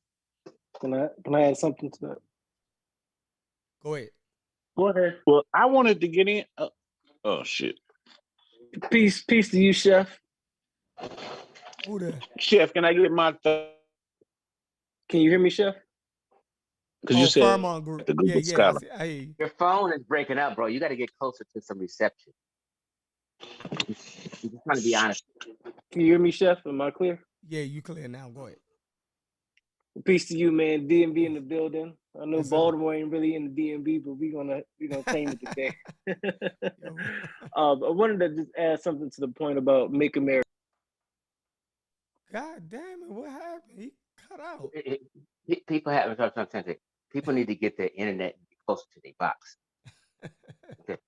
Can I add something to that? Go ahead. Go ahead. Well, I wanted to get in. Oh shit. Peace to you, Chef. Who that? Chef, can I get my? Can you hear me, Chef? Because you said Fairmont Group. the Google Yeah, Scholar. I hear you. Your phone is breaking up, bro. You got to get closer to some reception. I'm just trying to be honest. Can you hear me, Chef? Am I clear? Yeah, you clear now. Go ahead. Peace to you, man. DMV in the building. I know Yes, Baltimore ain't really in the DMV, but we're gonna claim it today. I wanted to just add something to the point about Make America. God damn it! What happened? He cut out. People have people need to get their internet closer to their box. Okay.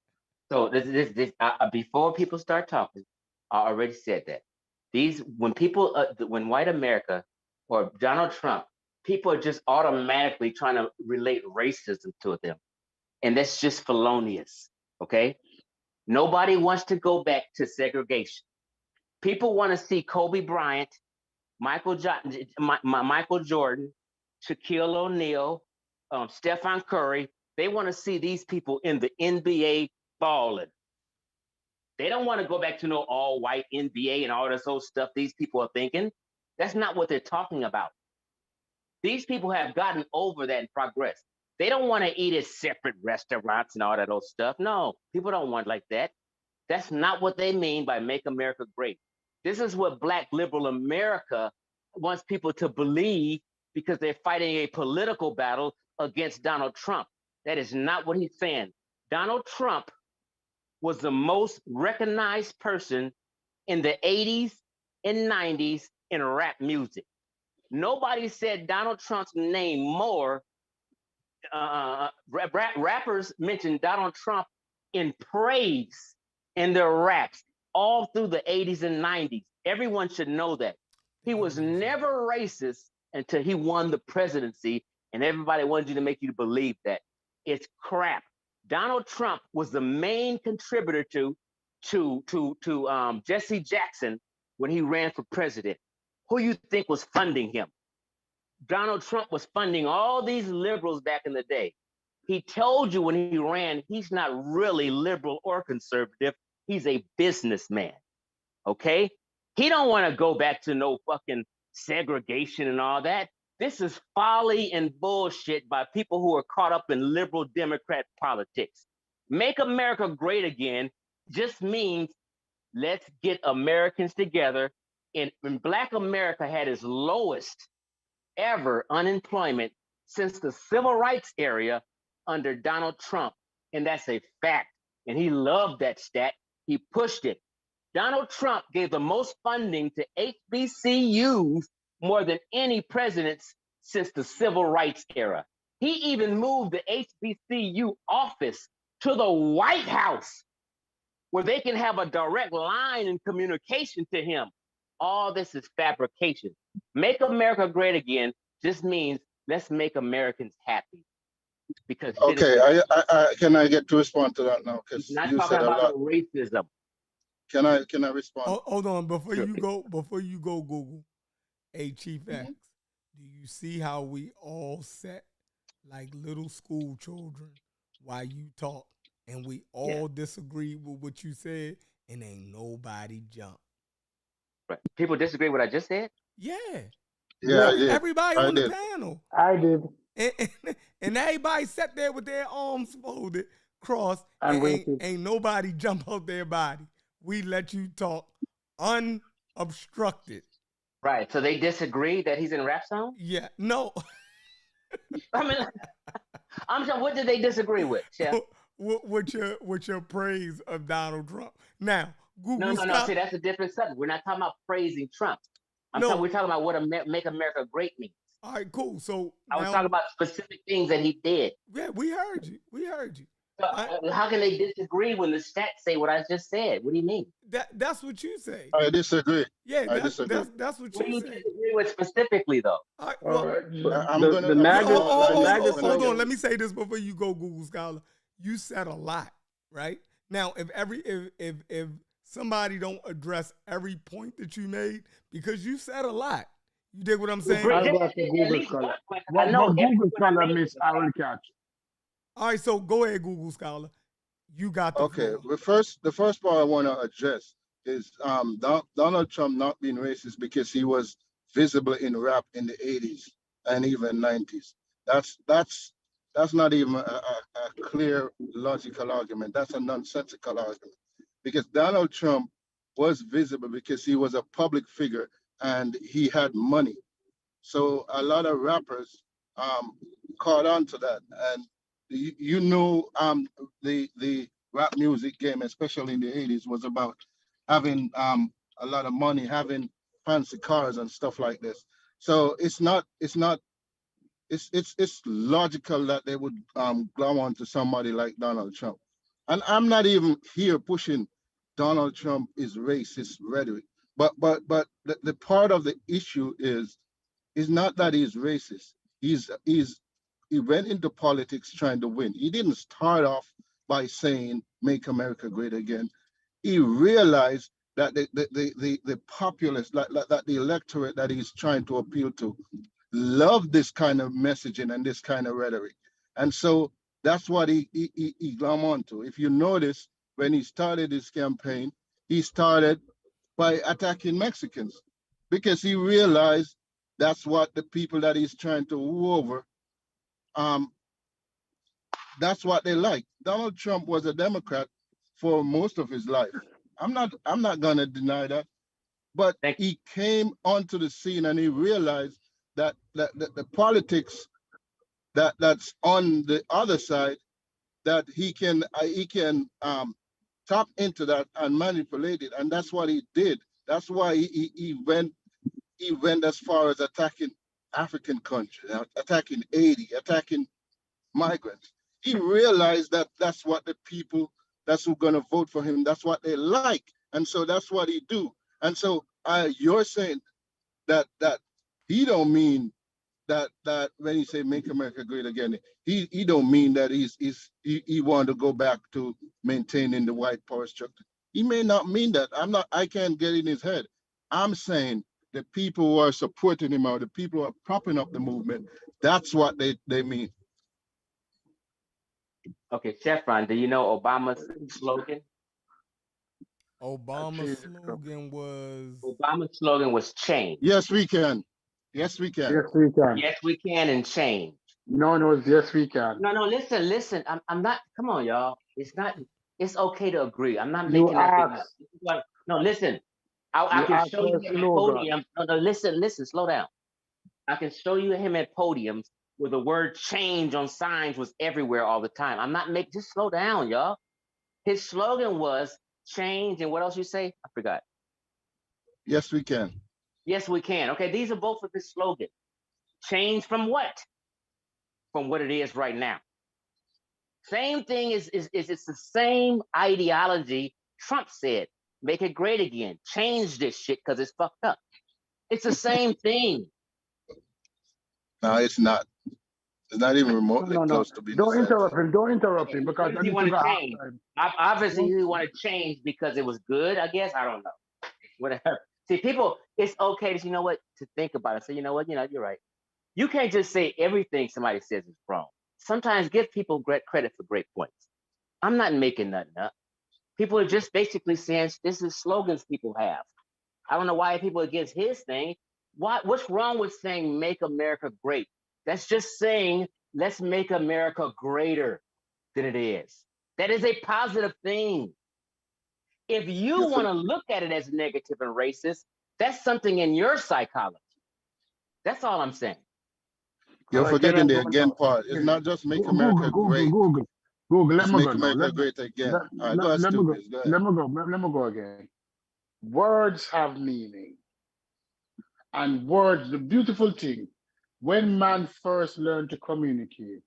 So this before people start talking, I already said that when white America or Donald Trump, people are just automatically trying to relate racism to them, and that's just felonious. Okay, nobody wants to go back to segregation. People want to see Kobe Bryant, Michael Jordan, Shaquille O'Neal, Stephen Curry. They want to see these people in the NBA balling. They don't want to go back to no all-white NBA and all this old stuff these people are thinking. That's not what they're talking about. These people have gotten over that and progressed. They don't want to eat at separate restaurants and all that old stuff. No, people don't want like that. That's not what they mean by make America great. This is what Black liberal America wants people to believe because they're fighting a political battle against Donald Trump. That is not what he's saying. Donald Trump was the most recognized person in the 80s and 90s in rap music. Nobody said Donald Trump's name more. Rappers mentioned Donald Trump in praise in their raps all through the 80s and 90s. Everyone should know that. He was never racist until he won the presidency, and everybody wanted you to make you believe that. It's crap. Donald Trump was the main contributor to Jesse Jackson when he ran for president. Who you think was funding him? Donald Trump was funding all these liberals back in the day. He told you when he ran, he's not really liberal or conservative. He's a businessman, okay? He don't want to go back to no fucking segregation and all that. This is folly and bullshit by people who are caught up in liberal Democrat politics. Make America great again just means let's get Americans together. And when Black America had its lowest ever unemployment since the civil rights era under Donald Trump. And that's a fact. And he loved that stat. He pushed it. Donald Trump gave the most funding to HBCUs more than any presidents since the civil rights era. He even moved the HBCU office to the White House where they can have a direct line in communication to him. All this is fabrication. Make America great again just means let's make Americans happy. Because Okay, I can I get to respond to that now? Because not you talking said a about lot. no racism. Can I respond? Hold on, before you go, Google. Hey, Chief X, do you see how we all sat like little school children while you talk, and we all disagreed with what you said, and ain't nobody jumped? Right. People disagree with what I just said? Yeah. Yeah, I did. Everybody I on did. the panel. I did. And everybody sat there with their arms folded, crossed, I'm and racist. ain't nobody jump out their body. we let you talk unobstructed. Right. So they disagree that he's in rap song? Yeah. No. I mean, I'm saying, what did they disagree with, Chef? with your praise of Donald Trump. Now, Google No. See, that's a different subject. We're not talking about praising Trump. We're talking about what Make America Great means. All right, cool. So I was talking about specific things that he did. Yeah, we heard you. We heard you. So, how can they disagree when the stats say what I just said? What do you mean? That's what you say. I disagree. Yeah, I disagree. That's what What do you you say. disagree with specifically, though? All right, hold on. Let me say this before you go, Google Scholar. You said a lot, right? Now, if somebody don't address every point that you made, because you said a lot. You dig what I'm saying? I'll go after Google Scholar. What Google Scholar miss, I will catch. All right, so go ahead, Google Scholar. You got the Okay. floor. The first part I want to address is Donald Trump not being racist because he was visible in rap in the 80s and even 90s. That's not even a clear logical argument. That's a nonsensical argument because Donald Trump was visible because he was a public figure and he had money. So a lot of rappers caught on to that, and the rap music game, especially in the 80s, was about having a lot of money, having fancy cars and stuff like this. So it's logical that they would glom onto somebody like Donald Trump. And I'm not even here pushing Donald Trump is racist rhetoric, but the part of the issue is not that he's racist. He went into politics trying to win. He didn't start off by saying "Make America Great Again." He realized that the populace, that the electorate that he's trying to appeal to, love this kind of messaging and this kind of rhetoric, and so that's what he glom onto. If you notice, when he started his campaign, he started by attacking Mexicans because he realized that's what the people that he's trying to woo over, that's what they like. Donald Trump was a Democrat for most of his life. I'm not gonna deny that, but he came onto the scene and he realized that the politics that's on the other side, that he can tap into that and manipulate it, and that's what he did. That's why he went as far as attacking African countries, attacking Haiti, attacking migrants. He realized that that's what the people that's who going to vote for him, that's what they like, and so that's what he do. And so you're saying that he don't mean that when he say "Make America Great Again," he don't mean that he want to go back to maintaining the white power structure. He may not mean that. I can't get in his head. I'm saying the people who are supporting him or the people who are propping up the movement, that's what they mean. Okay, Chef Ron, do you know Obama's slogan? Obama's slogan was change. Yes, we can. Yes, we can. Yes, we can. Yes, we can, and change. No, yes, we can. No, listen. I'm not. Come on, y'all. It's not. It's okay to agree. I'm not making that big. No, listen. I can show you him at podium. No, listen. Slow down. I can show you him at podiums where the word change on signs was everywhere all the time. I'm not making. Just slow down, y'all. His slogan was change, and what else you say? I forgot. Yes, we can. Yes, we can. Okay, these are both of his slogans. Change from what? From what it is right now. Same thing is it's the same ideology Trump said. Make it great again. Change this shit because it's fucked up. It's the same thing. No, it's not. It's not even remotely close to being. Don't interrupt him because he want to change. Obviously, he want to change because it was good. I guess I don't know. Whatever. See, people, it's okay to to think about it. So you know what, you're right. You can't just say everything somebody says is wrong. Sometimes give people great credit for great points. I'm not making nothing up. People are just basically saying this is slogans people have. I don't know why people are against his thing. What's wrong with saying "Make America Great"? That's just saying let's make America greater than it is. That is a positive thing. If you want to look at it as negative and racist, that's something in your psychology. That's all I'm saying. You're All right, can I forgetting the go again now? part. It's not just make America great. Google. Let It's me make go now. America great again. All right, go ahead, Let me go. stupid. Go ahead. Let me go again. Words have meaning, and words. The beautiful thing, when man first learned to communicate,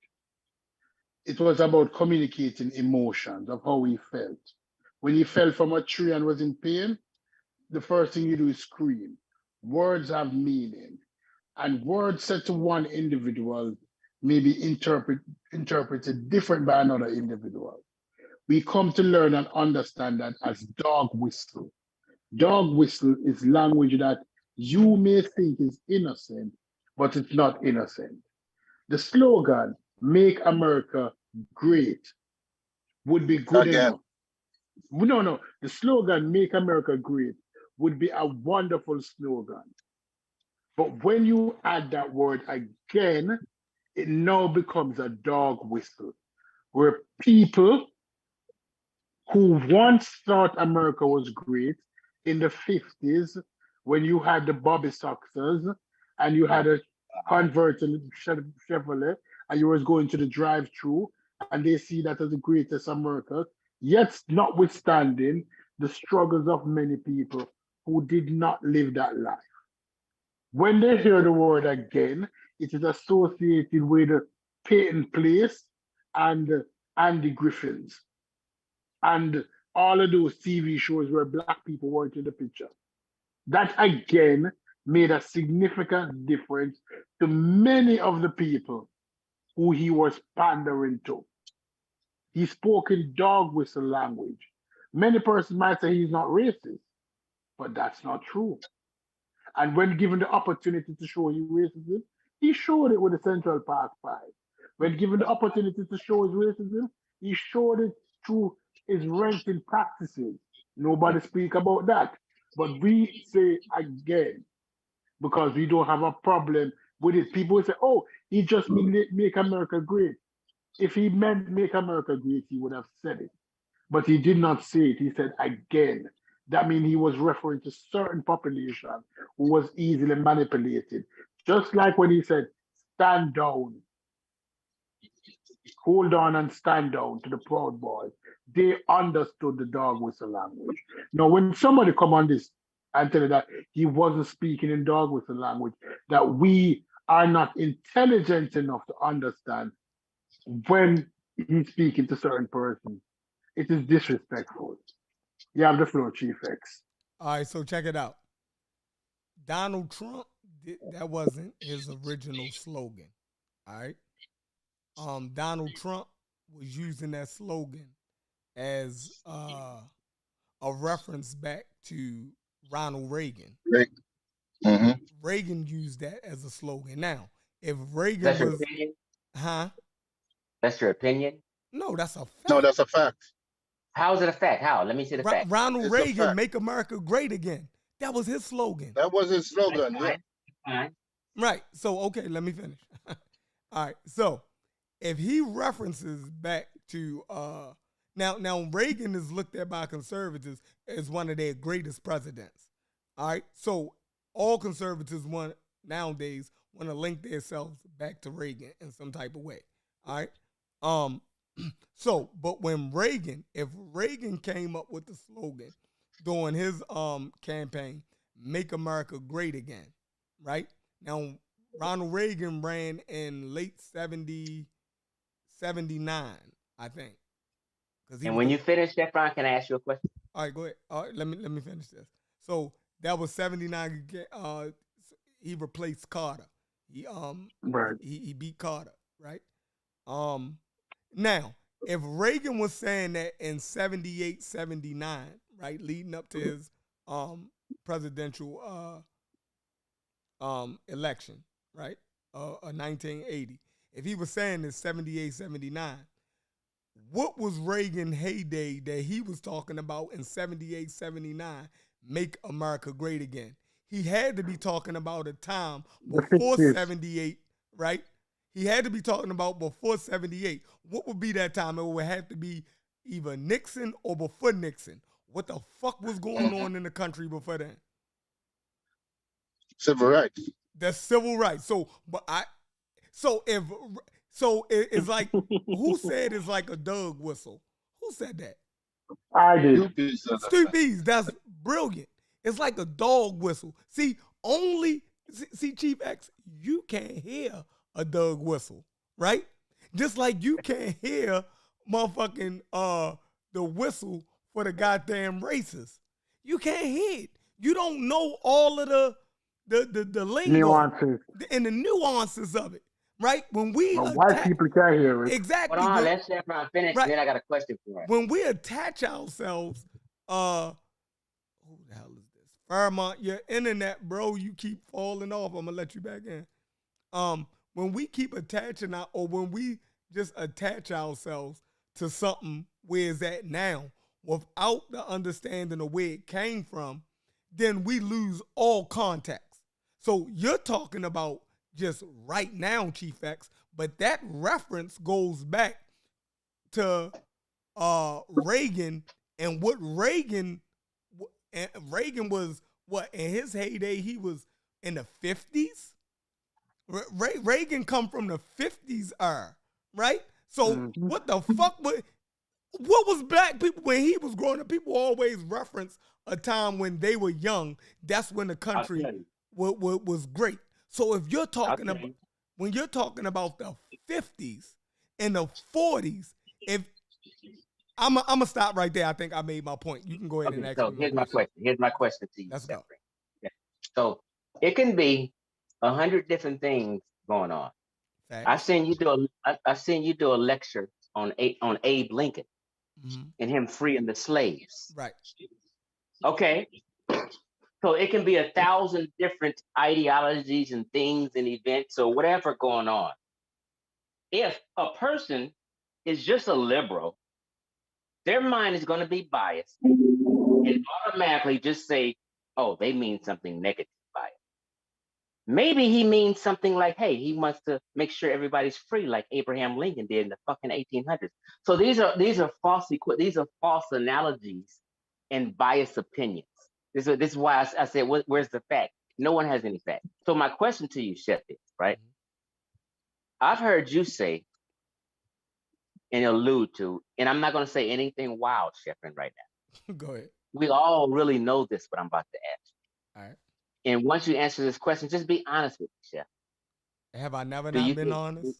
it was about communicating emotions of how he felt. When he fell from a tree and was in pain, the first thing you do is scream. Words have meaning, and words said to one individual may be interpreted different by another individual. We come to learn and understand that as dog whistle. Dog whistle is language that you may think is innocent, but it's not innocent. The slogan, Make America Great, would be good Again. enough. No. The slogan, Make America Great, would be a wonderful slogan. But when you add that word again, it now becomes a dog whistle, where people who once thought America was great in the 50s, when you had the Bobby Soxers and you had a convertible Chevrolet and you was going to the drive-through and they see that as the greatest America, yet notwithstanding the struggles of many people who did not live that life. When they hear the word again, it is associated with Peyton Place and Andy Griffins and all of those TV shows where Black people weren't in the picture. That again made a significant difference to many of the people who he was pandering to. He spoke in dog whistle language. Many persons might say he's not racist, but that's not true. And when given the opportunity to show his racism, he showed it with the Central Park Five. When given the opportunity to show his racism, he showed it through his renting practices. Nobody speak about that. But we say again, because we don't have a problem with it. People say, oh, he just mean make America great. If he meant make America great, he would have said it. But he did not say it. He said again. That means he was referring to certain population who was easily manipulated. Just like when he said, stand down, hold on and stand down to the Proud Boys. They understood the dog whistle language. Now, when somebody come on this and tell you that he wasn't speaking in dog whistle language, that we are not intelligent enough to understand when he's speaking to certain persons, it is disrespectful. You have the floor, Chief X. All right, so check it out. Donald Trump, that wasn't his original slogan. All right. Donald Trump was using that slogan as a reference back to Ronald Reagan. Mm-hmm. Reagan used that as a slogan. Now, if Reagan That's your was, opinion? huh? That's your opinion? No, that's a fact. No, that's a fact. How is it a fact? How? Let me see the fact. Ronald It's a Reagan, fact. make America great again. That was his slogan. That was his slogan, yeah. Fine. Right. So, okay, let me finish. All right. So, if he references back to now Reagan is looked at by conservatives as one of their greatest presidents. All right. So all conservatives nowadays want to link themselves back to Reagan in some type of way. All right. So, but when if Reagan came up with the slogan during his campaign, Make America Great Again, right? Now, Ronald Reagan ran in late 79, I think. And when you finish that, Brian, can I ask you a question? All right, go ahead. All right, let me finish this. So that was 79. He replaced Carter. Right. He beat Carter, right? Now, if Reagan was saying that in 78, 79, right, leading up to his presidential election, right, 1980, if he was saying in 78, 79, what was Reagan heyday that he was talking about in 78, 79, make America great again? He had to be talking about a time before 78, right? He had to be talking about before 78. What would be that time? It would have to be either Nixon or before Nixon. What the fuck was going on in the country before then? Civil rights. That's civil rights. It's like who said it's like a dog whistle? Who said that? I did. Stupid. That's brilliant. It's like a dog whistle. See, Chief X, you can't hear a dog whistle, right? Just like you can't hear motherfucking the whistle for the goddamn racists. You can't hear it. You don't know all of the lingo Nuances. and the nuances of it, right? When we White people can't hear it. exactly, Hold on, when- let Chevron finish, Right. and then I got a question for him. when we attach ourselves, who the hell is this? Fairmont, your internet, bro, you keep falling off. I'm gonna let you back in. When we keep attaching or when we just attach ourselves to something where it's at now without the understanding of where it came from, then we lose all context. So you're talking about just right now, Chief X, but that reference goes back to Reagan and what Reagan was, what, in his heyday, he was in the 50s. Reagan come from the 50s era, right? So what the fuck what was black people when he was growing up? People always reference a time when they were young. That's when the country was great. So if you're talking about, when you're talking about the 50s and the 40s, if I'm gonna stop right there. I think I made my point. You can go ahead and ask me. Here's my question. Here's my question to you. Let's go. Okay. So it can be 100 different things going on. Facts. I seen you do a lecture on Abe Lincoln and him freeing the slaves. Right. Okay. So it can be 1,000 different ideologies and things and events or whatever going on. If a person is just a liberal, their mind is going to be biased and automatically just say, oh, they mean something negative by it. Maybe he means something like, hey, he wants to make sure everybody's free like Abraham Lincoln did in the fucking 1800s. So these are false analogies and biased opinions. This is why I said, where's the fact? No one has any fact. So my question to you, Chef, is, right? I've heard you say and allude to, and I'm not going to say anything wild, Sheffrin, right now. Go ahead. We all really know this, what I'm about to ask. All right. And once you answer this question, just be honest with me, Chef. Have I never Do you been think- honest?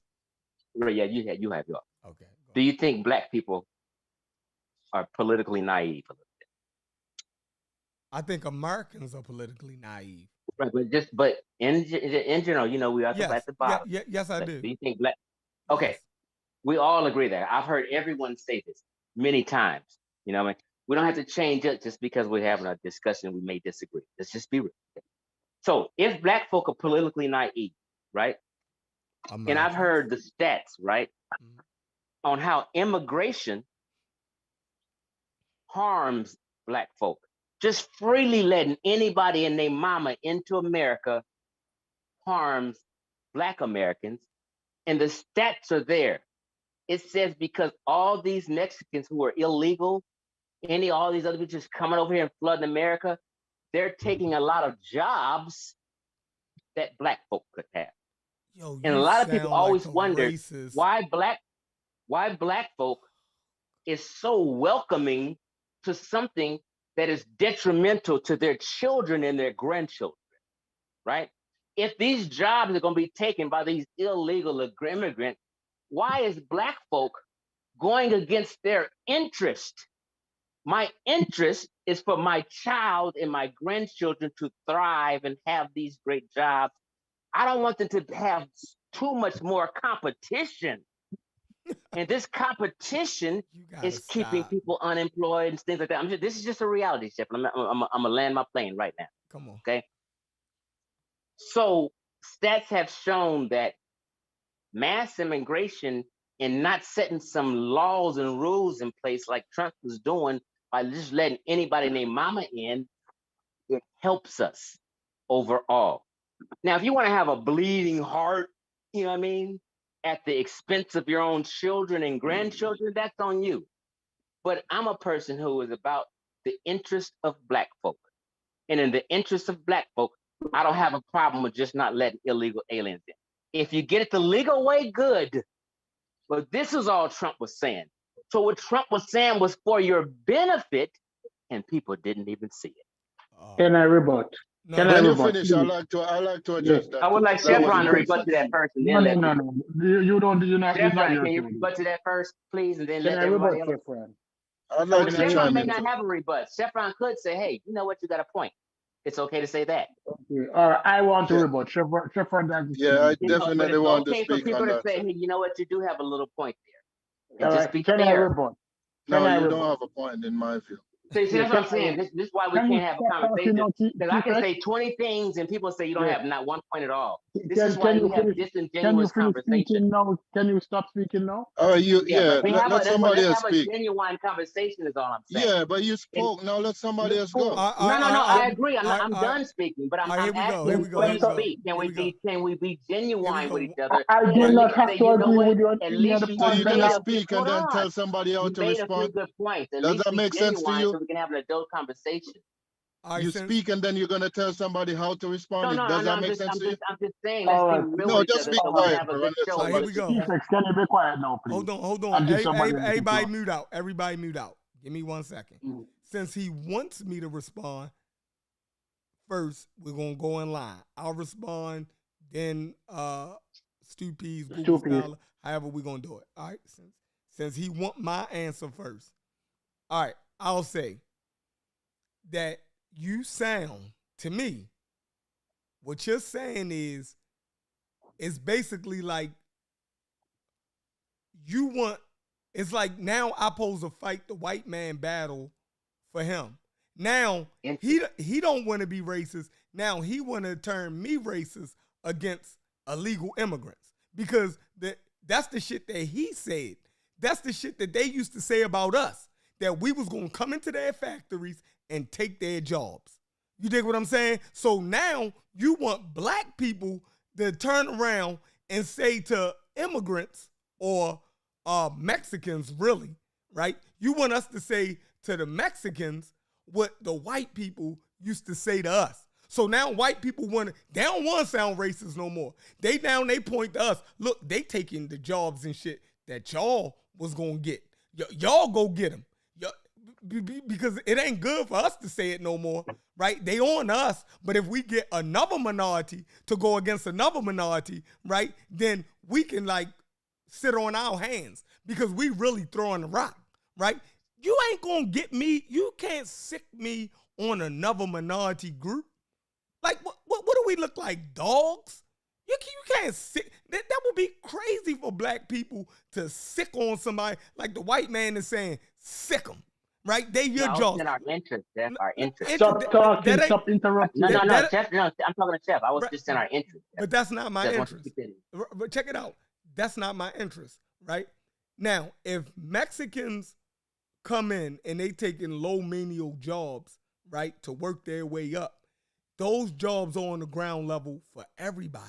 Yeah, you have. Okay. Do you think black people are politically naive? I think Americans are politically naive. Right, but in general, you know, we are Yes. at the bottom. Yes, I do. Do you think black? Okay, we all agree that. I've heard everyone say this many times. You know what I mean? We don't have to change it just because we're having a discussion. We may disagree. Let's just be real. So if black folk are politically naive, right? And I've heard the stats, right, on how immigration harms black folk. Just freely letting anybody and their mama into America harms black Americans. And the stats are there. It says because all these Mexicans who are illegal, all these other people just coming over here and flooding America, they're taking a lot of jobs that black folk could have. And a lot of people always wonder why black folk is so welcoming to something that is detrimental to their children and their grandchildren, right? If these jobs are going to be taken by these illegal immigrants, why is black folk going against their interest? My interest is for my child and my grandchildren to thrive and have these great jobs. I don't want them to have too much more competition. And this competition is keeping people unemployed and things like that. This is just a reality, Chef. I'm gonna land my plane right now. Come on. Okay. So stats have shown that mass immigration and not setting some laws and rules in place like Trump was doing by just letting anybody named mama in, it helps us overall. Now, if you want to have a bleeding heart, you know what I mean, at the expense of your own children and grandchildren, that's on you. But I'm a person who is about the interest of black folk. And in the interest of black folk, I don't have a problem with just not letting illegal aliens in. If you get it the legal way, good. But this is all Trump was saying. So what Trump was saying was for your benefit, and people didn't even see it. Can I rebut? Can I When you rebut? finish, I Please. like to Yeah. address that I would too. like That was Chevron to my rebut to that first, and No, then no, let no, people. no. You don't. You're not. It's not Chevron, your can you turn. rebut to that first, please, and then Can let I everybody rebut, else? Chevron? I'd No, like Can to I Chevron chime may in not too. have a rebut. Chevron could say, "Hey, you know what? You got a point. It's okay to say that." Okay. I want to Yeah, rebut. Chevron doesn't yeah, I You know, but definitely it's want to okay for speak people on to that, say, sir. "Hey, you know what? You do have a little point there," and All just right. be Can I fair. rebut? No, Can I you don't rebut? have a point in my view. See, Yeah. that's what I'm saying. This is why we Can you can't have a stop talking conversation. now, Because I can T-Rex? say 20 things and people say you don't Yeah. have not one point at all. This is why Can you we have finish? Can you disingenuous finish conversation. speaking now? Can you stop speaking now? Yeah, Yeah, but we have let that's what somebody let's else have a speak. genuine conversation is all I'm saying. Yeah, but you And spoke. Now let somebody else go. no, I agree. I'm done speaking, but I'm Here we go. Here asking we go. before Here you we go. speak. Can we be genuine with each other? I do Or at not least have say, to you know agree what? with you on At any of least the So you you're points gonna I made a have. speak hold and then on. tell somebody how You to made a few respond. good points. At Does least that be make sense to genuine you? so we can have an adult conversation. You speak and then you're gonna tell somebody how to respond. Does that make sense to you? I'm just saying, let's All be right. real No, with each just other be so we can quiet, have a bro, good and let show. All right, here somebody we speak. go. T-Rex, can you be quiet now, please? Hold on. And give somebody else to Everybody talk. mute out. Everybody mute out. Give me 1 second. Mm. Since he wants me to respond first, we're gonna go in line. I'll respond, then Stupies, Google Stupid. Scholar, however we're gonna do it. All right. Since he want my answer first. All right, I'll say that you sound to me, what you're saying is it's basically like you want, it's like now I pose to fight the white man battle for him. Now he don't want to be racist. Now he want to turn me racist against illegal immigrants because that's the shit that he said. That's the shit that they used to say about us, that we was gonna come into their factories and take their jobs. You dig what I'm saying? So now you want black people to turn around and say to immigrants or Mexicans, really, right? You want us to say to the Mexicans what the white people used to say to us. So now white people they don't want to sound racist no more. They point to us. Look, they taking the jobs and shit that y'all was gonna get. Y'all go get them. Because it ain't good for us to say it no more, right? They on us, but if we get another minority to go against another minority, right, then we can like sit on our hands because we really throwing the rock, right? You ain't gonna get me. You can't sick me on another minority group. Like, what do we look like, dogs? You can't sick. That would be crazy for black people to sick on somebody like the white man is saying, sick them. Right? They your jaws. In our interest, Jeff. Our interest. Stop talking. Stop interrupting. No, Jeff. No, I'm talking to Jeff. I was just in our interest. But that's not my Jeff, interest. But check it out. That's not my interest, right? Now, if Mexicans come in and they taking low menial jobs, right, to work their way up, those jobs are on the ground level for everybody.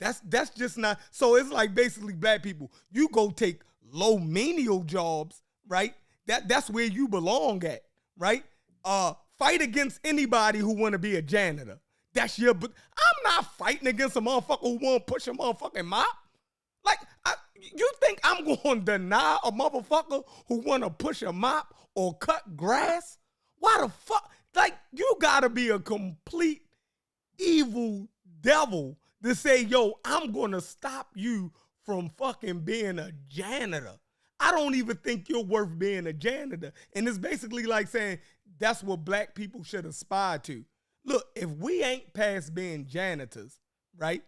That's just not. So it's like basically black people. You go take low menial jobs, right? That's where you belong at, right? Fight against anybody who want to be a janitor. That's your. But I'm not fighting against a motherfucker who want to push a motherfucking mop. Like, you think I'm going to deny a motherfucker who want to push a mop or cut grass? Why the fuck? Like, you gotta be a complete evil devil to say, yo, I'm gonna stop you from fucking being a janitor. I don't even think you're worth being a janitor. And it's basically like saying that's what black people should aspire to. Look, if we ain't past being janitors, right?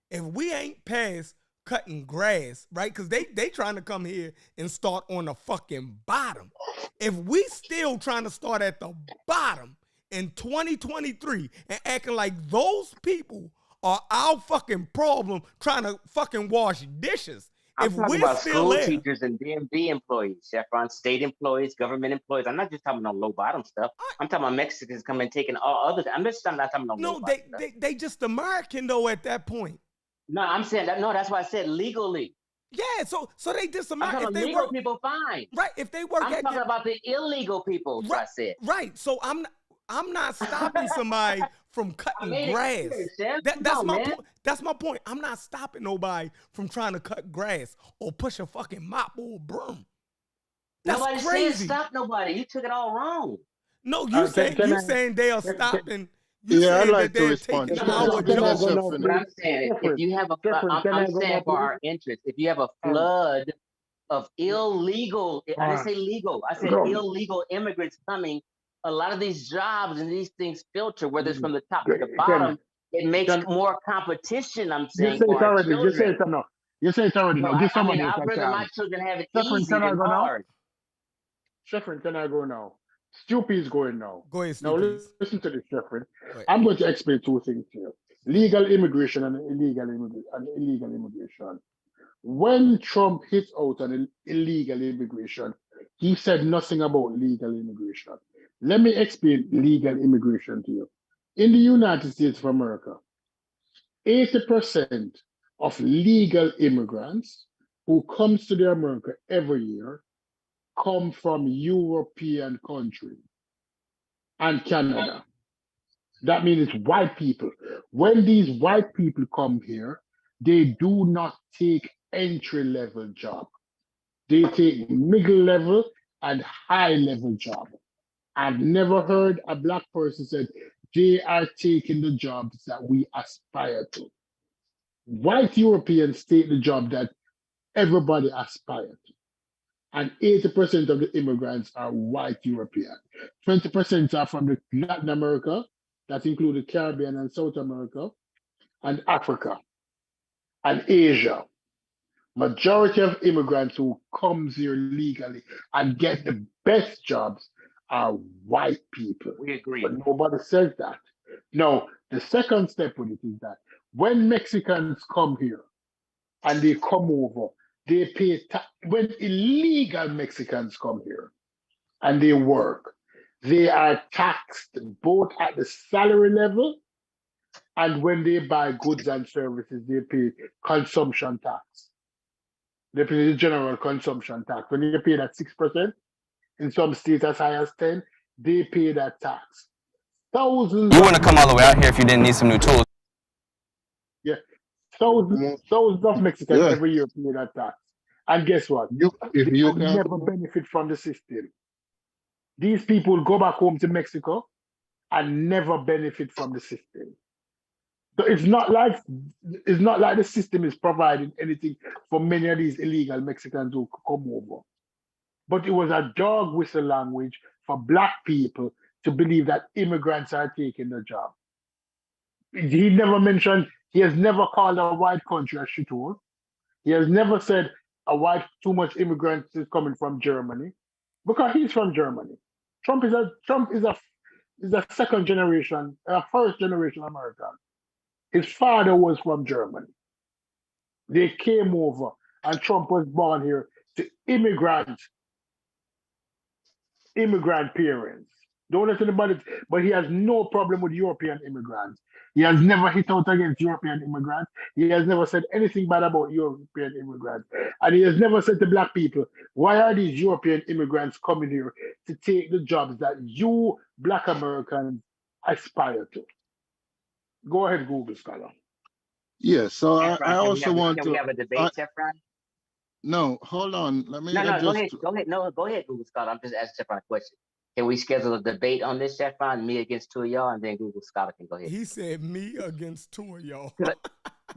If we ain't past cutting grass, right? Because they trying to come here and start on the fucking bottom. If we still trying to start at the bottom in 2023 and acting like those people are our fucking problem trying to fucking wash dishes. I'm if talking we're about still school there, teachers and DMV employees, Chevron state employees, government employees. I'm not just talking about low bottom stuff. I'm talking about Mexicans coming and taking all others. I'm not talking about low bottom stuff. they just American though at that point. No, I'm saying that. No, that's why I said legally. Yeah, so they did some. I'm talking If about they legal work people, fine. right, if they work I'm at talking the about the illegal people. So I said. right, so I'm not stopping somebody from I cutting made it clear, grass. Chef. Come That's on, my man. point. That's my point. I'm not stopping nobody from trying to cut grass or push a fucking mop or a broom. That's Nobody said crazy. stop nobody. You took it all wrong. No, you saying they are stopping. You Yeah, I'd saying that like to they're respond taking to that. our Let job. Chef now, But finish. I'm saying, if Jeffrey, you have a, Jeffrey, can I'm I go saying now, for please? our interest, if you have a flood of illegal, I didn't say legal, I said Go. illegal immigrants coming, a lot of these jobs and these things filter, whether it's from the top to the Can, bottom, it makes can, more competition, I'm you saying, say for it our already. You say children. it now. You say it already So now. Give I mean, somebody else I'd a rather my chance. children have it Sheffrin, easy can I than go now? hard. Sheffrin, can I go now? Stupid is going now. Go ahead, Now Stu, please. listen to this, Sheffrin. Go ahead. I'm going to explain two things here: legal immigration and illegal immigration. When Trump hit out on illegal immigration, he said nothing about legal immigration. Let me explain legal immigration to you. In the United States of America, 80% of legal immigrants who comes to the America every year come from European countries and Canada. That means it's white people. When these white people come here, they do not take entry-level job. They take middle level and high level job. I've never heard a black person said they are taking the jobs that we aspire to. White Europeans take the job that everybody aspires to. And 80% of the immigrants are white European. 20% are from the Latin America, that includes the Caribbean and South America, and Africa, and Asia. Majority of immigrants who comes here legally and get the best jobs are white people. We agree. But nobody says that. No, the second step with it is that when Mexicans come here and they come over, they pay tax. When illegal Mexicans come here and they work, they are taxed both at the salary level and when they buy goods and services, they pay consumption tax. They pay the general consumption tax. When you pay that 6%, in some states as high as 10, they pay that tax. Thousands. You wouldn't come all the way out here if you didn't need some new tools. Yeah, thousands of Mexicans every year pay that tax. And guess what? If They you will can, never benefit from the system. These people go back home to Mexico and never benefit from the system. So it's not like the system is providing anything for many of these illegal Mexicans who come over. But it was a dog whistle language for black people to believe that immigrants are taking the job. He never mentioned, he has never called a white country a shithole. He has never said too much immigrants is coming from Germany, because he's from Germany. Trump is a second generation, first generation American. His father was from Germany. They came over, and Trump was born here to immigrant parents. Don't let anybody, but he has no problem with European immigrants. He has never hit out against European immigrants. He has never said anything bad about European immigrants. And he has never said to black people, why are these European immigrants coming here to take the jobs that you black Americans aspire to? Go ahead, Google Scholar. yeah. So I Efron, also want can we to. have a debate, Efron? No, hold on. Let me No, go address. ahead. Go ahead. No, go ahead, Google Scholar. I'm just asking Efron a question. Can we schedule a debate on this, Efron? Me against two of y'all, and then Google Scholar can go ahead. He said me against two of y'all.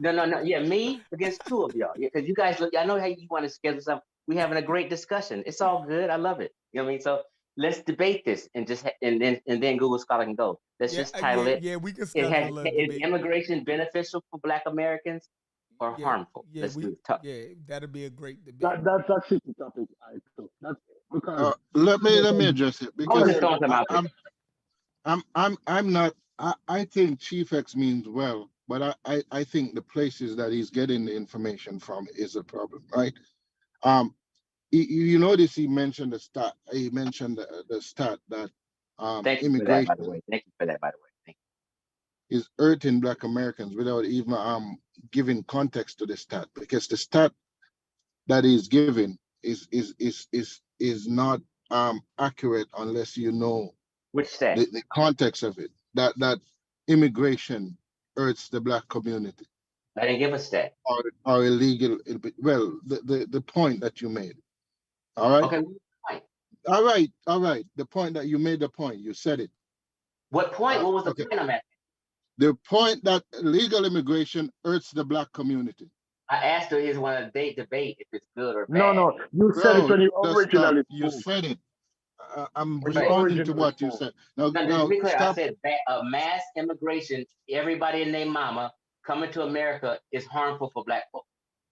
No. Yeah, me against two of y'all. Yeah, because you guys look. I know how you want to schedule something. We having a great discussion. It's all good. I love it. You know what I mean? So let's debate this and just and then Google Scholar can go. Let's just title it. Yeah, we can schedule a debate. Is immigration beneficial for Black Americans or harmful? Yeah, Let's do it. Yeah, that'll be a great debate. That's a tricky topic. That's because let me address it, because I'm not. I think Chief X means well, but I think the places that he's getting the information from is a problem, right? You notice he mentioned the stat. He mentioned the stat that Thank you immigration. for that, by the way. Thank you for that, by the way. Thank you. Is hurting Black Americans without even giving context to the stat, because the stat that he's giving is not accurate unless you know Which stat? the context of it. That immigration hurts the black community. I didn't give a stat. Or illegal. Well, the point that you made. All right. Okay. All right. The point that you made, the point you said it. What point? What was the Okay. point I'm at? The point that illegal immigration hurts the black community. I asked her, is when they debate if it's good or bad. No, you said it when you originally You spoke. said it. I'm When you responding to originally what you spoke. said. Now, Just to be clear, stop. I said mass immigration, everybody and their mama coming to America is harmful for black folks.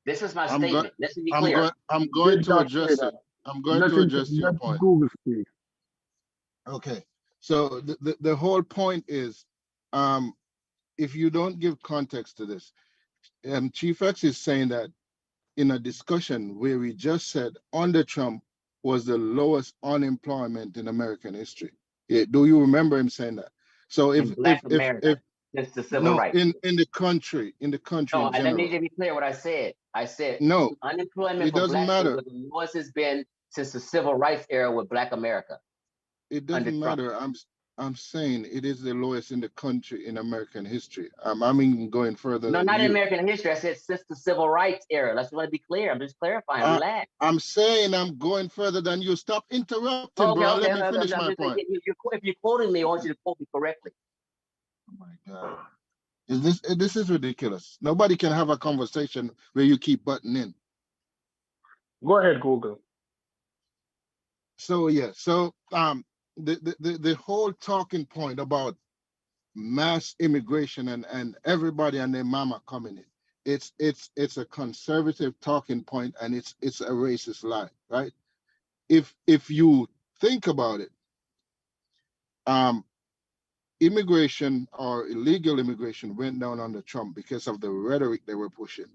This is my statement. Let's be clear. I'm going Did to not address say it. that. I'm going Let to him- address your let point. Google speak. Okay. So the whole point is, if you don't give context to this, Chief X is saying that in a discussion where we just said under Trump was the lowest unemployment in American history. Do you remember him saying that? So in Black America, since the civil rights. in the country No, in let me general. just be clear what I said. I said No, unemployment it for doesn't black people matter. was the lowest it's been since the civil rights era with Black America. It under doesn't Trump. matter. I'm saying it is the lowest in the country in American history. I'm even going further No, than not in you. American history. I said since the civil rights era. Let's want to be clear. I'm just clarifying. Relax. I'm saying I'm going further than you. Stop interrupting, bro. Let me finish my point. If you're quoting me, I want you to quote me correctly. Oh my God. This is ridiculous. Nobody can have a conversation where you keep butting in. Go ahead, Google. So yeah, so the whole talking point about mass immigration and everybody and their mama coming in, it's a conservative talking point, and it's a racist lie, right? If you think about it, immigration or illegal immigration went down under Trump because of the rhetoric they were pushing.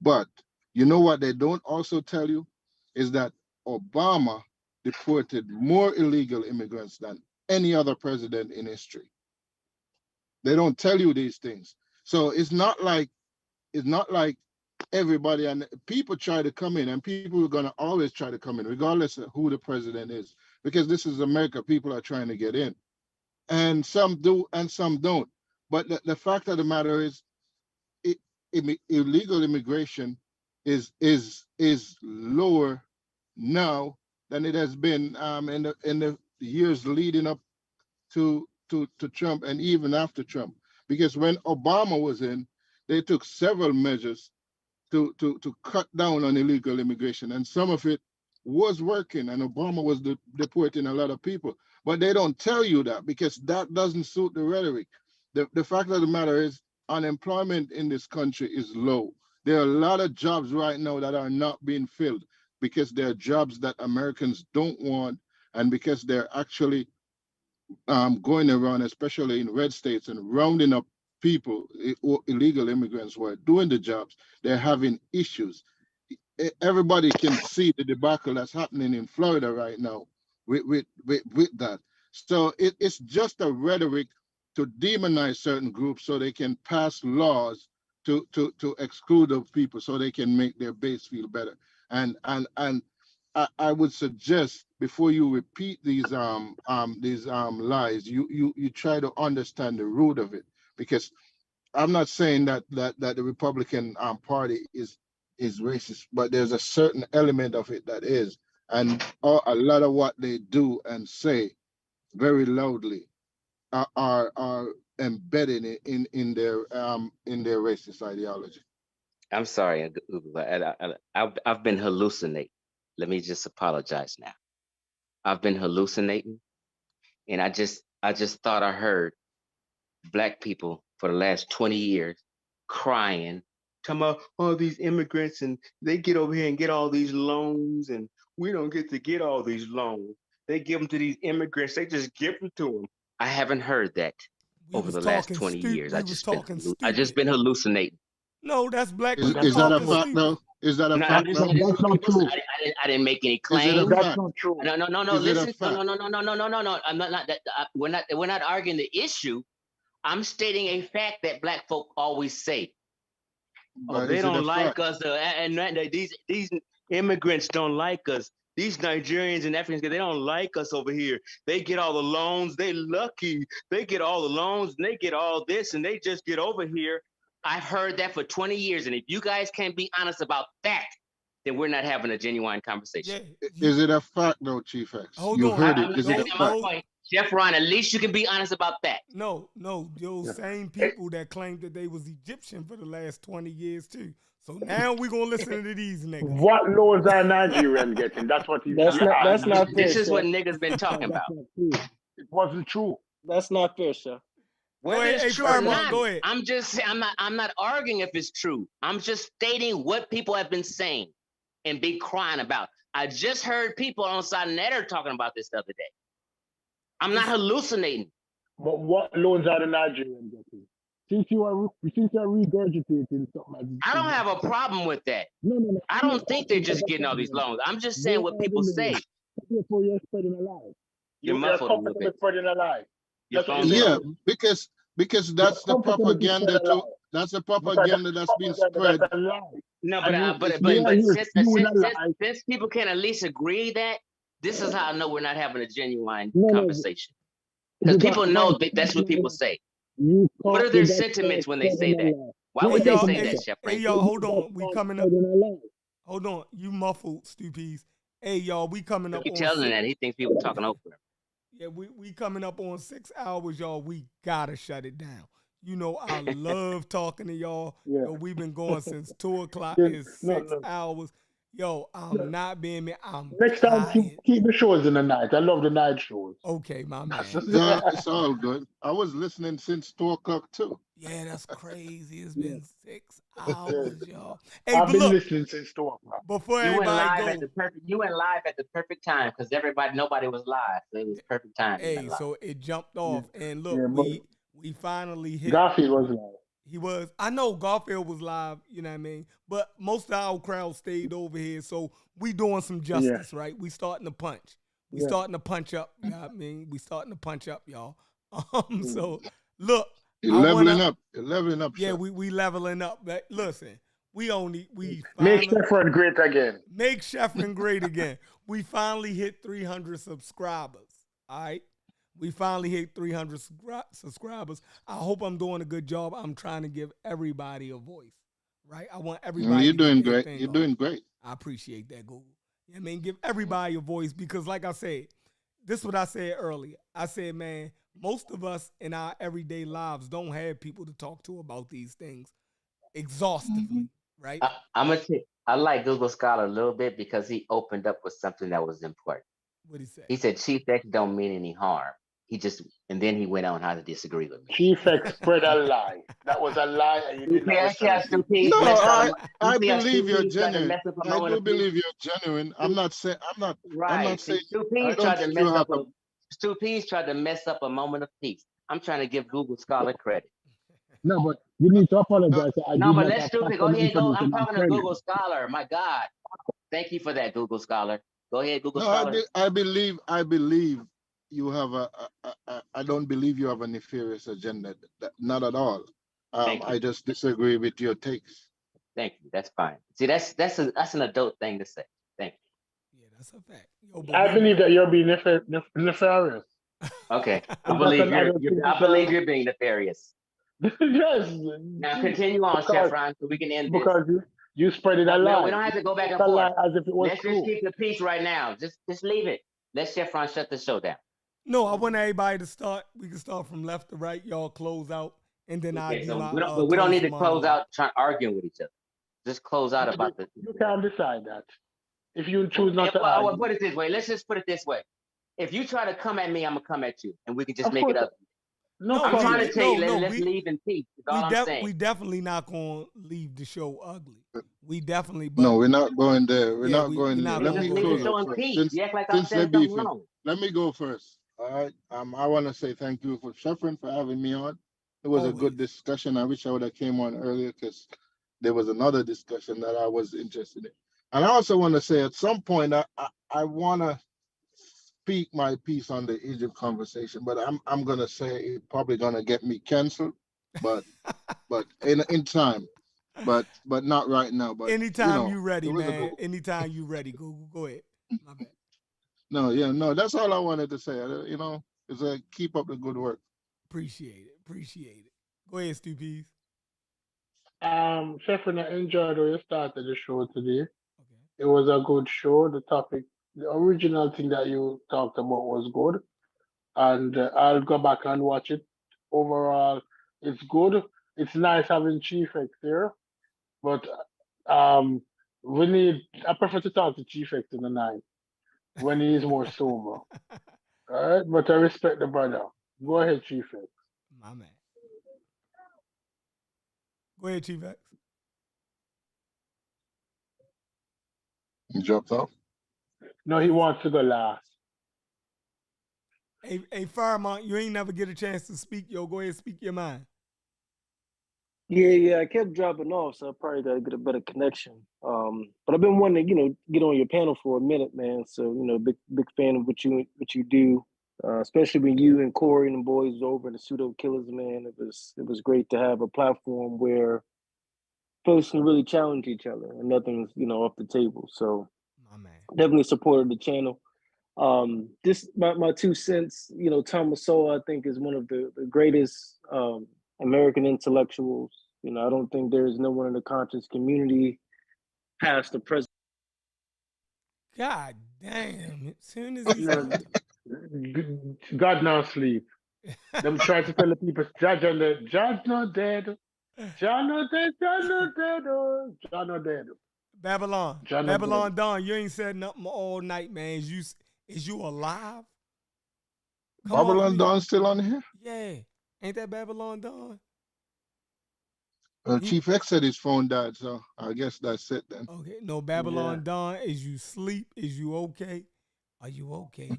But you know what they don't also tell you is that Obama deported more illegal immigrants than any other president in history. They don't tell you these things. So it's not like everybody, and people try to come in, and people are going to always try to come in regardless of who the president is, because this is America. People are trying to get in, and some do and some don't. But the fact of the matter is, illegal immigration is lower now than it has been in the years leading up to Trump, and even after Trump. Because when Obama was in, they took several measures to cut down on illegal immigration, and some of it was working, and Obama was deporting a lot of people. But they don't tell you that, because that doesn't suit the rhetoric. The fact of the matter is, unemployment in this country is low. There are a lot of jobs right now that are not being filled because they're jobs that Americans don't want, and because they're actually going around, especially in red states, and rounding up people, illegal immigrants who are doing the jobs. They're having issues. Everybody can see the debacle that's happening in Florida right now with that. So it's just a rhetoric to demonize certain groups so they can pass laws to exclude those people so they can make their base feel better. And I would suggest, before you repeat these lies, you try to understand the root of it, because I'm not saying that the Republican Party is racist, but there's a certain element of it that is, and a lot of what they do and say very loudly are embedded in their racist ideology. I'm sorry, I've been hallucinating. Let me just apologize now. I've been hallucinating, and I just thought I heard black people for the last 20 years crying, talking about all these immigrants, and they get over here and get all these loans, and we don't get to get all these loans. They give them to these immigrants. They just give them to them. I haven't heard that over the last 20 years. I just been hallucinating. No, that's black Is people that a talking fact stupid. though? Is that a No, fact though? That's not true. I didn't make any Is it claims. a fact? No. Is it a Listen, fact? no. I'm not that. We're not arguing the issue. I'm stating a fact that black folk always say. Oh, But they is it a don't like fact? us, and these Immigrants don't like us. These Nigerians and Africans, they don't like us over here. They get all the loans. They lucky. They get all the loans and they get all this and they just get over here. I've heard that for 20 years. And if you guys can't be honest about that, then we're not having a genuine conversation. Is it a fact though, Chief X? You heard it. Is it a fact? Chef Ron, at least you can be honest about that. No, those same people that claimed that they was Egyptian for the last 20 years too. So now we're gonna listen to these niggas. What loans are Nigerians getting? That's what he's That's not fair. This is what niggas been talking about. It wasn't true. That's not fair, sir. Whether ahead, it's hey, true or Firemark, not, go ahead. I'm not arguing if it's true. I'm just stating what people have been saying and be crying about. I just heard people on Sonetter talking about this the other day. I'm not hallucinating. But what loans are the Nigerians getting? Since you are regurgitating something. I don't have a problem with that. No. I don't think they're just getting all these loans. I'm just saying what people say. Therefore, you're spreading a lie. You're muffled a little bit. Spreading a lie. Yeah, because that's the propaganda too. That's the propaganda that's been spread. No, but since people can at least agree that, this is how I know we're not having a genuine conversation. Because people know that's what people say. What are their sentiments when they say that? Why would they say that, Chef Frank? Hey, y'all, hold on. We coming up. Hold on. You muffled, Stupies. Hey, y'all, we coming up. Keep telling him that. He thinks people talking over him. Yeah, we coming up on 6 hours, y'all. We gotta shut it down. You know, I love talking to y'all. Yeah. Yo, we've been going since 2 o'clock. It's 6 hours. Yo, I'm not being me. Next time, keep the shows in the night. I love the night shows. Okay, my man. Yeah, it's all good. I was listening since 2 o'clock too. Yeah, that's crazy. It's been 6 hours, y'all. Hey, I've been look, listening since 2 o'clock. before You went everybody live go, you went live at the perfect time because nobody was live. So it was perfect time. hey, so it jumped off, and look, we finally hit. Garfield was live. He was. I know Garfield was live, you know what I mean? But most of our crowd stayed over here, so we doing some justice, right? We starting to punch. We starting to punch up, you know what I mean? We starting to punch up, y'all. So, look. You're leveling up. You're leveling up. Yeah, we leveling up. But listen, we Make Shefford great again. Make Shefford great again. We finally hit 300 subscribers, all right? We finally hit 300 subscribers. I hope I'm doing a good job. I'm trying to give everybody a voice, right? I want everybody. You're doing great. You're doing great. I appreciate that, Google. I mean, give everybody a voice because, like I said, this is what I said earlier. I said, man, most of us in our everyday lives don't have people to talk to about these things exhaustively, right? I'm gonna say I like Google Scholar a little bit because he opened up with something that was important. What he say? He said Chief X don't mean any harm. And then he went on how to disagree with me. Chief X spread a lie. That was a lie, and you didn't understand. No, I believe you're genuine. I do believe you're genuine. I'm not saying. Stu Pease tried to mess up a moment of peace. I'm trying to give Google Scholar credit. No, but you need to apologize. No, but let's do it. Go ahead. I'm talking to Google Scholar. My God. Thank you for that, Google Scholar. Go ahead, Google Scholar. I believe you have I don't believe you have a nefarious agenda. Not at all. I just disagree with your takes. Thank you. That's fine. See, that's an adult thing to say. Thank you. Yeah, that's a fact. I believe that you're being nefarious. Okay. I believe you're being nefarious. Yes. Now continue on, Chef Ron, so we can end this. Because you spread it a lie. No, we don't have to go back and forth. As if it was Let's just keep the peace right now. Just leave it. Let Chef Ron shut the show down. No, I want everybody to start. We can start from left to right. Y'all close out, and then we don't need to close out trying arguing with each other. Just close out about the. You can't decide that. If you choose not to. Well, put it this way. Let's just put it this way. If you try to come at me, I'm gonna come at you, and we can just make it up. No, I'm trying to tell you, let's leave in peace. That's all I'm saying. We definitely not gonna leave the show ugly. We definitely. No, we're not going there. We're not going there. Let me leave the show in peace. You act like I'm saying something wrong. Let me go first. All right. I want to say thank you for Sheffrin for having me on. It was a good discussion. I wish I would have came on earlier because there was another discussion that I was interested in. And I also want to say at some point I want to speak my piece on the Egypt conversation, but I'm gonna say it's probably gonna get me canceled. But in time. but not right now. But Anytime you ready, it was a man. good. Anytime you ready. Go ahead. My bad. No, that's all I wanted to say. Is keep up the good work. Appreciate it. Go ahead, Stu Peas. Sheffrin, I enjoyed how you started the show today. It was a good show. The topic, the original thing that you talked about was good. And I'll go back and watch it. Overall, it's good. It's nice having Chief X here, but um, I prefer to talk to Chief X in the night when he's more sober. All right, but I respect the brother. Go ahead, Chief X. My man. Go ahead, Chief X. You dropped off? No, he wants to go last. Hey, Fairmont, you ain't never get a chance to speak. Yo, go ahead and speak your mind. Yeah, I kept dropping off, so I probably gotta get a better connection. But I've been wanting to, get on your panel for a minute, man. So, big fan of what you do, especially when you and Corey and the boys was over in the Pseudo Killers, man. It was great to have a platform where folks can really challenge each other and nothing's, off the table. So definitely supported the channel. This my 2 cents, Thomas Sowell, I think, is one of the greatest American intellectuals. I don't think there's no one in the conscious community past the present. God damn! As soon as he God now sleep. Them try to tell the people, Judge not dead. John not dead, John not dead, oh, John not dead. Babylon. John Babylon Don, you ain't said nothing all night, man. Is you alive? Babylon Don still on here? Yeah. Ain't that Babylon Don? Chief X said his phone died, so I guess that's it then. Okay. No, Babylon Don, is you sleep? Is you okay? Are you okay?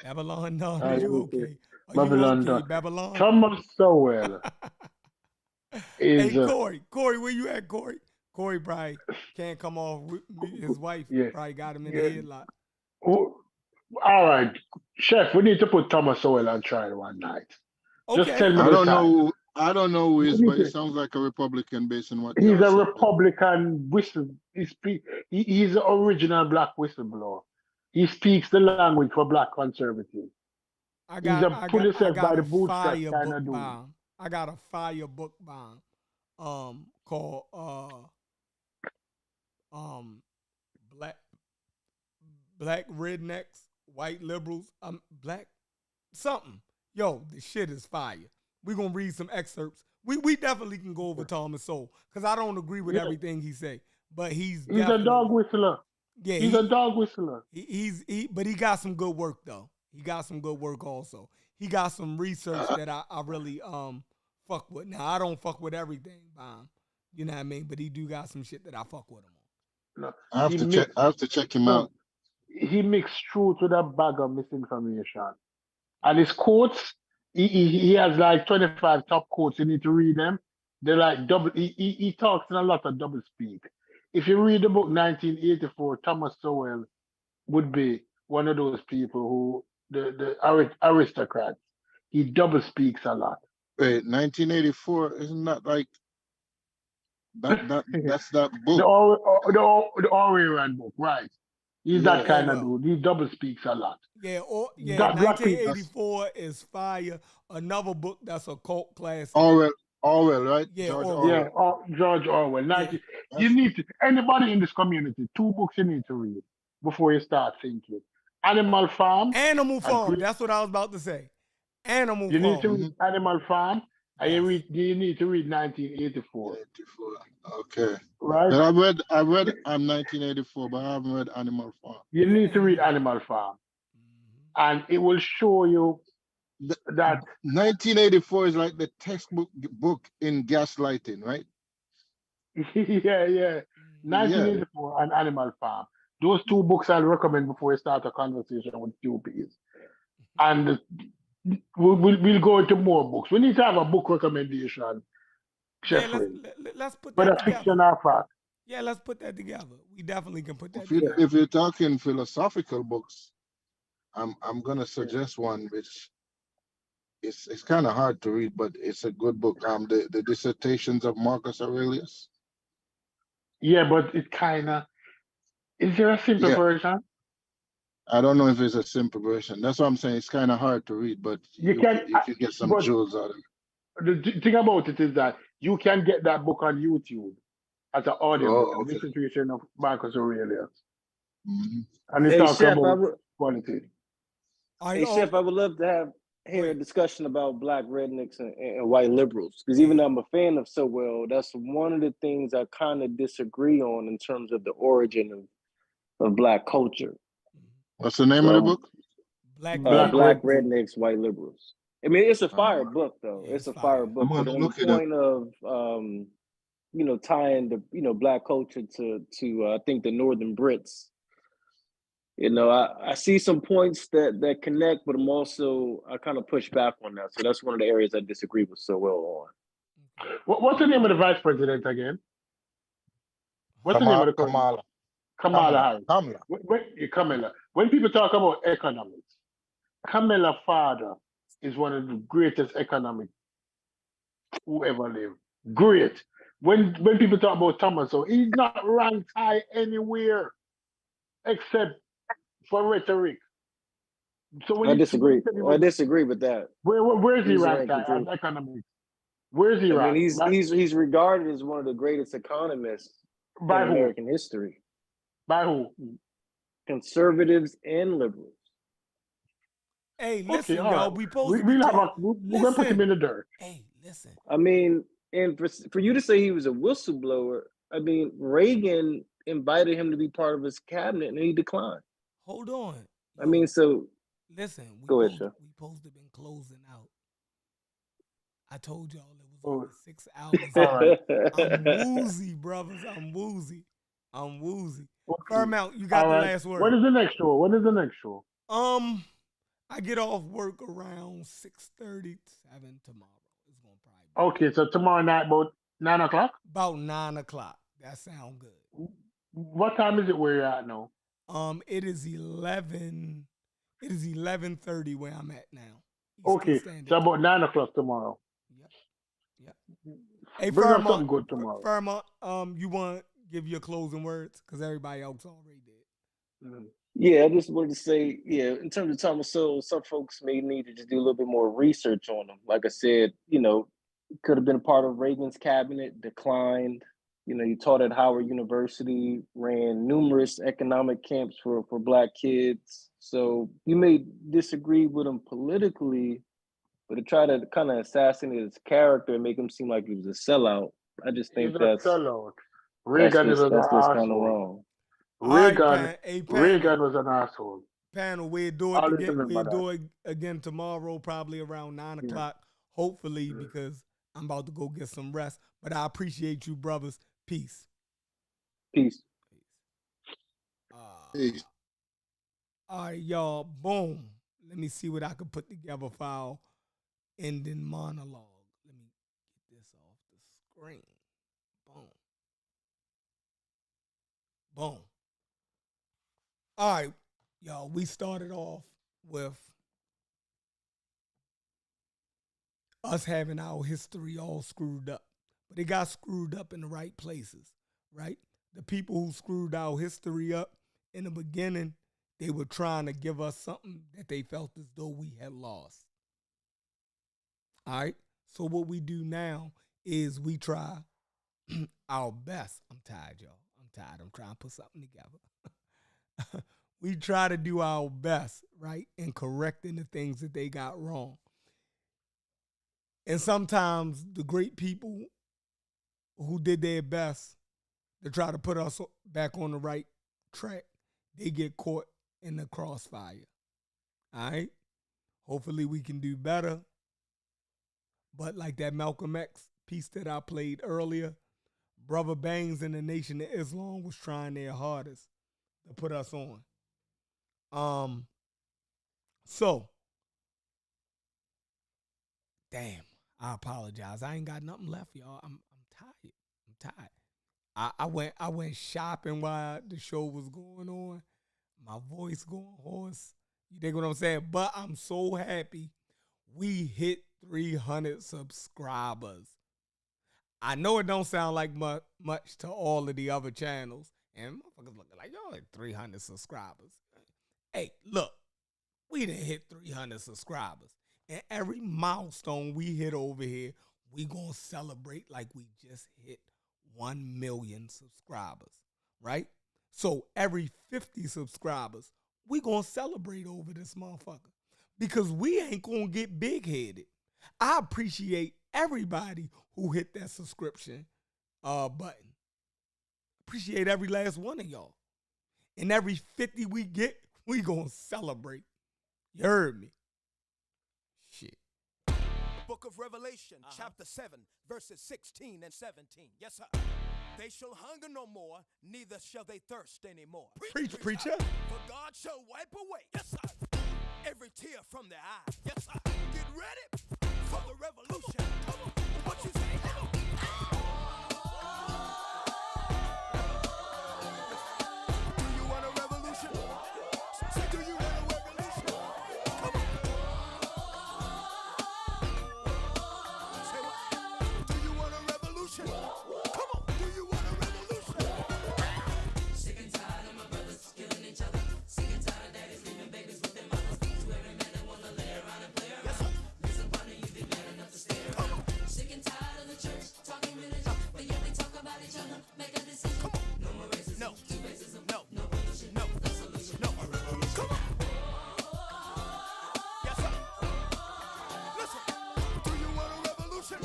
Babylon Don, are you okay? Are Babylon you okay, Don. Babylon? Thomas Sowell is hey, Corey, where you at, Corey? Corey probably can't come off. His wife probably got him in the headlock. all right, Chef, we need to put Thomas Sowell on trial one night. Okay. Just tell me I don't know who is, but he sounds like a Republican based on what he's a Republican whistle. He's the original black whistleblower. He speaks the language for black conservatives. I got a fire book bomb. I got a fire book bomb. Called black rednecks, white liberals, black something. Yo, the shit is fire. We're gonna read some excerpts. We definitely can go over Thomas Sowell because I don't agree with everything he say, but he's a dog whistler. Yeah, he's a dog whistler. But he got some good work though. He got some good work also. He got some research that I really fuck with. Now I don't fuck with everything, Bomb. You know what I mean? But he do got some shit that I fuck with him on. No, I have to check him out. He mixed truth with a bag of misinformation. And his quotes, he has like 25 top quotes. You need to read them. They're like double. He talks in a lot of double speak. If you read the book 1984, Thomas Sowell would be one of those people who the aristocrats. He double speaks a lot. Wait, 1984 isn't that like that's that book? The Orwellian book, right? He's that kind of dude. He double speaks a lot. Yeah, 1984 is fire. Another book that's a cult classic. Orwell, right? Yeah, George Orwell. Orwell. George Orwell. You need to, anybody in this community, 2 books you need to read before you start thinking. Animal Farm. That's what I was about to say. Animal Farm. You need to read Animal Farm. And you need to read 1984. Okay. Right. But I read 1984, but I haven't read Animal Farm. You need to read Animal Farm. And it will show you that 1984 is like the textbook book in gaslighting, right? yeah. 1984 and Animal Farm. Those 2 books I'll recommend before you start a conversation with Stupies. And we'll go into more books. We need to have a book recommendation. Let's put that together. Fiction or fact. Yeah, let's put that together. We definitely can put that together. If you're talking philosophical books, I'm gonna suggest one which it's kind of hard to read, but it's a good book. The Dissertations of Marcus Aurelius. Yeah, but it kind of is there a simple Yeah, version? I don't know if it's a simple version. That's what I'm saying. It's kind of hard to read, but You you can, you could get some but jewels out of it. the thing about it is that you can get that book on YouTube as an audiobook, Oh, The okay. Misinformation of Marcus Aurelius, Mhm. and it Hey talks Chef, about quality. hey Chef, I would love to hear a discussion about black rednecks and white liberals. Because even though I'm a fan of So Well, that's one of the things I kind of disagree on in terms of the origin of black culture. What's the name of the So book? Black rednecks, white liberals. I mean, it's a fire Uh, book though. Yeah, it's a fire. fire I'm book, but gonna on the look it up. point of tying the black culture to I think the Northern Brits. I see some points that connect, but I kind of push back on that. So that's one of the areas I disagree with So Well on. What's the name of the vice president again? What's the name of the current? Kamala. Kamala Harris. Kamala. Kamala. When people talk about economics, Kamala's father is one of the greatest economics who ever lived. Great. When people talk about Thomas, so he's not ranked high anywhere except for rhetoric. So when I you disagree. said he I was, disagree with that. where is he He's ranked ranked at as too. economics? Where is he I mean, ranked? he's regarded as one of the greatest economists in By who? American history. By who? Conservatives and liberals. Hey, Okay, listen, all y'all. right. We supposed to be We'll have close. we're gonna put him in the dirt. Hey, listen. I mean, and for you to say he was a whistleblower, I mean, Reagan invited him to be part of his cabinet and he declined. Hold on. I mean, so Listen, go ahead, Chef. we supposed to have been closing out. I told y'all it was Oh, only 6 hours. all right. I'm woozy, brothers. I'm woozy. Okay. Fairmount, you got All the right. last word. When is the next show? When is the next show? I get off work around 6:37 tomorrow. It's gonna probably Okay, so tomorrow night about 9 o'clock. about 9 o'clock. That sound good. What time is it where you're at now? It is 11. It is 11:30 where I'm at now. Okay, so about 9 o'clock tomorrow. Yep. Hey, Bring up Fairmont, something good tomorrow. Fairmont, you want to give your closing words? Because everybody else already did. Yeah, I just wanted to say, in terms of Thomas Sowell, some folks may need to just do a little bit more research on him. Like I said, could have been a part of Reagan's cabinet, declined. You taught at Howard University, ran numerous economic camps for Black kids. So you may disagree with him politically, but to try to kind of assassinate his character and make him seem like he was a sellout, I just He's think a that's sellout. Reagan is an that's just kind of asshole. wrong. All right, Reagan, panel. Reagan was an asshole. Panel, we'll do it Always again. remember We'll that. do it again tomorrow, probably around 9 o'clock. Hopefully, because I'm about to go get some rest. But I appreciate you, brothers. Peace. Peace. Peace. All right, y'all. Boom. Let me see what I can put together for our ending monologue. Let me get this off the screen. Boom. Boom. All right, y'all. We started off with us having our history all screwed up. But it got screwed up in the right places, right? The people who screwed our history up in the beginning, they were trying to give us something that they felt as though we had lost. All right? So what we do now is we try our best. I'm tired, y'all. I'm trying to put something together. We try to do our best, right, in correcting the things that they got wrong. And sometimes the great people who did their best to try to put us back on the right track, they get caught in the crossfire. All right? Hopefully we can do better. But like that Malcolm X piece that I played earlier, Brother Bangs and the Nation of Islam was trying their hardest to put us on. So, damn, I apologize. I ain't got nothing left, y'all. I'm tired. I went shopping while the show was going on. My voice going hoarse. You dig what I'm saying? But I'm so happy we hit 300 subscribers. I know it don't sound like much to all of the other channels, and motherfuckers looking like y'all at 300 subscribers. Hey, look, we done hit 300 subscribers, and every milestone we hit over here, we gonna celebrate like we just hit 1 million subscribers, right? So every 50 subscribers, we gonna celebrate over this motherfucker because we ain't gonna get big-headed. I appreciate everybody who hit that subscription button. Appreciate every last one of y'all. And every 50 we get, we gonna celebrate. You heard me? Shit. Book of Revelation, chapter 7, verses 16 and 17. Yes, sir. They shall hunger no more, neither shall they thirst anymore. Preach, preacher. For God shall wipe away, yes, sir, every tear from their eye. Yes, sir. Get ready for the revolution. Come on. What you say now? Do you want a revolution? Say, do you want a revolution? Come on. Say what? Do you want a revolution? Come on. Do you want a revolution? Sick and tired of my brothers killing each other. Sick and tired of daddies leaving babies with their mothers. To every man that wanna lay around and play around. Yes, sir. Listen, partner, you've been man enough to stay around. Sick and tired of the church talking religion, but yet they talk about each other. Make a decision. Come on. No more racism. No. Two racism. No. No revolution. No. No solution. No. Come on. Yes, sir. Listen. Do you want a revolution?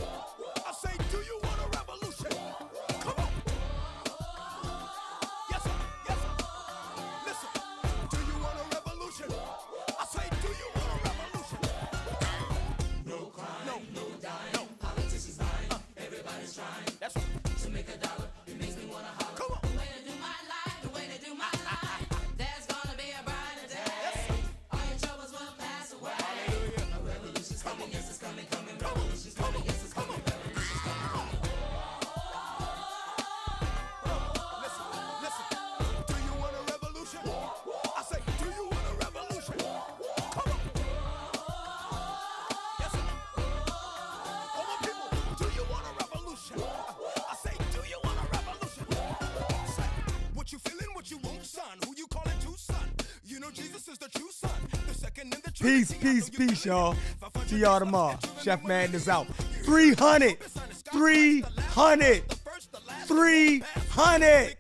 I say, do you want a revolution? Come on. Yes, sir. Yes, sir. Listen. Do you want a revolution? I say, do you want a revolution? No crime. No. No dying. No. Politicians lying. Everybody's trying. That's right. To make a dollar. It makes me wanna holler. Come on. The way to do my life. The way to do my life. There's gonna be a brighter day. Yes. All your troubles will pass away. Hallelujah. A revolution's coming. Yes, it's coming. Coming. Revolution's coming. Yes, it's coming. Revolution's coming. Listen. Listen. Do you want a revolution? I say, do you want a revolution? Come on. Yes, sir. All my people, do you want a revolution? I say, do you want a revolution? Say, what you feeling, what you want, son? Who you calling to, son? You know Jesus is the true son, the second in the Peace, peace, peace, y'all. See y'all tomorrow. Chef Madness out. 300. 300. 300.